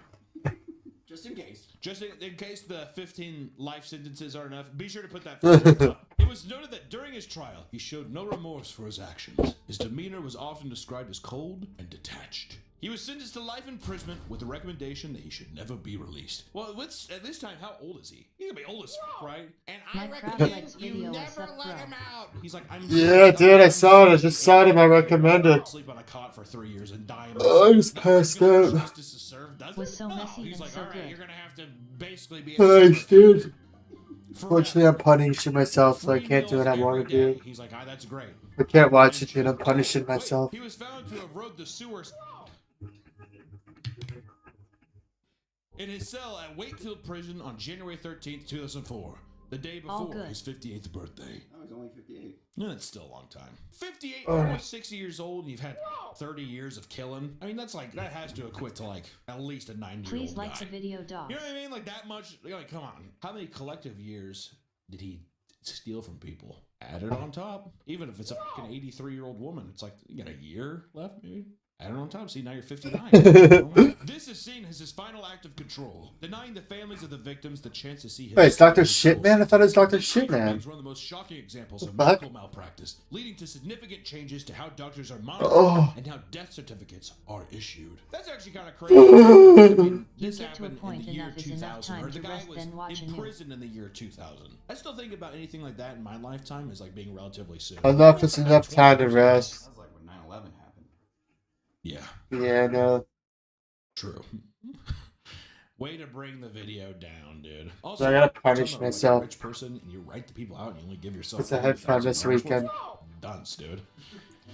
Speaker 3: Just in case.
Speaker 2: Just in case the 15 life sentences are enough, be sure to put that forgery up. It was noted that during his trial, he showed no remorse for his actions. His demeanor was often described as cold and detached. He was sentenced to life imprisonment with the recommendation that he should never be released. Well, at this time, how old is he? He's gonna be old as fuck, right?
Speaker 10: And I recommend you never let him out.
Speaker 2: He's like, I'm
Speaker 1: Yeah, dude, I saw it. I just saw him. I recommend it.
Speaker 2: sleep on a cot for 3 years and die.
Speaker 1: I was passed out.
Speaker 2: Justice is served, doesn't
Speaker 4: Was so
Speaker 2: it? No,
Speaker 4: messy
Speaker 2: he's
Speaker 4: and
Speaker 2: like,
Speaker 4: so
Speaker 2: all right,
Speaker 4: good.
Speaker 2: you're gonna have to basically be.
Speaker 1: Thanks, dude. Fortunately, I'm punishing myself, so I can't do what I want to do.
Speaker 2: He's like, that's great.
Speaker 1: I can't watch it, dude. I'm punishing myself.
Speaker 2: He was found to have rode the sewers in his cell at Wakefield Prison on January 13th, 2004, the day
Speaker 4: All
Speaker 2: before
Speaker 4: good.
Speaker 2: his 58th birthday.
Speaker 3: Oh, he's only 58.
Speaker 2: No, that's still a long time. 58, almost 60 years old, and you've had 30 years of killing. I mean, that's like, that has to equate to like at least a 90-year-old
Speaker 4: Please like
Speaker 2: guy.
Speaker 4: the video, dog.
Speaker 2: You know what I mean? Like that much. Like, come on. How many collective years did he steal from people? Add it on top. Even if it's a fucking 83-year-old woman, it's like you got a year left, maybe. Add it on top. See, now you're 59. This is seen as his final act of control, denying the families of the victims the chance to see him.
Speaker 1: Wait, it's Dr. Shitman? I thought it was Dr. Shitman.
Speaker 2: It's one of the most shocking examples of
Speaker 1: The fuck?
Speaker 2: medical malpractice, leading to significant changes to how doctors are monitored and how death certificates are issued. That's actually kind of crazy. I mean, this
Speaker 4: get to a
Speaker 2: happened
Speaker 4: point,
Speaker 2: in the year
Speaker 4: enough is enough
Speaker 2: 2000,
Speaker 4: time
Speaker 2: or the
Speaker 4: to
Speaker 2: guy
Speaker 4: rest,
Speaker 2: was
Speaker 4: then watch
Speaker 2: in
Speaker 4: anew.
Speaker 2: prison in the year 2000. I still think about anything like that in my lifetime as like being relatively soon.
Speaker 1: Enough is enough time to rest.
Speaker 3: That was like when 9/11 happened.
Speaker 2: Yeah.
Speaker 1: Yeah, no.
Speaker 2: True. Way to bring the video down, dude.
Speaker 1: So I gotta punish
Speaker 2: tell me, like,
Speaker 1: myself.
Speaker 2: a rich person, and you write the people out, and you only give yourself.
Speaker 1: What's ahead from this weekend?
Speaker 2: Dunce, dude.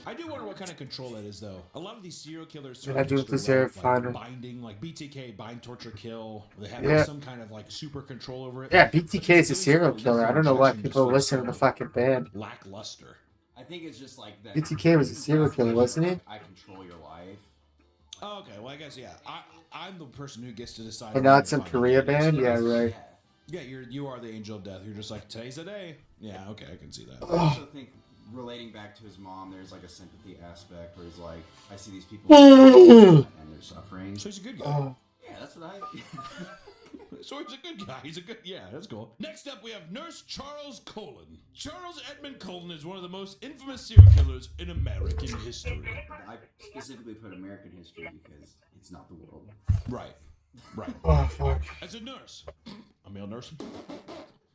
Speaker 2: I do wonder what kind of control that is, though. A lot of these serial killers
Speaker 1: I do deserve fun.
Speaker 2: binding, like BTK, bind, torture, kill. They have
Speaker 1: Yeah.
Speaker 2: some kind of like super control over it.
Speaker 1: Yeah, BTK is a serial killer. I don't know why people listen to the fucking band.
Speaker 2: Lackluster.
Speaker 3: I think it's just like that.
Speaker 1: BTK was a serial killer, wasn't he?
Speaker 3: I control your life.
Speaker 2: Oh, okay, well, I guess, yeah. I'm the person who gets to decide.
Speaker 1: And now it's some Korea band? Yeah, right.
Speaker 2: Yeah, you are the angel of death. You're just like, today's the day. Yeah, okay, I can see that.
Speaker 3: I also think relating back to his mom, there's like a sympathy aspect where he's like, I see these people and they're suffering.
Speaker 2: So he's a good guy.
Speaker 3: Yeah, that's what I.
Speaker 2: So he's a good guy. He's a good, yeah, that's cool. Next up, we have Nurse Charles Colin. Charles Edmund Colin is one of the most infamous serial killers in American history.
Speaker 3: I specifically put American history because it's not the world.
Speaker 2: Right. Right.
Speaker 1: Oh, fuck.
Speaker 2: As a nurse, a male nurse,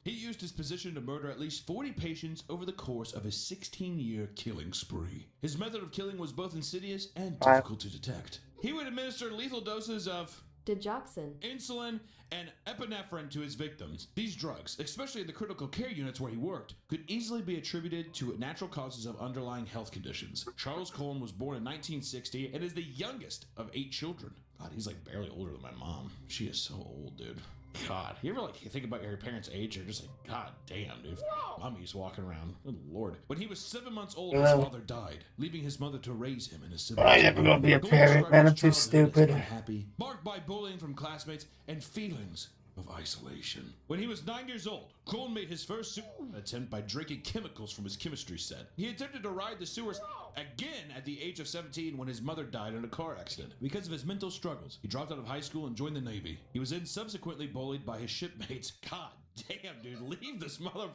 Speaker 2: he used his position to murder at least 40 patients over the course of his 16-year killing spree. His method of killing was both insidious and difficult to detect. He would administer lethal doses of
Speaker 8: digoxin,
Speaker 2: insulin, and epinephrine to his victims. These drugs, especially in the critical care units where he worked, could easily be attributed to natural causes of underlying health conditions. Charles Colin was born in 1960 and is the youngest of 8 children. God, he's like barely older than my mom. She is so old, dude. God, you ever like you think about your parents' age? You're just like, God damn, dude. Mummy's walking around. Good Lord. When he was 7 months old, his father died, leaving his mother to raise him and his siblings.
Speaker 1: I'm never gonna be a parent, man. I'm too stupid.
Speaker 2: Happy, marked by bullying from classmates and feelings of isolation. When he was 9 years old, Cullen made his first attempt by drinking chemicals from his chemistry set. He attempted to ride the sewers again at the age of 17 when his mother died in a car accident. Because of his mental struggles, he dropped out of high school and joined the Navy. He was then subsequently bullied by his shipmates. God damn, dude, leave this mother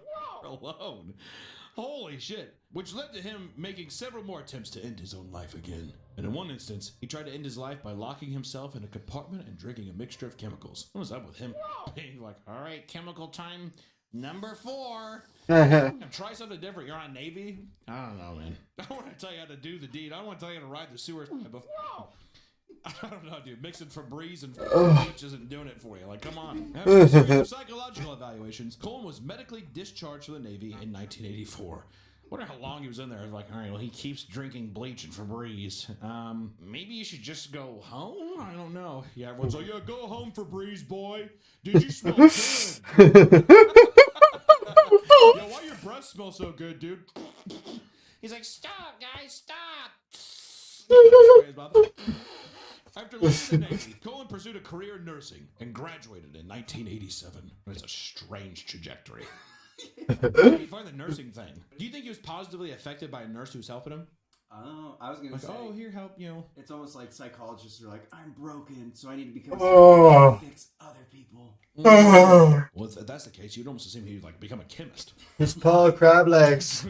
Speaker 2: alone. Holy shit. Which led to him making several more attempts to end his own life again. And in one instance, he tried to end his life by locking himself in a compartment and drinking a mixture of chemicals. What was up with him being like, all right, chemical time number 4. Try something different. You're on Navy? I don't know, man. I don't want to tell you how to do the deed. I don't want to tell you how to ride the sewers. I don't know, dude. Mixing Febreze and bleach isn't doing it for you. Like, come on. After a series of psychological evaluations, Cullen was medically discharged from the Navy in 1984. Wonder how long he was in there. I was like, all right, well, he keeps drinking bleach and Febreze. Maybe you should just go home? I don't know. Yeah, everyone's like, yeah, go home, Febreze boy. Dude, you smell good. Yo, why your breath smells so good, dude? He's like, stop, guys, stop. After leaving the Navy, Cullen pursued a career in nursing and graduated in 1987. It's a strange trajectory. How do you find the nursing thing? Do you think he was positively affected by a nurse who was helping him?
Speaker 3: I was gonna say,
Speaker 2: oh, here, help, you know.
Speaker 3: It's almost like psychologists are like, I'm broken, so I need to become
Speaker 1: Oh.
Speaker 3: to fix other people.
Speaker 1: Oh.
Speaker 2: Well, if that's the case, you'd almost assume he'd like become a chemist.
Speaker 1: It's Paul Crab Legs.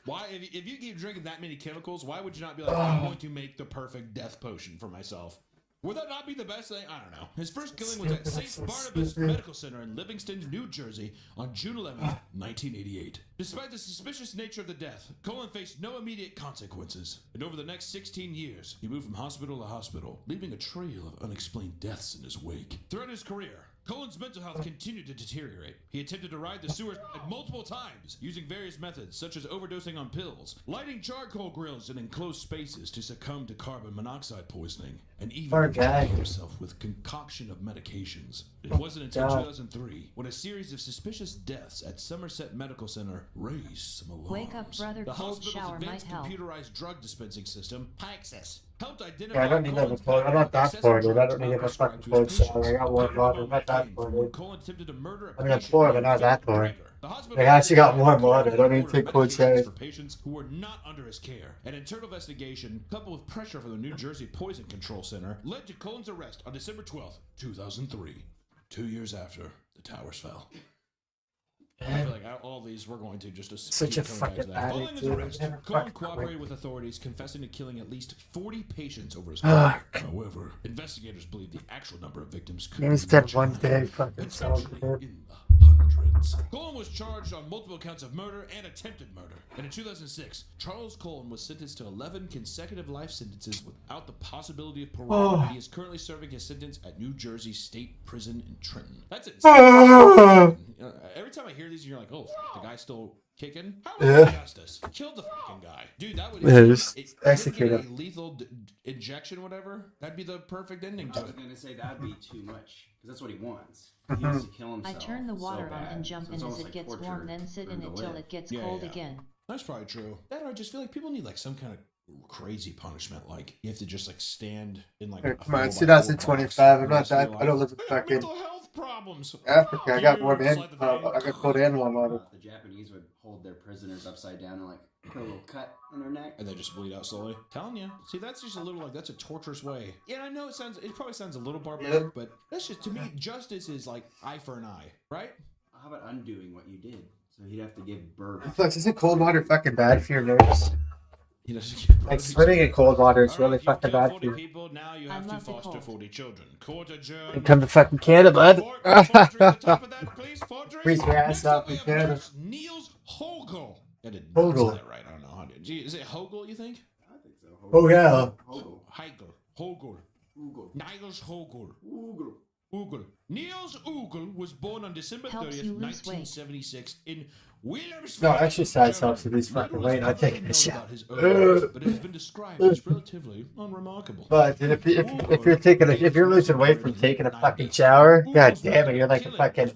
Speaker 2: Why, if you keep drinking that many chemicals, why would you not be like, I'm going to make the perfect death potion for myself? Would that not be the best thing? I don't know. His first killing was at St. Barnabas Medical Center in Livingston, New Jersey on June 11, 1988. Despite the suspicious nature of the death, Cullen faced no immediate consequences. And over the next 16 years, he moved from hospital to hospital, leaving a trail of unexplained deaths in his wake. Throughout his career, Cullen's mental health continued to deteriorate. He attempted to ride the sewers multiple times, using various methods such as overdosing on pills, lighting charcoal grills in enclosed spaces to succumb to carbon monoxide poisoning, and even injecting himself with concoction of medications. It wasn't until 2003 when a series of suspicious deaths at Somerset Medical Center raised some alarms.
Speaker 4: Wake up, brother.
Speaker 2: The
Speaker 4: Cold
Speaker 2: hospital's
Speaker 4: shower might
Speaker 2: advanced
Speaker 4: help.
Speaker 2: computerized drug dispensing system, Pyxis, helped identify.
Speaker 1: Yeah, I don't need that before. I'm not that poor, dude. I don't need a fucking cold shower. I got warm water. I'm not that poor, dude.
Speaker 2: Cullen attempted to murder
Speaker 1: I mean, I'm poor, but not that poor. I actually got warm water. I don't need to take cold showers.
Speaker 2: For patients who were not under his care. An internal investigation, coupled with pressure from the New Jersey Poison Control Center, led to Cullen's arrest on December 12th, 2003. 2 years after the towers fell. I feel like out of all these, we're going to just
Speaker 1: Such a
Speaker 2: keep coming back to
Speaker 1: fucking
Speaker 2: that. Following his
Speaker 1: addict,
Speaker 2: arrest,
Speaker 1: dude.
Speaker 2: Cullen cooperated with authorities, confessing to killing at least 40 patients over his career. However, investigators believe the actual number of victims could be
Speaker 1: Instead
Speaker 2: much
Speaker 1: one
Speaker 2: higher,
Speaker 1: day fucking solved it.
Speaker 2: in the hundreds. Cullen was charged on multiple counts of murder and attempted murder. And in 2006, Charles Cullen was sentenced to 11 consecutive life sentences without the possibility of parole.
Speaker 1: Oh.
Speaker 2: He is currently serving his sentence at New Jersey State Prison in Trenton. That's insane. Every time I hear these, you're like, oh, the guy's still kicking? How is that justice? Killed the fucking guy. Dude, that would
Speaker 1: execute
Speaker 2: a
Speaker 1: him.
Speaker 2: lethal injection, whatever. That'd be the perfect ending to
Speaker 3: I was
Speaker 2: it.
Speaker 3: gonna say that'd be too much because that's what he wants. He wants to kill
Speaker 4: I
Speaker 3: himself.
Speaker 4: turn the water
Speaker 3: so
Speaker 4: on
Speaker 3: bad.
Speaker 4: and jump
Speaker 3: So
Speaker 4: in
Speaker 3: it's
Speaker 4: as
Speaker 3: almost
Speaker 4: it
Speaker 3: like
Speaker 4: gets
Speaker 3: torture
Speaker 4: warm, then sit
Speaker 3: for
Speaker 4: in
Speaker 3: him
Speaker 4: it
Speaker 3: to
Speaker 4: till
Speaker 3: live.
Speaker 4: it gets
Speaker 2: Yeah,
Speaker 4: cold
Speaker 2: yeah.
Speaker 4: again.
Speaker 2: That's probably true. That or I just feel like people need like some kind of crazy punishment. Like you have to just like stand in like.
Speaker 1: Hey,
Speaker 2: a
Speaker 1: come on,
Speaker 2: 4x4
Speaker 1: it's 2025. I'm
Speaker 2: box
Speaker 1: not
Speaker 2: for
Speaker 1: that.
Speaker 2: the
Speaker 1: I don't
Speaker 2: rest
Speaker 1: live
Speaker 2: of
Speaker 1: in
Speaker 2: your life.
Speaker 1: fucking
Speaker 2: Mental health problems.
Speaker 1: Africa. I got warm
Speaker 2: Dude,
Speaker 1: and
Speaker 2: slide the vein.
Speaker 1: I got cold and warm water.
Speaker 3: The Japanese would hold their prisoners upside down and like put a little cut in their neck.
Speaker 2: And they just bleed out slowly. Telling you. See, that's just a little like that's a torturous way. Yeah, I know it probably sounds a little barbaric, but that's just to me justice is like eye for an eye, right?
Speaker 3: How about undoing what you did? So he'd have to give birth.
Speaker 1: Flex, isn't cold water fucking bad for your nerves?
Speaker 2: He doesn't
Speaker 1: Like swimming in cold water is really fucking bad for you.
Speaker 2: people, now you have to foster 40 children. Court adjourned.
Speaker 1: And come to fucking Canada, bud.
Speaker 2: Please, Forgery.
Speaker 1: Freeze your ass off in Canada.
Speaker 2: Niels Hogel. I didn't
Speaker 1: Hogel.
Speaker 2: say that right. I don't know how to. Gee, is it Hogel, you think?
Speaker 3: I think so.
Speaker 1: Oh, yeah.
Speaker 3: Hogel.
Speaker 2: Heigel. Hogel.
Speaker 3: Ugel.
Speaker 2: Niels Hogel.
Speaker 3: Ugel.
Speaker 2: Ugel. Niels Ugel was born on December
Speaker 4: Helps
Speaker 2: 30th,
Speaker 4: you lose weight.
Speaker 2: 1976 in Wilhelmshaven.
Speaker 1: No, exercise helps you lose fucking weight. I take a shit.
Speaker 2: About his early life, but it has been described as relatively unremarkable.
Speaker 1: But dude, if you're taking if you're losing weight from taking a fucking shower, god damn it, you're like a fucking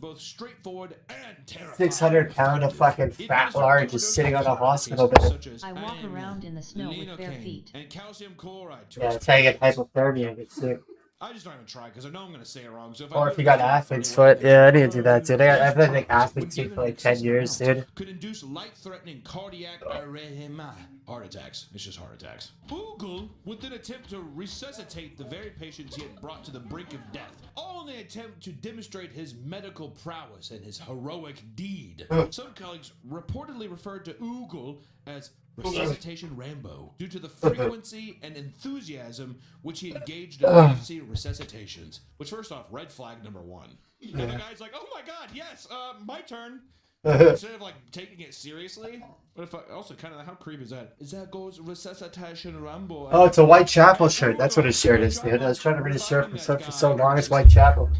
Speaker 1: 600-pound of fucking fat lard just sitting on a hospital bed.
Speaker 4: I walk around in the snow with bare feet.
Speaker 2: And calcium chloride.
Speaker 1: Yeah, that's how you get hypothermia and get sick.
Speaker 2: I just don't even try because I know I'm going to say it wrong. So
Speaker 1: Or if you got athlete's foot, yeah, I need to do that, dude. I've been like athlete's foot for like 10 years, dude.
Speaker 2: Could induce life-threatening cardiac heart attacks. It's just heart attacks. Ugel would then attempt to resuscitate the very patients he had brought to the brink of death, all in an attempt to demonstrate his medical prowess and his heroic deed. Some colleagues reportedly referred to Ugel as Resuscitation Rambo due to the frequency and enthusiasm which he engaged in AFC resuscitations. Which, first off, red flag number one. And the guy's like, "Oh my god, yes, my turn." Instead of like taking it seriously, but if also kind of how creepy is that? Is that goes Resuscitation Rambo?
Speaker 1: Oh, it's a Whitechapel shirt. That's what his shirt is, dude. I was trying to read his shirt for so long. It's Whitechapel.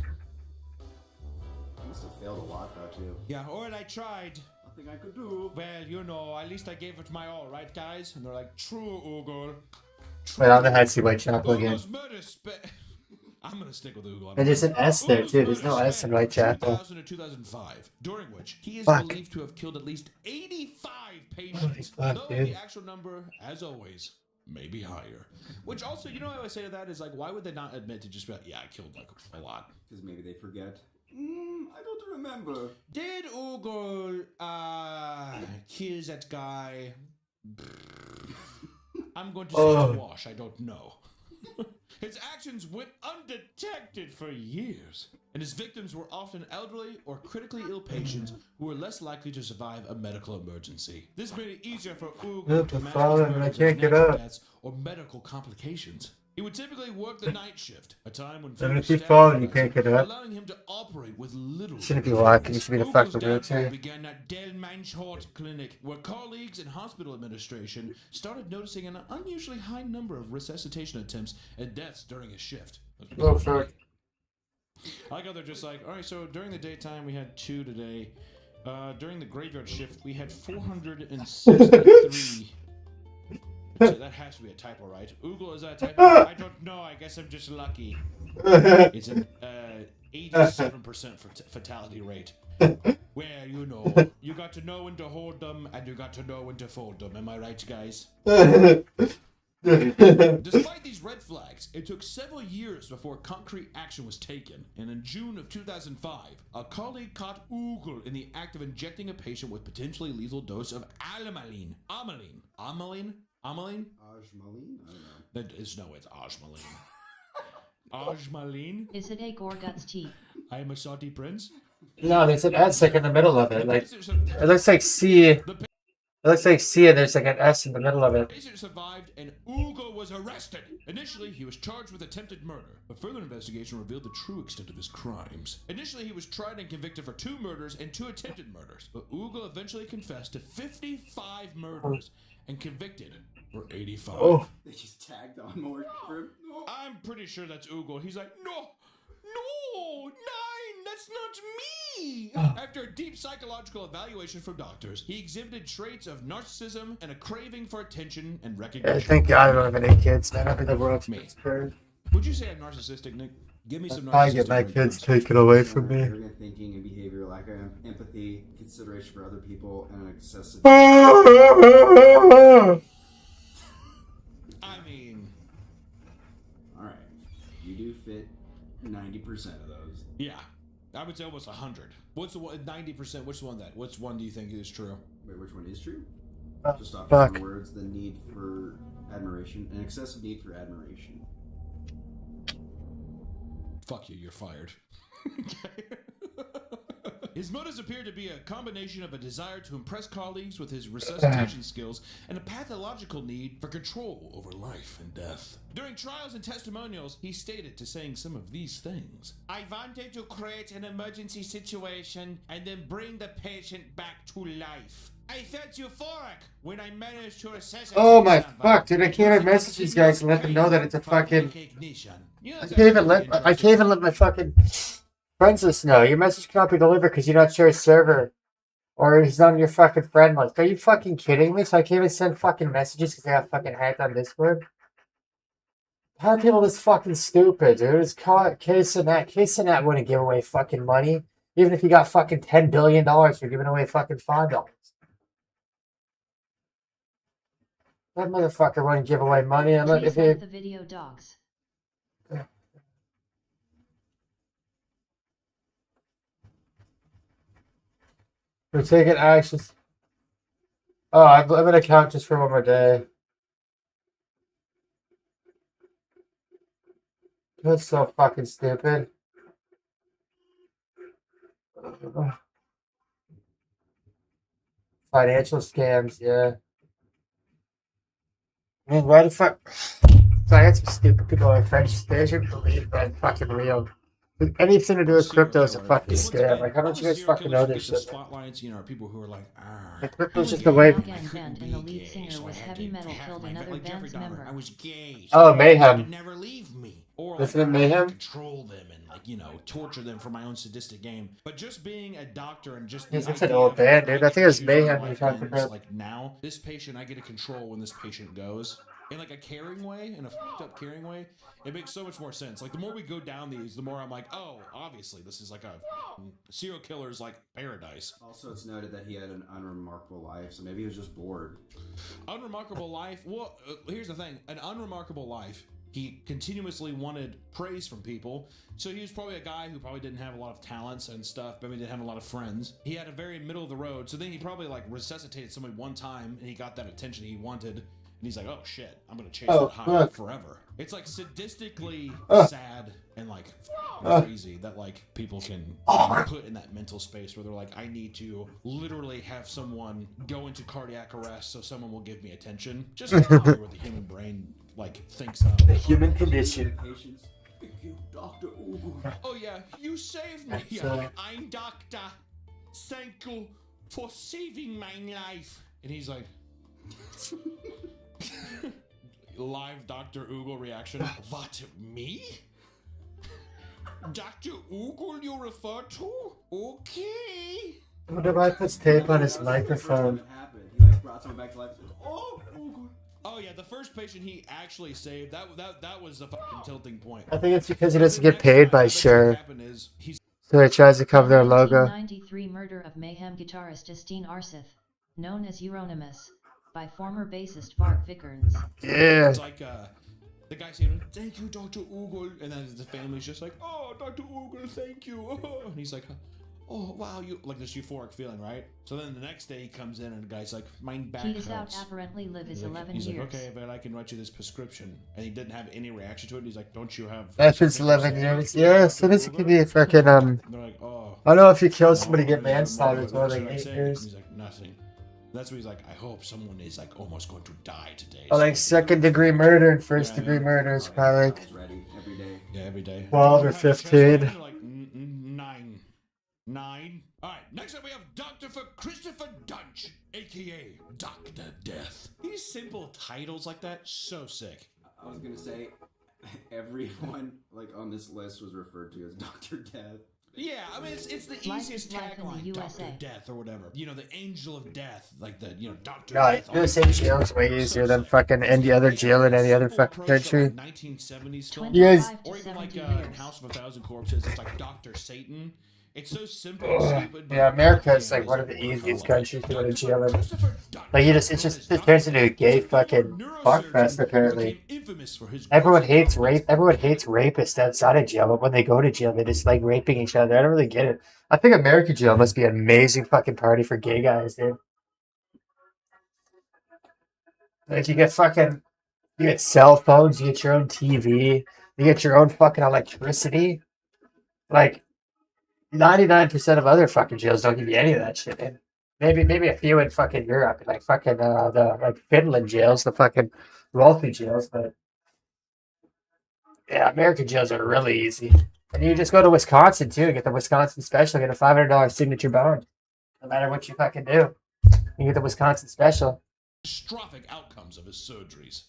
Speaker 3: I must have failed a lot though too.
Speaker 2: Yeah, or I tried.
Speaker 3: Nothing I could do.
Speaker 2: Well, you know, at least I gave it my all, right, guys? And they're like, "True, Ugel."
Speaker 1: Wait, I'm gonna have to see Whitechapel again.
Speaker 2: I'm gonna stick with Ugel.
Speaker 1: And there's an S there too. There's no S in Whitechapel.
Speaker 2: 2000 to 2005, during which he is
Speaker 1: Fuck.
Speaker 2: believed to have killed at least 85 patients.
Speaker 1: Fuck,
Speaker 2: though
Speaker 1: dude.
Speaker 2: the actual number, as always, may be higher. Which also, you know what I would say to that is like, why would they not admit to just be like, yeah, I killed like a lot?
Speaker 3: Because maybe they forget. I don't remember.
Speaker 2: Did Ugel kill that guy? I'm going to say wash. I don't know. His actions went undetected for years, and his victims were often elderly or critically ill patients who were less likely to survive a medical emergency. This made it easier for Ugel to manage
Speaker 1: falling, I
Speaker 2: murders
Speaker 1: can't
Speaker 2: with
Speaker 1: get
Speaker 2: natural
Speaker 1: up.
Speaker 2: deaths or medical complications. He would typically work the night shift, a time when
Speaker 1: And if
Speaker 2: fewer
Speaker 1: you
Speaker 2: staff
Speaker 1: fall
Speaker 2: were
Speaker 1: and you
Speaker 2: present,
Speaker 1: can't get up,
Speaker 2: allowing him to operate with little.
Speaker 1: you shouldn't be walking. You should be in a fucking
Speaker 2: Ugel's downfall
Speaker 1: wheelchair.
Speaker 2: began at Del Manchort Clinic, where colleagues in hospital administration started noticing an unusually high number of resuscitation attempts and deaths during his shift.
Speaker 1: Oh, fuck.
Speaker 2: I like how they're just like, all right, so during the daytime we had 2 today. During the graveyard shift we had 463. So that has to be a typo, right? Ugel, is that a typo? I don't know. I guess I'm just lucky. It's an 87% fatality rate. Where, you know, you got to know when to hold them and you got to know when to fold them. Am I right, guys? Despite these red flags, it took several years before concrete action was taken, and in June of 2005, a colleague caught Ugel in the act of injecting a patient with potentially lethal dose of Ajmaline?
Speaker 3: Ajmaline? I don't know.
Speaker 2: That is no, it's Ajmaline. Ajmaline?
Speaker 4: Is it a Gorgut's tea?
Speaker 2: I am a salty prince.
Speaker 1: No, there's an S like in the middle of it. Like it looks like C. It looks like C, and there's like an S in the middle of it.
Speaker 2: The patient survived, and Ugel was arrested. Initially, he was charged with attempted murder, but further investigation revealed the true extent of his crimes. Initially, he was tried and convicted for 2 murders and 2 attempted murders, but Ugel eventually confessed to 55 murders and convicted for 85.
Speaker 1: Oh.
Speaker 3: They just tagged on more for him. No.
Speaker 2: I'm pretty sure that's Ugel. He's like, no, 9, that's not me. After a deep psychological evaluation from doctors, he exhibited traits of narcissism and a craving for attention and recognition.
Speaker 1: Thank God I don't have any kids, man. I'll be the world's best parent.
Speaker 2: Would you say I'm narcissistic, Nick? Give me some narcissistic.
Speaker 1: I get my kids taken away from me.
Speaker 3: Arrogant thinking and behavior, lack of empathy, consideration for other people, and an excessive.
Speaker 2: I mean,
Speaker 3: all right, you do fit 90% of those.
Speaker 2: Yeah, I would say almost 100. What's the one? 90%. Which one? Which one do you think is true?
Speaker 3: Wait, which one is true? Just off
Speaker 1: fuck.
Speaker 3: the words, the need for admiration, an excessive need for admiration.
Speaker 2: Fuck you, you're fired. His motives appear to be a combination of a desire to impress colleagues with his resuscitation skills and a pathological need for control over life and death. During trials and testimonials, he stated to saying some of these things. I wanted to create an emergency situation and then bring the patient back to life.
Speaker 10: I felt euphoric when I managed to assassinate
Speaker 1: Oh my
Speaker 10: somebody.
Speaker 1: fuck, dude! I can't even message these guys and let them know that it's a fucking.
Speaker 10: Recognition. You know,
Speaker 1: I can't even let my fucking friends list know. Your message cannot be delivered because you're not sure his server or he's not on your fucking friend list. Are you fucking kidding me? So I can't even send fucking messages because I got fucking hacked on Discord. How are people this fucking stupid, dude? It's KSNet. KSNet wouldn't give away fucking money, even if you got fucking $10 billion for giving away fucking $5. That motherfucker wouldn't give away money unless
Speaker 4: Please
Speaker 1: if he.
Speaker 4: have the video dogs.
Speaker 1: We're taking actions. Oh, I'm gonna count just for one more day. That's so fucking stupid. Financial scams, yeah. I mean, why the fuck? So I got some stupid people on French. They should believe that fucking real. Anything to do with crypto is a fucking scam. Like, how don't you guys fucking know this shit?
Speaker 2: Spotlights, you know, are people who are like,
Speaker 1: The crypto's just the way.
Speaker 4: Again, band and the lead singer was heavy metal killed another band's member.
Speaker 2: I was gay.
Speaker 1: Oh, Mayhem.
Speaker 2: Never leave me. Or
Speaker 1: Isn't it Mayhem?
Speaker 2: Control them and like, you know, torture them for my own sadistic game. But just being a doctor and just
Speaker 1: Yes, it's an old band, dude. I think it was Mayhem you're talking about.
Speaker 2: like now, this patient I get to control when this patient goes. In like a caring way, in a fucked up caring way, it makes so much more sense. Like the more we go down these, the more I'm like, oh, obviously this is like a serial killer's like paradise.
Speaker 3: Also, it's noted that he had an unremarkable life, so maybe he was just bored.
Speaker 2: Unremarkable life. Well, here's the thing: an unremarkable life. He continuously wanted praise from people, so he was probably a guy who probably didn't have a lot of talents and stuff. Maybe didn't have a lot of friends. He had a very middle of the road, so then he probably like resuscitated somebody one time, and he got that attention he wanted. And he's like, oh shit, I'm gonna chase that high forever. It's like sadistically sad and like crazy that like people can put in that mental space where they're like, I need to literally have someone go into cardiac arrest so someone will give me attention. Just like what the human brain like thinks of.
Speaker 1: The human condition.
Speaker 3: Thank you, Dr. Ugo.
Speaker 2: Oh yeah, you saved me. Yeah, I'm doctor. Thank you for saving my life. And he's like, live Dr. Oogle reaction. What, me? Dr. Oogle you refer to? Okay.
Speaker 1: What if I put tape on his microphone?
Speaker 3: He like brought someone back to life. Oh, Ugo.
Speaker 2: Oh yeah, the first patient he actually saved, that was a fucking tilting point.
Speaker 1: I think it's because he doesn't get paid by Shure. So he tries to cover their logo.
Speaker 4: 1993 murder of Mayhem guitarist Justine Arseth, known as Euronymous, by former bassist Bart Vikernes.
Speaker 1: Yeah.
Speaker 2: It's like the guy saying, thank you, Dr. Oogle. And then the family's just like, oh, Dr. Oogle, thank you. And he's like, oh, wow, you like this euphoric feeling, right? So then the next day he comes in and the guy's like, my back
Speaker 4: He is out
Speaker 2: hurts.
Speaker 4: apparently live his
Speaker 2: He's
Speaker 4: 11
Speaker 2: he's
Speaker 4: years.
Speaker 2: like, okay, but I can write you this prescription. And he didn't have any reaction to it. And he's like, don't you have...
Speaker 1: F is 11 years. Yeah, so this could be a fucking,
Speaker 2: They're like, oh.
Speaker 1: I don't know if you kill somebody, get manslaughter, it's more
Speaker 2: What
Speaker 1: like
Speaker 2: should I
Speaker 1: 8
Speaker 2: say? And
Speaker 1: years.
Speaker 2: he's like, nothing. That's what he's like, I hope someone is like almost going to die today.
Speaker 1: Or like second degree murder and first degree murder is probably like
Speaker 3: Ready every day.
Speaker 2: Yeah, every day.
Speaker 1: 12 or 15.
Speaker 2: Like 9. All right, next up we have Dr. Christopher Dunch, aka Dr. Death. These simple titles like that, so sick.
Speaker 3: I was gonna say, everyone like on this list was referred to as Dr. Death.
Speaker 2: Yeah, I mean it's the
Speaker 4: Life
Speaker 2: easiest
Speaker 4: is life in the
Speaker 2: tagline,
Speaker 4: USA.
Speaker 2: Dr. Death or whatever. You know, the angel of death, like the Dr.
Speaker 1: No,
Speaker 2: Death.
Speaker 1: USA jail is way easier than fucking any other jail in any other fucking country.
Speaker 2: 1970s film.
Speaker 1: You guys-
Speaker 2: Or even like in House of a Thousand Corpses, it's like Dr. Satan. It's so simple and stupid. but-
Speaker 1: Yeah, America is like one of the easiest countries to go to jail in. Like it turns into a gay fucking fuckfest apparently. Everyone hates rape. Everyone hates rapists outside of jail, but when they go to jail, they just like raping each other. I don't really get it. I think American jail must be an amazing fucking party for gay guys, dude. Like you get cell phones, you get your own TV, you get your own fucking electricity. Like 99% of other fucking jails don't give you any of that shit. And maybe a few in fucking Europe, like fucking the like Finland jails, the fucking wealthy jails, but yeah, American jails are really easy. And you just go to Wisconsin too, get the Wisconsin special, get a $500 signature bond, no matter what you fucking do. You get the Wisconsin special.
Speaker 2: Catastrophic outcomes of his surgeries.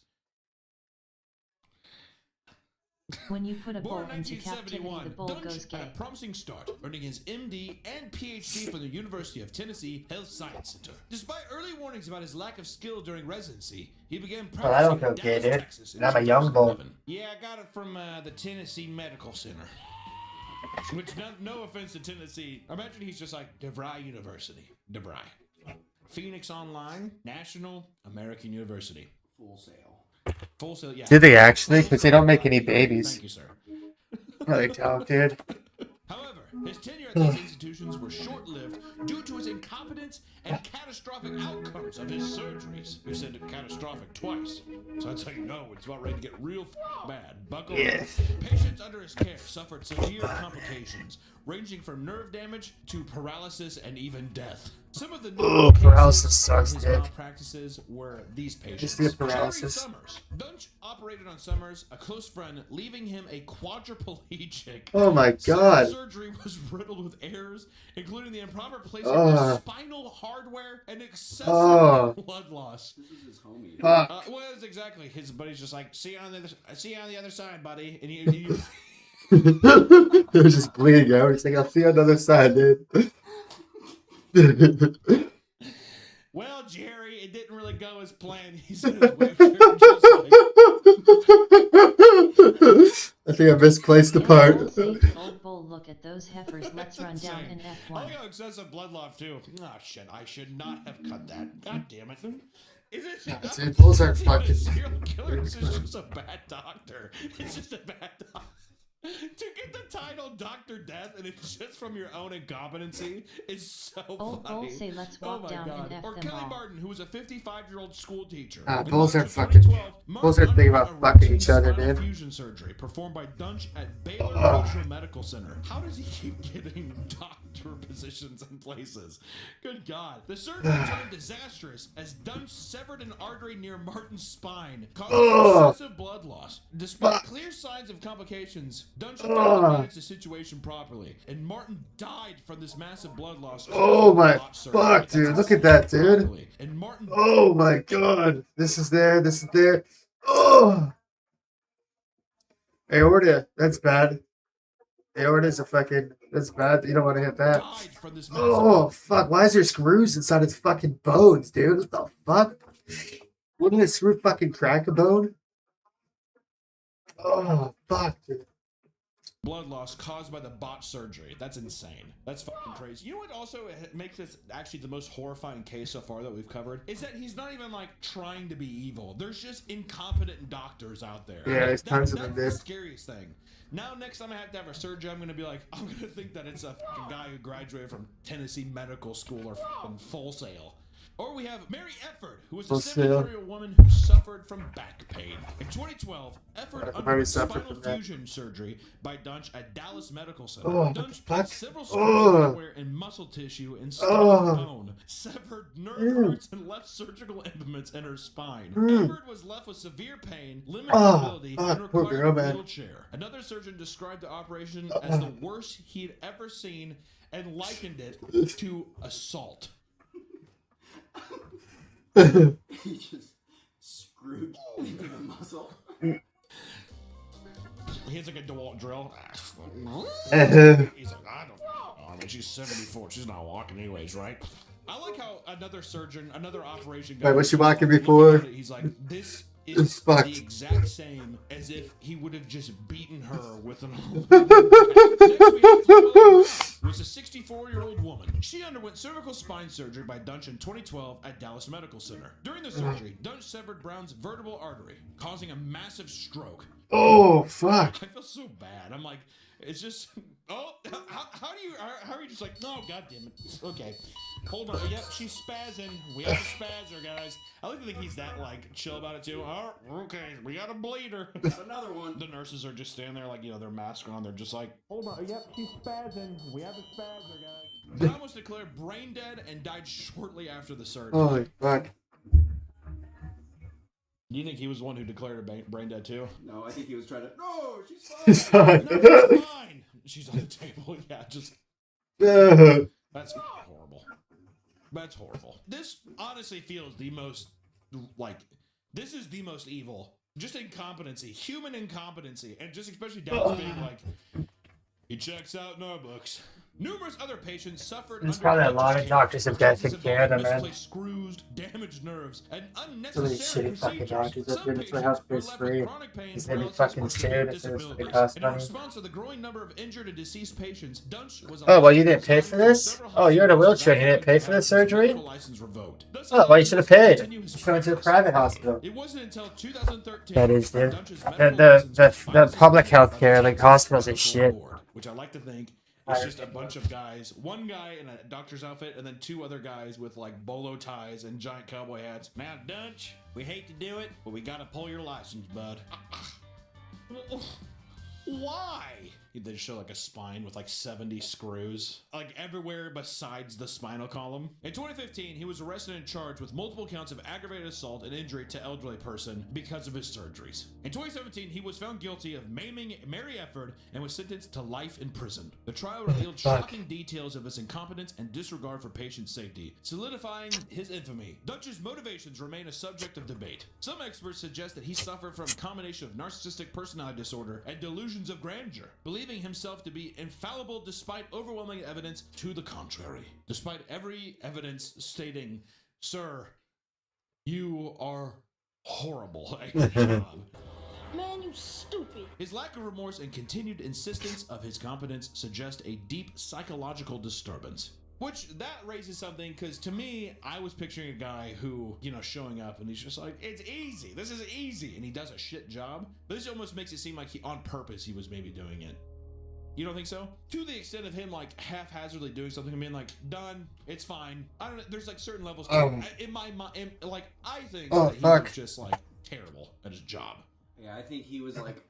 Speaker 4: When you put a bull
Speaker 2: Born in
Speaker 4: into captivity, the
Speaker 2: 1971,
Speaker 4: bull goes
Speaker 2: Dunch had
Speaker 4: gay.
Speaker 2: a promising start, earning his MD and PhD from the University of Tennessee Health Science Center. Despite early warnings about his lack of skill during residency, he began
Speaker 1: Well, I don't
Speaker 2: practicing
Speaker 1: go
Speaker 2: in
Speaker 1: gay,
Speaker 2: Dallas,
Speaker 1: dude.
Speaker 2: Texas
Speaker 1: And I'm a young bull.
Speaker 2: 2011. Yeah, I got it from the Tennessee Medical Center. Which, no offense to Tennessee, imagine he's just like DeVry University. DeVry. Phoenix Online, National American University.
Speaker 3: Full Sail.
Speaker 2: Full Sail, yeah.
Speaker 1: Do they actually? Because they don't make any babies.
Speaker 2: Thank you, sir.
Speaker 1: No, they don't, dude.
Speaker 2: However, his tenure at these institutions were short-lived due to his incompetence and catastrophic outcomes of his surgeries. We've said catastrophic twice, so that's how you know it's about ready to get real bad. Buckle up. Patients under his care suffered severe complications, ranging from nerve damage to paralysis and even death. Some of the
Speaker 1: paralysis sucks,
Speaker 2: his
Speaker 1: dude.
Speaker 2: malpractices were these patients.
Speaker 1: Just the paralysis.
Speaker 2: Jerry Summers. Dunch operated on Summers, a close friend, leaving him a quadriplegic.
Speaker 1: Oh my god.
Speaker 2: Summers' surgery was riddled with errors, including the improper placement of spinal hardware and excessive blood loss.
Speaker 3: This is his homie.
Speaker 1: Fuck.
Speaker 2: Well, that's exactly. His buddy's just like, see you on the other side, buddy. And you
Speaker 1: They're just bleeding out. He's like, I'll see you on the other side, dude.
Speaker 2: well, Jerry, it didn't really go as planned. He said his wheelchair just like,
Speaker 1: I think I misplaced the part.
Speaker 4: Old bull, look at those heifers. Let's run down an
Speaker 2: I
Speaker 4: F1.
Speaker 2: like how excessive blood loss too. Oh shit! I should not have cut that. God damn it! Is it?
Speaker 1: Dude, bulls aren't
Speaker 2: It's not a
Speaker 1: fucking.
Speaker 2: serial killer. It's just a bad doctor. It's just a bad doctor. To get the title Dr. Death and it's just from your own incompetency is so
Speaker 4: Old
Speaker 2: funny.
Speaker 4: bulls say let's
Speaker 2: Oh
Speaker 4: walk
Speaker 2: my
Speaker 4: down
Speaker 2: God.
Speaker 4: and F
Speaker 2: Or
Speaker 4: them
Speaker 2: Kelly
Speaker 4: all.
Speaker 2: Martin, who was a 55-year-old school teacher. In
Speaker 1: Bulls
Speaker 2: March
Speaker 1: are
Speaker 2: of
Speaker 1: fucking.
Speaker 2: 2012,
Speaker 1: Bulls are thinking about
Speaker 2: underwent a
Speaker 1: fucking
Speaker 2: routine
Speaker 1: each other,
Speaker 2: spinal
Speaker 1: dude.
Speaker 2: fusion surgery performed by Dunch at Baylor Regional Medical Center. How does he keep getting doctor positions and places? Good God. The surgery turned disastrous as Dunch severed an artery near Martin's spine, causing excessive blood loss. Despite clear signs of complications, Dunch failed to manage the situation properly, and Martin died from this massive blood loss.
Speaker 1: Oh my
Speaker 2: Botched surgery.
Speaker 1: fuck, dude. Look at that, dude.
Speaker 2: Properly. And Martin
Speaker 1: Oh my god. This is there. This is there. Oh. Aorta. That's bad. Aorta is a fucking. That's bad. You don't want to hit that.
Speaker 2: died from this
Speaker 1: Oh fuck. Why is there screws inside his fucking bones, dude? What the fuck? Wouldn't a screw fucking crack a bone? Oh fuck, dude.
Speaker 2: blood loss caused by the botched surgery. That's insane. That's fucking crazy. You know what also makes this actually the most horrifying case so far that we've covered? Is that he's not even like trying to be evil. There's just incompetent doctors out there.
Speaker 1: Yeah, there's tons of them,
Speaker 2: That's the
Speaker 1: dude.
Speaker 2: scariest thing. Now, next time I have to have a surgery, I'm gonna be like, I'm gonna think that it's a fucking guy who graduated from Tennessee Medical School or fucking Full Sail. Or we have Mary Efford, who was a
Speaker 1: Full Sail.
Speaker 2: 73-year-old woman who suffered from back pain. In 2012, Efford
Speaker 1: Mary
Speaker 2: underwent
Speaker 1: suffered
Speaker 2: spinal
Speaker 1: from that.
Speaker 2: fusion surgery by Dunch at Dallas Medical Center.
Speaker 1: Oh, what
Speaker 2: Dunch
Speaker 1: the fuck?
Speaker 2: placed several screws
Speaker 1: Oh.
Speaker 2: everywhere in muscle tissue and scarred
Speaker 1: Oh.
Speaker 2: bone, severed nerve
Speaker 1: Mm.
Speaker 2: roots, and left surgical implements in her spine.
Speaker 1: Mm.
Speaker 2: Efford was left with severe pain, limited
Speaker 1: Oh,
Speaker 2: mobility,
Speaker 1: fuck,
Speaker 2: and
Speaker 1: poor
Speaker 2: required
Speaker 1: girl,
Speaker 2: a
Speaker 1: man.
Speaker 2: wheelchair. Another surgeon described the operation as the worst he'd ever seen and likened it to assault.
Speaker 3: He just screwed into the muscle.
Speaker 2: He has like a DeWalt drill. He's like, I don't know. I mean, she's 74. She's not walking anyways, right? I like how another surgeon, another operation guy.
Speaker 1: Wait, was she walking before?
Speaker 2: He's like, this
Speaker 1: It's
Speaker 2: is
Speaker 1: fucked.
Speaker 2: the exact same as if he would have just beaten her with an. Next we have Flo Brown, who is a 64-year-old woman. She underwent cervical spine surgery by Dunch in 2012 at Dallas Medical Center. During the surgery, Dunch severed Brown's vertebral artery, causing a massive stroke.
Speaker 1: Oh fuck.
Speaker 2: I feel so bad. I'm like, it's just, how are you just like, no, god damn it. Okay, hold on. Yep, she's spazzing. We have to spazz her, guys. I like to think he's that like chill about it too. Oh, okay, we got to bleed her.
Speaker 3: Another one.
Speaker 2: The nurses are just standing there like, their mask on. They're just like, hold on. Yep, she's spazzing. We have to spazz her, guys. Brown was declared brain dead and died shortly after the surgery.
Speaker 1: Holy fuck.
Speaker 2: Do you think he was the one who declared her brain dead too?
Speaker 3: No, I think he was trying to. No, she's fine.
Speaker 1: She's fine.
Speaker 2: No, she's fine. She's on the table. Yeah, just. That's horrible. That's horrible. This honestly feels the most, like, this is the most evil. Just incompetency, human incompetency, and just especially Dallas being like, he checks out in our books. Numerous other patients suffered.
Speaker 1: There's probably a lot of doctors of death in Canada, man.
Speaker 2: Screws, damaged nerves, and
Speaker 1: Really shitty fucking doctors up here. That's why healthcare is free. Because they'd be fucking scared if it was for the cost
Speaker 2: And in
Speaker 1: money.
Speaker 2: response to the growing number of injured and deceased patients, Dunch was
Speaker 1: Oh, well, you didn't pay for this? Oh, you're in a wheelchair and you didn't pay for the surgery? Oh, well, you should have paid. You should have went to a private hospital.
Speaker 2: It wasn't until 2013
Speaker 1: That is, dude. The public healthcare, like hospitals and shit.
Speaker 2: which I like to think is just a bunch of guys, one guy in a doctor's outfit, and then two other guys with like bolo ties and giant cowboy hats. Now, Dunch, we hate to do it, but we gotta pull your license, bud. Why? They show like a spine with like 70 screws, like everywhere besides the spinal column. In 2015, he was arrested and charged with multiple counts of aggravated assault and injury to elderly person because of his surgeries. In 2017, he was found guilty of maiming Mary Efford and was sentenced to life in prison. The trial revealed shocking details of his incompetence and disregard for patient safety, solidifying his infamy. Dunch's motivations remain a subject of debate. Some experts suggest that he suffered from a combination of narcissistic personality disorder and delusions of grandeur, believing himself to be infallible despite overwhelming evidence to the contrary. Despite every evidence stating, sir, you are horrible at your job.
Speaker 12: Man, you stupid.
Speaker 2: His lack of remorse and continued insistence of his competence suggest a deep psychological disturbance. Which, that raises something, because to me, I was picturing a guy who, you know, showing up and he's just like, it's easy, this is easy, and he does a shit job. But this almost makes it seem like on purpose he was maybe doing it. You don't think so? To the extent of him like haphazardly doing something and being like, done, it's fine. I don't know, there's like certain levels in my mind, like I think that he was just like terrible at his job.
Speaker 3: Yeah, I think he was like,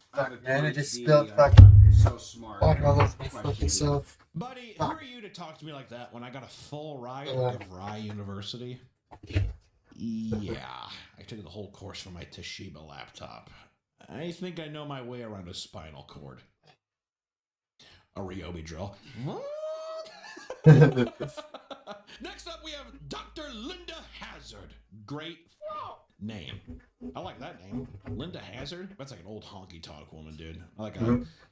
Speaker 1: Man, I just spilled fucking
Speaker 3: so smart.
Speaker 1: water all over my fucking self.
Speaker 2: Buddy, who are you to talk to me like that when I got a full ride of Rye University? Yeah, I took the whole course from my Toshiba laptop. I think I know my way around a spinal cord. A Ryobi drill. Next up, we have Dr. Linda Hazard. Great name. I like that name. Linda Hazard? That's like an old honky-tonk woman, dude. Like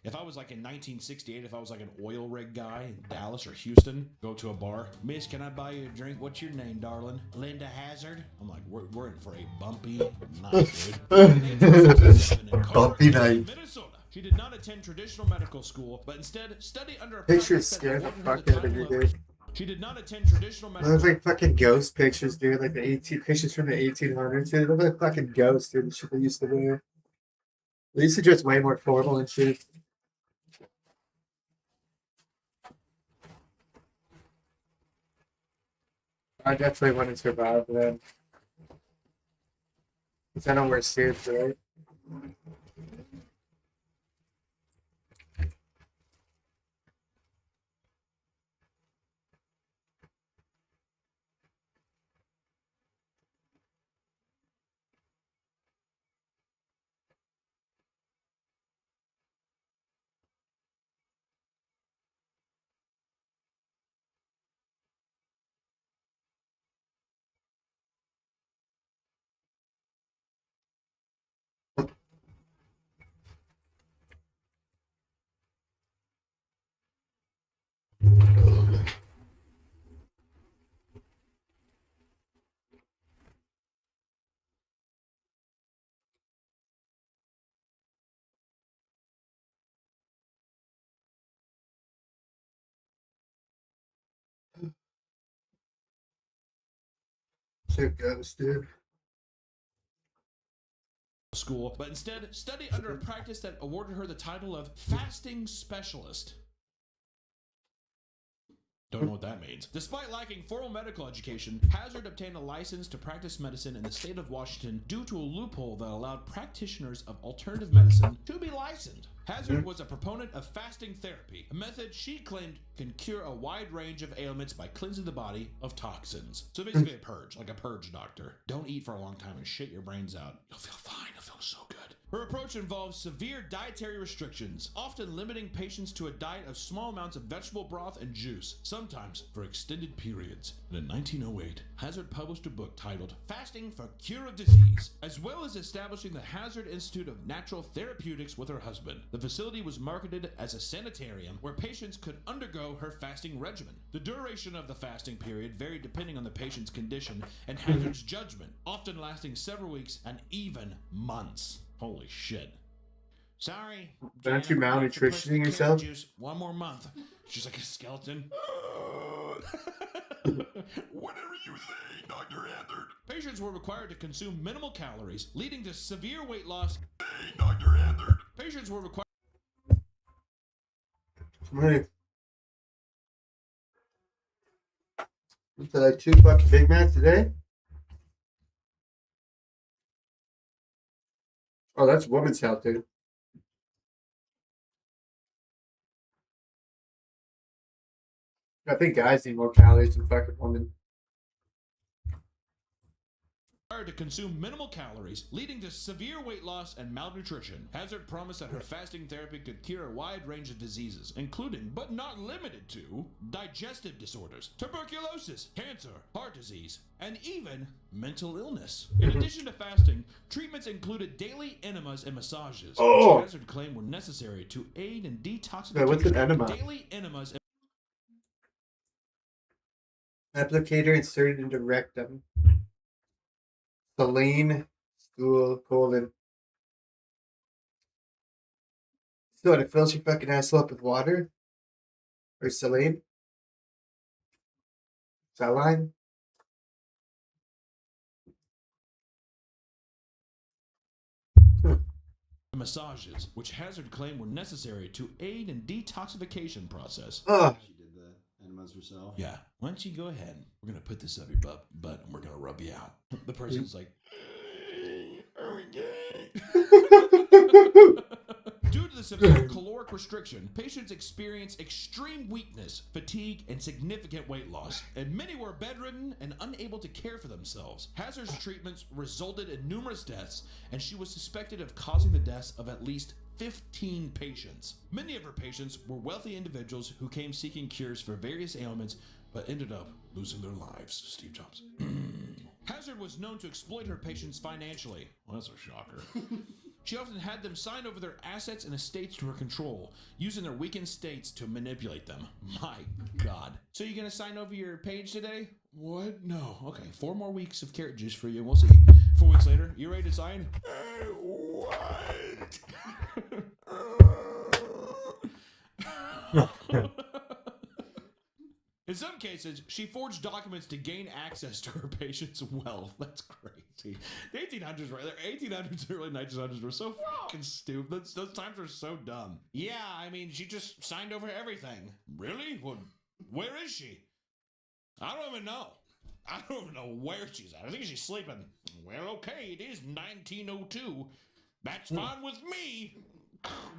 Speaker 2: if I was like in 1968, if I was like an oil rig guy in Dallas or Houston, go to a bar. Miss, can I buy you a drink? What's your name, darling? Linda Hazard? I'm like, we're in for a bumpy night, dude.
Speaker 1: Bumpy night.
Speaker 2: Minnesota. She did not attend traditional medical school, but instead study under a
Speaker 1: Pictures scared the fuck out of you, dude.
Speaker 2: She did not attend traditional medical
Speaker 1: Those like fucking ghost pictures, dude. Like the pictures from the 1800s, dude. They look like fucking ghosts, dude. The shit they used to wear. They used to dress way more formal and shit. I definitely wouldn't survive then. Because I don't wear suits, right? So ghost, dude.
Speaker 2: School, but instead study under a practice that awarded her the title of fasting specialist. Don't know what that means. Despite lacking formal medical education, Hazard obtained a license to practice medicine in the state of Washington due to a loophole that allowed practitioners of alternative medicine to be licensed. Hazard was a proponent of fasting therapy, a method she claimed can cure a wide range of ailments by cleansing the body of toxins. So basically a purge, like a purge doctor. Don't eat for a long time and shit your brains out. You'll feel fine, you'll feel so good. Her approach involves severe dietary restrictions, often limiting patients to a diet of small amounts of vegetable broth and juice. Some sometimes for extended periods. And in 1908, Hazard published a book titled Fasting for Cure of Disease, as well as establishing the Hazard Institute of Natural Therapeutics with her husband. The facility was marketed as a sanitarium where patients could undergo her fasting regimen. The duration of the fasting period varied depending on the patient's condition and Hazard's judgment, often lasting several weeks and even months. Holy shit. Sorry.
Speaker 7: Aren't you malnutritioning yourself?
Speaker 2: Juice. One more month. She's like a skeleton. Whatever you say, Dr. Hazard. Patients were required to consume minimal calories, leading to severe weight loss. Hey, Dr. Hazard. Patients were required.
Speaker 7: Right. Did I 2 fucking Big Macs today? Oh, that's women's health, dude. I think guys need more calories than fucking women.
Speaker 2: To consume minimal calories, leading to severe weight loss and malnutrition. Hazard promised that her fasting therapy could cure a wide range of diseases, including, but not limited to, digestive disorders, tuberculosis, cancer, heart disease, and even mental illness. In addition to fasting, treatments included daily enemas and massages, which Hazard claimed were necessary to aid in detoxification.
Speaker 7: Wait, what's an enema?
Speaker 2: Daily enemas and
Speaker 7: Applicator inserted into rectum. Saline, stool, colon. So it fills your fucking asshole up with water? Or saline? Saline?
Speaker 2: massages, which Hazard claimed were necessary to aid in detoxification process.
Speaker 3: She did the enemas herself.
Speaker 2: Yeah. Why don't you go ahead? We're going to put this up your butt and we're going to rub you out. The person's like, hey, are we gay? Due to the severe caloric restriction, patients experience extreme weakness, fatigue, and significant weight loss, and many were bedridden and unable to care for themselves. Hazard's treatments resulted in numerous deaths, and she was suspected of causing the deaths of at least 15 patients. Many of her patients were wealthy individuals who came seeking cures for various ailments, but ended up losing their lives. Steve Jobs. Hazard was known to exploit her patients financially. Well, that's a shocker. She often had them sign over their assets and estates to her control, using their weakened states to manipulate them. My God. So you gonna sign over your page today? What? No. Okay, 4 more weeks of carrot juice for you. We'll see. 4 weeks later, you ready to sign? What? In some cases, she forged documents to gain access to her patients' wealth. That's crazy. The 1800s, right? The 1800s and early 1900s were so fucking stupid. Those times were so dumb. Yeah, I mean, she just signed over everything. Really? Well, where is she? I don't even know. I don't even know where she's at. I think she's sleeping. Well, okay, it is 1902. That's fine with me.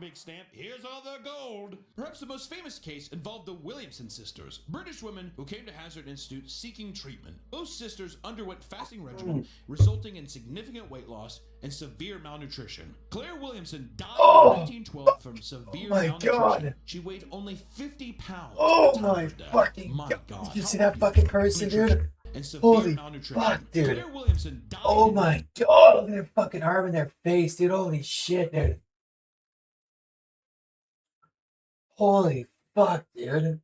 Speaker 2: Big stamp. Here's all the gold. Perhaps the most famous case involved the Williamson sisters, British women who came to Hazard Institute seeking treatment. Both sisters underwent fasting regimen, resulting in significant weight loss and severe malnutrition. Claire Williamson died in 1912 from severe malnutrition. God. She weighed only 50 pounds.
Speaker 1: Oh my fucking God. Did you see that fucking person, dude?
Speaker 2: And severe
Speaker 1: Holy
Speaker 2: malnutrition.
Speaker 1: fuck, dude.
Speaker 2: Claire Williamson died.
Speaker 1: Oh my God. Look at their fucking arm and their face, dude. Holy shit, dude. Holy fuck, dude.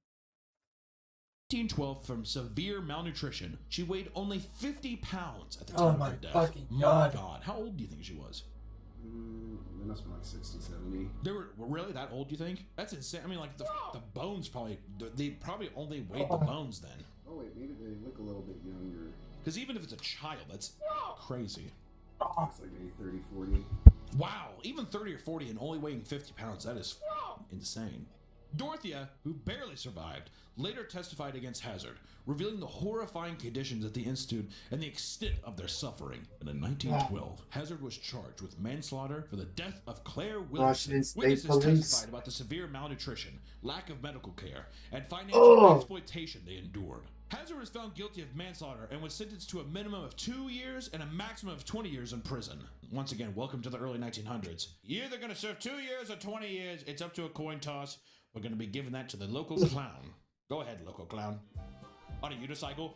Speaker 2: 1912 from severe malnutrition. She weighed only 50 pounds at the time of her death.
Speaker 1: Fucking
Speaker 2: My God. How old do you think she was?
Speaker 3: They must have been like 60, 70.
Speaker 2: They were really that old, do you think? That's insane. I mean, like, the bones probably, they probably only weighed the bones then.
Speaker 3: Oh, wait, maybe they look a little bit younger.
Speaker 2: Because even if it's a child, that's crazy.
Speaker 3: It's like maybe 30, 40.
Speaker 2: Wow, even 30 or 40 and only weighing 50 pounds, that is insane. Dorothea, who barely survived, later testified against Hazard, revealing the horrifying conditions at the Institute and the extent of their suffering. And in 1912, Hazard was charged with manslaughter for the death of Claire Williamson. Witnesses testified about the severe malnutrition, lack of medical care, and financial exploitation they endured. Hazard was found guilty of manslaughter and was sentenced to a minimum of 2 years and a maximum of 20 years in prison. Once again, welcome to the early 1900s. You're either going to serve 2 years or 20 years. It's up to a coin toss. We're going to be giving that to the local clown. Go ahead, local clown. On a unicycle,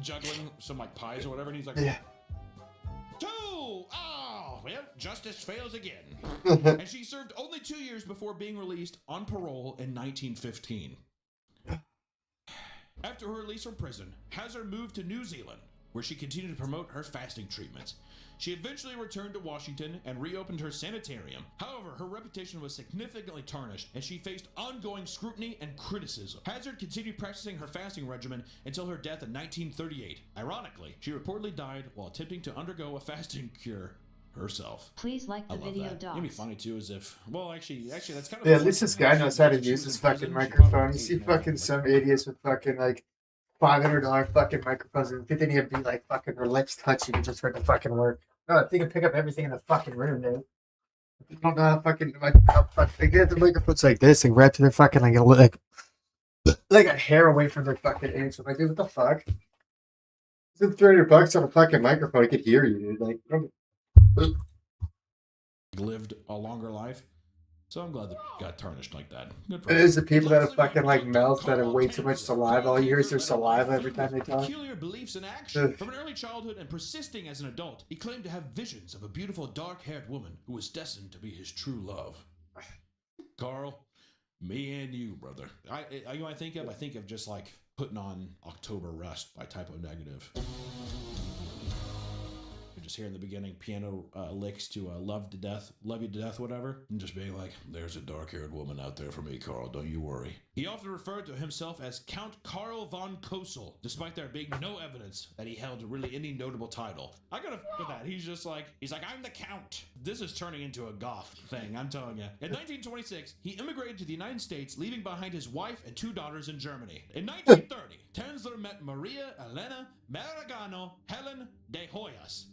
Speaker 2: juggling some like pies or whatever, and he's like,
Speaker 1: Yeah.
Speaker 2: 2! Oh, well, justice fails again. And she served only 2 years before being released on parole in 1915. After her release from prison, Hazard moved to New Zealand, where she continued to promote her fasting treatments. She eventually returned to Washington and reopened her sanitarium. However, her reputation was significantly tarnished, and she faced ongoing scrutiny and criticism. Hazard continued practicing her fasting regimen until her death in 1938. Ironically, she reportedly died while attempting to undergo a fasting cure herself.
Speaker 4: Please like the video,
Speaker 2: It'd
Speaker 4: docs.
Speaker 2: be funny too, as if, well, actually, that's kind of.
Speaker 7: Yeah, at least this guy knows how to use his fucking microphone. You see fucking some idiots with fucking like $500 fucking microphones, and they didn't even be like fucking their lips touching it just for it to fucking work. No, they can pick up everything in the fucking room, dude. I don't know how fucking they get the microphones like this and right to their fucking like a hair away from their fucking ears. I'm like, dude, what the fuck? Spend $300 on a fucking microphone, I could hear you, dude. Like,
Speaker 2: lived a longer life. So I'm glad that got tarnished like that. Good for
Speaker 7: it
Speaker 2: her.
Speaker 7: is the people that have fucking like mouths that have way too much saliva. All you hear is their saliva every time they talk.
Speaker 2: Peculiar beliefs in action. From an early childhood and persisting as an adult, he claimed to have visions of a beautiful dark-haired woman who was destined to be his true love. Carl, me and you, brother. You know what I think of? I think of just like putting on October Rust by Typo Negative. Just hearing the beginning piano licks to love you to death, whatever, and just being like, there's a dark-haired woman out there for me, Carl, don't you worry. He often referred to himself as Count Karl von Kosel, despite there being no evidence that he held really any notable title. I gotta with that. He's like, I'm the Count. This is turning into a goth thing, I'm telling you. In 1926, he immigrated to the United States, leaving behind his wife and 2 daughters in Germany. In 1930, Tanzler met Maria Elena Maragano Helen de Hoyos.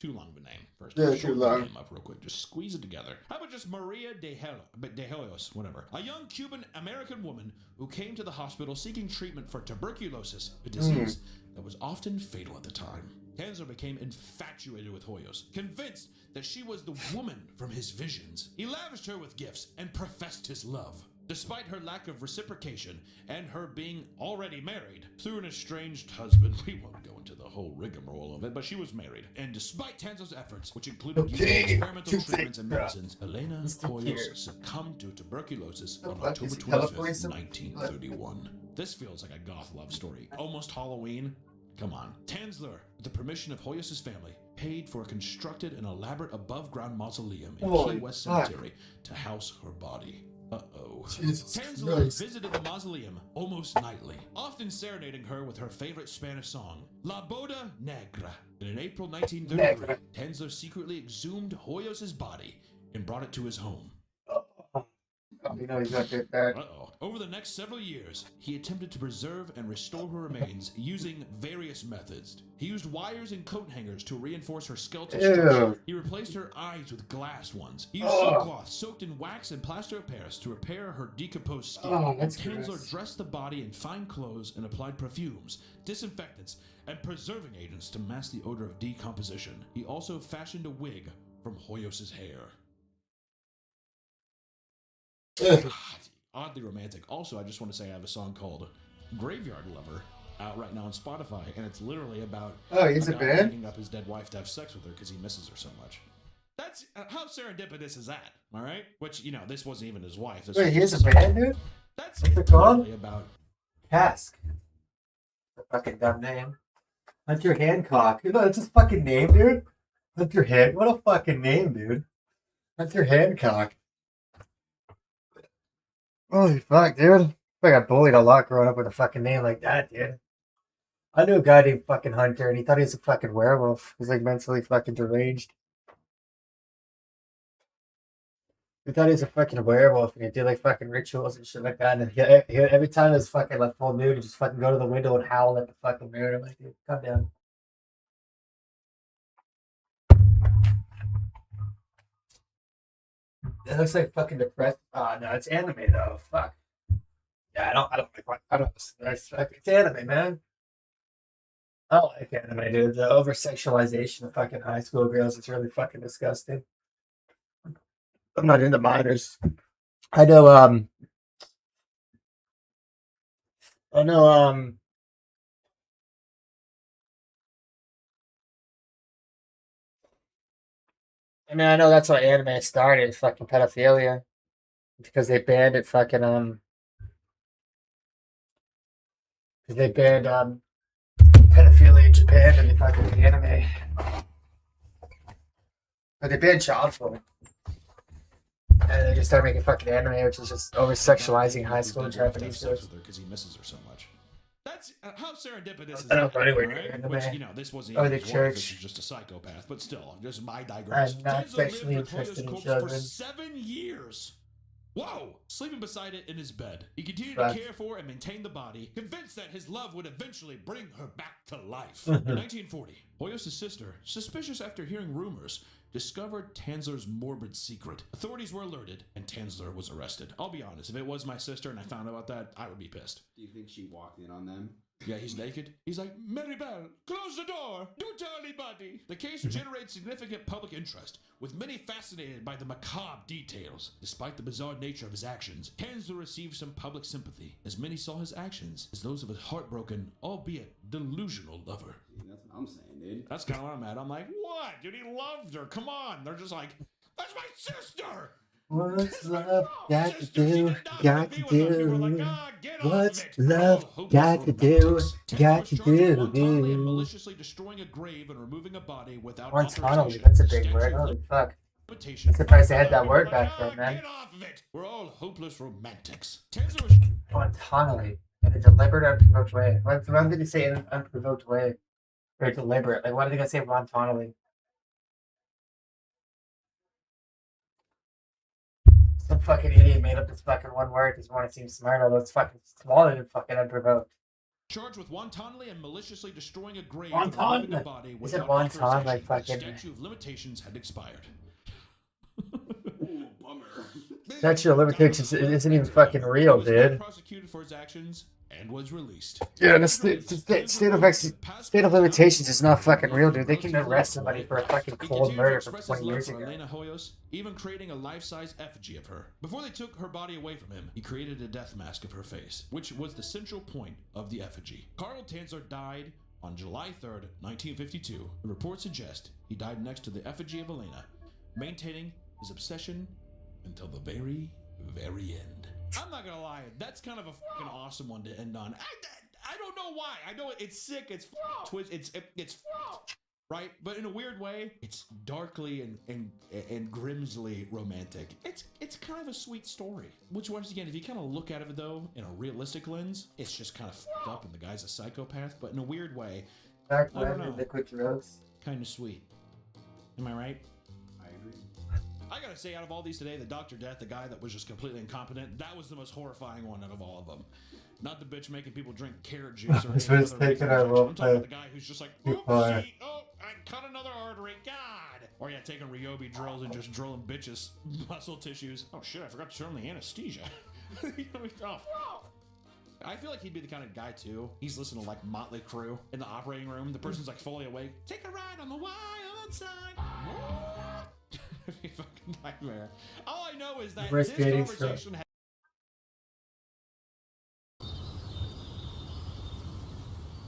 Speaker 2: Too long of a name. First,
Speaker 7: Yeah,
Speaker 2: shorten
Speaker 7: too
Speaker 2: the
Speaker 7: long.
Speaker 2: name up real quick. Just squeeze it together. How about just Maria de Hoyos, whatever. A young Cuban-American woman who came to the hospital seeking treatment for tuberculosis, a disease that was often fatal at the time. Tanzler became infatuated with Hoyos, convinced that she was the woman from his visions. He lavished her with gifts and professed his love. Despite her lack of reciprocation and her being already married through an estranged husband, we won't go into the whole rigmarole of it, but she was married. And despite Tanzler's efforts, which included using experimental treatments and medicines, Elena Hoyos succumbed to tuberculosis on October 25th, 1931. This feels like a goth love story. Almost Halloween. Come on. Tanzler, with the permission of Hoyos' family, paid for constructed an elaborate above-ground mausoleum in
Speaker 7: Holy
Speaker 2: Key West
Speaker 7: fuck.
Speaker 2: Cemetery to house her body. Uh-oh.
Speaker 7: Jesus
Speaker 2: Tanzler
Speaker 7: Christ.
Speaker 2: visited the mausoleum almost nightly, often serenading her with her favorite Spanish song, La Boda Negra. And in April 1933, Tanzler secretly exhumed Hoyos' body and brought it to his home.
Speaker 7: You know he's not good there.
Speaker 2: Uh-oh. Over the next several years, he attempted to preserve and restore her remains using various methods. He used wires and coat hangers to reinforce her skeletal
Speaker 7: Ew.
Speaker 2: structure. He replaced her eyes with glass ones. He used silk cloth soaked in wax and plaster of Paris to repair her decomposed skin.
Speaker 7: Oh, that's
Speaker 2: Tanzler
Speaker 7: gross.
Speaker 2: dressed the body in fine clothes and applied perfumes, disinfectants, and preserving agents to mask the odor of decomposition. He also fashioned a wig from Hoyos' hair. Oddly romantic. Also, I just want to say I have a song called Graveyard Lover out right now on Spotify, and it's literally about
Speaker 7: he's a
Speaker 2: guy
Speaker 7: band?
Speaker 2: picking up his dead wife to have sex with her because he misses her so much. That's how serendipitous is that? All right, which this wasn't even his wife. This
Speaker 7: Wait,
Speaker 2: was
Speaker 7: he has
Speaker 2: just
Speaker 7: a band, dude?
Speaker 2: That's
Speaker 7: What's it called?
Speaker 2: literally about
Speaker 1: Cask. A fucking dumb name. Hunter Hancock. You know, that's his fucking name, dude. Hunter Hancock. What a fucking name, dude. Hunter Hancock. Holy fuck, dude. I got bullied a lot growing up with a fucking name like that, dude. I knew a guy named fucking Hunter, and he thought he was a fucking werewolf. He was like mentally fucking deranged. He thought he was a fucking werewolf, and he did like fucking rituals and shit like that. And he, every time it was fucking like full moon, he'd just fucking go to the window and howl at the fucking moon. I'm like, dude, calm down. It looks like fucking depressed. No, it's anime though. Fuck. Yeah, I don't. It's anime, man. I don't like anime, dude. The over sexualization of fucking high school girls is really fucking disgusting. I'm not into minors. I know.
Speaker 7: Oh no, I mean, I know that's why anime started, fucking pedophilia, because they banned it. Fucking because they banned pedophilia in Japan and they fucking anime. But they banned child porn, and they just started making fucking anime, which is just over sexualizing high school Japanese girls.
Speaker 2: Because he misses her so much. That's how serendipitous is
Speaker 7: I don't
Speaker 2: that,
Speaker 7: know anywhere
Speaker 2: right?
Speaker 7: near anime.
Speaker 2: Which, you know, this wasn't
Speaker 7: Or
Speaker 2: even
Speaker 7: the
Speaker 2: his wife,
Speaker 7: church.
Speaker 2: this is just a psychopath, but still, just my digression.
Speaker 7: I'm not
Speaker 2: Tenzo
Speaker 7: sexually
Speaker 2: lived with
Speaker 7: interested in
Speaker 2: Hoyo's corpse
Speaker 7: children.
Speaker 2: for 7 years. Whoa! Sleeping beside it in his bed. He continued
Speaker 7: Right.
Speaker 2: to care for and maintain the body, convinced that his love would eventually bring her back to life.
Speaker 7: Mhm.
Speaker 2: In 1940, Hoyos' sister, suspicious after hearing rumors, discovered Tanzler's morbid secret. Authorities were alerted, and Tanzler was arrested. I'll be honest, if it was my sister and I found out about that, I would be pissed.
Speaker 3: Do you think she walked in on them?
Speaker 2: Yeah, he's naked. He's like, Maribel, close the door. Don't tell anybody. The case generates significant public interest, with many fascinated by the macabre details. Despite the bizarre nature of his actions, Tanzler received some public sympathy, as many saw his actions as those of a heartbroken, albeit delusional lover.
Speaker 3: That's what I'm saying, dude.
Speaker 2: That's kind of what I'm at. I'm like, what? Dude, he loved her. Come on. They're just like, that's my sister.
Speaker 7: What's love got to do? Got to do? What's love got to do? Got to do?
Speaker 2: Maliciously destroying a grave and removing a body without
Speaker 7: Guantanamo, that's a big word. Holy fuck. I'm surprised they had that word back then, man.
Speaker 2: We're all hopeless romantics.
Speaker 7: Guantanamo. In a deliberate, unprovoked way. When did he say in an unprovoked way? Or deliberate? Like, why did they say Guantanamo? Some fucking idiot made up this fucking one word because he wanted to seem smart, although it's fucking smaller than fucking unprovoked.
Speaker 2: Charged with wantonly and maliciously destroying a grave
Speaker 7: Wonton?
Speaker 2: and removing a body
Speaker 7: Is it
Speaker 2: without
Speaker 7: wonton,
Speaker 2: authorization,
Speaker 7: like fucking-
Speaker 2: the statute of limitations had expired.
Speaker 3: Ooh, bummer.
Speaker 7: Statute of limitations isn't even fucking real,
Speaker 2: He was
Speaker 7: dude.
Speaker 2: prosecuted for his actions and was released.
Speaker 7: Yeah, the state of limitations is not fucking real, dude. They can arrest somebody for a fucking
Speaker 2: He
Speaker 7: cold
Speaker 2: continued to
Speaker 7: murder from
Speaker 2: express
Speaker 7: 20
Speaker 2: his love
Speaker 7: years
Speaker 2: for
Speaker 7: ago.
Speaker 2: Elena Hoyos, even creating a life-size effigy of her. Before they took her body away from him, he created a death mask of her face, which was the central point of the effigy. Carl Tanzler died on July 3rd, 1952. The reports suggest he died next to the effigy of Elena, maintaining his obsession until the very, very end. I'm not gonna lie, that's kind of a fucking awesome one to end on. I don't know why. I know it's sick, it's right? But in a weird way, it's darkly and grimsly romantic. It's kind of a sweet story. Which, once again, if you kind of look at it though in a realistic lens, it's just kind of fucked up and the guy's a psychopath. But in a weird way,
Speaker 7: Dark
Speaker 2: I don't
Speaker 7: red
Speaker 2: know.
Speaker 7: and liquid drugs.
Speaker 2: Kind of sweet. Am I right?
Speaker 3: I agree.
Speaker 2: I gotta say, out of all these today, the Dr. Death, the guy that was just completely incompetent, that was the most horrifying one out of all of them. Not the bitch making people drink carrot juice or
Speaker 7: This
Speaker 2: any
Speaker 7: was
Speaker 2: other
Speaker 7: taking
Speaker 2: reason.
Speaker 7: our
Speaker 2: I'm
Speaker 7: role
Speaker 2: talking
Speaker 7: play
Speaker 2: about the guy who's just like,
Speaker 7: too far.
Speaker 2: oopsie, oh, I cut another artery, God. Or yeah, taking Ryobi drills and just drilling bitches' muscle tissues. Oh shit, I forgot to turn on the anesthesia. You know, oh. I feel like he'd be the kind of guy too. He's listening to like Motley Crue in the operating room. The person's like fully awake. Take a ride on the wild side. It'd be a fucking nightmare. All I know is that
Speaker 7: Where's
Speaker 2: this
Speaker 7: dating
Speaker 2: conversation
Speaker 7: stuff?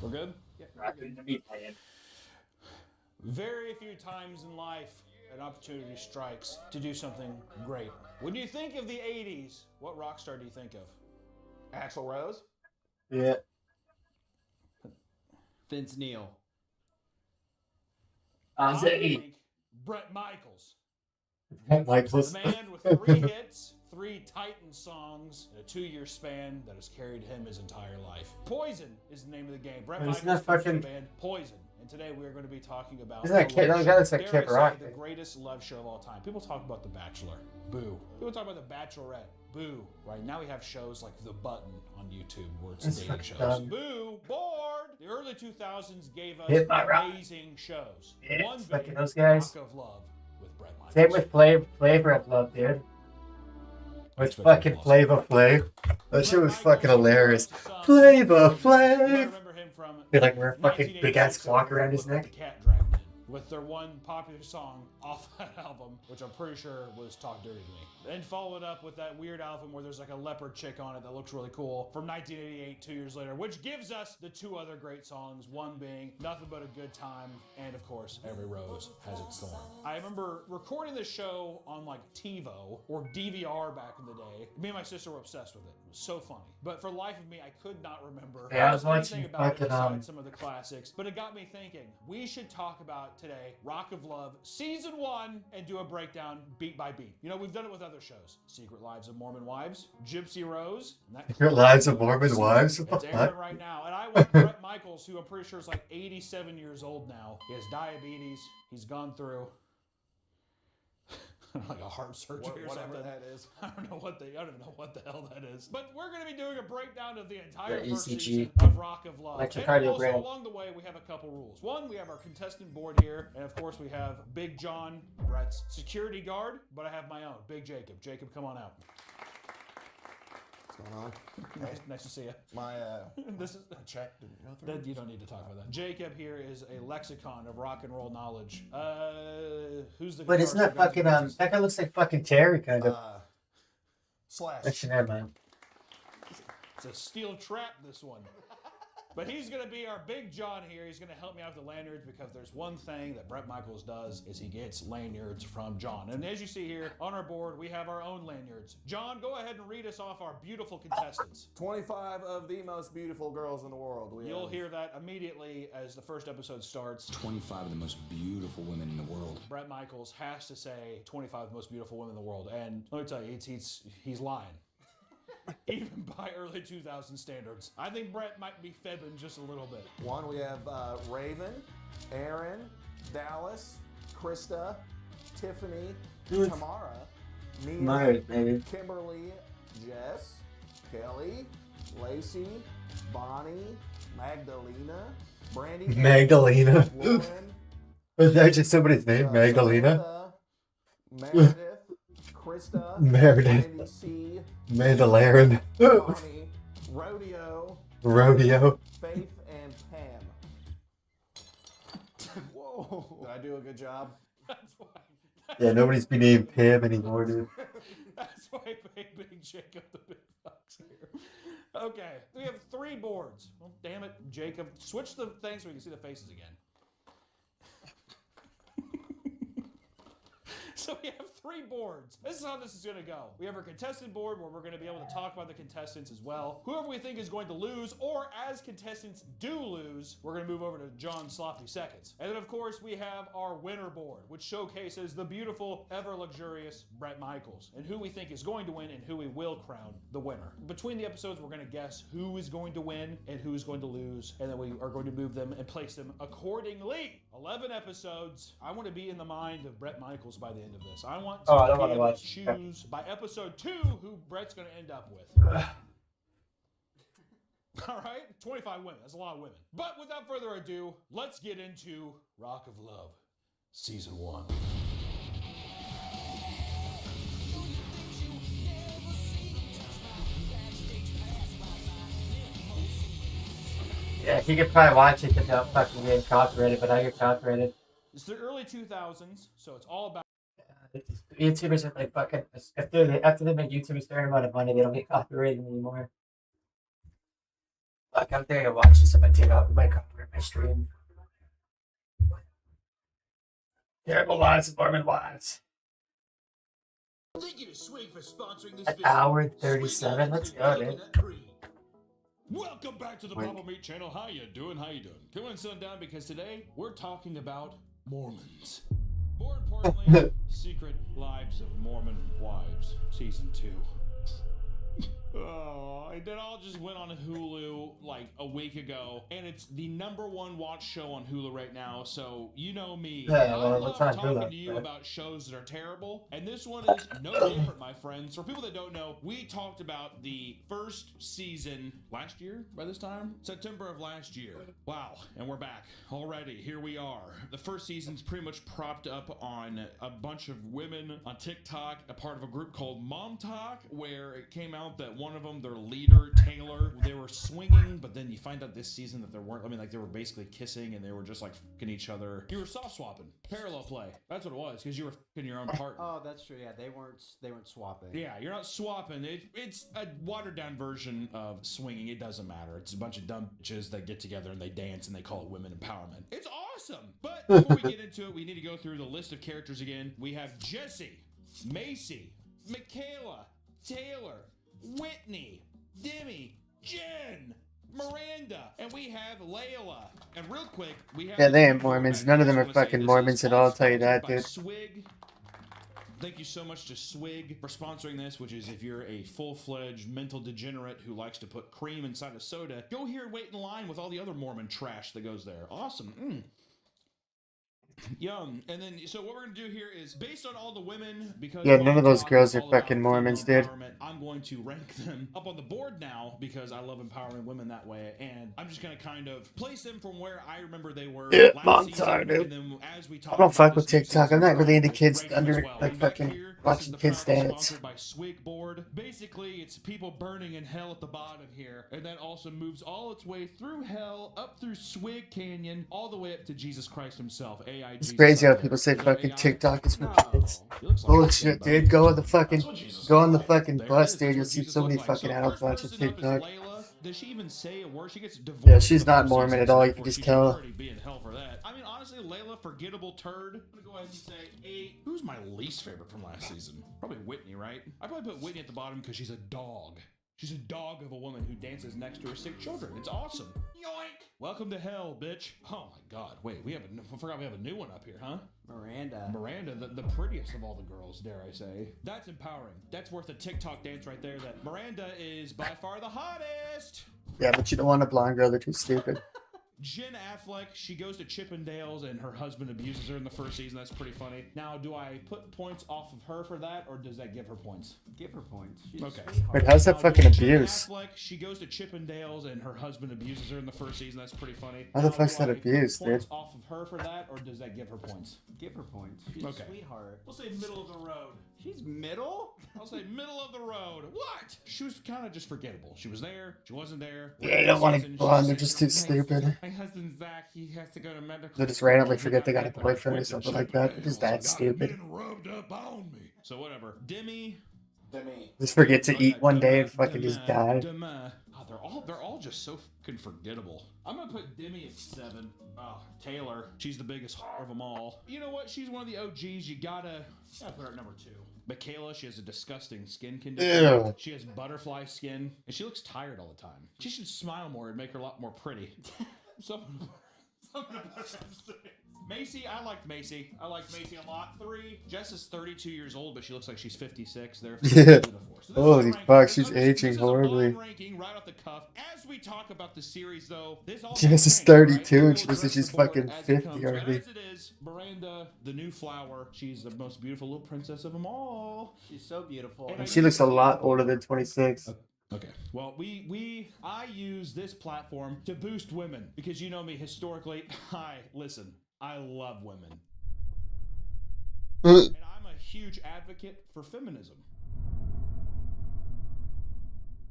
Speaker 8: We're good?
Speaker 7: Yeah.
Speaker 8: Very few times in life an opportunity strikes to do something great. When you think of the 80s, what rock star do you think of?
Speaker 3: Axl Rose?
Speaker 7: Yeah.
Speaker 3: Vince Neil.
Speaker 8: I
Speaker 7: Ozzy.
Speaker 8: think Bret Michaels.
Speaker 7: Michaels.
Speaker 8: The man with 3 hits, 3 Titan songs in a 2-year span that has carried him his entire life. Poison is the name of the game. Bret
Speaker 7: Isn't
Speaker 8: Michaels'
Speaker 7: that
Speaker 8: first
Speaker 7: fucking-
Speaker 8: band, Poison. And today we are going to be talking about
Speaker 7: Isn't that
Speaker 8: the
Speaker 7: Kid-
Speaker 8: love
Speaker 7: that guy looks
Speaker 8: show.
Speaker 7: like
Speaker 8: Dare
Speaker 7: Kid
Speaker 8: I
Speaker 7: Rock,
Speaker 8: say, the
Speaker 7: dude.
Speaker 8: greatest love show of all time. People talk about The Bachelor. Boo. People talk about The Bachelorette. Boo. Right now we have shows like The Button on YouTube where it's
Speaker 7: That's
Speaker 8: dating
Speaker 7: fucking
Speaker 8: shows.
Speaker 7: dumb.
Speaker 8: Boo. Bored. The early 2000s gave us
Speaker 7: Hit my rock.
Speaker 8: amazing shows.
Speaker 7: Yeah,
Speaker 8: One
Speaker 7: fucking
Speaker 8: big
Speaker 7: those guys.
Speaker 8: rock of love with Bret Michaels.
Speaker 7: Same with Flavor of Love, dude. With
Speaker 2: That's
Speaker 7: fucking Flavor Flav. That shit was fucking hilarious. Flavor Flav. Be like wear a fucking big ass clock around his neck.
Speaker 8: Cat Dragged In with their one popular song off that album, which I'm pretty sure was Talk Dirty to Me. And followed up with that weird album where there's like a leopard chick on it that looks really cool from 1988, 2 years later, which gives us the two other great songs, one being Nothing But a Good Time, and of course, Every Rose Has Its Thorn. I remember recording this show on like TiVo or DVR back in the day. Me and my sister were obsessed with it. It was so funny. But for the life of me, I could not remember
Speaker 1: Yeah, I was
Speaker 8: anything
Speaker 1: watching
Speaker 8: about it
Speaker 1: fucking,
Speaker 8: besides some of the classics. But it got me thinking, we should talk about today Rock of Love Season 1 and do a breakdown beat by beat. You know, we've done it with other shows. Secret Lives of Mormon Wives, Gypsy Rose.
Speaker 7: Secret Lives of Mormon Wives?
Speaker 8: It's airing right now. And I want Brett Michaels, who I'm pretty sure is like 87 years old now. He has diabetes. He's gone through like a heart surgery or
Speaker 3: Whatever
Speaker 8: something.
Speaker 3: that is.
Speaker 8: I don't even know what the hell that is. But we're going to be doing a breakdown of the entire
Speaker 1: The
Speaker 8: first
Speaker 1: ECG.
Speaker 8: season of Rock of Love. And
Speaker 1: Electrocardiogram.
Speaker 8: also along the way, we have a couple rules. One, we have our contestant board here. And of course, we have Big John, Brett's security guard. But I have my own, Big Jacob. Jacob, come on out.
Speaker 3: What's going on?
Speaker 8: Nice to see you.
Speaker 3: My
Speaker 8: This is
Speaker 3: check didn't go through.
Speaker 8: that you don't need to talk about that. Jacob here is a lexicon of rock and roll knowledge. Who's the?
Speaker 1: But isn't that
Speaker 8: guitarist for Guns
Speaker 1: fucking
Speaker 8: N' Roses?
Speaker 1: that guy looks like fucking Terry kind of.
Speaker 3: Slash.
Speaker 1: Actually, never mind.
Speaker 8: It's a steel trap, this one. But he's going to be our Big John here. He's going to help me out with the lanyards because there's one thing that Brett Michaels does is he gets lanyards from John. And as you see here on our board, we have our own lanyards. John, go ahead and read us off our beautiful contestants.
Speaker 3: 25 of the most beautiful girls in the world.
Speaker 8: You'll hear that immediately as the first episode starts.
Speaker 22: 25 of the most beautiful women in the world.
Speaker 8: Brett Michaels has to say 25 of the most beautiful women in the world. And let me tell you, he's lying. Even by early 2000 standards. I think Brett might be fibbing just a little bit.
Speaker 3: One, we have Raven, Aaron, Dallas, Krista, Tiffany,
Speaker 1: Dude.
Speaker 3: Tamara, Mia,
Speaker 1: Myers, maybe.
Speaker 3: Kimberly, Jess, Kelly, Lacey, Bonnie, Magdalena, Brandy,
Speaker 1: Magdalena.
Speaker 3: Lauren,
Speaker 1: Was that just somebody's name? Magdalena?
Speaker 3: Meredith, Krista,
Speaker 1: Meredith.
Speaker 3: Brandy C,
Speaker 1: Mandalorian.
Speaker 3: Bonnie, Rodeo,
Speaker 1: Rodeo.
Speaker 3: Faith, and Pam. Whoa. Did I do a good job?
Speaker 8: That's why.
Speaker 1: Yeah, nobody's been named Pam anymore, dude.
Speaker 8: That's why Big Jacob the Big Fox here. Okay, we have 3 boards. Well, damn it, Jacob. Switch the thing so we can see the faces again. So we have 3 boards. This is how this is going to go. We have our contestant board where we're going to be able to talk about the contestants as well. Whoever we think is going to lose, or as contestants do lose, we're going to move over to John Sloppy Seconds. And then, of course, we have our winner board, which showcases the beautiful, ever luxurious Brett Michaels, and who we think is going to win and who we will crown the winner. Between the episodes, we're going to guess who is going to win and who is going to lose, and then we are going to move them and place them accordingly. 11 episodes. I want to be in the mind of Brett Michaels by the end of this. I want to
Speaker 1: Oh, I don't
Speaker 8: be
Speaker 1: wanna
Speaker 8: able
Speaker 1: watch.
Speaker 8: to choose by episode 2 who Brett's going to end up with. All right, 25 women. That's a lot of women. But without further ado, let's get into Rock of Love, Season 1.
Speaker 1: Yeah, he could probably watch it without fucking getting copyrighted, but I get copyrighted.
Speaker 8: It's the early 2000s, so it's all about.
Speaker 1: YouTubers are like fucking. After they make YouTubers a certain amount of money, they don't get copyrighted anymore. Fuck, I'm there to watch this. I might take off my copyright my stream. Terrible lives of Mormon wives.
Speaker 9: Thank you to Swig for sponsoring this
Speaker 1: An
Speaker 9: video.
Speaker 1: hour 37. Let's go, dude.
Speaker 2: Welcome back to the Papa Meat Channel. How you doing? How you doing? Come on, sit down because today we're talking about Mormons. More importantly, Secret Lives of Mormon Wives, Season 2. Oh, it all just went on Hulu like a week ago, and it's the #1 watch show on Hulu right now. So you know me,
Speaker 1: Yeah,
Speaker 2: I
Speaker 1: well,
Speaker 2: love
Speaker 1: it's on
Speaker 2: talking
Speaker 1: Hulu,
Speaker 2: to you
Speaker 1: right?
Speaker 2: about shows that are terrible, and this one is no different, my friends. For people that don't know, we talked about the first season last year. By this time, September of last year. Wow, and we're back already. Here we are. The first season's pretty much propped up on a bunch of women on TikTok, a part of a group called Mom Talk, where it came out that one of them, their leader, Taylor, they were swinging, but then you find out this season that they weren't. I mean, like, they were basically kissing and they were just like fucking each other. You were soft swapping. Parallel play. That's what it was, because you were fucking your own partner.
Speaker 3: Oh, that's true. Yeah, they weren't swapping.
Speaker 2: Yeah, you're not swapping. It's a watered down version of swinging. It doesn't matter. It's a bunch of dumb bitches that get together and they dance and they call it women empowerment. It's awesome. But before we get into it, we need to go through the list of characters again. We have Jesse, Macy, Michaela, Taylor, Whitney, Demi, Jen, Miranda, and we have Layla. And real quick, we have...
Speaker 7: Yeah, they ain't Mormons. None of them are fucking Mormons at all, I'll tell you that, dude.
Speaker 2: Swig. Thank you so much to Swig for sponsoring this, which is if you're a full-fledged mental degenerate who likes to put cream inside a soda, go here and wait in line with all the other Mormon trash that goes there. Awesome. Yum. And then, so what we're going to do here is, based on all the women, because...
Speaker 7: Yeah, none of those girls are fucking Mormons, dude.
Speaker 2: I'm going to rank them up on the board now, because I love empowering women that way, and I'm just going to kind of place them from where I remember they were last season,
Speaker 7: dude.
Speaker 2: and then as we talk
Speaker 7: I don't fuck with
Speaker 2: about this
Speaker 7: TikTok. I'm not really into kids
Speaker 2: ranking
Speaker 7: under,
Speaker 2: as well.
Speaker 7: like,
Speaker 2: And back
Speaker 7: fucking
Speaker 2: here,
Speaker 7: watching kids dance.
Speaker 2: Sponsored by Swig Board. Basically, it's people burning in hell at the bottom here, and that also moves all its way through hell, up through Swig Canyon, all the way up to Jesus Christ himself. AI
Speaker 7: It's
Speaker 2: Jesus
Speaker 7: crazy how
Speaker 2: up there.
Speaker 7: people say
Speaker 2: You know,
Speaker 7: fucking
Speaker 2: AI
Speaker 7: TikTok is for kids.
Speaker 2: looks like
Speaker 7: Bullshit, dude. Go on the fucking bus, dude. You'll see so many fucking adults watching TikTok.
Speaker 2: Does she even say a word? She gets divorced.
Speaker 7: Yeah, she's not Mormon at all. You can just tell.
Speaker 2: Already be in hell for that. I mean, honestly, Layla, forgettable turd. I'm gonna go ahead and say 8. Who's my least favorite from last season? Probably Whitney, right? I probably put Whitney at the bottom because she's a dog. She's a dog of a woman who dances next to her sick children. It's awesome. Yoink! Welcome to hell, bitch. Oh my god. Wait, I forgot we have a new one up here, huh? Miranda, the prettiest of all the girls, dare I say. That's empowering. That's worth a TikTok dance right there. That Miranda is by far the hottest.
Speaker 7: Yeah, but you don't want a blonde girl. They're too stupid.
Speaker 2: Jen Affleck, she goes to Chippendales and her husband abuses her in the first season. That's pretty funny. Now, do I put points off of her for that, or does that give her points?
Speaker 3: Give her points. She's
Speaker 2: Okay.
Speaker 7: Wait, how's that fucking abuse?
Speaker 2: Jen Affleck, she goes to Chippendales and her husband abuses her in the first season. That's pretty funny.
Speaker 7: How the
Speaker 2: Now,
Speaker 7: fuck's
Speaker 2: do
Speaker 7: that
Speaker 2: I put
Speaker 7: abuse, dude?
Speaker 2: points off of her for that, or does that give her points?
Speaker 3: Give her points. She's
Speaker 2: Okay.
Speaker 3: a sweetheart.
Speaker 2: We'll say middle of the road.
Speaker 3: She's middle?
Speaker 2: I'll say middle of the road. What? She was kind of just forgettable. She was there. She wasn't there.
Speaker 7: Yeah, you don't want a
Speaker 2: Season,
Speaker 7: blonde.
Speaker 2: she
Speaker 7: They're
Speaker 2: said,
Speaker 7: just too
Speaker 2: "My-
Speaker 7: stupid.
Speaker 2: My husband Zach, he has to go to medical.
Speaker 7: They'll just randomly forget they got a boyfriend or something like that. They're just that stupid.
Speaker 2: Rubbed up on me. So whatever. Demi.
Speaker 7: Just forget to eat one day and fucking just die.
Speaker 2: Oh, they're all just so fucking forgettable. I'm gonna put Demi at 7. Oh, Taylor, she's the biggest whore of them all. You know what? She's one of the OGs. You gotta put her at number 2. Michaela, she has a disgusting skin condition.
Speaker 7: Ew.
Speaker 2: She has butterfly skin, and she looks tired all the time. She should smile more and make her a lot more pretty. Something Macy, I liked Macy. I liked Macy a lot. 3. Jess is 32 years old, but she looks like she's 56. They're
Speaker 7: Yeah. Holy fuck, she's aging horribly.
Speaker 2: ranking right off the cuff. As we talk about the series, though, this all
Speaker 7: Jess is 32 and she looks like she's fucking 50 already.
Speaker 2: as it is, Miranda, the new flower, she's the most beautiful little princess of them all.
Speaker 3: She's so beautiful.
Speaker 7: And she looks a lot older than 26.
Speaker 2: Okay. Well, I use this platform to boost women because you know me historically. I love women. And I'm a huge advocate for feminism.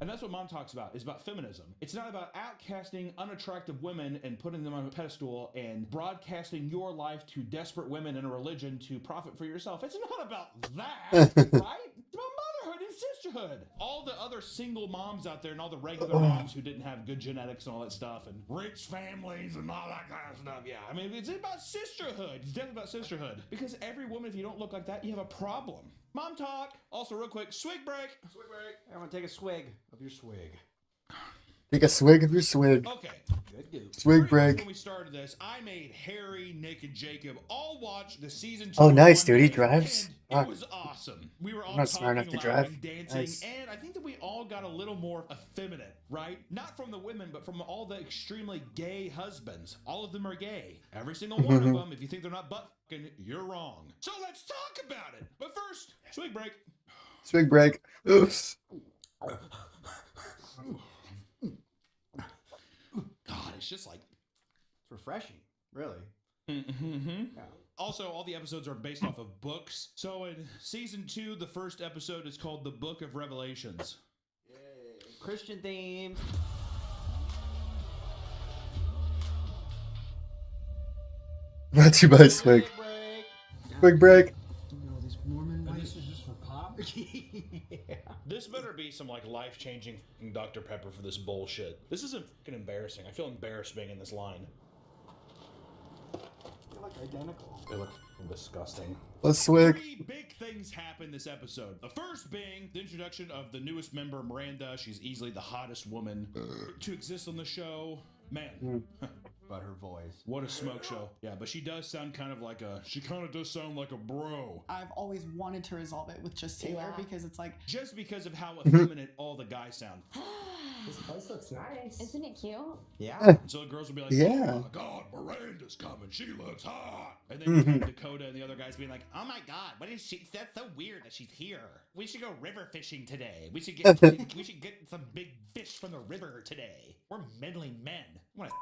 Speaker 2: And that's what Mom talks about, is about feminism. It's not about outcasting unattractive women and putting them on a pedestal and broadcasting your life to desperate women in a religion to profit for yourself. It's not about that, right? It's about motherhood and sisterhood. All the other single moms out there and all the regular moms who didn't have good genetics and all that stuff and rich families and all that kind of stuff. Yeah, I mean, it's about sisterhood. It's definitely about sisterhood. Because every woman, if you don't look like that, you have a problem. Mom talk. Also, real quick, swig break. Swig break.
Speaker 3: I want to take a swig of your swig.
Speaker 7: Take a swig of your swig.
Speaker 2: Okay.
Speaker 3: Good.
Speaker 7: Swig break.
Speaker 2: When we started this, I made Harry, Nick, and Jacob all watch the season 2.
Speaker 7: Oh, nice, dude. He drives.
Speaker 2: It
Speaker 7: Fuck.
Speaker 2: was awesome. We were all
Speaker 7: I'm not smart enough
Speaker 2: talking
Speaker 7: to
Speaker 2: loud
Speaker 7: drive.
Speaker 2: and dancing,
Speaker 7: Nice.
Speaker 2: and I think that we all got a little more effeminate, right? Not from the women, but from all the extremely gay husbands. All of them are gay. Every single one of them. If you think they're not butt fucking, you're wrong. So let's talk about it. But first, swig break.
Speaker 7: Swig break. Oops.
Speaker 2: God, it's just like
Speaker 3: It's refreshing, really.
Speaker 2: Yeah. Also, all the episodes are based off of books. So in season 2, the first episode is called The Book of Revelations.
Speaker 3: Christian themes.
Speaker 7: Brought to you by Swig. Quick break.
Speaker 8: This is just for pop? Yeah. This better be some like life-changing Dr. Pepper for this bullshit. This isn't fucking embarrassing. I feel embarrassed being in this line.
Speaker 19: They look identical.
Speaker 8: They look disgusting.
Speaker 7: Let's Swig.
Speaker 2: Three big things happen this episode. The first being the introduction of the newest member, Miranda. She's easily the hottest woman to exist on the show. Man.
Speaker 3: But her voice.
Speaker 2: What a smoke show. Yeah, but she does sound kind of like a... She kind of does sound like a bro.
Speaker 11: I've always wanted to resolve it with just Taylor because it's like...
Speaker 2: Just because of how effeminate all the guys sound.
Speaker 11: This place looks nice.
Speaker 12: Isn't it cute?
Speaker 3: Yeah.
Speaker 2: So the girls will be like,
Speaker 7: Yeah.
Speaker 2: oh my God, Miranda's coming. She looks hot. And then Dakota and the other guys being like, oh my God, what is she? That's so weird that she's here. We should go river fishing today. We should get some big fish from the river today. We're meddling men. I want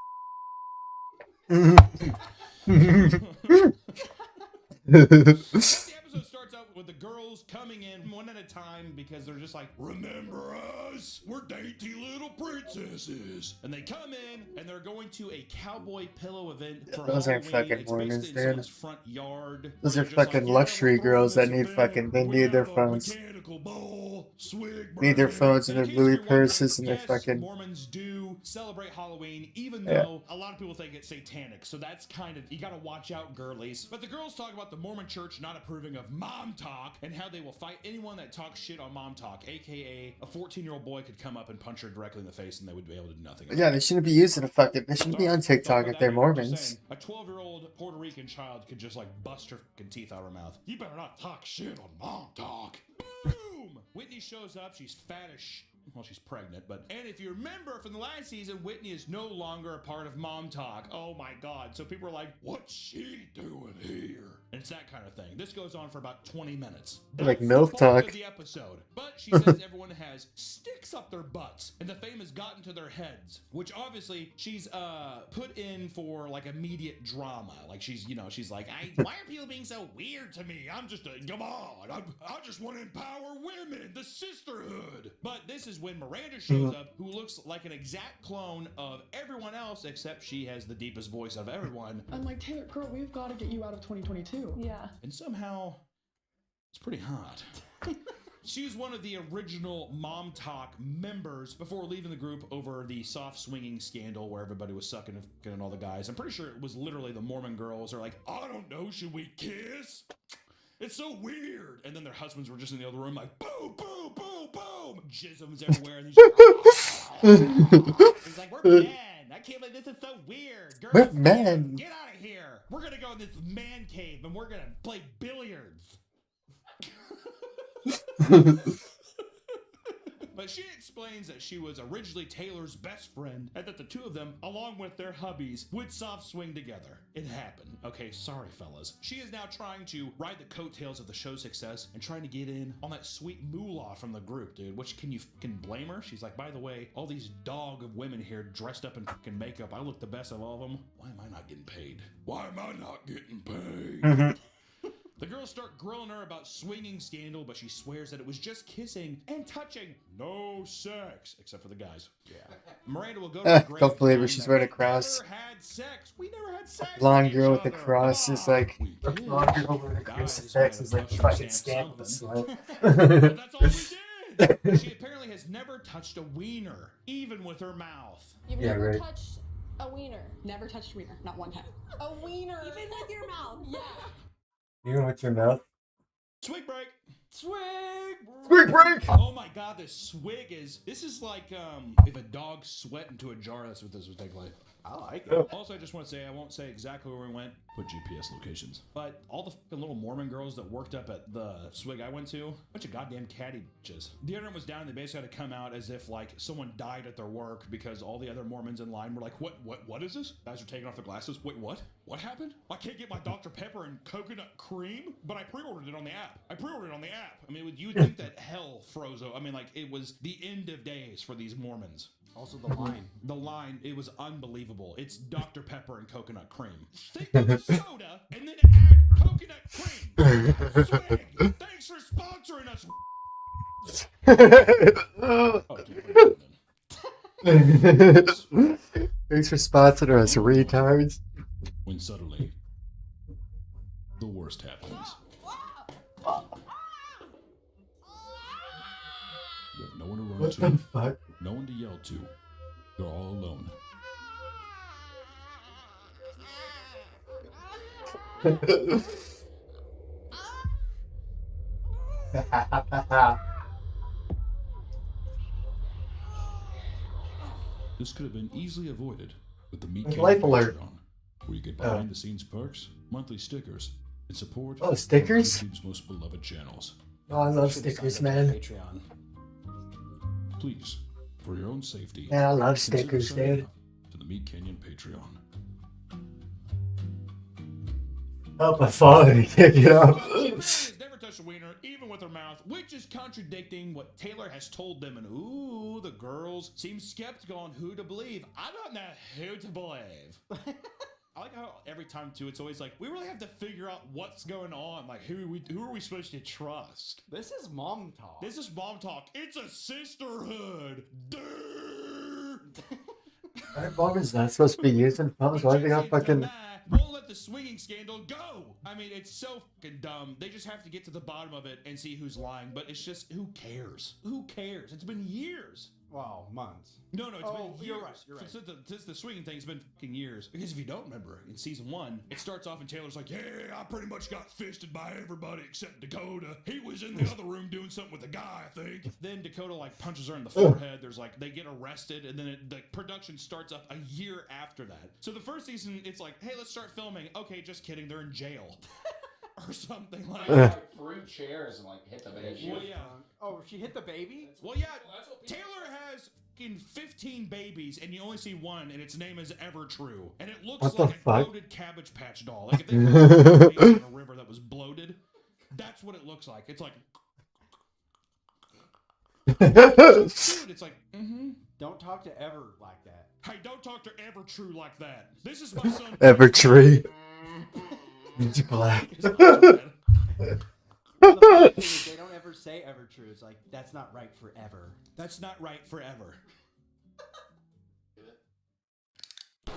Speaker 2: The episode starts out with the girls coming in one at a time because they're just like, remember us? We're dainty little princesses. And they come in and they're going to a cowboy pillow event for
Speaker 7: Those aren't
Speaker 2: Halloween.
Speaker 7: fucking
Speaker 2: It's
Speaker 7: Mormons,
Speaker 2: basically in
Speaker 7: dude.
Speaker 2: someone's front yard.
Speaker 7: Those are
Speaker 2: They're just like,
Speaker 7: fucking
Speaker 2: yeah,
Speaker 7: luxury
Speaker 2: we're throwing
Speaker 7: girls that
Speaker 2: this
Speaker 7: need
Speaker 2: event.
Speaker 7: fucking. They
Speaker 2: We
Speaker 7: need their
Speaker 2: have a
Speaker 7: phones.
Speaker 2: mechanical bull, swig
Speaker 7: Need their
Speaker 2: brand.
Speaker 7: phones and
Speaker 2: In
Speaker 7: their
Speaker 2: case
Speaker 7: Louis
Speaker 2: you're wondering,
Speaker 7: purses and their
Speaker 2: yes,
Speaker 7: fucking.
Speaker 2: Mormons do celebrate Halloween, even
Speaker 7: Yeah.
Speaker 2: though a lot of people think it's satanic. So that's kind of, you gotta watch out, girlies. But the girls talk about the Mormon church not approving of mom talk and how they will fight anyone that talks shit on mom talk, aka a 14-year-old boy could come up and punch her directly in the face and they would be able to do nothing.
Speaker 7: Yeah, they shouldn't be using a fucking. They shouldn't be on TikTok if they're Mormons.
Speaker 2: A 12-year-old Puerto Rican child could just like bust her fucking teeth out of her mouth. You better not talk shit on mom talk. Boom! Whitney shows up. She's fat as well, she's pregnant, but... And if you remember from the last season, Whitney is no longer a part of Mom Talk. Oh my God. So people are like, what's she doing here? And it's that kind of thing. This goes on for about 20 minutes.
Speaker 7: Like
Speaker 2: That's
Speaker 7: MILF
Speaker 2: the bulk
Speaker 7: talk.
Speaker 2: of the episode. But she says everyone has sticks up their butts, and the fame has gotten to their heads, which obviously she's put in for like immediate drama. Like she's, you know, she's like, why are people being so weird to me? I'm just a, come on, I just want to empower women, the sisterhood. But this is when Miranda shows up, who looks like an exact clone of everyone else, except she has the deepest voice of everyone.
Speaker 11: I'm like, Taylor, girl, we've got to get you out of 2022. Yeah.
Speaker 2: And somehow, it's pretty hot. She's one of the original Mom Talk members before leaving the group over the soft swinging scandal where everybody was sucking and all the guys. I'm pretty sure it was literally the Mormon girls are like, I don't know, should we kiss? It's so weird. And then their husbands were just in the other room like, boom, boom, boom, boom. Jisms everywhere. And he's like, we're men. I can't believe this is so weird. Girls,
Speaker 7: We're men.
Speaker 2: Get out of here. We're going to go in this man cave and we're going to play billiards. But she explains that she was originally Taylor's best friend and that the two of them, along with their hubbies, would soft swing together. It happened. Okay, sorry, fellas. She is now trying to ride the coattails of the show's success and trying to get in on that sweet moolah from the group, dude. Which can you fucking blame her? She's like, by the way, all these dog of women here dressed up in fucking makeup. I look the best of all of them. Why am I not getting paid? Why am I not getting paid? The girls start grilling her about swinging scandal, but she swears that it was just kissing and touching. No sex, except for the guys. Yeah. Miranda will go to the grave.
Speaker 7: Don't believe her. She's wearing a cross.
Speaker 2: Never had sex. We never had sex.
Speaker 7: Blonde girl with a cross is like. A blonde girl with a crucifix is like fucking scandalous.
Speaker 2: That's all we did. She apparently has never touched a wiener, even with her mouth.
Speaker 12: You've
Speaker 7: Yeah,
Speaker 12: never
Speaker 7: right.
Speaker 12: touched a wiener.
Speaker 11: Never touched wiener, not one time.
Speaker 12: A wiener. Even with your mouth. Yeah.
Speaker 7: Even with your mouth.
Speaker 2: Swig break. Swig
Speaker 7: break.
Speaker 2: Oh my God, this swig is. This is like if a dog sweat into a jar. That's what this would take like.
Speaker 3: I like
Speaker 7: Oh.
Speaker 3: it.
Speaker 2: Also, I just want to say I won't say exactly where we went. Put GPS locations. But all the fucking little Mormon girls that worked up at the swig I went to, bunch of goddamn catty bitches. The internet was down. And they basically had to come out as if like someone died at their work because all the other Mormons in line were like, what is this? Guys are taking off their glasses. Wait, what? What happened? I can't get my Dr. Pepper and coconut cream, but I pre-ordered it on the app. I mean, you would think that hell froze over. I mean, like it was the end of days for these Mormons.
Speaker 3: Also the line.
Speaker 2: The line, it was unbelievable. It's Dr. Pepper and coconut cream. Think of a soda and then add coconut cream. Swig. Thanks for sponsoring us. Oh,
Speaker 1: Thanks for sponsoring us, retards.
Speaker 2: When suddenly, the worst happens. You have no one to run
Speaker 1: What
Speaker 2: to,
Speaker 1: the fuck?
Speaker 2: no one to yell to. You're all alone. This could have been easily avoided with the Meat
Speaker 1: It's
Speaker 2: Canyon
Speaker 1: Life Alert.
Speaker 2: Patreon, where you get behind-the-scenes perks, monthly stickers, and support
Speaker 1: Oh, stickers?
Speaker 2: YouTube's most beloved channels.
Speaker 1: Oh, I love stickers, man.
Speaker 3: Patreon.
Speaker 2: Please, for your own safety,
Speaker 1: Man, I love
Speaker 2: consider
Speaker 1: stickers,
Speaker 2: signing
Speaker 1: dude.
Speaker 2: up to the Meat Canyon Patreon.
Speaker 1: Oh, my father, you know.
Speaker 2: Never touch a wiener, even with her mouth, which is contradicting what Taylor has told them. And ooh, the girls seem skeptical on who to believe. I don't know who to believe. I like how every time too, it's always like we really have to figure out what's going on. Like who are we supposed to trust?
Speaker 3: This is mom talk.
Speaker 2: This is mom talk. It's a sisterhood.
Speaker 1: Our mom is not supposed to be using phones. Why they got fucking.
Speaker 2: Won't let the swinging scandal go. I mean, it's so fucking dumb. They just have to get to the bottom of it and see who's lying. But it's just, who cares? Who cares? It's been years.
Speaker 3: Wow, months.
Speaker 2: No, it's been years.
Speaker 3: You're right. You're right.
Speaker 2: Since the swinging thing's been fucking years. Because if you don't remember, in season 1, it starts off and Taylor's like, yeah, I pretty much got fisted by everybody except Dakota. He was in the other room doing something with a guy, I think. Then Dakota like punches her in the forehead. There's like, they get arrested, and then the production starts up a year after that. So the first season, it's like, hey, let's start filming. Okay, just kidding, they're in jail. Or something like
Speaker 13: like threw chairs and like hit the baby.
Speaker 2: Well, yeah.
Speaker 3: Oh, she hit the baby?
Speaker 2: Well, yeah. Taylor has fucking 15 babies, and you only see one, and its name is Ever True, and it looks
Speaker 1: What the
Speaker 2: like a
Speaker 1: fuck?
Speaker 2: bloated Cabbage Patch doll. Like if they found a baby in a river that was bloated, that's what it looks like. It's like, dude, it's like,
Speaker 3: Don't talk to Ever like that.
Speaker 2: Hey, don't talk to Ever True like that. This is my son.
Speaker 1: Evertree. It's black.
Speaker 3: The funny thing is they don't ever say ever true. It's like, that's not right forever.
Speaker 2: That's not right forever. But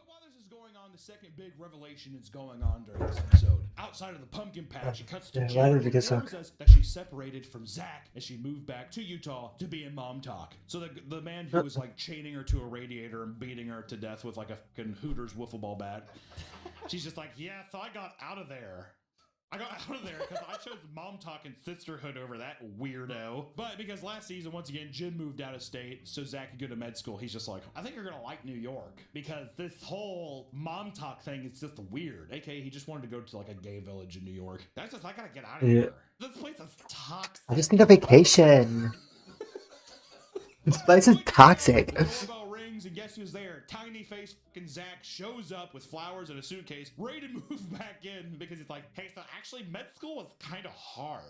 Speaker 2: while this is going on, the second big revelation is going on during this episode. Outside of the pumpkin patch, it cuts to
Speaker 1: Yeah,
Speaker 2: Jen,
Speaker 1: why
Speaker 2: who
Speaker 1: did it get so-
Speaker 2: informs us that she's separated from Zach as she moved back to Utah to be in mom talk. So the man who was like chaining her to a radiator and beating her to death with like a fucking Hooters wiffle ball bat, she's just like, yeah, so I got out of there. I got out of there because I chose mom talk and sisterhood over that weirdo. But because last season, once again, Jen moved out of state, so Zach could go to med school. He's just like, I think you're going to like New York because this whole mom talk thing is just weird. AKA, he just wanted to go to like a gay village in New York. That's just, I got to get out of
Speaker 1: Yeah.
Speaker 2: here. This place is toxic.
Speaker 1: I just need a vacation. This place is toxic.
Speaker 2: The doorbell rings and guess who's there? Tiny face fucking Zach shows up with flowers and a suitcase, ready to move back in because he's like, hey, so actually med school was kind of hard.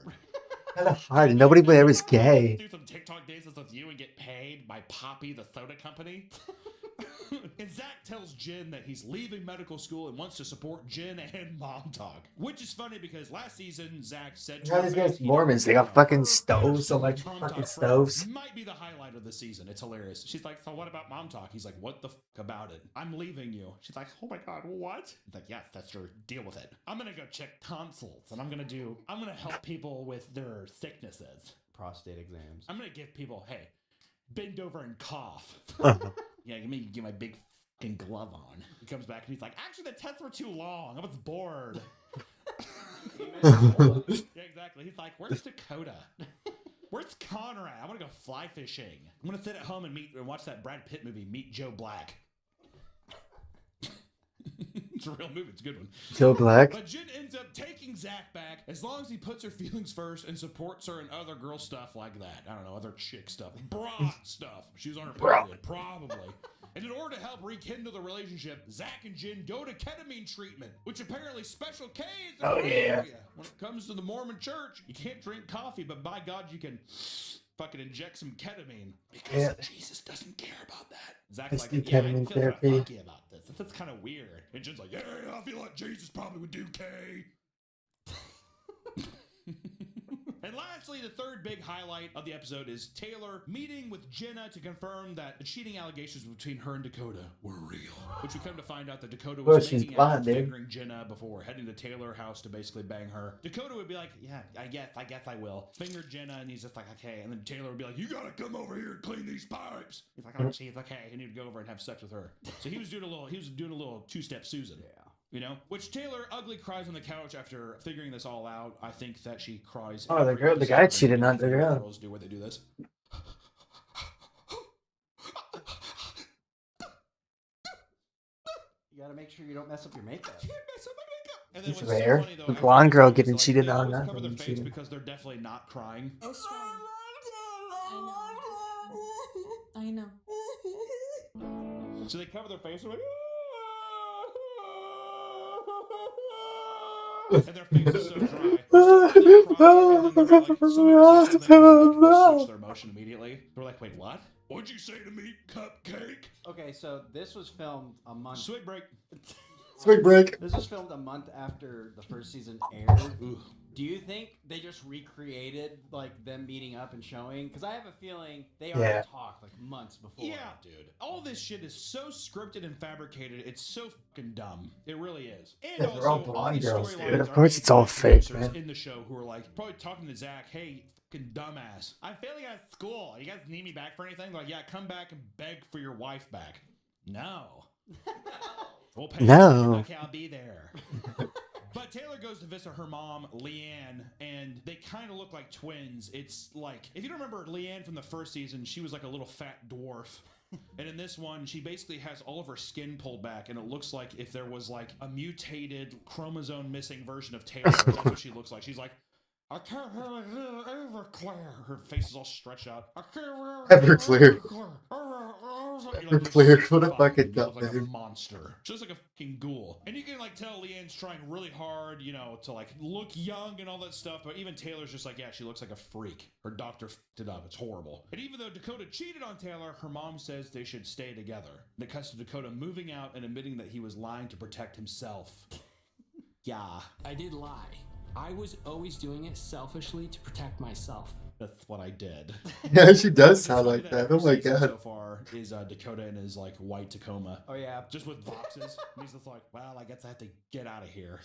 Speaker 1: Kind of hard. Nobody there was gay.
Speaker 2: Do some TikTok dances with you and get paid by Poppy, the soda company. And Zach tells Jen that he's leaving medical school and wants to support Jen and Mom Talk. Which is funny because last season, Zach said
Speaker 1: How these guys Mormons? They got fucking stoves, so much
Speaker 2: Mom
Speaker 1: fucking
Speaker 2: Talk
Speaker 1: stoves.
Speaker 2: might be the highlight of the season. It's hilarious. She's like, so what about Mom Talk? He's like, what the fuck about it? I'm leaving you. She's like, oh my god, what? He's like, yes, that's true. Deal with it. I'm gonna go check tonsils and I'm gonna help people with their sicknesses.
Speaker 3: Prostate exams.
Speaker 2: I'm gonna give people, hey, bend over and cough. Yeah, let me get my big fucking glove on. He comes back and he's like, actually, the tests were too long. I was bored. Yeah, exactly. He's like, where's Dakota? Where's Conrad? I want to go fly fishing. I'm going to sit at home and watch that Brad Pitt movie, Meet Joe Black. It's a real movie. It's a good one.
Speaker 1: Joe Black.
Speaker 2: But Jen ends up taking Zach back as long as he puts her feelings first and supports her in other girl stuff like that. I don't know, other chick stuff. Bra stuff. She was on her period, probably. And in order to help rekindle the relationship, Zach and Jen go to ketamine treatment, which apparently Special K is in the area. When it comes to the Mormon church, you can't drink coffee, but by God, you can fucking inject some ketamine because Jesus doesn't care about that. Zach's
Speaker 1: Let's
Speaker 2: like,
Speaker 1: do
Speaker 2: yeah, I
Speaker 1: ketamine
Speaker 2: feel
Speaker 1: therapy.
Speaker 2: funky about this. That's kind of weird. And Jen's like, yeah, I feel like Jesus probably would do K. And lastly, the third big highlight of the episode is Taylor meeting with Jenna to confirm that the cheating allegations between her and Dakota were real. Which we come to find out that Dakota
Speaker 1: Well,
Speaker 2: was
Speaker 1: she's
Speaker 2: making
Speaker 1: blind,
Speaker 2: out,
Speaker 1: dude.
Speaker 2: fingering Jenna before heading to Taylor's house to basically bang her. Dakota would be like, yeah, I guess I will. Finger Jenna, and he's just like, okay. And then Taylor would be like, you gotta come over here and clean these pipes. He's like, oh, she's okay. And he'd go over and have sex with her. So he was doing a little two-step Susan. Yeah. You know, which Taylor ugly cries on the couch after figuring this all out. I think that she cries.
Speaker 1: Oh, the guy cheated on the girl.
Speaker 2: Girls do where they do this.
Speaker 3: You gotta make sure you don't mess up your makeup.
Speaker 2: And then
Speaker 1: It's
Speaker 2: what's so
Speaker 1: rare.
Speaker 2: funny, though,
Speaker 1: The
Speaker 2: after
Speaker 1: blonde
Speaker 2: this
Speaker 1: girl
Speaker 2: is,
Speaker 1: getting
Speaker 2: like,
Speaker 1: cheated
Speaker 2: they
Speaker 1: on,
Speaker 2: always
Speaker 1: not
Speaker 2: cover their
Speaker 1: getting
Speaker 2: face
Speaker 1: cheated.
Speaker 2: because they're definitely not crying.
Speaker 6: I know.
Speaker 2: So they cover their face and like, and their face is so dry. Switch their emotion immediately. They're like, wait, what? What'd you say to me, cupcake?
Speaker 3: Okay, so this was filmed a month.
Speaker 2: Swig break.
Speaker 7: Swig break.
Speaker 3: This was filmed a month after the first season aired. Do you think they just recreated like them meeting up and showing? Because I have a feeling they already talked like months before.
Speaker 2: Yeah, dude. All this shit is so scripted and fabricated. It's so fucking dumb. It really is. And
Speaker 1: Yeah, they're all
Speaker 2: also,
Speaker 1: blonde
Speaker 2: these
Speaker 1: girls,
Speaker 2: storylines
Speaker 1: dude. Of
Speaker 2: are
Speaker 1: course
Speaker 2: made
Speaker 1: it's all
Speaker 2: by
Speaker 1: fake,
Speaker 2: producers
Speaker 1: man.
Speaker 2: in the show who are like probably talking to Zach, hey, fucking dumbass, I'm failing at school. You guys need me back for anything? They're like, yeah, come back and beg for your wife back. No. We'll pay
Speaker 1: No.
Speaker 2: you. Okay, I'll be there. But Taylor goes to visit her mom, Leanne, and they kind of look like twins. It's like, if you don't remember Leanne from the first season, she was like a little fat dwarf. And in this one, she basically has all of her skin pulled back, and it looks like if there was like a mutated chromosome missing version of Taylor, that's what she looks like. She's like, I can't hear Everclear. Her face is all stretched out. I can't hear
Speaker 7: Everclear. Everclear. What a fucking
Speaker 2: You
Speaker 7: dumb
Speaker 2: look like a
Speaker 7: name.
Speaker 2: monster. Just like a fucking ghoul. And you can like tell Leanne's trying really hard, you know, to like look young and all that stuff. But even Taylor's just like, yeah, she looks like a freak. Her doctor f***ed it up. It's horrible. And even though Dakota cheated on Taylor, her mom says they should stay together. And it cuts to Dakota moving out and admitting that he was lying to protect himself. Yeah.
Speaker 14: I did lie. I was always doing it selfishly to protect myself.
Speaker 2: That's what I did.
Speaker 7: Yeah, she does sound like that. Oh my
Speaker 2: So
Speaker 7: god.
Speaker 2: far is Dakota in his like white Tacoma.
Speaker 3: Oh yeah.
Speaker 2: Just with boxes. And he's just like, well, I guess I have to get out of here.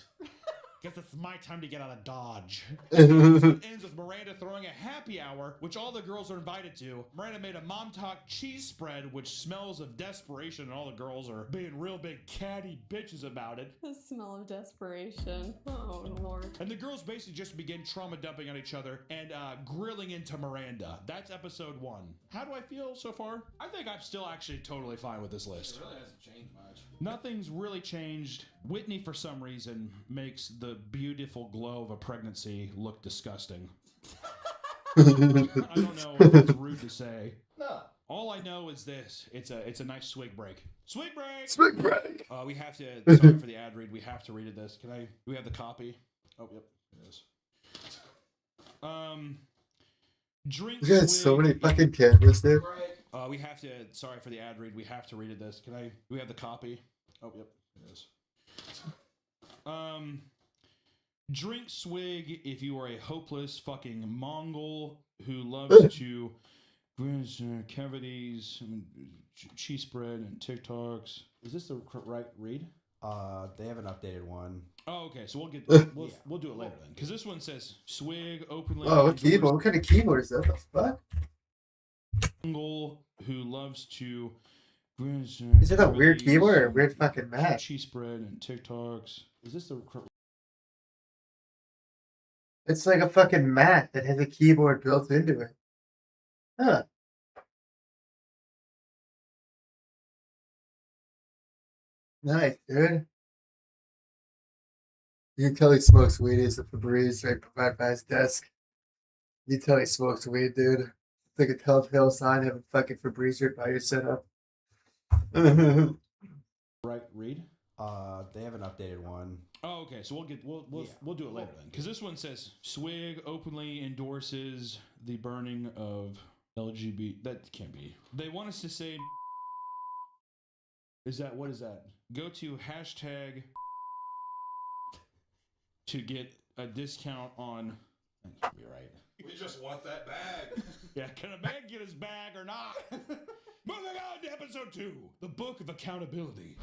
Speaker 2: Guess it's my time to get out of Dodge. It ends with Miranda throwing a happy hour, which all the girls are invited to. Miranda made a Mom Talk cheese spread, which smells of desperation, and all the girls are being real big catty bitches about it.
Speaker 6: The smell of desperation. Oh, Lord.
Speaker 2: And the girls basically just begin trauma dumping on each other and grilling into Miranda. That's episode 1. How do I feel so far? I think I'm still actually totally fine with this list.
Speaker 13: It really hasn't changed much.
Speaker 2: Nothing's really changed. Whitney, for some reason, makes the beautiful glow of a pregnancy look disgusting. I don't know if it's rude to say.
Speaker 3: No.
Speaker 2: All I know is this. It's a nice swig break. Swig break!
Speaker 7: Swig break!
Speaker 2: We have to, sorry for the ad read, we have to read this. Do we have the copy? Oh, yep, it is. Drink
Speaker 7: We got
Speaker 2: swig.
Speaker 7: so many fucking cameras, dude.
Speaker 2: We have to, sorry for the ad read, we have to read this. Do we have the copy? Oh, yep, it is. Drink swig if you are a hopeless fucking Mongol who loves to cavities, cheese spread, and TikToks. Is this the right read?
Speaker 3: They have an updated one.
Speaker 2: Oh, okay. So we'll get we'll do it later then, because this one says swig openly.
Speaker 7: Oh, what keyboard? What kind of keyboard is that? The fuck?
Speaker 2: Mongol who loves to.
Speaker 7: Is it a weird keyboard or a weird fucking Mac?
Speaker 2: Cheese spread and TikToks. Is this the?
Speaker 7: It's like a fucking mat that has a keyboard built into it. Huh. Nice, dude. You can tell he smokes weed. He's a Febreze right by his desk. You tell he smokes weed, dude. It's like a telltale sign of a fucking Febreze right by your setup.
Speaker 2: Right read?
Speaker 3: They have an updated one.
Speaker 2: Oh, okay. So we'll do it later then, because this one says swig openly endorses the burning of LGBT. That can't be. They want us to say. What is that? Go to hashtag to get a discount on. You're right.
Speaker 9: We just want that bag.
Speaker 2: Yeah, can a man get his bag or not? Moving on to episode 2, the Book of Accountability.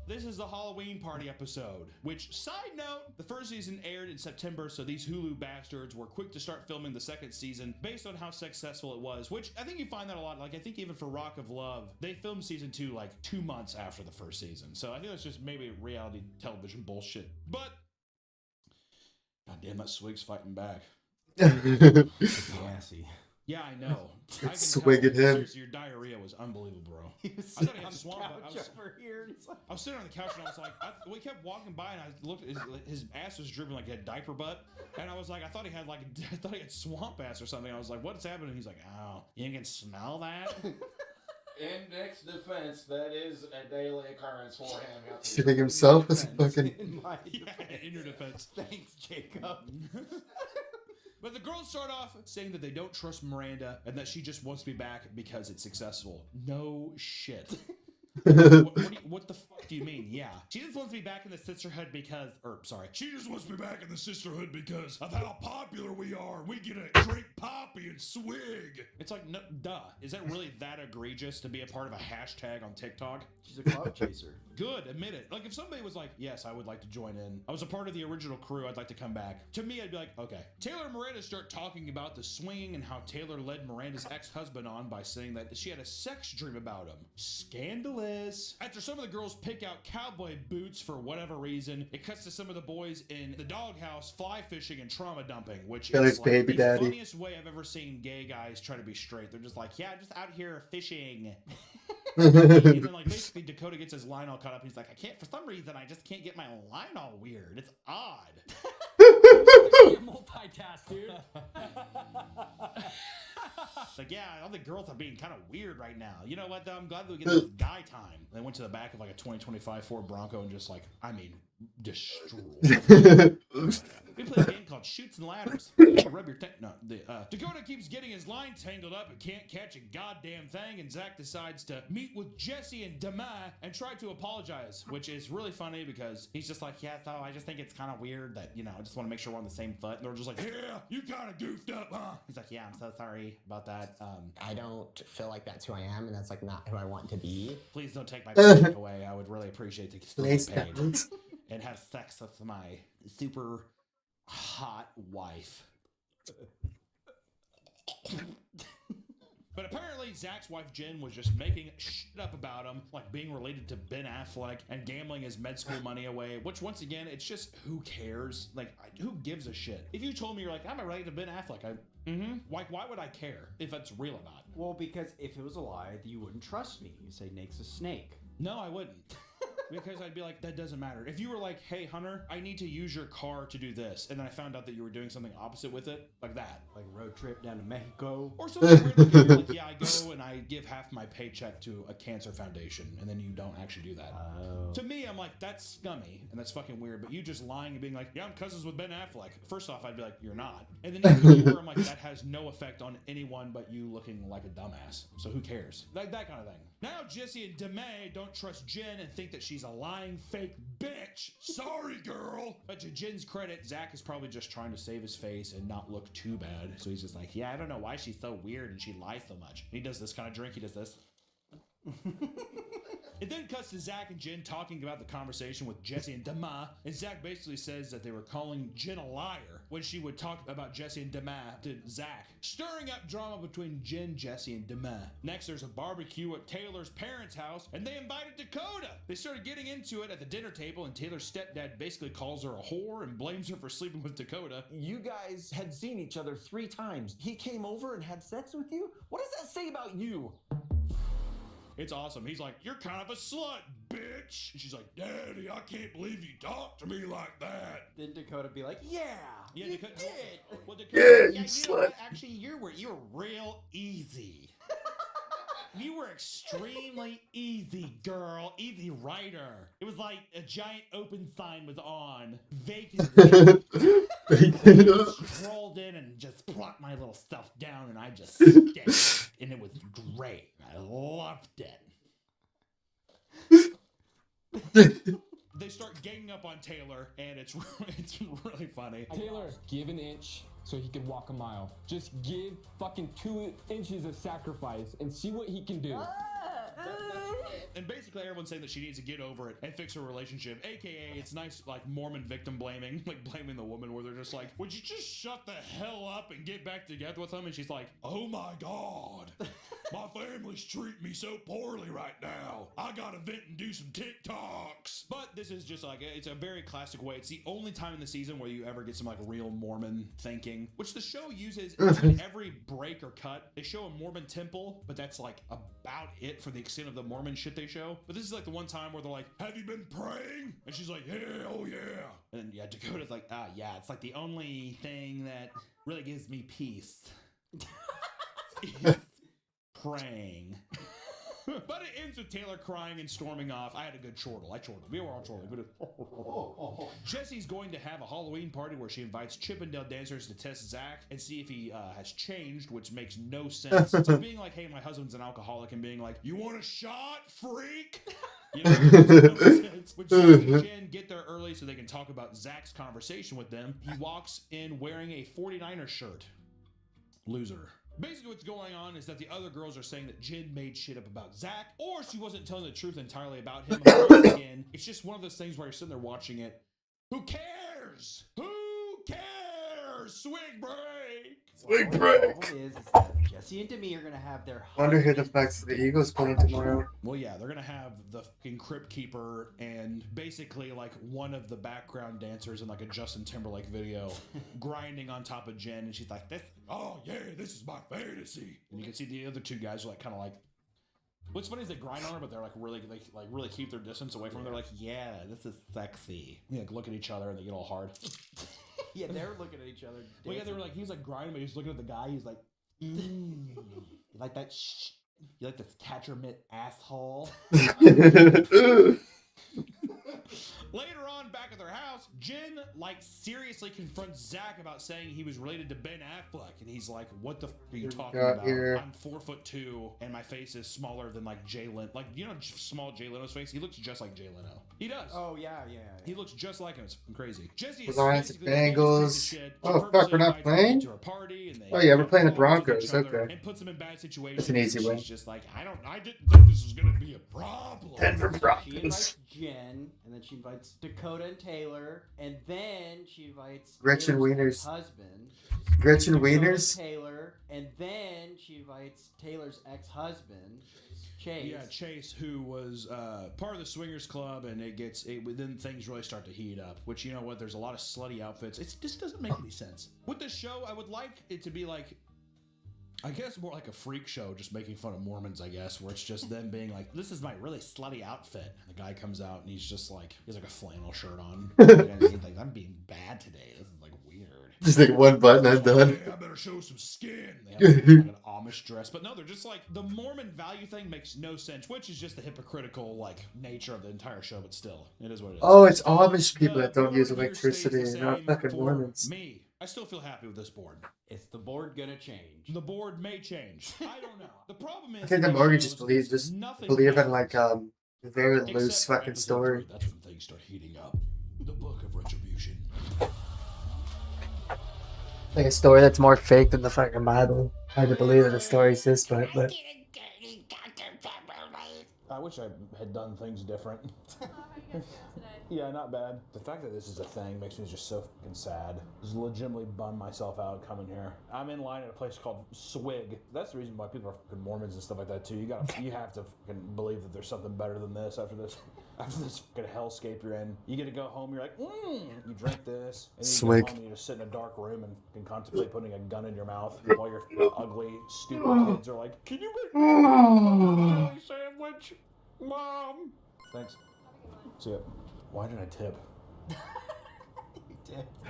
Speaker 2: This is the Halloween party episode, which, side note, the first season aired in September, so these Hulu bastards were quick to start filming the second season based on how successful it was, which I think you find that a lot. Like, I think even for Rock of Love, they filmed season 2 like 2 months after the first season. So I think that's just maybe reality television bullshit. But, goddamn, that Swig's fighting back.
Speaker 3: Gassy.
Speaker 2: Yeah, I know. I can
Speaker 7: Swig at
Speaker 2: tell.
Speaker 7: him.
Speaker 2: Seriously, your diarrhea was unbelievable, bro.
Speaker 3: He was
Speaker 2: I thought he
Speaker 3: sitting
Speaker 2: had
Speaker 3: on the
Speaker 2: swamp.
Speaker 3: couch over here. And it's like,
Speaker 2: I was sitting on the couch and I was like, we kept walking by and I looked at his ass was dripping like he had diaper butt, and I was like, I thought he had swamp ass or something. I was like, what's happening? He's like, oh, you can smell that.
Speaker 13: In Nick's defense, that is a daily occurrence for him.
Speaker 7: Shitting himself was fucking.
Speaker 2: In your defense.
Speaker 3: Thanks, Jacob.
Speaker 2: But the girls start off saying that they don't trust Miranda and that she just wants to be back because it's successful. No shit. What the fuck do you mean? Yeah. She just wants to be back in the sisterhood because,
Speaker 15: She just wants to be back in the sisterhood because of how popular we are. We get to drink Poppy and swig.
Speaker 2: It's like, no, duh. Is that really that egregious to be a part of a hashtag on TikTok?
Speaker 3: She's a clout chaser.
Speaker 2: Good, admit it. Like, if somebody was like, yes, I would like to join in. I was a part of the original crew. I'd like to come back. To me, I'd be like, okay. Taylor and Miranda start talking about the swinging and how Taylor led Miranda's ex-husband on by saying that she had a sex dream about him. Scandalous. After some of the girls pick out cowboy boots for whatever reason, it cuts to some of the boys in the doghouse fly fishing and trauma dumping, which
Speaker 7: Kelly's
Speaker 2: is like
Speaker 7: baby
Speaker 2: the
Speaker 7: daddy.
Speaker 2: funniest way I've ever seen gay guys try to be straight. They're just like, yeah, just out here fishing. And then, like, basically Dakota gets his line all caught up. He's like, for some reason, I just can't get my line all weird. It's odd.
Speaker 14: Multitask, dude.
Speaker 2: Like, yeah, all the girls are being kind of weird right now. You know what, though? I'm glad that we get this guy time. They went to the back of like a 2025 Ford Bronco and just like, destroyed. We play a game called Shoots and Ladders. Rub your Dakota keeps getting his line tangled up and can't catch a goddamn thing, and Zach decides to meet with Jesse and Demai and try to apologize, which is really funny because he's just like, yeah, so I just think it's kind of weird that, I just want to make sure we're on the same foot. And they're just like, yeah, you kind of goofed up, huh? He's like, yeah, I'm so sorry about that.
Speaker 16: I don't feel like that's who I am, and that's like not who I want to be.
Speaker 2: Please don't take my paycheck away. I would really appreciate to still get paid and have sex with my super hot wife. But apparently Zach's wife Jen was just making shit up about him, like being related to Ben Affleck and gambling his med school money away, which once again, it's just, who cares? Like, who gives a shit? If you told me you're like, I'm related to Ben Affleck, why would I care if it's real or not?
Speaker 3: Well, because if it was a lie, you wouldn't trust me. You say Nate's a snake.
Speaker 2: No, I wouldn't. Because I'd be like, that doesn't matter. If you were like, hey, Hunter, I need to use your car to do this, and then I found out that you were doing something opposite with it, like that.
Speaker 3: Like a road trip down to Mexico.
Speaker 2: Or something weird like, you're like, yeah, I go and I give half my paycheck to a cancer foundation, and then you don't actually do that.
Speaker 3: Oh.
Speaker 2: To me, I'm like, that's scummy, and that's fucking weird, but you just lying and being like, yeah, I'm cousins with Ben Affleck. First off, I'd be like, you're not. And then where I'm like, that has no effect on anyone but you looking like a dumbass. So who cares? Like that kind of thing. Now Jesse and Demai don't trust Jen and think that she's a lying fake bitch. Sorry, girl. But to Jen's credit, Zach is probably just trying to save his face and not look too bad. So he's just like, yeah, I don't know why she's so weird and she lies so much. And he does this kind of drink. He does this. It then cuts to Zach and Jen talking about the conversation with Jesse and Demai, and Zach basically says that they were calling Jen a liar when she would talk about Jesse and Demai to Zach, stirring up drama between Jen, Jesse, and Demai. Next, there's a barbecue at Taylor's parents' house, and they invited Dakota. They started getting into it at the dinner table, and Taylor's stepdad basically calls her a whore and blames her for sleeping with Dakota.
Speaker 17: You guys had seen each other 3 times. He came over and had sex with you? What does that say about you?
Speaker 2: It's awesome. He's like, you're kind of a slut, bitch. And she's like, Daddy, I can't believe you talk to me like that.
Speaker 3: Then Dakota be like, yeah, you
Speaker 2: Dakota,
Speaker 3: did.
Speaker 2: Well, Dakota,
Speaker 7: you
Speaker 2: know
Speaker 7: slut.
Speaker 2: what? Actually, you were real easy. You were extremely easy, girl. Easy rider. It was like a giant open sign was on. Vacant. Scrolled in and just plopped my little stuff down, and I just stayed. And it was great. I loved it. They start ganging up on Taylor, and it's really funny.
Speaker 14: Taylor, give an inch so he can walk a mile. Just give fucking 2 inches of sacrifice and see what he can do.
Speaker 2: And basically everyone's saying that she needs to get over it and fix her relationship, aka it's nice like Mormon victim blaming, like blaming the woman, where they're just like, would you just shut the hell up and get back together with him? And she's like, oh my god, my family's treating me so poorly right now, I gotta vent and do some TikToks. But this is just like, it's a very classic way. It's the only time in the season where you ever get some like real Mormon thinking, which the show uses in every break or cut. They show a Mormon temple, but that's like about it for the extent of the Mormon shit they show. But this is like the one time where they're like, have you been praying? And she's like, yeah, oh yeah. And then yeah, Dakota's like, yeah, it's like the only thing that really gives me peace is praying. But it ends with Taylor crying and storming off. I had a good chortle. I chortled. We were all chortling. Jesse's going to have a Halloween party where she invites Chippendale dancers to test Zach and see if he has changed, which makes no sense. It's like being like, hey, my husband's an alcoholic, and being like, you want a shot, freak? You know, it makes no sense. When Jesse and Jen get there early so they can talk about Zach's conversation with them, he walks in wearing a 49er shirt. Loser. Basically what's going on is that the other girls are saying that Jen made shit up about Zach, or she wasn't telling the truth entirely about him. Again, it's just one of those things where you're sitting there watching it. Who cares? Who cares? Swig break!
Speaker 7: Swig break!
Speaker 3: The problem is that Jesse and Demi are going to have their...
Speaker 7: Wonder who the fuck's the Eagles playing tomorrow.
Speaker 2: Well, yeah, they're going to have the fucking Crypt Keeper and basically like one of the background dancers in like a Justin Timberlake video grinding on top of Jen, and she's like, "This, oh yeah, this is my fantasy." And you can see the other two guys are like kind of like, what's funny is they grind on her, but they're like really, they like really keep their distance away from her. They're like, "Yeah, this is sexy." They like look at each other and they get all hard.
Speaker 3: Yeah, they're looking at each other.
Speaker 2: Well, yeah, they were like, he was like grinding, but he was looking at the guy. He's like, you like that? You like this catcher mitt asshole? Later on, back at their house, Jen like seriously confronts Zach about saying he was related to Ben Affleck, and he's like, "What the f are you talking about? I'm 4'2" and my face is smaller than like Jay Leno. Like, you know, small Jay Leno's face. He looks just like Jay Leno. He does.
Speaker 3: Oh yeah.
Speaker 2: He looks just like him. It's crazy. Jesse is
Speaker 7: Lions and
Speaker 2: basically the biggest piece of
Speaker 7: Bengals.
Speaker 2: shit.
Speaker 7: Oh fuck, we're not playing?
Speaker 2: To her party, and they
Speaker 7: Oh yeah, we're playing the
Speaker 2: with
Speaker 7: Broncos.
Speaker 2: each other
Speaker 7: Okay.
Speaker 2: and puts them in bad situations.
Speaker 7: That's an easy
Speaker 2: She's
Speaker 7: win.
Speaker 2: just like, I didn't think this was gonna be a problem.
Speaker 7: Denver
Speaker 3: She
Speaker 7: Broncos.
Speaker 3: invites Jen, and then she invites Dakota and Taylor, and then she invites
Speaker 7: Gretchen
Speaker 3: Taylor's
Speaker 7: Wieners.
Speaker 3: ex-husband.
Speaker 7: Gretchen
Speaker 3: Dakota
Speaker 7: Wieners?
Speaker 3: Taylor, and then she invites Taylor's ex-husband, Chase.
Speaker 2: Yeah, Chase, who was part of the Swingers Club, and then things really start to heat up. Which, you know what? There's a lot of slutty outfits. It just doesn't make any sense. With this show, I would like it to be like, I guess more like a freak show, just making fun of Mormons, I guess, where it's just them being like, this is my really slutty outfit. And the guy comes out and he's just like, he has like a flannel shirt on. And he's like, I'm being bad today. This is like weird.
Speaker 7: Just like one button undone.
Speaker 2: I better show some skin. They have like an Amish dress. But no, they're just like, the Mormon value thing makes no sense, which is just the hypocritical like nature of the entire show, but still, it is what it is.
Speaker 7: Oh, it's Amish people that don't use electricity, not fucking
Speaker 2: for
Speaker 7: Mormons.
Speaker 2: Me. I still feel happy with this board.
Speaker 3: Is the board gonna change?
Speaker 2: The board may change. I don't know. The problem is,
Speaker 7: I think the Morgan just believe in like very
Speaker 2: except
Speaker 7: loose
Speaker 2: for
Speaker 7: fucking
Speaker 2: episode
Speaker 7: story.
Speaker 2: 3. That's when things start heating up. The Book of Retribution.
Speaker 1: Like a story that's more fake than the fucking Bible. Hard to believe that the story exists, but
Speaker 2: I wish I had done things different. Yeah, not bad. The fact that this is a thing makes me just so fucking sad. Just legitimately bummed myself out coming here. I'm in line at a place called Swig. That's the reason why people are fucking Mormons and stuff like that too. You have to fucking believe that there's something better than this after this fucking hellscape you're in. You get to go home, you're like, you drink this, and then you
Speaker 7: Swig.
Speaker 2: go home and you just sit in a dark room and can contemplate putting a gun in your mouth while your ugly, stupid kids are like, can you make a jelly sandwich, Mom? Thanks. See ya. Why did I tip?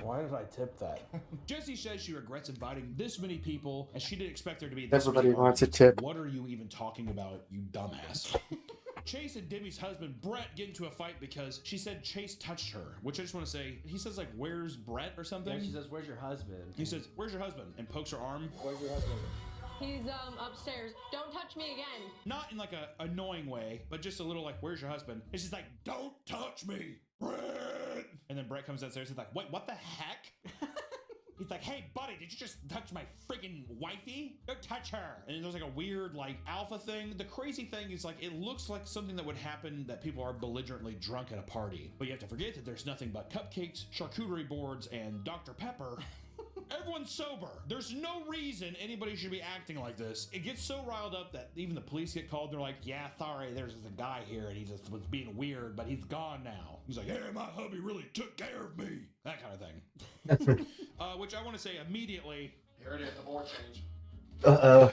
Speaker 2: Why did I tip that? Jessie says she regrets inviting this many people, and she didn't expect there to be this
Speaker 7: Everybody
Speaker 2: many
Speaker 7: wants a
Speaker 2: arguments.
Speaker 7: tip.
Speaker 2: What are you even talking about, you dumbass? Chase and Demi's husband, Brett, get into a fight because she said Chase touched her, which I just want to say, he says like, where's Brett or something?
Speaker 3: Yeah, she says, where's your husband?
Speaker 2: He says, where's your husband? And pokes her arm.
Speaker 3: Where's your husband?
Speaker 12: He's upstairs. Don't touch me again.
Speaker 2: Not in like a annoying way, but just a little like, where's your husband? And she's like, don't touch me. Brett! And then Brett comes downstairs and he's like, wait, what the heck? He's like, hey, buddy, did you just touch my freaking wifey? Don't touch her. And then there's like a weird, like, alpha thing. The crazy thing is, like, it looks like something that would happen that people are belligerently drunk at a party. But you have to forget that there's nothing but cupcakes, charcuterie boards, and Dr. Pepper. Everyone's sober. There's no reason anybody should be acting like this. It gets so riled up that even the police get called. They're like, yeah, sorry, there's a guy here and he just was being weird, but he's gone now. He's like, yeah, my hubby really took care of me. That kind of thing. Which I want to say immediately.
Speaker 13: Here it is, the board change.
Speaker 3: Oh,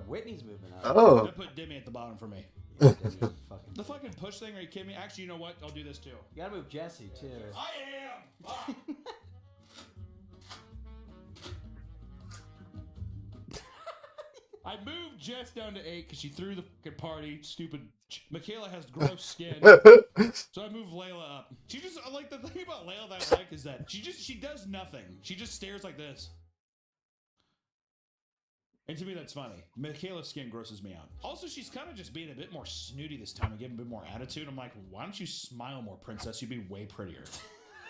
Speaker 3: Whitney's moving up.
Speaker 1: Oh.
Speaker 2: I put Demi at the bottom for me. The fucking push thing, are you kidding me? Actually, you know what? I'll do this too.
Speaker 3: You gotta move Jesse, too.
Speaker 2: I am! I moved Jess down to 8 because she threw the fucking party. Stupid. Michaela has gross skin. So I moved Layla up. She just, like, the thing about Layla that I like is that she does nothing. She just stares like this. And to me, that's funny. Michaela's skin grosses me out. Also, she's kind of just being a bit more snooty this time and giving a bit more attitude. I'm like, why don't you smile more, princess? You'd be way prettier.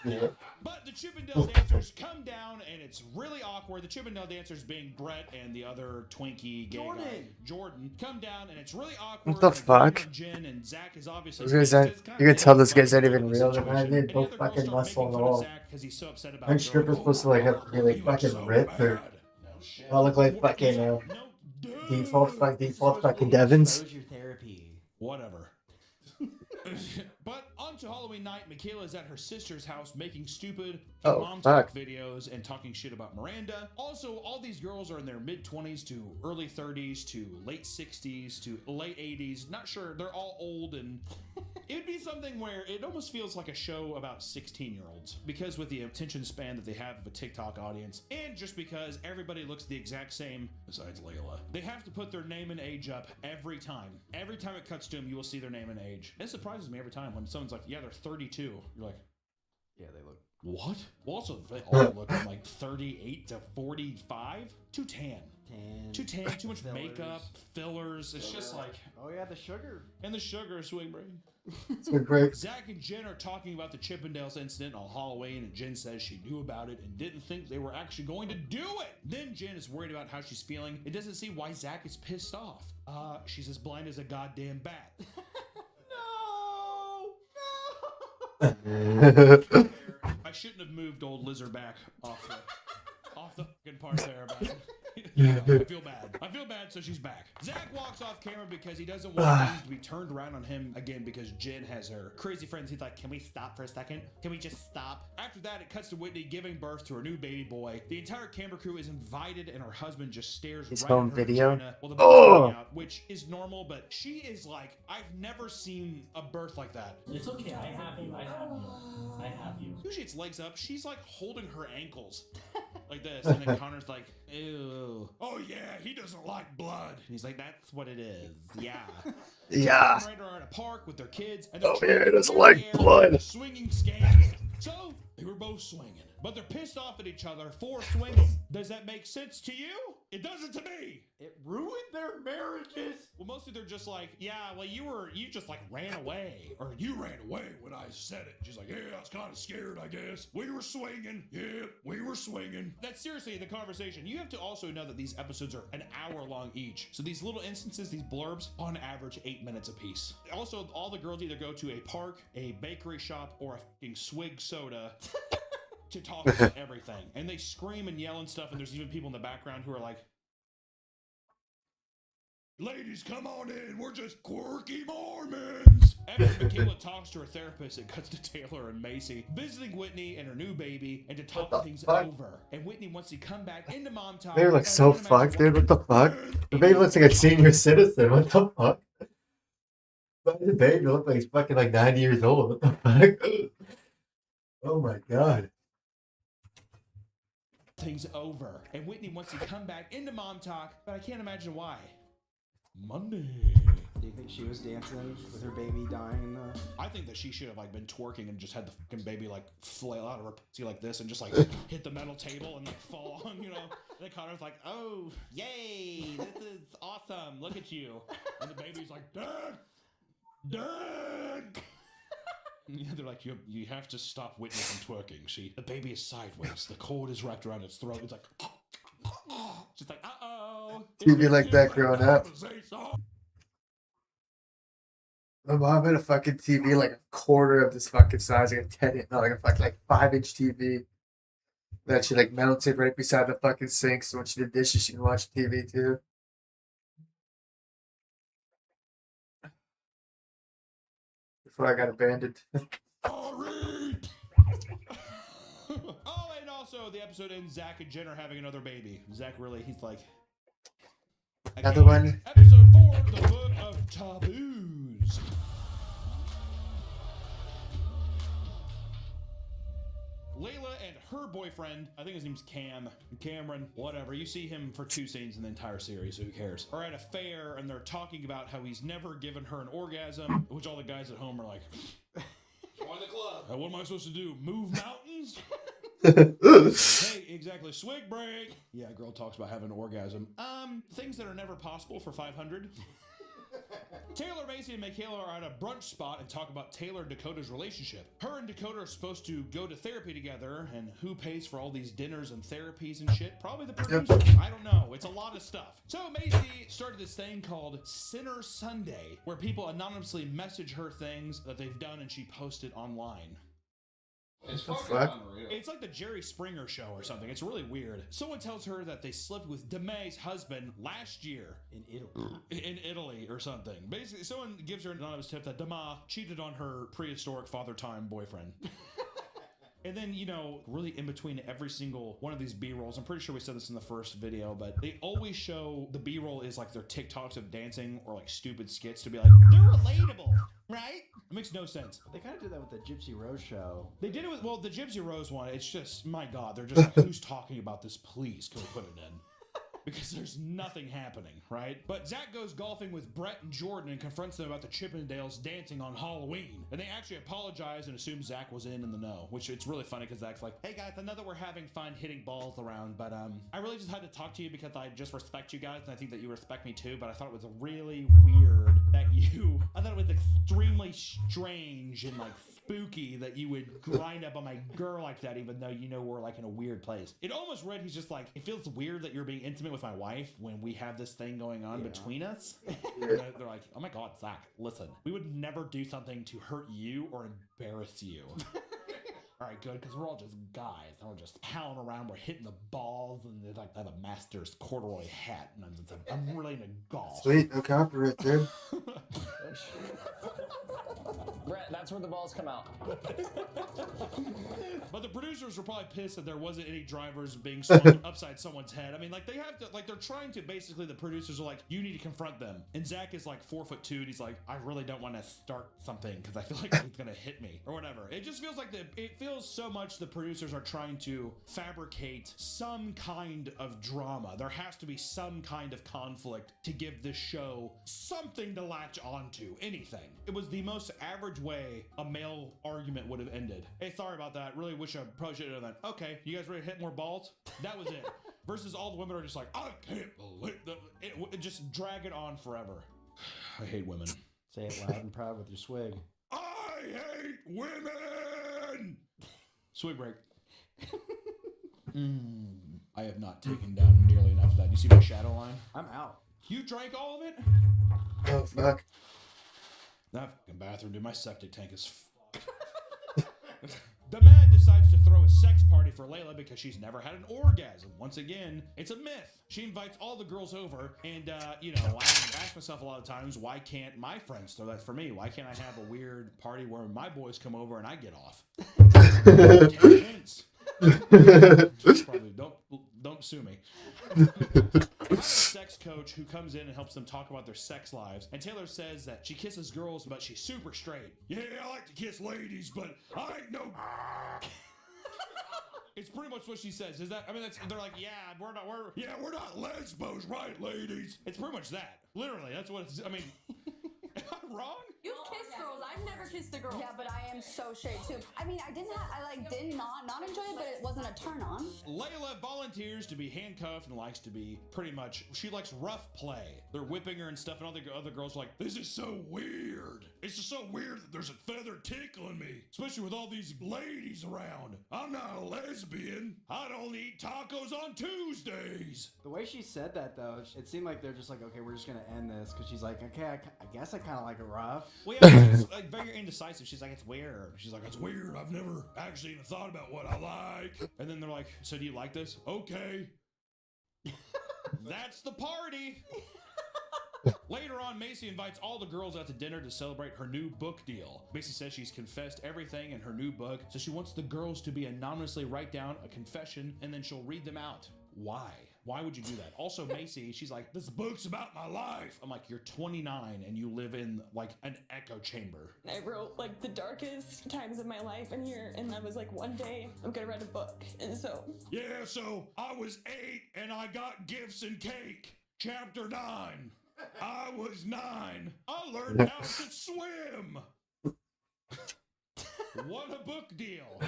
Speaker 1: Yeah.
Speaker 2: But the Chippendale dancers come down and it's really awkward. The Chippendale dancers, being Brett and the other Twinkie gay guy, Jordan, come down and it's really awkward.
Speaker 1: What the fuck?
Speaker 2: Jen and Zach is obviously.
Speaker 1: You can tell this guy's not even real. They're both fucking muscle and all. Aren't strippers supposed to like have to be like fucking ripped or all look like fucking default fucking Devons?
Speaker 3: Your therapy.
Speaker 2: Whatever. But on to Halloween night, Michaela is at her sister's house making stupid mom talk videos and talking shit about Miranda. Also, all these girls are in their mid-20s to early 30s to late 60s to late 80s. Not sure. They're all old, and it'd be something where it almost feels like a show about 16-year-olds because with the attention span that they have of a TikTok audience, and just because everybody looks the exact same besides Layla, they have to put their name and age up every time. Every time it cuts to them, you will see their name and age. It surprises me every time when someone's like, yeah, they're 32. You're like,
Speaker 3: yeah, they look.
Speaker 2: What? Well, also, they all look like 38 to 45. Too tan. Too tan, too much makeup, fillers. It's just like.
Speaker 3: Oh, yeah, the sugar.
Speaker 2: And the sugar, swing brain.
Speaker 1: Swing brain.
Speaker 2: Zach and Jen are talking about the Chippendales incident on Halloween, and Jen says she knew about it and didn't think they were actually going to do it. Then Jen is worried about how she's feeling. It doesn't see why Zach is pissed off. She's as blind as a goddamn bat. I shouldn't have moved old Lizard back off the fucking part there, but I feel bad. I feel bad, so she's back. Zach walks off camera because he doesn't want things to be turned around on him again because Jen has her crazy friends. He's like, can we stop for a second? Can we just stop? After that, it cuts to Whitney giving birth to her new baby boy. The entire camera crew is invited, and her husband just stares
Speaker 1: His
Speaker 2: right
Speaker 1: home
Speaker 2: at her
Speaker 1: video?
Speaker 2: vagina while the baby's coming out, which is normal, but she is like, I've never seen a birth like that.
Speaker 18: It's okay, I have you. I have you.
Speaker 2: Usually it's legs up. She's like holding her ankles like this. And then Connor's like, ew. Oh yeah, he doesn't like blood. And he's like, that's what it is. Yeah.
Speaker 1: Yeah.
Speaker 2: Miranda are at a park with their kids. And
Speaker 1: Oh yeah, it doesn't like blood.
Speaker 2: Swinging scams. So they were both swinging. But they're pissed off at each other for swinging. Does that make sense to you? It doesn't to me.
Speaker 3: It ruined their marriages.
Speaker 2: Well, mostly they're just like, yeah, well, you just like ran away. Or you ran away when I said it. She's like, yeah, I was kind of scared, I guess. We were swinging. Yeah, we were swinging. That's seriously the conversation. You have to also know that these episodes are an hour long each. So these little instances, these blurbs, on average, 8 minutes apiece. Also, all the girls either go to a park, a bakery shop, or a fucking swig soda to talk about everything. And they scream and yell and stuff, and there's even people in the background who are like, ladies, come on in. We're just quirky Mormons. After Michaela talks to her therapist, it cuts to Taylor and Macy visiting Whitney and her new baby and to talk things over. And Whitney wants to come back into mom talk.
Speaker 1: They look so fucked, dude. What the fuck? The baby looks like a senior citizen. What the fuck? Why does the baby look like he's fucking like 90 years old? What the fuck? Oh my god.
Speaker 2: Things over. And Whitney wants to come back into mom talk, but I can't imagine why. Monday.
Speaker 3: Do you think she was dancing with her baby dying?
Speaker 2: I think that she should have like been twerking and just had the fucking baby like flail out of her pussy like this and just like hit the metal table and like fall on, you know. And then Connor's like, oh, yay, this is awesome. Look at you. And the baby's like, Dad, Dad. Yeah, they're like, you have to stop Whitney from twerking. The baby is sideways. The cord is wrapped around its throat. It's like, she's like, uh-oh.
Speaker 7: TV like that growing up. My mom had a fucking TV like a quarter of this fucking size, like a 10-inch, no, like a fucking like 5-inch TV that she like mounted right beside the fucking sink. So when she did dishes, she could watch TV too. Before I got abandoned.
Speaker 2: Oh, and also the episode ends Zach and Jen are having another baby. Zach really, he's like,
Speaker 7: Another one.
Speaker 2: Episode 4, the Book of Taboos. Layla and her boyfriend, I think his name's Cameron, whatever. You see him for 2 scenes in the entire series, so who cares? Are at a fair and they're talking about how he's never given her an orgasm, which all the guys at home are like, join the club. What am I supposed to do? Move mountains? Hey, exactly. Swig break. Yeah, girl talks about having an orgasm. Things that are never possible for 500. Taylor, Macy, and Michaela are at a brunch spot and talk about Taylor and Dakota's relationship. Her and Dakota are supposed to go to therapy together, and who pays for all these dinners and therapies and shit? Probably the producer. I don't know. It's a lot of stuff. So Macy started this thing called Sinner Sunday, where people anonymously message her things that they've done, and she posted online.
Speaker 13: It's fucking unreal.
Speaker 2: It's like the Jerry Springer show or something. It's really weird. Someone tells her that they slept with Demay's husband last year. In Italy or something. Basically, someone gives her an anonymous tip that Demay cheated on her prehistoric father time boyfriend. And then, you know, really in between every single one of these B-rolls, I'm pretty sure we said this in the first video, but they always show the B-roll is like their TikToks of dancing or like stupid skits to be like, they're relatable, right? It makes no sense.
Speaker 3: They kind of did that with the Gypsy Rose show.
Speaker 2: They did it with, well, the Gypsy Rose one, it's just, my God, they're just like, who's talking about this? Please, can we put it in? Because there's nothing happening, right? But Zach goes golfing with Brett and Jordan and confronts them about the Chippendales dancing on Halloween. And they actually apologize and assume Zach was in the know, which it's really funny because Zach's like, hey guys, I know that we're having fun hitting balls around, but I really just had to talk to you because I just respect you guys and I think that you respect me too, but I thought it was really weird that I thought it was extremely strange and like spooky that you would grind up on my girl like that, even though you know we're like in a weird place. It almost read, he's just like, it feels weird that you're being intimate with my wife when we have this thing going on between us. They're like, oh my God, Zach, listen, we would never do something to hurt you or embarrass you. All right, good, because we're all just guys, and we're just pounding around, we're hitting the balls, and they like have a Masters corduroy hat, and I'm really into golf.
Speaker 7: Sweet, no copyright, dude.
Speaker 18: Brett, that's where the balls come out.
Speaker 2: But the producers were probably pissed that there wasn't any drivers being swung upside someone's head. I mean, like, they have to, like, they're trying to, basically, the producers are like, you need to confront them. And Zach is like 4'2", and he's like, I really don't want to start something, because I feel like he's gonna hit me, or whatever. It just feels like it feels so much the producers are trying to fabricate some kind of drama. There has to be some kind of conflict to give this show something to latch onto, anything. It was the most average way a male argument would have ended. Hey, sorry about that. Really wish I probably should have done that. Okay, you guys ready to hit more balls? That was it. Versus all the women are just like, I can't believe it. Just drag it on forever. I hate women.
Speaker 3: Say it loud and proud with your swig.
Speaker 2: I hate women! Swig break. I have not taken down nearly enough of that. You see my shadow line?
Speaker 3: I'm out.
Speaker 2: You drank all of it?
Speaker 7: Oh, fuck.
Speaker 2: That fucking bathroom, dude. My septic tank is fucked. The man decides to throw a sex party for Layla because she's never had an orgasm. Once again, it's a myth. She invites all the girls over, and, you know, I ask myself a lot of times, why can't my friends throw that for me? Why can't I have a weird party where my boys come over and I get off? Probably don't sue me. A sex coach who comes in and helps them talk about their sex lives, and Taylor says that she kisses girls, but she's super straight. Yeah, I like to kiss ladies, but I ain't no. It's pretty much what she says. Is that? I mean, they're like, yeah, we're not lesbos, right, ladies? It's pretty much that. Literally, that's what it's. I mean, am I wrong?
Speaker 12: You've
Speaker 5: kiss girls. I've never kissed a girl. Yeah, but I am so straight too. I mean, I did not enjoy it, but it wasn't a turn on.
Speaker 2: Layla volunteers to be handcuffed and likes to be she likes rough play. They're whipping her and stuff, and all the other girls are like, this is so weird. It's just so weird that there's a feather tickling me, especially with all these ladies around. I'm not a lesbian. I don't eat tacos on Tuesdays.
Speaker 3: The way she said that, though, it seemed like they're just like, okay, we're just gonna end this, because she's like, okay, I guess I kind of like it rough.
Speaker 2: Well, yeah, she's like very indecisive. She's like, it's weird. She's like, it's weird. I've never actually even thought about what I like. And then they're like, so do you like this? Okay. That's the party. Later on, Macy invites all the girls out to dinner to celebrate her new book deal. Macy says she's confessed everything in her new book, so she wants the girls to be anonymously write down a confession, and then she'll read them out. Why? Why would you do that? Also, Macy, she's like, this book's about my life. I'm like, you're 29 and you live in like an echo chamber.
Speaker 20: I wrote like the darkest times of my life in here, and I was like, one day I'm gonna write a book. And so
Speaker 2: yeah, so I was 8 and I got gifts and cake. Chapter 9. I was 9. I learned how to swim. What a book deal.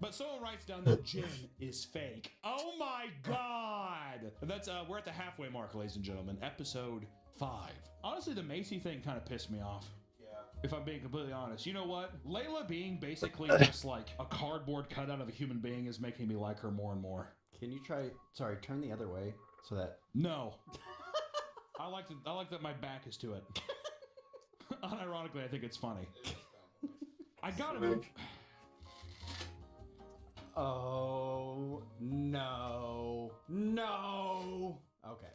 Speaker 2: But someone writes down that Jen is fake. Oh my God. And that's we're at the halfway mark, ladies and gentlemen. Episode 5. Honestly, the Macy thing kind of pissed me off. Yeah. If I'm being completely honest. You know what? Layla being basically just like a cardboard cutout of a human being is making me like her more and more.
Speaker 3: Can you turn the other way so that...
Speaker 2: No. I like that my back is to it. Unironically, I think it's funny. I gotta move.
Speaker 3: Oh, no. No. Okay.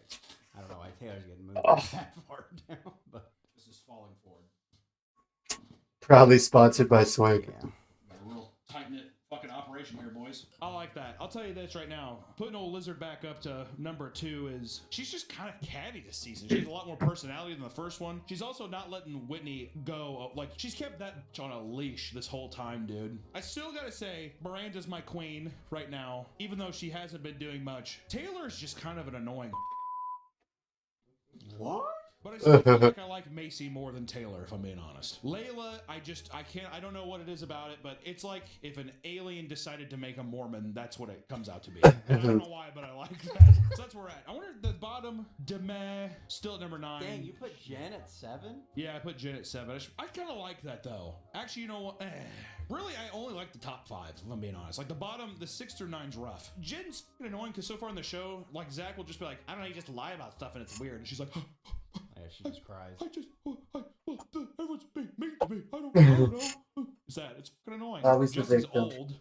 Speaker 3: I don't know why Taylor's getting moved that far down, but
Speaker 2: this is falling forward.
Speaker 1: Proudly sponsored by Swig.
Speaker 2: Yeah. Got a real tight-knit fucking operation here, boys. I like that. I'll tell you this right now. Putting old Lizard back up to number 2 is... she's just kind of catty this season. She has a lot more personality than the first one. She's also not letting Whitney go. Like, she's kept that on a leash this whole time, dude. I still gotta say, Miranda's my queen right now, even though she hasn't been doing much. Taylor's just kind of an annoying...
Speaker 3: What?
Speaker 2: But I still feel like I like Macy more than Taylor, if I'm being honest. Layla, I don't know what it is about it, but it's like if an alien decided to make a Mormon, that's what it comes out to be. And I don't know why, but I like that. So that's where we're at. I wonder the bottom, Demeh, still at number 9.
Speaker 3: Dang, you put Jen at 7?
Speaker 2: Yeah, I put Jen at 7. I kind of like that, though. Actually, you know what? Really, I only like the top 5, if I'm being honest. Like, the bottom, the 6 through 9's rough. Jen's annoying, because so far in the show, like, Zach will just be like, I don't know, you just lie about stuff, and it's weird. And she's like...
Speaker 3: Yeah, she just cries.
Speaker 2: Everyone's being mean to me. I don't know. It's that. It's fucking annoying.
Speaker 1: Always the
Speaker 2: Justin's
Speaker 1: victim.
Speaker 2: old.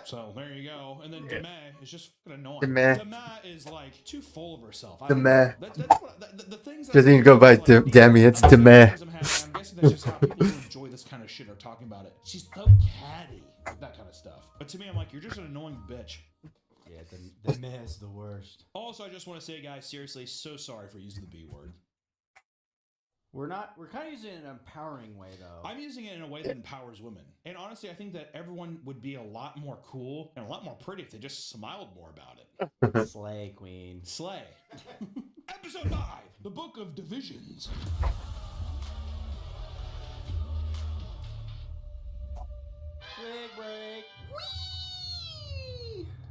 Speaker 2: So there you go. And then Demeh is just fucking annoying.
Speaker 1: Demeh.
Speaker 2: Demeh is like too full of herself.
Speaker 1: Demeh.
Speaker 2: The things
Speaker 1: Doesn't even go by Demi, it's Demeh.
Speaker 2: I'm guessing that's just how people who enjoy this kind of shit are talking about it. She's so catty. That kind of stuff. But to me, I'm like, you're just an annoying bitch.
Speaker 3: Yeah, the meh is the worst.
Speaker 2: Also, I just want to say, guys, seriously, so sorry for using the B word.
Speaker 3: We're kind of using it in an empowering way, though.
Speaker 2: I'm using it in a way that empowers women. And honestly, I think that everyone would be a lot more cool and a lot more pretty if they just smiled more about it.
Speaker 3: Slay, queen.
Speaker 2: Slay. Episode 5, the Book of Divisions.
Speaker 3: Swig break.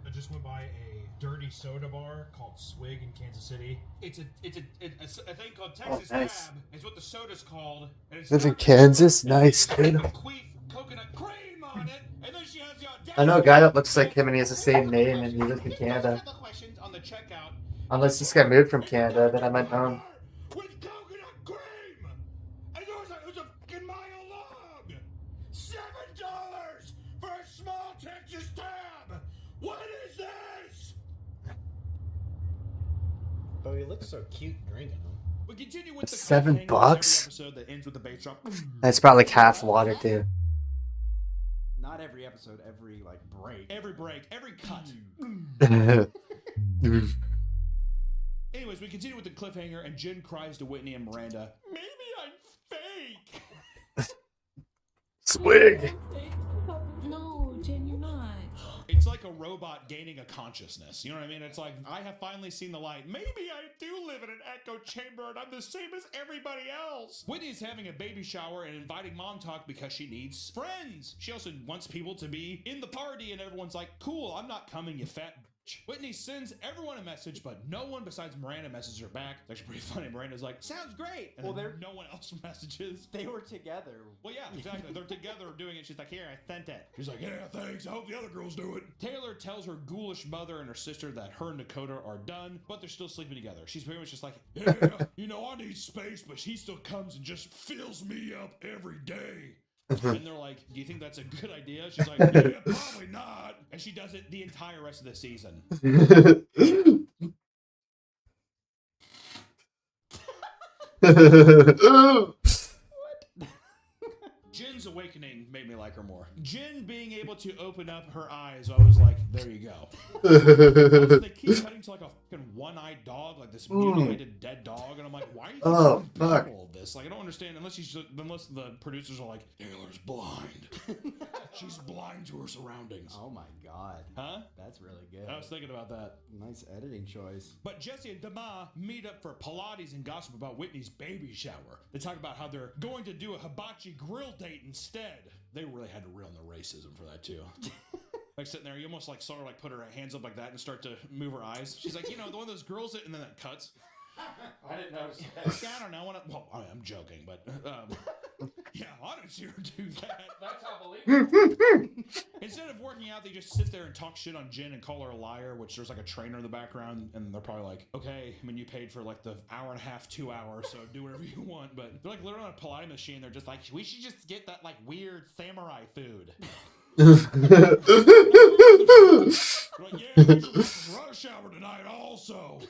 Speaker 23: I just went by a dirty soda bar called Swig in Kansas City. It's a thing called Texas
Speaker 1: nice.
Speaker 23: Tab. Is what the soda's called. And it's
Speaker 1: Lives in Kansas? Nice, dude.
Speaker 23: coconut cream on it, and then she has the audacity.
Speaker 1: I know a guy that looks like him and he has the same name and he lives in Canada.
Speaker 2: Questions on the checkout.
Speaker 1: Unless this guy moved from Canada, then I might know him.
Speaker 23: With coconut cream, and it was a fucking mile long. $7 for a small Texas Tab. What is this?
Speaker 17: Oh, he looks so cute drinking them.
Speaker 2: We continue with the
Speaker 1: $7?
Speaker 2: episode that ends with the bass drop.
Speaker 1: That's probably like half water too.
Speaker 3: Not every episode, every like break.
Speaker 2: Every break, every cut. Anyways, we continue with the cliffhanger, and Jen cries to Whitney and Miranda. Maybe I'm fake.
Speaker 1: Swig.
Speaker 12: No, Jen, you're not.
Speaker 2: It's like a robot gaining a consciousness. You know what I mean? It's like, I have finally seen the light. Maybe I do live in an echo chamber and I'm the same as everybody else. Whitney's having a baby shower and inviting Montauk because she needs friends. She also wants people to be in the party, and everyone's like, cool, I'm not coming, you fat bitch. Whitney sends everyone a message, but no one besides Miranda messages her back. It's actually pretty funny. Miranda's like, sounds great. And well, no one else messages.
Speaker 3: They were together.
Speaker 2: Well, yeah, exactly. They're together doing it. She's like, here, I sent it. She's like, yeah, thanks. I hope the other girls do it. Taylor tells her ghoulish mother and her sister that her and Dakota are done, but they're still sleeping together. She's pretty much just like, yeah, you know, I need space, but he still comes and just fills me up every day. And they're like, do you think that's a good idea? She's like, yeah, probably not. And she does it the entire rest of the season. Jin's awakening made me like her more. Jin being able to open up her eyes, I was like, there you go. Also, they keep cutting to like a fucking one-eyed dog, like this mutilated dead dog, and I'm like, why are you doing all of this? Like, I don't understand, unless the producers are like, Taylor's blind. She's blind to her surroundings.
Speaker 3: Oh my god.
Speaker 2: Huh?
Speaker 3: That's really good.
Speaker 2: I was thinking about that.
Speaker 3: Nice editing choice.
Speaker 2: But Jesse and Dama meet up for Pilates and gossip about Whitney's baby shower. They talk about how they're going to do a hibachi grill date instead. They really had to reel in the racism for that too. Like sitting there, you almost like saw her like put her hands up like that and start to move her eyes. She's like, you know, the one of those girls that, and then that cuts.
Speaker 13: I didn't notice that.
Speaker 2: Yeah, I don't know. Well, I'm joking, but yeah, I didn't see her do that.
Speaker 13: That's how believable.
Speaker 2: Instead of working out, they just sit there and talk shit on Jen and call her a liar, which there's like a trainer in the background, and they're probably like, okay, I mean, you paid for like the hour and a half, 2 hours, so do whatever you want. But they're like literally on a Pilates machine. They're just like, we should just get that like weird samurai food. Like, yeah, we should rush hour tonight also.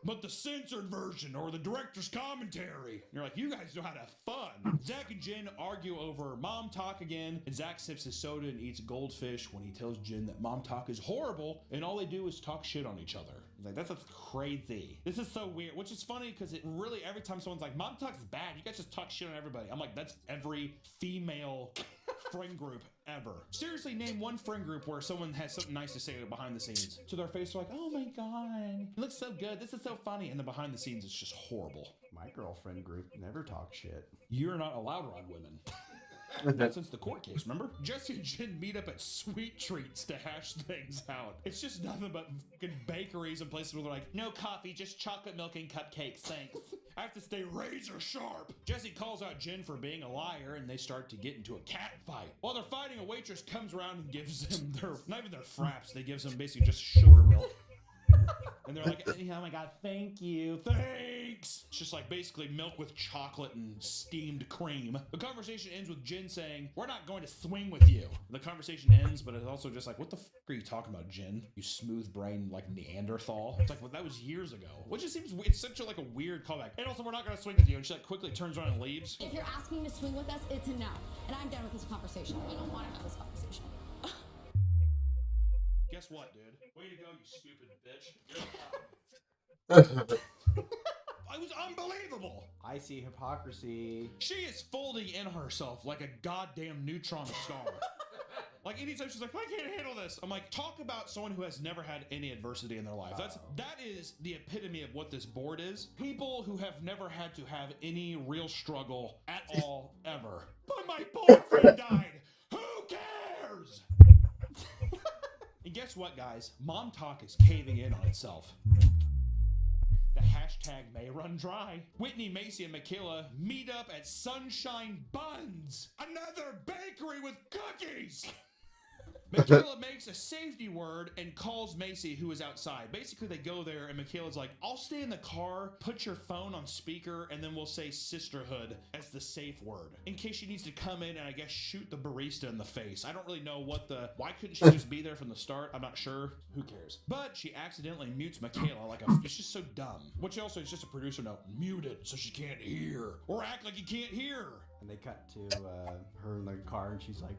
Speaker 2: But the censored version or the director's commentary. And you're like, you guys know how to have fun. Zach and Jen argue over mom talk again, and Zach sips his soda and eats goldfish when he tells Jen that mom talk is horrible, and all they do is talk shit on each other. He's like, that's crazy. This is so weird, which is funny because it really, every time someone's like, mom talk's bad, you guys just talk shit on everybody. I'm like, that's every female friend group ever. Seriously, name one friend group where someone has something nice to say behind the scenes. To their face, they're like, oh my god, it looks so good, this is so funny. And then behind the scenes, it's just horrible.
Speaker 3: My girlfriend group never talk shit.
Speaker 2: You're not allowed around women. Not since the court case, remember? Jesse and Jen meet up at Sweet Treats to hash things out. It's just nothing but fucking bakeries and places where they're like, no coffee, just chocolate milk and cupcakes, thanks. I have to stay razor sharp. Jesse calls out Jen for being a liar, and they start to get into a cat fight. While they're fighting, a waitress comes around and gives them their, not even their fraps, they gives them basically just sugar milk. And they're like, oh my god, thank you, thanks. It's just like basically milk with chocolate and steamed cream. The conversation ends with Jen saying, we're not going to swing with you. The conversation ends, but it's also just like, what the f are you talking about, Jen? You smooth brain like Neanderthal. It's like, well, that was years ago. Which just seems, it's such a like a weird callback. And also, we're not going to swing with you. And she like quickly turns around and leaves.
Speaker 5: If you're asking to swing with us, it's a no. And I'm done with this conversation. You don't want to have this conversation.
Speaker 2: Guess what, dude? Way to go, you stupid bitch. It was unbelievable.
Speaker 3: I see hypocrisy.
Speaker 2: She is folding in herself like a goddamn neutron star. Like anytime she's like, I can't handle this. I'm like, talk about someone who has never had any adversity in their life. That is the epitome of what this board is. People who have never had to have any real struggle at all, ever. But my boyfriend died. Who cares? And guess what, guys? Mom talk is caving in on itself. The hashtag may run dry. Whitney, Macy, and Michaela meet up at Sunshine Buns, another bakery with cookies. Michaela makes a safety word and calls Macy, who is outside. Basically, they go there, and Michaela's like, I'll stay in the car, put your phone on speaker, and then we'll say sisterhood as the safe word. In case she needs to come in and, I guess, shoot the barista in the face. I don't really know why couldn't she just be there from the start? I'm not sure. Who cares? But she accidentally mutes Michaela like it's just so dumb. Which also is just a producer note. Mute it so she can't hear. Or act like you can't hear.
Speaker 3: And they cut to her in the car, and she's like,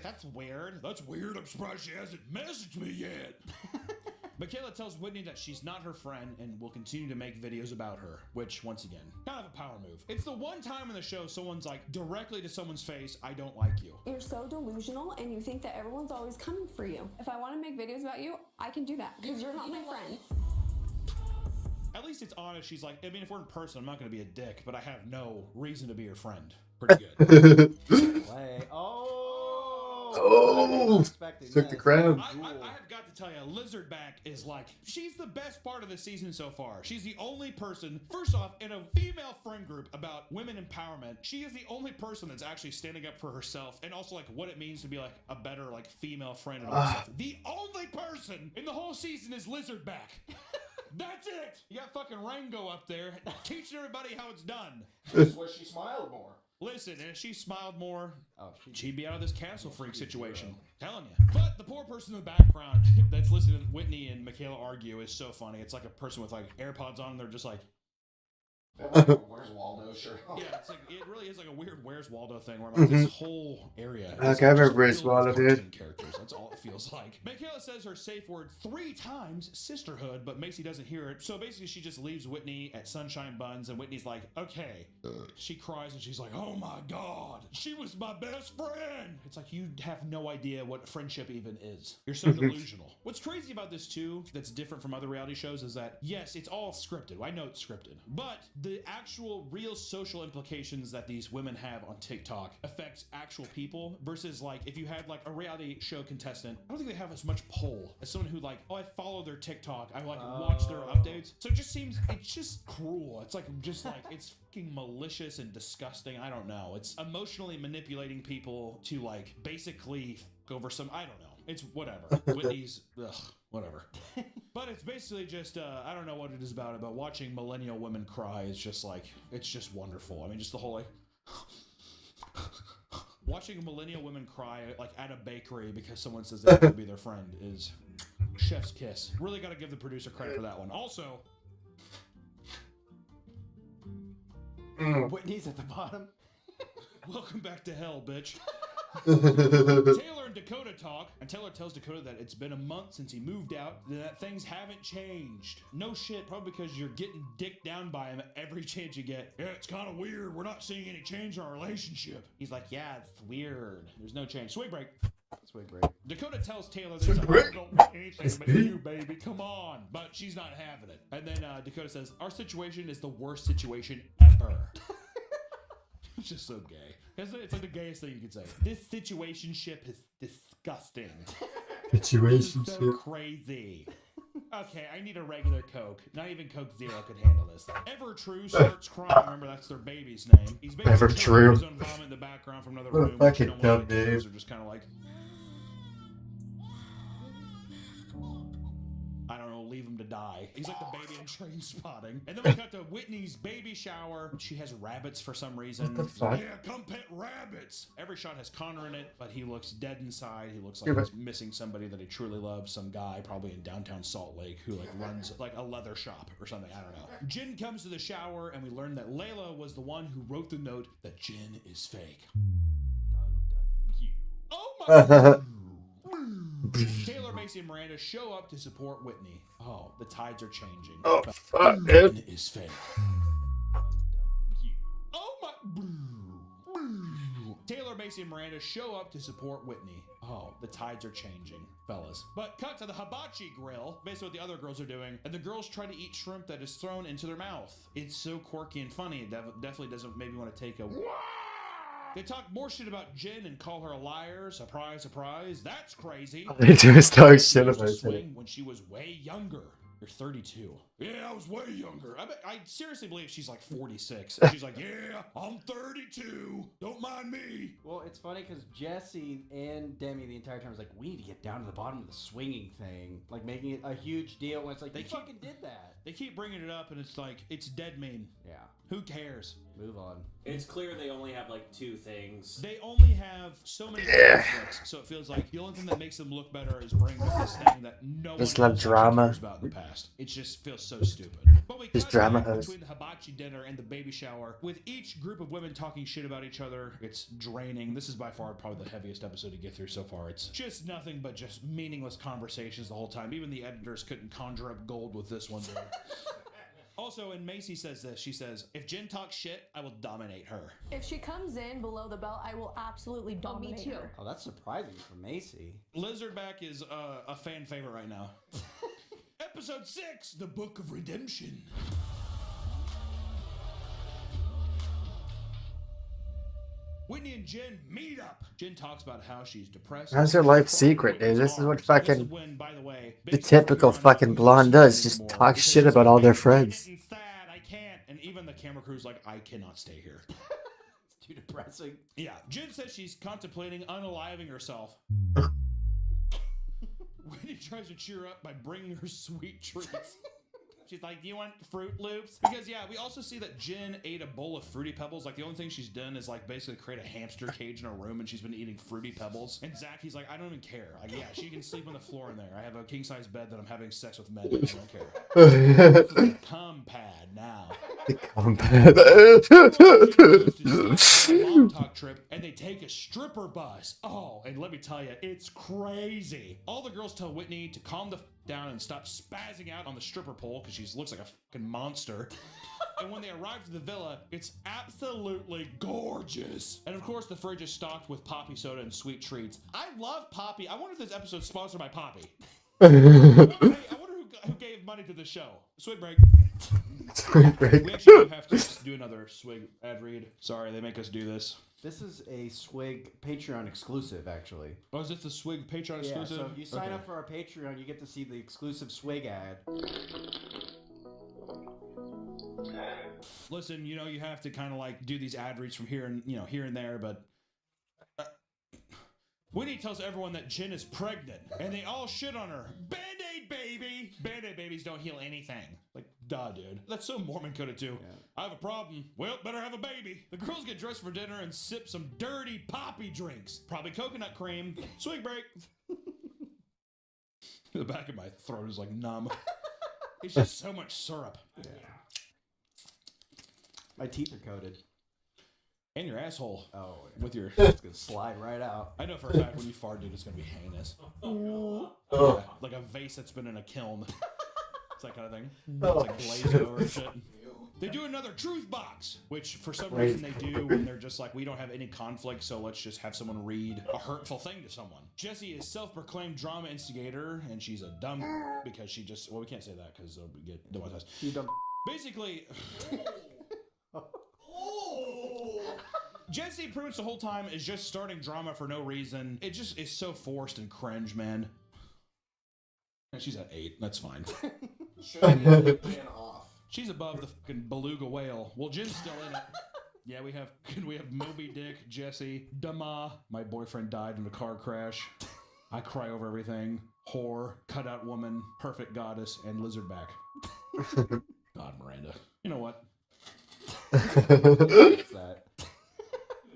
Speaker 2: that's weird. That's weird. I'm surprised she hasn't messaged me yet. Michaela tells Whitney that she's not her friend and will continue to make videos about her, which, once again, kind of a power move. It's the one time in the show someone's like, directly to someone's face, I don't like you.
Speaker 5: You're so delusional and you think that everyone's always coming for you. If I want to make videos about you, I can do that because you're not my friend.
Speaker 2: At least it's honest. She's like, I mean, if we're in person, I'm not going to be a dick, but I have no reason to be your friend. Pretty good.
Speaker 7: Took the crown.
Speaker 2: I have got to tell you, Lizardback is like, she's the best part of the season so far. She's the only person, first off, in a female friend group about women empowerment, she is the only person that's actually standing up for herself and also like what it means to be like a better like female friend and all that stuff. The only person in the whole season is Lizardback. That's it. You got fucking Rango up there teaching everybody how it's done.
Speaker 13: That's where she smiled more.
Speaker 2: Listen, and if she smiled more, she'd be out of this castle freak situation. Telling you. But the poor person in the background that's listening to Whitney and Michaela argue is so funny. It's like a person with like AirPods on and they're just like,
Speaker 13: Where's Waldo shirt?
Speaker 2: yeah, it's like it really is like a weird Where's Waldo thing where I'm like, this whole area.
Speaker 7: Okay, I remember Where's Waldo, dude.
Speaker 2: Characters. That's all it feels like. Michaela says her safe word 3 times, sisterhood, but Macy doesn't hear it. So basically, she just leaves Whitney at Sunshine Buns, and Whitney's like, okay. She cries and she's like, oh my god, she was my best friend. It's like you have no idea what friendship even is. You're so delusional. What's crazy about this too, that's different from other reality shows, is that yes, it's all scripted. I know it's scripted, but the actual real social implications that these women have on TikTok affects actual people versus like if you had like a reality show contestant, I don't think they have as much pull as someone who like, oh, I follow their TikTok, I like watch their updates. So it just seems, it's just cruel. It's like, just like, it's fucking malicious and disgusting. I don't know. It's emotionally manipulating people to like basically over some, I don't know. It's whatever. Whitney's, ugh, whatever. But it's basically just, I don't know what it is about it, but watching millennial women cry is just like, it's just wonderful. I mean, just the whole like, watching millennial women cry like at a bakery because someone says they want to be their friend is chef's kiss. Really got to give the producer credit for that one. Also,
Speaker 3: Whitney's at the bottom.
Speaker 2: Welcome back to hell, bitch. Taylor and Dakota talk, and Taylor tells Dakota that it's been a month since he moved out, that things haven't changed. No shit, probably because you're getting dicked down by him every chance you get. Yeah, it's kind of weird. We're not seeing any change in our relationship. He's like, yeah, it's weird. There's no change. Swing break.
Speaker 3: Swing break.
Speaker 2: Dakota tells Taylor that I don't want anything but you, baby. Come on. But she's not having it. And then Dakota says, our situation is the worst situation ever. It's just so gay. It's like the gayest thing you could say. This situationship is disgusting.
Speaker 7: Situationship.
Speaker 2: So crazy. Okay, I need a regular Coke. Not even Coke Zero could handle this. Evertrue starts crying. Remember, that's their baby's name. He's basically
Speaker 7: Evertrue.
Speaker 2: his own vomit in the background from another
Speaker 7: What a
Speaker 2: room.
Speaker 7: fucking
Speaker 2: No one
Speaker 7: dumb
Speaker 2: really cares.
Speaker 7: name.
Speaker 2: They're just kind of like, I don't know, leave him to die. He's like the baby in Train Spotting. And then we got to Whitney's baby shower. She has rabbits for some reason.
Speaker 7: What the fuck?
Speaker 2: Yeah, come pet rabbits. Every shot has Connor in it, but he looks dead inside. He looks like he's missing somebody that he truly loves. Some guy probably in downtown Salt Lake who like runs like a leather shop or something. I don't know. Jin comes to the shower and we learn that Layla was the one who wrote the note that Jin is fake. Oh my Taylor, Macy, and Miranda show up to support Whitney. Oh, the tides are changing.
Speaker 7: Oh, fuck, dude.
Speaker 2: Is fake. Oh my. Taylor, Macy, and Miranda show up to support Whitney. Oh, the tides are changing, fellas. But cut to the hibachi grill, basically what the other girls are doing, and the girls try to eat shrimp that is thrown into their mouth. It's so quirky and funny, it definitely doesn't make me want to take a... They talk more shit about Jen and call her a liar. Surprise, surprise. That's crazy.
Speaker 7: They do talk shit about
Speaker 2: She
Speaker 7: it.
Speaker 2: when she was way younger. You're 32. Yeah, I was way younger. I seriously believe she's like 46. And she's like, yeah, I'm 32. Don't mind me.
Speaker 3: Well, it's funny because Jesse and Demi the entire time was like, we need to get down to the bottom of the swinging thing. Like making it a huge deal when it's like, they fucking did that.
Speaker 2: They keep bringing it up and it's like, it's dead mean.
Speaker 3: Yeah.
Speaker 2: Who cares?
Speaker 3: Move on.
Speaker 4: It's clear they only have like 2 things.
Speaker 2: They only have so many conflicts, so it feels like the only thing that makes them look better is bringing up this thing that no
Speaker 7: Just
Speaker 2: one
Speaker 7: love
Speaker 2: else
Speaker 7: drama.
Speaker 2: cares about in the past. podcast. It just feels so stupid. But we
Speaker 1: Just
Speaker 2: cut
Speaker 1: drama
Speaker 2: back
Speaker 1: host.
Speaker 2: between the hibachi dinner and the baby shower, with each group of women talking shit about each other. It's draining. This is by far probably the heaviest episode to get through so far. It's just nothing but just meaningless conversations the whole time. Even the editors couldn't conjure up gold with this one, dude. Also, and Macy says this, she says, if Jen talks shit, I will dominate her.
Speaker 5: If she comes in below the belt, I will absolutely dominate her.
Speaker 3: Oh, that's surprising for Macy.
Speaker 2: Lizardback is a fan favorite right now. Episode 6, The Book of Redemption. Whitney and Jen meet up. Jen talks about how she's depressed.
Speaker 1: That's her life secret, dude. This is what fucking
Speaker 2: when, by the way,
Speaker 1: the typical fucking blonde does. Just talk shit about all their friends.
Speaker 2: I can't. And even the camera crew's like, I cannot stay here.
Speaker 3: It's too depressing.
Speaker 2: Yeah. Jen says she's contemplating unaliving herself. Whitney tries to cheer up by bringing her sweet treats. She's like, do you want Fruit Loops? Because, yeah, we also see that Jen ate a bowl of Fruity Pebbles. Like, the only thing she's done is, like, basically create a hamster cage in her room, and she's been eating Fruity Pebbles. And Zach, he's like, I don't even care. Like, yeah, she can sleep on the floor in there. I have a king-size bed that I'm having sex with men. I don't care. Cum pad now.
Speaker 1: The combat.
Speaker 2: Long talk trip, and they take a stripper bus. Oh, and let me tell you, it's crazy. All the girls tell Whitney to calm the down and stop spazzing out on the stripper pole because she looks like a fucking monster. And when they arrive to the villa, it's absolutely gorgeous. And of course, the fridge is stocked with Poppy soda and sweet treats. I love Poppy. I wonder if this episode's sponsored by Poppy. Hey, I wonder who gave money to the show. Swig break.
Speaker 1: Swig break.
Speaker 2: We actually do have to do another Swig ad read. Sorry, they make us do this.
Speaker 3: This is a Swig Patreon exclusive, actually.
Speaker 2: Oh, is this the Swig Patreon exclusive?
Speaker 3: Yeah, so if you sign up for our Patreon, you get to see the exclusive Swig ad.
Speaker 2: Listen, you know, you have to kind of like do these ad reads from here and, you know, here and there, but Whitney tells everyone that Jen is pregnant, and they all shit on her. Band-Aid baby! Band-Aid babies don't heal anything. Like, duh, dude. That's so Mormon-coded, too. Yeah. I have a problem. Well, better have a baby. The girls get dressed for dinner and sip some dirty Poppy drinks. Probably coconut cream. Swig break. The back of my throat is, like, numb. It's just so much syrup.
Speaker 3: Yeah. My teeth are coated.
Speaker 2: And your asshole.
Speaker 3: Oh, yeah.
Speaker 2: With your...
Speaker 3: It's gonna slide right out.
Speaker 2: I know for a fact when you fart, dude, it's gonna be heinous.
Speaker 1: Oh.
Speaker 2: Yeah, like a vase that's been in a kiln. It's that kind of thing. It's like glazed over and shit. They do another truth box, which for some reason they do when they're just like, we don't have any conflict, so let's just have someone read a hurtful thing to someone. Jessie is self-proclaimed drama instigator, and she's a dumb because she just... Well, we can't say that because we get demonetized.
Speaker 3: You dumb.
Speaker 2: Basically... Jessie pretty much the whole time is just starting drama for no reason. It just is so forced and cringe, man. And she's at 8. That's fine.
Speaker 13: Jen off.
Speaker 2: She's above the fucking beluga whale. Well, Jen's still in it. Yeah, we have Moby Dick, Jessie, Dama. My boyfriend died in a car crash. I cry over everything. Whore, cutout woman, perfect goddess, and lizardback. God, Miranda. You know what?
Speaker 3: What's that?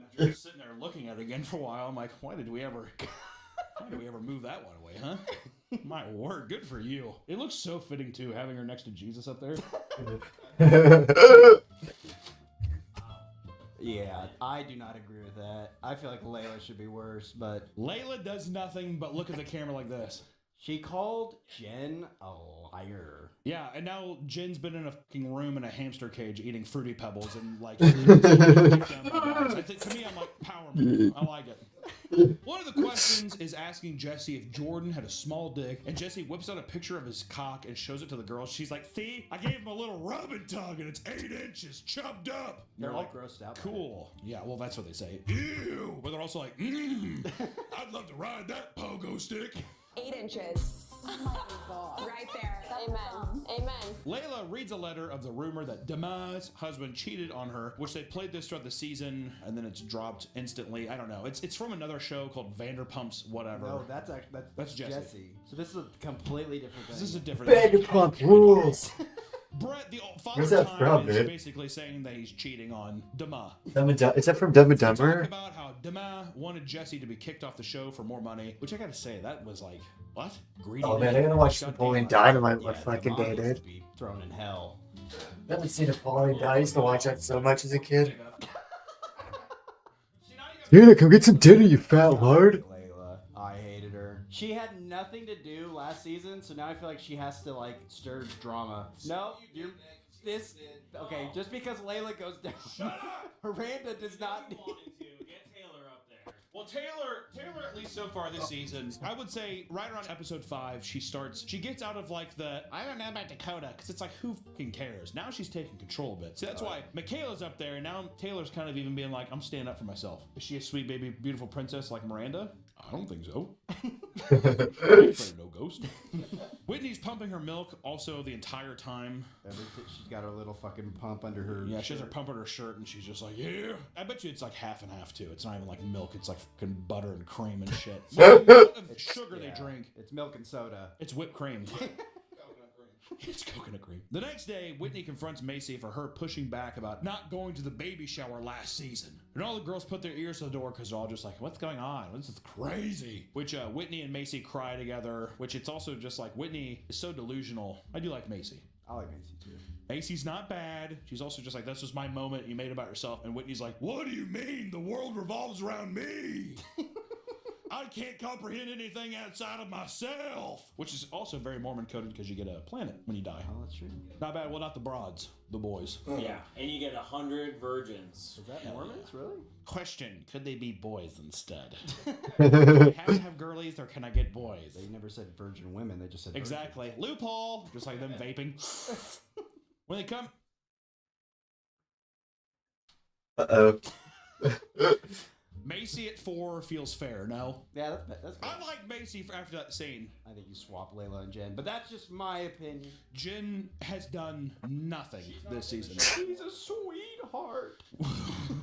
Speaker 2: After just sitting there looking at it again for a while, I'm like, why did we ever move that one away, huh? My word, good for you. It looks so fitting too, having her next to Jesus up there.
Speaker 3: Yeah, I do not agree with that. I feel like Layla should be worse, but...
Speaker 2: Layla does nothing but look at the camera like this.
Speaker 3: She called Jen a liar.
Speaker 2: Yeah, and now Jen's been in a fucking room in a hamster cage eating Fruity Pebbles and like... I think, to me, I'm like, power move. I like it. One of the questions is asking Jessie if Jordan had a small dick, and Jessie whips out a picture of his cock and shows it to the girls. She's like, see, I gave him a little rub and tug, and it's 8 inches, chubbed up.
Speaker 3: They're all grossed out.
Speaker 2: Cool. Yeah, well, that's what they say. Ew. But they're also like, I'd love to ride that pogo stick.
Speaker 20: 8 inches. Oh my God. Right there. Amen. Amen.
Speaker 2: Layla reads a letter of the rumor that Dama's husband cheated on her, which they played this throughout the season, and then it's dropped instantly. I don't know. It's from another show called Vanderpump's whatever.
Speaker 3: No, that's
Speaker 2: Jessie.
Speaker 3: So this is a completely different thing.
Speaker 2: This is a different
Speaker 1: Vanderpump Rules.
Speaker 2: Brett, the
Speaker 7: Where's
Speaker 2: father
Speaker 7: that
Speaker 2: time,
Speaker 7: from,
Speaker 2: is
Speaker 7: dude?
Speaker 2: basically saying that he's cheating on Dama.
Speaker 7: Is that from Dumb and
Speaker 2: Talk
Speaker 7: Dumber?
Speaker 2: about how Dama wanted Jesse to be kicked off the show for more money, which I gotta say, that was like, what? Greedy.
Speaker 7: Oh man, I gotta watch Napoleon Dynamite one fucking day,
Speaker 3: Dama used
Speaker 7: dude.
Speaker 3: to be thrown in hell.
Speaker 7: I haven't seen Napoleon die. I used to watch that so much as a kid. Tina, come get some dinner, you fat lord.
Speaker 3: Layla, I hated her. She had nothing to do last season, so now I feel like she has to like stir drama. No, you're this. Okay, just because Layla goes down, Miranda does not need.
Speaker 2: Well, Taylor, at least so far this season, I would say right around episode 5, she gets out of like the, I don't know about Dakota, because it's like, who fucking cares? Now she's taking control a bit. See, that's why Michaela's up there, and now Taylor's kind of even being like, I'm standing up for myself. Is she a sweet baby, beautiful princess like Miranda? I don't think so. No ghost. Whitney's pumping her milk also the entire time.
Speaker 3: She's got her little fucking pump under her.
Speaker 2: Yeah, she has her pump under her shirt, and she's just like, yeah. I bet you it's like half and half too. It's not even like milk. It's like fucking butter and cream and shit. Sugar they drink.
Speaker 3: It's milk and soda.
Speaker 2: It's whipped cream. It's coconut cream. The next day, Whitney confronts Macy for her pushing back about not going to the baby shower last season. And all the girls put their ears to the door because they're all just like, what's going on? This is crazy. Which Whitney and Macy cry together, which it's also just like Whitney is so delusional. I do like Macy.
Speaker 3: I like Macy too.
Speaker 2: Macy's not bad. She's also just like, this was my moment you made about yourself. And Whitney's like, what do you mean? The world revolves around me. I can't comprehend anything outside of myself. Which is also very Mormon coded because you get a planet when you die.
Speaker 3: Oh, that's true.
Speaker 2: Not bad. Well, not the broads, the boys.
Speaker 4: Yeah, and you get 100 virgins.
Speaker 3: Is that Mormons, really?
Speaker 2: Question, could they be boys instead? Do I have to have girlies or can I get boys?
Speaker 3: They never said virgin women, they just said
Speaker 2: Exactly. Loophole. Just like them vaping. When they come...
Speaker 7: Uh-oh.
Speaker 2: Macy at 4 feels fair, no?
Speaker 3: Yeah, that's fair.
Speaker 2: I like Macy after that scene.
Speaker 3: I think you swap Layla and Jen, but that's just my opinion.
Speaker 2: Jen has done nothing this season.
Speaker 3: She's a sweetheart.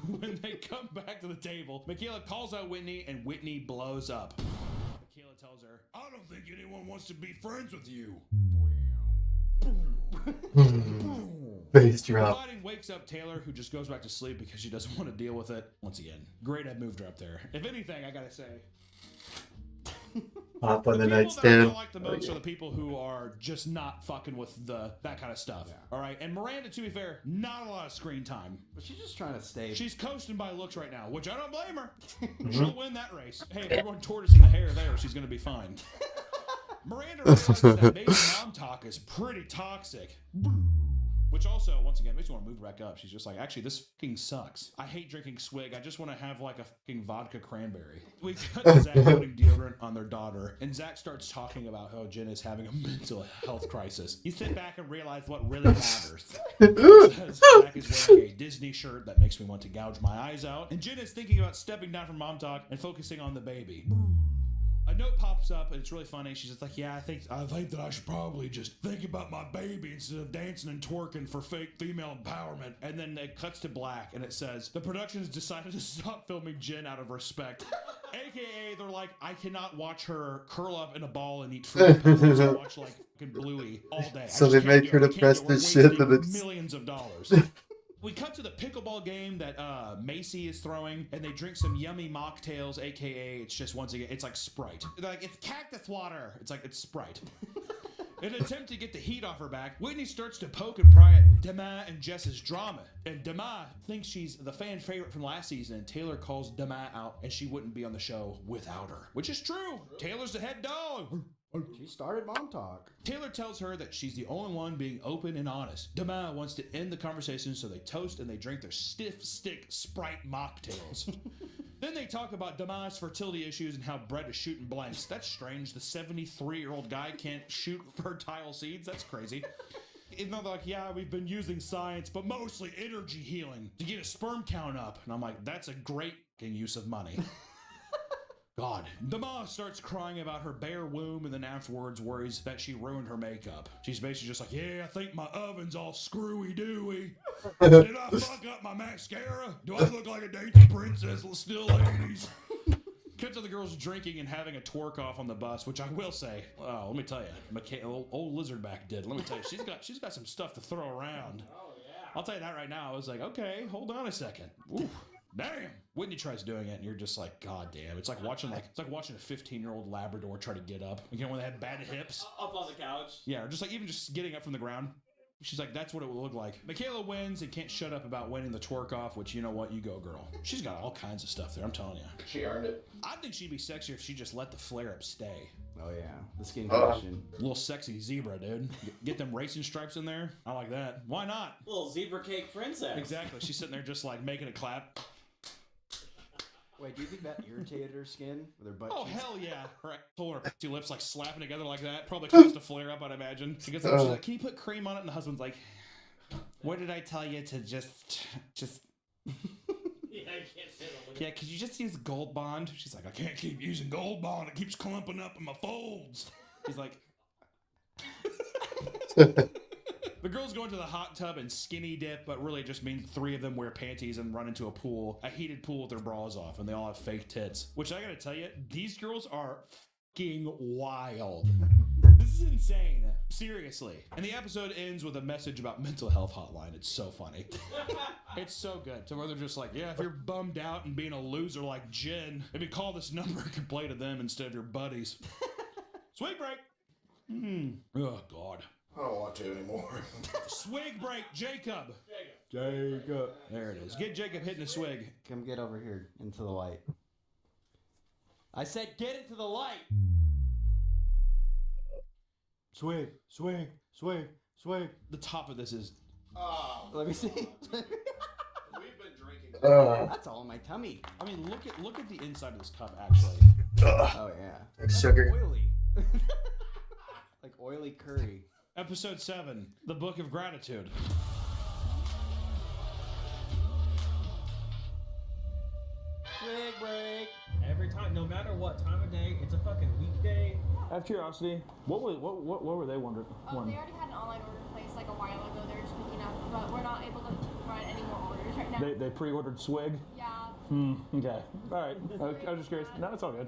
Speaker 2: When they come back to the table, Michaela calls out Whitney and Whitney blows up. Michaela tells her,
Speaker 15: I don't think anyone wants to be friends with you.
Speaker 7: Face drop.
Speaker 2: Fighting wakes up Taylor, who just goes back to sleep because she doesn't want to deal with it. Once again, great I moved her up there. If anything, I gotta say,
Speaker 7: Up on the
Speaker 2: people that I
Speaker 7: nightstand.
Speaker 2: like the most are the people who are just not fucking with that kind of stuff. All right, and Miranda, to be fair, not a lot of screen time.
Speaker 3: But she's just trying to stay.
Speaker 2: She's coasting by looks right now, which I don't blame her. She'll win that race. Hey, if we're going tortoise in the hair there, she's gonna be fine. Miranda realizes that maybe mom talk is pretty toxic. Which also, once again, makes me want to move back up. She's just like, actually, this fucking sucks. I hate drinking swig. I just want to have like a fucking vodka cranberry. We cut to Zach putting deodorant on their daughter, and Zach starts talking about how Jen is having a mental health crisis. You sit back and realize what really matters. Zach is wearing a Disney shirt that makes me want to gouge my eyes out, and Jen is thinking about stepping down from mom talk and focusing on the baby. A note pops up and it's really funny. She's just like, yeah, I think that I should probably just think about my baby instead of dancing and twerking for fake female empowerment. And then it cuts to black and it says, the production has decided to stop filming Jen out of respect. AKA, they're like, I cannot watch her curl up in a ball and eat fruit. I can watch like fucking Bluey all day.
Speaker 7: So they make her to press the shit that it's
Speaker 2: millions of dollars. We cut to the pickleball game that Macy is throwing, and they drink some yummy mocktails, aka it's just once again, it's like Sprite. They're like, it's cactus water. It's like, it's Sprite. In an attempt to get the heat off her back, Whitney starts to poke and pry at Dama and Jess's drama. And Dama thinks she's the fan favorite from last season, and Taylor calls Dama out, and she wouldn't be on the show without her. Which is true. Taylor's the head dog.
Speaker 3: She started mom talk.
Speaker 2: Taylor tells her that she's the only one being open and honest. Dama wants to end the conversation, so they toast and they drink their stiff stick Sprite mocktails. Then they talk about Dama's fertility issues and how Brett is shooting blanks. That's strange. The 73-year-old guy can't shoot fertile seeds. That's crazy. Even though they're like, yeah, we've been using science, but mostly energy healing to get a sperm count up. And I'm like, that's a great use of money. God. Dama starts crying about her bare womb and then afterwards worries that she ruined her makeup. She's basically just like, yeah, I think my oven's all screwy-dooey. Did I fuck up my mascara? Do I look like a dainty princess still, ladies? Cuts to the girls drinking and having a twerk off on the bus, which I will say, oh, let me tell you, old Lizardback did. Let me tell you, she's got some stuff to throw around. Oh yeah. I'll tell you that right now. I was like, okay, hold on a second. Ooh, damn. Whitney tries doing it, and you're just like, God damn. It's like watching a 15-year-old Labrador try to get up. You know when they have bad hips?
Speaker 4: Up on the couch.
Speaker 2: Yeah, or just getting up from the ground. She's like, that's what it would look like. Michaela wins and can't shut up about winning the twerk off, which, you know what, you go, girl. She's got all kinds of stuff there, I'm telling you.
Speaker 13: She earned it.
Speaker 2: I think she'd be sexier if she just let the flare-up stay.
Speaker 3: Oh, yeah. The skin condition.
Speaker 2: Little sexy zebra, dude. Get them racing stripes in there. I like that. Why not?
Speaker 4: Little zebra cake princess.
Speaker 2: Exactly. She's sitting there just like making a clap.
Speaker 3: Wait, do you think that irritated her skin with her butt
Speaker 2: Oh,
Speaker 3: cheeks?
Speaker 2: hell yeah. Her two lips like slapping together like that. Probably caused a flare up, I'd imagine. She gets up, she's like, can you put cream on it? And the husband's like, what did I tell you to just...
Speaker 4: Yeah, I can't say that.
Speaker 2: Yeah, could you just use Gold Bond? She's like, I can't keep using Gold Bond. It keeps clumping up in my folds. He's like... The girls go into the hot tub and skinny dip, but really it just means 3 of them wear panties and run into a heated pool with their bras off, and they all have fake tits. Which I gotta tell you, these girls are fucking wild. This is insane. Seriously. And the episode ends with a message about mental health hotline. It's so funny. It's so good. To where they're just like, yeah, if you're bummed out and being a loser like Jen, maybe call this number and complain to them instead of your buddies. Swig break. Oh, God.
Speaker 13: I don't want to anymore.
Speaker 2: Swig break, Jacob.
Speaker 3: Jacob.
Speaker 2: There it is. Get Jacob hitting a swig.
Speaker 3: Come get over here into the light. I said get into the light. Swig, swig, swig, swig.
Speaker 2: The top of this is...
Speaker 3: Let me see.
Speaker 13: We've been drinking.
Speaker 3: That's all in my tummy.
Speaker 2: I mean, look at the inside of this cup, actually.
Speaker 3: Oh, yeah.
Speaker 7: Like sugar.
Speaker 3: Oily. Like oily curry.
Speaker 2: Episode 7, The Book of Gratitude.
Speaker 3: Swig break.
Speaker 4: Every time, no matter what time of day, it's a fucking weekday.
Speaker 8: Out of curiosity, what were they wondering?
Speaker 20: They already had an online order placed like a while ago. They were just picking up, but we're not able to run any more orders right now.
Speaker 8: They pre-ordered swig?
Speaker 20: Yeah.
Speaker 8: Okay. All right. I was just curious. No, it's all good.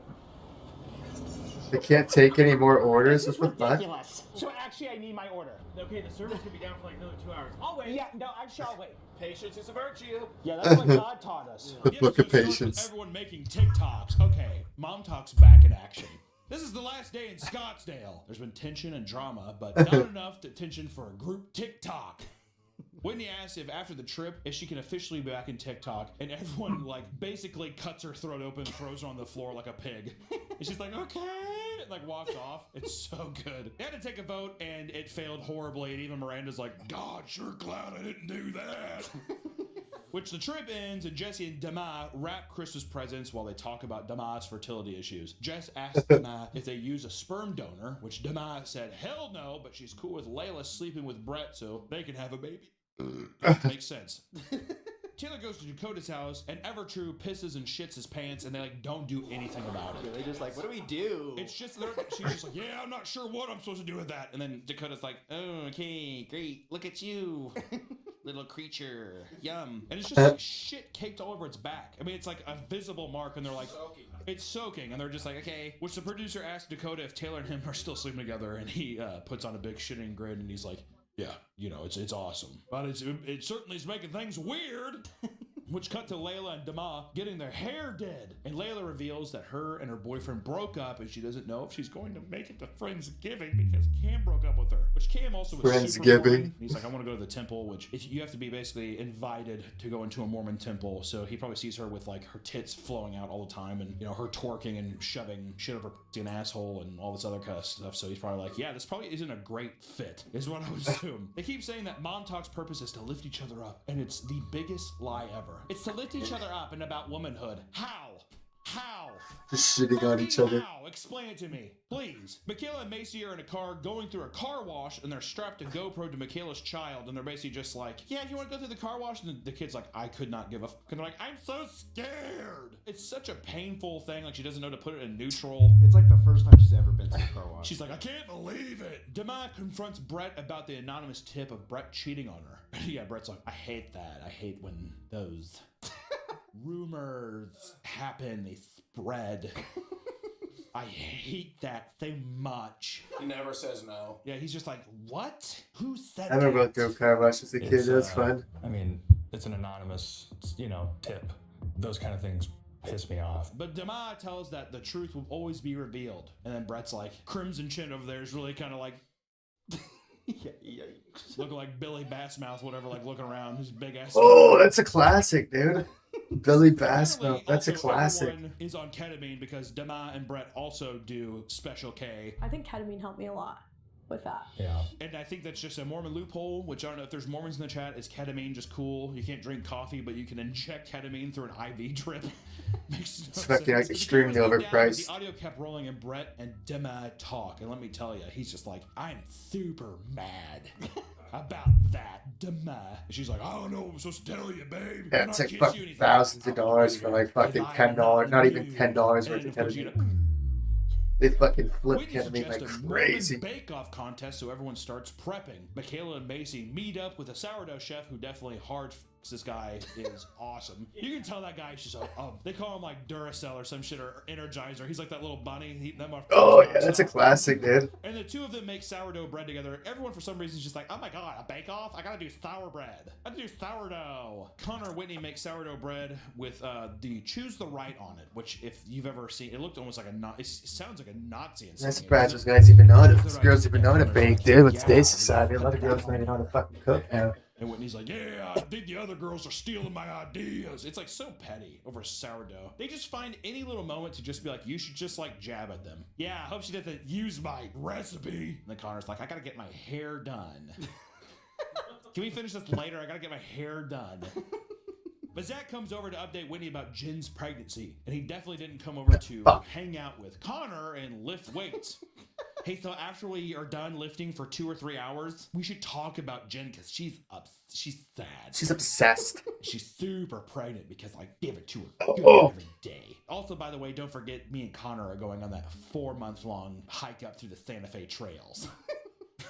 Speaker 7: They can't take any more orders. That's what fun.
Speaker 17: Ridiculous. So actually, I need my order.
Speaker 4: Okay, the service could be down for like another 2 hours. I'll wait.
Speaker 17: Yeah, no, I shall wait.
Speaker 4: Patience is a virtue.
Speaker 17: Yeah, that's what God taught us.
Speaker 2: The
Speaker 7: Book of
Speaker 2: episode starts with
Speaker 7: Patience.
Speaker 2: Everyone making TikToks. Okay, Mom Talk's back in action. This is the last day in Scottsdale. There's been tension and drama, but not enough tension for a group TikTok. Whitney asks if after the trip, if she can officially be back in TikTok, and everyone like basically cuts her throat open, throws her on the floor like a pig. And she's like, okay, and, like walks off. It's so good. They had to take a vote, and it failed horribly. And even Miranda's like, God, sure glad I didn't do that. Which the trip ends, and Jesse and Dama wrap Christmas presents while they talk about Dama's fertility issues. Jess asks Dama if they use a sperm donor, which Dama said, hell no, but she's cool with Layla sleeping with Brett so they can have a baby. Makes sense. Taylor goes to Dakota's house, and Evertrue pisses and shits his pants, and they like don't do anything about it.
Speaker 3: They're just like, what do we do?
Speaker 2: It's just she's just like, yeah, I'm not sure what I'm supposed to do with that. And then Dakota's like, oh, okay, great, look at you, little creature, yum. And it's just like shit caked all over its back. I mean, it's like a visible mark, and they're like, it's soaking, and they're just like, okay. Which the producer asked Dakota if Taylor and him are still sleeping together, and he puts on a big shitting grin, and he's like, yeah, you know, it's awesome. But it certainly is making things weird. Which cut to Layla and Dama getting their hair did. And Layla reveals that her and her boyfriend broke up, and she doesn't know if she's going to make it to Friendsgiving because Cam broke up with her. Which Cam also was super Mormon. He's like, I want to go to the temple, which you have to be basically invited to go into a Mormon temple. So he probably sees her with like her tits flowing out all the time, and you know, her twerking and shoving shit over an asshole and all this other kind of stuff. So he's probably like, yeah, this probably isn't a great fit, is what I would assume. They keep saying that Mom Talk's purpose is to lift each other up, and it's the biggest lie ever. It's to lift each other up and about womanhood. How?
Speaker 7: Just shitting on each other.
Speaker 2: How? Explain it to me, please. Michaela and Macy are in a car going through a car wash, and they're strapped a GoPro to Michaela's child, and they're basically just like, yeah, you want to go through the car wash? And the kid's like, I could not give a fuck. And they're like, I'm so scared. It's such a painful thing. Like, she doesn't know to put it in neutral.
Speaker 3: It's like the first time she's ever been to a car wash.
Speaker 2: She's like, I can't believe it. Dama confronts Brett about the anonymous tip of Brett cheating on her. Yeah, Brett's like, I hate that. I hate when those rumors happen. They bread. I hate that so much.
Speaker 13: He never says no.
Speaker 2: Yeah, he's just like, what? Who said
Speaker 7: I remember
Speaker 2: that?
Speaker 7: going through car wash as a kid. It was fun.
Speaker 14: I mean, it's an anonymous, tip. Those kind of things piss me off.
Speaker 2: But Dama tells that the truth will always be revealed. And then Brett's like, Crimson Chin over there is really kind of like, looking like Billy Bassmouth, whatever, like looking around his big ass.
Speaker 7: Oh, that's a classic, dude. Billy Bassmouth. That's a
Speaker 2: Also,
Speaker 7: classic.
Speaker 2: everyone is on ketamine because Dama and Brett also do Special K.
Speaker 20: I think ketamine helped me a lot with that.
Speaker 14: Yeah.
Speaker 2: And I think that's just a Mormon loophole, which I don't know if there's Mormons in the chat. Is ketamine just cool? You can't drink coffee, but you can inject ketamine through an IV drip. Makes no
Speaker 7: It's fucking
Speaker 2: sense.
Speaker 7: like extremely
Speaker 2: The camera's down,
Speaker 7: overpriced.
Speaker 2: The audio kept rolling, and Brett and Dema talk. And let me tell you, he's just like, I'm super mad about that, Dema. And she's like, I don't know what I'm supposed to tell you, babe.
Speaker 7: Yeah, it's like fucking thousands of dollars for like fucking $10, not even $10 worth of ketamine. They fucking flip
Speaker 2: Whitney
Speaker 7: ketamine like
Speaker 2: suggested
Speaker 7: crazy.
Speaker 2: Mormon bake-off contest, so everyone starts prepping. Michaela and Macy meet up with a sourdough chef who definitely hard f***s this guy is awesome. You can tell that guy is just they call him like Duracell or some shit, or Energizer. He's like that little bunny. Them are
Speaker 7: Oh yeah, that's a classic, dude.
Speaker 2: And the two of them make sourdough bread together. Everyone for some reason is just like, oh my god, a bake-off? I gotta do sour bread. I gotta do sourdough. Connor and Whitney make sourdough bread with the Choose the Right on it, which if you've ever seen, it looked almost like it sounds like a Nazi.
Speaker 7: I'm surprised those guys even know it. Girls even know how to bake, dude. With today's society, a lot of girls don't even know how to fucking cook now.
Speaker 2: And Whitney's like, yeah, I think the other girls are stealing my ideas. It's like so petty over sourdough. They just find any little moment to just be like, you should just like jab at them. Yeah, I hope she doesn't use my recipe. And then Connor's like, I gotta get my hair done. Can we finish this later? I gotta get my hair done. But Zach comes over to update Whitney about Jen's pregnancy, and he definitely didn't come over to hang out with Connor and lift weights. Hey, so after we are done lifting for 2 or 3 hours, we should talk about Jen because she's sad.
Speaker 7: She's obsessed.
Speaker 2: She's super pregnant because I give it to her every day. Also, by the way, don't forget me and Connor are going on that 4-month-long hike up through the Santa Fe trails.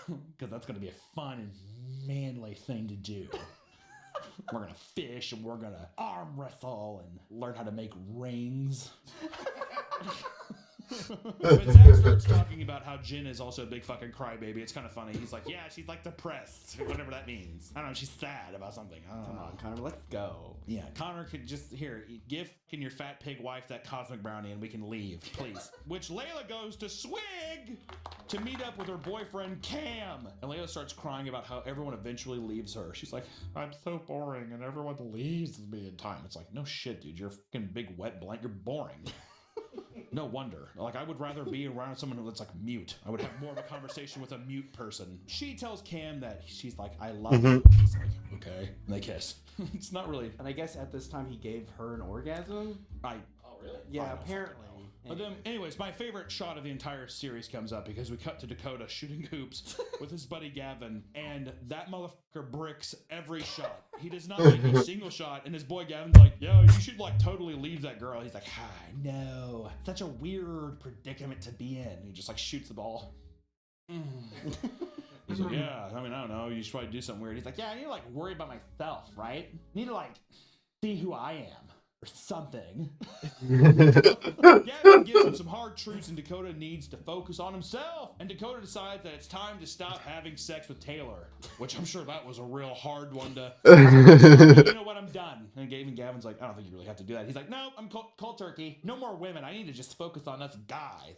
Speaker 2: Because that's going to be a fun and manly thing to do. We're gonna fish and we're gonna arm wrestle and learn how to make rings. But Zach starts talking about how Jen is also a big fucking crybaby. It's kind of funny. He's like, yeah, she's like depressed, whatever that means. I don't know, she's sad about something. I don't know.
Speaker 3: Come on, Connor, let's go.
Speaker 2: Yeah, Connor could just, give your fat pig wife that cosmic brownie and we can leave, please. Which Layla goes to Swig to meet up with her boyfriend Cam. And Layla starts crying about how everyone eventually leaves her. She's like, I'm so boring and everyone leaves me in time. It's like, no shit, dude. You're a fucking big wet blanket. You're boring. No wonder. Like, I would rather be around someone that's like mute. I would have more of a conversation with a mute person. She tells Cam that she's like, I love you. He's like, okay. And they kiss. It's not really.
Speaker 3: And I guess at this time he gave her an orgasm?
Speaker 2: Oh, really?
Speaker 3: Yeah, apparently.
Speaker 2: But then, anyways, my favorite shot of the entire series comes up because we cut to Dakota shooting hoops with his buddy Gavin, and that motherfucker bricks every shot. He does not make a single shot, and his boy Gavin's like, yo, you should like totally leave that girl. He's like, no, such a weird predicament to be in. He just like shoots the ball. He's like, yeah, I mean, I don't know, you should probably do something weird. He's like, yeah, I need to like worry about myself, right? I need to like see who I am. Or something. Gavin gives him some hard truths, and Dakota needs to focus on himself. And Dakota decides that it's time to stop having sex with Taylor, which I'm sure that was a real hard one to. You know what? I'm done. And Gavin's like, I don't think you really have to do that. He's like, no, I'm cold turkey. No more women. I need to just focus on us guys.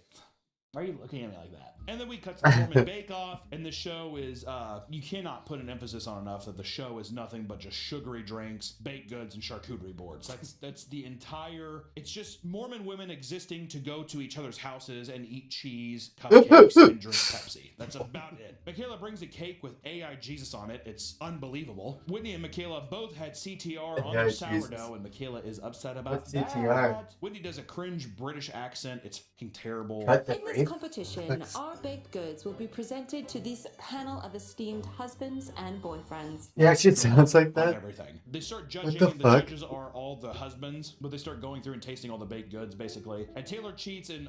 Speaker 2: Why are you looking at me like that? And then we cut to the Mormon Bake Off, and the show is, you cannot put an emphasis on enough that the show is nothing but just sugary drinks, baked goods, and charcuterie boards. That's the entire, it's just Mormon women existing to go to each other's houses and eat cheese, cupcakes, and drink Pepsi. That's about it. Michaela brings a cake with AI Jesus on it. It's unbelievable. Whitney and Michaela both had CTR on their sourdough, and Michaela is upset about
Speaker 7: What's CTR?
Speaker 2: that. Whitney does a cringe British accent. It's fucking terrible.
Speaker 7: Cut the
Speaker 1: Great.
Speaker 10: competition,
Speaker 1: That's-
Speaker 10: our baked goods will be presented to this panel of esteemed husbands and boyfriends.
Speaker 7: Yeah, actually, it sounds like
Speaker 2: On
Speaker 7: that.
Speaker 2: everything. They start judging,
Speaker 7: the
Speaker 2: and the
Speaker 7: fuck?
Speaker 2: judges are all the husbands, but they start going through and tasting all the baked goods, basically. And Taylor cheats, and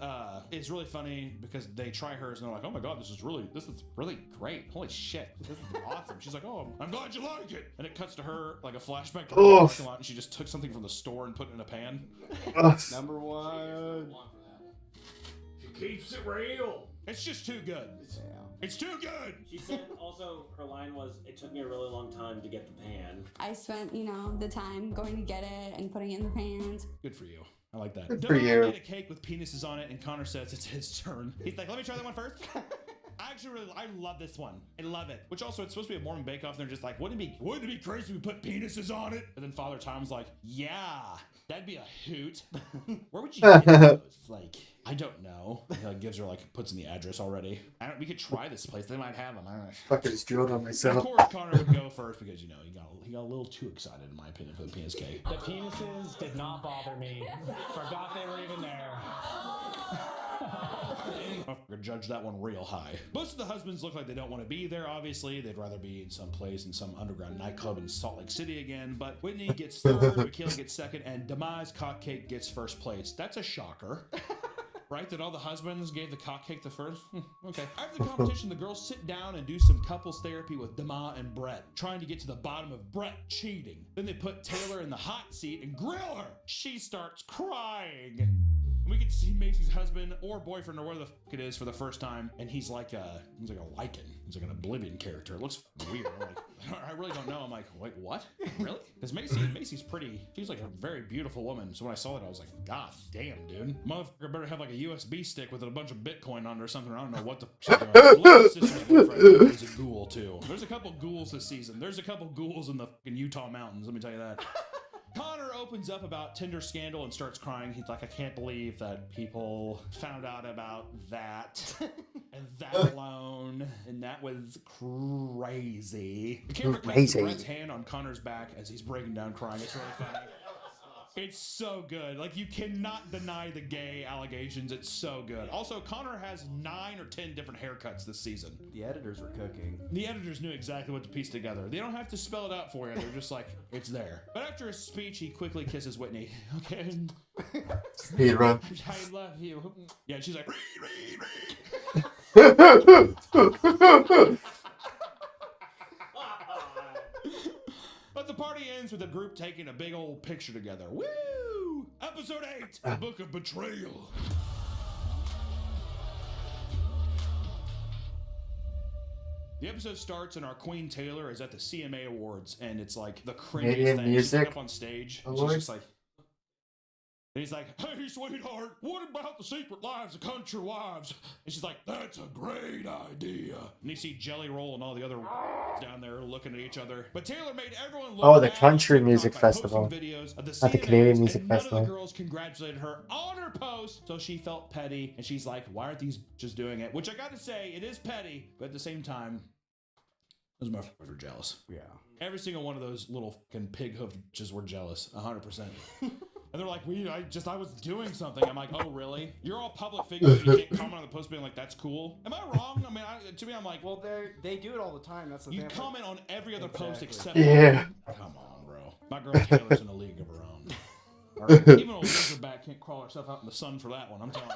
Speaker 2: it's really funny because they try hers, and they're like, "Oh my god, this is really great. Holy shit, this is awesome." She's like, "Oh, I'm glad you like it." And it cuts to her like a flashback to her
Speaker 7: Oof.
Speaker 2: parking lot, and she just took something from the store and put it in a pan.
Speaker 3: Number one.
Speaker 9: She keeps it real.
Speaker 2: It's just too good. It's too good.
Speaker 4: She said also her line was, "It took me a really long time to get the pan."
Speaker 5: I spent, the time going to get it and putting it in the pans.
Speaker 2: Good for you. I like that.
Speaker 7: Good for
Speaker 2: Dom
Speaker 7: you.
Speaker 2: made a cake with penises on it, and Connor says it's his turn. He's like, "Let me try that one first." I love this one. I love it. Which also, it's supposed to be a Mormon bake-off, and they're just like, wouldn't it be crazy if we put penises on it? And then Father Tom's like, yeah, that'd be a hoot. Where would you get those? Like, I don't know. He like gives her puts in the address already. We could try this place. They might have them. I don't know.
Speaker 7: Fucking just drilled on myself.
Speaker 2: Of course, Connor would go first because he got a little too excited, in my opinion, for the penis cake.
Speaker 18: The penises did not bother me. Forgot they were even there.
Speaker 2: I judge that one real high. Most of the husbands look like they don't want to be there, obviously. They'd rather be in some place in some underground nightclub in Salt Lake City again. But Whitney gets third, Michaela gets second, and Demise Cockcake gets first place. That's a shocker. Right? That all the husbands gave the cockcake the first? Okay. After the competition, the girls sit down and do some couples therapy with Dama and Brett, trying to get to the bottom of Brett cheating. Then they put Taylor in the hot seat and grill her. She starts crying. And we get to see Macy's husband or boyfriend or whatever the fuck it is for the first time, and he's like a Lycan. He's like an Oblivion character. It looks weird. I'm like, I really don't know. I'm like, wait, what? Really? Because Macy's pretty. She's like a very beautiful woman. So when I saw it, I was like, God damn, dude. Motherfucker better have like a USB stick with a bunch of Bitcoin on it or something. I don't know what the fuck she's doing. Little sister's boyfriend is a ghoul too. There's a couple ghouls this season. There's a couple ghouls in the fucking Utah mountains. Let me tell you that. Connor opens up about Tinder scandal and starts crying. He's like, I can't believe that people found out about that and that alone, and that was crazy. The camera cuts to Brett's hand on Connor's back as he's breaking down crying. It's really funny. It's so good. Like, you cannot deny the gay allegations. It's so good. Also, Connor has 9 or 10 different haircuts this season.
Speaker 3: The editors were cooking.
Speaker 2: The editors knew exactly what to piece together. They don't have to spell it out for you. They're just like, it's there. But after his speech, he quickly kisses Whitney. Okay.
Speaker 7: Speed run.
Speaker 2: I love you. Yeah, and she's like, But the party ends with the group taking a big old picture together. Woo! Episode 8, The Book of Betrayal. The episode starts and our Queen Taylor is at the CMA Awards, and it's like the cringiest
Speaker 7: Canadian
Speaker 2: thing. She's
Speaker 7: Music
Speaker 2: up on stage. And she's
Speaker 7: Awards?
Speaker 2: just like, and he's like, hey, sweetheart, what about the secret lives of country wives? And she's like, that's a great idea. And you see Jelly Roll and all the other down there looking at each other. But Taylor made everyone look
Speaker 7: Oh, the
Speaker 2: bad
Speaker 7: country
Speaker 2: on
Speaker 7: music
Speaker 2: TikTok by posting
Speaker 7: festival.
Speaker 2: videos of the
Speaker 7: Not the
Speaker 2: CMAs,
Speaker 7: Canadian Music
Speaker 2: and none
Speaker 7: Festival.
Speaker 2: of the girls congratulated her on her post, so she felt petty. And she's like, why aren't these just doing it? Which I got to say, it is petty, but at the same time, those motherfuckers were jealous.
Speaker 3: Yeah.
Speaker 2: Every single one of those little fucking pig hoofs were jealous, 100%. And they're like, I was doing something. I'm like, oh, really? You're all public figures. You can't comment on the post being like, that's cool. Am I wrong? I mean, to me, I'm like,
Speaker 3: well, they do it all the time. That's the
Speaker 2: you
Speaker 3: thing.
Speaker 2: comment on every other post except
Speaker 7: Yeah.
Speaker 2: Come on, bro. My girl Taylor's in a league of her own. All right? Even a lizardback can't crawl herself out in the sun for that one. I'm telling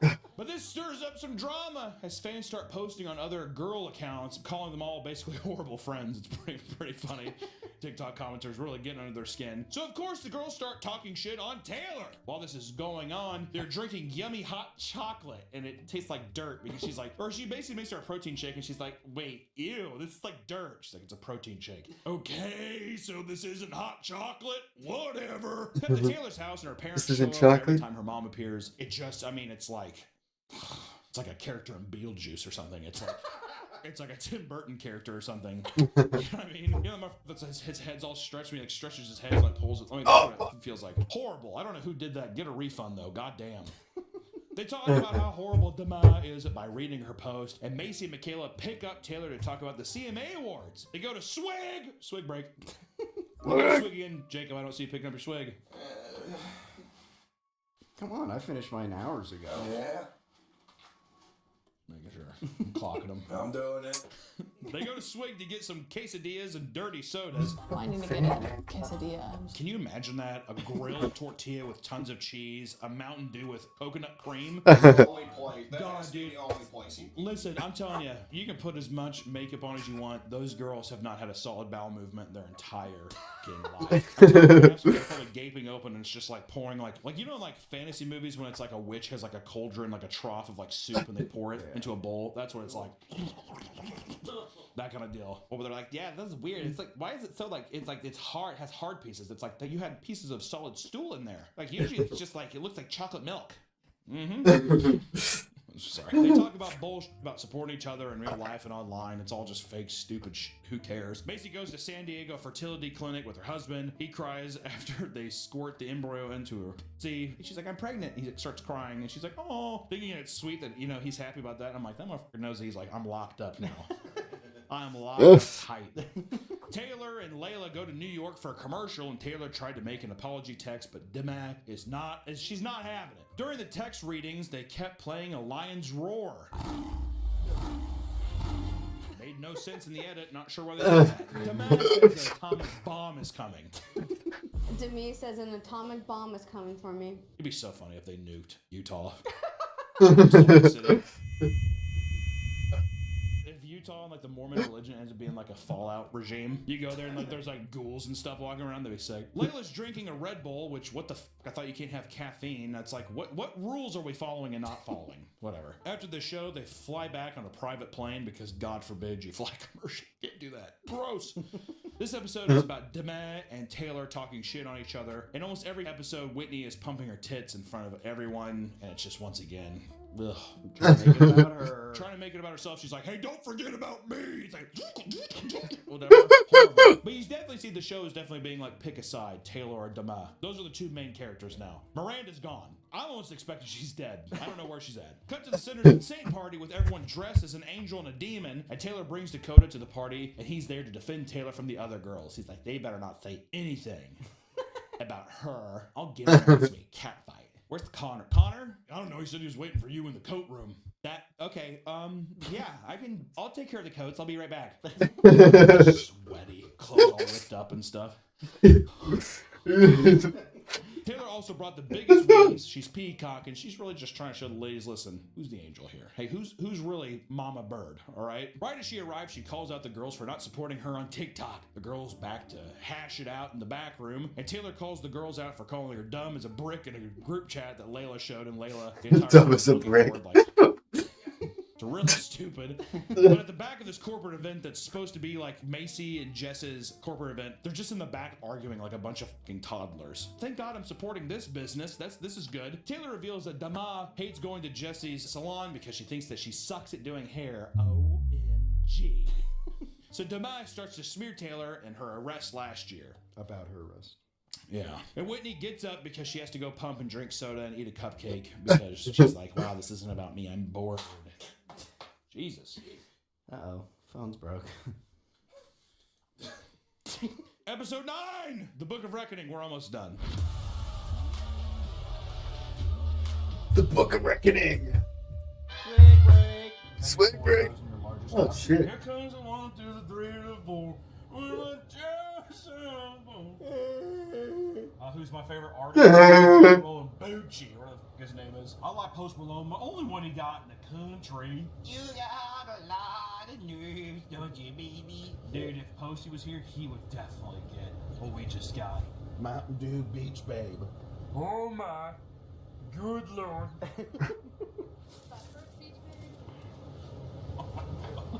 Speaker 2: you. But this stirs up some drama as fans start posting on other girl accounts, calling them all basically horrible friends. It's pretty funny. TikTok commenters really getting under their skin. So of course the girls start talking shit on Taylor. While this is going on, they're drinking yummy hot chocolate and it tastes like dirt because she's like, or she basically makes her a protein shake and she's like, wait, ew, this is like dirt. She's like, it's a protein shake. Okay, so this isn't hot chocolate? Whatever. At the Taylor's house and her parents
Speaker 7: This
Speaker 2: show
Speaker 7: isn't
Speaker 2: up every
Speaker 7: chocolate?
Speaker 2: time her mom appears. It just, I mean, it's like a character in Beetlejuice or something. It's like a Tim Burton character or something. You know what I mean? You know, his head's all stretched. He like stretches his head and like pulls it. I mean, that's what it feels like. Horrible. I don't know who did that. Get a refund though. God damn. They talk about how horrible Dama is by reading her post, and Macy and Michaela pick up Taylor to talk about the CMA Awards. They go to swig break. We'll go to swig again. Jacob, I don't see you picking up your swig.
Speaker 3: Come on, I finished mine hours ago.
Speaker 13: Yeah.
Speaker 2: Making sure. I'm clocking them.
Speaker 13: I'm doing it.
Speaker 2: They go to Swig to get some quesadillas and dirty sodas.
Speaker 11: I need to get a quesadilla.
Speaker 2: Can you imagine that? A grilled tortilla with tons of cheese, a Mountain Dew with coconut cream.
Speaker 13: Only place. That
Speaker 2: God,
Speaker 13: has to be
Speaker 2: dude.
Speaker 13: the only place you
Speaker 2: Listen, I'm telling you, you can put as much makeup on as you want. Those girls have not had a solid bowel movement their entire fucking life. They're probably gaping open and it's just like pouring like you know in like fantasy movies when it's like a witch has like a cauldron, like a trough of like soup and they pour it into a bowl. That's what it's like. That kind of deal. But they're like, yeah, that's weird. It's like, why is it so like it's hard, has hard pieces. It's like that you had pieces of solid stool in there. Like usually it's just like it looks like chocolate milk. Mm-hmm. Sorry. They talk about bullshit about supporting each other in real life and online. It's all just fake, stupid who cares? Macy goes to San Diego fertility clinic with her husband. He cries after they squirt the embryo into her. See, she's like, I'm pregnant. He starts crying and she's like, oh, thinking it's sweet that, you know, he's happy about that. And I'm like, that motherfucker knows that he's like, I'm locked up now. I'm locked up tight. Taylor and Layla go to New York for a commercial, and Taylor tried to make an apology text, but Dima she's not having it. During the text readings, they kept playing A Lion's Roar. Made no sense in the edit, not sure why they did that. Dima says an atomic bomb is coming.
Speaker 5: Demi says an atomic bomb is coming for me.
Speaker 2: It'd be so funny if they nuked Utah. Utah and like the Mormon religion ends up being like a fallout regime. You go there and like there's like ghouls and stuff walking around. That'd be sick. Layla's drinking a Red Bull, which what the I thought you can't have caffeine. That's like what rules are we following and not following? Whatever. After the show, they fly back on a private plane because God forbid you fly commercial. Can't do that. Gross. This episode is about Dima and Taylor talking shit on each other. In almost every episode, Whitney is pumping her tits in front of everyone, and it's just once again. Ugh.
Speaker 3: Trying to make it about her.
Speaker 2: Trying to make it about herself. She's like, hey, don't forget about me. It's like, whatever. Horrible. But you definitely see the show is definitely being like, pick a side, Taylor or Dima. Those are the two main characters now. Miranda's gone. I almost expected she's dead. I don't know where she's at. Cut to the Sinner's Insane party with everyone dressed as an angel and a demon, and Taylor brings Dakota to the party, and he's there to defend Taylor from the other girls. He's like, they better not say anything about her. I'll get her into a cat fight. Where's Connor? Connor? I don't know. He said he was waiting for you in the coat room. Okay. Yeah, I'll take care of the coats. I'll be right back. Sweaty. Clothes all ripped up and stuff. Taylor also brought the biggest wings. She's peacock, and she's really just trying to show the ladies, listen, who's the angel here? Hey, who's really Mama Bird, all right? Right as she arrives, she calls out the girls for not supporting her on TikTok. The girls back to hash it out in the back room, and Taylor calls the girls out for calling her dumb as a brick in a group chat that Layla showed, and Layla...
Speaker 7: Dumb as a brick.
Speaker 2: It's really stupid. But at the back of this corporate event that's supposed to be like Macy and Jess's corporate event, they're just in the back arguing like a bunch of fucking toddlers. Thank God I'm supporting this business. This is good. Taylor reveals that Dima hates going to Jesse's salon because she thinks that she sucks at doing hair. OMG. So Dima starts to smear Taylor in her arrest last year.
Speaker 3: About her arrest.
Speaker 2: Yeah. And Whitney gets up because she has to go pump and drink soda and eat a cupcake because she's like, wow, this isn't about me. I'm bored. Jesus.
Speaker 3: Uh-oh. Phone's broke.
Speaker 2: Episode 9! The Book of Reckoning. We're almost done.
Speaker 7: The Book of Reckoning.
Speaker 3: Swing break.
Speaker 7: Oh, shit.
Speaker 8: Here comes the 1, 2, the 3, the 4. Who's my favorite artist? Roland Bucci, whatever his name is. I like Post Malone. The only one he got in the country. You got a lot of nerves, don't you, baby? Dude, if Posty was here, he would definitely get what we just got.
Speaker 17: Mountain Dew Beach Babe.
Speaker 8: Oh my, good lord.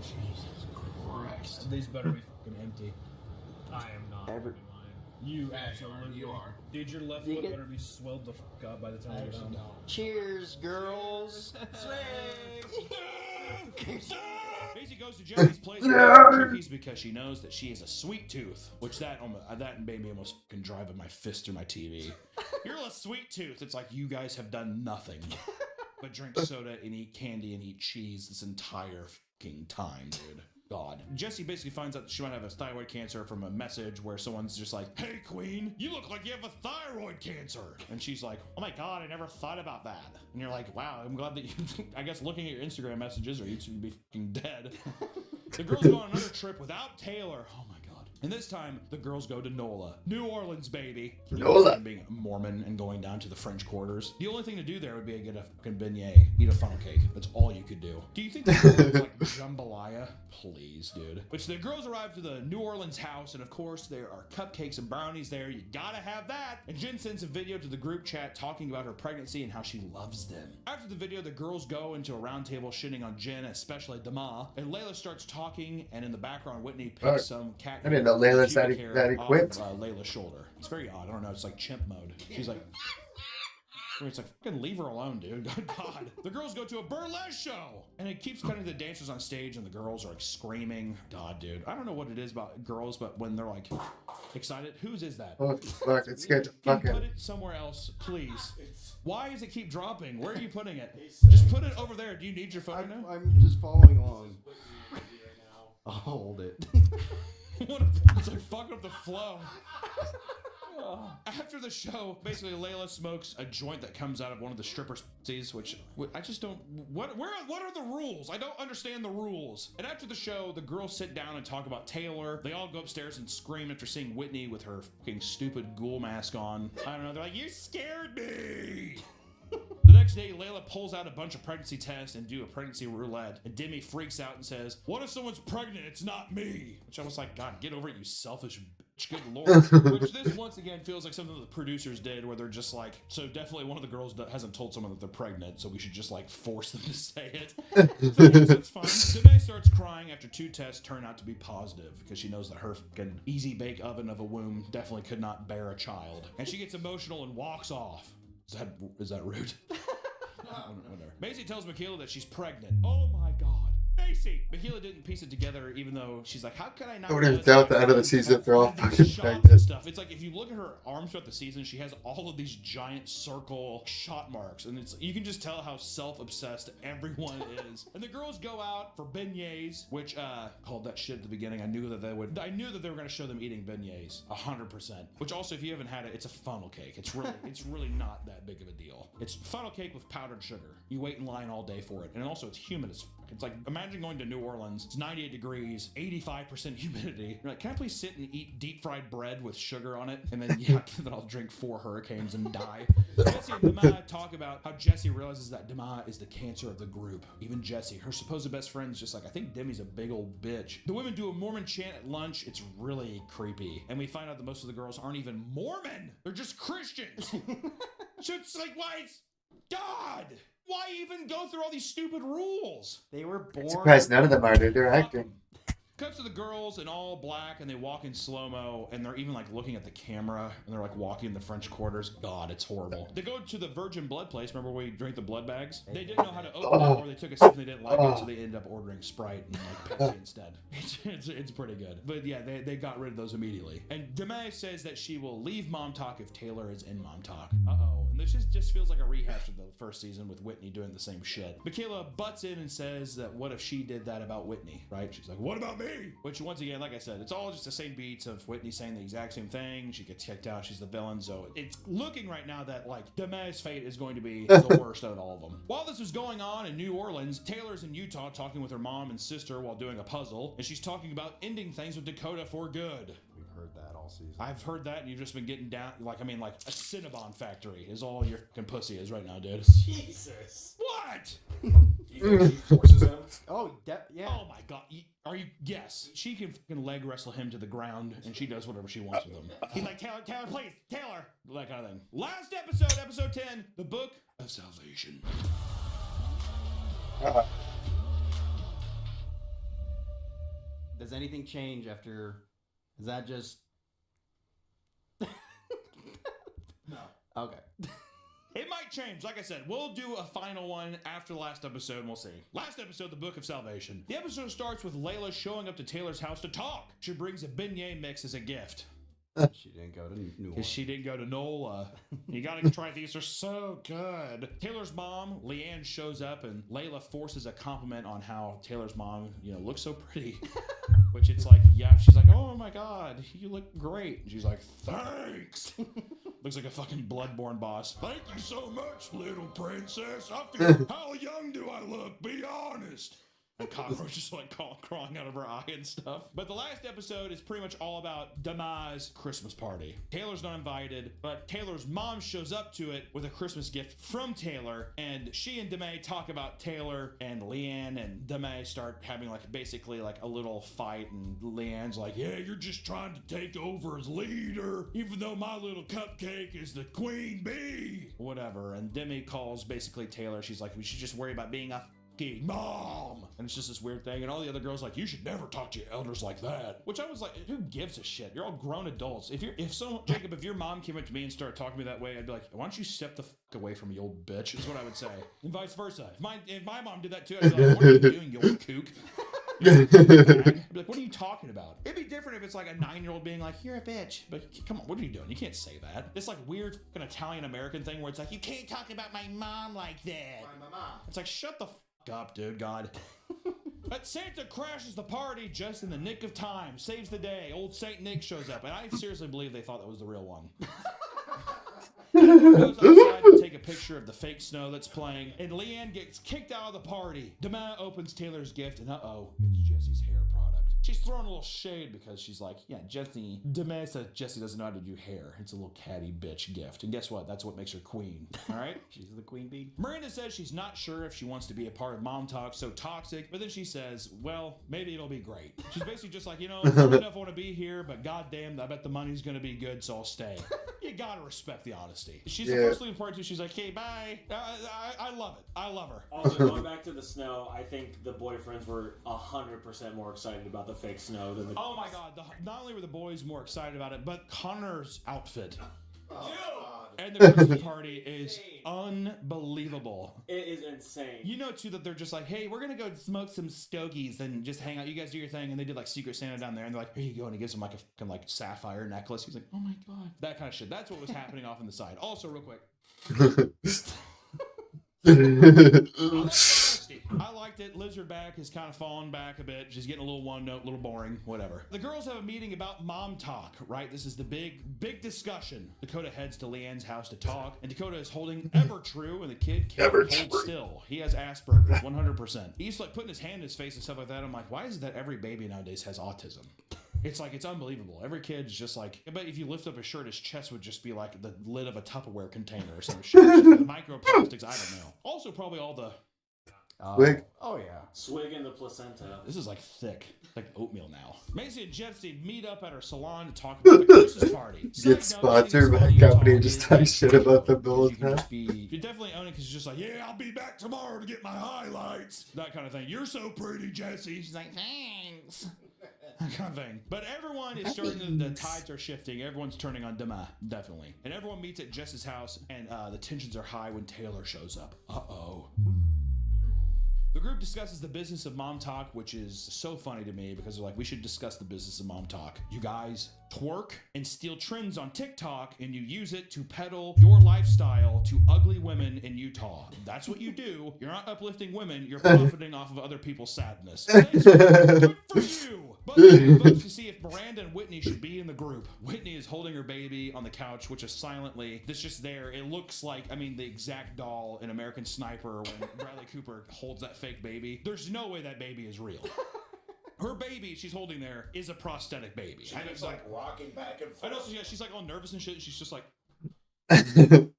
Speaker 8: Jesus Christ. These better be fucking empty. I am not. You absolutely are. Dude, your left foot better be swelled the fuck up by the time you're done.
Speaker 3: Cheers, girls.
Speaker 2: Macy goes to Jesse's place for cookies because she knows that she is a sweet tooth, which that made me almost fucking drive my fist through my TV. You're a sweet tooth. It's like you guys have done nothing but drink soda and eat candy and eat cheese this entire fucking time, dude. God. Jesse basically finds out that she might have a thyroid cancer from a message where someone's just like, "Hey Queen, you look like you have a thyroid cancer." And she's like, "Oh my God, I never thought about that." And you're like, wow, I'm glad that you, I guess looking at your Instagram messages or you'd be fucking dead. The girls go on another trip without Taylor. Oh my God. And this time, the girls go to NOLA. New Orleans, baby.
Speaker 7: NOLA.
Speaker 2: Being a Mormon and going down to the French Quarters. The only thing to do there would be to get a fucking beignet, eat a funnel cake. That's all you could do. Do you think the girl was like jambalaya? Please, dude. Which the girls arrive to the New Orleans house, and of course, there are cupcakes and brownies there. You gotta have that. And Jen sends a video to the group chat talking about her pregnancy and how she loves them. After the video, the girls go into a round table shitting on Jen, especially Dama. And Layla starts talking, and in the background, Whitney picks some cat.
Speaker 7: I didn't know Layla's that equipped.
Speaker 2: Layla's shoulder. It's very odd. I don't know. It's like chimp mode. She's like, it's like, fucking leave her alone, dude. God. The girls go to a burlesque show, and it keeps cutting to the dancers on stage, and the girls are like screaming. God, dude. I don't know what it is about girls, but when they're like excited, whose is that?
Speaker 7: Oh fuck! It's good.
Speaker 2: Can you put it somewhere else, please? Why does it keep dropping? Where are you putting it? Just put it over there. Do you need your phone now?
Speaker 3: I'm just following along. I'll hold it.
Speaker 2: It's like fucking up the flow. After the show, basically Layla smokes a joint that comes out of one of the strippers' pussies, which I just don't. What are the rules? I don't understand the rules. And after the show, the girls sit down and talk about Taylor. They all go upstairs and scream after seeing Whitney with her fucking stupid ghoul mask on. I don't know. They're like, "You scared me." The next day, Layla pulls out a bunch of pregnancy tests and do a pregnancy roulette, and Demi freaks out and says, "What if someone's pregnant? It's not me." Which I was like, God, get over it, you selfish bitch. Good Lord. Which this, once again, feels like something that the producers did, where they're just like, so definitely one of the girls hasn't told someone that they're pregnant, so we should just like force them to say it. So it's fine. Demi starts crying after 2 tests turn out to be positive, because she knows that her fucking easy bake oven of a womb definitely could not bear a child. And she gets emotional and walks off. Is that rude? Whatever. Macy tells Michaela that she's pregnant. Oh my God. Macy! Michaela didn't piece it together, even though she's like, how can I not?
Speaker 7: I wouldn't doubt the end of the season if they're all fucking
Speaker 2: shots and
Speaker 7: pregnant.
Speaker 2: stuff. It's like if you look at her arms throughout the season, she has all of these giant circle shot marks, and it's you can just tell how self-obsessed everyone is. And the girls go out for beignets, which called that shit at the beginning. I knew that they were going to show them eating beignets 100%. Which also, if you haven't had it, it's a funnel cake. It's really not that big of a deal. It's funnel cake with powdered sugar. You wait in line all day for it, and also it's humid as fuck. It's like, imagine going to New Orleans. It's 98 degrees, 85% humidity. You're like, can I please sit and eat deep fried bread with sugar on it? And then, yeah, then I'll drink 4 hurricanes and die. Jesse and Dema talk about how Jesse realizes that Dema is the cancer of the group. Even Jesse, her supposed best friend, is just like, I think Demi's a big old bitch. The women do a Mormon chant at lunch. It's really creepy. And we find out that most of the girls aren't even Mormon. They're just Christians. So it's like, why? It's God. Why even go through all these stupid rules?
Speaker 3: They were born.
Speaker 7: I'm surprised none of them are, dude. They're acting.
Speaker 2: Cuts to the girls in all black, and they walk in slow-mo, and they're even like looking at the camera, and they're like walking in the French Quarters. God, it's horrible. They go to the Virgin Blood place. Remember where you drink the blood bags? They didn't know how to open it, or they took a sip and they didn't like it, so they ended up ordering Sprite and like Pepsi instead. It's pretty good. But yeah, they got rid of those immediately. And Deme says that she will leave Mom Talk if Taylor is in Mom Talk. Uh-oh. And this just feels like a rehash of the first season with Whitney doing the same shit. Michaela butts in and says that what if she did that about Whitney, right? She's like, what about me? Which, once again, like I said, it's all just the same beats of Whitney saying the exact same thing. She gets kicked out. She's the villain. So it's looking right now that, like, Deme's fate is going to be the worst out of all of them. While this was going on in New Orleans, Taylor's in Utah talking with her mom and sister while doing a puzzle. And she's talking about ending things with Dakota for good.
Speaker 3: We've heard that all season.
Speaker 2: I've heard that, and you've just been getting down, like a Cinnabon factory is all your fucking pussy is right now, dude.
Speaker 13: Jesus.
Speaker 2: What?
Speaker 13: You think she forces him?
Speaker 3: Oh, yeah.
Speaker 2: Oh my God. Yes. She can fucking leg wrestle him to the ground, and she does whatever she wants with him. He's like, Taylor, please, Taylor. That kind of thing. Last episode, episode 10, the Book of Salvation.
Speaker 3: Does anything change after? Is that just?
Speaker 13: No.
Speaker 3: Okay.
Speaker 2: It might change. Like I said, we'll do a final one after the last episode, and we'll see. Last episode, the Book of Salvation. The episode starts with Layla showing up to Taylor's house to talk. She brings a beignet mix as a gift.
Speaker 3: She didn't go to New
Speaker 2: Because she didn't go to NOLA. You gotta try these, they're so good. Taylor's mom, Leanne, shows up and Layla forces a compliment on how Taylor's mom, looks so pretty. Which it's like, yeah, she's like, oh my God, you look great. And she's like, thanks. Looks like a fucking Bloodborne boss.
Speaker 23: Thank you so much, little princess. I feel, how young do I look? Be honest.
Speaker 2: And cockroaches like crawling out of her eye and stuff. But the last episode is pretty much all about Dema's Christmas party. Taylor's not invited, but Taylor's mom shows up to it with a Christmas gift from Taylor, and she and Dema talk about Taylor, and Leanne and Dema start having basically a little fight, and Leanne's like, yeah, you're just trying to take over as leader, even though my little cupcake is the queen bee. Whatever. And Demi calls basically Taylor. She's like, we should just worry about being a mom, and it's just this weird thing, and all the other girls like, you should never talk to your elders like that, which I was like, who gives a shit? You're all grown adults. If Jacob, if your mom came up to me and started talking to me that way, I'd be like, why don't you step the fuck away from me, old bitch, is what I would say. And vice versa. If my mom did that too, I'd be like, what are you doing, you old kook? I'd be like, what are you talking about? It'd be different if it's like a 9-year-old being like, you're a bitch, but come on, what are you doing? You can't say that. It's like weird fucking Italian American thing where it's like, you can't talk about my mom like that.
Speaker 3: My mama.
Speaker 2: It's like, shut the up, dude. God. But Santa crashes the party just in the nick of time, saves the day. Old Saint Nick shows up, and I seriously believe they thought that was the real one. Goes outside to take a picture of the fake snow that's playing, and Leanne gets kicked out of the party. Dema opens Taylor's gift, and it's Jesse's hair product. She's throwing a little shade because she's like, yeah, Jesse. Dema says Jesse doesn't know how to do hair. It's a little catty bitch gift. And guess what? That's what makes her queen. All right?
Speaker 3: She's the queen bee.
Speaker 2: Miranda says she's not sure if she wants to be a part of Mom Talk, so toxic. But then she says, well, maybe it'll be great. She's basically just like, I don't know if I want to be here, but goddamn, I bet the money's going to be good, so I'll stay. You gotta respect the honesty. She's the first leaving part two. She's like, hey, bye. I love it. I love her.
Speaker 18: Also, going back to the snow, I think the boyfriends were 100% more excited about the fake snow than the.
Speaker 2: Oh my God! Not only were the boys more excited about it, but Connor's outfit and the Christmas party is unbelievable.
Speaker 18: It is insane.
Speaker 2: You know too that they're just like, hey, we're gonna go smoke some stogies and just hang out. You guys do your thing, and they did Secret Santa down there, and they're like, here you go, and he gives him a fucking sapphire necklace. He's like, oh my God, that kind of shit. That's what was happening off on the side. Also, real quick. I liked it. Lizardback has kind of fallen back a bit. She's getting a little one note, a little boring, whatever. The girls have a meeting about Mom Talk, right? This is the big discussion. Dakota heads to Leanne's house to talk, and Dakota is holding Evertrue, and the kid can't hold still. He has Asperger's, 100%. He's putting his hand in his face and stuff like that. I'm like, why is it that every baby nowadays has autism? It's unbelievable. Every kid's just I bet if you lift up his shirt, his chest would just be like the lid of a Tupperware container or some shit. Microplastics, I don't know. Also, probably all the
Speaker 7: Swig.
Speaker 3: Oh yeah.
Speaker 18: Swig in the placenta.
Speaker 2: This is thick. Like oatmeal now. Macy and Jesse meet up at her salon to talk about the Christmas party.
Speaker 7: Get sponsored by a company and just talk shit about the bills now.
Speaker 2: You definitely own it because you're just like, yeah, I'll be back tomorrow to get my highlights. That kind of thing. You're so pretty, Jesse. She's like, thanks. That kind of thing. But everyone is starting the tides are shifting. Everyone's turning on Dema, definitely. And everyone meets at Jess's house, and the tensions are high when Taylor shows up. Uh-oh. The group discusses the business of Mom Talk, which is so funny to me because they're like, we should discuss the business of Mom Talk. You guys twerk and steal trends on TikTok, and you use it to peddle your lifestyle to ugly women in Utah. That's what you do. You're not uplifting women. You're profiting off of other people's sadness. Good for you. But votes to see if Miranda and Whitney should be in the group. Whitney is holding her baby on the couch, which is silently. That's just there. It looks like, the exact doll in American Sniper when Bradley Cooper holds that fake baby. There's no way that baby is real. Her baby she's holding there is a prosthetic baby.
Speaker 23: She was rocking back and forth.
Speaker 2: I know, she's all nervous and shit. She's just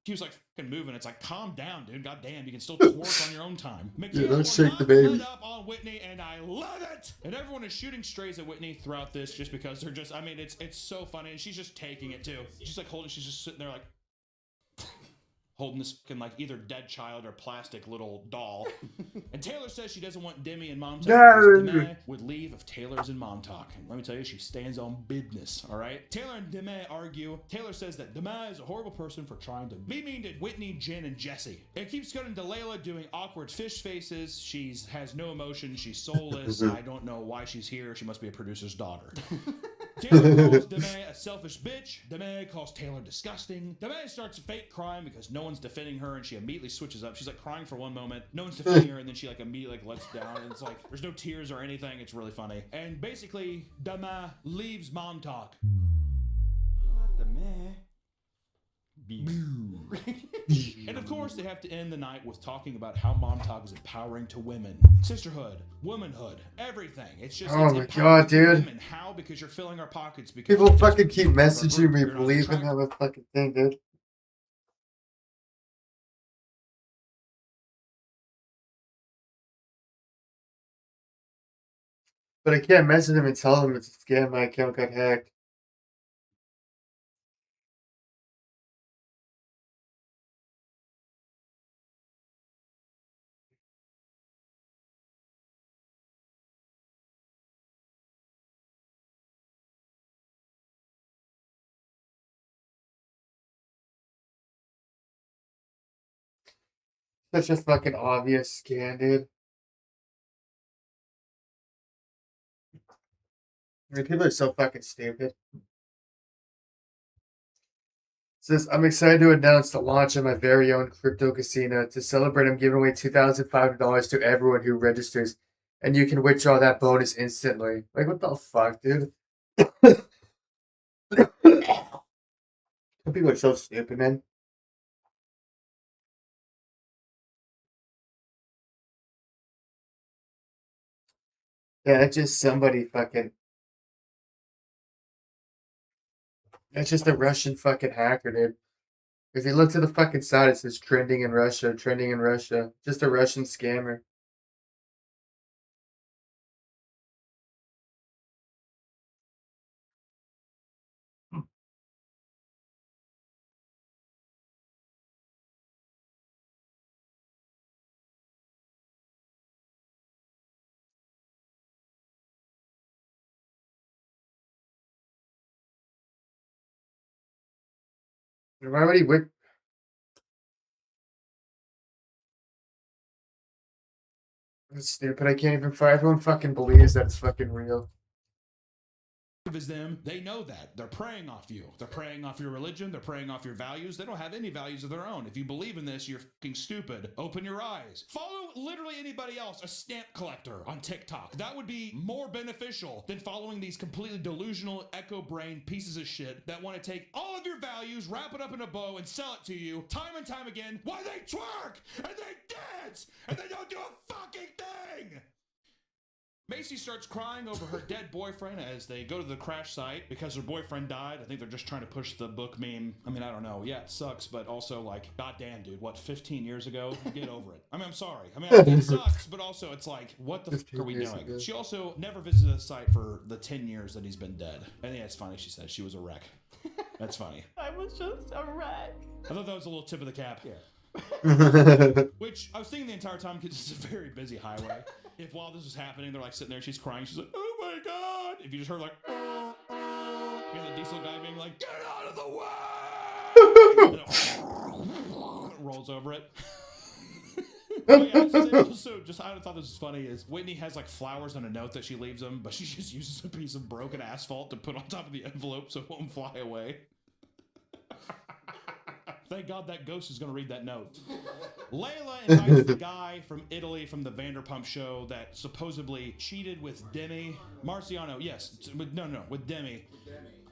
Speaker 2: she was fucking moving. It's calm down, dude. God damn, you can still twerk on your own time.
Speaker 7: Yeah, don't shake the baby.
Speaker 2: Up on Whitney, and I love it. And everyone is shooting strays at Whitney throughout this, just because they're just. It's so funny, and she's just taking it too. She's holding. She's just sitting there holding this fucking either dead child or plastic little doll. And Taylor says she doesn't want Demi and Mom Talk because Demi would leave if Taylor's in Mom Talk. And let me tell you, she stands on business, all right? Taylor and Demi argue. Taylor says that Demi is a horrible person for trying to be mean to Whitney, Jen, and Jesse. It keeps cutting to Layla doing awkward fish faces. She has no emotion. She's soulless. I don't know why she's here. She must be a producer's daughter. Taylor calls Deme a selfish bitch. Deme calls Taylor disgusting. Deme starts fake crying because no one's defending her, and she immediately switches up. She's like crying for one moment, no one's defending her, and then she like immediately like lets down, and it's like there's no tears or anything. It's really funny. And basically, Deme leaves Mom Talk. And of course, they have to end the night with talking about how Mom Talk is empowering to women, sisterhood, womanhood, everything. It's just
Speaker 7: Oh
Speaker 2: it's
Speaker 7: my
Speaker 2: empowering
Speaker 7: God,
Speaker 2: to
Speaker 7: dude.
Speaker 2: women. How? Because you're filling our pockets. Because
Speaker 7: People
Speaker 2: you're
Speaker 7: fucking
Speaker 2: just
Speaker 7: keep
Speaker 2: part of our
Speaker 7: messaging
Speaker 2: group.
Speaker 7: me,
Speaker 2: You're not
Speaker 7: believing
Speaker 2: attracted-
Speaker 7: that a fucking thing, dude. But I can't message them and tell them it's a scam. My account got hacked. Such a fucking obvious scam, dude. I mean, people are so fucking stupid. Says, I'm excited to announce the launch of my very own crypto casino. To celebrate, I'm giving away $2,500 to everyone who registers, and you can withdraw that bonus instantly. Like, what the fuck, dude? People are so stupid, man. Yeah, that's just somebody fucking. That's just a Russian fucking hacker, dude. If you look to the fucking side, it says trending in Russia, trending in Russia. Just a Russian scammer. Why would he whip? That's stupid. I can't even find. Everyone fucking believes that it's fucking real.
Speaker 2: As them, they know that. They're preying off you. They're preying off your religion. They're preying off your values. They don't have any values of their own. If you believe in this, you're fucking stupid. Open your eyes. Follow literally anybody else, a stamp collector on TikTok. That would be more beneficial than following these completely delusional, echo-brain pieces of shit that want to take all of your values, wrap it up in a bow, and sell it to you time and time again while they twerk and they dance and they don't do a fucking thing. Macy starts crying over her dead boyfriend as they go to the crash site because her boyfriend died. I think they're just trying to push the book meme. I mean, I don't know. Yeah, it sucks, but also, like, goddamn, dude, what, 15 years ago? Get over it. I mean, I'm sorry. I mean, it sucks, but also it's like, what the fuck are we doing? She also never visited the site for the 10 years that he's been dead. I think that's funny. She said she was a wreck. That's funny.
Speaker 20: I was just a wreck.
Speaker 2: I thought that was a little tip of the cap. Yeah. Which I was thinking the entire time because it's a very busy highway. If while this was happening, they're like sitting there, she's crying, she's like, oh my god. If you just heard like, you know, the diesel guy being like, get out of the way! Rolls over it. Oh, yeah, also, just I thought this was funny is Whitney has like flowers on a note that she leaves him, but she just uses a piece of broken asphalt to put on top of the envelope so it won't fly away. Thank God that ghost is going to read that note. Layla invites the guy from Italy from the Vanderpump show that supposedly cheated with Demi. Marciano, yes. With Demi.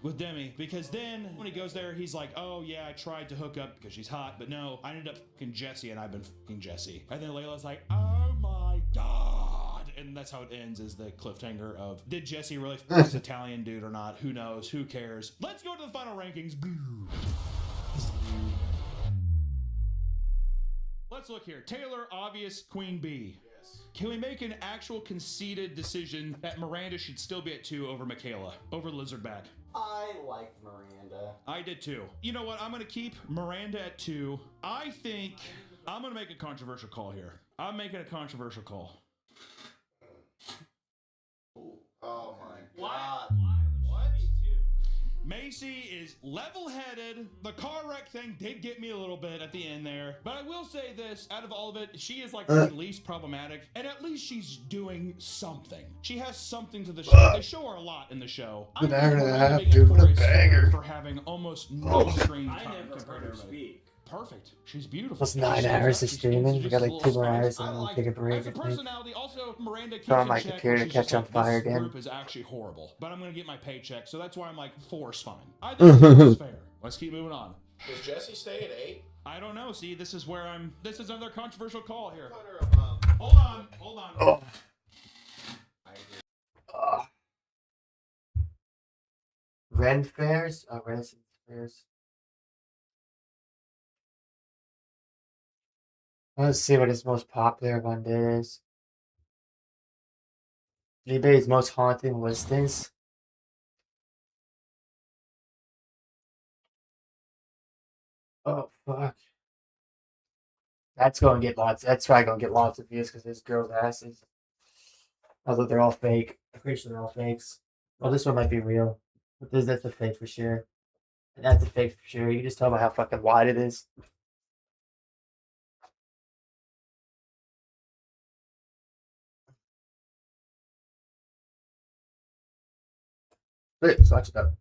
Speaker 2: With Demi. Because then when he goes there, he's like, oh yeah, I tried to hook up because she's hot, but no, I ended up fucking Jesse and I've been fucking Jesse. And then Layla's like, oh my God. And that's how it ends, is the cliffhanger of, did Jesse really fuck this Italian dude or not? Who knows? Who cares? Let's go to the final rankings. Let's look here. Taylor, obvious, Queen Bee. Yes. Can we make an actual conceded decision that Miranda should still be at 2 over Michaela, over Lizardback?
Speaker 3: I like Miranda.
Speaker 2: I did too. You know what? I'm going to keep Miranda at 2. I think I'm going to make a controversial call here. I'm making a controversial call.
Speaker 13: Oh my god.
Speaker 2: Why would she be 2? Macy is level-headed. The car wreck thing did get me a little bit at the end there. But I will say this, out of all of it, she is like the least problematic. And at least she's doing something. She has something to the show. They show her a lot in the show.
Speaker 7: An hour and a
Speaker 2: I'm
Speaker 7: half,
Speaker 2: giving
Speaker 7: dude,
Speaker 2: it
Speaker 7: what a
Speaker 2: Forrest
Speaker 7: banger.
Speaker 2: for having almost no screen
Speaker 18: I
Speaker 2: time
Speaker 18: never
Speaker 2: compared
Speaker 18: heard
Speaker 2: to
Speaker 18: her
Speaker 2: everybody.
Speaker 18: speak.
Speaker 2: Perfect. She's beautiful.
Speaker 1: Plus
Speaker 2: She
Speaker 1: 9
Speaker 2: shows
Speaker 1: hours
Speaker 2: up,
Speaker 1: of
Speaker 2: she's
Speaker 1: streaming. We got like 2 more hours and
Speaker 2: I
Speaker 1: then we'll
Speaker 2: like
Speaker 1: take a
Speaker 2: her.
Speaker 1: break.
Speaker 2: As a
Speaker 1: I think.
Speaker 2: personality, also Miranda keeps
Speaker 1: Throw on
Speaker 2: in
Speaker 1: my
Speaker 2: check
Speaker 1: computer
Speaker 2: when
Speaker 1: to
Speaker 2: she's
Speaker 1: catch
Speaker 2: just
Speaker 1: on
Speaker 2: like,
Speaker 1: fire
Speaker 2: this
Speaker 1: again.
Speaker 2: group is actually horrible, but I'm gonna get my paycheck, so that's why I'm like force fine. I think it's fair. Let's keep moving on.
Speaker 13: Does Jesse stay at 8?
Speaker 2: I don't know. See, this is where I'm. This is another controversial call here.
Speaker 13: Hold
Speaker 2: Hold on.
Speaker 1: Oh. Ren fairs? Oh, Renaissance fairs. Let's see what his most popular one is. eBay's most haunting listings. Oh fuck. That's gonna get lots. That's probably gonna get lots of views because there's girls' asses. Although they're all fake. I'm pretty sure they're all fakes. Well, this one might be real. But that's a fake for sure. And that's a fake for sure. You can just tell by how fucking wide it is. But watch it up.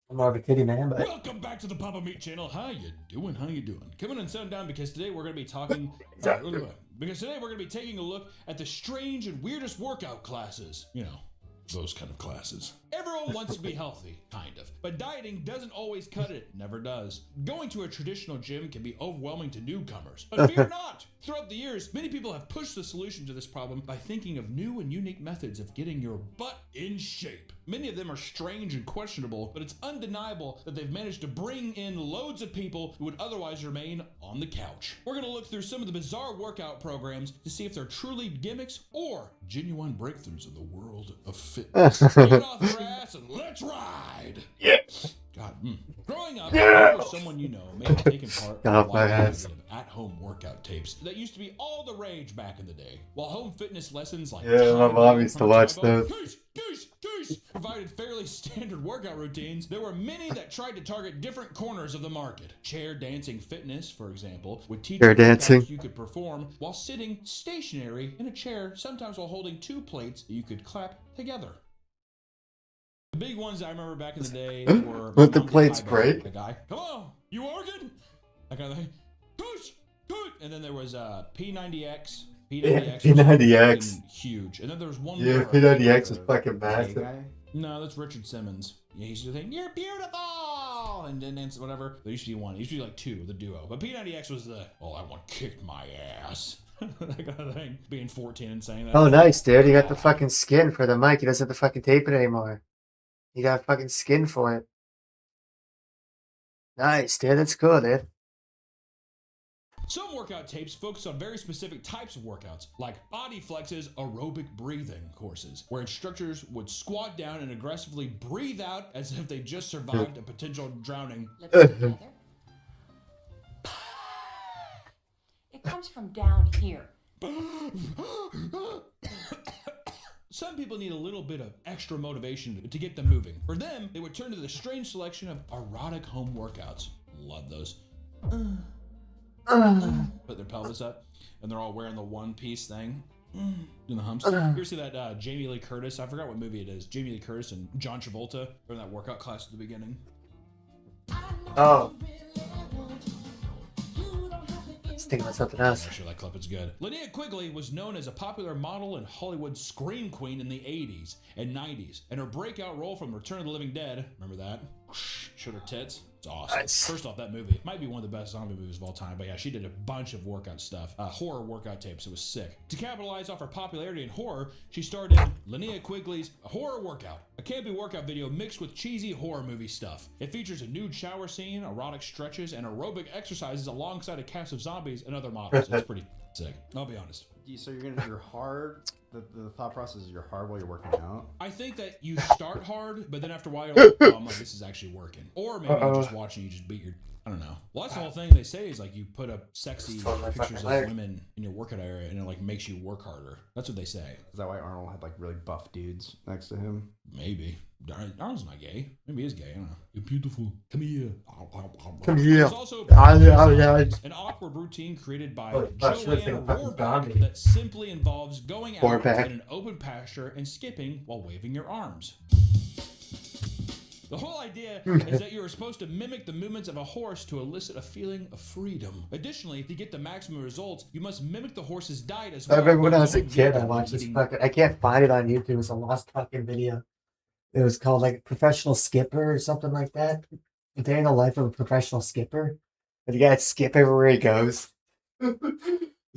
Speaker 1: I'm more of a kitty man, but
Speaker 2: Welcome back to the Papa Meat channel. How you doing? How you doing? Come in and sit down because today we're going to be talking. Because today we're going to be taking a look at the strange and weirdest workout classes. You know, those kind of classes. Everyone wants to be healthy, kind of. But dieting doesn't always cut it. Never does. Going to a traditional gym can be overwhelming to newcomers. But fear not! Throughout the years, many people have pushed the solution to this problem by thinking of new and unique methods of getting your butt in shape. Many of them are strange and questionable, but it's undeniable that they've managed to bring in loads of people who would otherwise remain on the couch. We're going to look through some of the bizarre workout programs to see if they're truly gimmicks or genuine breakthroughs in the world of fitness. Get off your ass and let's ride!
Speaker 1: Yeah.
Speaker 2: God, growing up, you or someone you know may have taken part in
Speaker 1: Got
Speaker 2: a
Speaker 1: off my
Speaker 2: wide
Speaker 1: ass.
Speaker 2: variety of at-home workout tapes that used to be all the rage back in the day. While home fitness lessons like
Speaker 1: Yeah, my mom used to watch those.
Speaker 2: Provided fairly standard workout routines, there were many that tried to target different corners of the market. Chair dancing fitness, for example, would teach
Speaker 1: Chair
Speaker 2: you
Speaker 1: dancing.
Speaker 2: workouts you could perform while sitting stationary in a chair, sometimes while holding 2 plates that you could clap together. The big ones I remember back in the day were
Speaker 1: Let the plates break.
Speaker 2: The guy, come on, you working? That kind of thing. Push. And then there was P90X.
Speaker 1: Yeah,
Speaker 2: P90X was
Speaker 1: P90X.
Speaker 2: fucking huge. And then there was one
Speaker 1: Yeah,
Speaker 2: more.
Speaker 1: P90X is fucking massive.
Speaker 2: No, that's Richard Simmons. Yeah, he used to think, you're beautiful! And then whatever. There used to be one. There used to be like 2, the duo. But P90X was the, I want to kick my ass. That kind of thing. Being 14 and saying that.
Speaker 1: Oh, nice, dude. You got the fucking skin for the mic. He doesn't have to fucking tape it anymore. You got fucking skin for it. Nice, dude. That's cool, dude.
Speaker 2: Some workout tapes focus on very specific types of workouts, like body flexes aerobic breathing courses, where instructors would squat down and aggressively breathe out as if they just survived a potential drowning.
Speaker 10: It comes from down here.
Speaker 2: Some people need a little bit of extra motivation to get them moving. For them, they would turn to the strange selection of erotic home workouts. Love those. Put their pelvis up, and they're all wearing the one-piece thing. Doing the humps. You ever see that Jamie Lee Curtis? I forgot what movie it is. Jamie Lee Curtis and John Travolta during that workout class at the beginning.
Speaker 1: Oh. Let's think about something else.
Speaker 2: Actually, that clip is good. Linnea Quigley was known as a popular model and Hollywood scream queen in the 80s and 90s, and her breakout role from Return of the Living Dead, remember that? Showed her tits. It's awesome.
Speaker 1: Nice.
Speaker 2: First off, that movie might be one of the best zombie movies of all time, but yeah, she did a bunch of workout stuff, horror workout tapes. It was sick. To capitalize off her popularity in horror, she starred in Linnea Quigley's Horror Workout, a campy workout video mixed with cheesy horror movie stuff. It features a nude shower scene, erotic stretches, and aerobic exercises alongside a cast of zombies and other models. It's pretty sick. I'll be honest.
Speaker 3: So you're hard. The thought process is you're hard while you're working out.
Speaker 2: I think that you start hard, but then after a while you're like, oh, I'm like, this is actually working. Or maybe you're just watching, you just beat your, I don't know. Well, that's the whole thing they say is like you put up sexy pictures of women in your workout area and it like makes you work harder. That's what they say.
Speaker 3: Is that why Arnold had like really buff dudes next to him?
Speaker 2: Maybe. Darren's not gay. Maybe he is gay. I don't know. You're beautiful. Come here.
Speaker 7: Come here.
Speaker 2: There's also an awkward routine created by Joanna Warbeck that simply involves going out in an open pasture and skipping while waving your arms. The whole idea is that you are supposed to mimic the movements of a horse to elicit a feeling of freedom. Additionally, to get the maximum results, you must mimic the horse's diet as well.
Speaker 7: I remember when I was a kid, I watched this fucking. I can't find it on YouTube. It was a lost fucking video. It was called like Professional Skipper or something like that. A day in the life of a professional skipper. And the guy skip everywhere he goes.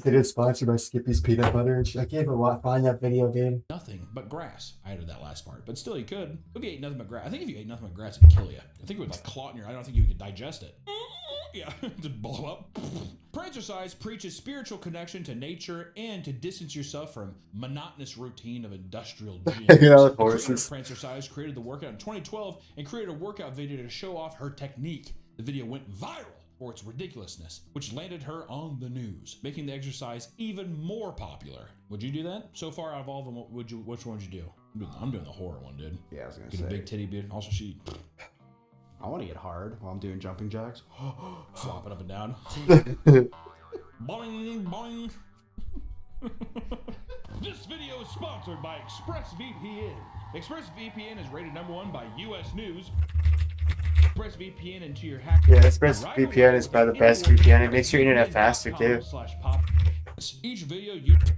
Speaker 7: They did sponsored by Skippy's peanut butter and shit. I can't even find that video, dude.
Speaker 2: Nothing but grass. I added that last part, but still, you could. If you ate nothing but grass, I think if you ate nothing but grass, it'd kill you. I think it would like clot in your. I don't think you could digest it. Yeah, to blow up. Prancercise preaches spiritual connection to nature and to distance yourself from monotonous routine of industrial gyms.
Speaker 7: Hanging out with horses.
Speaker 2: Prancercise created the workout in 2012 and created a workout video to show off her technique. The video went viral for its ridiculousness, which landed her on the news, making the exercise even more popular. Would you do that? So far out of all of them, which one would you do? I'm doing the horror one, dude.
Speaker 3: Yeah, I was gonna
Speaker 2: get
Speaker 3: say.
Speaker 2: a big titty beard. Also, she.
Speaker 3: I want to get hard while I'm doing jumping jacks.
Speaker 2: Flopping up and down. Boing, boing.
Speaker 15: This video is sponsored by ExpressVPN. ExpressVPN is rated #1 by US News. ExpressVPN into your hack.
Speaker 7: Yeah, ExpressVPN is probably the best VPN. It makes your internet faster too.
Speaker 2: Each video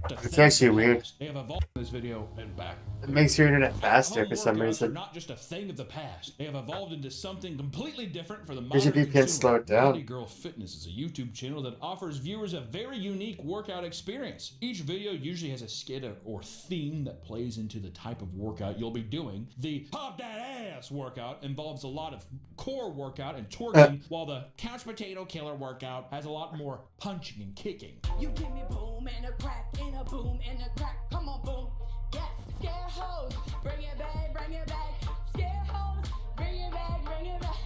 Speaker 7: it's actually weird.
Speaker 2: They have evolved this video and back.
Speaker 7: It makes your internet faster for some reason.
Speaker 2: Not just a thing of the past. They have evolved into something completely different for the
Speaker 7: Here's your
Speaker 2: modern
Speaker 7: VPN slowed down.
Speaker 2: Body Girl Fitness is a YouTube channel that offers viewers a very unique workout experience. Each video usually has a skit or theme that plays into the type of workout you'll be doing. The Pop That Ass workout involves a lot of core workout and twerking, while the Couch Potato Killer workout has a lot more punching and kicking.
Speaker 12: You give me boom and a crack and a boom and a crack. Come on, boom. Yes, scare hoes. Bring it back, bring it back. Scare hoes. Bring it back, bring it back.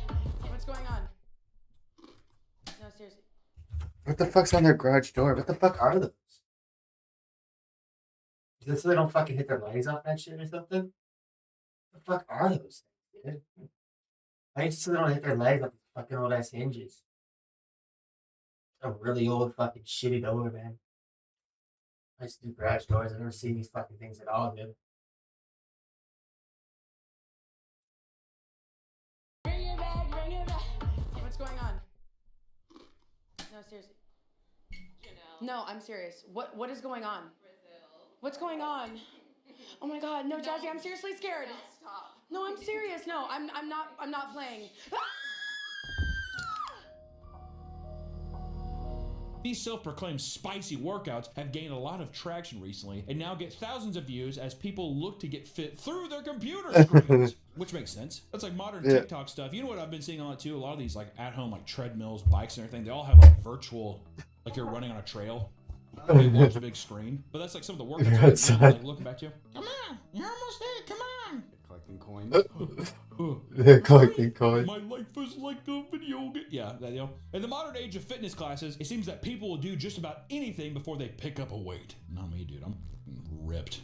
Speaker 12: What's going on? No, seriously.
Speaker 7: What the fuck's on their garage door? What the fuck are those? Is this so they don't fucking hit their legs off that shit or something? What the fuck are those things, dude? I just so they don't hit their legs off these fucking old ass hinges. A really old fucking shitty door, man. I used to do garage doors. I've never seen these fucking things at all, dude.
Speaker 12: Bring it back, bring it back. What's going on? No, seriously. No, I'm serious. What is going on? What's going on? Oh my god, no, Jazzy, I'm seriously scared. Stop. No, I'm serious. No, I'm not playing.
Speaker 2: These self-proclaimed spicy workouts have gained a lot of traction recently and now get thousands of views as people look to get fit through their computer screens. Which makes sense. That's like modern TikTok stuff. You know what I've been seeing a lot too? A lot of these like at-home like treadmills, bikes and everything, they all have like virtual, like you're running on a trail. You watch a big screen. But that's like some of the workouts. Like looking back to you. Come on, you're almost there, come on.
Speaker 3: Collecting coins.
Speaker 7: They're collecting coins.
Speaker 2: My life is like a video game. Yeah, that, you know. In the modern age of fitness classes, it seems that people will do just about anything before they pick up a weight. Not me, dude. I'm ripped.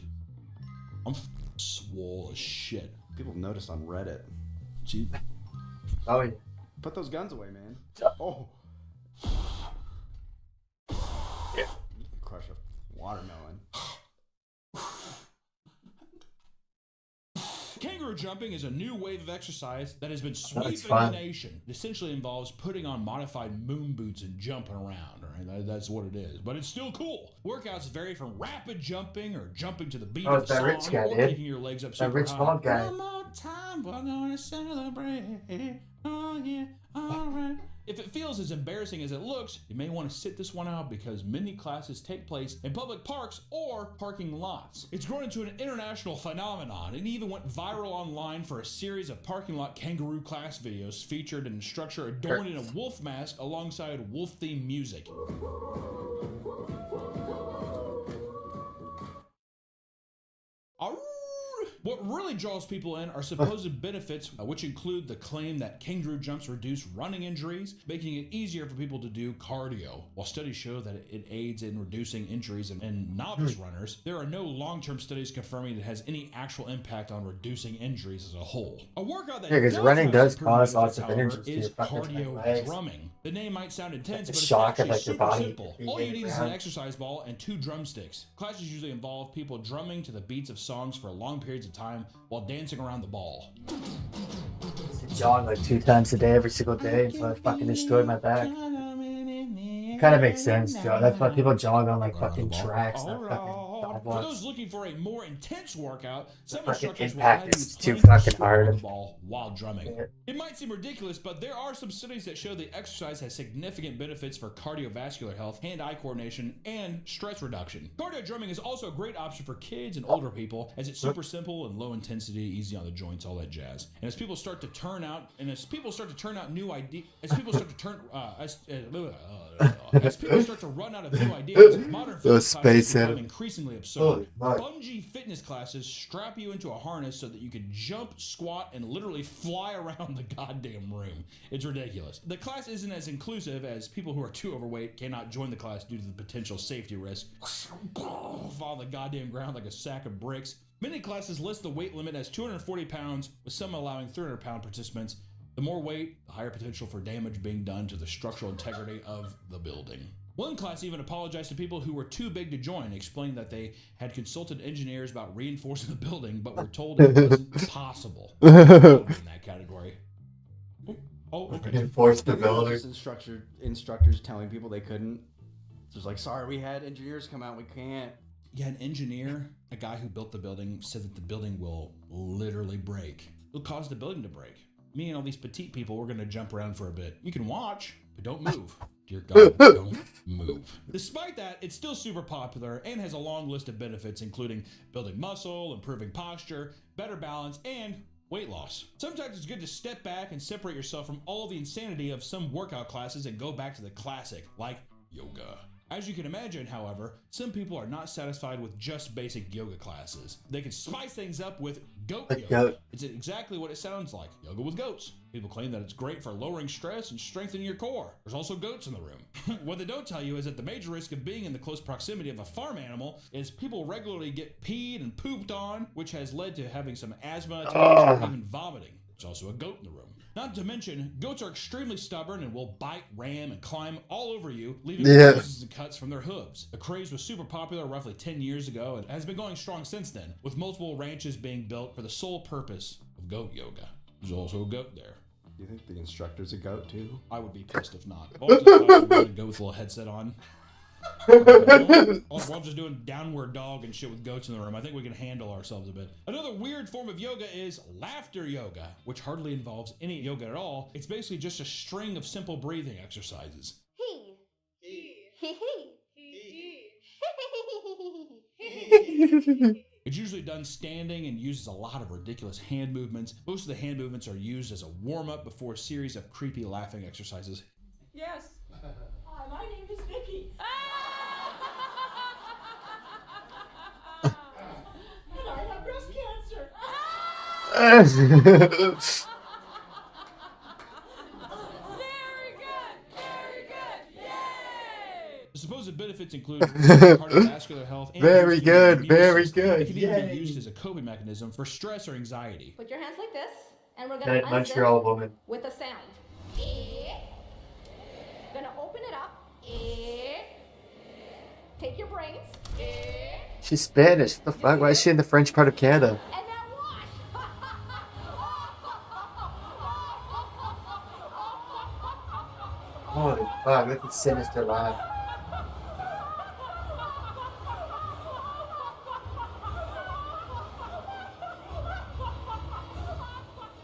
Speaker 2: I'm swole as shit.
Speaker 3: People noticed on Reddit.
Speaker 2: Gee.
Speaker 7: Oh, yeah.
Speaker 3: Put those guns away, man. Oh.
Speaker 7: Yeah.
Speaker 3: Crush a watermelon.
Speaker 2: Kangaroo jumping is a new wave of exercise that has been sweeping the nation. It essentially involves putting on modified moon boots and jumping around. Right? That's what it is. But it's still cool. Workouts vary from rapid jumping or jumping to the beat of the song or kicking your legs up super high.
Speaker 7: Bald guy.
Speaker 2: One more time, we're gonna celebrate. Oh yeah, all right. If it feels as embarrassing as it looks, you may want to sit this one out because many classes take place in public parks or parking lots. It's grown into an international phenomenon and even went viral online for a series of parking lot kangaroo class videos featured an instructor adorned in a wolf mask alongside wolf-themed music. What really really draws people in are supposed benefits, which include the claim that kangaroo jumps reduce running injuries, making it easier for people to do cardio. While studies show that it aids in reducing injuries in novice runners, there are no long-term studies confirming it has any actual impact on reducing injuries as a whole. A workout that
Speaker 7: because running
Speaker 2: have
Speaker 7: does
Speaker 2: some
Speaker 7: cause
Speaker 2: benefits,
Speaker 7: lots of
Speaker 2: however,
Speaker 7: energy to
Speaker 2: is
Speaker 7: your fucking
Speaker 2: cardio
Speaker 7: legs.
Speaker 2: drumming. The name might sound intense,
Speaker 7: The
Speaker 2: but it's
Speaker 7: shock of,
Speaker 2: actually
Speaker 7: like, your
Speaker 2: super
Speaker 7: body
Speaker 2: simple.
Speaker 7: being
Speaker 2: All you need is an
Speaker 7: around.
Speaker 2: exercise ball and 2 drumsticks. Classes usually involve people drumming to the beats of songs for long periods of time while dancing around the ball.
Speaker 1: Jog like 2 times a day every single day until I fucking destroyed my back. Kind of makes sense, Joe. That's why people jog on like fucking tracks, not fucking
Speaker 2: For
Speaker 1: sidewalks.
Speaker 2: those looking for a more intense workout, some
Speaker 1: fucking
Speaker 2: instructors will
Speaker 1: impact
Speaker 2: have you
Speaker 1: is too
Speaker 2: playing
Speaker 1: fucking
Speaker 2: swing
Speaker 1: hard.
Speaker 2: on the ball while drumming. It might seem ridiculous, but there are some studies that show the exercise has significant benefits for cardiovascular health, hand-eye coordination, and stress reduction. Cardio drumming is also a great option for kids and older people, as it's super simple and low intensity, easy on the joints, all that jazz. And as people start to turn out new ideas, as people start to run out of new ideas, modern fitness classes become increasingly absurd. Bungee fitness classes strap you into a harness so that you can jump, squat, and literally fly around the goddamn room. It's ridiculous. The class isn't as inclusive, as people who are too overweight cannot join the class due to the potential safety risk. Fall on the goddamn ground like a sack of bricks. Many classes list the weight limit as 240 pounds, with some allowing 300-pound participants. The more weight, the higher potential for damage being done to the structural integrity of the building. One class even apologized to people who were too big to join, explaining that they had consulted engineers about reinforcing the building, but were told it wasn't possible. In that category. Oh, okay.
Speaker 1: Reinforce the
Speaker 3: Maybe it was
Speaker 1: building.
Speaker 3: just instructors telling people they couldn't. Just like, sorry, we had engineers come out, we can't.
Speaker 2: Yeah, an engineer, a guy who built the building, said that the building will literally break. It'll cause the building to break. Me and all these petite people, we're gonna jump around for a bit. You can watch, but don't move. Dear God, don't move. Despite that, it's still super popular and has a long list of benefits, including building muscle, improving posture, better balance, and weight loss. Sometimes it's good to step back and separate yourself from all the insanity of some workout classes and go back to the classic, like yoga. As you can imagine, however, some people are not satisfied with just basic yoga classes. They can spice things up with goat yoga.
Speaker 1: goat.
Speaker 2: It's exactly what it sounds like, yoga with goats. People claim that it's great for lowering stress and strengthening your core. There's also goats in the room. What they don't tell you is that the major risk of being in the close proximity of a farm animal is people regularly get peed and pooped on, which has led to having some asthma attacks or even vomiting. There's also a goat in the room. Not to mention, goats are extremely stubborn and will bite, ram, and climb all over you, leaving bruises and cuts from their hooves. The craze was super popular roughly 10 years ago and has been going strong since then, with multiple ranches being built for the sole purpose of goat yoga. There's also a goat there.
Speaker 3: Do you think the instructor's a goat too?
Speaker 2: I would be pissed if not. I'll just go with a little headset on. I'm just doing downward dog and shit with goats in the room. I think we can handle ourselves a bit. Another weird form of yoga is laughter yoga, which hardly involves any yoga at all. It's basically just a string of simple breathing exercises. It's usually done standing and uses a lot of ridiculous hand movements. Most of the hand movements are used as a warm-up before a series of creepy laughing exercises.
Speaker 20: Yes. Hi, my name is Vicky. And I have breast cancer.
Speaker 2: The supposed benefits include cardiovascular health and
Speaker 7: Very good, very
Speaker 2: system.
Speaker 7: good.
Speaker 2: It can even
Speaker 7: Yay.
Speaker 2: be used as a coping mechanism for stress or anxiety.
Speaker 5: Put your hands like this, and we're
Speaker 1: That
Speaker 5: gonna unzip
Speaker 1: Montreal woman.
Speaker 5: with a sound. Gonna open it up. Take your brains.
Speaker 7: She's Spanish. What the fuck? Why is she in the French part of Canada?
Speaker 5: And then wash.
Speaker 1: Holy fuck, look at Sinister Live.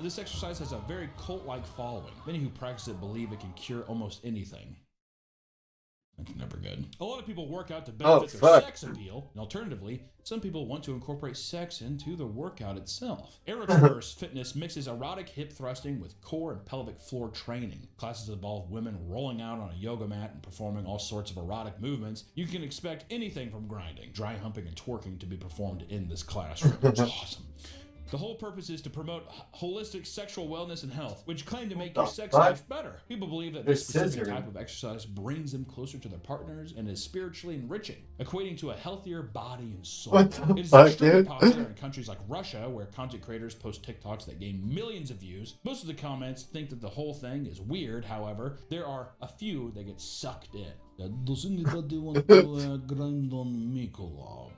Speaker 2: This exercise has a very cult-like following. Many who practice it believe it can cure almost anything. That's never good. A lot of people work out to benefit their sex appeal, and alternatively, some people want to incorporate sex into the workout itself. Aerotours Fitness mixes erotic hip thrusting with core and pelvic floor training. Classes involve women rolling out on a yoga mat and performing all sorts of erotic movements. You can expect anything from grinding, dry humping, and twerking to be performed in this classroom. It's awesome. The whole purpose is to promote holistic sexual wellness and health, which claim to make
Speaker 1: the
Speaker 2: your sex
Speaker 1: fuck?
Speaker 2: life better. People believe that this
Speaker 1: They're
Speaker 2: specific
Speaker 1: scissoring.
Speaker 2: type of exercise brings them closer to their partners and is spiritually enriching, equating to a healthier body and soul.
Speaker 1: What the
Speaker 2: It is
Speaker 1: fuck,
Speaker 2: extremely
Speaker 1: dude?
Speaker 2: popular in countries like Russia, where content creators post TikToks that gain millions of views. Most of the comments think that the whole thing is weird. However, there are a few that get sucked in. Does anybody want to grind on me, love?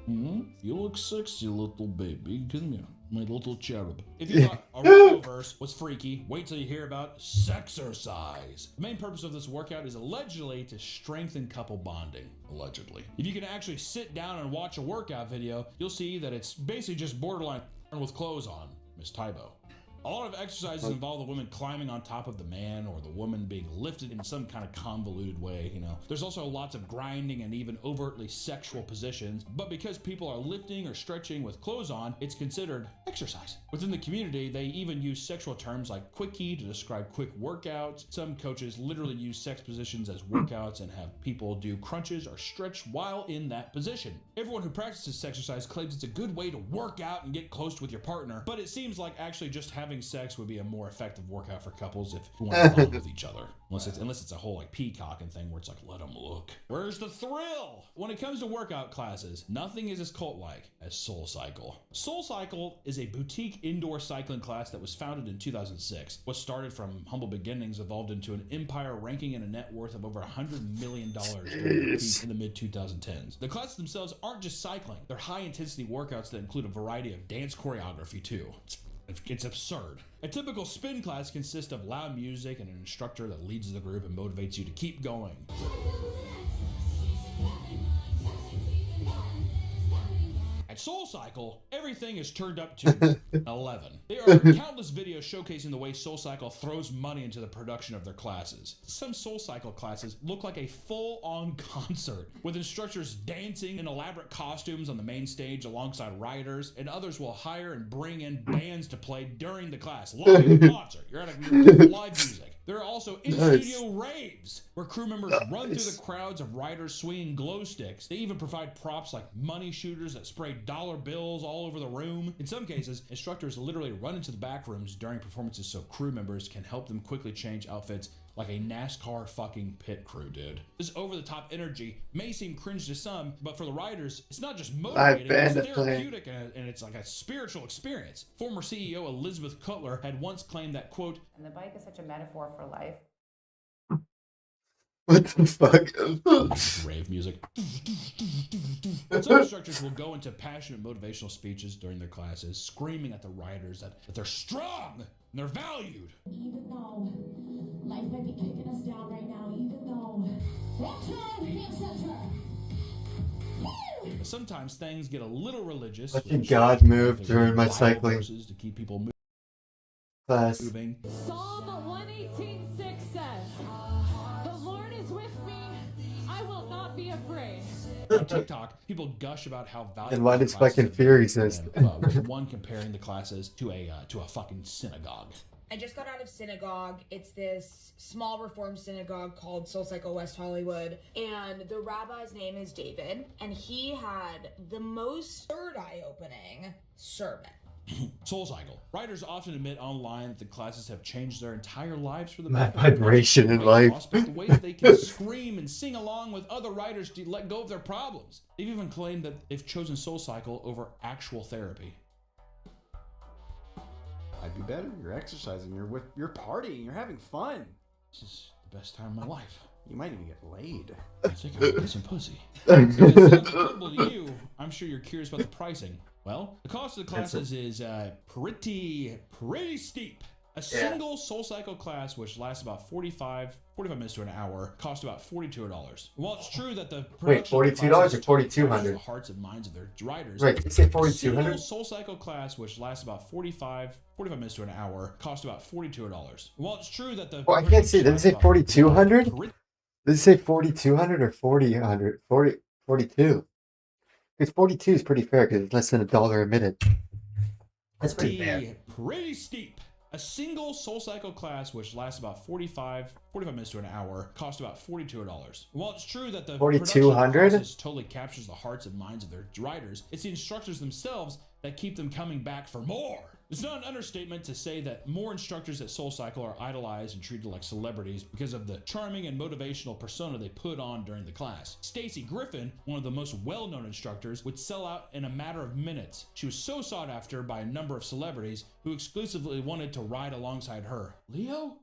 Speaker 2: You look sexy, little baby. Come here, my little cherub. If you thought a Roboverse was freaky, wait till you hear about Sexercise. The main purpose of this workout is allegedly to strengthen couple bonding. Allegedly. If you can actually sit down and watch a workout video, you'll see that it's basically just borderline with clothes on, Miss Tybo. A lot of exercises involve the woman climbing on top of the man or the woman being lifted in some kind of convoluted way, you know. There's also lots of grinding and even overtly sexual positions, but because people are lifting or stretching with clothes on, it's considered exercise. Within the community, they even use sexual terms like quickie to describe quick workouts. Some coaches literally use sex positions as workouts and have people do crunches or stretch while in that position. Everyone who practices exercise claims it's a good way to work out and get close with your partner, but it seems like actually just having sex would be a more effective workout for couples if you want to bond with each other. Unless it's a whole like peacocking thing where it's like, let them look. Where's the thrill? When it comes to workout classes, nothing is as cult-like as SoulCycle. SoulCycle is a boutique indoor cycling class that was founded in 2006. What started from humble beginnings evolved into an empire ranking in a net worth of over $100 million in the mid-2010s. The classes themselves aren't just cycling. They're high-intensity workouts that include a variety of dance choreography too. It's absurd. A typical spin class consists of loud music and an instructor that leads the group and motivates you to keep going. At SoulCycle, everything is turned up to 11. There are countless videos showcasing the way SoulCycle throws money into the production of their classes. Some SoulCycle classes look like a full-on concert, with instructors dancing in elaborate costumes on the main stage alongside riders, and others will hire and bring in bands to play during the class. Live concert. You're at a live music. There are also in-studio raves, where crew members run through the crowds of riders swinging glow sticks. They even provide props like money shooters that spray dollar bills all over the room. In some cases, instructors literally run into the back rooms during performances so crew members can help them quickly change outfits like a NASCAR fucking pit crew, dude. This over-the-top energy may seem cringe to some, but for the riders, it's not just motivating, it's therapeutic, and it's like a spiritual experience. Former CEO Elizabeth Cutler had once claimed that, quote,
Speaker 19: "And the bike is such a metaphor for life."
Speaker 1: What the fuck?
Speaker 2: Rave music. Some instructors will go into passionate motivational speeches during their classes, screaming at the riders that they're strong and they're valued.
Speaker 21: Even though life might be kicking us down right now, even though
Speaker 2: sometimes things get a little religious.
Speaker 1: Watching God move during my cycling
Speaker 2: to keep people moving.
Speaker 1: class.
Speaker 10: Psalm 118:6 says, "The Lord is with me, I will not be afraid."
Speaker 2: On TikTok, people gush about how valuable.
Speaker 1: And why does
Speaker 2: the classes
Speaker 1: fucking
Speaker 2: have
Speaker 1: fear
Speaker 2: been,
Speaker 1: exist?
Speaker 2: with one comparing the classes to a fucking synagogue.
Speaker 22: I just got out of synagogue. It's this small reform synagogue called SoulCycle West Hollywood. And the rabbi's name is David. And he had the most third eye-opening sermon.
Speaker 2: SoulCycle. Writers often admit online that the classes have changed their entire lives for the
Speaker 1: My
Speaker 2: better.
Speaker 1: vibration in life.
Speaker 2: The way that they can scream and sing along with other writers to let go of their problems. They've even claimed that they've chosen SoulCycle over actual therapy.
Speaker 3: I'd be better. You're exercising. You're partying. You're having fun.
Speaker 2: This is the best time of my life.
Speaker 3: You might even get laid.
Speaker 2: I think I get some pussy. If it sounds incredible to you, I'm sure you're curious about the pricing. Well, the cost of the classes is pretty steep. A single SoulCycle class, which lasts about 45 minutes to an hour, costs about $42. While it's true that the
Speaker 1: Wait, $42 or $4,200?
Speaker 2: the hearts and minds of their riders.
Speaker 1: Wait, did you say $4,200?
Speaker 2: A single SoulCycle class, which lasts about 45 minutes to an hour, costs about $42. While it's true that the
Speaker 1: Well, I can't see. Did it say 4,200? Did it say 4,200 or 4,000? 42. Because 42 is pretty fair because it's less than $1 a minute. That's pretty fair.
Speaker 2: Pretty steep. A single SoulCycle class, which lasts about 45 minutes to an hour, costs about $42. While it's true that the
Speaker 1: 4,200
Speaker 2: process totally captures the hearts and minds of their riders, it's the instructors themselves that keep them coming back for more. It's not an understatement to say that more instructors at SoulCycle are idolized and treated like celebrities because of the charming and motivational persona they put on during the class. Stacy Griffin, one of the most well-known instructors, would sell out in a matter of minutes. She was so sought after by a number of celebrities who exclusively wanted to ride alongside her. Leo?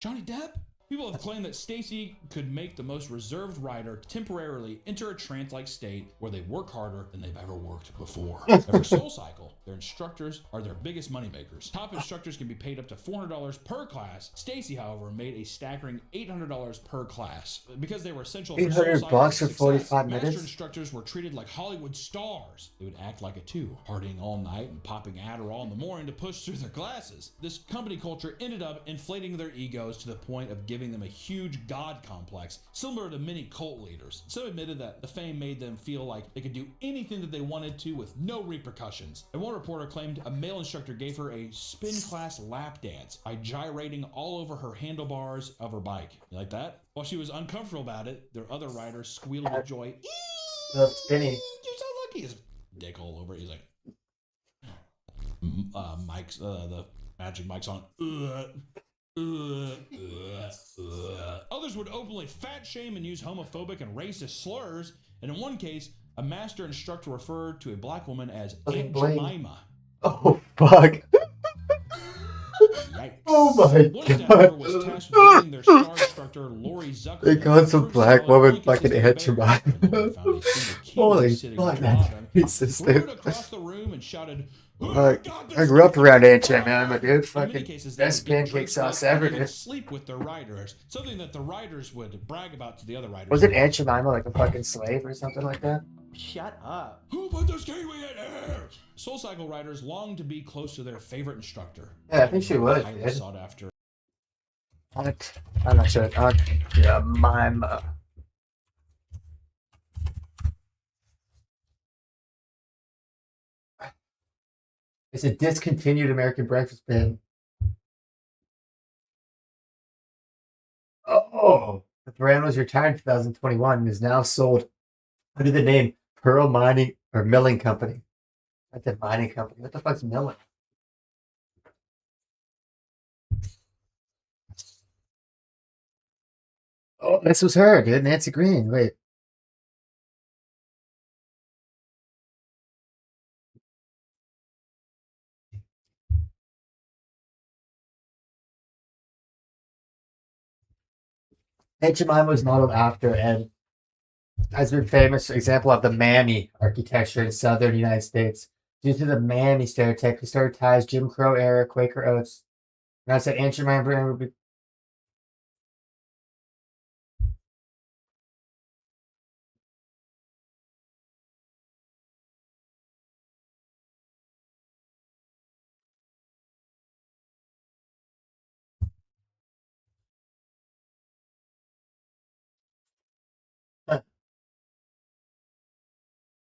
Speaker 2: Johnny Depp? People have claimed that Stacy could make the most reserved rider temporarily enter a trance-like state where they work harder than they've ever worked before. And for SoulCycle, their instructors are their biggest moneymakers. Top instructors can be paid up to $400 per class. Stacy, however, made a staggering $800 per class. Because they were essential for
Speaker 7: $800 for
Speaker 2: SoulCycle's
Speaker 7: 45
Speaker 2: success,
Speaker 7: minutes?
Speaker 2: master instructors were treated like Hollywood stars. They would act like it too, partying all night and popping Adderall in the morning to push through their classes. This company culture ended up inflating their egos to the point of giving them a huge god complex, similar to many cult leaders. Some admitted that the fame made them feel like they could do anything that they wanted to with no repercussions. And one reporter claimed a male instructor gave her a spin class lap dance by gyrating all over her handlebars of her bike. You like that? While she was uncomfortable about it, their other riders squealed with joy.
Speaker 7: That's spinny.
Speaker 2: You're so lucky. His dick all over it. He's like, Mike's the Magic Mike's on. Others would openly fat shame and use homophobic and racist slurs, and in one case, a master instructor referred to a black woman as Aunt Jemima.
Speaker 7: Oh fuck!
Speaker 2: Yikes.
Speaker 7: Oh my
Speaker 2: One staff member was tasked with giving their star instructor Lori Zuckerman.
Speaker 7: They called some black woman fucking Aunt Jemima. Holy fuck, that's racist.
Speaker 2: Across the room and shouted,
Speaker 7: I grew up around Aunt Jemima, dude. Fucking best pancake sauce ever, dude.
Speaker 2: Sleep with their riders, something that the riders would brag about to the other riders.
Speaker 7: Was it Aunt Jemima like a fucking slave or something like that?
Speaker 3: Shut up.
Speaker 2: Who put this kiwi in here? SoulCycle riders long to be close to their favorite instructor.
Speaker 7: Yeah, I think she was,
Speaker 2: Highly
Speaker 7: dude.
Speaker 2: sought after.
Speaker 7: Aunt, I'm not sure. Aunt Jemima. It's a discontinued American breakfast band. Oh, the brand was retired in 2021 and is now sold under the name Pearl Mining or Milling Company. That's a mining company. What the fuck's milling? Oh, this was her, dude. Nancy Green. Wait. Aunt Jemima was modeled after and has been famous example of the mammy architecture in southern United States. Due to the mammy stereotype, historic ties, Jim Crow era, Quaker Oats. And I said Aunt Jemima brand would be.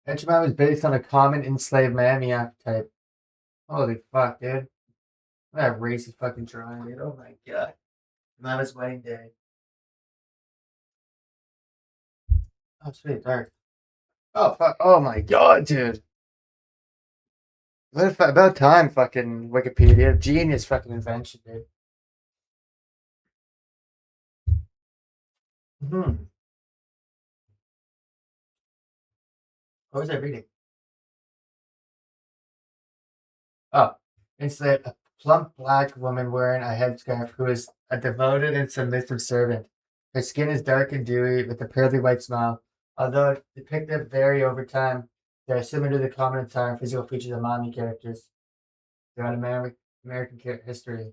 Speaker 7: Aunt Jemima was based on a common enslaved mammy archetype. Holy fuck, dude. That racist fucking drawing, dude. Oh my god. Mama's wedding day. Oh, sweet, dark. Oh, fuck. Oh my god, dude. What if, about time, fucking Wikipedia. Genius fucking invention, dude. What was I reading? Oh, it's a plump black woman wearing a headscarf who is a devoted and submissive servant. Her skin is dark and dewy with a pearly white smile. Although depicted vary over time, they are similar to the common attire and physical features of mommy characters throughout American history.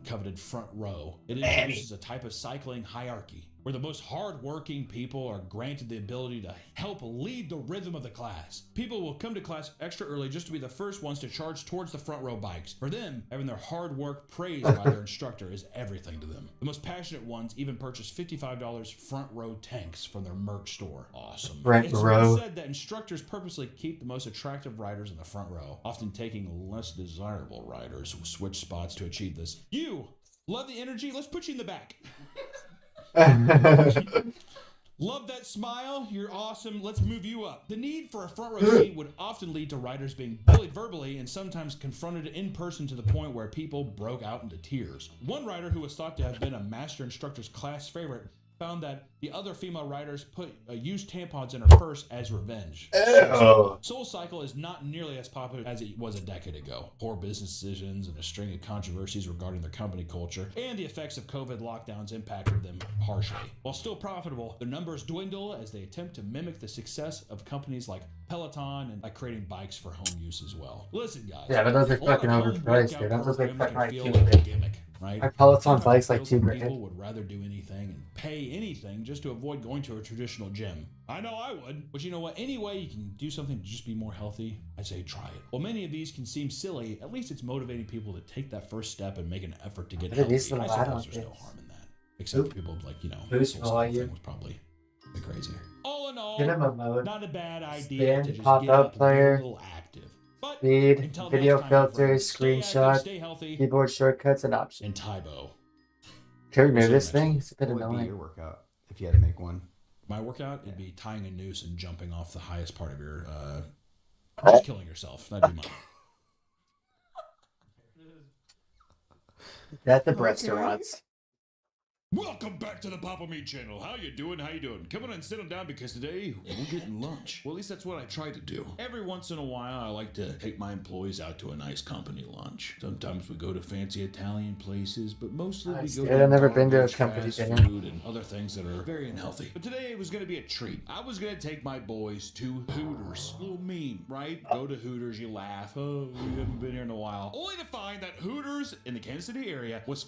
Speaker 2: Coveted front row. It introduces a type of cycling hierarchy where the most hard-working people are granted the ability to help lead the rhythm of the class. People will come to class extra early just to be the first ones to charge towards the front row bikes. For them, having their hard work praised by their instructor is everything to them. The most passionate ones even purchase $55 front row tanks from their merch store. Awesome.
Speaker 7: Front row.
Speaker 2: Been said that instructors purposely keep the most attractive riders in the front row, often taking less desirable riders who switch spots to achieve this. You love the energy? Let's put you in the back. Love that smile. You're awesome. Let's move you up. The need for a front row seat would often lead to riders being bullied verbally and sometimes confronted in person to the point where people broke out into tears. One rider who was thought to have been a master instructor's class favorite found that the other female riders put used tampons in her purse as revenge. Soul Cycle is not nearly as popular as it was a decade ago. Poor business decisions and a string of controversies regarding their company culture and the effects of COVID lockdowns impacted them harshly. While still profitable, their numbers dwindle as they attempt to mimic the success of companies like Peloton and by creating bikes for home use as well. Listen, guys.
Speaker 1: Yeah, but those are fucking
Speaker 2: a lot of
Speaker 1: overpriced,
Speaker 2: home
Speaker 1: dude. Those are
Speaker 2: workout
Speaker 1: fucking like
Speaker 2: programs can feel like a gimmick, right?
Speaker 1: My Peloton
Speaker 2: Sometimes
Speaker 1: bike's
Speaker 2: it
Speaker 1: like
Speaker 2: feels
Speaker 1: $2
Speaker 2: People
Speaker 1: grand.
Speaker 2: would rather do anything and pay anything just to avoid going to a traditional gym. I know I would. But you know what? Any way you can do something to just be more healthy, I say try it. While many of these can seem silly, at least it's motivating people to take that first step and make an effort to get
Speaker 1: Look at
Speaker 2: healthy.
Speaker 1: these
Speaker 2: I
Speaker 1: little
Speaker 2: suppose
Speaker 1: add-on
Speaker 2: there's no
Speaker 1: things.
Speaker 2: harm in that. Except people like, you know,
Speaker 1: Boost
Speaker 2: the whole Cycle
Speaker 1: volume.
Speaker 2: thing was probably a bit crazier. All in all,
Speaker 1: Cinema mode.
Speaker 2: not a bad idea to
Speaker 1: Spin,
Speaker 2: just
Speaker 1: pop
Speaker 2: get up
Speaker 1: up
Speaker 2: and be a
Speaker 1: player,
Speaker 2: little active. But
Speaker 1: speed,
Speaker 2: until
Speaker 1: video
Speaker 2: next time, my
Speaker 1: filters,
Speaker 2: friends, stay active,
Speaker 1: screenshot,
Speaker 2: stay healthy,
Speaker 1: keyboard shortcuts, and options.
Speaker 2: and Tybo.
Speaker 1: Can we remove
Speaker 2: See you
Speaker 1: this
Speaker 2: next
Speaker 1: thing?
Speaker 2: week.
Speaker 1: It's a bit
Speaker 3: What would be
Speaker 1: annoying.
Speaker 3: your workout if you had to make one?
Speaker 2: My workout would be tying a noose and jumping off the highest part of your, just killing yourself. That'd be mine.
Speaker 1: That's the restaurants.
Speaker 2: Welcome back to the Papa Meat channel. How you doing? How you doing? Come on and sit down because today we're getting lunch. Well, at least that's what I try to do. Every once in a while, I like to take my employees out to a nice company lunch. Sometimes we go to fancy Italian places, but mostly we go
Speaker 1: I've never been to a
Speaker 2: garbage
Speaker 1: company
Speaker 2: fast
Speaker 1: dinner.
Speaker 2: food and other things that are very unhealthy. But today it was going to be a treat. I was going to take my boys to Hooters. A little meme, right? Go to Hooters, you laugh. Oh, we haven't been here in a while. Only to find that Hooters in the Kansas City area was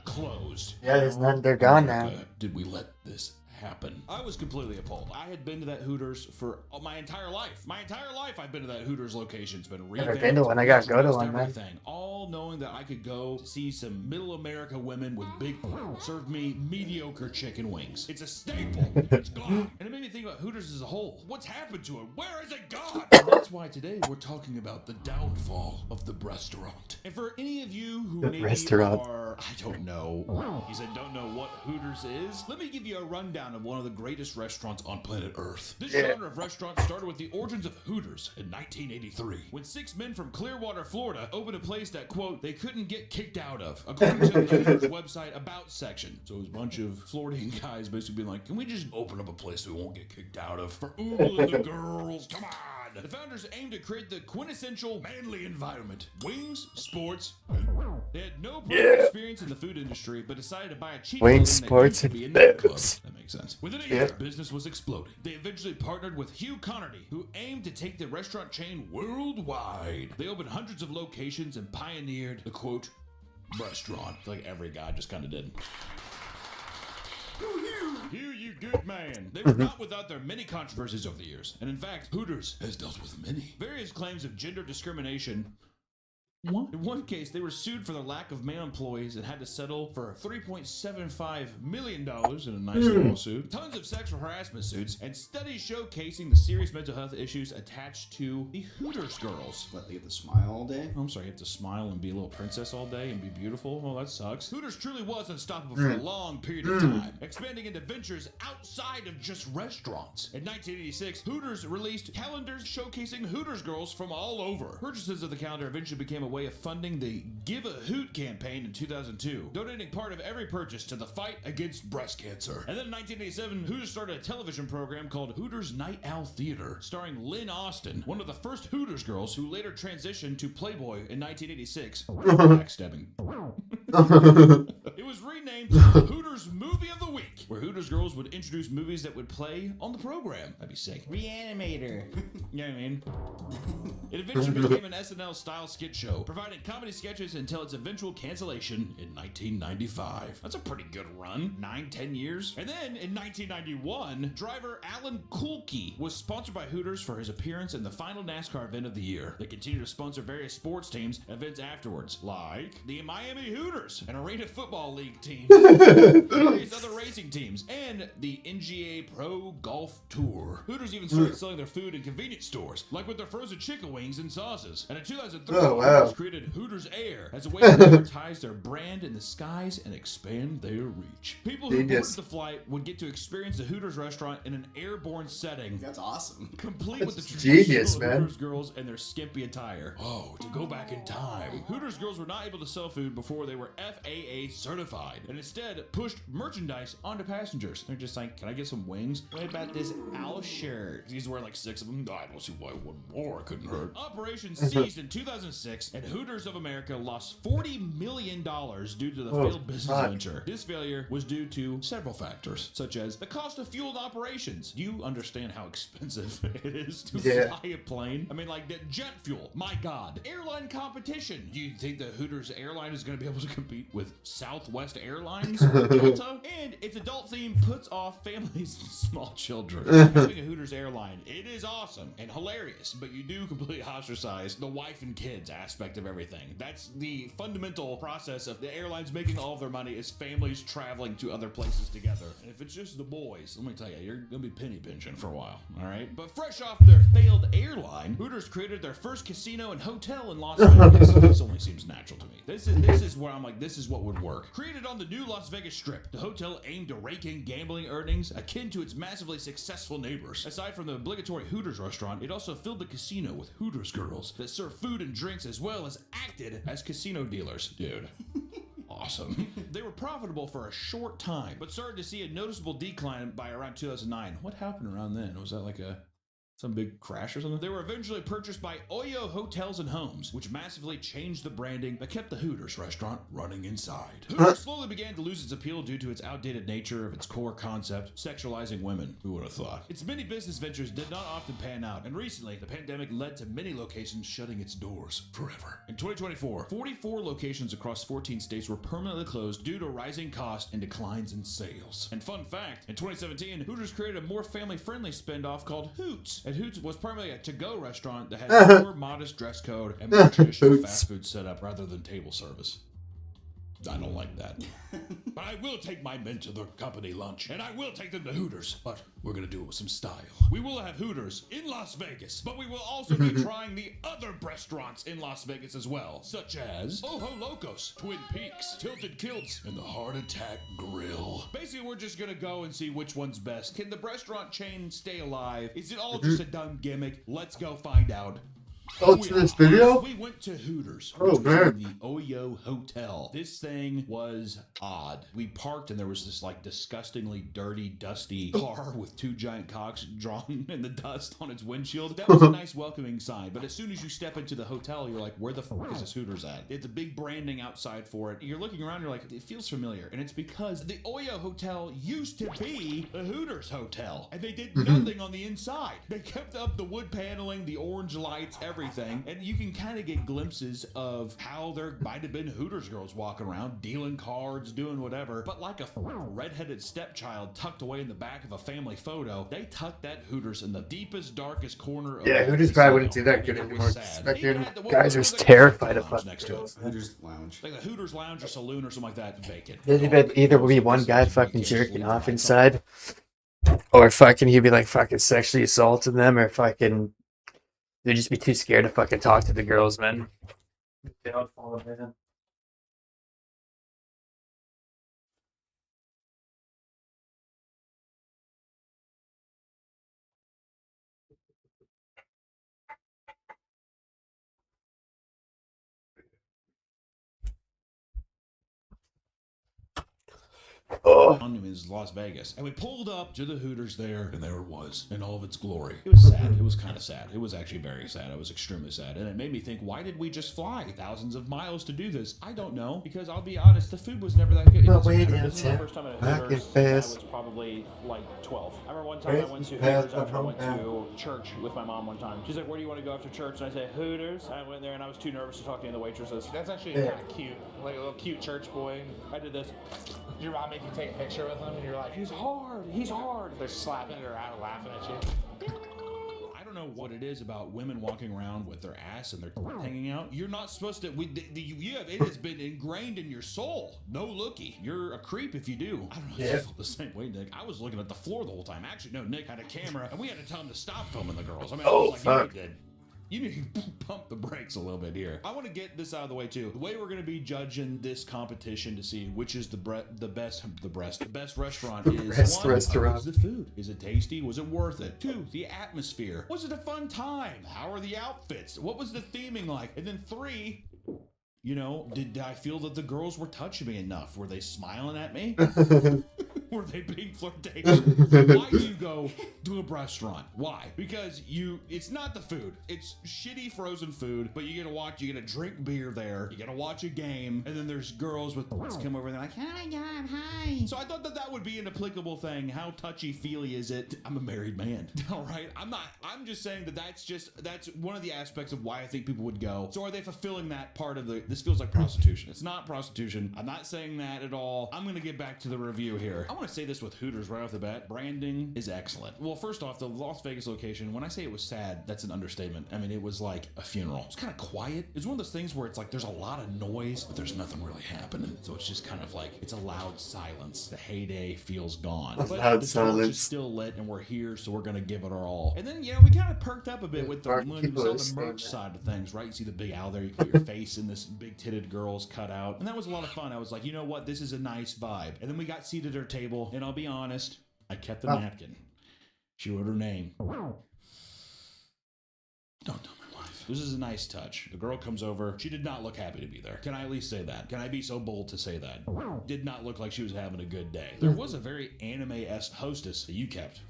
Speaker 2: closed.
Speaker 1: Yeah, there's none. They're gone now.
Speaker 2: Did we let this happen? I was completely appalled. I had been to that Hooters for my entire life. My entire life I've been to that Hooters location. It's been
Speaker 1: Never
Speaker 2: revamped.
Speaker 1: been to one. I gotta go to
Speaker 2: Just
Speaker 1: one, man.
Speaker 2: everything. All knowing that I could go see some middle America women with big serve me mediocre chicken wings. It's a staple. It's gone. And it made me think about Hooters as a whole. What's happened to it? Where is it gone? And that's why today we're talking about the downfall of the restaurant. And for any of you who
Speaker 1: The
Speaker 2: maybe
Speaker 1: restaurant.
Speaker 2: are, I don't know, you said don't know what Hooters is, let me give you a rundown of one of the greatest restaurants on planet Earth. This genre of restaurant started with the origins of Hooters in 1983, when 6 men from Clearwater, Florida, opened a place that, quote, they couldn't get kicked out of, according to the Hooters website About section. So it was a bunch of Floridian guys basically being like, can we just open up a place we won't get kicked out of for Ool and the girls? Come on! The founders aimed to create the quintessential manly environment. Wings, sports, and they had no prior experience in the food industry, but decided to buy a cheap
Speaker 1: Wings,
Speaker 2: building that
Speaker 1: sports,
Speaker 2: used to
Speaker 1: and
Speaker 2: be a nightclub.
Speaker 1: boobs.
Speaker 2: That makes sense. Within a
Speaker 1: Yeah.
Speaker 2: year, business was exploding. They eventually partnered with Hugh Connerty, who aimed to take the restaurant chain worldwide. They opened hundreds of locations and pioneered the, quote, restaurant. I feel like every guy just kind of did. Hugh, you good man. They were not without their many controversies over the years. And in fact, Hooters has dealt with many. Various claims of gender discrimination. What? In one case, they were sued for their lack of male employees and had to settle for $3.75 million in a nice lawsuit. Tons of sexual harassment suits and studies showcasing the serious mental health issues attached to the Hooters girls.
Speaker 3: What, they get to smile all day?
Speaker 2: I'm sorry, you have to smile and be a little princess all day and be beautiful? Well, that sucks. Hooters truly was unstoppable for a long period of time, expanding into ventures outside of just restaurants. In 1986, Hooters released calendars showcasing Hooters girls from all over. Purchases of the calendar eventually became a way of funding the Give a Hoot campaign in 2002, donating part of every purchase to the fight against breast cancer. And then in 1987, Hooters started a television program called Hooters Night Owl Theater, starring Lynn Austin, one of the first Hooters girls who later transitioned to Playboy in 1986. Backstabbing. It was renamed to Hooters Movie of the Week, where Hooters girls would introduce movies that would play on the program. That'd be sick. Reanimator. You know what I mean? It eventually became an SNL-style skit show, providing comedy sketches until its eventual cancellation in 1995. That's a pretty good run. 9-10 years. And then in 1991, driver Alan Kulke was sponsored by Hooters for his appearance in the final NASCAR event of the year. They continued to sponsor various sports teams events afterwards, like the Miami Hooters, an arena football League teams, various other racing teams, and the NGA Pro Golf Tour. Hooters even started selling their food in convenience stores, like with their frozen chicken wings and sauces. And in 2003, Hooters created Hooters Air as a way to advertise their brand in the skies and expand their reach. People who boarded the flight would get to experience the Hooters restaurant in an airborne setting.
Speaker 3: That's awesome.
Speaker 2: Complete with the
Speaker 7: genius,
Speaker 2: traditional
Speaker 7: man.
Speaker 2: Hooters girls and their skimpy attire. Oh, to go back in time. Hooters girls were not able to sell food before they were FAA certified, and instead pushed merchandise onto passengers. They're just like, can I get some wings? What about this owl shirt? He's wearing like 6 of them. I don't see why one more couldn't hurt. Operation ceased in 2006, and Hooters of America lost $40 million due to the failed business venture. This failure was due to several factors, such as the cost of fueled operations. Do you understand how expensive it is to fly a plane? I mean, like, the jet fuel. My God. Airline competition. Do you think the Hooters airline is going to be able to compete with Southwest Airlines? Delta? And its adult theme puts off families and small children. Having a Hooters airline, it is awesome and hilarious, but you do completely ostracize the wife and kids aspect of everything. That's the fundamental process of the airlines making all of their money is families traveling to other places together. And if it's just the boys, let me tell you, you're gonna be penny pinching for a while, all right? But fresh off their failed airline, Hooters created their first casino and hotel in Las Vegas. This only seems natural to me. This is where I'm like, this is what would work. Created on the new Las Vegas Strip, the hotel aimed to rake in gambling earnings akin to its massively successful neighbors. Aside from the obligatory Hooters restaurant, it also filled the casino with Hooters girls that served food and drinks as well as acted as casino dealers. Dude. Awesome. They were profitable for a short time, but started to see a noticeable decline by around 2009. What happened around then? Was that like some big crash or something? They were eventually purchased by Oyo Hotels and Homes, which massively changed the branding but kept the Hooters restaurant running inside. Hooters slowly began to lose its appeal due to its outdated nature of its core concept, sexualizing women. Who would have thought? Its many business ventures did not often pan out, and recently, the pandemic led to many locations shutting its doors forever. In 2024, 44 locations across 14 states were permanently closed due to rising costs and declines in sales. And fun fact, in 2017, Hooters created a more family-friendly spin-off called Hoots. And Hoots was primarily a to-go restaurant that had a more modest dress code and more traditional fast food setup rather than table service. I don't like that. But I will take my men to their company lunch, and I will take them to Hooters, but we're gonna do it with some style. We will have Hooters in Las Vegas, but we will also be trying the other restaurants in Las Vegas as well, such as Ojo Locos, Twin Peaks, Tilted Kilts, and the Heart Attack Grill. Basically, we're just gonna go and see which one's best. Can the restaurant chain stay alive? Is it all just a dumb gimmick? Let's go find out.
Speaker 7: Oh, it's this video?
Speaker 2: We went to Hooters.
Speaker 7: Oh, man.
Speaker 2: The Oyo Hotel. This thing was odd. We parked and there was this like disgustingly dirty, dusty car with 2 giant cocks drawn in the dust on its windshield. That was a nice welcoming sign, but as soon as you step into the hotel, you're like, where the fuck is this Hooters at? It's a big branding outside for it. You're looking around, you're like, it feels familiar. And it's because the Oyo Hotel used to be a Hooters hotel, and they did nothing on the inside. They kept up the wood paneling, the orange lights, everything, and you can kind of get glimpses of how there might have been Hooters girls walking around, dealing cards, doing whatever, but like a redheaded stepchild tucked away in the back of a family photo, they tucked that Hooters in the deepest, darkest corner of
Speaker 7: Hooters probably wouldn't do that good anymore. Guys are terrified of fucking
Speaker 2: next to it.
Speaker 3: Hooters Lounge.
Speaker 2: Like a Hooters Lounge or Saloon or something like that, vacant.
Speaker 1: There'd either be one guy fucking jerking off inside, or fucking he'd be like fucking sexually assaulting them, or fucking they'd just be too scared to fucking talk to the girls, man. They don't follow them.
Speaker 2: Is Las Vegas, and we pulled up to the Hooters there, and there it was in all of its glory. It was sad. It was kind of sad. It was actually very sad. It was extremely sad, and it made me think, why did we just fly thousands of miles to do this? I don't know, because I'll be honest, the food was never that good.
Speaker 8: This is my first time at Hooters. I was probably like 12. I remember one time I went to Hooters after I went to church with my mom one time. She's like, where do you want to go after church? And I said, Hooters. I went there and I was too nervous to talk to any of the waitresses. That's actually kind of cute. Like a little cute church boy. I did this. Did your mom make you take a picture with him? And you're like, he's hard. He's hard. They're slapping it around and laughing at you.
Speaker 2: I don't know what it is about women walking around with their ass and their hanging out. You're not supposed to. It has been ingrained in your soul. No looky. You're a creep if you do. I don't know if you feel the same way, Nick. I was looking at the floor the whole time. Actually, no, Nick had a camera, and we had to tell him to stop filming the girls. I mean, I was like, you need to pump the brakes a little bit here. I want to get this out of the way too. The way we're going to be judging this competition to see which is the best restaurant is one, is the food? Is it tasty? Was it worth it? 2, the atmosphere. Was it a fun time? How are the outfits? What was the theming like? And then 3, you know, did I feel that the girls were touching me enough? Were they smiling at me? Were they being flirtatious? Why do you go to a restaurant? Why? Because it's not the food. It's shitty frozen food, but you get to drink beer there. You get to watch a game, and then there's girls with come over and they're like, oh my God, hi. So I thought that would be an applicable thing. How touchy-feely is it? I'm a married man. All right? I'm just saying that's one of the aspects of why I think people would go. So are they fulfilling that part of this feels like prostitution. It's not prostitution. I'm not saying that at all. I'm going to get back to the review here. I want to say this with Hooters right off the bat. Branding is excellent. Well, first off, the Las Vegas location, when I say it was sad, that's an understatement. I mean, it was like a funeral. It's kind of quiet. It's one of those things where it's like there's a lot of noise, but there's nothing really happening. So it's just kind of like, it's a loud silence. The heyday feels gone. But
Speaker 7: loud
Speaker 2: the
Speaker 7: silence.
Speaker 2: torch is still lit, and we're here, so we're going to give it our all. And then, we kind of perked up a bit with the merch side of things, right? You see the big owl there. You put your face in this big-titted girl's cutout. And that was a lot of fun. I was like, you know what? This is a nice vibe. And then we got seated at our table, and I'll be honest, I kept the napkin. She wrote her name. Don't tell my wife. This is a nice touch. The girl comes over. She did not look happy to be there. Can I at least say that? Can I be so bold to say that? Did not look like she was having a good day. There was a very anime-esque hostess that you kept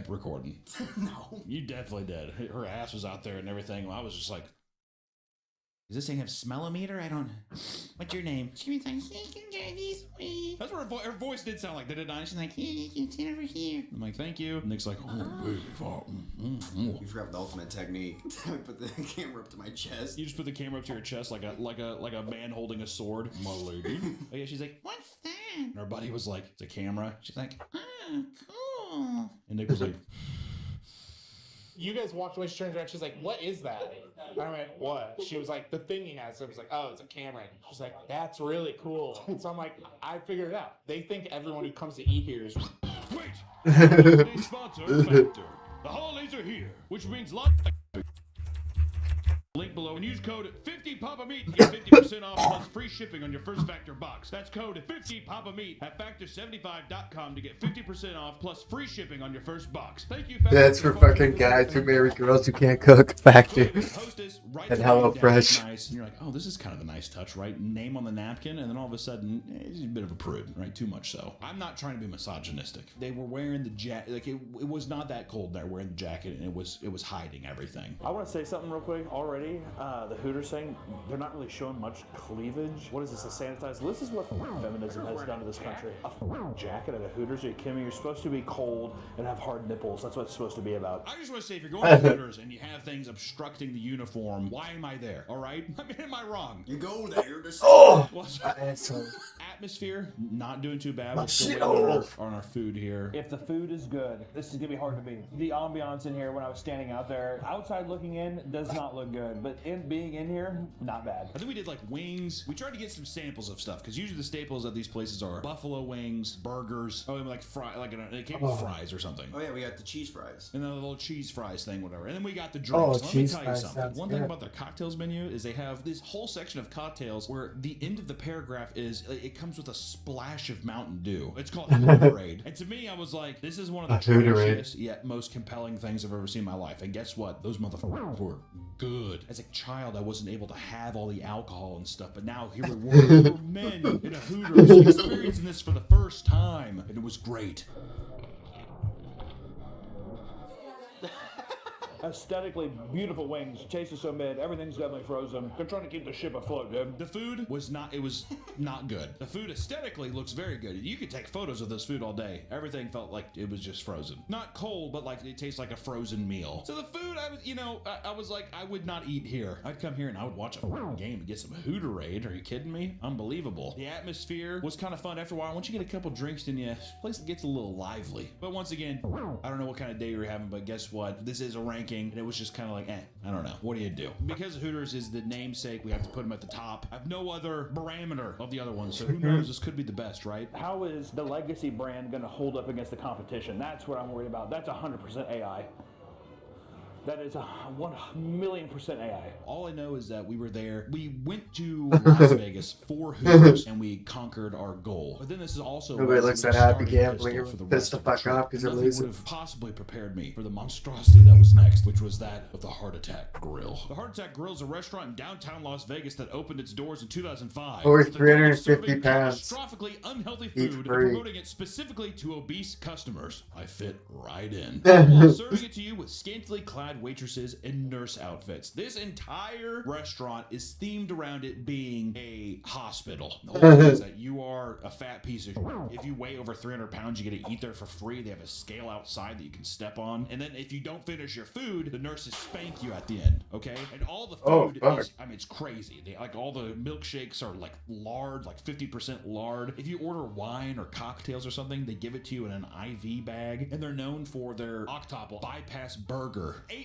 Speaker 2: recording. No. You definitely did. Her ass was out there and everything. I was just like, does this thing have smell-o-meter? I don't... What's your name? She was like, that's what her voice did sound like, did it not? She's like, here, you can sit over here. I'm like, thank you. And Nick's like, baby.
Speaker 3: You forgot the ultimate technique. I put the camera up to my chest.
Speaker 2: You just put the camera up to your chest like a man holding a sword. My lady. Oh yeah, she's like, what's that? And her buddy was like, it's a camera. She's like, oh, cool. And Nick was like...
Speaker 6: You guys walked away, she turns around, she's like, what is that? I went, what? She was like, the thing he has. So I was like, oh, it's a camera. She's like, that's really cool. So I'm like, I figured it out. They think everyone who comes to eat here is...
Speaker 15: Wait! Today's sponsor, Factor. The holidays are here, which means lots of... Link below and use code 50PAPAMEAT to get 50% off plus free shipping on your first Factor box. That's code 50PAPAMEAT at Factor75.com to get 50% off plus free shipping on your first box. Thank you, Factor.
Speaker 7: That's for fucking guys who marry girls who can't cook. Factor. And HelloFresh.
Speaker 2: Nice. And you're like, oh, this is kind of a nice touch, right? Name on the napkin, and then all of a sudden, it's a bit of a prude, right? Too much so. I'm not trying to be misogynistic. They were wearing the jacket, like it was not that cold. They were wearing the jacket, and it was hiding everything.
Speaker 14: I want to say something real quick already. The Hooters thing, they're not really showing much cleavage. What is this, a sanitized? This is what feminism has done to this country. A jacket at a Hooters? Are you kidding me? You're supposed to be cold and have hard nipples. That's what it's supposed to be about.
Speaker 2: I just want to say, if you're going to Hooters and you have things obstructing the uniform, why am I there? All right? I mean, am I wrong?
Speaker 3: You go there to
Speaker 2: atmosphere, not doing too bad. We're still on our food here.
Speaker 14: If the food is good, this is gonna be hard to beat. The ambiance in here when I was standing out there, outside looking in, does not look good, but being in here, not bad.
Speaker 2: I think we did like wings. We tried to get some samples of stuff because usually the staples at these places are buffalo wings, burgers. Oh, and like it came with fries or something.
Speaker 3: Oh yeah, we got the cheese fries.
Speaker 2: And then the little cheese fries thing, whatever. And then we got the drinks. Let me tell you something. One thing
Speaker 7: good.
Speaker 2: about their cocktails menu is they have this whole section of cocktails where the end of the paragraph is it comes with a splash of Mountain Dew. It's called Hooterade. And to me, I was like, this is one of the trashiest yet most compelling things I've ever seen in my life. And guess what? Those motherfuckers were good. As a child, I wasn't able to have all the alcohol and stuff, but now here we were men in a Hooters experiencing this for the first time, and it was great.
Speaker 14: Aesthetically beautiful wings. Taste is so mid. Everything's definitely frozen. They're trying to keep the ship afloat, dude.
Speaker 2: The food was not, it was not good. The food aesthetically looks very good. You could take photos of this food all day. Everything felt like it was just frozen. Not cold, but like it tastes like a frozen meal. So the food, I was like, I would not eat here. I'd come here and I would watch a game and get some Hooterade. Are you kidding me? Unbelievable. The atmosphere was kind of fun. After a while, once you get a couple drinks in you, the place gets a little lively. But once again, I don't know what kind of day you're having, but guess what? This is a ranking ranking, and it was just kind of like, I don't know. What do you do? Because Hooters is the namesake, we have to put them at the top. I have no other parameter of the other ones, so who knows? This could be the best, right?
Speaker 14: How is the legacy brand going to hold up against the competition? That's what I'm worried about. That's 100% AI. That is 1,000,000% AI.
Speaker 2: All I know is that we were there. We went to Las Vegas for Hooters, and we conquered our goal. But then this is also
Speaker 7: Nobody looks that happy gambling. You're pissed the fuck off because you're
Speaker 2: Nothing
Speaker 7: losing.
Speaker 2: would have possibly prepared me for the monstrosity that was next, which was that of the Heart Attack Grill. The Heart Attack Grill is a restaurant in downtown Las Vegas that opened its doors in 2005.
Speaker 7: Over
Speaker 2: with the goal of
Speaker 7: 350
Speaker 2: serving
Speaker 7: pounds.
Speaker 2: catastrophically unhealthy
Speaker 7: Eat
Speaker 2: food and
Speaker 7: free.
Speaker 2: promoting it specifically to obese customers. I fit right in. While serving it to you with scantily clad waitresses and nurse outfits. This entire restaurant is themed around it being a hospital. The whole thing is that you are a fat piece of shit. If you weigh over 300 pounds, you get to eat there for free. They have a scale outside that you can step on. And then if you don't finish your food, the nurses spank you at the end, okay? And all the food is, I mean, it's crazy. They, like, all the milkshakes are like lard, like 50% lard. If you order wine or cocktails or something, they give it to you in an IV bag. And they're known for their octuple bypass burger. 8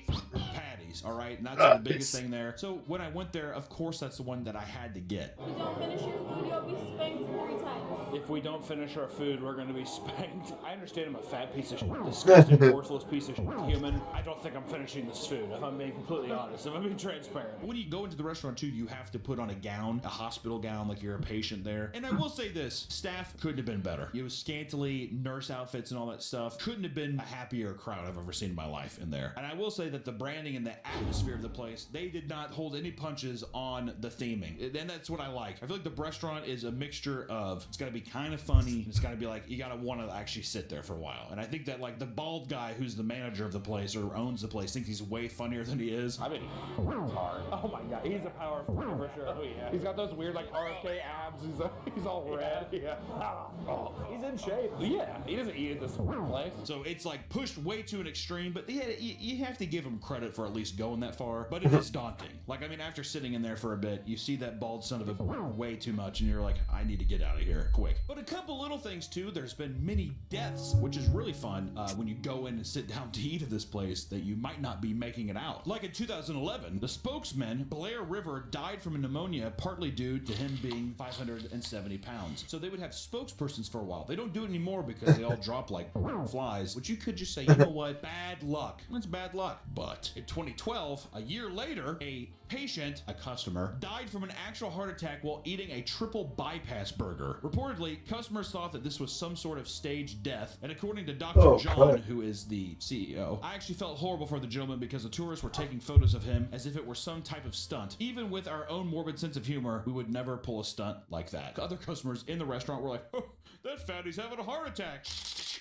Speaker 2: patties, all right? And that's the biggest thing there. So when I went there, of course, that's the one that I had to get.
Speaker 20: If you don't finish your food, you'll be spanked 3 times.
Speaker 14: If we don't finish our food, we're going to be spanked. I understand I'm a fat piece of shit, disgusting, worthless piece of shit human. I don't think I'm finishing this food, if I'm being completely honest, if I'm being transparent.
Speaker 2: When you go into the restaurant too, you have to put on a gown, a hospital gown, like you're a patient there. And I will say this, staff couldn't have been better. It was scantily nurse outfits and all that stuff. Couldn't have been a happier crowd I've ever seen in my life in there. And I will say that the branding and the atmosphere of the place, they did not hold any punches on the theming. And that's what I like. I feel like the restaurant is a mixture of, it's got to be kind of funny, and it's got to be like, you got to want to actually sit there for a while. And I think that like the bald guy who's the manager of the place or owns the place thinks he's way funnier than he is.
Speaker 14: I mean, hard. Oh my god, he's a powerful for sure. Oh yeah.
Speaker 6: He's got those weird like RFK abs. He's all red.
Speaker 14: Yeah. Oh, he's in shape.
Speaker 6: Yeah, he doesn't eat at this place.
Speaker 2: So it's like pushed way to an extreme, but yeah, you have to give him credit for at least going that far. But it is daunting. Like, I mean, after sitting in there for a bit, you see that bald son of a way too much, and you're like, I need to get out of here quick. But a couple little things too. There's been many deaths, which is really fun when you go in and sit down to eat at this place that you might not be making it out. Like in 2011, the spokesman Blair River died from a pneumonia, partly due to him being 570 pounds. So they would have spokespersons for a while. They don't do it anymore because they all drop like flies, which you could just say, you know what, bad luck. It's bad luck. But in 2012, a year later, a patient, a customer, died from an actual heart attack while eating a triple bypass burger. Reportedly, customers thought that this was some sort of staged death, and according to Dr. John, who is the CEO, I actually felt horrible for the gentleman because the tourists were taking photos of him as if it were some type of stunt. Even with our own morbid sense of humor, we would never pull a stunt like that. Other customers in the restaurant were like, oh, that fatty's having a heart attack.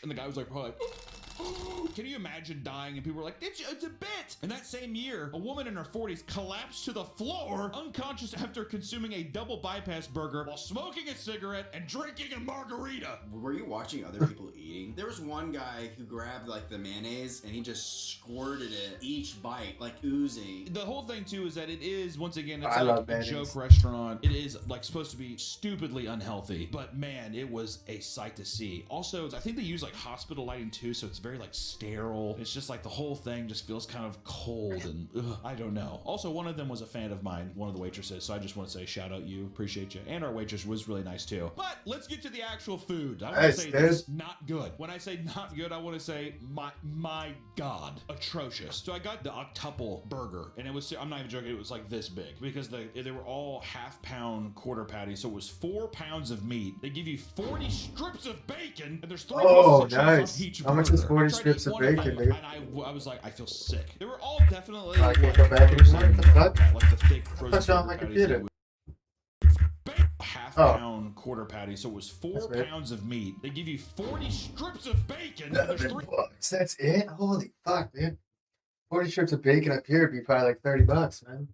Speaker 2: And the guy was like, probably like, can you imagine dying? And people were like, it's a bit. And that same year, a woman in her 40s collapsed to the floor, unconscious after consuming a double bypass burger while smoking a cigarette and drinking a margarita.
Speaker 3: Were you watching other people eating? There was one guy who grabbed like the mayonnaise and he just squirted it each bite, like oozing.
Speaker 2: The whole thing too is that it is, once again, it's
Speaker 7: I
Speaker 2: like
Speaker 7: love
Speaker 2: a
Speaker 7: mayonnaise.
Speaker 2: joke restaurant. It is like supposed to be stupidly unhealthy, but man, it was a sight to see. Also, I think they use like hospital lighting too, so it's very like sterile. It's just like the whole thing just feels kind of cold and I don't know. Also, one of them was a fan of mine, one of the waitresses, so I just want to say shout out you, appreciate you. And our waitress was really nice too. But let's get to the actual food. I want to say this, not good. When I say not good, I want to say my god, atrocious. So I got the octuple burger, and it was, I'm not even joking, it was like this big because they were all half-pound quarter patties, so it was 4 pounds of meat. They give you 40 strips of bacon, and there's 3 pieces of cheese
Speaker 7: nice.
Speaker 2: on each
Speaker 7: How much is
Speaker 2: burger.
Speaker 7: 40
Speaker 2: I tried to
Speaker 7: strips
Speaker 2: eat
Speaker 7: of
Speaker 2: one of
Speaker 7: bacon,
Speaker 2: them,
Speaker 7: dude?
Speaker 2: and I was like, I feel sick. They were all definitely
Speaker 7: I can't go back anymore. What the fuck?
Speaker 2: like the thick frozen
Speaker 7: Touch on my
Speaker 2: burger
Speaker 7: computer.
Speaker 2: patties. Half-pound quarter patty, so it was 4 pounds of meat. They give you 40 strips of bacon, and there's 3
Speaker 7: That's it? Holy fuck, man. 40 strips of bacon up here would be probably like $30, man.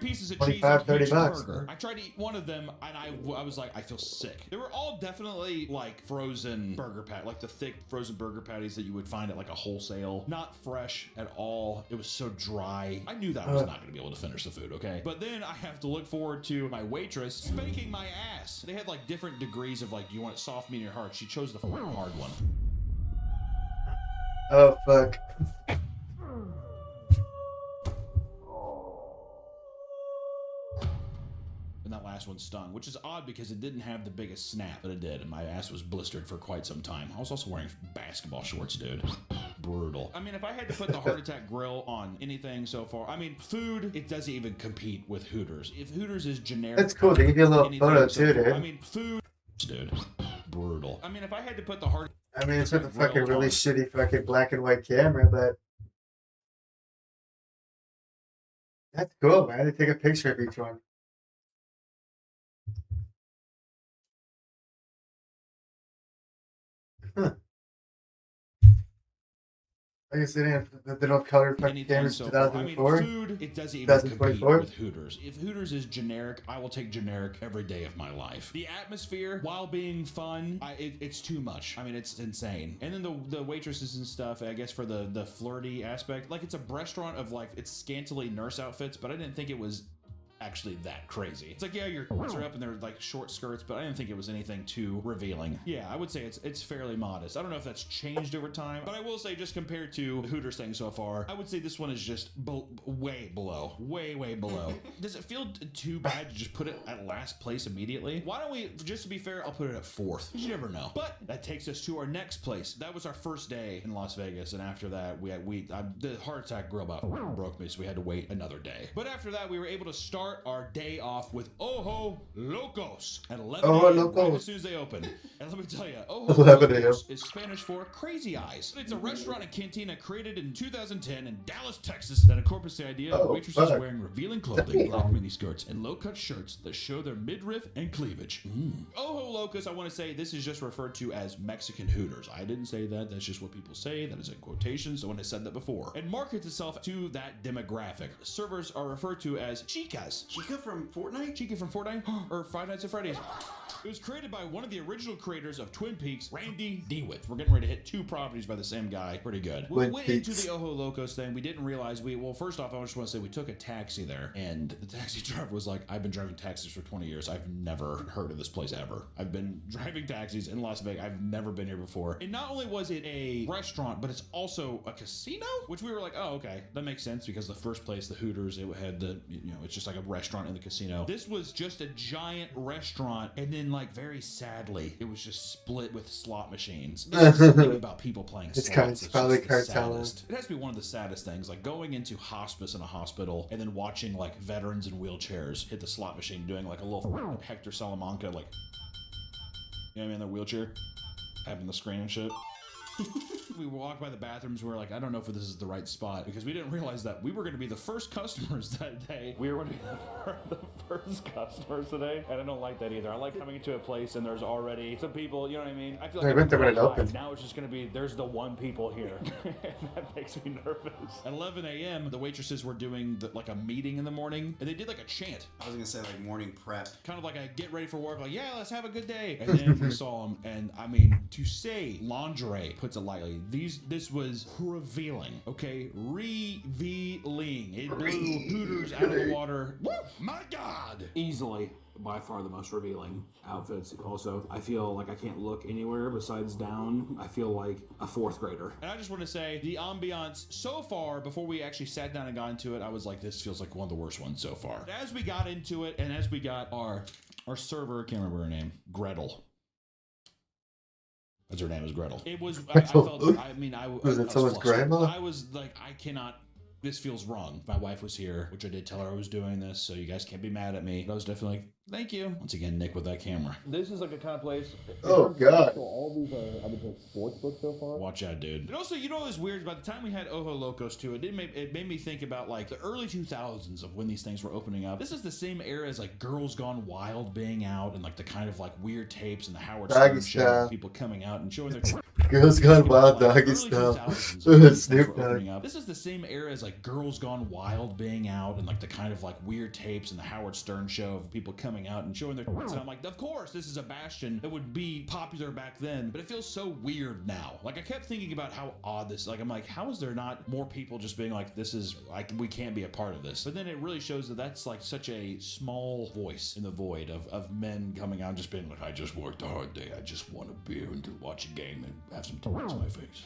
Speaker 2: pieces of
Speaker 7: 25,
Speaker 2: cheese on each
Speaker 7: 30 bucks,
Speaker 2: burger.
Speaker 7: man.
Speaker 2: I tried to eat one of them, and I was like, I feel sick. They were all definitely like frozen burger patties, like the thick frozen burger patties that you would find at like a wholesale. Not fresh at all. It was so dry. I knew that I was not going to be able to finish the food, okay? But then I have to look forward to my waitress spanking my ass. They had like different degrees of like, you want it soft, medium, or hard. She chose the hard one.
Speaker 7: Oh, fuck.
Speaker 2: that last one stung, which is odd because it didn't have the biggest snap, but it did, and my ass was blistered for quite some time. I was also wearing basketball shorts, dude. Brutal. I mean, if I had to put the Heart Attack Grill on anything so far, I mean, food, it doesn't even compete with Hooters. If Hooters is generic...
Speaker 7: That's cool. They give you a little photo too, dude.
Speaker 2: I mean, food, dude. Brutal. I mean, if I had to put the Heart...
Speaker 7: I mean, it's with a fucking really shitty fucking black and white camera, but that's cool, man. They take a picture of each one. Huh. I guess they don't color fucking cameras
Speaker 2: so
Speaker 7: 2004.
Speaker 2: I mean, food, it doesn't even compete with Hooters. If Hooters is generic, I will take generic every day of my life. The atmosphere, while being fun, it's too much. I mean, it's insane. And then the waitresses and stuff, I guess for the flirty aspect, like it's a restaurant of like, it's scantily nurse outfits, but I didn't think it was actually that crazy. It's like, yeah, your shorts are up and they're like short skirts, but I didn't think it was anything too revealing. Yeah, I would say it's fairly modest. I don't know if that's changed over time, but I will say just compared to Hooters thing so far, I would say this one is just way below. Way below. Does it feel too bad to just put it at last place immediately? Why don't we, just to be fair, I'll put it at 4th. You never know. But that takes us to our next place. That was our first day in Las Vegas, and after that, the Heart Attack Grill about broke me, so we had to wait another day. But after that, we were able to start our day off with Ojo Locos at 11 a.m. Right as soon as they open. And let me tell you, Ojo Locos is Spanish for Crazy Eyes. It's a restaurant and cantina created in 2010 in Dallas, Texas that incorporates the idea of waitresses wearing revealing clothing, black mini skirts, and low-cut shirts that show their midriff and cleavage. Ojo Locos, I want to say this is just referred to as Mexican Hooters. I didn't say that. That's just what people say. That is in quotation. Someone has said that before. It markets itself to that demographic. Servers are referred to as chicas.
Speaker 3: Chica from Fortnite?
Speaker 2: Chica from Fortnite? Or Five Nights at Freddy's? It was created by one of the original creators of Twin Peaks, Randy DeWitt. We're getting ready to hit 2 properties by the same guy. Pretty good. When we went into the Ojo Locos thing, we didn't realize well, first off, I just want to say we took a taxi there, and the taxi driver was like, I've been driving taxis for 20 years. I've never heard of this place ever. I've been driving taxis in Las Vegas. I've never been here before. And not only was it a restaurant, but it's also a casino, which we were like, oh, okay, that makes sense because the first place, the Hooters, it had it's just like a restaurant in the casino. This was just a giant restaurant, and then like very sadly, it was just split with slot machines. There's something about people playing slots.
Speaker 7: It's probably cartel.
Speaker 2: It has to be one of the saddest things, like going into hospice in a hospital and then watching like veterans in wheelchairs hit the slot machine doing like a little Hector Salamanca, like, you know what I mean, in their wheelchair, having the screen and shit. We walked by the bathrooms. We were like, I don't know if this is the right spot because we didn't realize that we were going to be the first customers that day. We were going to be the first customers today, and I don't like that either. I like coming into a place and there's already some people. You know what I mean? I feel like now it's just going to be there's the one people here, and that makes me nervous. At 11 a.m., the waitresses were doing like a meeting in the morning, and they did like a chant.
Speaker 3: I was gonna say like morning prep,
Speaker 2: kind of like a get ready for work. Like, yeah, let's have a good day. And then we saw them, and I mean, to say lingerie puts it lightly. This was revealing, okay? Revealing. It blew Hooters out of the water. Woo! My God! Easily, by far the most revealing outfits. Also, I feel like I can't look anywhere besides down. I feel like a 4th grader. And I just want to say, the ambiance so far, before we actually sat down and got into it, I was like, this feels like one of the worst ones so far. But as we got into it, and as we got our server, I can't remember her name, Gretel. That's her name, is Gretel. It was,
Speaker 7: Was it someone's grandma?
Speaker 2: I was like, I cannot, this feels wrong. My wife was here, which I did tell her I was doing this, so you guys can't be mad at me. But I was definitely like, thank you. Once again, Nick with that camera.
Speaker 14: This is like a kind of place.
Speaker 7: Oh, God.
Speaker 14: So all these are, I've been playing sports books so far.
Speaker 2: Watch out, dude. And also, you know what was weird? By the time we had Ojo Locos too, it made me think about like the early 2000s of when these things were opening up. This is the same era as like Girls Gone Wild being out, and like the kind of like weird tapes and the Howard Stern show, people coming out and showing their
Speaker 7: Girls Gone Wild, Doggy Style. Snoop Dogg.
Speaker 2: This is the same era as like Girls Gone Wild being out, and like the kind of like weird tapes and the Howard Stern show of people coming out and showing their. And I'm like, of course, this is a bastion that would be popular back then, but it feels so weird now. Like I kept thinking about how odd this. Like I'm like, how is there not more people just being like, this is like we can't be a part of this? But then it really shows that that's like such a small voice in the void of men coming out and just being like, I just worked a hard day. I just want a beer and to watch a game and have some toys on my face.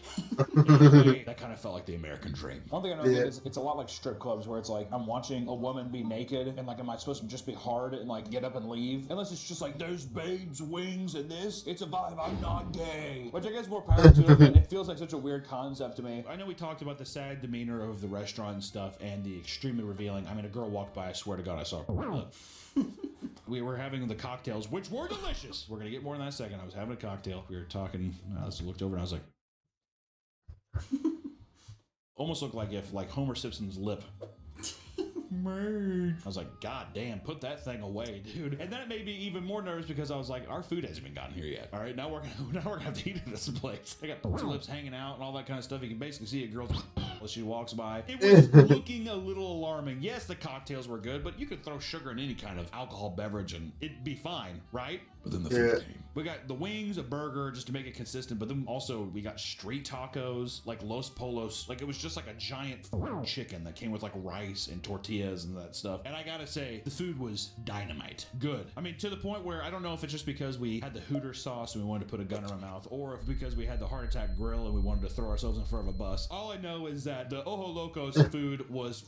Speaker 2: That kind of felt like the American dream.
Speaker 14: One thing I know is it's a lot like strip clubs where it's like I'm watching a woman be naked and like am I supposed to just be hard and like get
Speaker 2: get up and leave. Unless it's just like, there's babes, wings, and this. It's a vibe. I'm not gay. Which I guess more power to it, but it feels like such a weird concept to me. I know we talked about the sad demeanor of the restaurant and stuff and the extremely revealing. I mean, a girl walked by, I swear to God, I saw her. We were having the cocktails, which were delicious. We're going to get more in that second. I was having a cocktail. We were talking. I just looked over and I was like, almost looked like if like Homer Simpson's lip. I was like, God damn, put that thing away, dude. And that made me even more nervous because I was like, our food hasn't even gotten here yet. All right, now we're gonna have to eat at this place. I got two lips hanging out and all that kind of stuff. You can basically see a girl as she walks by. It was looking a little alarming. Yes, the cocktails were good, but you could throw sugar in any kind of alcohol beverage and it'd be fine, right? But then the food came. We got the wings, a burger, just to make it consistent. But then also we got street tacos, like Los Polos. Like it was just like a giant chicken that came with like rice and tortillas and that stuff. And I gotta say, the food was dynamite. Good. I mean, to the point where I don't know if it's just because we had the Hooter sauce and we wanted to put a gun in our mouth, or if because we had the Heart Attack Grill and we wanted to throw ourselves in front of a bus. All I know is that the Ojo Locos food was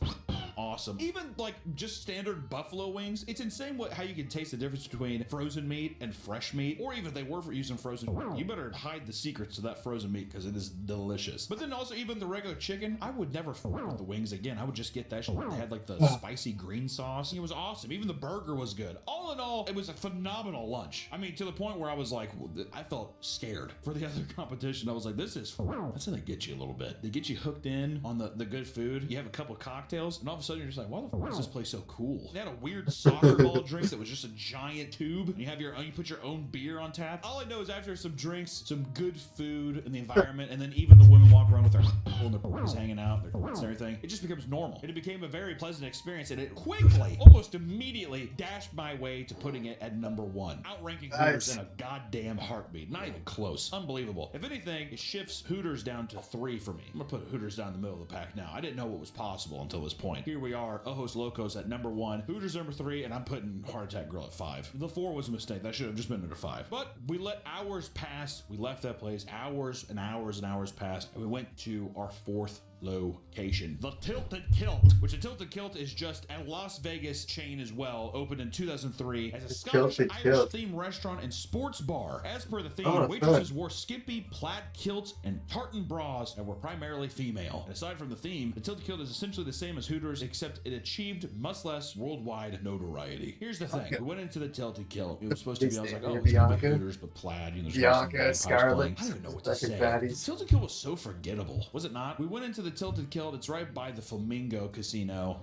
Speaker 2: awesome. Even like just standard buffalo wings, it's insane how you can taste the difference between frozen meat and fresh meat, or even if they were using frozen meat. You better hide the secrets to that frozen meat because it is delicious. But then also even the regular chicken, I would never with the wings again. I would just get that shit. They had like the spicy green sauce. It was awesome. Even the burger was good. All in all, it was a phenomenal lunch. I mean, to the point where I was like, I felt scared for the other competition. I was like, this is that's how they get you a little bit. They get you hooked in on the good food. You have a couple of cocktails, and all of a sudden you're just like, why the fuck is this place so cool? They had a weird soccer ball drink that was just a giant tube. And you have you put your own beer on tap. All I know is after some drinks, some good food in the environment, and then even the women walk around with their and their hanging out, their and everything, it just becomes normal. And it became a very pleasant experience, and it quickly, almost immediately, dashed my way to putting it at #1, outranking Hooters in a goddamn heartbeat. Not even close. Unbelievable. If anything, it shifts Hooters down to 3 for me. I'm gonna put Hooters down in the middle of the pack now. I didn't know what was possible until this point. Here we are, Ojos Locos at #1, Hooters #3, and I'm putting Heart Attack Grill at 5. The 4 was a mistake. That should have just been under 5. But we let hours pass. We left that place. Hours and hours and hours passed, and we went to our 4th location, the Tilted Kilt, which the Tilted Kilt is just a Las Vegas chain as well, opened in 2003 as a Scottish Irish themed restaurant and sports bar. As per the theme, waitresses wore skimpy plaid kilts and tartan bras and were primarily female. And aside from the theme, the Tilted Kilt is essentially the same as Hooters, except it achieved much less worldwide notoriety. Here's the thing: we went into the Tilted Kilt. It was supposed to be. I was like, oh, it's gonna be Hooters, but plaid. You know,
Speaker 7: Bianca, Scarlett.
Speaker 2: I don't even know what to say. The Tilted Kilt was so forgettable, was it not? We went into the Tilted Kilt. It's right by the Flamingo Casino.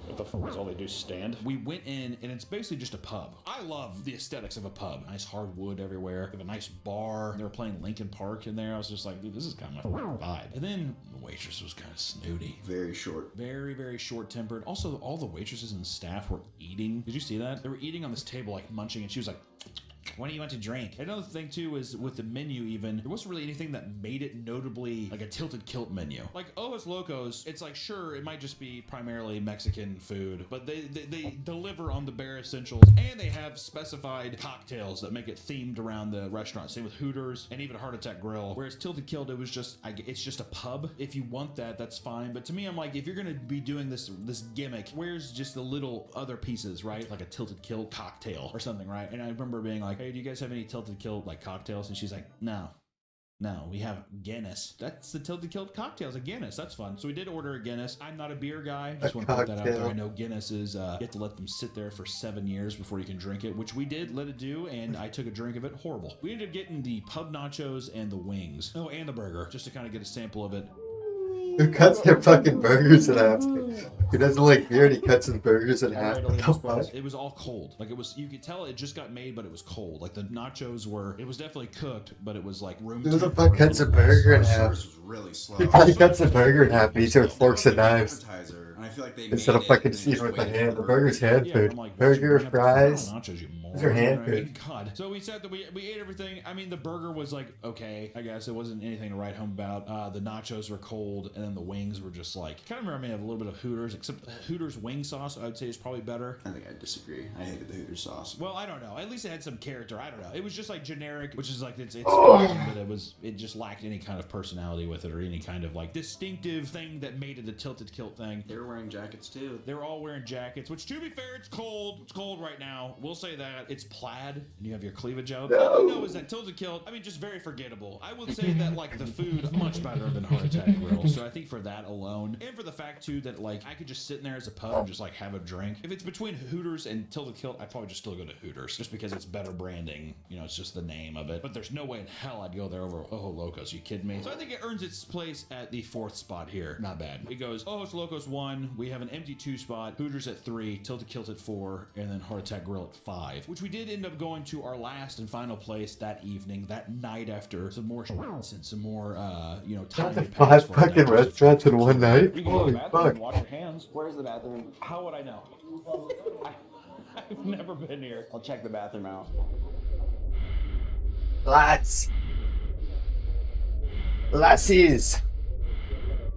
Speaker 14: What the fuck is all they do, stand?
Speaker 2: We went in, and it's basically just a pub. I love the aesthetics of a pub. Nice hardwood everywhere. They have a nice bar. They were playing Linkin Park in there. I was just like, dude, this is kind of my vibe. And then the waitress was kind of snooty.
Speaker 3: Very short.
Speaker 2: Very, very short-tempered. Also, all the waitresses and staff were eating. Did you see that? They were eating on this table, like munching, and she was like, what do you want to drink? Another thing too is with the menu even, there wasn't really anything that made it notably like a Tilted Kilt menu. Like Ojos Locos, it's like, sure, it might just be primarily Mexican food, but they deliver on the bare essentials, and they have specified cocktails that make it themed around the restaurant. Same with Hooters and even Heart Attack Grill. Whereas Tilted Kilt, it was just, it's just a pub. If you want that, that's fine. But to me, I'm like, if you're gonna be doing this gimmick, where's just the little other pieces, right? Like a Tilted Kilt cocktail or something, right? And I remember being like, hey, do you guys have any Tilted Kilt like cocktails? And she's like, no, we have Guinness. That's the Tilted Kilt cocktails, a Guinness. That's fun. So we did order a Guinness. I'm not a beer guy. Just want to put that out there. I know Guinness is, you have to let them sit there for 7 years before you can drink it, which we did let it do, and I took a drink of it. Horrible. We ended up getting the pub nachos and the wings. Oh, and the burger, just to kind of get a sample of it.
Speaker 7: Who cuts their fucking burgers in half? He doesn't like beer and he cuts his burgers in half.
Speaker 2: It was all cold. Like it was, you could tell it just got made, but it was cold. Like the nachos were, it was definitely cooked, but it was like room
Speaker 7: temperature. Who the fuck cuts a burger in half?
Speaker 3: Was really slow.
Speaker 7: He probably cuts a burger in half and eats it with forks and knives.
Speaker 3: And I feel like they
Speaker 7: instead of fucking eating with the hand. The burger's hand food.
Speaker 2: Like,
Speaker 7: burger, fries. These are hand food.
Speaker 2: God. So we said that we ate everything. I mean, the burger was like, okay, I guess it wasn't anything to write home about. The nachos were cold, and then the wings were just like, kind of reminded me of a little bit of Hooters, except Hooters wing sauce, I would say, is probably better.
Speaker 3: I think I disagree. I hated the Hooters sauce.
Speaker 2: Well, I don't know. At least it had some character. I don't know. It was just like generic, which is like, it's fine, but it just lacked any kind of personality with it or any kind of like distinctive thing that made it the Tilted Kilt thing.
Speaker 3: They were wearing jackets too.
Speaker 2: They're all wearing jackets, which to be fair, it's cold. It's cold right now. We'll say that. It's plaid, and you have your cleavage out.
Speaker 1: No.
Speaker 2: All we know is that Tilted Kilt, I mean, just very forgettable. I would say that, like, the food, much better than Heart Attack Grill. So I think for that alone, and for the fact, too, that, like, I could just sit in there as a pub and just, like, have a drink. If it's between Hooters and Tilted Kilt, I'd probably just still go to Hooters, just because it's better branding. You know, it's just the name of it. But there's no way in hell I'd go there over Ojo Locos. You kidding me? So I think it earns its place at the 4th spot here. Not bad. It goes Ojos Locos 1. We have an empty 2 spot. Hooters at 3. Tilted Kilt at 4. And then Heart Attack Grill at 5. Which we did end up going to our last and final place that evening, that night, after some more shots and some more, you know, time.
Speaker 7: 5 fucking restaurants in one night?
Speaker 14: You can go to
Speaker 7: Holy
Speaker 14: the bathroom
Speaker 7: fuck.
Speaker 14: and wash your hands. Where's the bathroom? How would I know? I've never been here.
Speaker 3: I'll check the bathroom out.
Speaker 1: Lads. Lassies.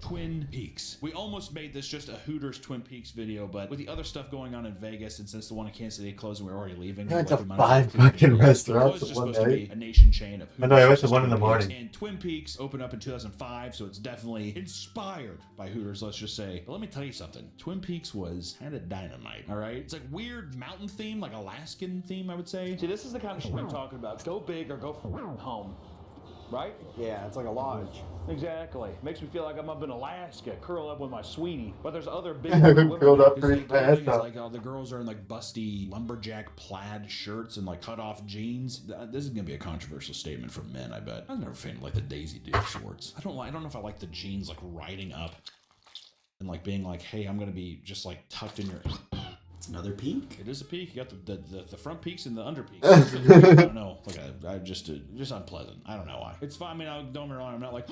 Speaker 2: Twin Peaks. We almost made this just a Hooters Twin Peaks video, but with the other stuff going on in Vegas, and since the one in Kansas City closed and we're already leaving,
Speaker 1: I went
Speaker 2: we
Speaker 1: to
Speaker 2: might as well
Speaker 1: 5
Speaker 2: include it
Speaker 1: fucking
Speaker 2: here.
Speaker 1: restaurants
Speaker 2: It was
Speaker 1: in
Speaker 2: just
Speaker 1: one
Speaker 2: supposed to be
Speaker 1: night.
Speaker 2: a nation chain of
Speaker 1: I know, I went to
Speaker 2: just
Speaker 1: one in the
Speaker 2: Twin
Speaker 1: morning.
Speaker 2: Peaks. And Twin Peaks opened up in 2005, so it's definitely inspired by Hooters, let's just say. But let me tell you something. Twin Peaks was kind of dynamite, all right? It's like weird mountain theme, like Alaskan theme, I would say.
Speaker 14: See, this is the kind of shit I'm talking about. Go big or go home. Right?
Speaker 3: Yeah, it's like a lodge.
Speaker 14: Exactly. Makes me feel like I'm up in Alaska, curled up with my sweetie. But there's other big
Speaker 7: Curled up pretty
Speaker 2: The other thing
Speaker 7: fast.
Speaker 2: is, like, all the girls are in like busty lumberjack plaid shirts and like cut off jeans. This is gonna be a controversial statement from men, I bet. I was never a fan of like the Daisy Duke shorts. I don't know if I like the jeans like riding up and like being like, hey, I'm gonna be just like tucked in your.
Speaker 3: It's another peak.
Speaker 2: It is a peak. You got the front peaks and the under peaks. I don't know. Like I just unpleasant. I don't know why. It's fine. I mean, don't get me wrong. I'm not like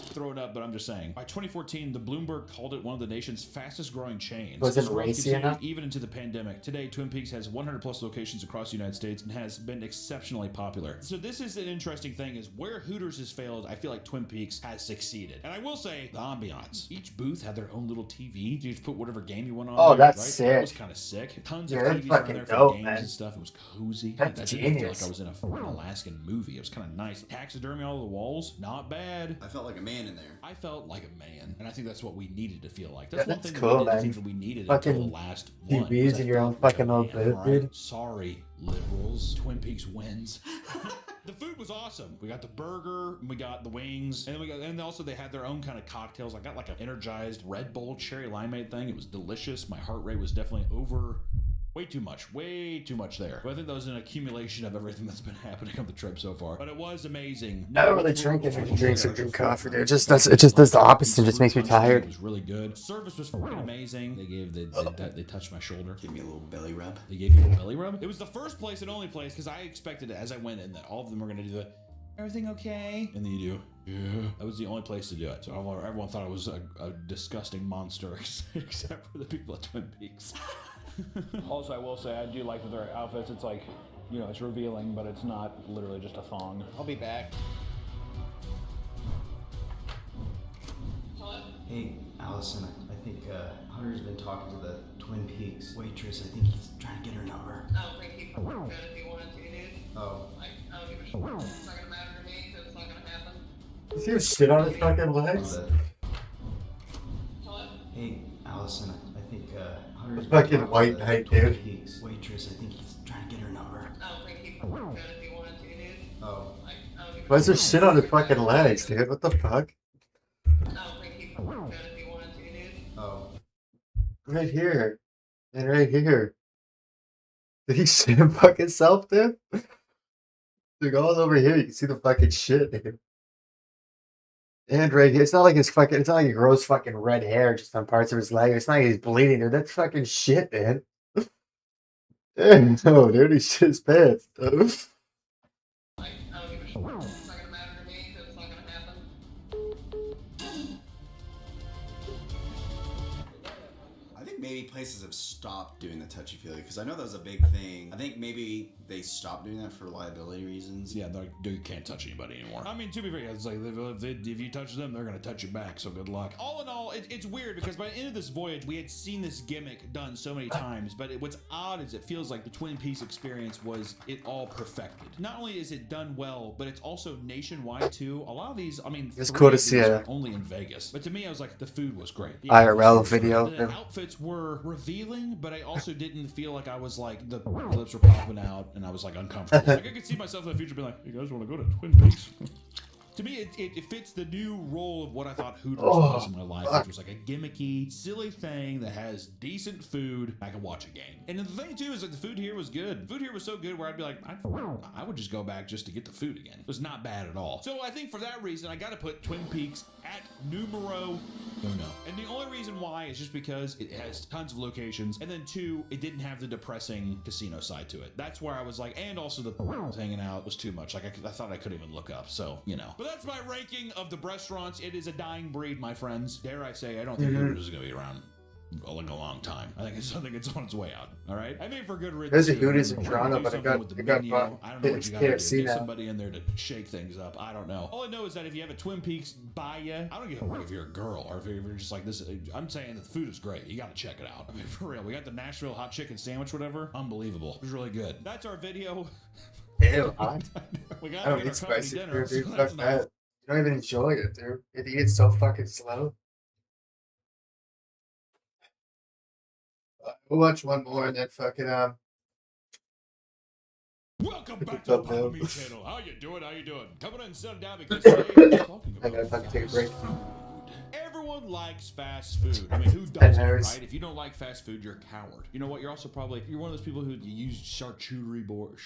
Speaker 2: throw it up, but I'm just saying. By 2014, the Bloomberg called it one of the nation's fastest growing chains.
Speaker 1: Was it
Speaker 2: This growth
Speaker 1: racy
Speaker 2: continued
Speaker 1: enough?
Speaker 2: even into the pandemic. Today, Twin Peaks has 100 plus locations across the United States and has been exceptionally popular. So this is an interesting thing: is where Hooters has failed, I feel like Twin Peaks has succeeded. And I will say the ambiance. Each booth had their own little TV. You just put whatever game you want on.
Speaker 1: Oh,
Speaker 2: there,
Speaker 1: that's
Speaker 2: right?
Speaker 1: sick.
Speaker 2: That was kind of sick. Tons
Speaker 1: Yeah,
Speaker 2: of
Speaker 1: that's
Speaker 2: TVs on
Speaker 1: fucking
Speaker 2: there
Speaker 1: dope,
Speaker 2: for games
Speaker 1: man.
Speaker 2: and stuff. It was cozy.
Speaker 1: That's
Speaker 2: I didn't feel
Speaker 1: genius.
Speaker 2: like I was in a fucking Alaskan movie. It was kind of nice. Taxidermy all over the walls, not bad.
Speaker 3: I felt like a man in there.
Speaker 2: I felt like a man, and I think that's what we needed to feel like.
Speaker 1: Yeah,
Speaker 2: That's one
Speaker 1: that's
Speaker 2: thing
Speaker 1: cool,
Speaker 2: that we didn't
Speaker 1: man.
Speaker 2: think that we needed
Speaker 1: Fucking
Speaker 2: until the last one.
Speaker 1: TVs
Speaker 2: was I
Speaker 1: in your own
Speaker 2: felt like
Speaker 1: fucking
Speaker 2: a
Speaker 1: little
Speaker 2: man,
Speaker 1: booth,
Speaker 2: all right?
Speaker 1: dude.
Speaker 2: Sorry, liberals. Twin Peaks wins. The food was awesome. We got the burger, we got the wings, and also they had their own kind of cocktails. I got like an energized Red Bull cherry limeade thing. It was delicious. My heart rate was definitely over. Way too much there. But I think that was an accumulation of everything that's been happening on the trip so far. But it was amazing.
Speaker 1: I don't really drink energy drinks or drink coffee, dude. It just does the opposite. It just makes me
Speaker 2: It
Speaker 1: tired.
Speaker 2: was really good. Service was fucking amazing. They touched my shoulder.
Speaker 3: Give me a little belly rub.
Speaker 2: They gave you a belly rub. It was the first place and only place because I expected it as I went in that all of them were gonna do the everything okay, and then you do. Yeah. That was the only place to do it. So everyone thought I was a disgusting monster except for the people at Twin Peaks.
Speaker 14: Also, I will say, I do like that their outfits. It's like, you know, it's revealing, but it's not literally just a thong.
Speaker 3: I'll be back. Hey, Allison, I think Hunter's been talking to the Twin Peaks waitress. I think he's trying to get her number.
Speaker 4: I don't think he could if he wanted to, dude.
Speaker 3: Oh.
Speaker 4: Like, I don't give a shit. It's not gonna matter to me, so it's not gonna happen.
Speaker 1: Is he shit on his fucking legs?
Speaker 3: Hey, Allison, I think Hunter's
Speaker 1: Fucking
Speaker 3: been talking
Speaker 1: white
Speaker 3: to the
Speaker 1: knight,
Speaker 3: Twin
Speaker 1: dude.
Speaker 3: Peaks waitress. I think he's trying to get her number.
Speaker 4: I don't think he could if he wanted to, dude.
Speaker 3: Oh.
Speaker 4: Like, I don't give a
Speaker 1: Why is there
Speaker 4: shit.
Speaker 1: shit on his fucking legs, dude? What the fuck?
Speaker 4: I don't think he could if he wanted to, dude.
Speaker 3: Oh.
Speaker 1: Right here. And right here. Did he shit him fucking self, dude? Dude, all over here, you can see the fucking shit, dude. And right here, it's not like it's not like he grows fucking red hair just on parts of his leg. It's not like he's bleeding, dude. That's fucking shit, man. Dude, no, dude, he shit his pants.
Speaker 4: Like, I don't give a shit. It's not gonna matter to me, so it's not gonna happen.
Speaker 3: I think maybe places have stopped doing the touchy-feely, because I know that was a big thing. I think maybe they stopped doing that for liability reasons.
Speaker 2: Yeah, you can't touch anybody anymore. I mean, to be fair, it's like if you touch them, they're gonna touch you back. So good luck. All in all, it's weird because by the end of this voyage, we had seen this gimmick done so many times. But what's odd is it feels like the Twin Peaks experience was it all perfected. Not only is it done well, but it's also nationwide too. A lot of these, I mean,
Speaker 7: It's
Speaker 2: 3
Speaker 7: cool to
Speaker 2: of
Speaker 7: see
Speaker 2: these
Speaker 7: a
Speaker 2: are only in Vegas. But to me, I was like, the food was great. The
Speaker 7: IRL
Speaker 2: outfits were
Speaker 7: video.
Speaker 2: great. The outfits were revealing, but I also didn't feel like I was like the lips were popping out and I was like uncomfortable. Like I could see myself in the future being like, "You guys want to go to Twin Peaks?" To me, it fits the new role of what I thought Hooters was in my life, which was like a gimmicky, silly thing that has decent food. I can watch a game. And the thing too is that the food here was good. Food here was so good where I'd be like, I would just go back just to get the food again. It was not bad at all. So I think for that reason, I got to put Twin Peaks at numero uno. And the only reason why is just because it has tons of locations, and then 2, it didn't have the depressing casino side to it. That's where I was like, and also the hanging out was too much. Like I thought I couldn't even look up. So you know. But that's my ranking of the restaurants. It is a dying breed, my friends. Dare I say, I don't think Hooters is gonna be around like a long time. I think it's on its way out. All right. I mean, for good riddance.
Speaker 7: There's a Hooters in Toronto, but it got bought.
Speaker 2: I don't know what you gotta do.
Speaker 7: KFC
Speaker 2: Get
Speaker 7: now.
Speaker 2: somebody in there to shake things up. I don't know. All I know is that if you have a Twin Peaks by you, I don't give a fuck if you're a girl or if you're just like this. I'm saying that the food is great. You got to check it out. I mean, for real. We got the Nashville hot chicken sandwich, whatever. Unbelievable. It was really good. That's our video.
Speaker 7: Ew, hot.
Speaker 2: We
Speaker 7: I
Speaker 2: got
Speaker 7: don't
Speaker 2: to
Speaker 7: eat
Speaker 2: get our company
Speaker 7: spicy
Speaker 2: dinner.
Speaker 7: food, dude.
Speaker 2: so
Speaker 7: Fuck
Speaker 2: that's nice.
Speaker 7: that. You don't even enjoy it, dude. You eat it so fucking slow. We'll watch one more and then fucking
Speaker 2: Welcome back to the
Speaker 7: Thumbnail.
Speaker 2: Papa Me channel. How you doing? How you doing? Coming in and settle down because today we're talking
Speaker 7: I gotta
Speaker 2: about
Speaker 7: fucking take a break.
Speaker 2: Everyone likes fast food. I mean, who doesn't,
Speaker 7: hours.
Speaker 2: right? If you don't like fast food, you're a coward. You know what? You're also probably one of those people who use charcuterie board,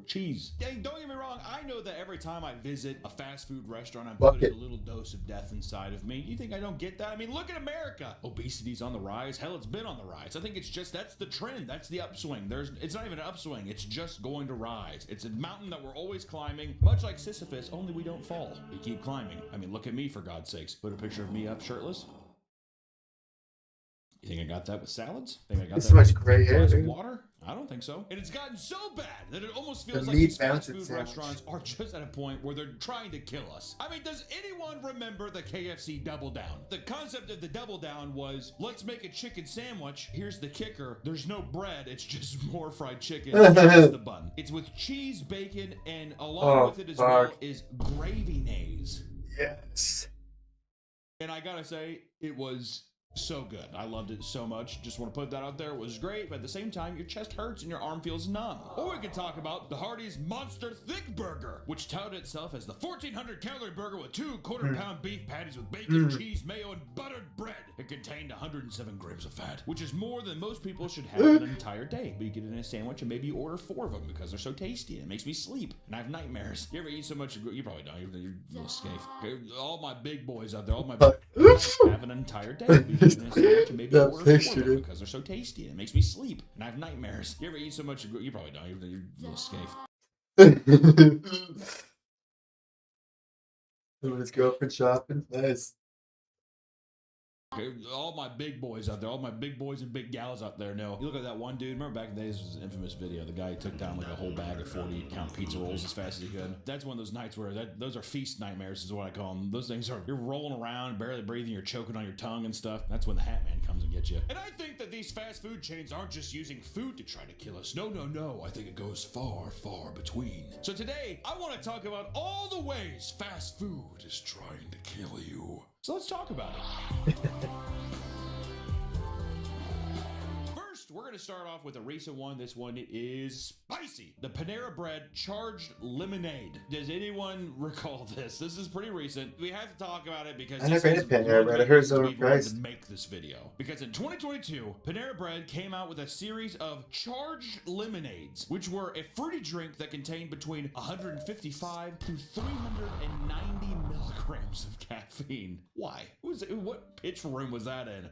Speaker 2: cheese. Dang, don't get me wrong. I know that every time I visit a fast food restaurant, I'm putting a little dose of death inside of me. You think I don't get that? I mean, look at America. Obesity's on the rise. Hell, it's been on the rise. I think it's just that's the trend. That's the upswing. It's not even an upswing. It's just going to rise. It's a mountain that we're always climbing, much like Sisyphus. Only we don't fall. We keep climbing. I mean, look at me for God's sakes. Put a picture of me up shirtless. You think I got that with salads? Think I got
Speaker 7: This
Speaker 2: that
Speaker 7: much
Speaker 2: with
Speaker 7: gray hair,
Speaker 2: glass of
Speaker 7: dude.
Speaker 2: water? I don't think so. And it's gotten so bad that it almost
Speaker 7: The
Speaker 2: feels like
Speaker 7: meat
Speaker 2: these fast
Speaker 7: bouncing
Speaker 2: food
Speaker 7: sandwich.
Speaker 2: restaurants are just at a point where they're trying to kill us. I mean, does anyone remember the KFC Double Down? The concept of the Double Down was, let's make a chicken sandwich. Here's the kicker. There's no bread. It's just more fried chicken. Here's the bun. It's with cheese, bacon, and along with it as well is gravy nays.
Speaker 7: Yes.
Speaker 2: And I gotta say, it was so good. I loved it so much. Just want to put that out there. It was great, but at the same time, your chest hurts and your arm feels numb. Or we could talk about the Hardee's Monster Thick Burger, which touted itself as the 1,400 calorie burger with 2 quarter-pound beef patties with bacon, cheese, mayo, and buttered bread. It contained 107 grams of fat, which is more than most people should have in an entire day. But you get it in a sandwich and maybe you order 4 of them because they're so tasty and it makes me sleep. And I have nightmares. You ever eat so much? You probably don't. You're a little scafe. All my big boys out there, all my have an entire day. And maybe order 4 of them because they're so tasty and it makes me sleep. And I have nightmares. You ever eat so much? You probably don't. You're a little scafe.
Speaker 7: His girlfriend shopping. Nice.
Speaker 2: All my big boys out there, all my big boys and big gals out there know. You look at that one dude, remember back in the days, this was an infamous video. The guy who took down like a whole bag of 40-count pizza rolls as fast as he could. That's one of those nights where those are feast nightmares is what I call them. Those things are, you're rolling around, barely breathing, you're choking on your tongue and stuff. That's when the Hat Man comes and gets you. And I think that these fast food chains aren't just using food to try to kill us. No, no, no. I think it goes far, far between. So today, I want to talk about all the ways fast food is trying to kill you. So let's talk about it. First, we're going to start off with a recent one. This one is spicy. The Panera Bread Charged Lemonade. Does anyone recall this? This is pretty recent. We have to talk about it because
Speaker 7: I never ate Panera Bread. I heard it's overpriced.
Speaker 2: to make this video. Because in 2022, Panera Bread came out with a series of charged lemonades, which were a fruity drink that contained between 155 to 390 milligrams of caffeine. caffeine. Why? What pitch room was that in?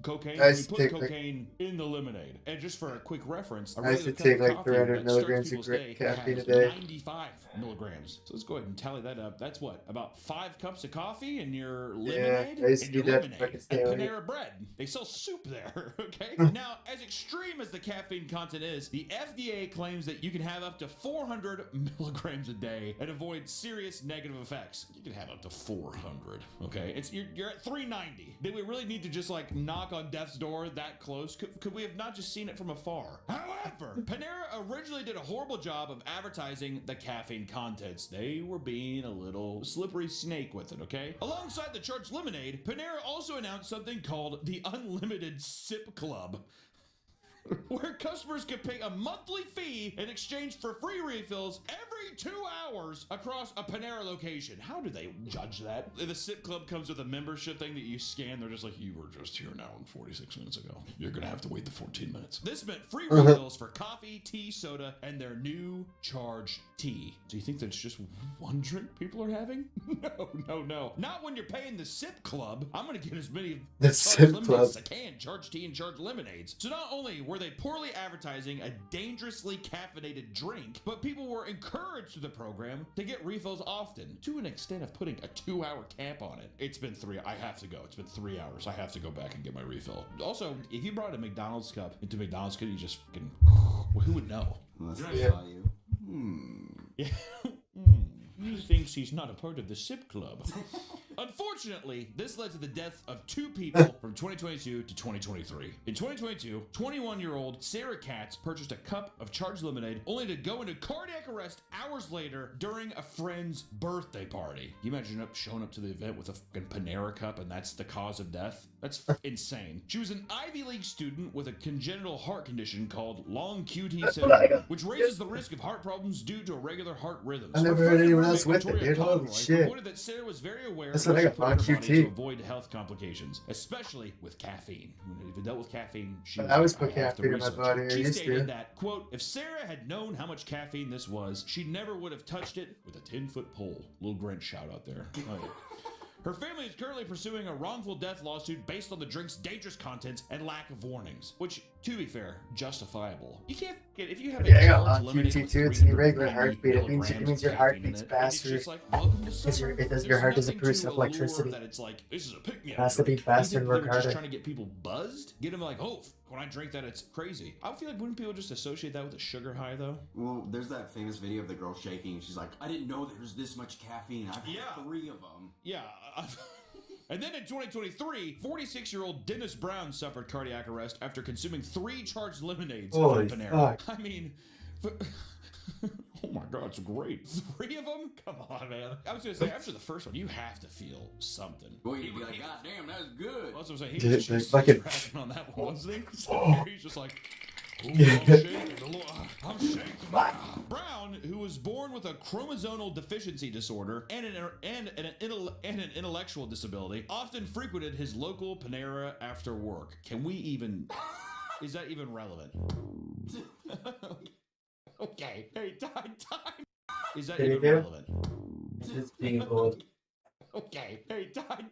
Speaker 2: Cocaine.
Speaker 7: I
Speaker 2: We
Speaker 7: used to
Speaker 2: put
Speaker 7: take, like-
Speaker 2: cocaine in the lemonade. And just for a quick reference, a
Speaker 7: I used to
Speaker 2: regular cup
Speaker 7: take
Speaker 2: of
Speaker 7: like
Speaker 2: coffee
Speaker 7: 300
Speaker 2: that
Speaker 7: milligrams
Speaker 2: starts
Speaker 7: of
Speaker 2: people's day
Speaker 7: caffeine a
Speaker 2: has
Speaker 7: day.
Speaker 2: 95 milligrams. So let's go ahead and tally that up. That's what, about 5 cups of coffee in your lemonade?
Speaker 7: I used to
Speaker 2: And
Speaker 7: do
Speaker 2: your
Speaker 7: that to
Speaker 2: lemonade
Speaker 7: fucking
Speaker 2: at
Speaker 7: stay awake.
Speaker 2: Panera Bread. They sell soup there, okay? Now, as extreme as the caffeine content is, the FDA claims that you can have up to 400 milligrams a day and avoid serious negative effects. You can have up to 400, okay? You're at 390. Did we really need to just like knock on death's door that close? Could we have not just seen it from afar? However, Panera originally did a horrible job of advertising the caffeine contents. They were being a little slippery snake with it, okay? Alongside the charged lemonade, Panera also announced something called the Unlimited Sip Club, where customers can pay a monthly fee in exchange for free refills every 2 hours across a Panera location. How do they judge that? The Sip Club comes with a membership thing that you scan. They're just like, you were just here an hour and 46 minutes ago. You're going to have to wait the 14 minutes. This meant free refills for coffee, tea, soda, and their new charged tea. Do you think that's just one drink people are having? No. Not when you're paying the Sip Club. I'm going to get as many
Speaker 7: The
Speaker 2: charged
Speaker 7: Sip
Speaker 2: lemonades
Speaker 7: Club.
Speaker 2: as I can. Charged tea and charged lemonades. So not only were they poorly advertising a dangerously caffeinated drink, but people were encouraged through the program to get refills often, to an extent of putting a 2-hour cap on it. It's been 3. I have to go. It's been 3 hours. I have to go back and get my refill. Also, if you brought a McDonald's cup into McDonald's, could you just fucking, well, who would know?
Speaker 3: Unless
Speaker 2: You know
Speaker 3: they
Speaker 2: what I mean?
Speaker 3: saw you.
Speaker 2: Yeah. He thinks he's not a part of the Sip Club. Unfortunately, this led to the death of 2 people from 2022 to 2023. In 2022, 21-year-old Sarah Katz purchased a cup of charged lemonade only to go into cardiac arrest hours later during a friend's birthday party. You imagine showing up to the event with a fucking Panera cup and that's the cause of death? That's insane. She was an Ivy League student with a congenital heart condition called long QT syndrome, which raises the risk of heart problems due to irregular heart rhythms.
Speaker 7: I never heard anyone else with it, dude. Holy shit.
Speaker 2: Reported that Sarah was very aware
Speaker 7: That's
Speaker 2: of
Speaker 7: what I
Speaker 2: what she
Speaker 7: got,
Speaker 2: put in her
Speaker 7: long
Speaker 2: body to
Speaker 7: QT.
Speaker 2: avoid health complications, especially with caffeine. If you dealt with caffeine, she
Speaker 7: I always
Speaker 2: like,
Speaker 7: put
Speaker 2: I have to
Speaker 7: caffeine in my
Speaker 2: research it.
Speaker 7: body, I
Speaker 2: She
Speaker 7: used to.
Speaker 2: stated that, quote, if Sarah had known how much caffeine this was, she never would have touched it with a 10-foot pole. Little Grinch shout out there. Oh, yeah. Her family is currently pursuing a wrongful death lawsuit based on the drink's dangerous contents and lack of warnings, which, to be fair, justifiable. You can't get, if you have a
Speaker 7: Yeah, I got
Speaker 2: charged
Speaker 7: long
Speaker 2: lemonade
Speaker 7: QT
Speaker 2: with
Speaker 7: too. It's an
Speaker 2: 390
Speaker 7: irregular heartbeat. It means
Speaker 2: milligrams
Speaker 7: your
Speaker 2: of
Speaker 7: heart
Speaker 2: caffeine in
Speaker 7: beats
Speaker 2: it, and it's
Speaker 7: faster.
Speaker 2: just like, welcome to
Speaker 7: Because
Speaker 2: summer.
Speaker 7: your
Speaker 2: There's
Speaker 7: heart doesn't
Speaker 2: nothing
Speaker 7: produce
Speaker 2: to
Speaker 7: enough
Speaker 2: allure
Speaker 7: electricity.
Speaker 2: that it's like, this is a pick-me-up
Speaker 7: It has to
Speaker 2: drink.
Speaker 7: beat faster
Speaker 2: You
Speaker 7: and
Speaker 2: think
Speaker 7: work
Speaker 2: they're just
Speaker 7: harder.
Speaker 2: trying to get people buzzed? Get them like, oh, when I drink that, it's crazy. I feel like wouldn't people just associate that with a sugar high, though?
Speaker 3: Well, there's that famous video of the girl shaking. She's like, I didn't know there was this much caffeine. I've had 3 of them.
Speaker 2: Yeah. And then in 2023, 46-year-old Dennis Brown suffered cardiac arrest after consuming 3 charged lemonades
Speaker 7: Holy
Speaker 2: from Panera.
Speaker 7: fuck.
Speaker 2: I mean, oh my god, it's great. 3 of them? Come on, man. I was gonna say, after the first one, you have to feel something.
Speaker 3: Well, you'd be like, God damn, that was good.
Speaker 2: That's what I'm saying. He
Speaker 7: Dude,
Speaker 2: was
Speaker 7: like
Speaker 2: just
Speaker 7: fucking-
Speaker 2: cracking on that one, wasn't he?
Speaker 7: Oh.
Speaker 2: He's just like, ooh, I'm shaking. I'm shaking. Brown, who was born with a chromosomal deficiency disorder and an intellectual disability, often frequented his local Panera after work. Can we even? Is that even relevant? Okay. Hey, time. Is that
Speaker 7: Did he
Speaker 2: even
Speaker 7: do?
Speaker 2: relevant?
Speaker 7: Just being old.
Speaker 2: Okay. Hey, time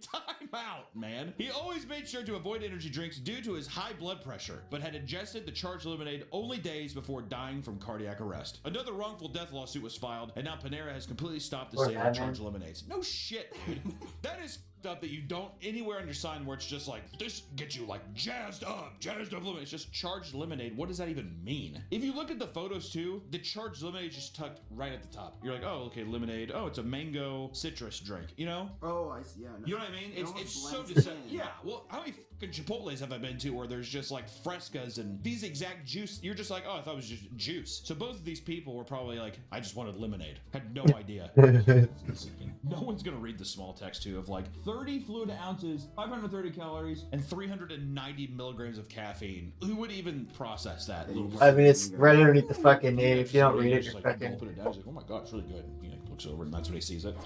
Speaker 2: out, man. He always made sure to avoid energy drinks due to his high blood pressure, but had ingested the charged lemonade only days before dying from cardiac arrest. Another wrongful death lawsuit was filed, and now Panera has completely stopped the
Speaker 7: Poor
Speaker 2: sale
Speaker 7: guy,
Speaker 2: of
Speaker 7: man.
Speaker 2: charged lemonades. No shit, dude. That is stuff that you don't anywhere on your sign where it's just like, this gets you like jazzed up lemonade. It's just charged lemonade. What does that even mean? If you look at the photos too, the charged lemonade is just tucked right at the top. You're like, oh, okay, lemonade. Oh, it's a mango citrus drink, you know?
Speaker 3: Oh, I see. Yeah. No.
Speaker 2: You know what I mean?
Speaker 3: It
Speaker 2: It's
Speaker 3: almost
Speaker 2: so
Speaker 3: blends
Speaker 2: deceptive.
Speaker 3: in.
Speaker 2: Yeah. Well, how many fucking Chipotles have I been to where there's just like frescas and these exact juice? You're just like, oh, I thought it was just juice. So both of these people were probably like, I just wanted lemonade. Had no idea. No one's gonna read the small text too of like 30 fluid ounces, 530 calories, and 390 milligrams of caffeine. Who would even process that? Little
Speaker 7: I mean, it's right underneath the fucking name. If you don't read it,
Speaker 2: just
Speaker 7: you're
Speaker 2: like
Speaker 7: fucking.
Speaker 2: put it down. He's like, oh my god, it's really good. He like, looks over and that's when he sees it.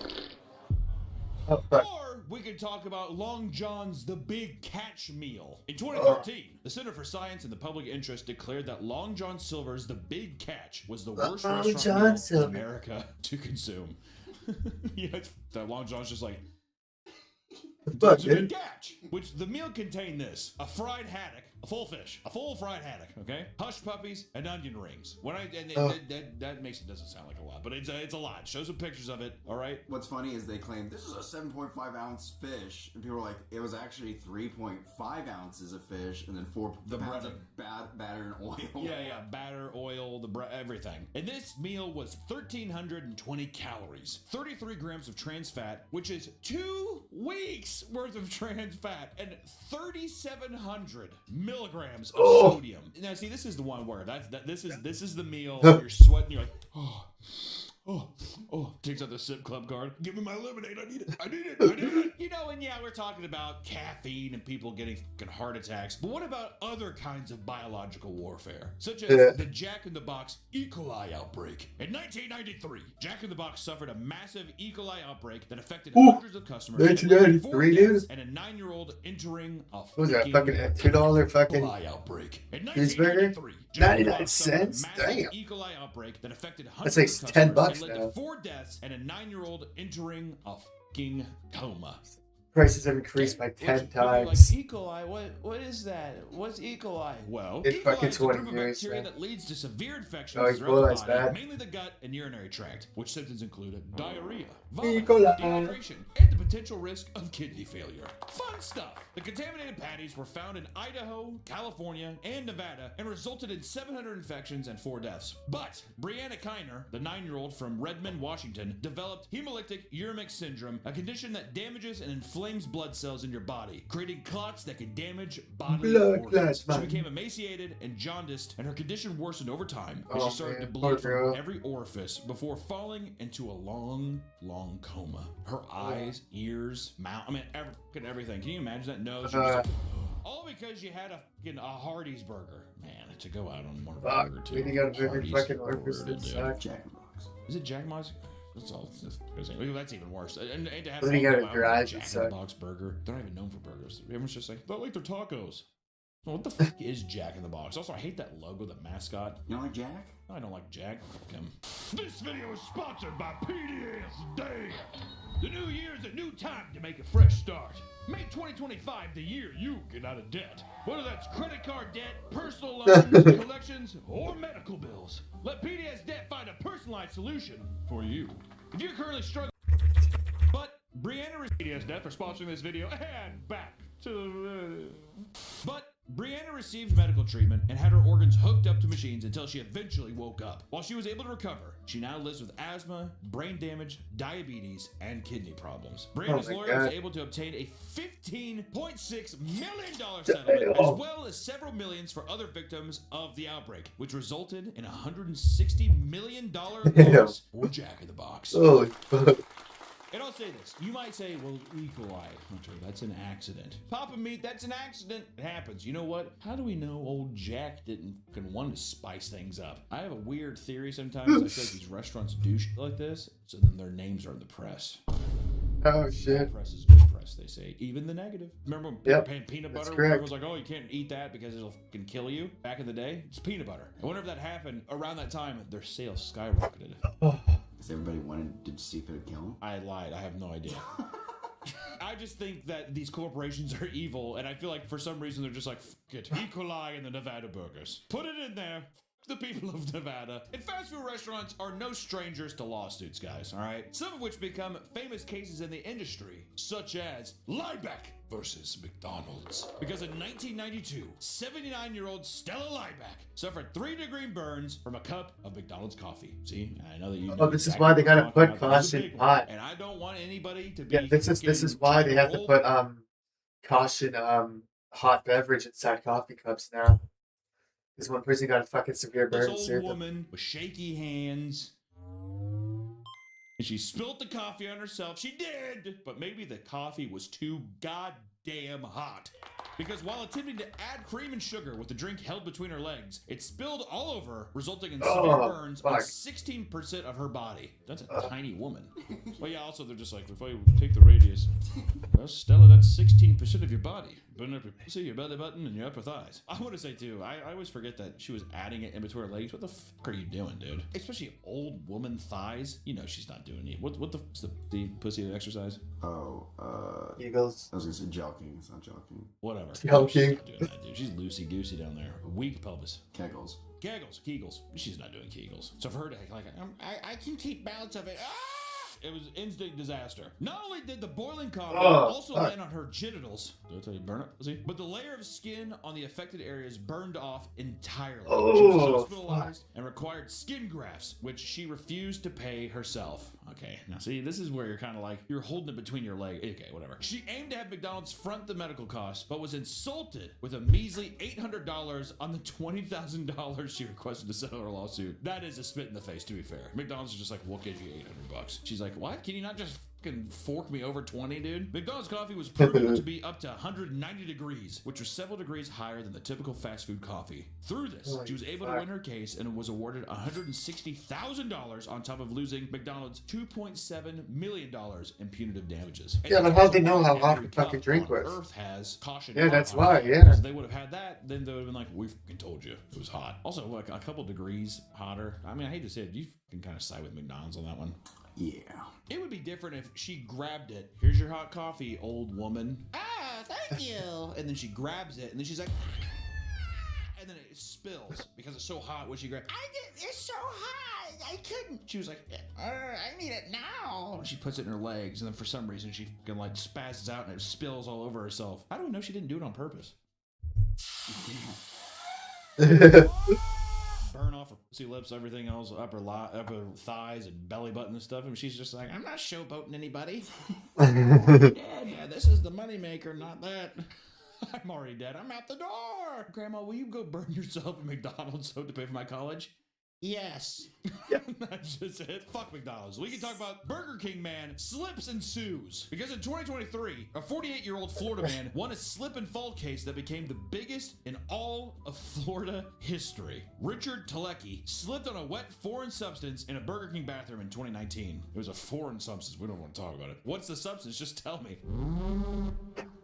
Speaker 7: Oh, fuck.
Speaker 2: Or we could talk about Long John's The Big Catch Meal. In 2013, the Center for Science and the Public Interest declared that Long John Silver's The Big Catch was the worst
Speaker 7: Long
Speaker 2: restaurant
Speaker 7: John
Speaker 2: meal
Speaker 7: Silver.
Speaker 2: in America to consume. Yeah, that Long John's just like,
Speaker 7: fuck,
Speaker 2: It's a good
Speaker 7: dude?
Speaker 2: catch. Which the meal contained this: a fried haddock, a full fish, a full fried haddock, okay, hush puppies, and onion rings. When that makes it doesn't sound like a lot, but it's a lot. Show some pictures of it. All right.
Speaker 3: What's funny is they claim this is a 7.5 ounce fish, and people are like, it was actually 3.5 ounces of fish, and then 4 pounds of batter and oil.
Speaker 2: Yeah, batter, oil, everything. And this meal was 1,320 calories, 33 grams of trans fat, which is 2 weeks worth of trans fat, and 3,700 milligrams of sodium. Now, see, this is the one where this is the meal. You're sweating. You're like, oh, takes out the sip club card. Give me my lemonade. I need it. You know, and yeah, we're talking about caffeine and people getting fucking heart attacks. But what about other kinds of biological warfare? Such as the Jack in the Box E. coli outbreak. In 1993, Jack in the Box suffered a massive E. coli outbreak that affected hundreds of customers.
Speaker 7: 1993, dude?
Speaker 2: And a 9-year-old entering a
Speaker 7: What was that, fucking $2 fucking
Speaker 2: outbreak. In
Speaker 7: cheeseburger? 99 cents? Damn.
Speaker 2: E. coli outbreak that affected
Speaker 7: That's
Speaker 2: hundreds
Speaker 7: like
Speaker 2: of customers
Speaker 7: $10
Speaker 2: and led
Speaker 7: now.
Speaker 2: to 4 deaths and a 9-year-old entering a fucking coma.
Speaker 7: Prices have increased by 10
Speaker 2: Like
Speaker 7: times.
Speaker 2: E. coli, what is that? What's E. coli? Well,
Speaker 7: In
Speaker 2: E. coli
Speaker 7: fucking
Speaker 2: is a group
Speaker 7: 20
Speaker 2: of
Speaker 7: years,
Speaker 2: bacteria
Speaker 7: man.
Speaker 2: that leads to severe infections
Speaker 7: Oh, E.
Speaker 2: throughout the
Speaker 7: coli's
Speaker 2: body,
Speaker 7: bad.
Speaker 2: mainly the gut and urinary tract, which symptoms include diarrhea,
Speaker 7: E.
Speaker 2: vomit,
Speaker 7: coli.
Speaker 2: dehydration, and the potential risk of kidney failure. Fun stuff. The contaminated patties were found in Idaho, California, and Nevada and resulted in 700 infections and 4 deaths. But Brianna Kiner, the 9-year-old from Redmond, Washington, developed hemolytic uremic syndrome, a condition that damages and inflames blood cells in your body, creating clots that can damage bodily
Speaker 7: Blood
Speaker 2: organs.
Speaker 7: clots,
Speaker 2: She
Speaker 7: man.
Speaker 2: became emaciated and jaundiced, and her condition worsened over time as
Speaker 7: Oh,
Speaker 2: she started
Speaker 7: man,
Speaker 2: to
Speaker 7: poor
Speaker 2: bleed from
Speaker 7: girl.
Speaker 2: every orifice before falling into a long, long coma. Her eyes, ears, mouth, everything. Can you imagine that nose? You're just like, all because you had a Hardee's burger. Man, to go out on one
Speaker 7: Fuck,
Speaker 2: burger too.
Speaker 7: we got a
Speaker 2: Hardee's
Speaker 7: fucking
Speaker 2: burger,
Speaker 7: workers that
Speaker 2: dude.
Speaker 7: suck.
Speaker 3: Jack in the Box.
Speaker 2: Is it Jack in the Box? That's even worse. And to have
Speaker 7: Then you gotta
Speaker 2: a
Speaker 7: drive,
Speaker 2: Jack
Speaker 7: it
Speaker 2: in the
Speaker 7: sucks.
Speaker 2: Box burger. They're not even known for burgers. Everyone's just like, they like their tacos. Well, what the fuck is Jack in the Box? Also, I hate that logo, the mascot.
Speaker 3: You don't like Jack?
Speaker 2: I don't like Jack. Fuck him.
Speaker 15: This video is sponsored by PDS Day. The new year is a new time to make a fresh start. Make 2025 the year you get out of debt. Whether that's credit card debt, personal loans, collections, or medical bills. Let PDS Debt find a personalized solution for you. If you're currently struggling, but Brianna PDS Debt for sponsoring this video, and back to
Speaker 2: But Brianna received medical treatment and had her organs hooked up to machines until she eventually woke up. While she was able to recover, she now lives with asthma, brain damage, diabetes, and kidney problems. Brianna's
Speaker 7: my
Speaker 2: lawyer was
Speaker 7: God.
Speaker 2: able to obtain a $15.6 million settlement, as well as several millions for other victims of the outbreak, which resulted in a $160 million loss for Jack in the Box.
Speaker 7: Holy fuck.
Speaker 2: And I'll say this. You might say, well, E. coli, Hunter, that's an accident. Papa Meat, that's an accident. It happens. You know what? How do we know old Jack didn't fucking want to spice things up? I have a weird theory sometimes. I feel like these restaurants do shit like this, so then their names are in the press.
Speaker 7: Oh, shit.
Speaker 2: Press is good press, they say. Even the negative. Remember when
Speaker 7: Yep,
Speaker 2: peanut
Speaker 7: that's
Speaker 2: butter,
Speaker 7: correct.
Speaker 2: everyone's like, oh, you can't eat that because it'll fucking kill you? Back in the day, it's peanut butter. And whenever that happened, around that time, their sales skyrocketed.
Speaker 3: Because everybody wanted to see if it would kill him.
Speaker 2: I lied. I have no idea. I just think that these corporations are evil, and I feel like for some reason they're just like, fuck it. E. coli in the Nevada burgers. Put it in there. The people of Nevada. And fast food restaurants are no strangers to lawsuits, guys, all right? Some of which become famous cases in the industry, such as Liebeck versus McDonald's. Because in 1992, 79-year-old Stella Liebeck suffered 3-degree burns from a cup of McDonald's coffee. See, I know that you know
Speaker 7: Oh, this is
Speaker 2: exactly
Speaker 7: why they
Speaker 2: what I'm
Speaker 7: gotta
Speaker 2: talking
Speaker 7: put
Speaker 2: about. This is a
Speaker 7: caution
Speaker 2: big one,
Speaker 7: hot.
Speaker 2: and I don't want anybody to be
Speaker 7: Yeah, this is why they have to put caution hot beverage inside coffee cups now. This one person got a fucking severe
Speaker 2: This
Speaker 7: burn.
Speaker 2: old
Speaker 7: sued them.
Speaker 2: woman with shaky hands. And she spilt the coffee on herself. She did! But maybe the coffee was too goddamn hot. Because while attempting to add cream and sugar with the drink held between her legs, it spilled all over, resulting in severe
Speaker 7: Oh,
Speaker 2: burns on
Speaker 7: fuck.
Speaker 2: 16% of her body. That's a tiny woman. Well, yeah, also they're just like, if I take the radius, well, Stella, that's 16% of your body. Putting up your pussy, your belly button, and your upper thighs. I want to say too, I always forget that she was adding it in between her legs. What the fuck are you doing, dude? Especially old woman thighs. You know she's not doing it. What what's the pussy exercise?
Speaker 3: Oh,
Speaker 7: Eagles.
Speaker 3: I was gonna say joking. It's not joking.
Speaker 2: Whatever.
Speaker 7: Joking.
Speaker 2: She's not doing that, dude. She's loosey goosey down there. Weak pelvis.
Speaker 3: Kegels.
Speaker 2: Kegels. She's not doing Kegels. So for her to act like I can keep balance of it. It was instant disaster. Not only did the boiling coffee also land on her genitals, did I tell you burn it? See? But the layer of skin on the affected areas burned off entirely. She was hospitalized and required skin grafts, which she refused to pay herself. Okay, now see, this is where you're kind of like, you're holding it between your legs. Okay, whatever. She aimed to have McDonald's front the medical costs, but was insulted with a measly $800 on the $20,000 she requested to settle her lawsuit. That is a spit in the face, to be fair. McDonald's is just like, we'll give you $800. She's like, what? Can you not just fucking fork me over 20, dude? McDonald's coffee was proven to be up to 190 degrees, which was several degrees higher than the typical fast food coffee. Through this, she was able to win her case and was awarded $160,000 on top of losing McDonald's $2.7 million in punitive damages.
Speaker 7: Yeah, but how'd they know how hot the fucking drink was?
Speaker 2: Earth has caution.
Speaker 7: Yeah, that's
Speaker 2: on
Speaker 7: why,
Speaker 2: it.
Speaker 7: yeah.
Speaker 2: If they would have had that, then they would have been like, we fucking told you it was hot. Also, like a couple degrees hotter. I mean, I hate to say it, you can kind of side with McDonald's on that one.
Speaker 3: Yeah.
Speaker 2: It would be different if she grabbed it. Here's your hot coffee, old woman. Ah, thank you. And then she grabs it, and then she's like, and then it spills because it's so hot when she grabs. It's so hot, I couldn't. She was like, I need it now. She puts it in her legs, and then for some reason she fucking like spazzes out and it spills all over herself. How do we know she didn't do it on purpose? Burn off her pussy lips, everything else, upper thighs and belly button and stuff. And she's just like, I'm not showboating anybody. Yeah, this is the moneymaker, not that. I'm already dead. I'm out the door. Grandma, will you go burn yourself at McDonald's to pay for my college? Yes. That's just it. Fuck McDonald's. We can talk about Burger King man slips and sues. Because in 2023, a 48-year-old Florida man won a slip and fall case that became the biggest in all of Florida history. Richard Telecki slipped on a wet foreign substance in a Burger King bathroom in 2019. It was a foreign substance. We don't want to talk about it. What's the substance? Just tell me.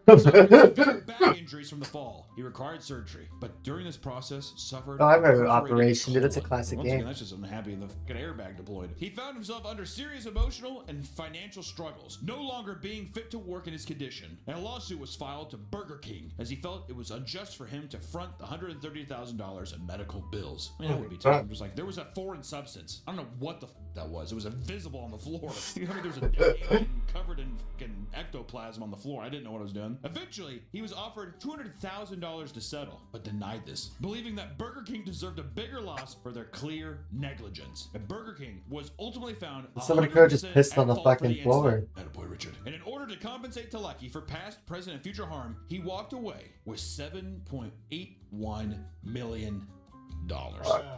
Speaker 2: Back injuries from the fall. He required surgery, but during this process suffered.
Speaker 7: Oh, I remember Operation, dude. That's a classic
Speaker 2: Once
Speaker 7: game.
Speaker 2: again, that's just unhappy in the fucking airbag deployed. He found himself under serious emotional and financial struggles, no longer being fit to work in his condition. And a lawsuit was filed to Burger King as he felt it was unjust for him to front the $130,000 in medical bills. I mean, that would be tough. I'm just like, there was a foreign substance. I don't know what the that was. It was invisible on the floor. You know, I mean, there was a dead alien covered in fucking ectoplasm on the floor. I didn't know what I was doing. Eventually, he was offered $200,000 to settle, but denied this, believing that Burger King deserved a bigger loss for their clear negligence. And Burger King was ultimately found.
Speaker 7: Somebody could have just pissed on the fucking floor.
Speaker 2: Attaboy, Richard. And in order to compensate Telecki for past, present, and future harm, he walked away with $7.81 million.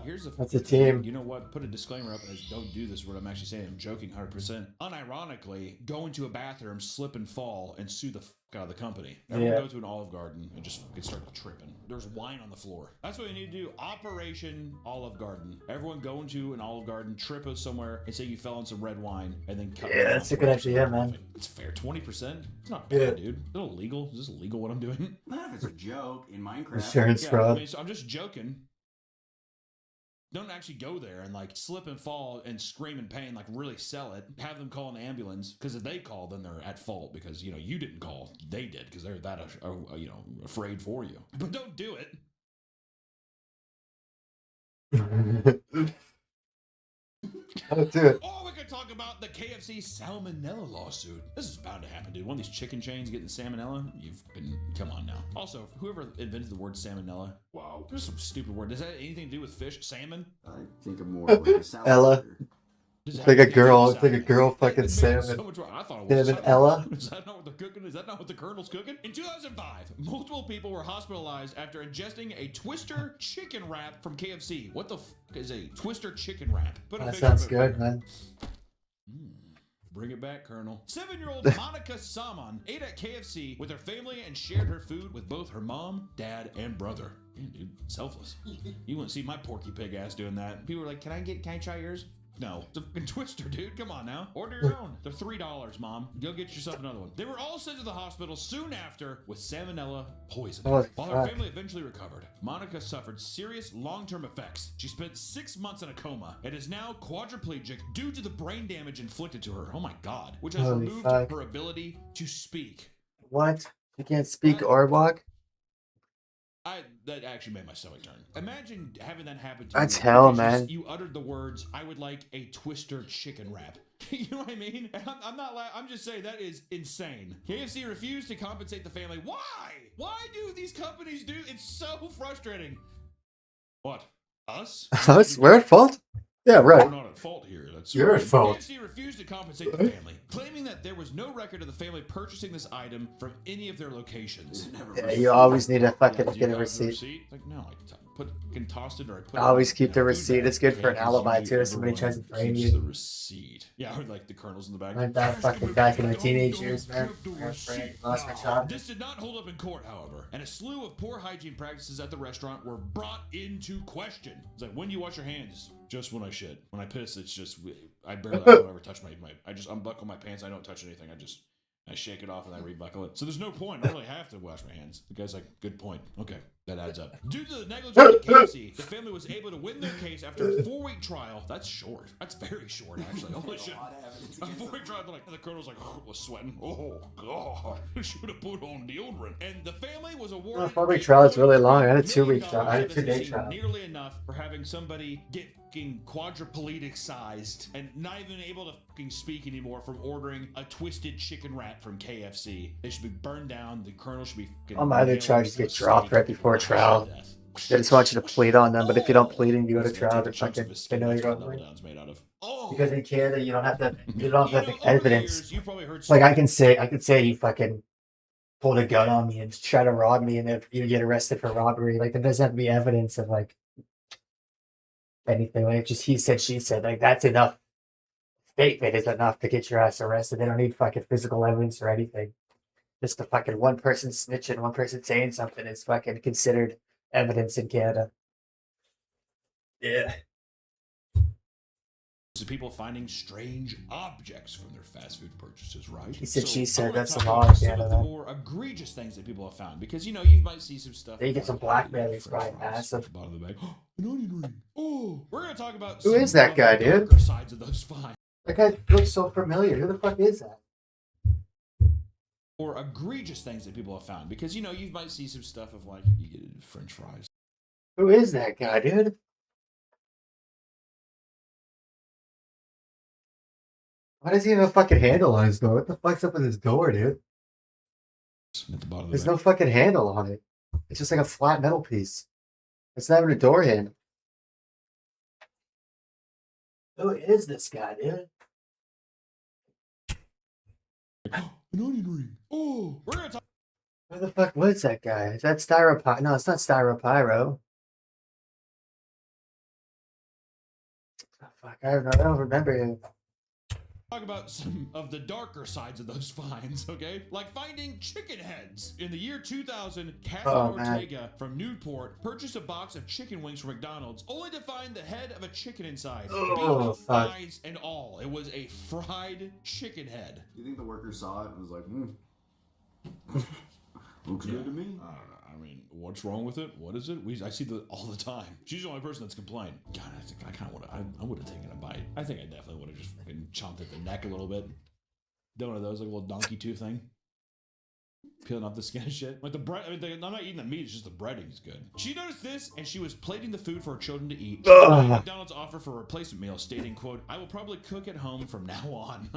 Speaker 2: Here's
Speaker 7: That's a team.
Speaker 2: You know what? Put a disclaimer up as don't do this. What I'm actually saying, I'm joking 100%. Unironically, go into a bathroom, slip and fall, and sue the fuck out of the company. Everyone go to an Olive Garden and just fucking start tripping. There's wine on the floor. That's what you need to do. Operation Olive Garden. Everyone go into an Olive Garden, trip us somewhere, and say you fell on some red wine, and then cut.
Speaker 7: Yeah, that's a good idea, man.
Speaker 2: It's fair. 20%. It's not bad, dude. Is it illegal? Is this illegal? What I'm doing?
Speaker 3: Not if it's a joke in Minecraft.
Speaker 7: Insurance fraud.
Speaker 2: I mean, so I'm just joking. Don't actually go there and like slip and fall and scream in pain, like really sell it. Have them call an ambulance, because if they call, then they're at fault because, you know, you didn't call. They did because they're that, you know, afraid for you. But don't do it.
Speaker 7: Don't do it.
Speaker 2: Or we could talk about the KFC salmonella lawsuit. This is bound to happen, dude. One of these chicken chains getting salmonella. Come on now. Also, whoever invented the word salmonella, wow, there's some stupid word. Does that have anything to do with fish? Salmon?
Speaker 3: I think of more like a salad.
Speaker 7: Ella.
Speaker 2: Does
Speaker 7: It's
Speaker 2: that
Speaker 7: like a
Speaker 2: have anything to do
Speaker 7: girl.
Speaker 2: with
Speaker 7: It's like a
Speaker 2: salmon?
Speaker 7: girl fucking
Speaker 2: It made
Speaker 7: salmon.
Speaker 2: so much- I thought it was
Speaker 7: Salmon Ella.
Speaker 2: Is that not what they're cooking? Is that not what the Colonel's cooking? In 2005, multiple people were hospitalized after ingesting a Twister chicken wrap from KFC. What the f is a Twister chicken wrap? Put a
Speaker 7: That
Speaker 2: picture
Speaker 7: sounds
Speaker 2: of it.
Speaker 7: good, man.
Speaker 2: Bring it back, Colonel. 7-year-old Monica Saman ate at KFC with her family and shared her food with both her mom, dad, and brother. Man, dude, selfless. You wouldn't see my Porky Pig ass doing that. People were like, can I try yours? no. It's a fucking Twister, dude. Come on now. Order your own. They're $3, Mom. Go get yourself another one. They were all sent to the hospital soon after with salmonella poisoning.
Speaker 1: Holy
Speaker 2: While her
Speaker 1: fuck.
Speaker 2: family eventually recovered, Monica suffered serious long-term effects. She spent 6 months in a coma and is now quadriplegic due to the brain damage inflicted to her. Oh my God. Which has
Speaker 1: Holy
Speaker 2: removed
Speaker 1: fuck.
Speaker 2: her ability to speak.
Speaker 1: What? You can't speak or walk?
Speaker 2: That actually made my stomach turn. Imagine having that happen to
Speaker 1: That's
Speaker 2: you.
Speaker 1: hell,
Speaker 2: because
Speaker 1: man.
Speaker 2: You uttered the words, "I would like a Twister chicken wrap." You know what I mean? And I'm not. I'm just saying that is insane. KFC refused to compensate the family. Why? Why do these companies do? It's so frustrating. What? Us?
Speaker 1: Us? We're at fault? Yeah, right.
Speaker 2: We're not at fault here. That's
Speaker 1: You're
Speaker 2: right.
Speaker 1: at fault.
Speaker 2: KFC refused to compensate the family, claiming that there was no record of the family purchasing this item from any of their locations.
Speaker 1: Yeah, you always need to fucking
Speaker 2: Do you
Speaker 1: get a
Speaker 2: have the
Speaker 1: receipt.
Speaker 2: Like, no, I tossed it or I put it
Speaker 1: Always
Speaker 2: in
Speaker 1: keep the
Speaker 2: food
Speaker 1: receipt.
Speaker 2: bag.
Speaker 1: It's good for an
Speaker 2: Yeah, 'cause
Speaker 1: alibi
Speaker 2: usually
Speaker 1: too if somebody tries to
Speaker 2: everyone
Speaker 1: frame
Speaker 2: keeps
Speaker 1: you.
Speaker 2: the receipt. Yeah, or like the kernels in the back.
Speaker 1: Like that fucking back in my teenage years, man. Lost my job.
Speaker 2: This did not hold up in court, however, and a slew of poor hygiene practices at the restaurant were brought into question. It's like, when do you wash your hands? Just when I shit. When I piss, it's just, I don't ever touch I just unbuckle my pants. I don't touch anything. I shake it off and I rebuckle it. So there's no point. I don't really have to wash my hands. The guy's like, good point. Okay, that adds up. Due to the negligence of KFC, the family was able to win their case after a 4-week trial. That's short. That's very short, actually. Holy shit. A 4-week trial, the colonel's like, was sweating. Oh, God. Should have put on deodorant. And the family was awarded.
Speaker 1: 4-week trial is really long. I had a 2-week trial. I had a 2-day trial.
Speaker 2: Nearly enough for having somebody get fucking quadriplegic sized and not even able to fucking speak anymore from ordering a twisted chicken wrap from KFC. They should be burned down. The colonel should be fucking.
Speaker 1: All my other charges get dropped right before trial. They just want you to plead on them, but if you don't plead and you go to trial, they're fucking, they know you're going to Because in Canada, you don't have to have evidence. Like I can say you fucking pulled a gun on me and try to rob me, and if you get arrested for robbery, like there doesn't have to be evidence of like anything. Like just he said, she said. Like that's enough. Statement is enough to get your ass arrested. They don't need fucking physical evidence or anything. Just the fucking one person snitching, one person saying something is fucking considered evidence in Canada. Yeah.
Speaker 2: To people finding strange objects from their fast food purchases, right?
Speaker 1: He said, she
Speaker 2: I
Speaker 1: said,
Speaker 2: wanna
Speaker 1: that's the
Speaker 2: talk
Speaker 1: law
Speaker 2: about
Speaker 1: in
Speaker 2: some of the
Speaker 1: Canada.
Speaker 2: more egregious things that people have found, because you know you might see some stuff.
Speaker 1: Then you get some blackmail. It's probably massive.
Speaker 2: Bottom of the bag. An onion ring. Oh, we're gonna talk about
Speaker 1: Who
Speaker 2: some
Speaker 1: is that
Speaker 2: of
Speaker 1: guy,
Speaker 2: the
Speaker 1: dude?
Speaker 2: darker sides of those finds.
Speaker 1: That guy looks so familiar. Who the fuck is that?
Speaker 2: Or egregious things that people have found, because you know you might see some stuff of like you get French fries.
Speaker 1: Who is that guy, dude? Why does he have a fucking handle on his door? What the fuck's up with his door, dude?
Speaker 2: At the bottom of
Speaker 1: There's
Speaker 2: the
Speaker 1: no fucking handle on it. It's just like a flat metal piece. It's not even a door handle. Who is this guy, dude?
Speaker 2: An onion ring. Oh, we're gonna talk.
Speaker 1: Who the fuck was that guy? Is that Styropyro? No, it's not Styropyro. Oh, fuck, I don't remember him.
Speaker 2: Talk about some of the darker sides of those finds, okay? Like finding chicken heads. In the year 2000, Catherine Ortega from Newport purchased a box of chicken wings from McDonald's, only to find the head of a chicken inside.
Speaker 1: Oh,
Speaker 2: Beef,
Speaker 1: fuck.
Speaker 2: thighs, and all. It was a fried chicken head.
Speaker 3: Do you think the worker saw it and was like, looks good to me?
Speaker 2: I don't know. I mean, what's wrong with it? What is it? I see that all the time. She's the only person that's complained. God, I think I kind of would have. I would have taken a bite. I think I definitely would have just fucking chomped at the neck a little bit. Done one of those, like a little donkey tooth thing. Peeling off the skin and shit. Like the bread. I mean, I'm not eating the meat. It's just the breading is good. She noticed this, and she was plating the food for her children to eat. McDonald's offer for a replacement meal, stating, "quote I will probably cook at home from now on."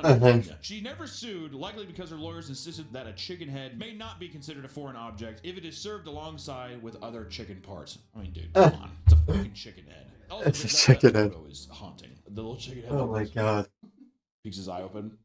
Speaker 2: She never sued, likely because her lawyers insisted that a chicken head may not be considered a foreign object if it is served alongside with other chicken parts. I mean, dude, come on, it's a fucking chicken head. Also,
Speaker 1: It's a
Speaker 2: that
Speaker 1: chicken head.
Speaker 2: photo is haunting. The little chicken head.
Speaker 1: Oh my god.
Speaker 2: Peeks his eye open.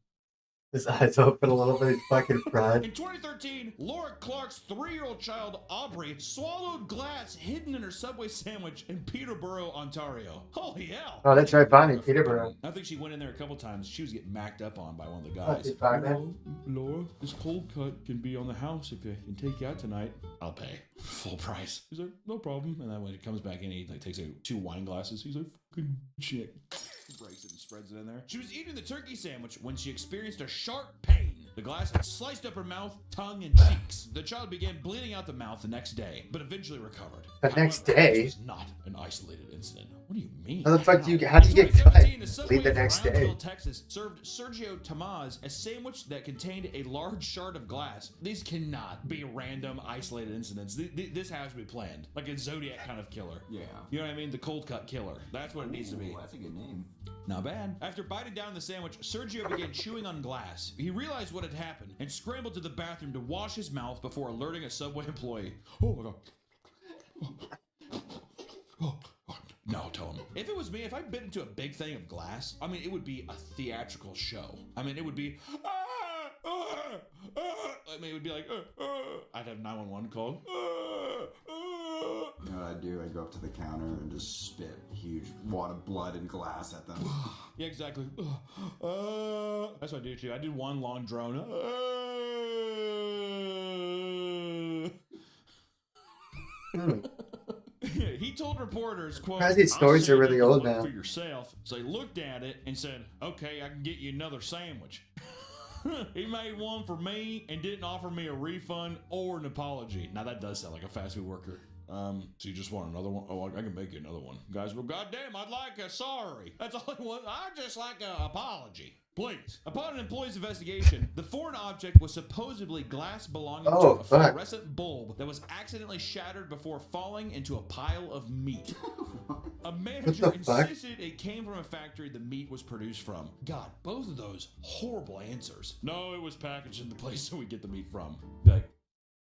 Speaker 1: His eyes open a little bit. He's fucking fried.
Speaker 2: In 2013, Laura Clark's 3-year-old child, Aubrey, swallowed glass hidden in her Subway sandwich in Peterborough, Ontario. Holy hell.
Speaker 1: Oh, that's right by me, Peterborough.
Speaker 2: I think she went in there a couple times. She was getting macked up on by one of the
Speaker 1: Oh,
Speaker 2: guys.
Speaker 1: she's fine, man.
Speaker 2: Laura, this cold cut can be on the house if you can take you out tonight. I'll pay. Full price. He's like, no problem. And then when he comes back in, he like takes 2 wine glasses. He's like, fucking shit. breaks it and spreads it in there. She was eating the turkey sandwich when she experienced a sharp pain. The glass had sliced up her mouth, tongue, and cheeks. The child began bleeding out the mouth the next day, but eventually recovered.
Speaker 7: The next day?
Speaker 2: This was not an isolated incident. What do you mean?
Speaker 7: How the fuck do you? How do you get cut? Leave the next day.
Speaker 2: Brownsville, Texas, served Sergio Tomaz a sandwich that contained a large shard of glass. These cannot be random, isolated incidents. This has to be planned, like a Zodiac kind of killer.
Speaker 3: Yeah.
Speaker 2: You know what I mean? The cold cut killer. That's what it needs to be.
Speaker 3: That's a good name.
Speaker 2: Not bad. After biting down the sandwich, Sergio began chewing on glass. He realized what had happened and scrambled to the bathroom to wash his mouth before alerting a Subway employee. Oh my god. No, tell him. If it was me, if I bit into a big thing of glass, I mean, it would be a theatrical show. I mean, it would be, I mean, it would be like, I'd have 911 called.
Speaker 3: You know what I'd do? I'd go up to the counter and just spit a huge wad of blood and glass at them.
Speaker 2: Yeah, exactly. That's what I do too. I did one long drone. He told reporters, quote,
Speaker 7: Guys, these stories are really old now.
Speaker 2: For yourself. So he looked at it and said, okay, I can get you another sandwich. He made one for me and didn't offer me a refund or an apology. Now that does sound like a fast food worker. So you just want another one? Oh, I can make you another one. Guys, well, goddamn, I'd like a sorry. That's all I want. I'd just like an apology. Please. Upon an employee's investigation, the foreign object was supposedly glass belonging to a fluorescent bulb that was accidentally shattered before falling into a pile of meat. A manager insisted it came from a factory the meat was produced from. God, both of those horrible answers. No, it was packaged in the place that we get the meat from. Like,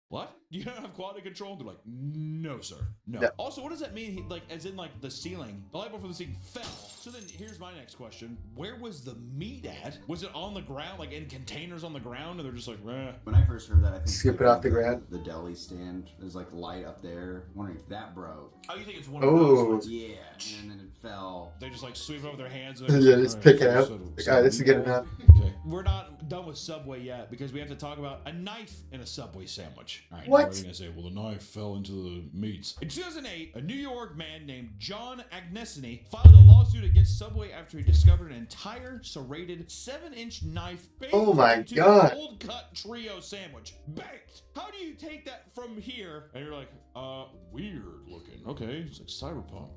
Speaker 2: what? Do you not have quality control? They're like, no, sir. No.
Speaker 7: No.
Speaker 2: Also, what does that mean? Like, as in, like, the ceiling, the light bulb from the ceiling fell. So then, here's my next question. Where was the meat at? Was it on the ground, like in containers on the ground? And they're just like, eh.
Speaker 3: When I first heard that, I think
Speaker 7: Scoop it off the ground.
Speaker 3: The deli stand, there's like light up there. I'm wondering if that broke.
Speaker 2: Oh, you think it's one of those ones?
Speaker 3: Yeah, and then it fell.
Speaker 2: They just like sweep it over their hands.
Speaker 7: Yeah, just pick it up. Like, all right, this is good enough.
Speaker 2: Okay. We're not done with Subway yet because we have to talk about a knife in a Subway sandwich. All right,
Speaker 7: what?
Speaker 2: Now what are you gonna say? Well, the knife fell into the meats. In 2008, a New York man named John Agnesini filed a lawsuit against Subway after he discovered an entire serrated 7-inch knife baked into a cold cut trio sandwich. Baked! How do you take that from here? And you're like, weird looking. Okay, it's like cyberpunk.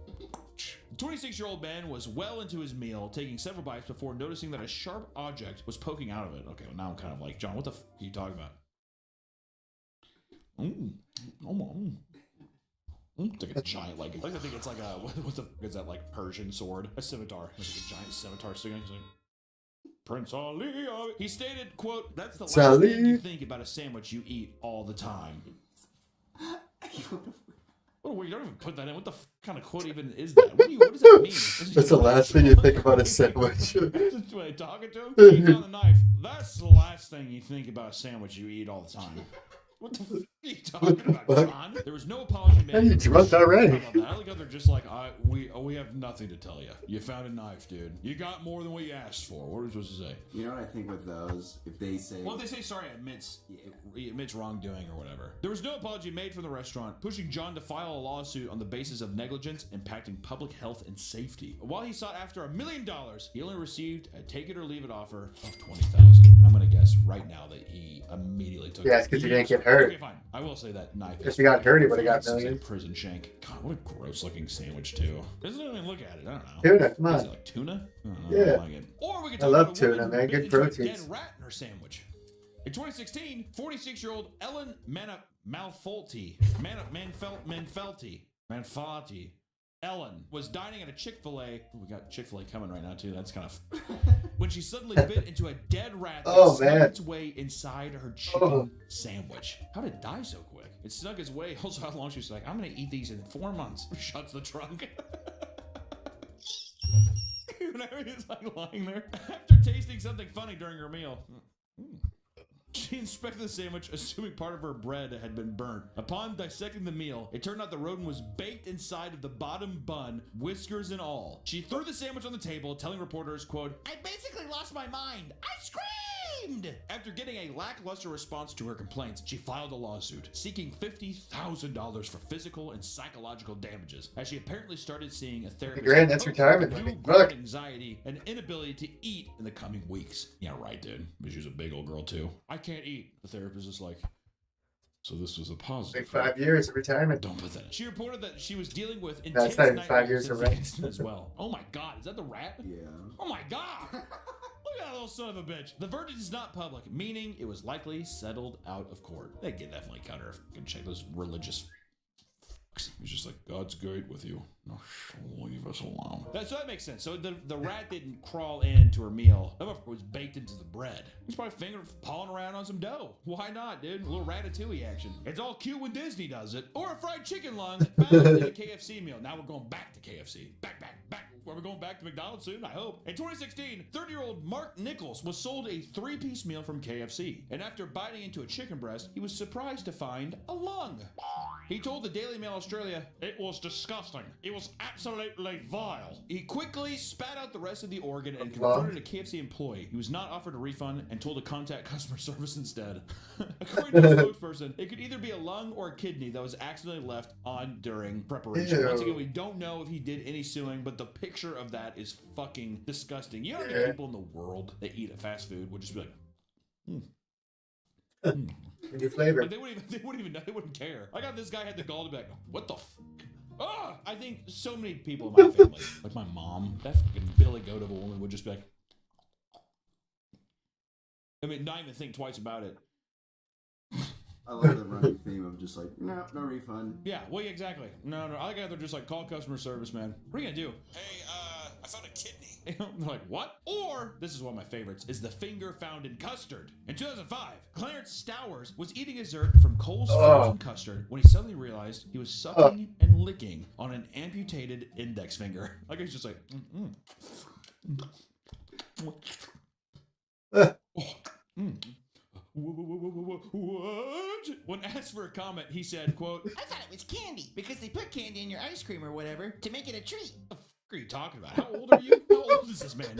Speaker 2: The 26-year-old man was well into his meal, taking several bites before noticing that a sharp object was poking out of it. Okay, well now I'm kind of like, John, what the f are you talking about? It's like a giant, like I think it's like a, what the, is that like Persian sword? A scimitar. It's like a giant scimitar sticking. He's like, Prince Ali. He stated, quote, that's the last thing you think about a sandwich you eat all the time. Oh, wait, you don't even put that in. What the kind of quote even is that? What does that mean?
Speaker 7: That's the last thing you think about a sandwich.
Speaker 2: When I talking to him, he found the knife. That's the last thing you think about a sandwich you eat all the time. What the fuck are you talking about, John? There was no apology made.
Speaker 7: How you drunk already?
Speaker 2: I like how they're just like, we have nothing to tell you. You found a knife, dude. You got more than what you asked for. What are we supposed to say?
Speaker 3: You know what I think with those? If they say...
Speaker 2: Well, if they say sorry, it admits wrongdoing or whatever. There was no apology made from the restaurant, pushing John to file a lawsuit on the basis of negligence impacting public health and safety. While he sought after $1 million, he only received a take-it-or-leave-it offer of $20,000. I'm going to guess right now that he immediately took it.
Speaker 7: Yeah, it's because he didn't get hurt.
Speaker 2: Okay, fine. I will say that knife.
Speaker 7: If he got hurt, he would have got millions.
Speaker 2: Prison shank. God, what a gross-looking sandwich too. Doesn't even look at it. I don't know.
Speaker 7: Tuna, come on.
Speaker 2: Is it like tuna? I don't know.
Speaker 7: Yeah.
Speaker 2: I like it. Or we could
Speaker 7: I
Speaker 2: talk
Speaker 7: love
Speaker 2: about a
Speaker 7: tuna,
Speaker 2: woman
Speaker 7: man.
Speaker 2: who
Speaker 7: Good
Speaker 2: bit into a
Speaker 7: proteins.
Speaker 2: dead rat in her sandwich. In 2016, 46-year-old Ellen Manfalti Ellen was dining at a Chick-fil-A. We got Chick-fil-A coming right now too. That's kind of when she suddenly bit into a dead rat that snuck its way inside her chicken sandwich. How did it die so quick? It snuck its way. Also, how long she's like, I'm gonna eat these in 4 months. Shuts the trunk. Whenever he's like lying there after tasting something funny during her meal. She inspected the sandwich, assuming part of her bread had been burnt. Upon dissecting the meal, it turned out the rodent was baked inside of the bottom bun, whiskers and all. She threw the sandwich on the table, telling reporters, quote, I basically lost my mind. I screamed! screamed. After getting a lackluster response to her complaints, she filed a lawsuit seeking $50,000 for physical and psychological damages, as she apparently started seeing a therapist.
Speaker 7: $50,000, that's retirement money. Look.
Speaker 2: Anxiety and inability to eat in the coming weeks. Yeah, right, dude. But she was a big old girl too. I can't eat. The therapist is like, so this was a positive.
Speaker 7: Like 5 years of retirement.
Speaker 2: Don't put that in. She reported that she was dealing with
Speaker 7: That's
Speaker 2: intense
Speaker 7: not even 5
Speaker 2: nightmares
Speaker 7: years
Speaker 2: since
Speaker 7: of
Speaker 2: the
Speaker 7: rent.
Speaker 2: incident as well. Oh my God, is that the rat?
Speaker 3: Yeah.
Speaker 2: Oh my God. Look at that little son of a bitch. The verdict is not public, meaning it was likely settled out of court. They could definitely cut her. Can check those religious. He's just like, God's great with you. No, leave us alone. So that makes sense. So the rat didn't crawl into her meal. That motherfucker was baked into the bread. He's probably pawing around on some dough. Why not, dude? A little Ratatouille action. It's all cute when Disney does it. Or a fried chicken lung found in a KFC meal. Now we're going back to KFC. Back. Are we going back to McDonald's soon? I hope. In 2016, 30-year-old Mark Nichols was sold a 3-piece meal from KFC. And after biting into a chicken breast, he was surprised to find a lung. He told the Daily Mail Australia, "It was disgusting. It was absolutely vile." He quickly spat out the rest of the organ and confronted a KFC employee. He was not offered a refund and told to contact customer service instead. According to the spokesperson, it could either be a lung or a kidney that was accidentally left on during preparation. Once again, we don't know if he did any suing, but the picture of that is fucking disgusting. You know how many people in the world that eat fast food would just be like,
Speaker 7: New flavor.
Speaker 2: Like they wouldn't care. I got this guy had the gall to be like, what the fuck? Ah! I think so many people in my family, like my mom, that fucking Billy Goat of a woman would just be like, I mean, not even think twice about it.
Speaker 3: I love the running theme of just like, no refund.
Speaker 2: Yeah, well, exactly. No, I like how they're just like, call customer service, man. What are you gonna do? Hey, I found a kidney. They're like, what? Or, this is one of my favorites, is the finger found in custard. In 2005, Clarence Stowers was eating dessert from Cole's frozen custard when he suddenly realized he was sucking and licking on an amputated index finger. Like he's just like, What? When asked for a comment, he said, quote,
Speaker 9: I thought it was candy because they put candy in your ice cream or whatever to make it a treat.
Speaker 2: What the fuck are you talking about? How old are you? How old is this man?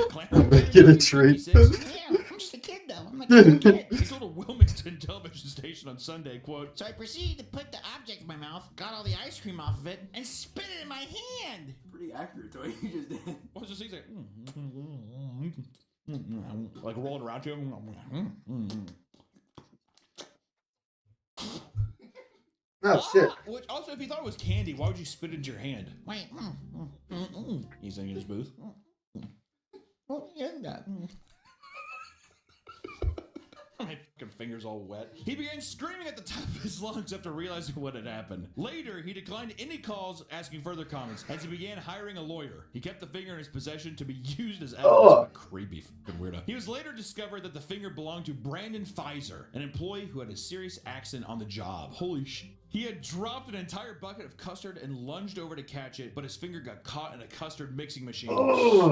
Speaker 7: Make it a treat.
Speaker 9: Yeah, I'm just a kid though. I'm like a kid.
Speaker 2: He told a Wilmington television station on Sunday, quote,
Speaker 9: So I proceeded to put the object in my mouth, got all the ice cream off of it, and spit it in my hand.
Speaker 3: Pretty accurate to what you just did.
Speaker 2: What was this? He's like rolling around to him.
Speaker 7: Oh, shit.
Speaker 2: Which also, if you thought it was candy, why would you spit it into your hand?
Speaker 9: Wait.
Speaker 2: He's in his booth. My fucking fingers all wet. He began screaming at the top of his lungs after realizing what had happened. Later, he declined any calls asking further comments as he began hiring a lawyer. He kept the finger in his possession to be used as evidence. Creepy fucking weirdo. He was later discovered that the finger belonged to Brandon Pfizer, an employee who had a serious accident on the job. Holy shit. He had dropped an entire bucket of custard and lunged over to catch it, but his finger got caught in a custard mixing machine.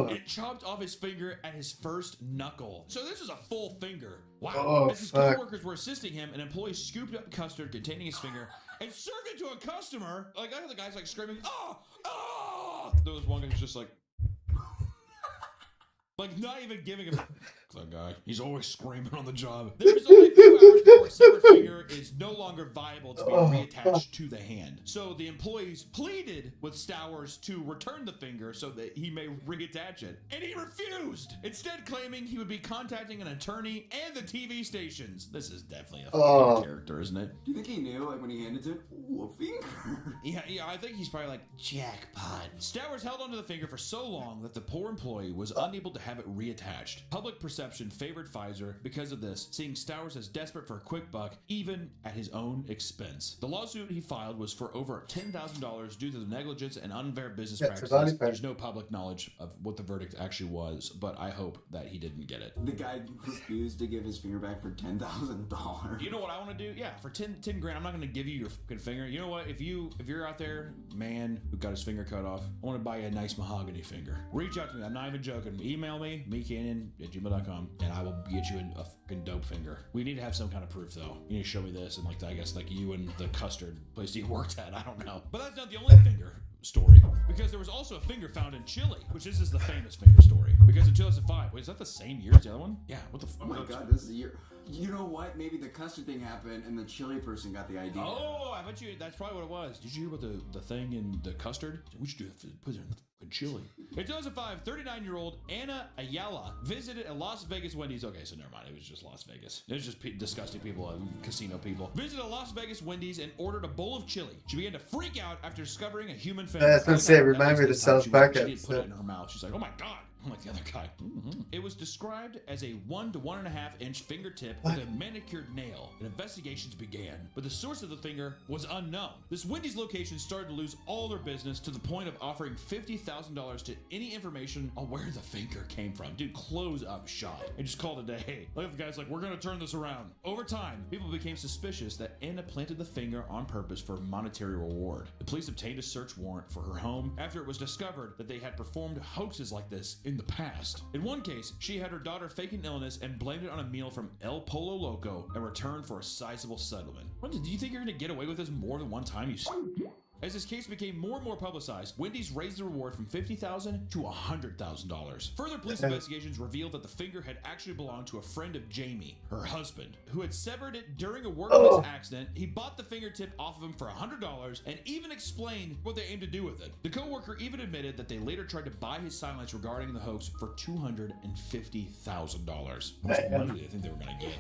Speaker 2: It chopped off his finger at his first knuckle. So this is a full finger. Wow. As his co-workers were assisting him, an employee scooped up custard containing his finger and served it to a customer. Like, I heard the guy's like screaming, oh! There was one guy who's just like not even giving him that guy. He's always screaming on the job. There's only a few hours before a severed finger is no longer viable to be reattached to the hand. So the employees pleaded with Stowers to return the finger so that he may reattach it. And he refused, instead claiming he would be contacting an attorney and the TV stations. This is definitely a fucking character, isn't it?
Speaker 3: Do you think he knew, like, when he handed it? Ooh, a finger.
Speaker 2: Yeah, I think he's probably like, jackpot. Stowers held onto the finger for so long that the poor employee was unable to have it reattached. Public perception favored Pfizer because of this, seeing Stowers as desperate for a quick buck, even at his own expense. The lawsuit he filed was for over $10,000 due to the negligence and unfair business practices. There's no public knowledge of what the verdict actually was, but I hope that he didn't get it.
Speaker 3: The guy refused to give his finger back for $10,000.
Speaker 2: You know what I want to do? Yeah, for 10 grand, I'm not going to give you your fucking finger. You know what? If you're out there, man who got his finger cut off, I want to buy you a nice mahogany finger. Reach out to me. I'm not even joking. Email me, mecannon@gmail.com. And I will get you a fucking dope finger. We need to have some kind of proof, though. You need to show me this, and I guess you and the custard place you worked at. I don't know. But that's not the only finger story. Because there was also a finger found in Chile, which this is the famous finger story. Because in 2005, wait, is that the same year as the other one? Yeah, what the
Speaker 3: Oh my god, this is a year. You know what? Maybe the custard thing happened and the chili person got the idea.
Speaker 2: Oh, I bet you that's probably what it was. Did you hear about the thing in the custard? We should do it. Put it in the fucking chili. In 2005, 39-year-old Anna Ayala visited a Las Vegas Wendy's. Okay, so never mind. It was just Las Vegas. It was just disgusting people, casino people. Visited a Las Vegas Wendy's and ordered a bowl of chili. She began to freak out after discovering a human finger.
Speaker 7: That's what I'm saying. Remind me of the South Park
Speaker 2: She didn't put it
Speaker 7: episode.
Speaker 2: in her mouth. She's like, oh my god. Like the other guy. It was described as a 1 to 1.5 inch fingertip with a manicured nail, and investigations began. But the source of the finger was unknown. This Wendy's location started to lose all their business to the point of offering $50,000 to any information on where the finger came from. Dude, close up shop and just called it a day. Look at the guy's like, we're gonna turn this around. Over time, people became suspicious that Anna planted the finger on purpose for monetary reward. The police obtained a search warrant for her home after it was discovered that they had performed hoaxes like this in the past. In one case, she had her daughter fake an illness and blamed it on a meal from El Polo Loco in return for a sizable settlement. What, do you think you're gonna get away with this more than one time, you As this case became more and more publicized, Wendy's raised the reward from $50,000 to $100,000. Further police investigations revealed that the finger had actually belonged to a friend of Jamie, her husband, who had severed it during a workplace accident. He bought the fingertip off of him for $100 and even explained what they aimed to do with it. The co-worker even admitted that they later tried to buy his silence regarding the hoax for $250,000. How much money do they think they were going to get?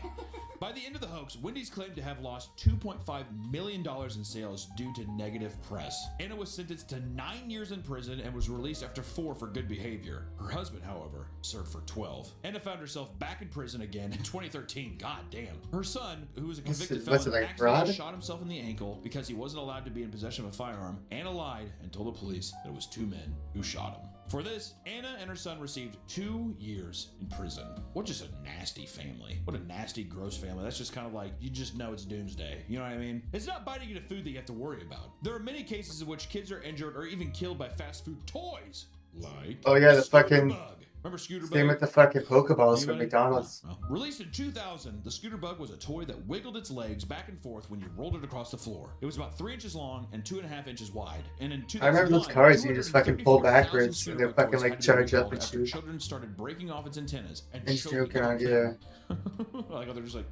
Speaker 2: By the end of the hoax, Wendy's claimed to have lost $2.5 million in sales due to negative press. Anna was sentenced to 9 years in prison and was released after 4 for good behavior. Her husband, however, served for 12. Anna found herself back in prison again in 2013. God damn. Her son, who was a convicted felon, accidentally shot himself in the ankle because he wasn't allowed to be in possession of a firearm. Anna lied and told the police that it was 2 men who shot him. For this, Anna and her son received 2 years in prison. What just a nasty family. What a nasty, gross family. That's just kind of like, you just know it's doomsday. You know what I mean? It's not biting into food that you have to worry about. There are many cases in which kids are injured or even killed by fast food toys. Like,
Speaker 7: Oh yeah, the fucking
Speaker 2: remember Scooter Bug?
Speaker 7: same with the fucking Pokeballs from
Speaker 2: Anybody?
Speaker 7: McDonald's.
Speaker 2: Well, released in 2000, the Scooter Bug was a toy that wiggled its legs back and forth when you rolled it across the floor. It was about 3 inches long and 2.5 inches wide. And in 2001,
Speaker 7: I remember those cars you just fucking pull backwards and they fucking like charge up and shoot.
Speaker 2: Children started breaking off its antennas and
Speaker 7: And
Speaker 2: choking
Speaker 7: joking
Speaker 2: on
Speaker 7: on,
Speaker 2: it.
Speaker 7: yeah.
Speaker 2: Like, they're just like.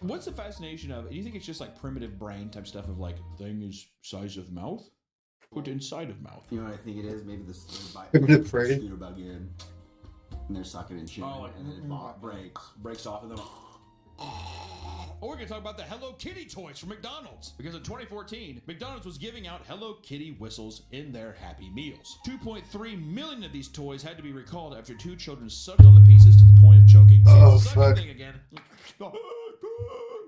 Speaker 2: What's the fascination of it? Do you think it's just like primitive brain type stuff of like thing is size of mouth? Put inside of mouth.
Speaker 3: You know what I think it is? Maybe the
Speaker 7: brain.
Speaker 3: Scooter Bug in, and they're sucking and chewing, and then it
Speaker 2: breaks off, and then. Or we're going to talk about the Hello Kitty toys from McDonald's. Because in 2014, McDonald's was giving out Hello Kitty whistles in their Happy Meals. 2.3 million of these toys had to be recalled after 2 children sucked on the pieces to the point of choking. See,
Speaker 7: Oh,
Speaker 2: it's the sucking
Speaker 7: fuck.
Speaker 2: thing again.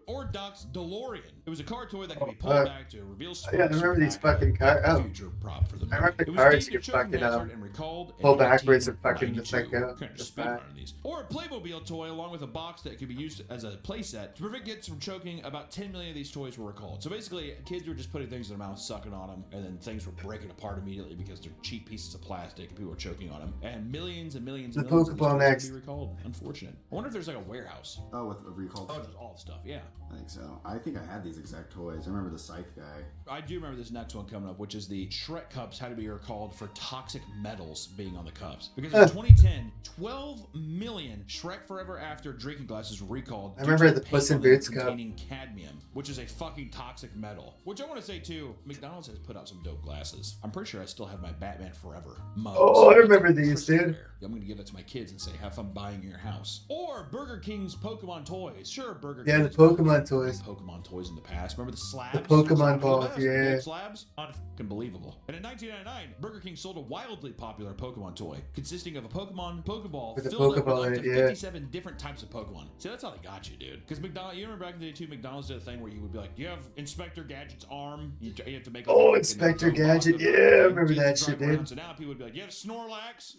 Speaker 2: Or Doc's DeLorean. It was a car toy that could be pulled
Speaker 7: fuck.
Speaker 2: back to reveal
Speaker 7: Yeah, I remember these fucking cars. Oh.
Speaker 2: future prop for the
Speaker 7: I remember
Speaker 2: movie.
Speaker 7: the
Speaker 2: It was
Speaker 7: cars
Speaker 2: deemed
Speaker 7: you
Speaker 2: a choking
Speaker 7: fucking
Speaker 2: hazard and recalled in
Speaker 7: pull backwards and fucking just like
Speaker 2: 1992.
Speaker 7: go.
Speaker 2: Couldn't
Speaker 7: Just
Speaker 2: spin
Speaker 7: back.
Speaker 2: one of these. Or a Playmobil toy along with a box that could be used as a playset. To prevent kids from choking, about 10 million of these toys were recalled. So basically, kids were just putting things in their mouth, sucking on them, and then things were breaking apart immediately because they're cheap pieces of plastic and people were choking on them. And millions and millions and
Speaker 7: The
Speaker 2: millions of these
Speaker 7: Pokeball
Speaker 2: toys
Speaker 7: next.
Speaker 2: would be recalled. Unfortunate. I wonder if there's like a warehouse.
Speaker 3: Oh, with a recall.
Speaker 2: Oh, just all the stuff, yeah.
Speaker 3: I think so. I think I had these exact toys. I remember the Scythe guy.
Speaker 2: I do remember this next one coming up, which is the Shrek cups had to be recalled for toxic metals being on the cups. Because in 2010, 12 million Shrek Forever After drinking glasses were recalled.
Speaker 7: I remember
Speaker 2: due to
Speaker 7: the Puss in
Speaker 2: paint on them
Speaker 7: Boots cup.
Speaker 2: containing cadmium, which is a fucking toxic metal. Which I want to say too, McDonald's has put out some dope glasses. I'm pretty sure I still have my Batman Forever mugs.
Speaker 7: Oh, I remember these, dude.
Speaker 2: I'm gonna give it to my kids and say, have fun buying in your house. Or Burger King's Pokemon toys. Sure, Burger
Speaker 7: Yeah,
Speaker 2: King.
Speaker 7: the Pokemon toys.
Speaker 2: Pokemon toys in the past. Remember the slabs?
Speaker 7: The Pokemon
Speaker 2: Slabs were the
Speaker 7: balls,
Speaker 2: best.
Speaker 7: yeah.
Speaker 2: Gold slabs? Unbelievable. And in 1999, Burger King sold a wildly popular Pokemon toy consisting of a Pokemon Pokeball
Speaker 7: With a
Speaker 2: filled up
Speaker 7: Pokeball
Speaker 2: with
Speaker 7: in
Speaker 2: up to
Speaker 7: it, yeah.
Speaker 2: 57 different types of Pokemon. See, that's how they got you, dude. Because McDonald's, you remember back in the day too, McDonald's did a thing where you would be like, you have Inspector Gadget's arm. You have to make.
Speaker 7: Oh,
Speaker 2: like,
Speaker 7: Inspector
Speaker 2: a box
Speaker 7: Gadget.
Speaker 2: of
Speaker 7: Yeah, I
Speaker 2: it,
Speaker 7: remember
Speaker 2: you
Speaker 7: that
Speaker 2: drive
Speaker 7: shit,
Speaker 2: around.
Speaker 7: dude.
Speaker 2: So now people would be like, you have Snorlax?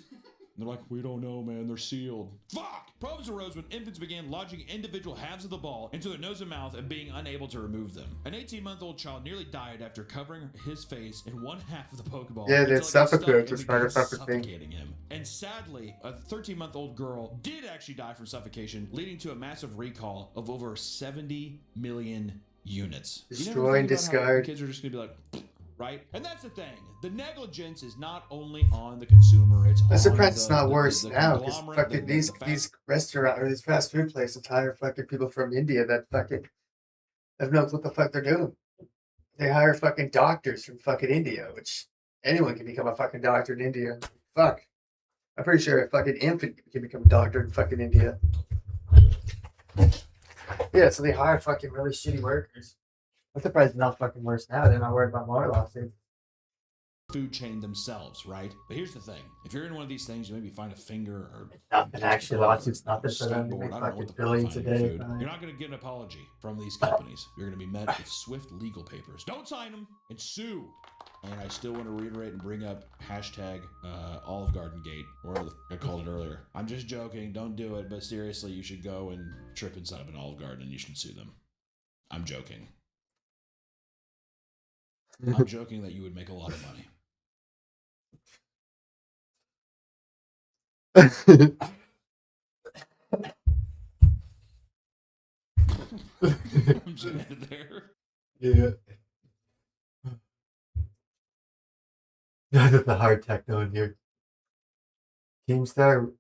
Speaker 2: And they're like, we don't know, man. They're sealed. Fuck! Problems arose when infants began lodging individual halves of the ball into their nose and mouth and being unable to remove them. An 18-month-old child nearly died after covering his face in one half of the Pokeball.
Speaker 7: Yeah,
Speaker 2: until
Speaker 7: that
Speaker 2: it got stuck
Speaker 7: suffocate,
Speaker 2: and
Speaker 7: this
Speaker 2: began
Speaker 7: motherfucker thing.
Speaker 2: suffocating him. And sadly, a 13-month-old girl did actually die from suffocation, leading to a massive recall of over 70 million units.
Speaker 7: Destroy and discard.
Speaker 2: Kids are just gonna be like, right? And that's the thing. The negligence is not only on the consumer, it's
Speaker 7: I'm
Speaker 2: on
Speaker 7: surprised it's not
Speaker 2: the
Speaker 7: worse now because
Speaker 2: conglomerate,
Speaker 7: fucking
Speaker 2: the
Speaker 7: these restaurant or these fast food places hire fucking people from India that fucking have no clue what the fuck they're doing. They hire fucking doctors from fucking India, which anyone can become a fucking doctor in India. Fuck. I'm pretty sure a fucking infant can become a doctor in fucking India. Yeah, so they hire fucking really shitty workers. I'm surprised it's not fucking worse now. They're not worried about more lawsuits.
Speaker 2: food chain themselves, right? But here's the thing: if you're in one of these things, you maybe find a finger or
Speaker 1: nothing. Actually, lawsuits nothing for them. They
Speaker 2: skateboard.
Speaker 1: make
Speaker 2: I don't know
Speaker 1: fucking
Speaker 2: what the
Speaker 1: billions a day.
Speaker 2: You're not going to get an apology from these companies. You're going to be met with swift legal papers. Don't sign them and sue. And I still want to reiterate and bring up hashtag Olive Garden Gate, or I called it earlier. I'm just joking. Don't do it. But seriously, you should go and trip inside of an Olive Garden and you should sue them. I'm joking. I'm joking that you would make a lot of money. I'm just there.
Speaker 1: Yeah. The hard techno in here. Keemstar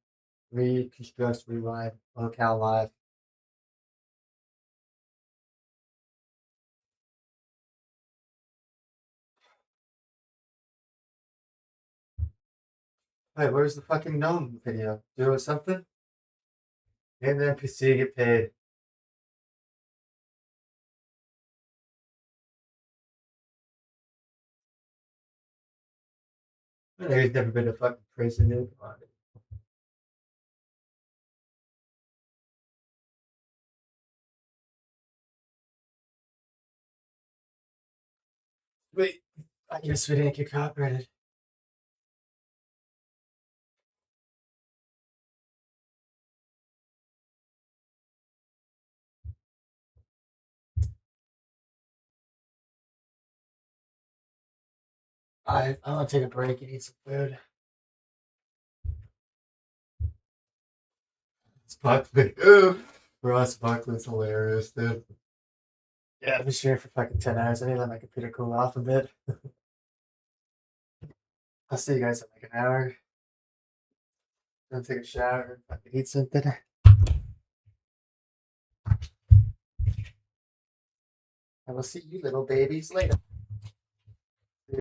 Speaker 1: reconstructs, rewind, locale live. Hey, where's the fucking gnome video? Doing something? And the NPC get paid. There's never been a fucking prison nuke on it. Wait, I guess we didn't get copyrighted. I want to take a break and eat some food. Sparkly. Ross Sparkly's hilarious, dude. Yeah, I've been sharing for fucking 10 hours. I need to let my computer cool off a bit. I'll see you guys in like an hour. Gonna take a shower, fucking eat something. I will see you little babies later.